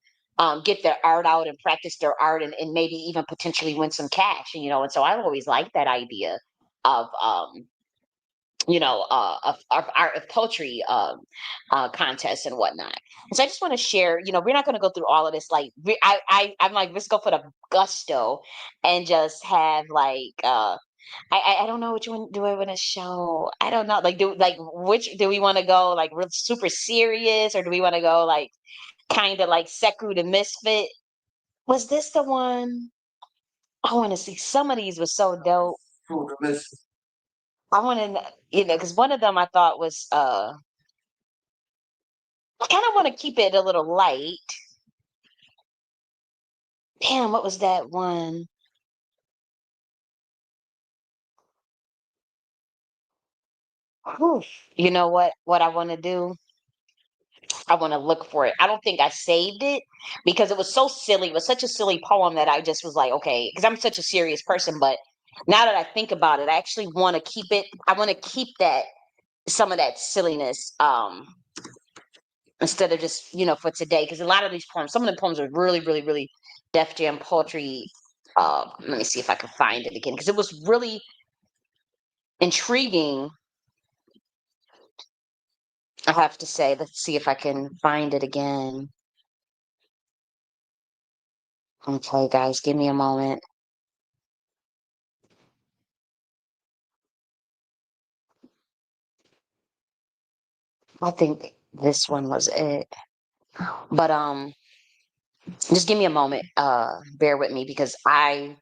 get their art out and practice their art, and maybe even potentially win some cash. And so I always liked that idea of of art of poetry contests and whatnot. And so I just want to share. We're not going to go through all of this. Like, I'm like, let's go for the gusto and just have like I don't know which one do I want to show. I don't know. Like which do we want to go, like real super serious, or do we want to go like kind of like Seku the Misfit? Was this the one? I want to see. Some of these was so dope. I want to, because one of them I thought was I kind of want to keep it a little light. Damn, what was that one? Whew. You know what I want to do? I want to look for it. I don't think I saved it because it was so silly. It was such a silly poem that I just was like, okay, because I'm such a serious person. But now that I think about it, I actually want to keep it. I want to keep that, some of that silliness, instead of just, for today. Because a lot of these poems, some of the poems are really, really, really Def Jam poetry. Let me see if I can find it again because it was really intriguing. I have to say, let's see if I can find it again. Okay, guys, give me a moment. I think this one was it. But just give me a moment. Bear with me because I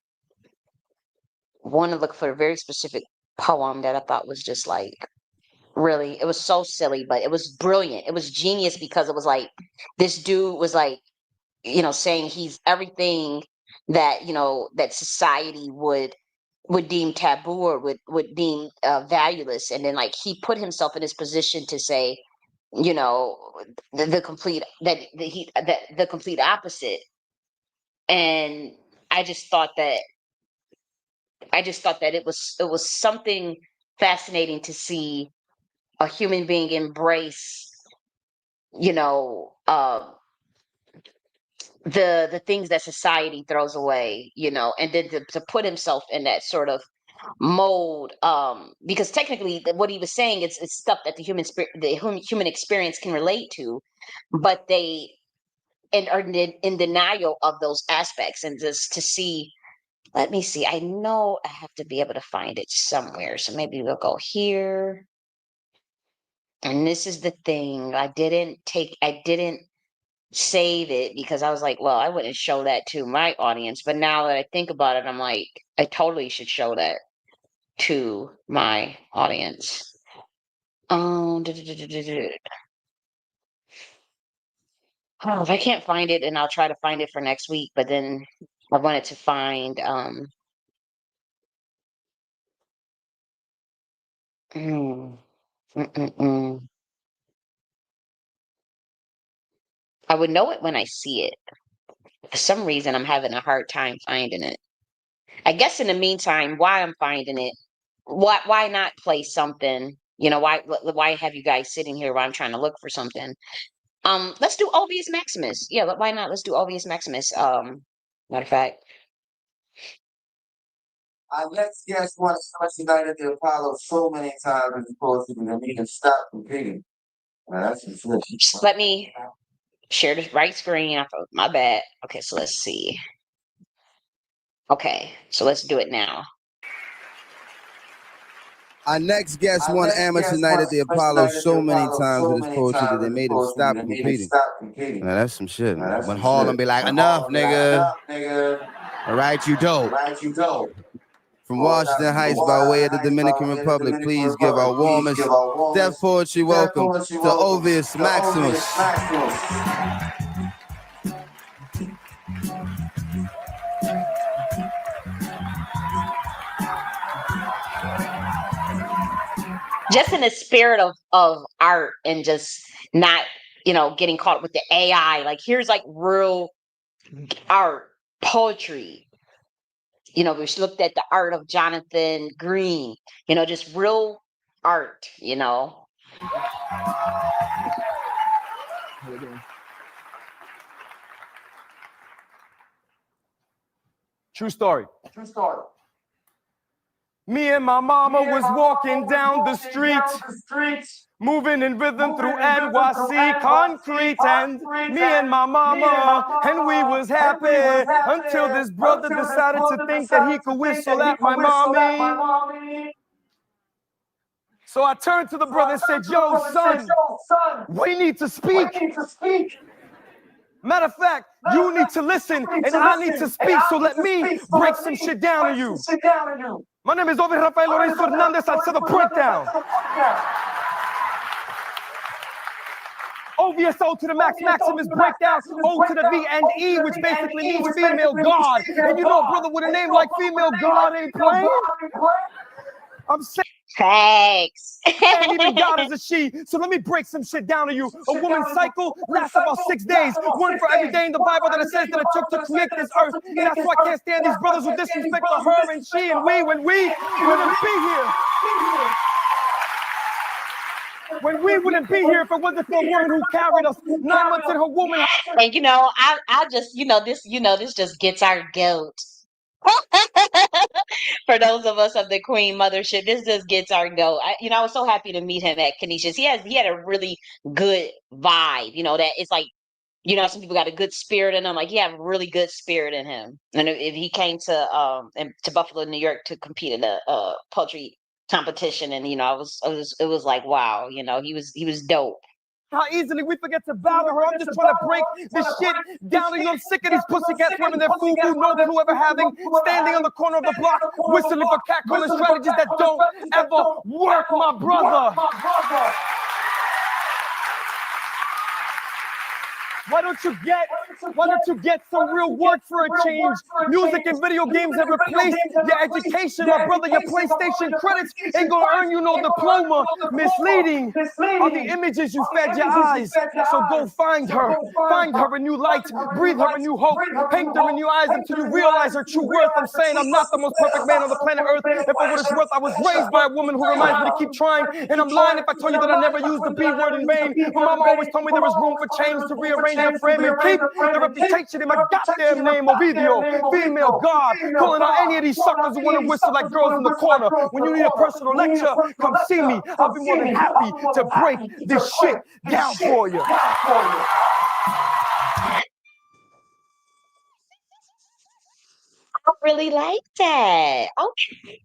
want to look for a very specific poem that I thought was just like really, it was so silly, but it was brilliant. It was genius because it was like this dude was like, saying he's everything that, that society would deem taboo or would deem valueless. And then like he put himself in his position to say, the complete the complete opposite. And I just thought that it was something fascinating to see a human being embrace, you know, uh, the things that society throws away, and then to put himself in that sort of mold, because technically what he was saying it's stuff that the human experience can relate to, but they and are in denial of those aspects. And just to see, let me see, I know I have to be able to find it somewhere, so maybe we'll go here. And this is the thing, I didn't save it because I was like, well, I wouldn't show that to my audience. But now that I think about it, I'm like, I totally should show that to my audience. Oh, if I can't find it, and I'll try to find it for next week. But then I wanted to find mm, mm, mm, mm. I would know it when I see it. For some reason, I'm having a hard time finding it. I guess in the meantime, while I'm finding it, why not play something? Why have you guys sitting here while I'm trying to look for something? Let's do Obvious Maximus. Yeah, why not? Let's do Obvious Maximus. Matter of fact, Our next guest once united the Apollo so many times as opposed to the meeting stop competing. That's just let me share the right screen. My bad. Okay, so let's see. Okay, so let's do it now. Our next guest won Amateur Night at the Apollo so many times with his poetry that they made him stop competing. Now that's some shit. When Harlem be like, enough, nigga. All right, you dope. From Washington Heights by way of the Dominican Republic, please give our warmest deaf poetry welcome to Obvious Maximus. Just in the spirit of art and just not, getting caught up with the AI. Like here's like real art, poetry. We looked at the art of Jonathan Green, just real art, True story. Me and my mama was walking down the street, moving in rhythm through NYC concrete, and me and my mama, and we was happy until this brother decided to think that he could whistle at my mommy. So I turned to the brother and said, yo, son, we need to speak. Matter of fact, you need to listen and I need to speak, so let me break some shit down to you. My name is Ovi Rafael Lorenzo Hernandez. I'll say the breakdown. OVSO to the max, Maximus breakdown, O to the V and E, which basically means female god. And you know a brother with a name like female god ain't playing? I'm saying Facts. even God is a she. So let me break some shit down to you. A woman's cycle lasts about 6 days. One for every day in the Bible that it says that it took to create this earth. And that's why I can't stand these brothers who disrespect the her and she and we when we wouldn't be here. When we wouldn't be here if it wasn't for a woman who carried us 9 months in her womb. And I just, this just gets our goat. For those of us of the Queen Mothership, this just gets our goat. I was so happy to meet him at Canisius. He had a really good vibe. That it's like, some people got a good spirit in them. Like he had a really good spirit in him. And if he came to Buffalo, New York to compete in a poetry competition, and it was like, wow, he was dope. How easily we forget to bow to her. I'm just trying to break this shit down to you. I'm sick of these pussycat women, their foo-foo, no clue ever having, standing on the corner of the block, whistling for catcalling strategies that don't ever work, my brother. Why don't you get some real work for a change? Music and video games have replaced your education, my brother. Your PlayStation credits ain't gonna earn you no diploma. Misleading are the images you fed your eyes. So go find her a new light, breathe her a new hope, paint her in new eyes until you realize her true worth. I'm saying I'm not the most perfect man on the planet Earth. If for what it's worth, I was raised by a woman who reminds me to keep trying. And I'm lying if I tell you that I never used the B word in vain. My mama always told me there was room for change to rearrange the frame and keep the reputation in my goddamn name of Ovidio, female god, calling out any of these suckers who want to whistle like girls in the corner. When you need a personal lecture, come see me. I'll be more than happy to break this shit down for you. I really like that. Okay.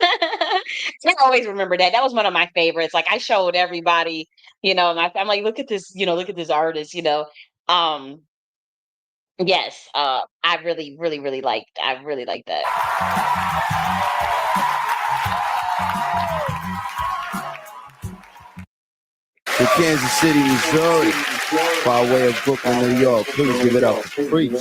I always remember that. That was one of my favorites. Like I showed everybody, I'm like, look at this, look at this artist, Yes, I really, really, really liked that. To Kansas City, Missouri, by way of Brooklyn, New York. Please give it up. Preach.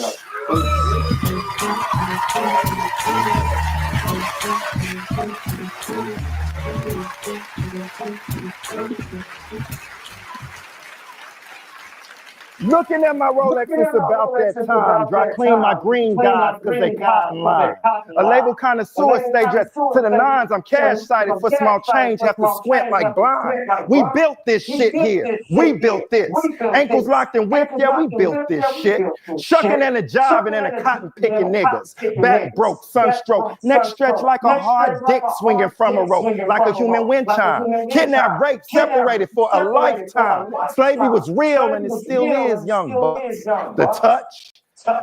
Looking at my Rolex, it's about that time. Dry clean my green guys because they cotton line. A label connoisseur stay dressed to the nines. I'm cash sighted for small change, have to squint like blind. We built this shit here. We built this. Ankles locked and whipped, yeah, we built this shit. Shucking and a jobbing and a cotton picking niggas. Back broke, sunstroke, neck stretched like a hard dick swinging from a rope, like a human wind chime. Kidnapped, raped, separated for a lifetime. Slavery was real and it still is. Young bucks, the touch,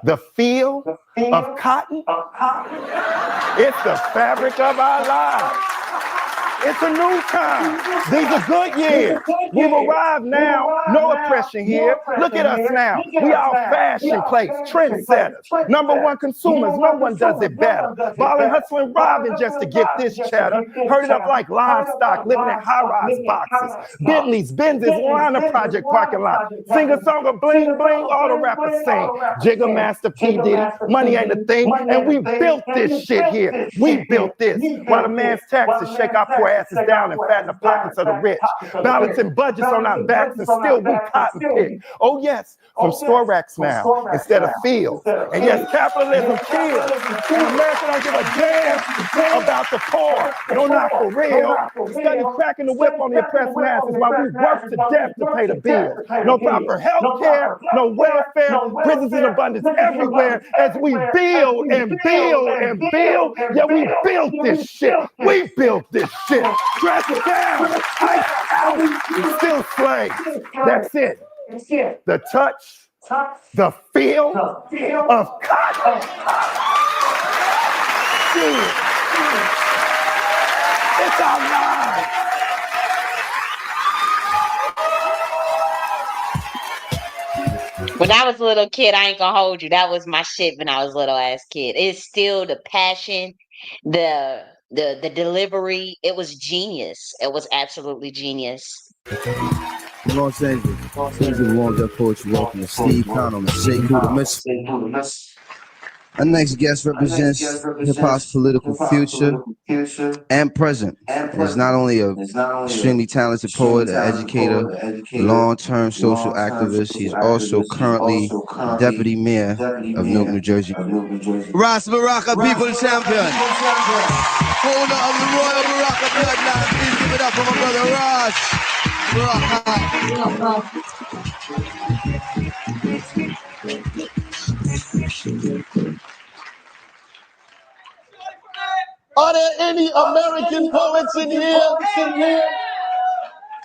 the feel of cotton, it's the fabric of our lives. It's a new time. These are good years. We've arrived now. No oppression here. Look at us now. We all fashion plates, trendsetters, #1 consumers. No one does it better. Balling, hustling, robbing just to get this cheddar. Herd it up like livestock, living in high-rise boxes. Bentleys, Benzes, Liner Project parking lot. Sing a song of bling bling, all the rappers sing. Jigga Master P. Diddy, money ain't a thing, and we built this shit here. We built this. While the man's taxes shake our poor asses down and fatten the pockets of the rich. Balancing budgets on our backs and still we cotton pick. Oh yes, from store racks now instead of fields. And yes, capitalism kills. And America don't give a damn about the poor. No, not for real. Study cracking the whip on the oppressed masses while we work to death to pay the bills. No proper health care, no welfare, prisons in abundance everywhere as we build and build and build. Yeah, we built this shit. We built this shit. Dress it down. Ice out. Still slaves. That's it. The touch, the feel of cotton. It's our lives. When I was a little kid, I ain't gonna hold you. That was my shit when I was a little ass kid. It's still the passion, the delivery. It was genius. It was absolutely genius. Los Angeles. Kings of Warmed Up Poetry. Welcome to Steve Connell and Shake Who the Miss. Our next guest represents hip-hop's political future and present. And is not only a extremely talented poet, an educator, long-term social activist, he's also currently deputy mayor of Newark, New Jersey. Ras Baraka, people champion. Owner of the Royal Baraka Bloodlines. Please give it up for my brother Ras Baraka. Are there any American poets in here?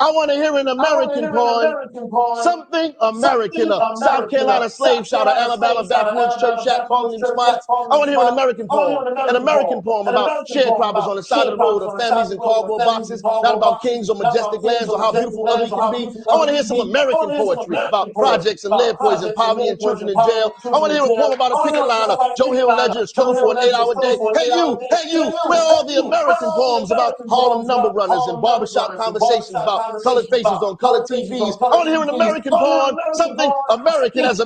I want to hear an American poem. Something American. South Carolina slave shouter, Alabama backwoods church shack, calling them spots. I want to hear an American poem. An American poem about sharecroppers on the side of the road, or families in cardboard boxes, not about kings or majestic lands or how beautiful ugly can be. I want to hear some American poetry about projects and lead poison, poverty and children in jail. I want to hear a poem about a picket liner, Joe Hill Ledger, struggle for an 8-hour day. Hey you, where are all the American poems about Harlem number runners and barbershop conversations about colored faces on colored TVs? I want to hear an American poem, something American as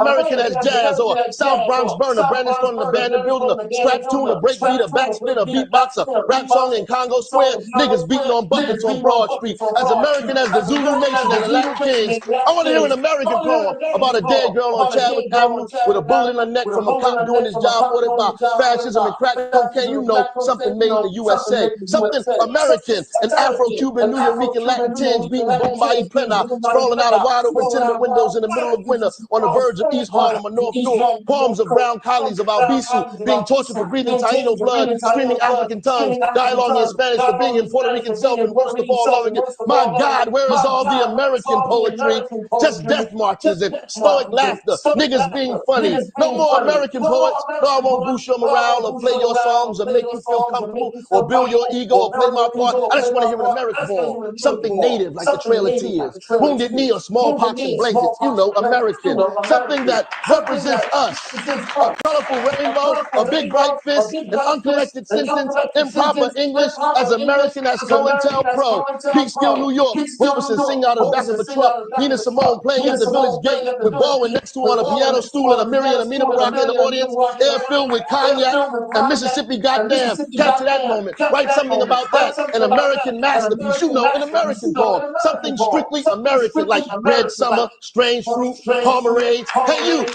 jazz, or South Bronx burner, Brandon Stone, an abandoned building, a scrap tune, a break beat, a backspin, a beatbox, a rap song in Congo Square, niggas beating on buckets on Broad Street. As American as the Zulu Nation and the Latin Kings, I want to hear an American poem about a dead girl on Chadwick Avenue with a bullet in her neck from a cop doing his job ordered by fascism and crack cocaine. You know, something made in the USA, something American, an Afro-Cuban, New Yorker, Latin tinge beating Bombay Plena, sprawling out of wide open tenement windows in the middle of winter on the verge of East Harlem or North Newark. Poems of brown collies of Albisu being tortured for breathing Taino blood, screaming African tongues, dialoguing in Spanish for being in Puerto Rican self, and worst of all, loving it. My God, where is all the American poetry? Just death marches and stoic laughter, niggas being funny. No more American poets. No, I won't boost your morale or play your songs or make you feel comfortable or build your ego or play my part. I just want to hear an American poem, something native like the Trail of Tears, Wounded Knee or Smallpox and Blankets, you know, American. Something that represents us. A colorful rainbow, a big bright fist, an uncorrected sentence, improper English, as American as COINTELPRO. Peekskill, New York, Robeson sing out of the back of a truck, Nina Simone playing at the Village Gate with Baldwin next to her on a piano stool and Amiri and Amina Baraka in the audience, air filled with cognac and Mississippi, goddamn. Capture that moment, write something about that, an American masterpiece, you know, an American poem, something strictly American like Red Summer, Strange Fruit, Pomerades. Hey you,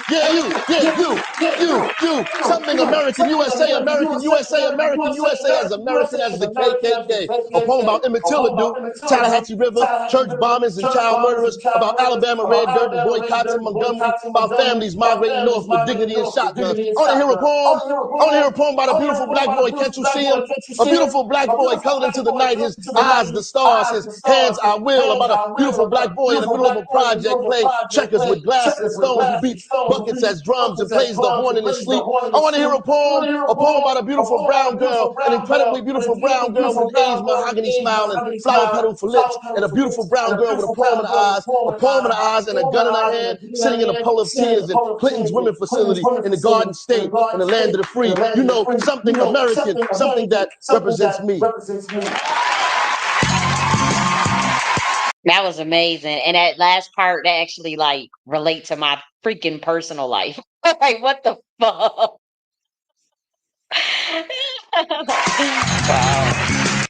you, something American USA, American USA, American USA, as American as the KKK. A poem about Emmett Till, Tallahatchie River, church bombings and child murderers, about Alabama red dirt and boycotts in Montgomery, about families migrating north with dignity and shotguns. I want to hear a poem. I want to hear a poem about a beautiful black boy. Can't you see him? A beautiful black boy colored into the night, his eyes the stars, his hands I will. About a beautiful black boy in the middle of a project playing checkers with glass and stones. He beats buckets as drums and plays the horn in his sleep. I want to hear a poem about a beautiful brown girl, an incredibly beautiful brown girl with an aged mahogany smile and flower petal for lips, and a beautiful brown girl with a poem in her eyes, and a gun in her hand, sitting in a puddle of tears in Clinton's women facility in the Garden State, in the land of the free. You know, something American, something that represents me. That was amazing. And that last part, that actually like relate to my freaking personal life. Like, what the fuck? Wow.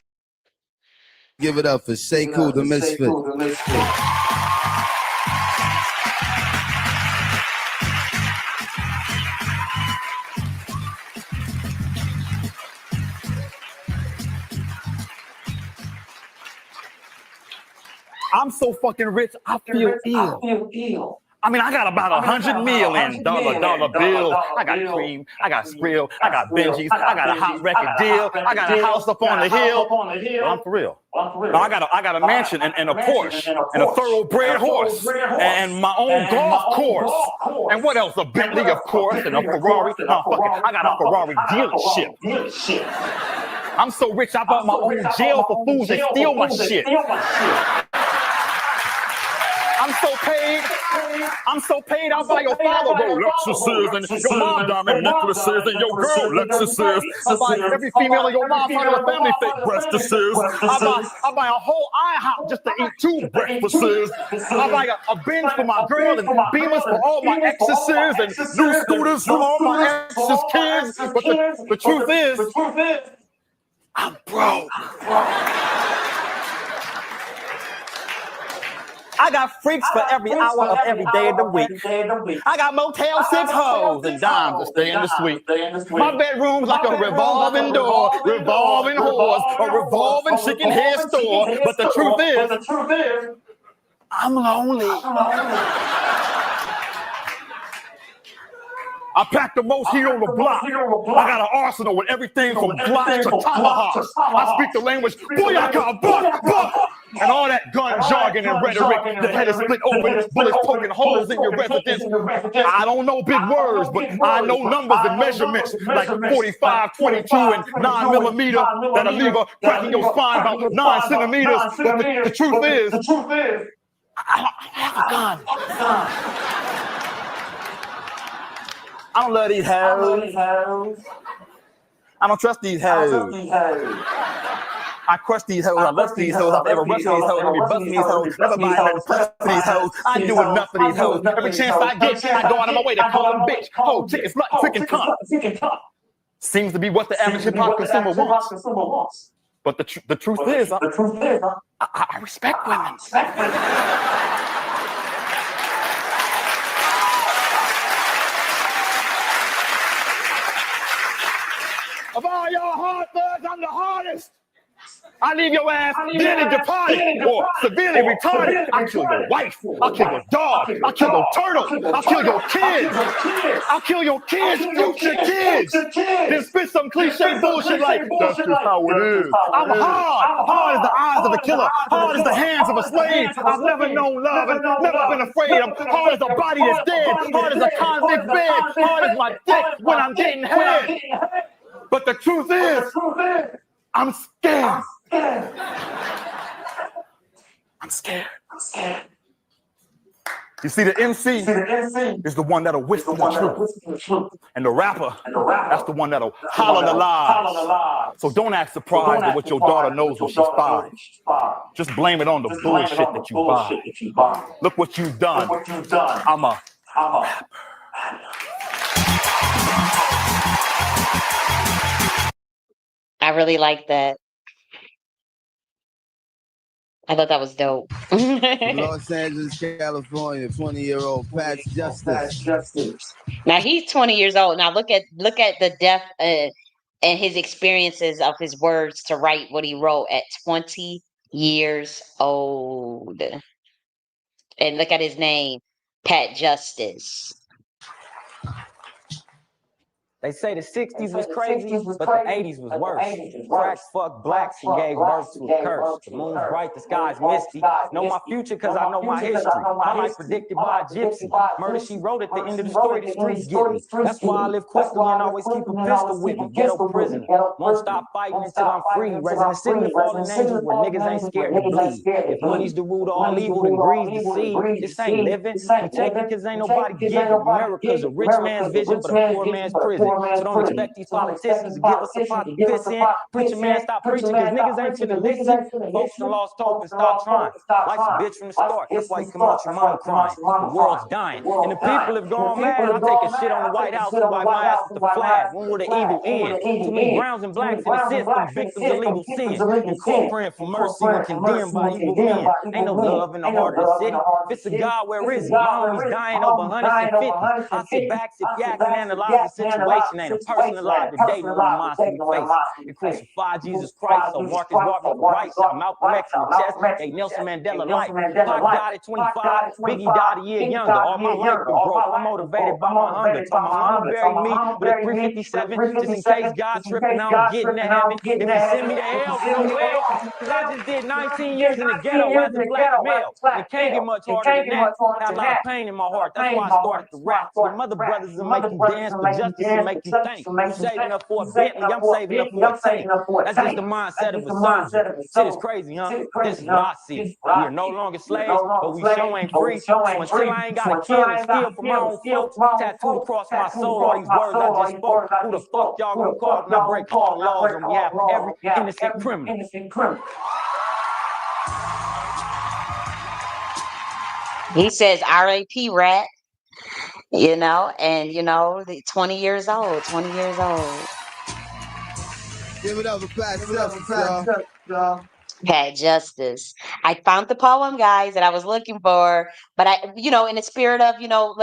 Give it up for Sekou the Misfit. I'm so fucking rich, I feel ill. I mean, I got about $100 million dollar bill. I got cream, I got Skrill, I got Benjis, I got a hot record deal, I got a house up on the hill. No, I'm for real. No, I got a mansion and a Porsche and a thoroughbred horse and my own golf course. And what else? A Bentley, of course, and a Ferrari. I got a Ferrari dealership. I'm so rich, I bought my own jail for fools that steal my shit. I'm so paid. I'll buy your father Rolexes and your mom diamond necklaces and your girl Lexuses. I'll buy every female in your mom's side of the family fake breastises. I'll buy a whole IHOP just to eat 2 breakfasts. I'll buy a Benz for my girl and Beamers for all my exes and new scooters for all my exes' kids. But the truth is, I'm broke. I got freaks for every hour of every day of the week. I got Motel 6 hoes and dimes to stay in the suite. My bedroom's like a revolving door, revolving whores, a revolving chicken hair store. But the truth is, I'm lonely. I packed the most heat on the block. I got an arsenal with everything from Glocks to tomahawks. I speak the language, booyaka, buck. And all that gun jargon and rhetoric, the head is split open, bullets poking holes in your residence. I don't know big words, but I know numbers and measurements like 45, 22, and 9mm that'll leave a crack in your spine about 9 centimeters. But the truth is, I have a gun. I don't love these hoes. I don't trust these hoes. I crush these hoes, I lust these hoes, I've ever rushed these hoes, let me bust these hoes, never mind nothing press these hoes, I do enough for these hoes. Every chance I get, I go out of my way to call them bitch, hoe, chicken, slut, freaking cunt. Seems to be what the average hip-hop consumer wants. But the truth is, I respect women. Of all y'all hard thugs, I'm the hardest. I leave your ass dead and departed or severely retarded. I'll kill your wife. I'll kill your dog. I'll kill your turtle. I'll kill your kids. I'll kill your kids' future kids. Then spit some cliche bullshit like, that's just how it is. I'm hard. Hard as the eyes of a killer. Hard as the hands of a slave. I've never known love and never been afraid. I'm hard as a body that's dead. Hard as a convict bed. Hard as my dick when I'm getting head. But the truth is, I'm scared. I'm scared. You see, the MC is the one that'll whisper the truth. And the rapper, that's the one that'll holler the lies. So don't act surprised at what your daughter knows when she's 5. Just blame it on the bullshit that you buy. Look what you've done. I'm a rapper. I really like that. I thought that was dope. Los Angeles, California, 20-year-old Pat Justice. Now he's 20 years old. Now look at the depth and his experiences of his words to write what he wrote at 20 years old. And look at his name, Pat Justice. They say the 60s was crazy, but the 80s was worse. Cracks fucked blacks and gave birth to a curse. The moon's bright, the sky's misty. Know my future because I know my history. My life predicted by a gypsy. Murder she wrote at the end of the story, the streets get me. That's why I live quickly and always keep a pistol with me. Ghetto prisoner. Won't stop fighting until I'm free. Raising a city of fallen angels where niggas ain't scared to bleed. If money's the root of all evil, then greed's the seed. This ain't living. We take it because ain't nobody giving. America's a rich man's vision, but a poor man's prison. So don't expect these politicians to give us a pot to piss in. Preacher man, stop preaching, cause niggas ain't finna listen. Folks done lost hope and stop trying. Life's a bitch from the start, that's why you come out your mom crying. The world's dying, and the people have gone mad. I take a shit on the White House and wipe my ass with the flag. When will the evil end? Too many browns and blacks in the system, victims of legal sin. And court praying for mercy when condemned by evil men. Ain't no love in the heart of the city. If it's a God, where is he? My homies dying over 150. I sit back, sit yak, and analyze the situation. Ain't a person alive today with the monster we face. They crucified Jesus Christ, so Marcus Garvey for right, shot Malcolm X in the chest, gave Nelson Mandela life. Pac died at 25, Biggie died a year younger. All my life was broke, I'm motivated by my hunger. Told my mama bury me with a 357, just in case God tripping, I don't get into heaven. If you send me to hell, real well, cause I just did 19 years in the ghetto as a black male. It can't get much harder than that. I have a lot of pain in my heart, that's why I started to rap. So the mother brothers will make you dance, but justice will make you think. You saving up for a Bentley, I'm saving up for a tank. That's just the mindset of a soldier. Shit is crazy, huh? This is what I see. We are no longer slaves, but we sure ain't free. So until I ain't gotta kill and steal from my own folks, tattooed across my soul all these words I just spoke, who the fuck y'all gonna call when I break all the laws on behalf of every innocent criminal? He says R.A.P. rat, you know, and you know, 20 years old, 20 years old. Give it up for Pat Justice, y'all. Pat Justice. I found the poem, guys, that I was looking for, but I, you know, in the spirit of, you know,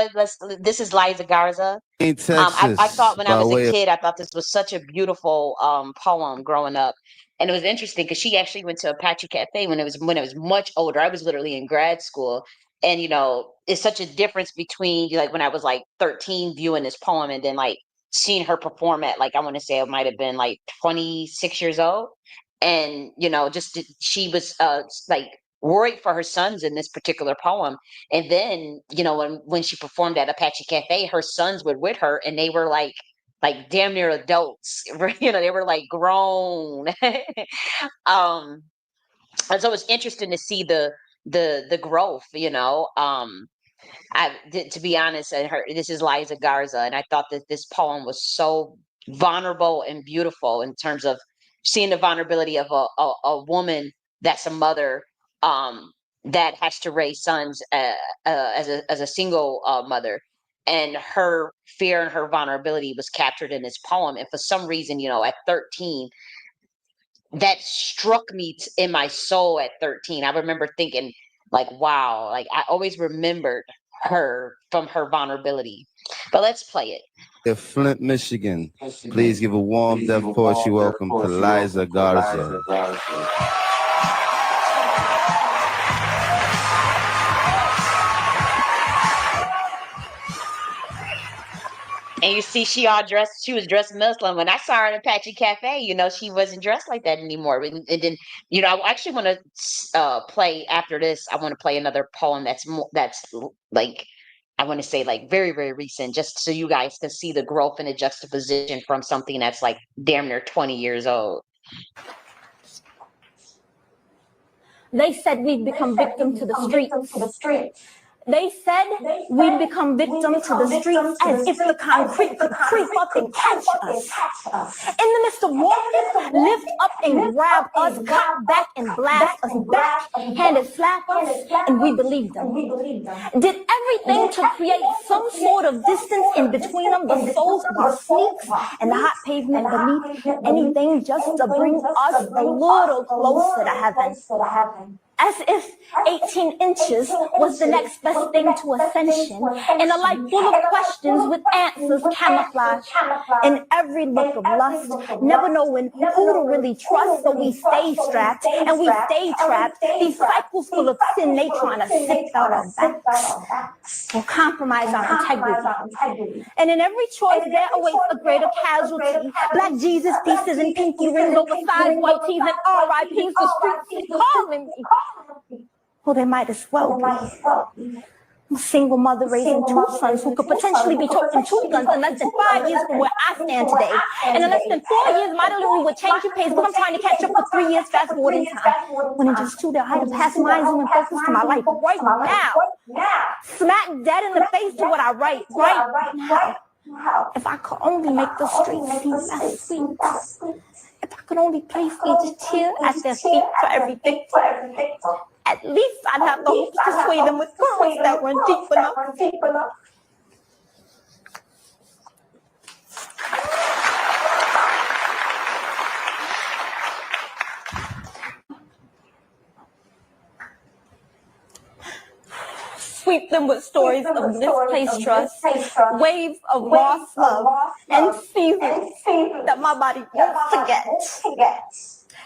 this is Liza Garza. In Texas, I thought when I by was way a of kid, I thought this was such a beautiful poem growing up. And it was interesting because she actually went to Apache Cafe when it was much older. I was literally in grad school. And, you know, it's such a difference between like when I was like 13 viewing this poem and then like seeing her perform at like, I want to say it might have been like 26 years old. And, you know, she was like worried for her sons in this particular poem. And then, you know, when she performed at Apache Cafe, her sons were with her and they were like damn near adults. You know, they were like grown. And so it's interesting to see the growth, you know. To be honest, this is Liza Garza, and I thought that this poem was so vulnerable and beautiful in terms of seeing the vulnerability of a woman that's a mother, that has to raise sons as a single mother, and her fear and her vulnerability was captured in this poem. And for some reason, you know, at 13, that struck me in my soul at 13. I remember thinking, like, wow, like I always remembered her from her vulnerability. But let's play it. Flint, Michigan. Please give a warm deaf poetry welcome to Liza Garza. And you see, she was dressed Muslim. When I saw her at Apache Cafe, you know, she wasn't dressed like that anymore. And then, you know, I actually want to play after this. I want to play another poem that's like, I want to say like very, very recent, just so you guys can see the growth and the juxtaposition from something that's like damn near 20 years old. They said we'd become victim to the streets. They said we'd become victim to the streets as if the concrete could creep up and catch us. In the midst of warfare, lift up and grab us, cut back and blast us back, handed slap us, and we believed them. Did everything to create some sort of distance in between them, the soles of our sneaks and the hot pavement beneath, anything just to bring us a little closer to heaven. As if 18 inches was the next best thing to ascension, in a life full of questions with answers camouflaged in every look of lust, never knowing who to really trust, so we stay strapped and we stay trapped. These cycles full of sin, they trying to sift out our backs or compromise our integrity. And in every choice, there awaits a greater casualty. Black Jesus pieces and pinky rings, oversized white tees and RIPs. The streets keep calling me. Well, they might as well be. I'm a single mother raising two sons who could potentially be toting two guns in less than 5 years from where I stand today. And in less than 4 years, my delivery would change your pace, but I'm trying to catch up for 3 years fast forward in time. When in just 2, I had to pass my zoom and focus to my life right now. Smack dead in the face to what I write right now. If I could only make the streets seem less sweet. If I could only place each tear at their feet for every victim. At least I'd have the hopes to sway them with currents that run deep enough. Sweep them with stories of misplaced trust, waves of lost love, and seasons that my body won't forget.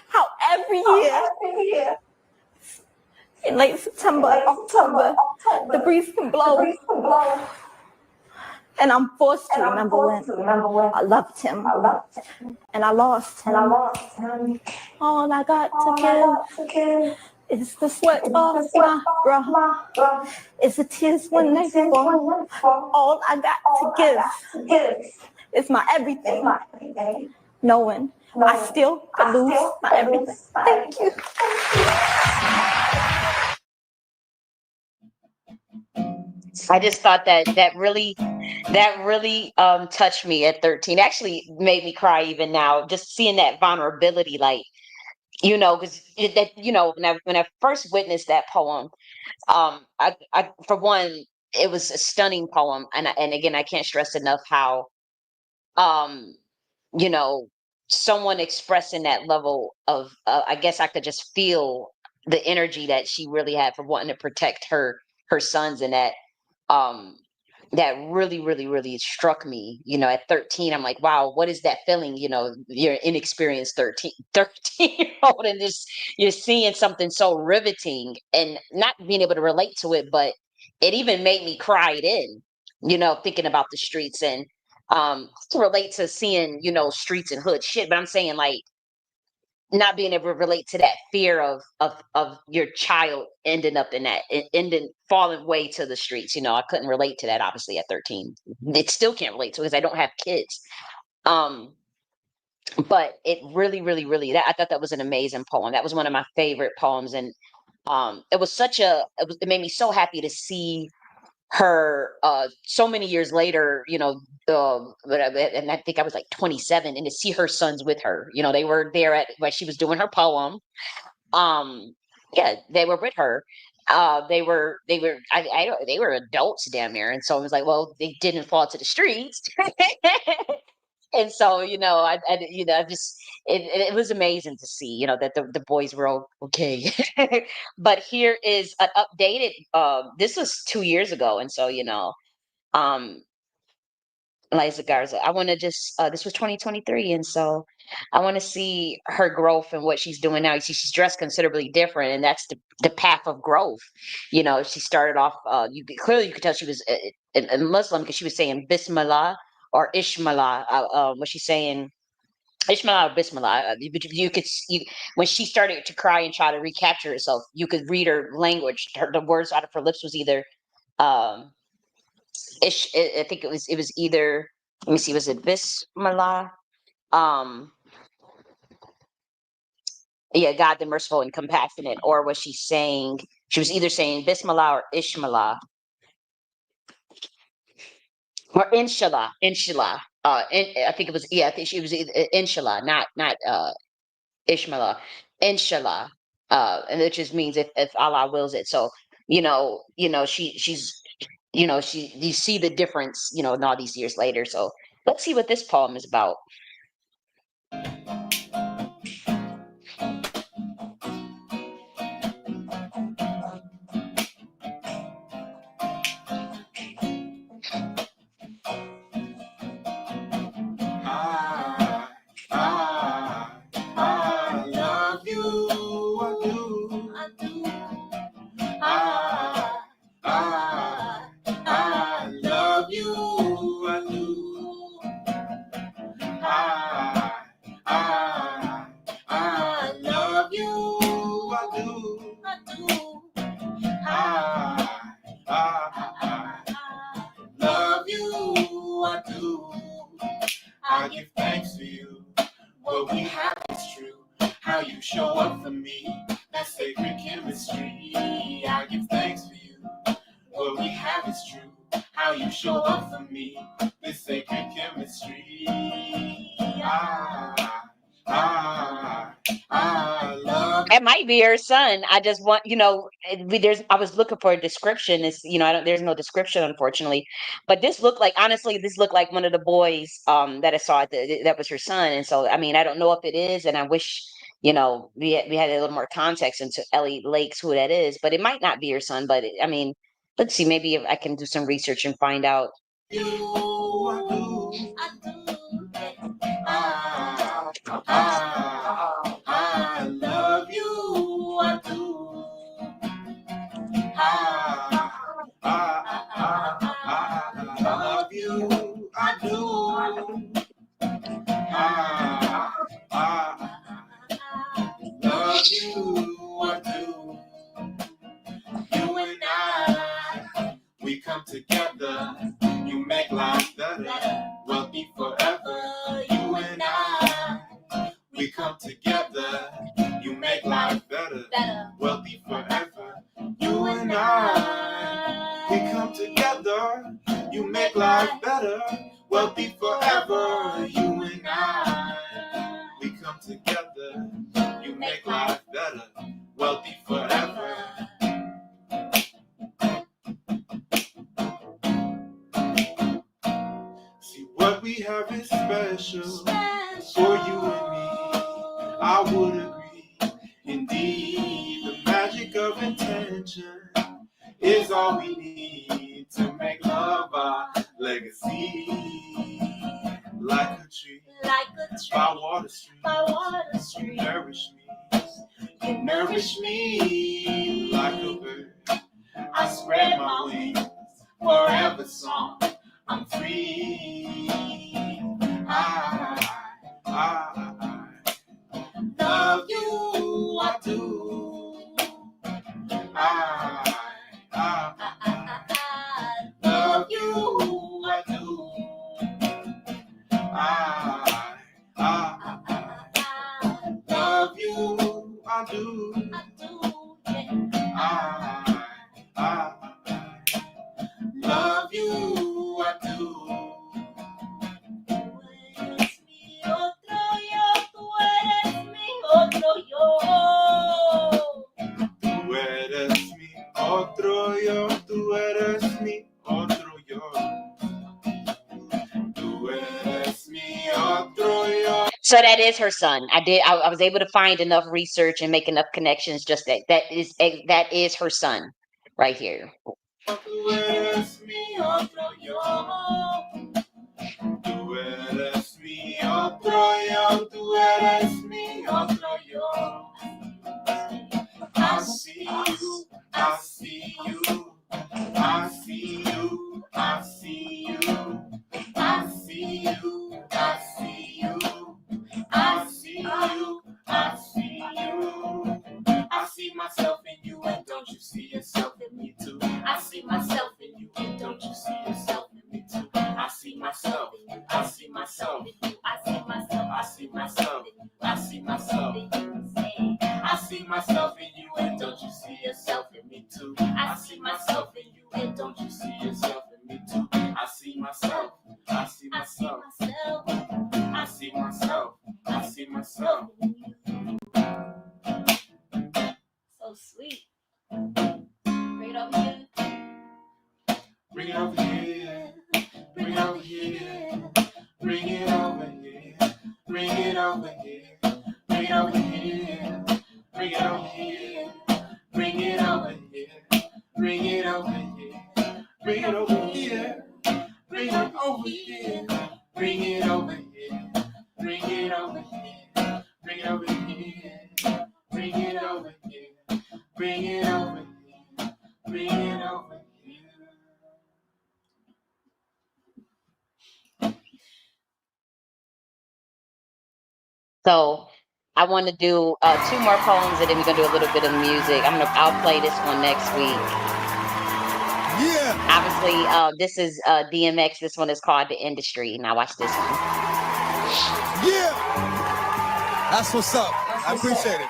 How every year, in late September, October, the breeze can blow. And I'm forced to remember when I loved him and I lost him. All I got to give is the sweat off my brow. It's the tears when they fall. All I got to give It's my everything. Knowing I still could lose my everything. Thank you. I just thought that really touched me at 13. Actually made me cry even now, just seeing that vulnerability, like, you know, because that, you know, when I first witnessed that poem, I for one, it was a stunning poem, and again, I can't stress enough how, you know, someone expressing that level of, I guess I could just feel the energy that she really had for wanting to protect her sons, and um that really struck me, you know, at 13. I'm like, wow, what is that feeling? You know, you're an inexperienced 13-year old, and just you're seeing something so riveting and not being able to relate to it, but it even made me cry it in, you know, thinking about the streets, and to relate to seeing, you know, streets and hood shit. But I'm saying, like, not being able to relate to that fear of your child ending up in that, ending falling way to the streets. You know, I couldn't relate to that obviously at 13. It still can't relate to it because I don't have kids. But it really that, I thought that was an amazing poem. That was one of my favorite poems, and it was it made me so happy to see her so many years later, you know, and I think I was like 27, and to see her sons with her, you know, they were there at when she was doing her poem. Yeah, they were with her. They were they were adults down there, and so I was like, well, they didn't fall to the streets. And so, you know, you know, I just, it was amazing to see, you know, that the boys were all okay. But here is an updated, this was 2 years ago. And so, you know, um, Liza Garza, I want to just, this was 2023. And so I want to see her growth and what she's doing now. You see, she's dressed considerably different, and that's the path of growth. You know, she started off, clearly you could tell she was a Muslim, because she was saying Bismillah or Ishmael. Was she saying Ishmael or Bismillah? You could when she started to cry and try to recapture herself, you could read her language. The words out of her lips was either um, I think it was either, let me see, was it Bismillah? Um, yeah, God the merciful and compassionate, or was she saying, she was either saying Bismillah or Ishmael, or Inshallah. I think it was, yeah, I think she was either Inshallah, not Ishmael, Inshallah, and it just means if Allah wills it. So, she's, you see the difference, you know, in all these years later. So let's see what this poem is about. I love you, I do. I love you, I do. I love you, I do. Love you, I do. I give thanks to you. What we have is true. How you show up for me, that sacred chemistry. I give thanks for you. What we have is true. How you show up for me, this sacred chemistry. I love. It might be her son. I just want, I was looking for a description. It's, there's no description, unfortunately. But this looked like, honestly, this looked like one of the boys that I saw that was her son. And so, I mean, I don't know if it is, and I wish, we had a little more context into Ellie Lakes, who that is. But it might not be her son. But I mean, let's see. Maybe if I can do some research and find out. I love you, I do. I love you, I do. Love you, I do. You and I, we come together. You make life life better, wealthy forever. You and I, we come together. You make life better, wealthy forever. See, what we have is special for you and me. I would agree. Indeed, the magic of intention is all we need to make love our legacy. Like a tree, by water stream, you nourish me like a bird. I spread my wings, forever song, I'm free. I love you, I do. I love you, I do. I love you, I do. I love you, I do. Tú eres mi otro yo. Tú eres mi otro yo. Tú eres mi otro yo. So that is her son. I was able to find enough research and make enough connections. Just that is her son, right here. Tú eres mi otro yo. Tú eres mi otro yo. Tú eres mi otro yo. I see you. I see you. I see you. I see you. I see you. I see you. I see you. I see you. I see myself in you, and don't you see yourself in me too? I see myself in you, and don't you see yourself in me too? I see myself. I see myself. I see myself. I see myself. I see myself. I see myself in you, and don't you see yourself in me too? I see myself in you, and don't you see yourself in me too? I see myself. I see myself. I see myself. I see myself. So sweet. Bring it over here. Bring it over here. Bring it over here. Bring it over here. Bring it over here. Bring it over here. Bring it over here. Bring it over here. Bring it over here. Bring it over here. Bring it over here. Bring it over here. Bring it over here. Bring it over here. Bring it over here. Bring it over here. Bring it over here. So I want to do 2 more poems, and then we're gonna do a little bit of music. I'll play this one next week. Yeah. Obviously, this is DMX. This one is called The Industry. Now watch this one. Yeah. That's what's up. I appreciate it.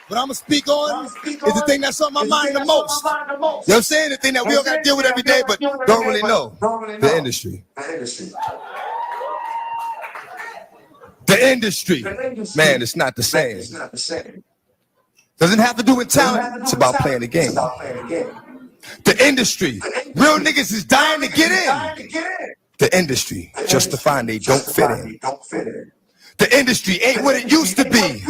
What I'm going to speak on is the thing that's on my mind the most. You know what I'm saying? The thing that we all got to deal with every day, but don't really know. The industry. The industry. Man, it's not the same. Doesn't have to do with talent. It's about playing the game. The industry. Real niggas is dying to get in. The industry. Justifying they don't fit in. The industry ain't what it used to be.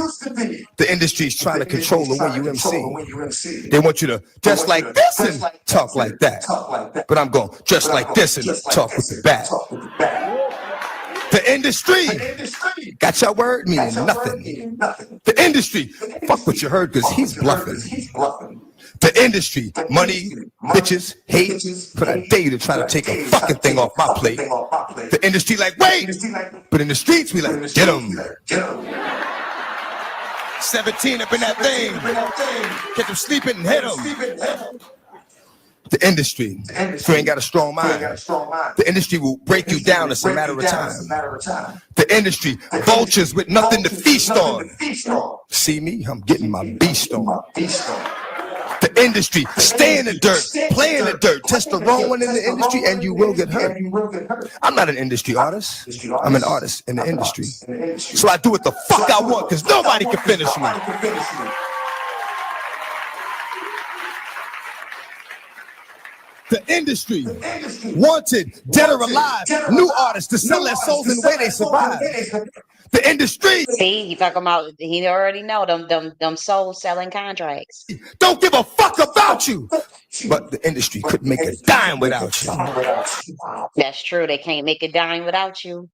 The industry is trying to control the way you MC. They want you to dress like this and talk like that. But I'm going dress like this and talk with the back. The industry got your word meaning nothing. The industry, fuck what you heard because he's bluffing. The industry, money, bitches, hate, for a day to try to take a fucking thing off my plate. The industry like, wait, but in the streets we like, get them. 17 up in that thing, catch them sleeping and hit them. The industry, if you ain't got a strong mind, the industry will break you down, it's a matter of time. The industry, vultures with nothing to feast on. See me, I'm getting my beast on. The industry. Stay in the dirt, play in the dirt, test the wrong one in the industry, and you will get hurt. I'm not an industry artist. I'm an artist in the industry. So I do what the fuck I want, because nobody can finish me. The industry, wanted, dead or alive, new artists to sell their souls in the way they survive. The industry. See, you talking about, he already know them soul selling contracts. Don't give a fuck about you. But the industry couldn't make a dime without you. That's true. They can't make a dime without you.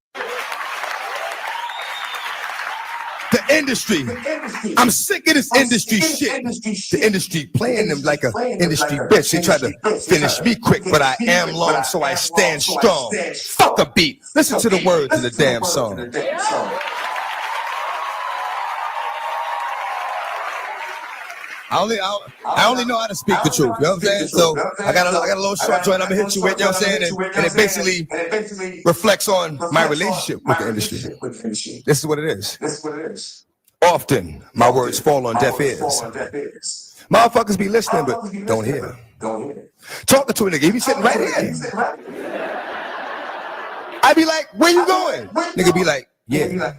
The industry. I'm sick of this industry shit. The industry playing them like a industry bitch. They try to finish me quick, but I am long, so I stand strong. Fuck a beat. Listen to the words of the damn song. I only know how to speak the truth, you know what I'm saying? So I got a little short joint I'm gonna hit you with, you know what I'm saying? And it basically reflects on my relationship with the industry. This is what it is. Often my words fall on deaf ears. Motherfuckers be listening but don't hear. Talking to a nigga, he be sitting right here. I be like, where you going? Nigga be like, yeah.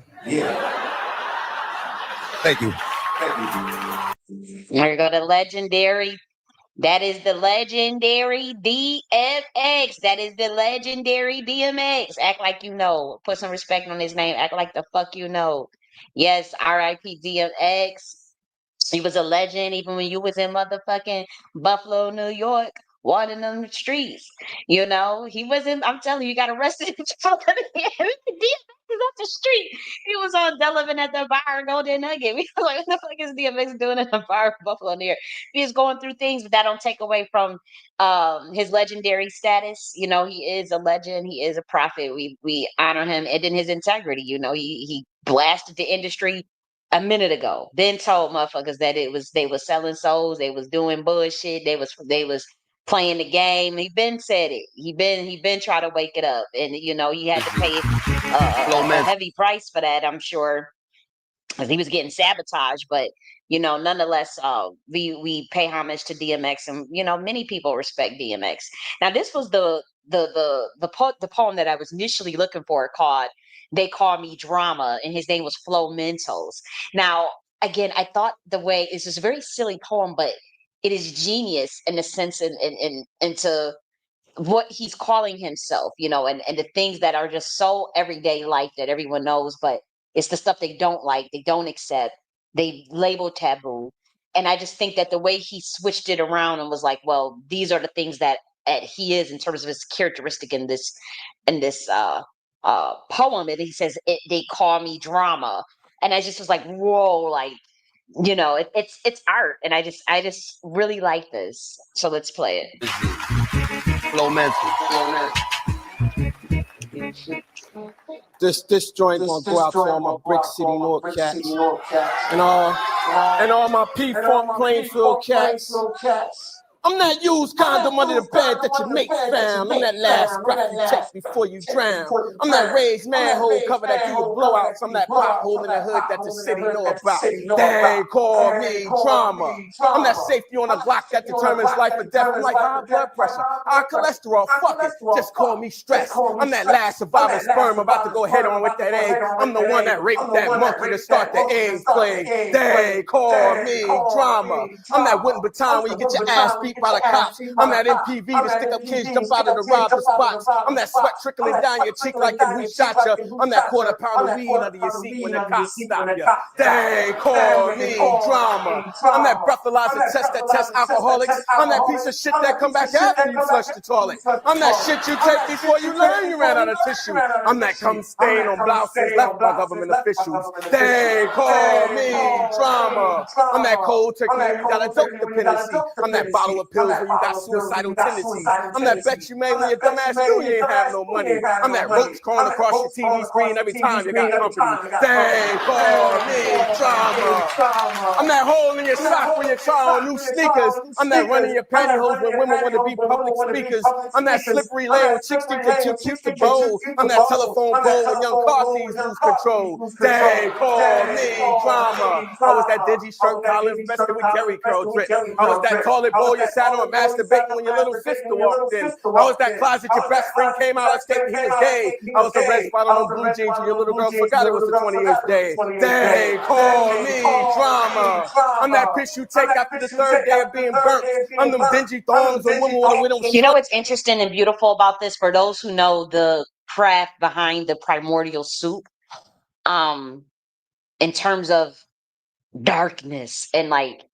Thank you. There you go, the legendary. That is the legendary DMX. That is the legendary DMX. Act like you know. Put some respect on his name. Act like the fuck you know. Yes, R.I.P. DMX. He was a legend even when you was in motherfucking Buffalo, New York, walking them streets. You know, he wasn't, I'm telling you, he got arrested. DMX is off the street. He was on living at the bar, Golden Nugget. We was like, what the fuck is DMX doing at the bar in Buffalo New York? He's going through things, but that don't take away from his legendary status. You know, he is a legend. He is a prophet. We honor him and in his integrity. You know, he blasted the industry a minute ago, then told motherfuckers that they was selling souls, they was doing bullshit, they was playing the game. He been said it. He been trying to wake it up, and you know he had to pay a heavy price for that. I'm sure, because he was getting sabotaged. But you know, nonetheless, we pay homage to DMX, and you know, many people respect DMX. Now, this was the poem that I was initially looking for, called "They Call Me Drama," and his name was Flow Mentals. Now, again, I thought the way it's just a very silly poem, but it is genius in the sense into what he's calling himself, you know, and the things that are just so everyday life that everyone knows, but it's the stuff they don't like, they don't accept, they label taboo. And I just think that the way he switched it around and was like, well, these are the things that he is in terms of his characteristic in this poem. And he says, they call me drama. And I just was like, whoa, like, you know, it's art. And I just really like this. So let's play it. Flow mental. This joint gonna go out to all my Brick City North cats and all my P-Funk Plainfield cats. I'm that used condom under the bed that your mate found. I'm that last breath you take before you drown. I'm that raised manhole cover that give you blowouts. I'm that pothole in the hood that the city know about. They call me drama. I'm that safety on a Glock that determines life or death. I'm like high blood pressure, high cholesterol, fuck it, just call me stress. I'm that last survivor sperm about to go head on with that egg. I'm the one that raped that monkey to start the egg plague. They call me drama. I'm that wooden baton where you get your ass beat by the cops. I'm that MPV to stick up kids, jump out of the rob the spots. I'm that sweat trickling down your cheek like if we shot you. I'm that quarter pound of weed under your seat when the cops stop you. They call me drama. I'm that breathalyzer test that tests alcoholics. I'm that piece of shit that come back after you flush the toilet. I'm that shit you take before you learn you ran out of tissue. I'm that cum stain on blouses left by government officials. They call me drama. I'm that cold turkey that got a dope dependency. I'm that bottle of pills when you got suicidal tendencies. I'm that bet you made when your dumbass knew you ain't have no money. I'm that roach crawling across your TV screen every time you got company. They call me drama. I'm that hole in your sock when you try on new sneakers. I'm that running your pantyhose when women want to be public speakers. I'm that slippery lane when chicks think you're too cute to bowl. I'm that telephone pole when young car thieves lose control. They call me drama. I was that dingy shirt collar infested with Jerry curl drip. I was that toilet bowl you sat on masturbating when your little sister walked in. I was that closet your best friend came out escaping he was gay. I was the red spot on blue jeans when your little girl forgot it was the 20th day. They call me drama. I'm that piss you take after the third day of being burnt. I'm them dingy thongs when women want to win them. You know what's interesting and beautiful about this, for those who know the craft behind the primordial soup, in terms of darkness and like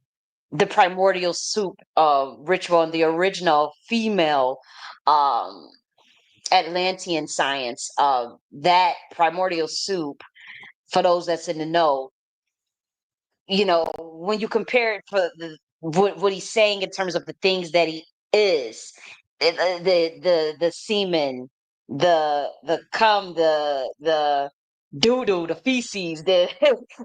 the primordial soup ritual and the original female Atlantean science, that primordial soup, for those that's in the know, you know, when you compare it for what he's saying in terms of the things that he is, the semen, the cum, the doo-doo, the feces, the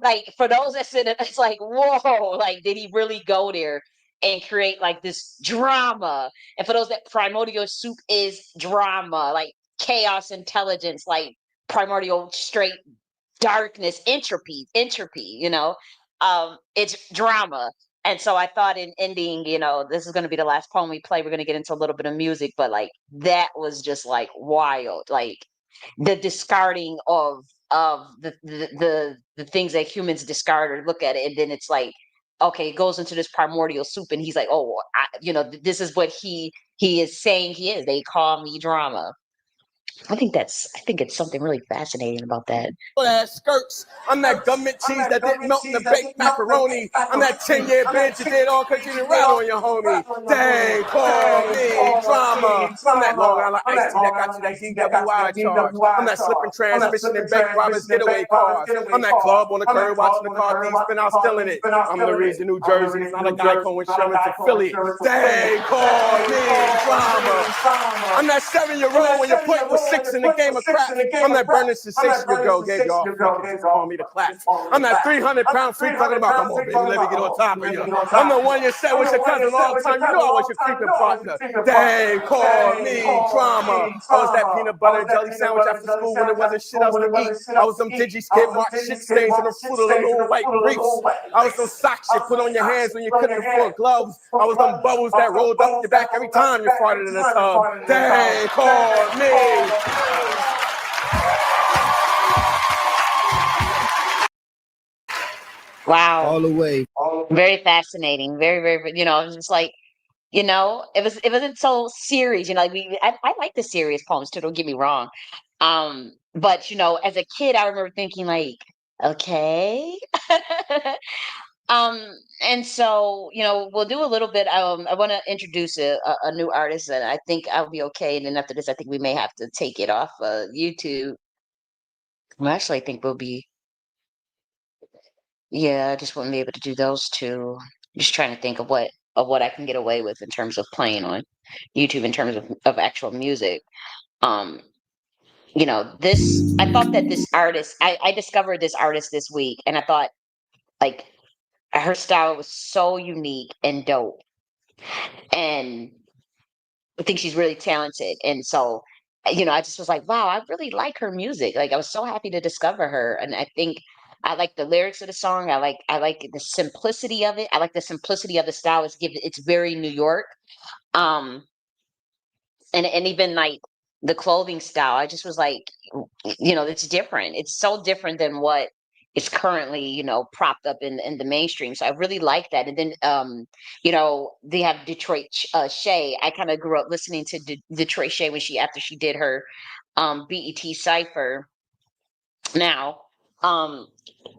like, for those that's in it, it's like, whoa, like, did he really go there and create like this drama? And for those that primordial soup is drama, like chaos intelligence, like primordial straight darkness, entropy, you know, it's drama. And so I thought in ending, you know, this is going to be the last poem we play, we're going to get into a little bit of music, but like that was just like wild, like the discarding of the things that humans discard or look at it, and then it's like, okay, it goes into this primordial soup, and he's like, oh, you know, this is what he is saying he is. They call me drama. I think it's something really fascinating about that. Ass skirts. I'm that government cheese that didn't melt in the baked macaroni. I'm that 10-year bitch that did all because you didn't rat on your homie. Dang, call me drama. I'm that Long Island iced tea that got you that DWI charge. I'm that slipping transmission and bank robbers getaway cars. I'm that club on the curb watching the car thieves spin out stealing it. I'm the reason New Jersey is not a Geico insurance affiliate. Dang, call me drama. I'm that 7-year-old when your point was 6 in the game of crap. I'm that burning sensation your girl gave you all fucking just call me the clap. I'm that 300-pound freak talking about, come on, baby, let me get on top of you. I'm the one you said was your cousin all the time. You know I was your creeping partner. Dang, call me drama. I was that peanut butter and jelly sandwich after school when there wasn't shit else to eat. I was them digi skid mark shit stains on the fruit of the little white briefs. I was those socks you put on your hands when you couldn't afford gloves. I was them bubbles that rolled up your back every time you farted in the tub. Dang, call me. Wow. All the way. Very fascinating. Very, very, you know, it was just like, you know, it wasn't so serious, you know, like I like the serious poems too, don't get me wrong. But you know, as a kid, I remember thinking like, okay. And so, you know, we'll do a little bit. I want to introduce a new artist, and I think I'll be okay. And then after this, I think we may have to take it off YouTube. Well, actually, I think we'll be, yeah, I just wouldn't be able to do those two. Just trying to think of what I can get away with in terms of playing on YouTube in terms of actual music. Um, you know, this, I thought that this artist, I discovered this artist this week, and I thought like her style was so unique and dope. And I think she's really talented. And so, you know, I just was like, wow, I really like her music. Like I was so happy to discover her. And I think I like the lyrics of the song. I like the simplicity of it. I like the simplicity of the style. It's very New York. Um, and even like the clothing style, I just was like, you know, it's different. It's so different than what is currently, you know, propped up in the mainstream. So I really like that. And then you know, they have Detroit Shay. I kind of grew up listening to Detroit Shay when after she did her BET Cypher. Now,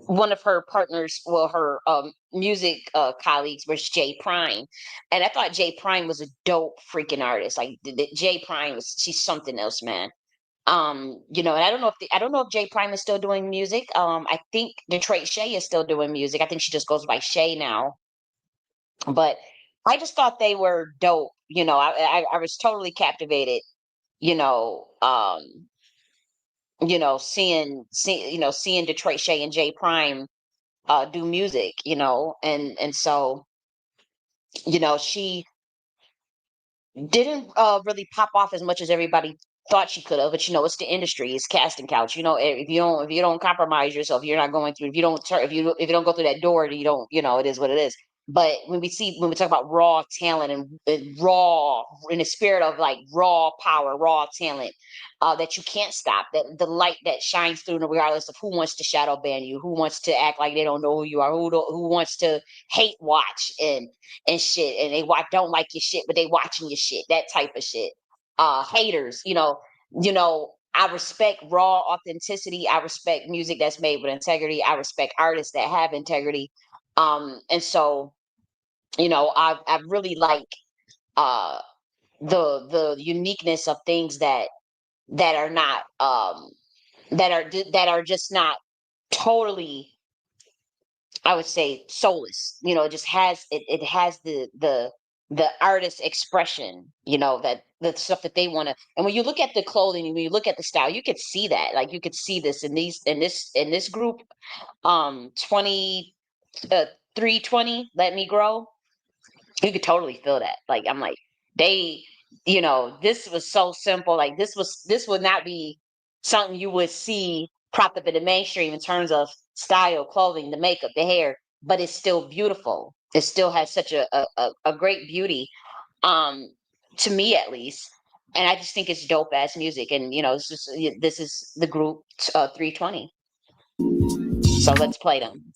one of her partners, well, her music colleagues was Jay Prime, and I thought Jay Prime was a dope freaking artist. Like Jay Prime she's something else, man. You know, and I don't know if Jay Prime is still doing music. I think Detroit Shay is still doing music. I think she just goes by Shay now. But I just thought they were dope. You know, I was totally captivated. You know, seeing Detroit Shay and J Prime do music. You know, and so she didn't really pop off as much as everybody thought she could have, but it's the industry, it's casting couch. If you don't compromise yourself, you're not going through. If you don't don't go through that door, you don't. It is what it is. But when we talk about raw talent and raw in the spirit of like raw power, raw talent, that you can't stop, that the light that shines through, regardless of who wants to shadow ban you, who wants to act like they don't know who you are, who wants to hate watch and shit, and they don't like your shit, but they watching your shit, that type of shit. Haters, I respect raw authenticity. I respect music that's made with integrity. I respect artists that have integrity. And so, I really like the uniqueness of things that are not that are just not totally, I would say, soulless. It just has it has the artist expression, that the stuff that they want to. And when you look at the clothing and when you look at the style, you could see that. Like you could see this in this group, 320 Let Me Grow. You could totally feel that. Like I'm like, they, this was so simple. Like this would not be something you would see propped up in the mainstream in terms of style, clothing, the makeup, the hair, but it's still beautiful. It still has such a great beauty, to me at least. And I just think it's dope ass music. And this is the group 320. So let's play them.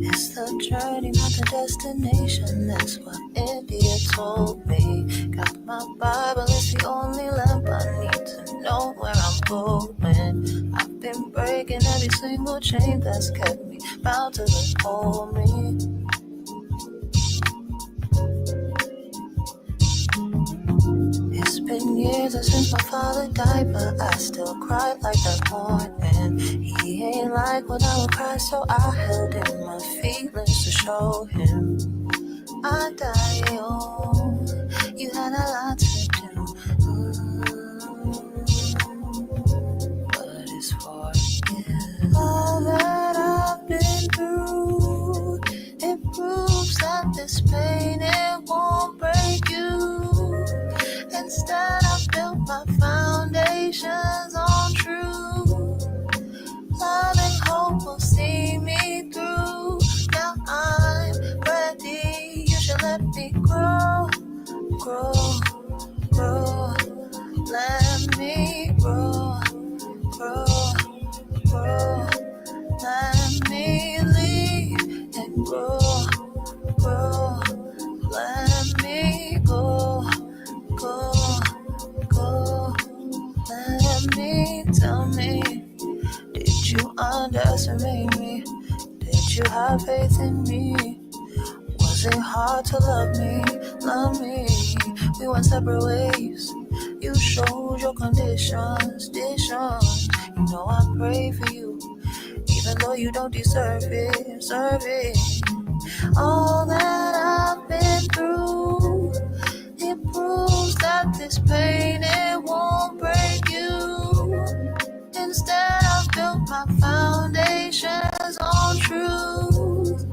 It's the journey, not the destination. That's what India told me. Got my Bible, it's the only lamp I need to know where I'm going. I've been breaking every single chain that's kept me bound to the hold me. It's been years since my father died, but I still cry like that morning. He ain't like when I would cry, so I held in my feelings to show him I die young. You had a lot to do, but it's for you. All that I've been through, it proves that this pain, it won't break you. Instead, I built my foundations on truth. Love and hope will see me through. Now I'm ready. You should let me grow, grow, grow. Let me grow, grow, grow. Let me leave and grow, grow. Let me go, go, go. Let me, tell me, did you underestimate me? Did you have faith in me? Was it hard to love me, love me? We went separate ways. You showed your conditions. You know I pray for you, even though you don't deserve it, deserve it. All that I've been through, it proves that this pain, it won't break you. Instead, I built my foundations on truth.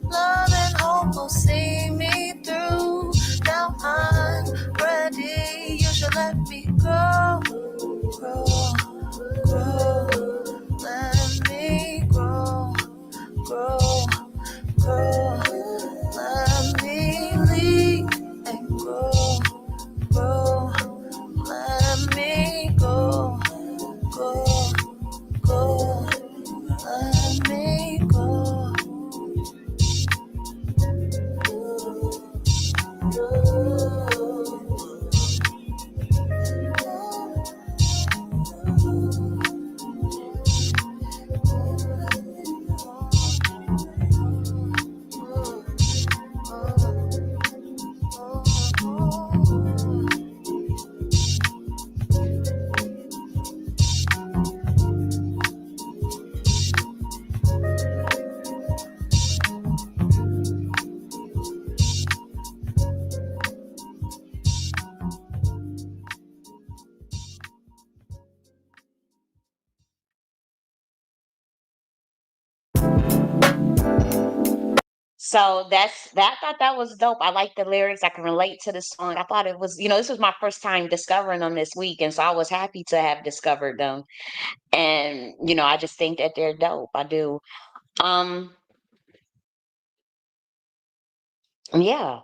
Love and hope will see me through. Now I'm ready. You should let me grow, grow, grow. Let me grow, grow, grow. Let me leave and grow, grow. Let me go, go, go. Let So I thought that was dope. I like the lyrics. I can relate to the song. I thought it was, this was my first time discovering them this week. And so I was happy to have discovered them. And, I just think that they're dope. I do. Yeah,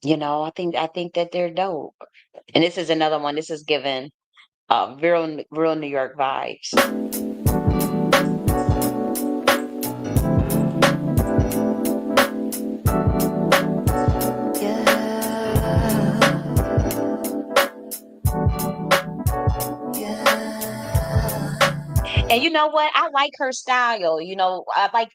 I think that they're dope. And this is another one. This is given real New York vibes. And you know what? I like her style. I like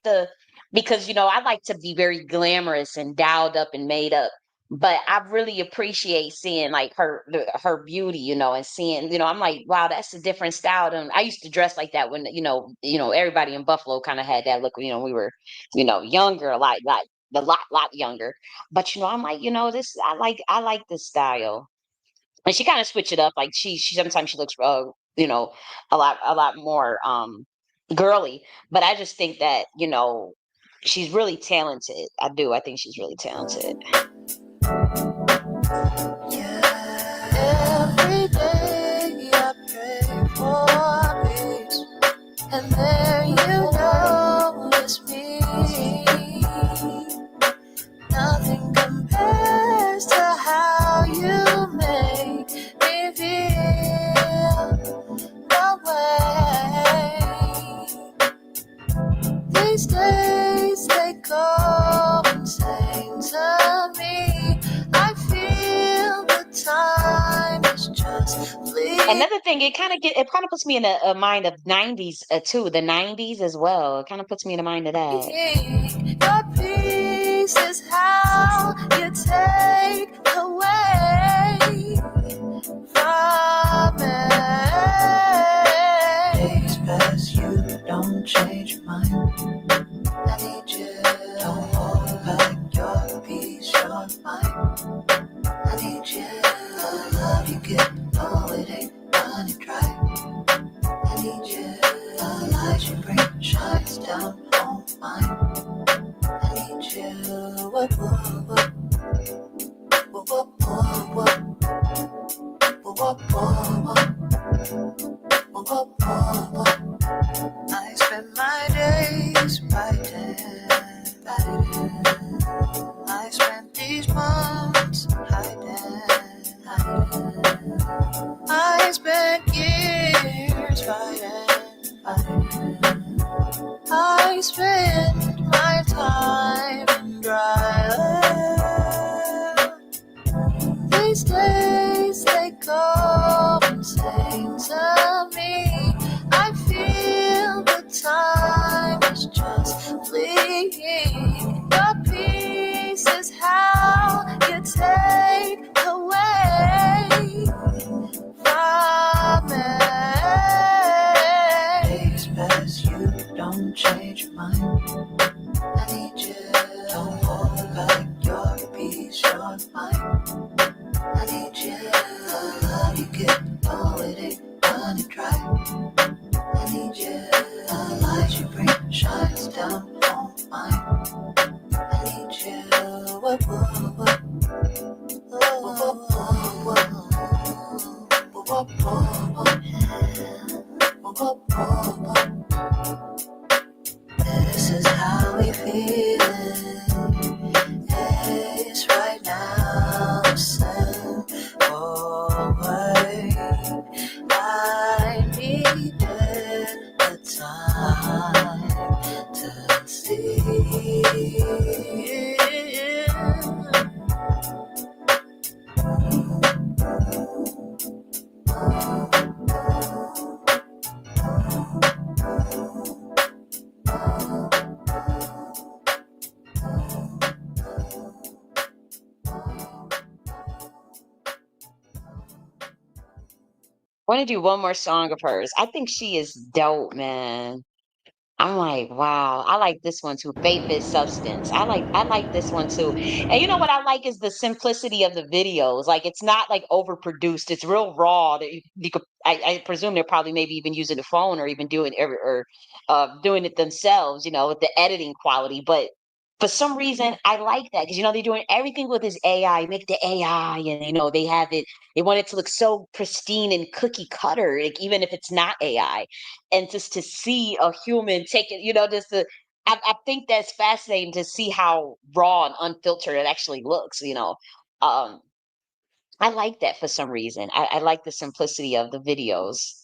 because I like to be very glamorous and dialed up and made up. But I really appreciate seeing like her beauty, and seeing, I'm like, wow, that's a different style than I used to dress like that when, everybody in Buffalo kind of had that look, we were, younger, like a lot younger. But I'm like, this I like this style. And she kind of switch it up. Like she sometimes she looks a lot more girly. But I just think that, she's really talented. I think she's really talented. Every day I pray for peace, and there you know it's me. Nothing compares to how you make me feel the way. These days they go insane to me. I feel the time is just fleeting. Another thing, it kind of puts me in a mind of 90s too, the 90s as well. It kind of puts me in the mind of that. Your peace is how you take away from me. Days pass, you don't change your mind. I need you. Don't hold back your peace, your mind. I need you. The love you get, oh, it ain't running dry. I need you. The light you bring shines down on mine. I need you. Whoa, whoa, whoa. Whoa, whoa, whoa, whoa. Whoa, whoa, whoa. Whoa, whoa, whoa. I spend my days writing. I spent these months hiding. I spent years fighting. I spent my time in dry land. These days they go insane to me. I feel the time is just fleeting. Your peace is how you take away from me. Days pass, you don't change your mind. I need you. Don't hold back your peace, your mind. I need you. The love you get, oh, it ain't running dry. I need you. The light you bring shines down on mine. I need you. Whoa, whoa, whoa. Whoa, whoa, whoa, whoa. Whoa, whoa, whoa. Whoa, whoa, whoa. This is how we feel. It's right now. Listen forward. I needed the time to see. I want to do one more song of hers. I think she is dope, man. I'm like, wow. I like this one too. Faith is substance. I like this one too. And you know what I like is the simplicity of the videos. Like it's not like overproduced. It's real raw. That you could. I presume they're probably maybe even using the phone or even doing it themselves. With the editing quality. But for some reason, I like that because they're doing everything with this AI, make the AI, and they have it. They want it to look so pristine and cookie cutter, like even if it's not AI, and just to see a human take it, just to. I think that's fascinating to see how raw and unfiltered it actually looks. I like that for some reason. I like the simplicity of the videos.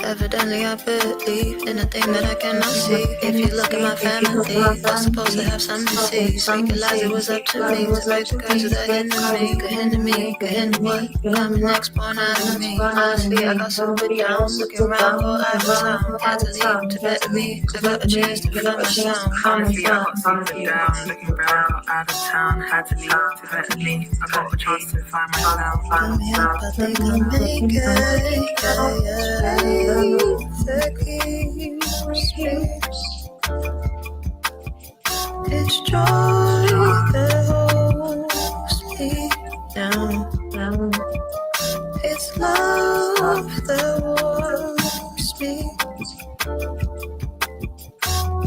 Evidently I believe in a thing that I cannot see. If you look at my family, I'm supposed to have some disease. Realize it was up to me to break the curse of the enemy. Good enemy, good enemy, what? Becoming next born out of me. Honestly, I got super down, looking around for out of town. Had to leave to better me, I got a chance to find my sound. Honestly, I got super down, looking around for out of town. Had to leave to better me, I got a chance to find myself. Find me up, I think I'll make it, yeah. That keeps me. It's joy that holds me down. It's love that warms me.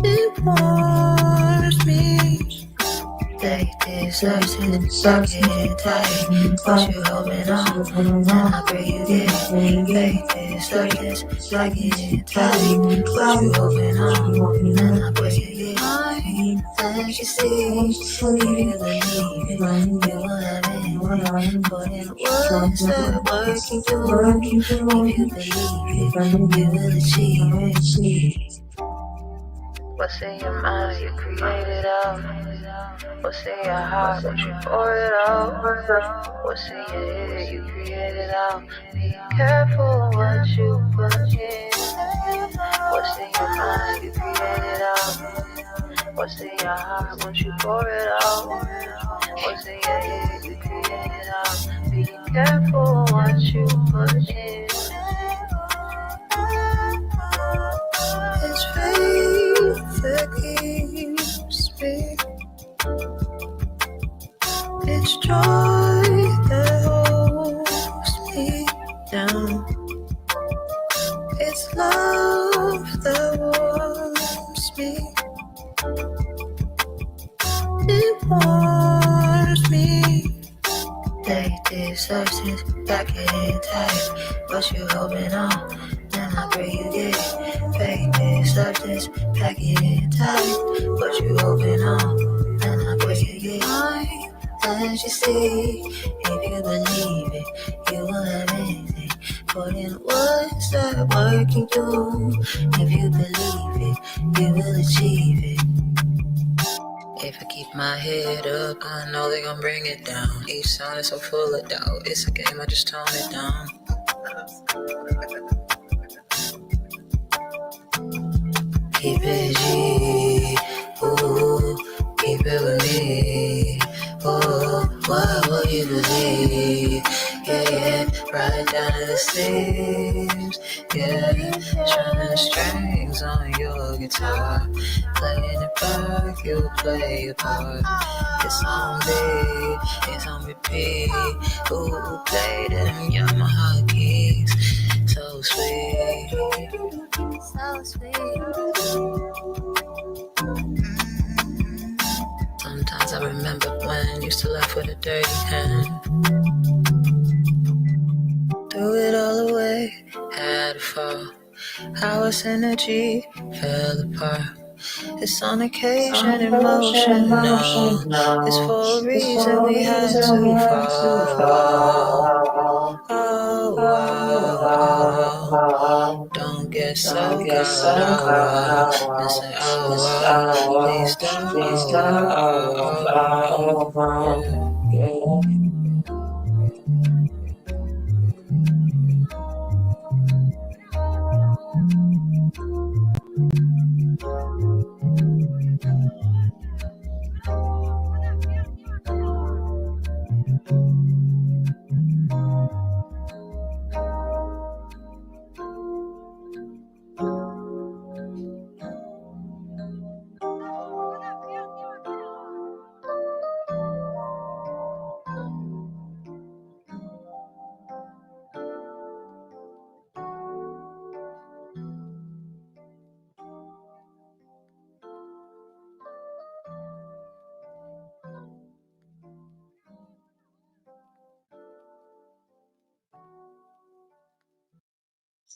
It warms me. They deserted, suck it tight. What you holding on? Then I pray you get it. Deserted, suck it tight. What you holding on? Then I pray you get it. As you see, if you believe it, you will have it. Put in words that working through. If you believe it, you will achieve it. What's in your mind, you create it out. What's in your heart, but you pour it out. What's in your head, you create it out. Be careful what you put in. What's in your mind, you create it out. What's in your heart, once you pour it out. What's in your head, you create it out. Be careful what you put in. It's faith that keeps me. It's joy that holds me down. It's love that warms me. It warms me. They deserted, back in tight. What you hoping on? Then I pray you get it. Fake deserted, back in tight. What you hoping on? Then I pray you get it. As you see, if you believe it, you will have anything. Put in words that working through. If you believe it, you will achieve it. If I keep my head up, I know they gon' bring it down. Each song is so full of doubt. It's a game, I just tone it down. Keep it G, ooh, keep it with me. Oh, what will you believe? Yeah, right down to the sleeves. Yeah, strumming the strings on your guitar. Playing it back, you play your part. It's on beat, it's on repeat. Ooh, play them Yamaha keys. So sweet, so sweet. used to laugh with a dirty hand. Threw it all away, had a fall. Our synergy fell apart. It's on occasion emotional. It's for a reason we had to fall. Don't get so caught up and say, please don't.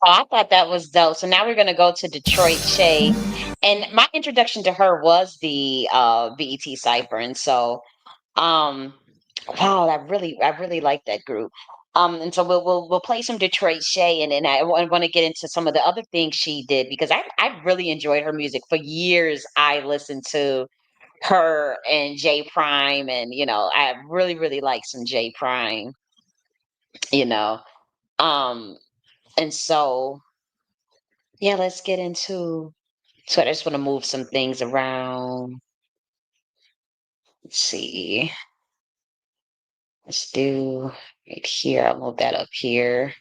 So I thought that was dope. So now we're gonna go to Detroit Shay, and my introduction to her was the BET Cipher, and so um, wow, I really like that group. And so we'll play some Detroit Shay, and then I want to get into some of the other things she did because I really enjoyed her music for years. I listened to her and J Prime, and I really like some J Prime, you know. Um, and so yeah, let's get into. So I just want to move some things around. Let's see. Let's do right here. I'll move that up here.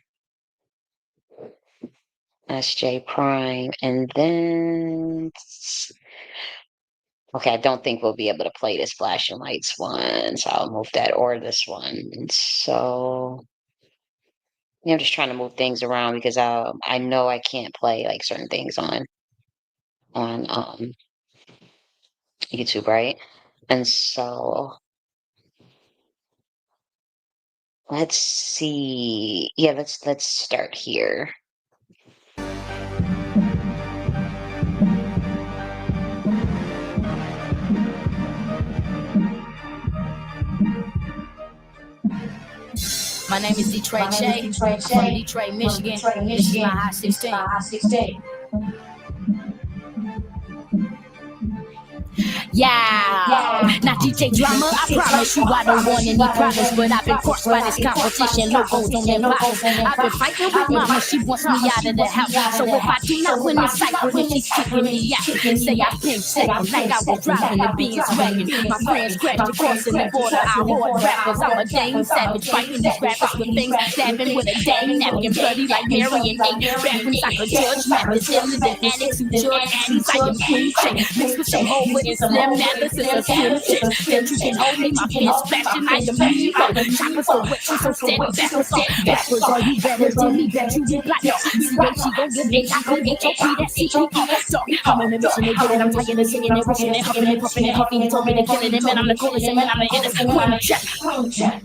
That's J Prime. And then, okay, I don't think we'll be able to play this flashing lights one. So I'll move that or this one. So yeah, I'm just trying to move things around because I know I can't play like certain things on YouTube, right? And so let's see. Yeah, let's start here. My name is Detroit Shay. I'm from Detroit, Michigan. This is my high 16. Yeah, not DJ Drama, I promise you I don't want any problems, but I've been crossed by this competition, logos on them bottles. I've been fighting with mama, she wants me out of the house. So if I do not win this cycle, then she's kicking me out. Say I've been second, like I was driving the Benz wagon. My friends crashed across in the border, I hoard rappers. I'm a dang savage, fighting these rappers with things, stabbing with a dang napkin, bloody like Marion ink. Bathrooms like a judge, Mathis, illin' than annex who judge addicts. I am clean shake, mixed with some hoe with Slim Mathis is a slim chick. Then you can hold me, my fist flashing, I am evil. Choppers for witches, so stand back with all rappers. Are you better than me? Bet you reply no. CH, gon' give HIPHOP, that's CPE. Dog, I'm on a mission to get it. I'm tired of singing and wishing and huffing and puffing and huffing. He told me to kill it, and man, I'm the coolest, and man, I'm the illest. Queen check.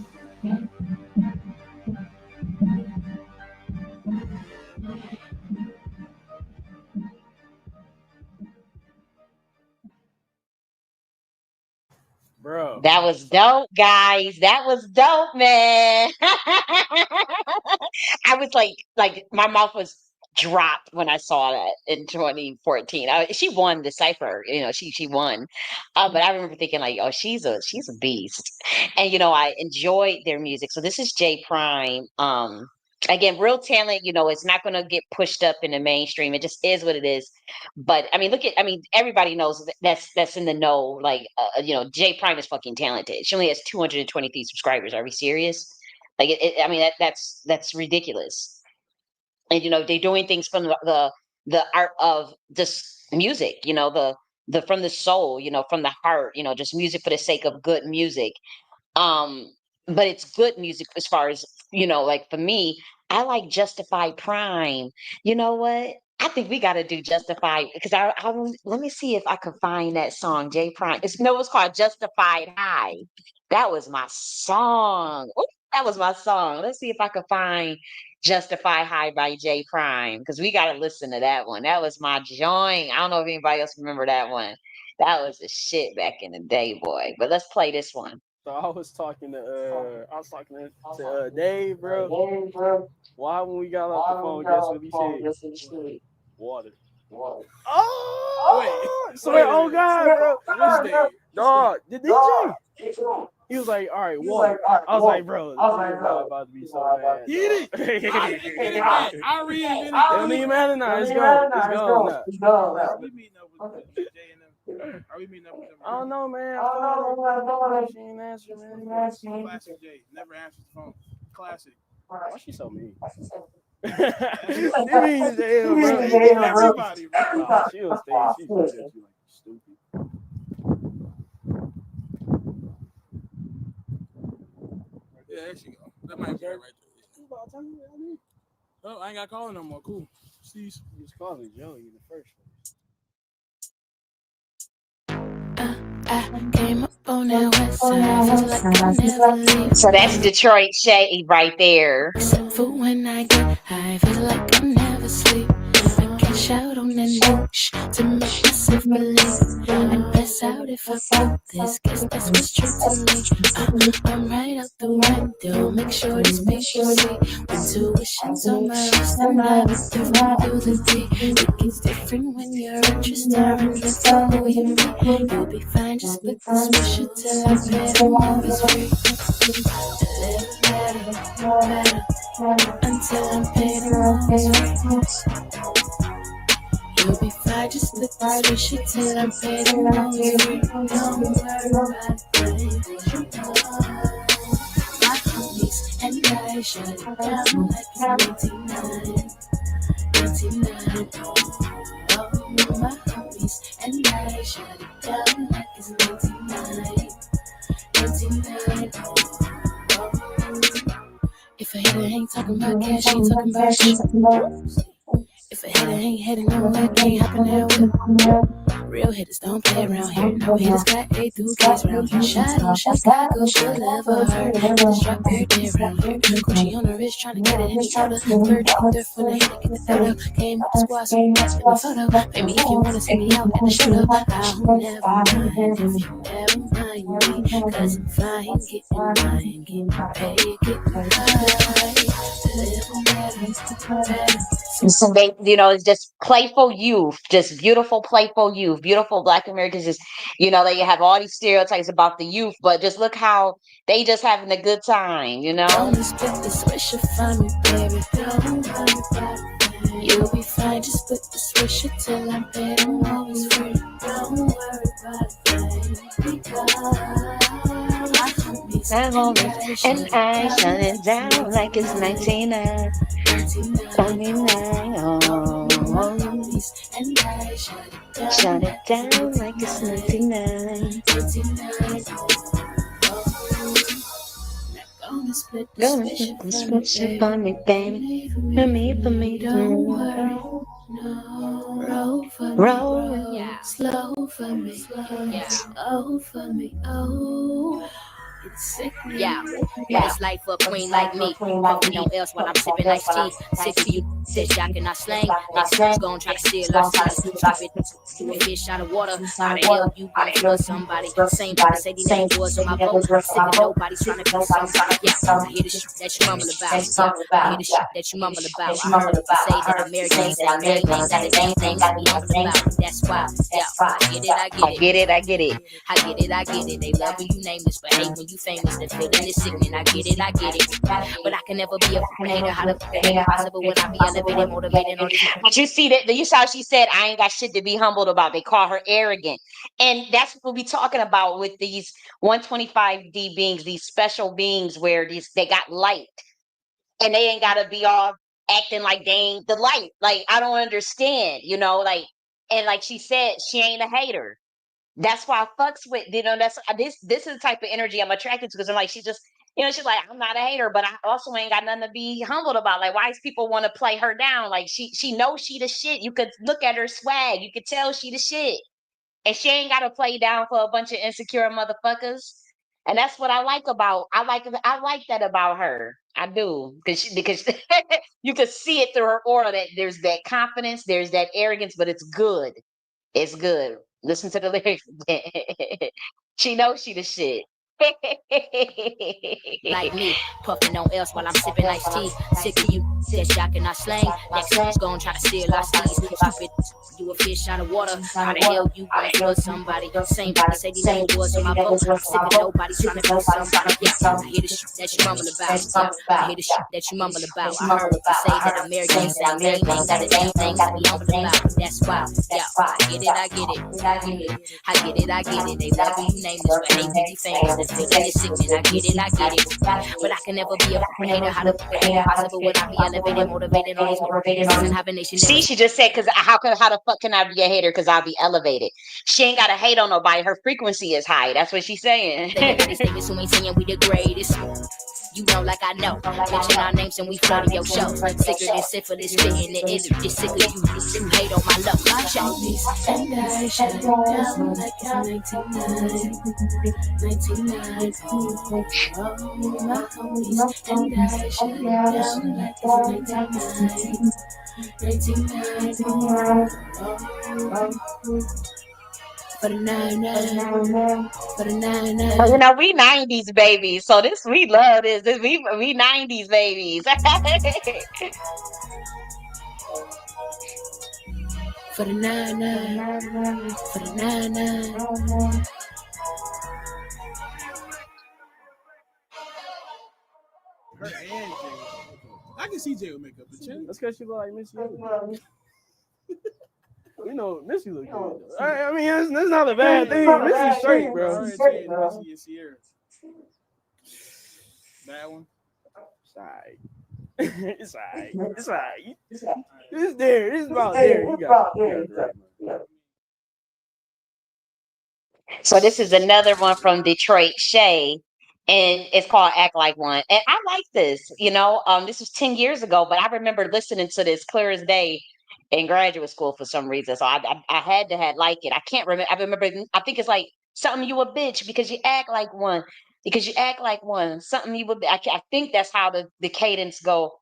Bro. That was dope, guys. That was dope, man. I was like my mouth was dropped when I saw that in 2014. She won the cipher, she won. But I remember thinking like, oh, she's a beast. And I enjoyed their music. So this is J Prime. Again, real talent, it's not going to get pushed up in the mainstream. It just is what it is. But I mean, everybody knows that's in the know. Like, J Prime is fucking talented. She only has 223 subscribers. Are we serious? Like, I mean, that's ridiculous. And they're doing things from the art of this music. The from the soul. From the heart. Just music for the sake of good music. Um, but it's good music as far as, like for me, I like Justified Prime. You know what? I think we got to do Justified because let me see if I can find that song, J Prime. It's called Justified High. That was my song. Ooh, that was my song. Let's see if I can find Justify High by J Prime because we got to listen to that one. That was my joint. I don't know if anybody else remember that one. That was the shit back in the day, boy. But let's play this one. So I was talking to Dave, bro. Why when we got off the phone, guess what he said? Water. Oh, wait. Swear, oh God, bro. Which day? Dog, the DJ. He was like, all right, water. I was like, bro, this nigga about to be so mad. Get it. I reinvented it. It don't even matter now. It's gone. It's gone now. Are we meeting up with J.N.S? Are we meeting up with them? I don't know, man. I she ain't answering, man. Classic J. Never answers the phone. Classic. Why she so mean? You mean as hell, bro. Everybody, bro. Nah, she'll stay. She's look at you like stupid. Yeah, there she go. That might be right there. Oh, I ain't got to call her no more. Cool. Cease. You was calling Joey in the first place. I came up on that west side, feel like I'll never leave. So that's Detroit Shade right there. Except for when I get high, feel like I'll never sleep. I can shout on that nooch to make myself believe. I'd pass out if I felt this, guess that's what's true to me. I'm right out the window, make sure these people see. With tuition's on my wrist and I've been through the D. It gets different when you're interested in the who you meet. You'll be fine, just put the swisher till I pay the movies free. A little better, until I'm paid the movies free. You'll be fine, just put the swisher till I'm paid the movies free. Don't worry about it, my homies and I shut it down like it's 99. Oh, my homies and I shut it down like it's 99. If a hitter ain't talking about cash, she ain't talking about shit. If a hitter ain't heading nowhere, can't happen there with. Real hitters don't play around here. No hitters got A through K's around here. Shot on Chicago, Boulevard. Hitters drop every day around here. Gucci on the wrist, trying to get it in the order. Third when the hitter get the photo. Came with the squad, so you got in the photo. Maybe if you wanna see me out at the shoulder, I'll never mind if you never mind me. Cause I'm fine, getting mine, getting paid, getting high. So they, it's just playful youth, just beautiful, playful youth, beautiful Black Americans. Just, they have all these stereotypes about the youth, but just look how they just having a good time, Don't split the swisher for me, baby. Don't worry about it. You'll be fine, just put the swisher till I'm paid. I'm always free. Don't worry about it, baby. And I shut it down like it's 99. 99, oh. And I Shut it down like it's 99. Gonna split the Switch for me, baby. For me, don't worry. No, roll for me, roll. Yeah. Slow for me, yeah. Oh for me, oh. Yeah, this life for a queen like me. Puffing on else while I'm sipping iced tea. Sick of you, this jock and I slang. Niggas gon' try to steal our seeds. Stupid fish out of water. How the hell you gon' flood somebody? Same people say these names was on my vote. Sick of nobody's trying to be somebody. Yeah, I hear the shit that you mumble about. Yeah, I hear the shit that you mumble about. I heard you say that Americans ain't ain't got a damn thing to be humble about. That's why, yeah, I get it. I get it. I get it. They love when you nameless, but hate when you famous. The feeling is sickening. I get it. But I can never be a hater. How the fuck ain't possible when I be elevated, motivated on these. But you see that? You saw she said, "I ain't got shit to be humbled about." They call her arrogant, and that's what we'll be talking about with these 125D beings, these special beings where they got light, and they ain't gotta be all acting like they ain't the light. Like I don't understand, and like she said, she ain't a hater. That's why I fucks with, that's this is the type of energy I'm attracted to because I'm like, she's just, she's like, I'm not a hater, but I also ain't got nothing to be humbled about. Like, why does people want to play her down? Like she knows she the shit. You could look at her swag, you could tell she the shit. And she ain't gotta play down for a bunch of insecure motherfuckers. And that's what I like about I like that about her. I do because you can see it through her aura that there's that confidence, there's that arrogance, but it's good. It's good. Listen to the lyrics. She knows she the shit. Like me, puffing on else while I'm sipping iced tea. Sick of you, that y'all cannot slang. Next who's gonna try to steal our steeds. Stupid, you a fish out of water. How the hell you gonna flood somebody? Same body say these never was my vote. I'm sick of nobody trying to be somebody. Yeah, I hear the shit that you mumble about. Yeah, I hear the shit that you mumble about. I heard you say that Americans ain't game, ain't got a damn thing to be humble about. That's why, yeah, I get it, I get it. I get it, I get it. They love you nameless, but hate me famous. That's feeling is sickening. I get it, I get it. But I can never be a hater. How the fuck it ain't possible when I be elevated, motivated, all these motivators and have a nation. See, she just said, "Cause how the fuck can I be a hater? Cause I'll be elevated." She ain't got to hate on nobody. Her frequency is high. That's what she's saying. These statements who ain't saying we the greatest. You know, like I know. Mention our names and we flooding your show. Sicker than syphilis, spitting the energy. Sick of you hate on my love. Chinese and I shut it down like it's 99. Oh, my homies and I shut it down like it's 99. For the 99, for the 99. You know, we 90s babies, so we love this. We 90s babies. For the 99, for the 99. Her and Jay. I can see Jay with makeup, but Jay. That's because she look like Missy. You know, Missy look good. I mean, that's not a bad thing. Missy's straight, bro. Missy and Sierra. That one. It's alright. It's alright. It's there. It's about there. You got it right. So this is another one from Detroit, Shay, and it's called "Act Like One." And I like this. You know, this was 10 years ago, but I remember listening to this clear as day in graduate school for some reason. So I had to like it. I can't remember. I remember. I think it's like something you a bitch because you act like one. Because you act like one. Something you would. I think that's how the cadence go.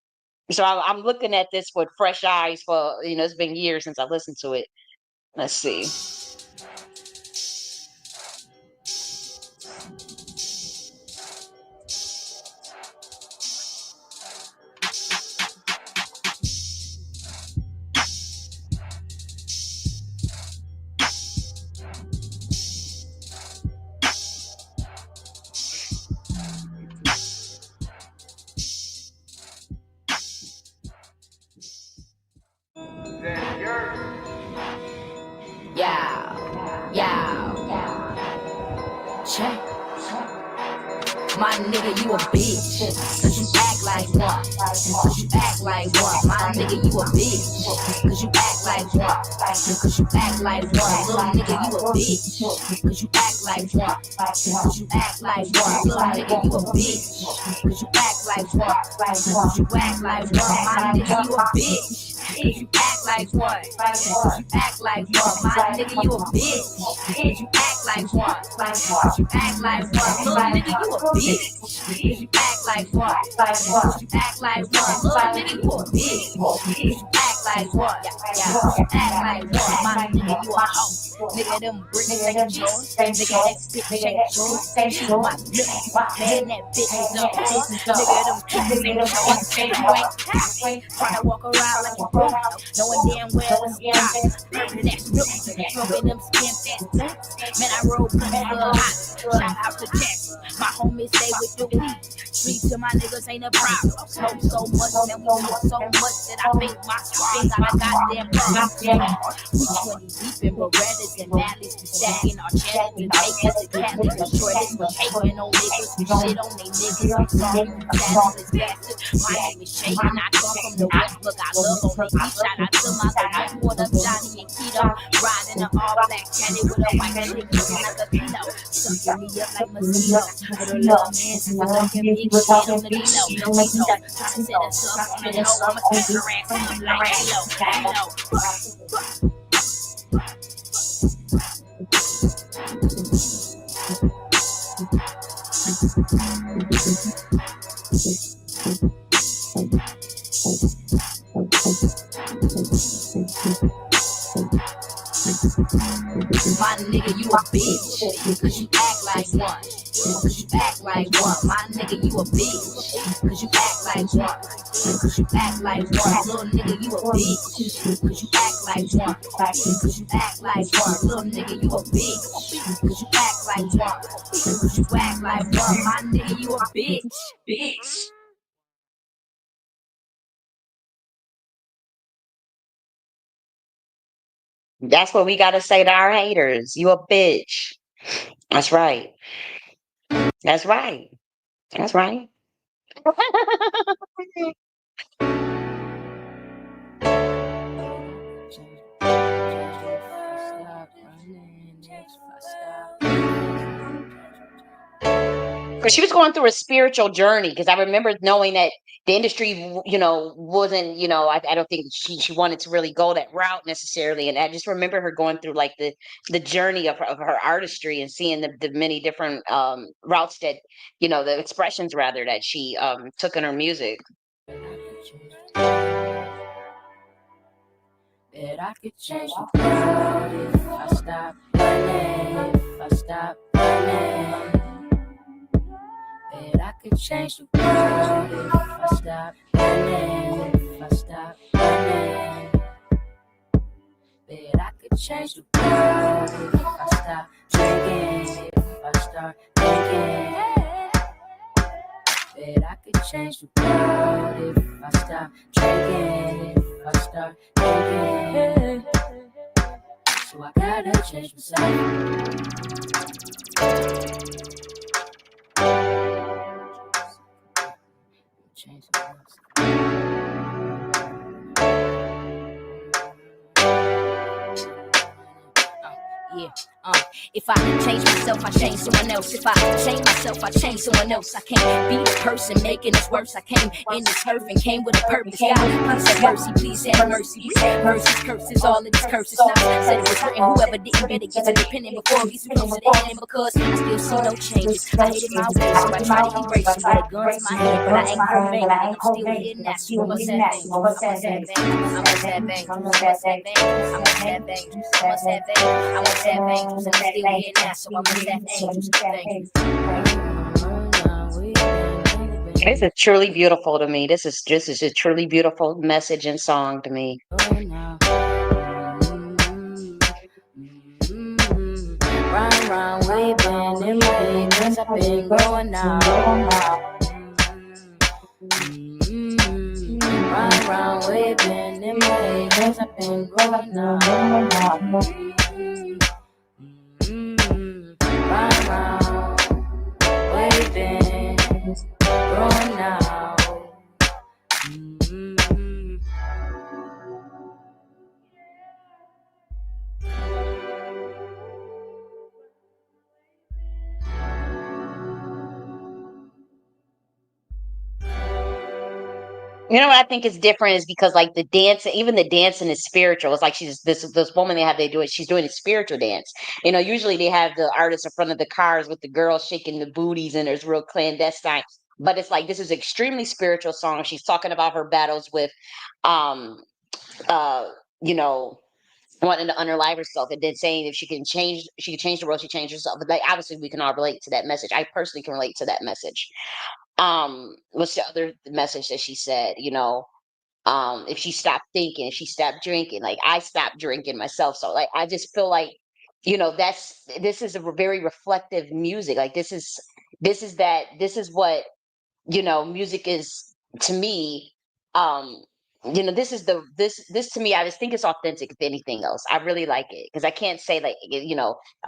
So I'm looking at this with fresh eyes for it's been years since I listened to it. Let's see. Check. My nigga, you a bitch. Cause you act like one. Cause you act like one. My nigga, you a bitch. Cause you act like one. Cause you act like one. Little nigga, you a bitch. Cause you act like one. Cause you act like one. Little nigga, you a bitch. Cause you act like one. Cause you act like one. My nigga, you a bitch. Cause you act like one. Cause you act like one. My nigga, you a bitch. Cause you act like one. Cause you act like one. Little nigga, you a bitch. Cause you act like one. Cause you act like one. Little nigga, you a bitch. Cause you act like one. You act like one. My nigga, you a hoe. Nigga, them bricks ain't yours. Nigga, that bitch ain't yours. My nigga, man, that bitch is yours. Nigga, them kicks ain't yours. You ain't tryna walk around like you broke, knowing damn well it's a burning that milk, smoking them skin fat nuts. Man, I roll pretty good hot. Shout out to Jackson. My homies stay with the weed. Sleep to my niggas ain't a problem. Smoke so much, man, we smoke so much that I make my squad got a goddamn problem. We 20 deep in Berettas and Valleys. We stacking our channels and makers and Cali. The shortest was hating on niggas. We shit on they niggas. I'm sorry, you fabulous bastard. My name is Shay and I come from the West. Look, I love on me. Shout out to my little what up, Johnny and Keto. Riding an all black caddy with a white chick looking like a pillow. Sucking me up like mosquito. With a little man since I'm fucking big shit on the Dino. Trying to set us up on the hoe. I'ma smash her ass up like Halo. My nigga, you a bitch, cause you act like one. Cause you act like one. My nigga, you a bitch, cause you act like one. Cause you act like one. Little nigga, you a bitch, cause you act like one. Cause you act like one. Little nigga, you a bitch, cause you act like one. Cause you act like one. My nigga, you a bitch. That's what we gotta say to our haters. You a bitch. That's right. That's right. That's right. Because she was going through a spiritual journey. Because I remember knowing that the industry, wasn't, I don't think she wanted to really go that route necessarily. And I just remember her going through like the journey of her artistry and seeing the many different routes that, the expressions rather that she took in her music. Bet I could change the world if I stop running, if I stop running. Bet I could change the world if I stop running, if I stop running. Bet I could change the world if I stop drinking, if I start thinking. Bet I could change the world if I stop drinking, if I start thinking. So I gotta change myself. Change if I change myself, I change someone else. If I change myself, I change someone else. I can't be the person making this worse. I came in this earth and came with a purpose. God, please have mercy, please have mercy. Mercy's curses, all of these curses. Not said it was written, whoever didn't get it gets a dependent before these close to the end. Because I still see no changes. I hated my ways, so I try to erase them with a gun to my head. But I ain't remained, and I'm still here now. So I must have things. I must have things. I must have things. I must have things. I must have things. I must have things. I must have angels, and I'm still here now, so I must have angels. This is truly beautiful to me. This is a truly beautiful message and song to me. Round, waving in my head, 'cause I've been going out. Round, waving in my head, 'cause I've been going out. Round, waving, going out. You know what I think is different is because like the dance, even the dancing is spiritual. It's like she's this woman they do it. She's doing a spiritual dance. Usually they have the artists in front of the cars with the girls shaking the booties and there's real clandestine. But it's like this is extremely spiritual song. She's talking about her battles with, you know, wanting to unalive herself and then saying if she can change the world, she changed herself. But like obviously we can all relate to that message. I personally can relate to that message. What's the other message that she said? If she stopped thinking, if she stopped drinking, like I stopped drinking myself. So like I just feel like, this is a very reflective music. Like this is what, music is to me. This to me, I just think it's authentic if anything else. I really like it because I can't say like,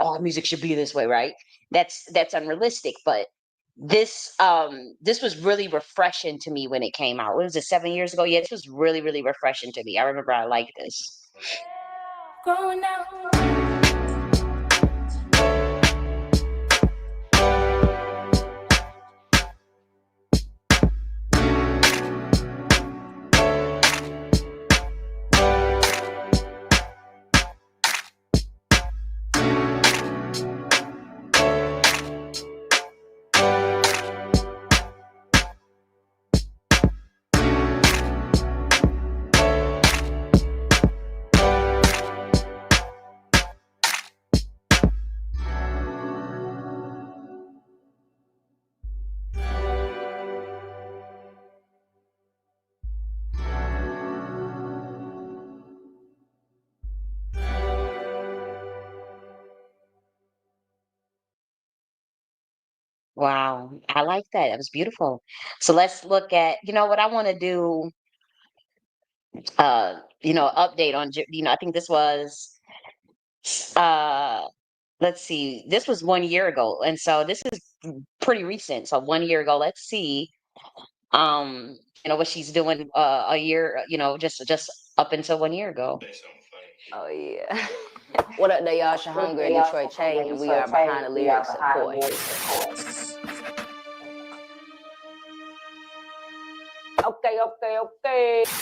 oh, music should be this way, right? That's unrealistic, but this was really refreshing to me when it came out. What was it, 7 years ago? Yeah, this was really, really refreshing to me. I remember I liked this. Going out. Wow, I like that. That was beautiful. So let's look at, what I want to do, update on, I think this was, uh, let's see, this was 1 year ago. And so this is pretty recent. So 1 year ago, let's see, what she's doing, a year, just up until 1 year ago. Oh yeah. What up, they y'all? Shahunger, Detroit Che, and we are behind the lyrics of poetry. Okay.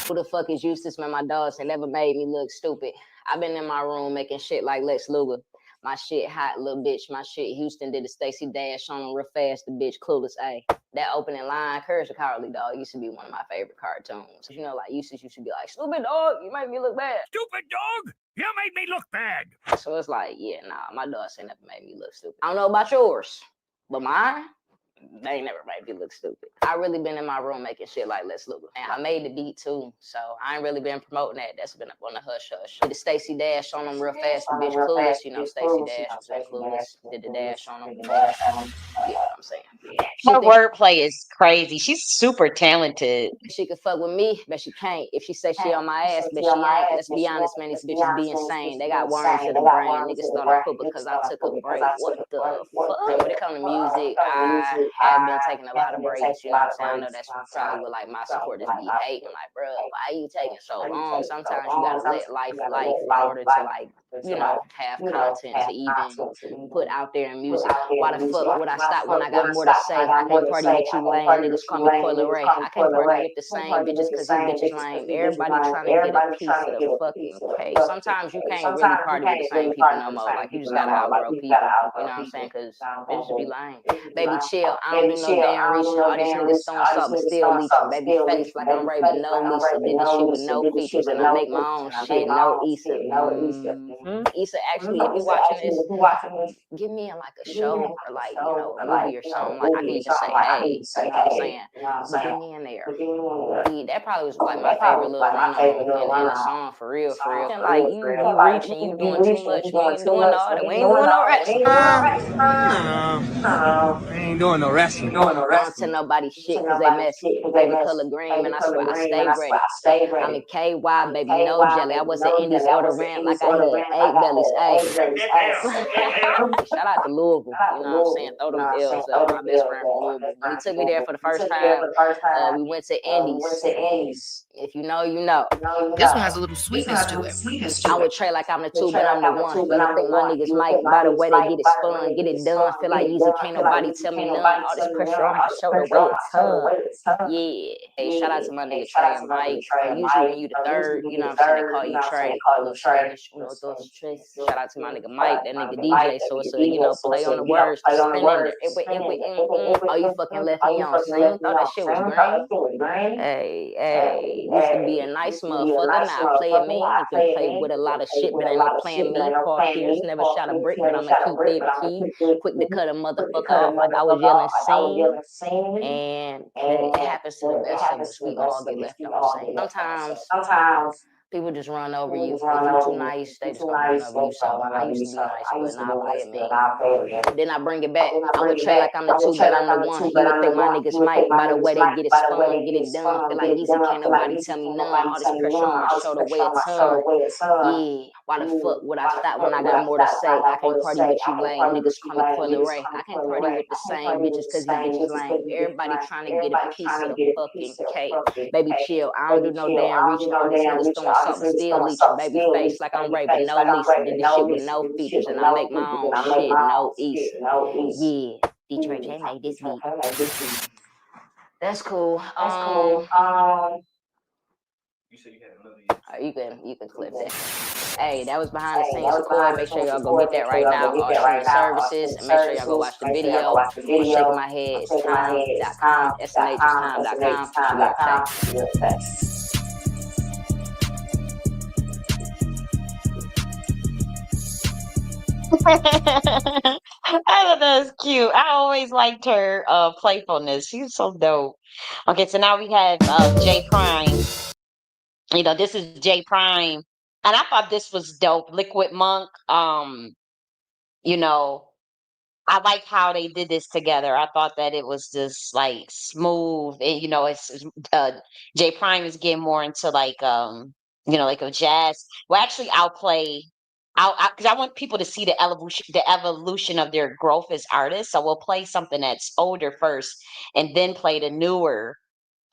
Who the fuck is Eustace, man? My dogs have never made me look stupid. I've been in my room making shit like Lex Luger. My shit hot, little bitch. My shit Houston did a Stacey Dash on them real fast. The bitch clueless, ayy. That opening line, Courage the Cowardly Dog, used to be one of my favorite cartoons. Like Eustace used to be like, stupid dog, you made me look bad. Stupid dog, you made me look bad. So it's like, yeah, nah, my dogs ain't never made me look stupid. I don't know about yours, but mine, they ain't never made me look stupid. I really been in my room making shit like Let's Look. And I made the beat too, so I ain't really been promoting that. That's been up on the hush hush. Did the Stacey Dash on them real fast, the bitch clueless. Stacey Dash was in Clueless. Did the dash on them. You know what I'm saying? Her wordplay is crazy. She's super talented. She could fuck with me, but she can't. If she say she on my ass, but she ain't. Let's be honest, man, these bitches be insane. They got worms in the brain. Niggas thought I quit because I took a break. What the fuck? When it comes to music, I have been taking a lot of breaks. You know what I'm saying? I know that's probably what like my supporters be hating. Like, bro, why are you taking so long? Sometimes you gotta let life in order to like, have content to even put out there in music. Why the fuck would I stop when I got more to say? I can't party with you lame niggas, call me Coil Ray. I can't party with the same bitches cause these bitches lame. Everybody trying to get a piece of the fucking cake. Sometimes you can't really party with the same people no more. Like you just gotta outgrow people. You know what I'm saying? Cause bitches be lame. Baby chill, I don't do no damn reaching. All these niggas throwing salt but still leeching. Baby face like I'm Ray but no Lisa. Did this shit with no features and I make my own shit. No Issa. Issa, actually, if you watching this, give me in like a show or like, a movie or something. Like I can even say, hey, you know what I'm saying? But get me in there. That probably was like my favorite little run on in a song for real. Like you reaching, you doing too much. We ain't doing all that. We ain't doing no rest. I ain't doing no wrestling. Don't tell nobody shit cause they messy. Favorite color green, man, I swear I stay ready. I'm in KY, baby, no jelly. I was at Indies Elder Rant like I had 8 bellies. Hey, shout out to Louisville. You know what I'm saying? Throw them L's up. My best friend from Louisville. When he took me there for the first time, we went to Indies. If you know, you know. This one has a little sweetness to it. I would trade like I'm the two, but I'm the one. You think my niggas might, by the way they get it spun, get it done. Feel like easy, can't nobody tell me none. All this pressure on my shoulder, weigh a ton. Yeah. Hey, shout out to my nigga Trey and Mike. Usually when you the third, you know what I'm saying, they call you Trey. Little Spanish, shout out to my nigga Mike, that nigga DJ. So it's a, play on the words, spin in there. Oh, you fucking left me on scene. Thought that shit was green. Hey, used to be a nice motherfucker. Now I play it mean. You can play with a lot of shit, but ain't no playing me. Paul Pierce never shot a brick, but I'ma keep David Key. Quick to cut a motherfucker off like I was yelling scene. And it happens to the best of us. We all get left on scene. Sometimes people just run over you. If you're too nice, they just gonna run over you. So I used to be nice, but now I play it mean. Then I bring it back. I would trade like I'm the two, but I'm the one. You would think my niggas might, by the way they get it spun, get it done. Feel like easy, can't nobody tell me none. All this pressure on my shoulder, weigh a ton. Yeah, why the fuck would I stop when I got more to say? I can't party with you lame niggas, call me Coil Ray. I can't party with the same bitches cause these bitches lame. Everybody trying to get a piece of the fucking cake. Baby chill, I don't do no damn reaching. All these niggas throwing salt but still leeching. Baby face like I'm Ray, but no Lisa. Did this shit with no features and I make my own shit, no Issa. Yeah, Detroit J made this beat. That's cool. You can clip that. Hey, that was behind the scenes support. Make sure y'all go get that right now. All streaming services, and make sure y'all go watch the video on Shaking My Head. It's time.com, SMHtime.com. It's your girl I thought that was cute. I always liked her playfulness. She was so dope. Okay, so now we have J Prime. This is J Prime. And I thought this was dope. Liquid Monk. You know, I like how they did this together. I thought that it was just like smooth. And, you know, it's J Prime is getting more into like you know, like a jazz. Well, actually, I'll play. Because I want people to see the evolution of their growth as artists. So we'll play something that's older first, and then play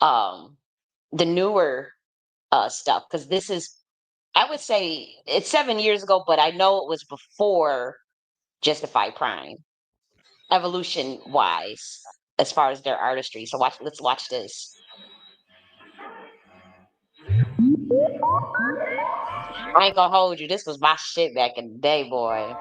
um, the newer stuff. Because this is, I would say, it's 7 years ago, but I know it was before Justified Prime, evolution wise, as far as their artistry. So let's watch this. I ain't gonna hold you. This was my shit back in the day, boy.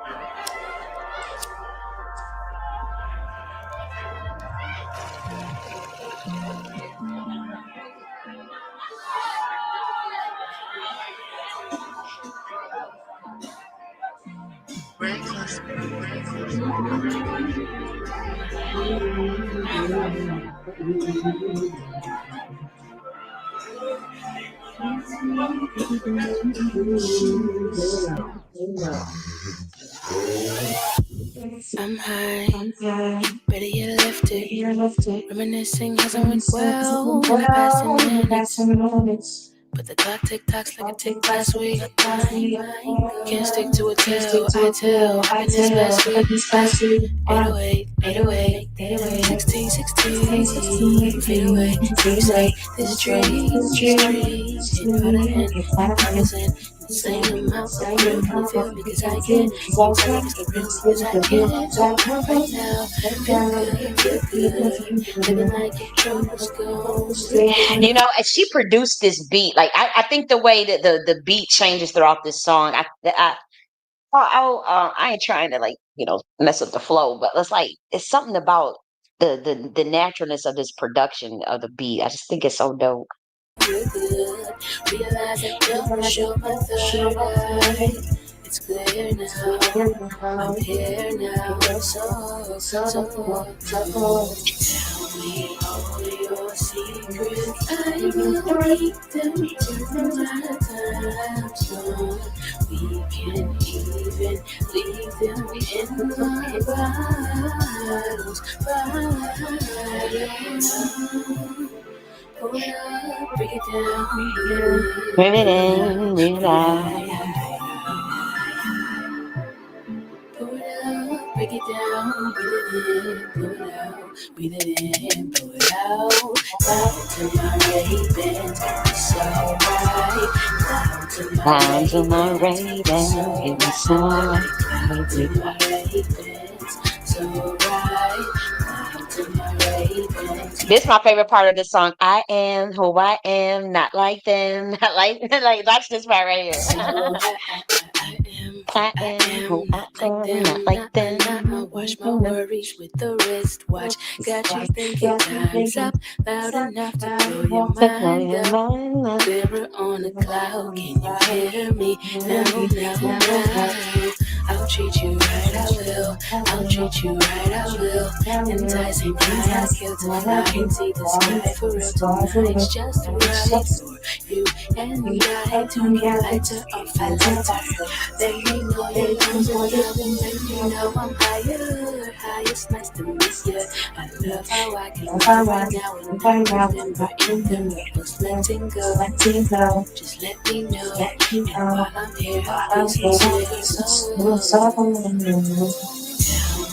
I'm high, better get lifted. Reminiscing hasn't went well in the past 10 minutes. But the clock tick-tocks like a tick last week. Can't stick to a tell, I tell. Happiness past week. 808, 808, 16, 16. Fade away, you say, this dream. Hit harder than poison. Same amount of real, can you feel me? Cause I get, keep telling me the real, cause I get it. So right now, feel good. Living like your troubles gone. You know, and she produced this beat. Like I think the way that the beat changes throughout this song, I ain't trying to like, you know, mess up the flow, but it's something about the naturalness of this production of the beat. I just think it's so dope. Realize I don't show my third eye. It's clear now, I'm here now. So tell me all your secrets. I will keep them till my time's gone. We can even leave them in my bottles. Break it down, break it down, blow it out, breathe it in, blow it out. Down to my Ray-Bans, it's alright. Down to my Ray-Bans, it's alright. Down to my Ray-Bans, it's alright. This is my favorite part of the song. I am who I am, not like them, not like like watch this part right here. I am who I am, not like them. I wash my worries with the wristwatch. Got you thinking time's up, loud enough to blow your mind up. Mirror on a cloud, can you hear me? Now. I'll treat you right, I will. I'll treat you right, I will. Enticing high, I kill till I can see the sky for real tonight. It's just right for you and I to get lighter off a lighter. Let me know you're losing love and let me know I'm higher. Highest, nice to meet you. I love how I can love right now and I remember in the ripples letting go. Just let me know, and while I'm here, I'll be sincere. Tell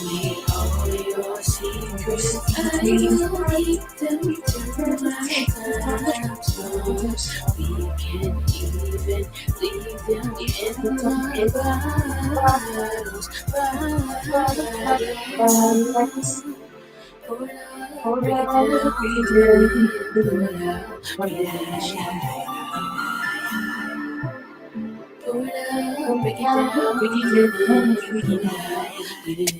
me all your secrets. I will keep them till my time's gone. We can even leave them in my bottles. Pour it out, break it down, pour it out, breathe it out. Pour it out, break it down, breathe it in, breathe it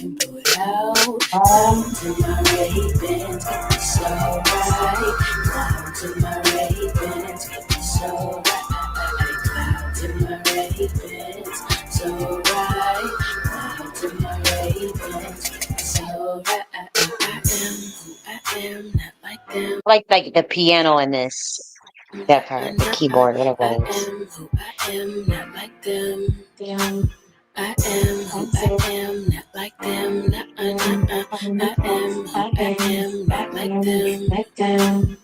in, pour it out. Down to my Ray-Bans, it's alright. Down to my Ray-Bans, it's alright. Down to my Ray-Bans, it's alright. Down to my Ray-Bans, it's alright. I am not like them. Like the piano in this. That part, the keyboard, whatever it is. I am not like them. I am who I am, not like them, not them, who back them, not like them.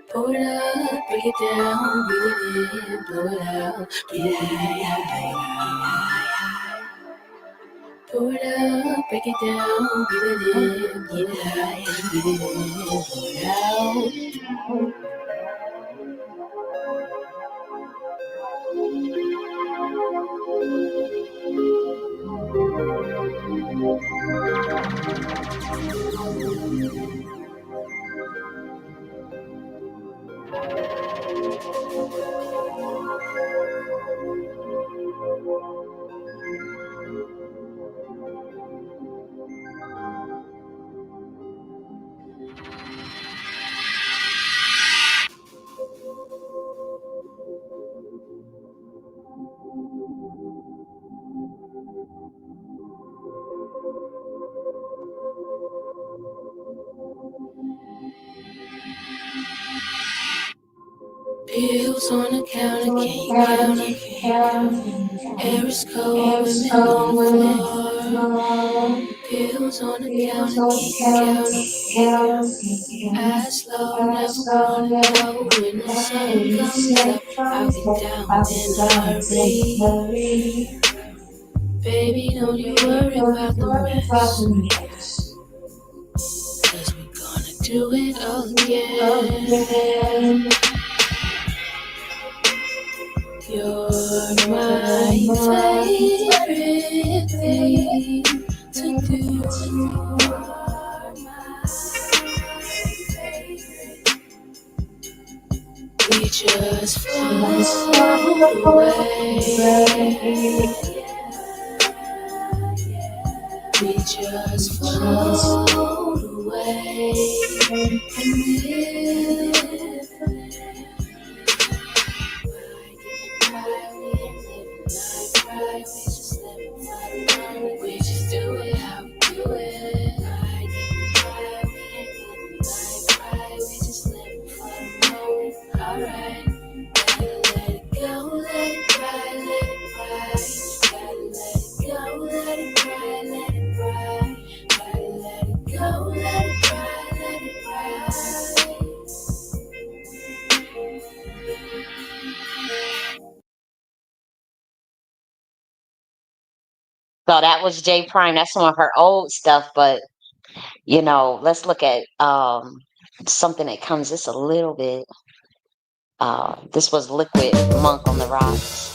Pull it up, break it down, breathe it in, blow it out, breathe it high. Pull it up, break it down, breathe it in, blow it high, breathe it in, blow it out. Pills on the counter, can't count. Air is cold, women on the floor. Pills on the counter, can't count. Eyes low, never wanna know. When the sun comes up, I'll get down in a hurry. Baby, don't you worry about the mess, 'cause we're gonna do it all again. You're my favorite thing to do. We just float away. We just float away and live. We just do it how we do it. We just live for the moment. Alright, let it go, let it cry, let it cry. Gotta let it go, let it cry, let it cry. Gotta let it go, let it cry, let it cry. So that was J Prime. That's some of her old stuff, but let's look at something that comes just a little bit. This was Liquid Monk on the Rocks.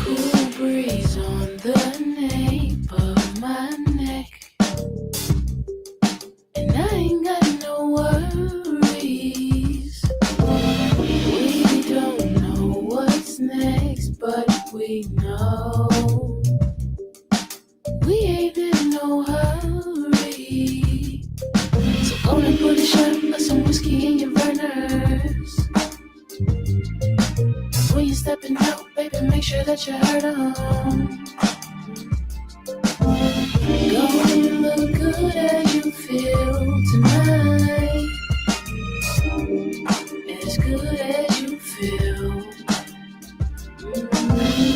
Cool breeze on the nape of my neck, and I ain't got no worries. We don't know what's next, but we know we ain't in no hurry. So gonna put a shot of some whiskey in your burners. When you're stepping out, baby, make sure that you heard 'em. Gonna look good as you feel tonight, as good as you feel.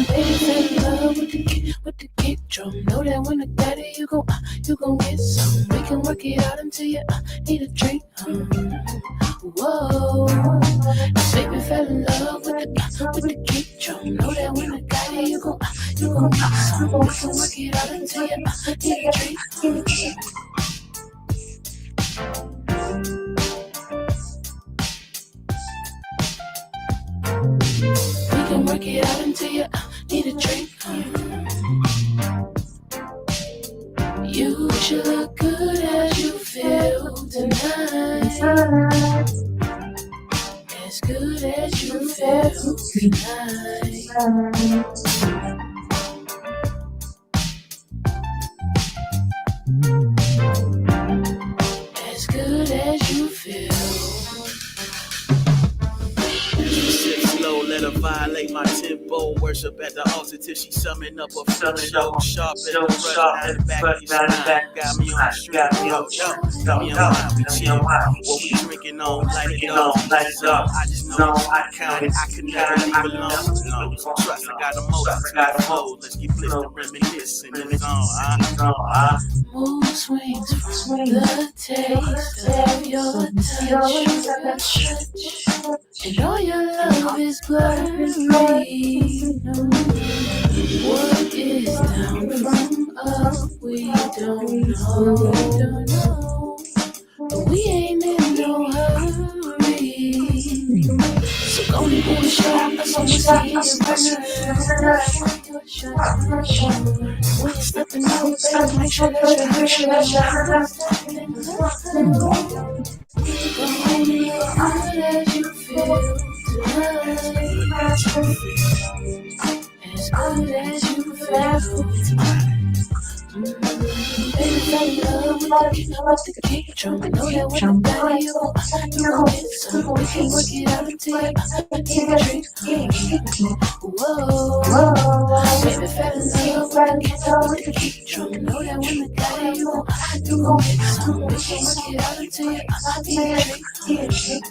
Baby, fell in love with the kick drum. Know that when I got it, you gon' get some. We can work it out until you need a drink. Whoa, baby, fell in love with the kick drum. Know that when I got it, you gon' get some. We can work it out until you need a drink. it out until you need a drink. You should look good as you feel tonight. As good as you feel tonight. As good as you feel. Sit slow, let her violate my tempo. Worship at the altar till she summon up a flow. Sharp as the brush, now the back of your spine. Got me on the street, yo, me and wine, we chill. What we drinking on, light it up, lights up. I just know it's my kind, I could never leave alone. Trust, I got a motive to the flow. Let's get blissed and reminisce in the zone, Mood swings from the taste of your touch. And all your love is blurry. What is down from up, we don't know. But we ain't in no hurry. So go and pour a shot of some whiskey and burn. When you're stepping out, baby, make sure that you're go home and look good as you feel tonight. As good as you feel tonight. Baby, fell in love with the kick drum. Know that when I'm down, you gon' get some. We can work it out until you take a drink. Whoa, baby, fell in love with the kick drum. Know that when I got you gon' get some. We can work it out until you take a drink.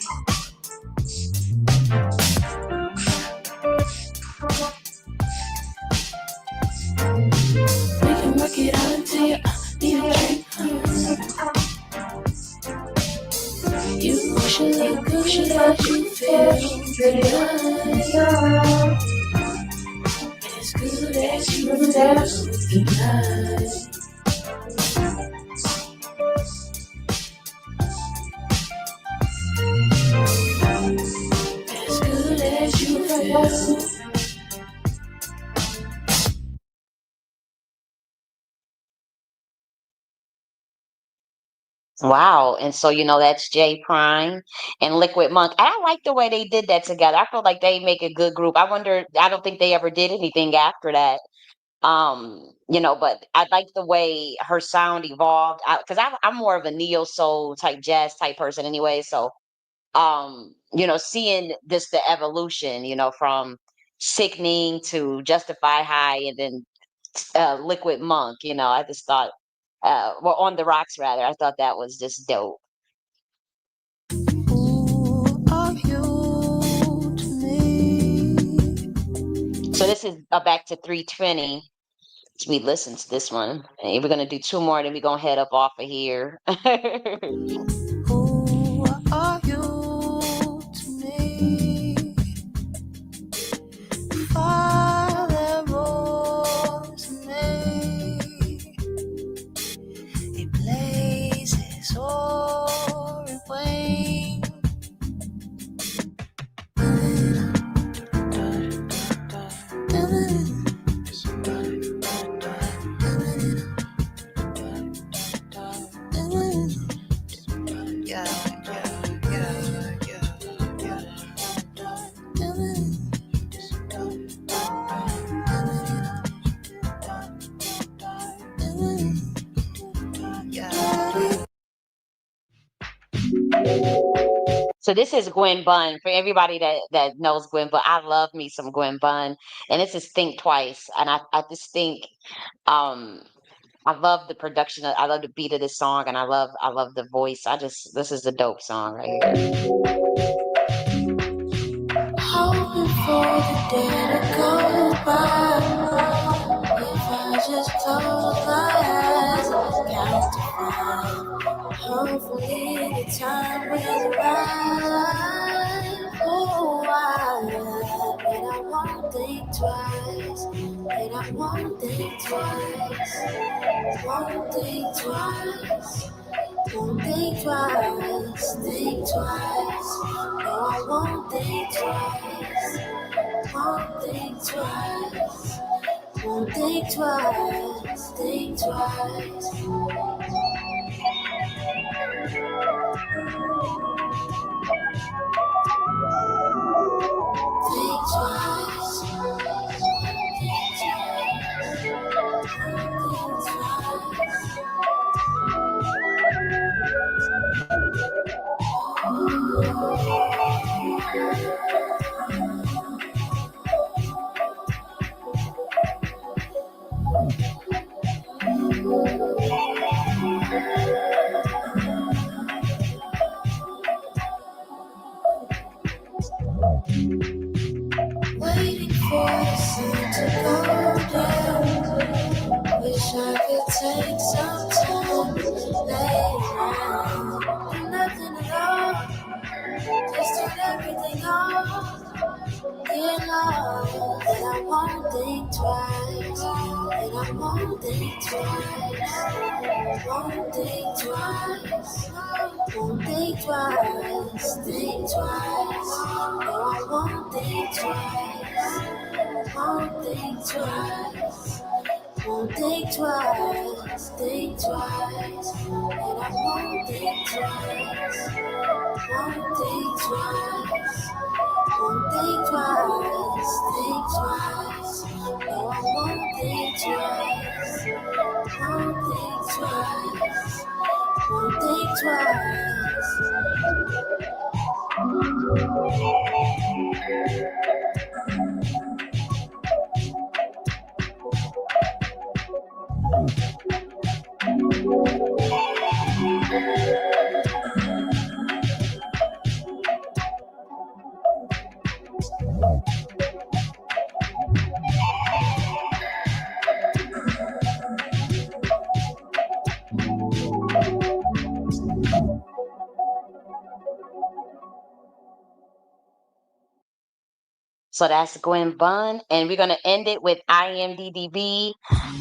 We can work it out until you need a drink. You should look good as you feel tonight. As good as you feel tonight. As good as you feel. Wow. And so, that's J Prime and Liquid Monk. And I like the way they did that together. I feel like they make a good group. I don't think they ever did anything after that. But I like the way her sound evolved because I'm more of a neo soul type jazz type person anyway. So, seeing the evolution, from Sickening to Justify High and then Liquid Monk, I just thought, well, On the Rocks rather, I thought that was just dope. So this is back to 320. We listened to this one. And we're gonna do two more, then we're gonna head up off of here. Who are you to me? Father rose me. It blazes or it wanes. So this is Gwen Bunn. For everybody that knows Gwen Bunn, I love me some Gwen Bunn. And this is Think Twice. And I just think I love the production. I love the beat of this song, and I love the voice. This is a dope song right here. Hoping for the day to go by. If I just close my eyes and count to five, hopefully the time will arrive. Oh, and I won't think twice. And I won't think twice. Won't think twice. Won't think twice. Think twice. No, I won't think twice. Won't think twice. Won't think twice. Think twice. Think twice. Waiting for the sun to go down. Wish I could take some time, lay around, do nothing at all, just turn everything off. Get lost, and I won't think twice, and I won't think twice, won't think twice, won't think twice, think twice. No, I won't think twice, won't think twice, won't think twice, think twice, and I won't think twice, won't think twice. Won't think twice, think twice. No, I won't think twice. Won't think twice. Won't think twice. So that's Gwen Bunn, and we're gonna end it with IMDDB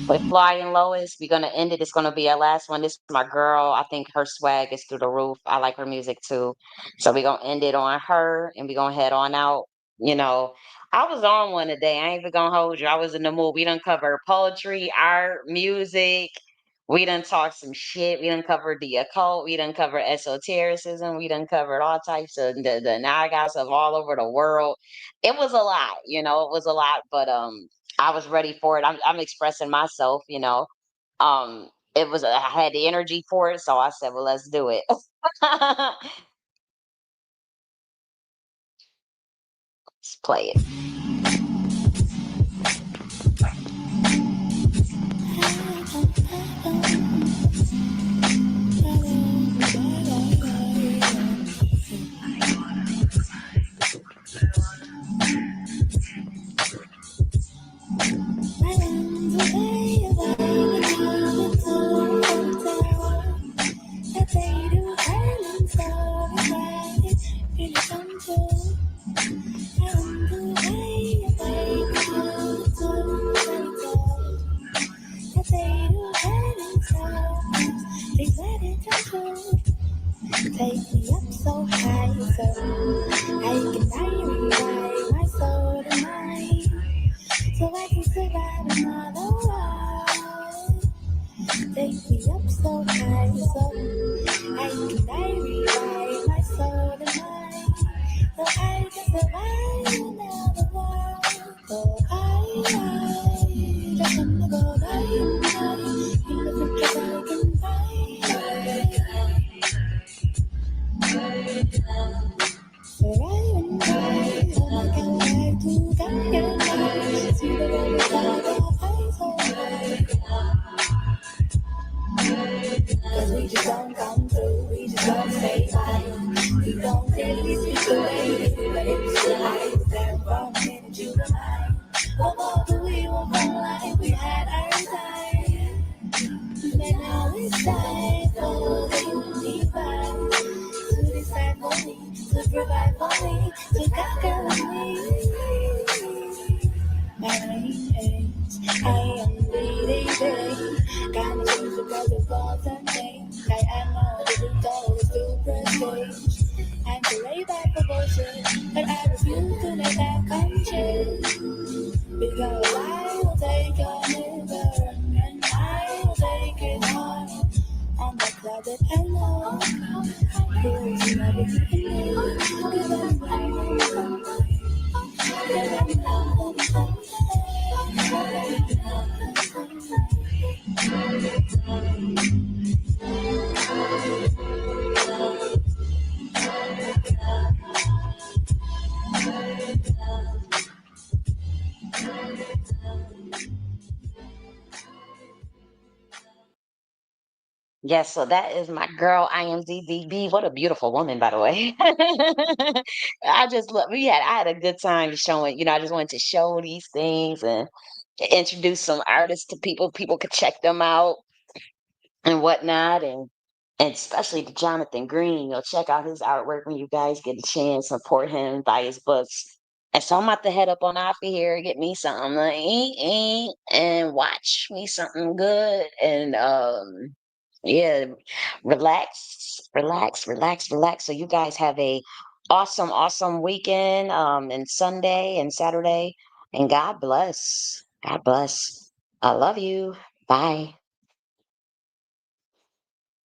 with Fly and Lois. We're gonna end it. It's gonna be our last one. This is my girl. I think her swag is through the roof. I like her music too. So we're gonna end it on her, and we're gonna head on out. You know, I was on one today. I ain't even gonna hold you. I was in the mood. We done cover poetry, art, music. We done talked some shit. We done covered the occult. We done covered esotericism. We done covered all types of the Nagas of all over the world. It was a lot, it was a lot, but I was ready for it. I'm expressing myself, it was I had the energy for it, so I said, well, let's do it. Let's play it. Take me up so high, so I can rewrite my soul tonight, so I can survive another world. Take me up so high, so I can rewrite my soul tonight, so I can survive another world. So I just wanna go die, in the pictures I can find. Cause we just don't come through, we just don't stay by. We don't really speak the way we let it slide. Stand from minute to the night. Although we won't run like we had our time. And now it's time for the universe to decide for me, to provide for me, to conquer me. My name is IMDDB. Got me shoes because of balls and things. I know that the goal is to prestige. I'm to lay back for bullshit, but I refuse to let that come Because I will take your river and I will take it on the clouded pillow. Here's Yes, so that is my girl IMDDB. What a beautiful woman, by the way. I just love I had a good time showing, I just wanted to show these things and introduce some artists to people. People could check them out and whatnot, and especially to Jonathan Green. Check out his artwork when you guys get a chance. Support him, buy his books. And so I'm about to head up on off of here, get me something to eat, and watch me something good, and yeah, relax, relax, relax, relax. So you guys have a awesome, awesome weekend, and Sunday and Saturday, and God bless. God bless. I love you. Bye.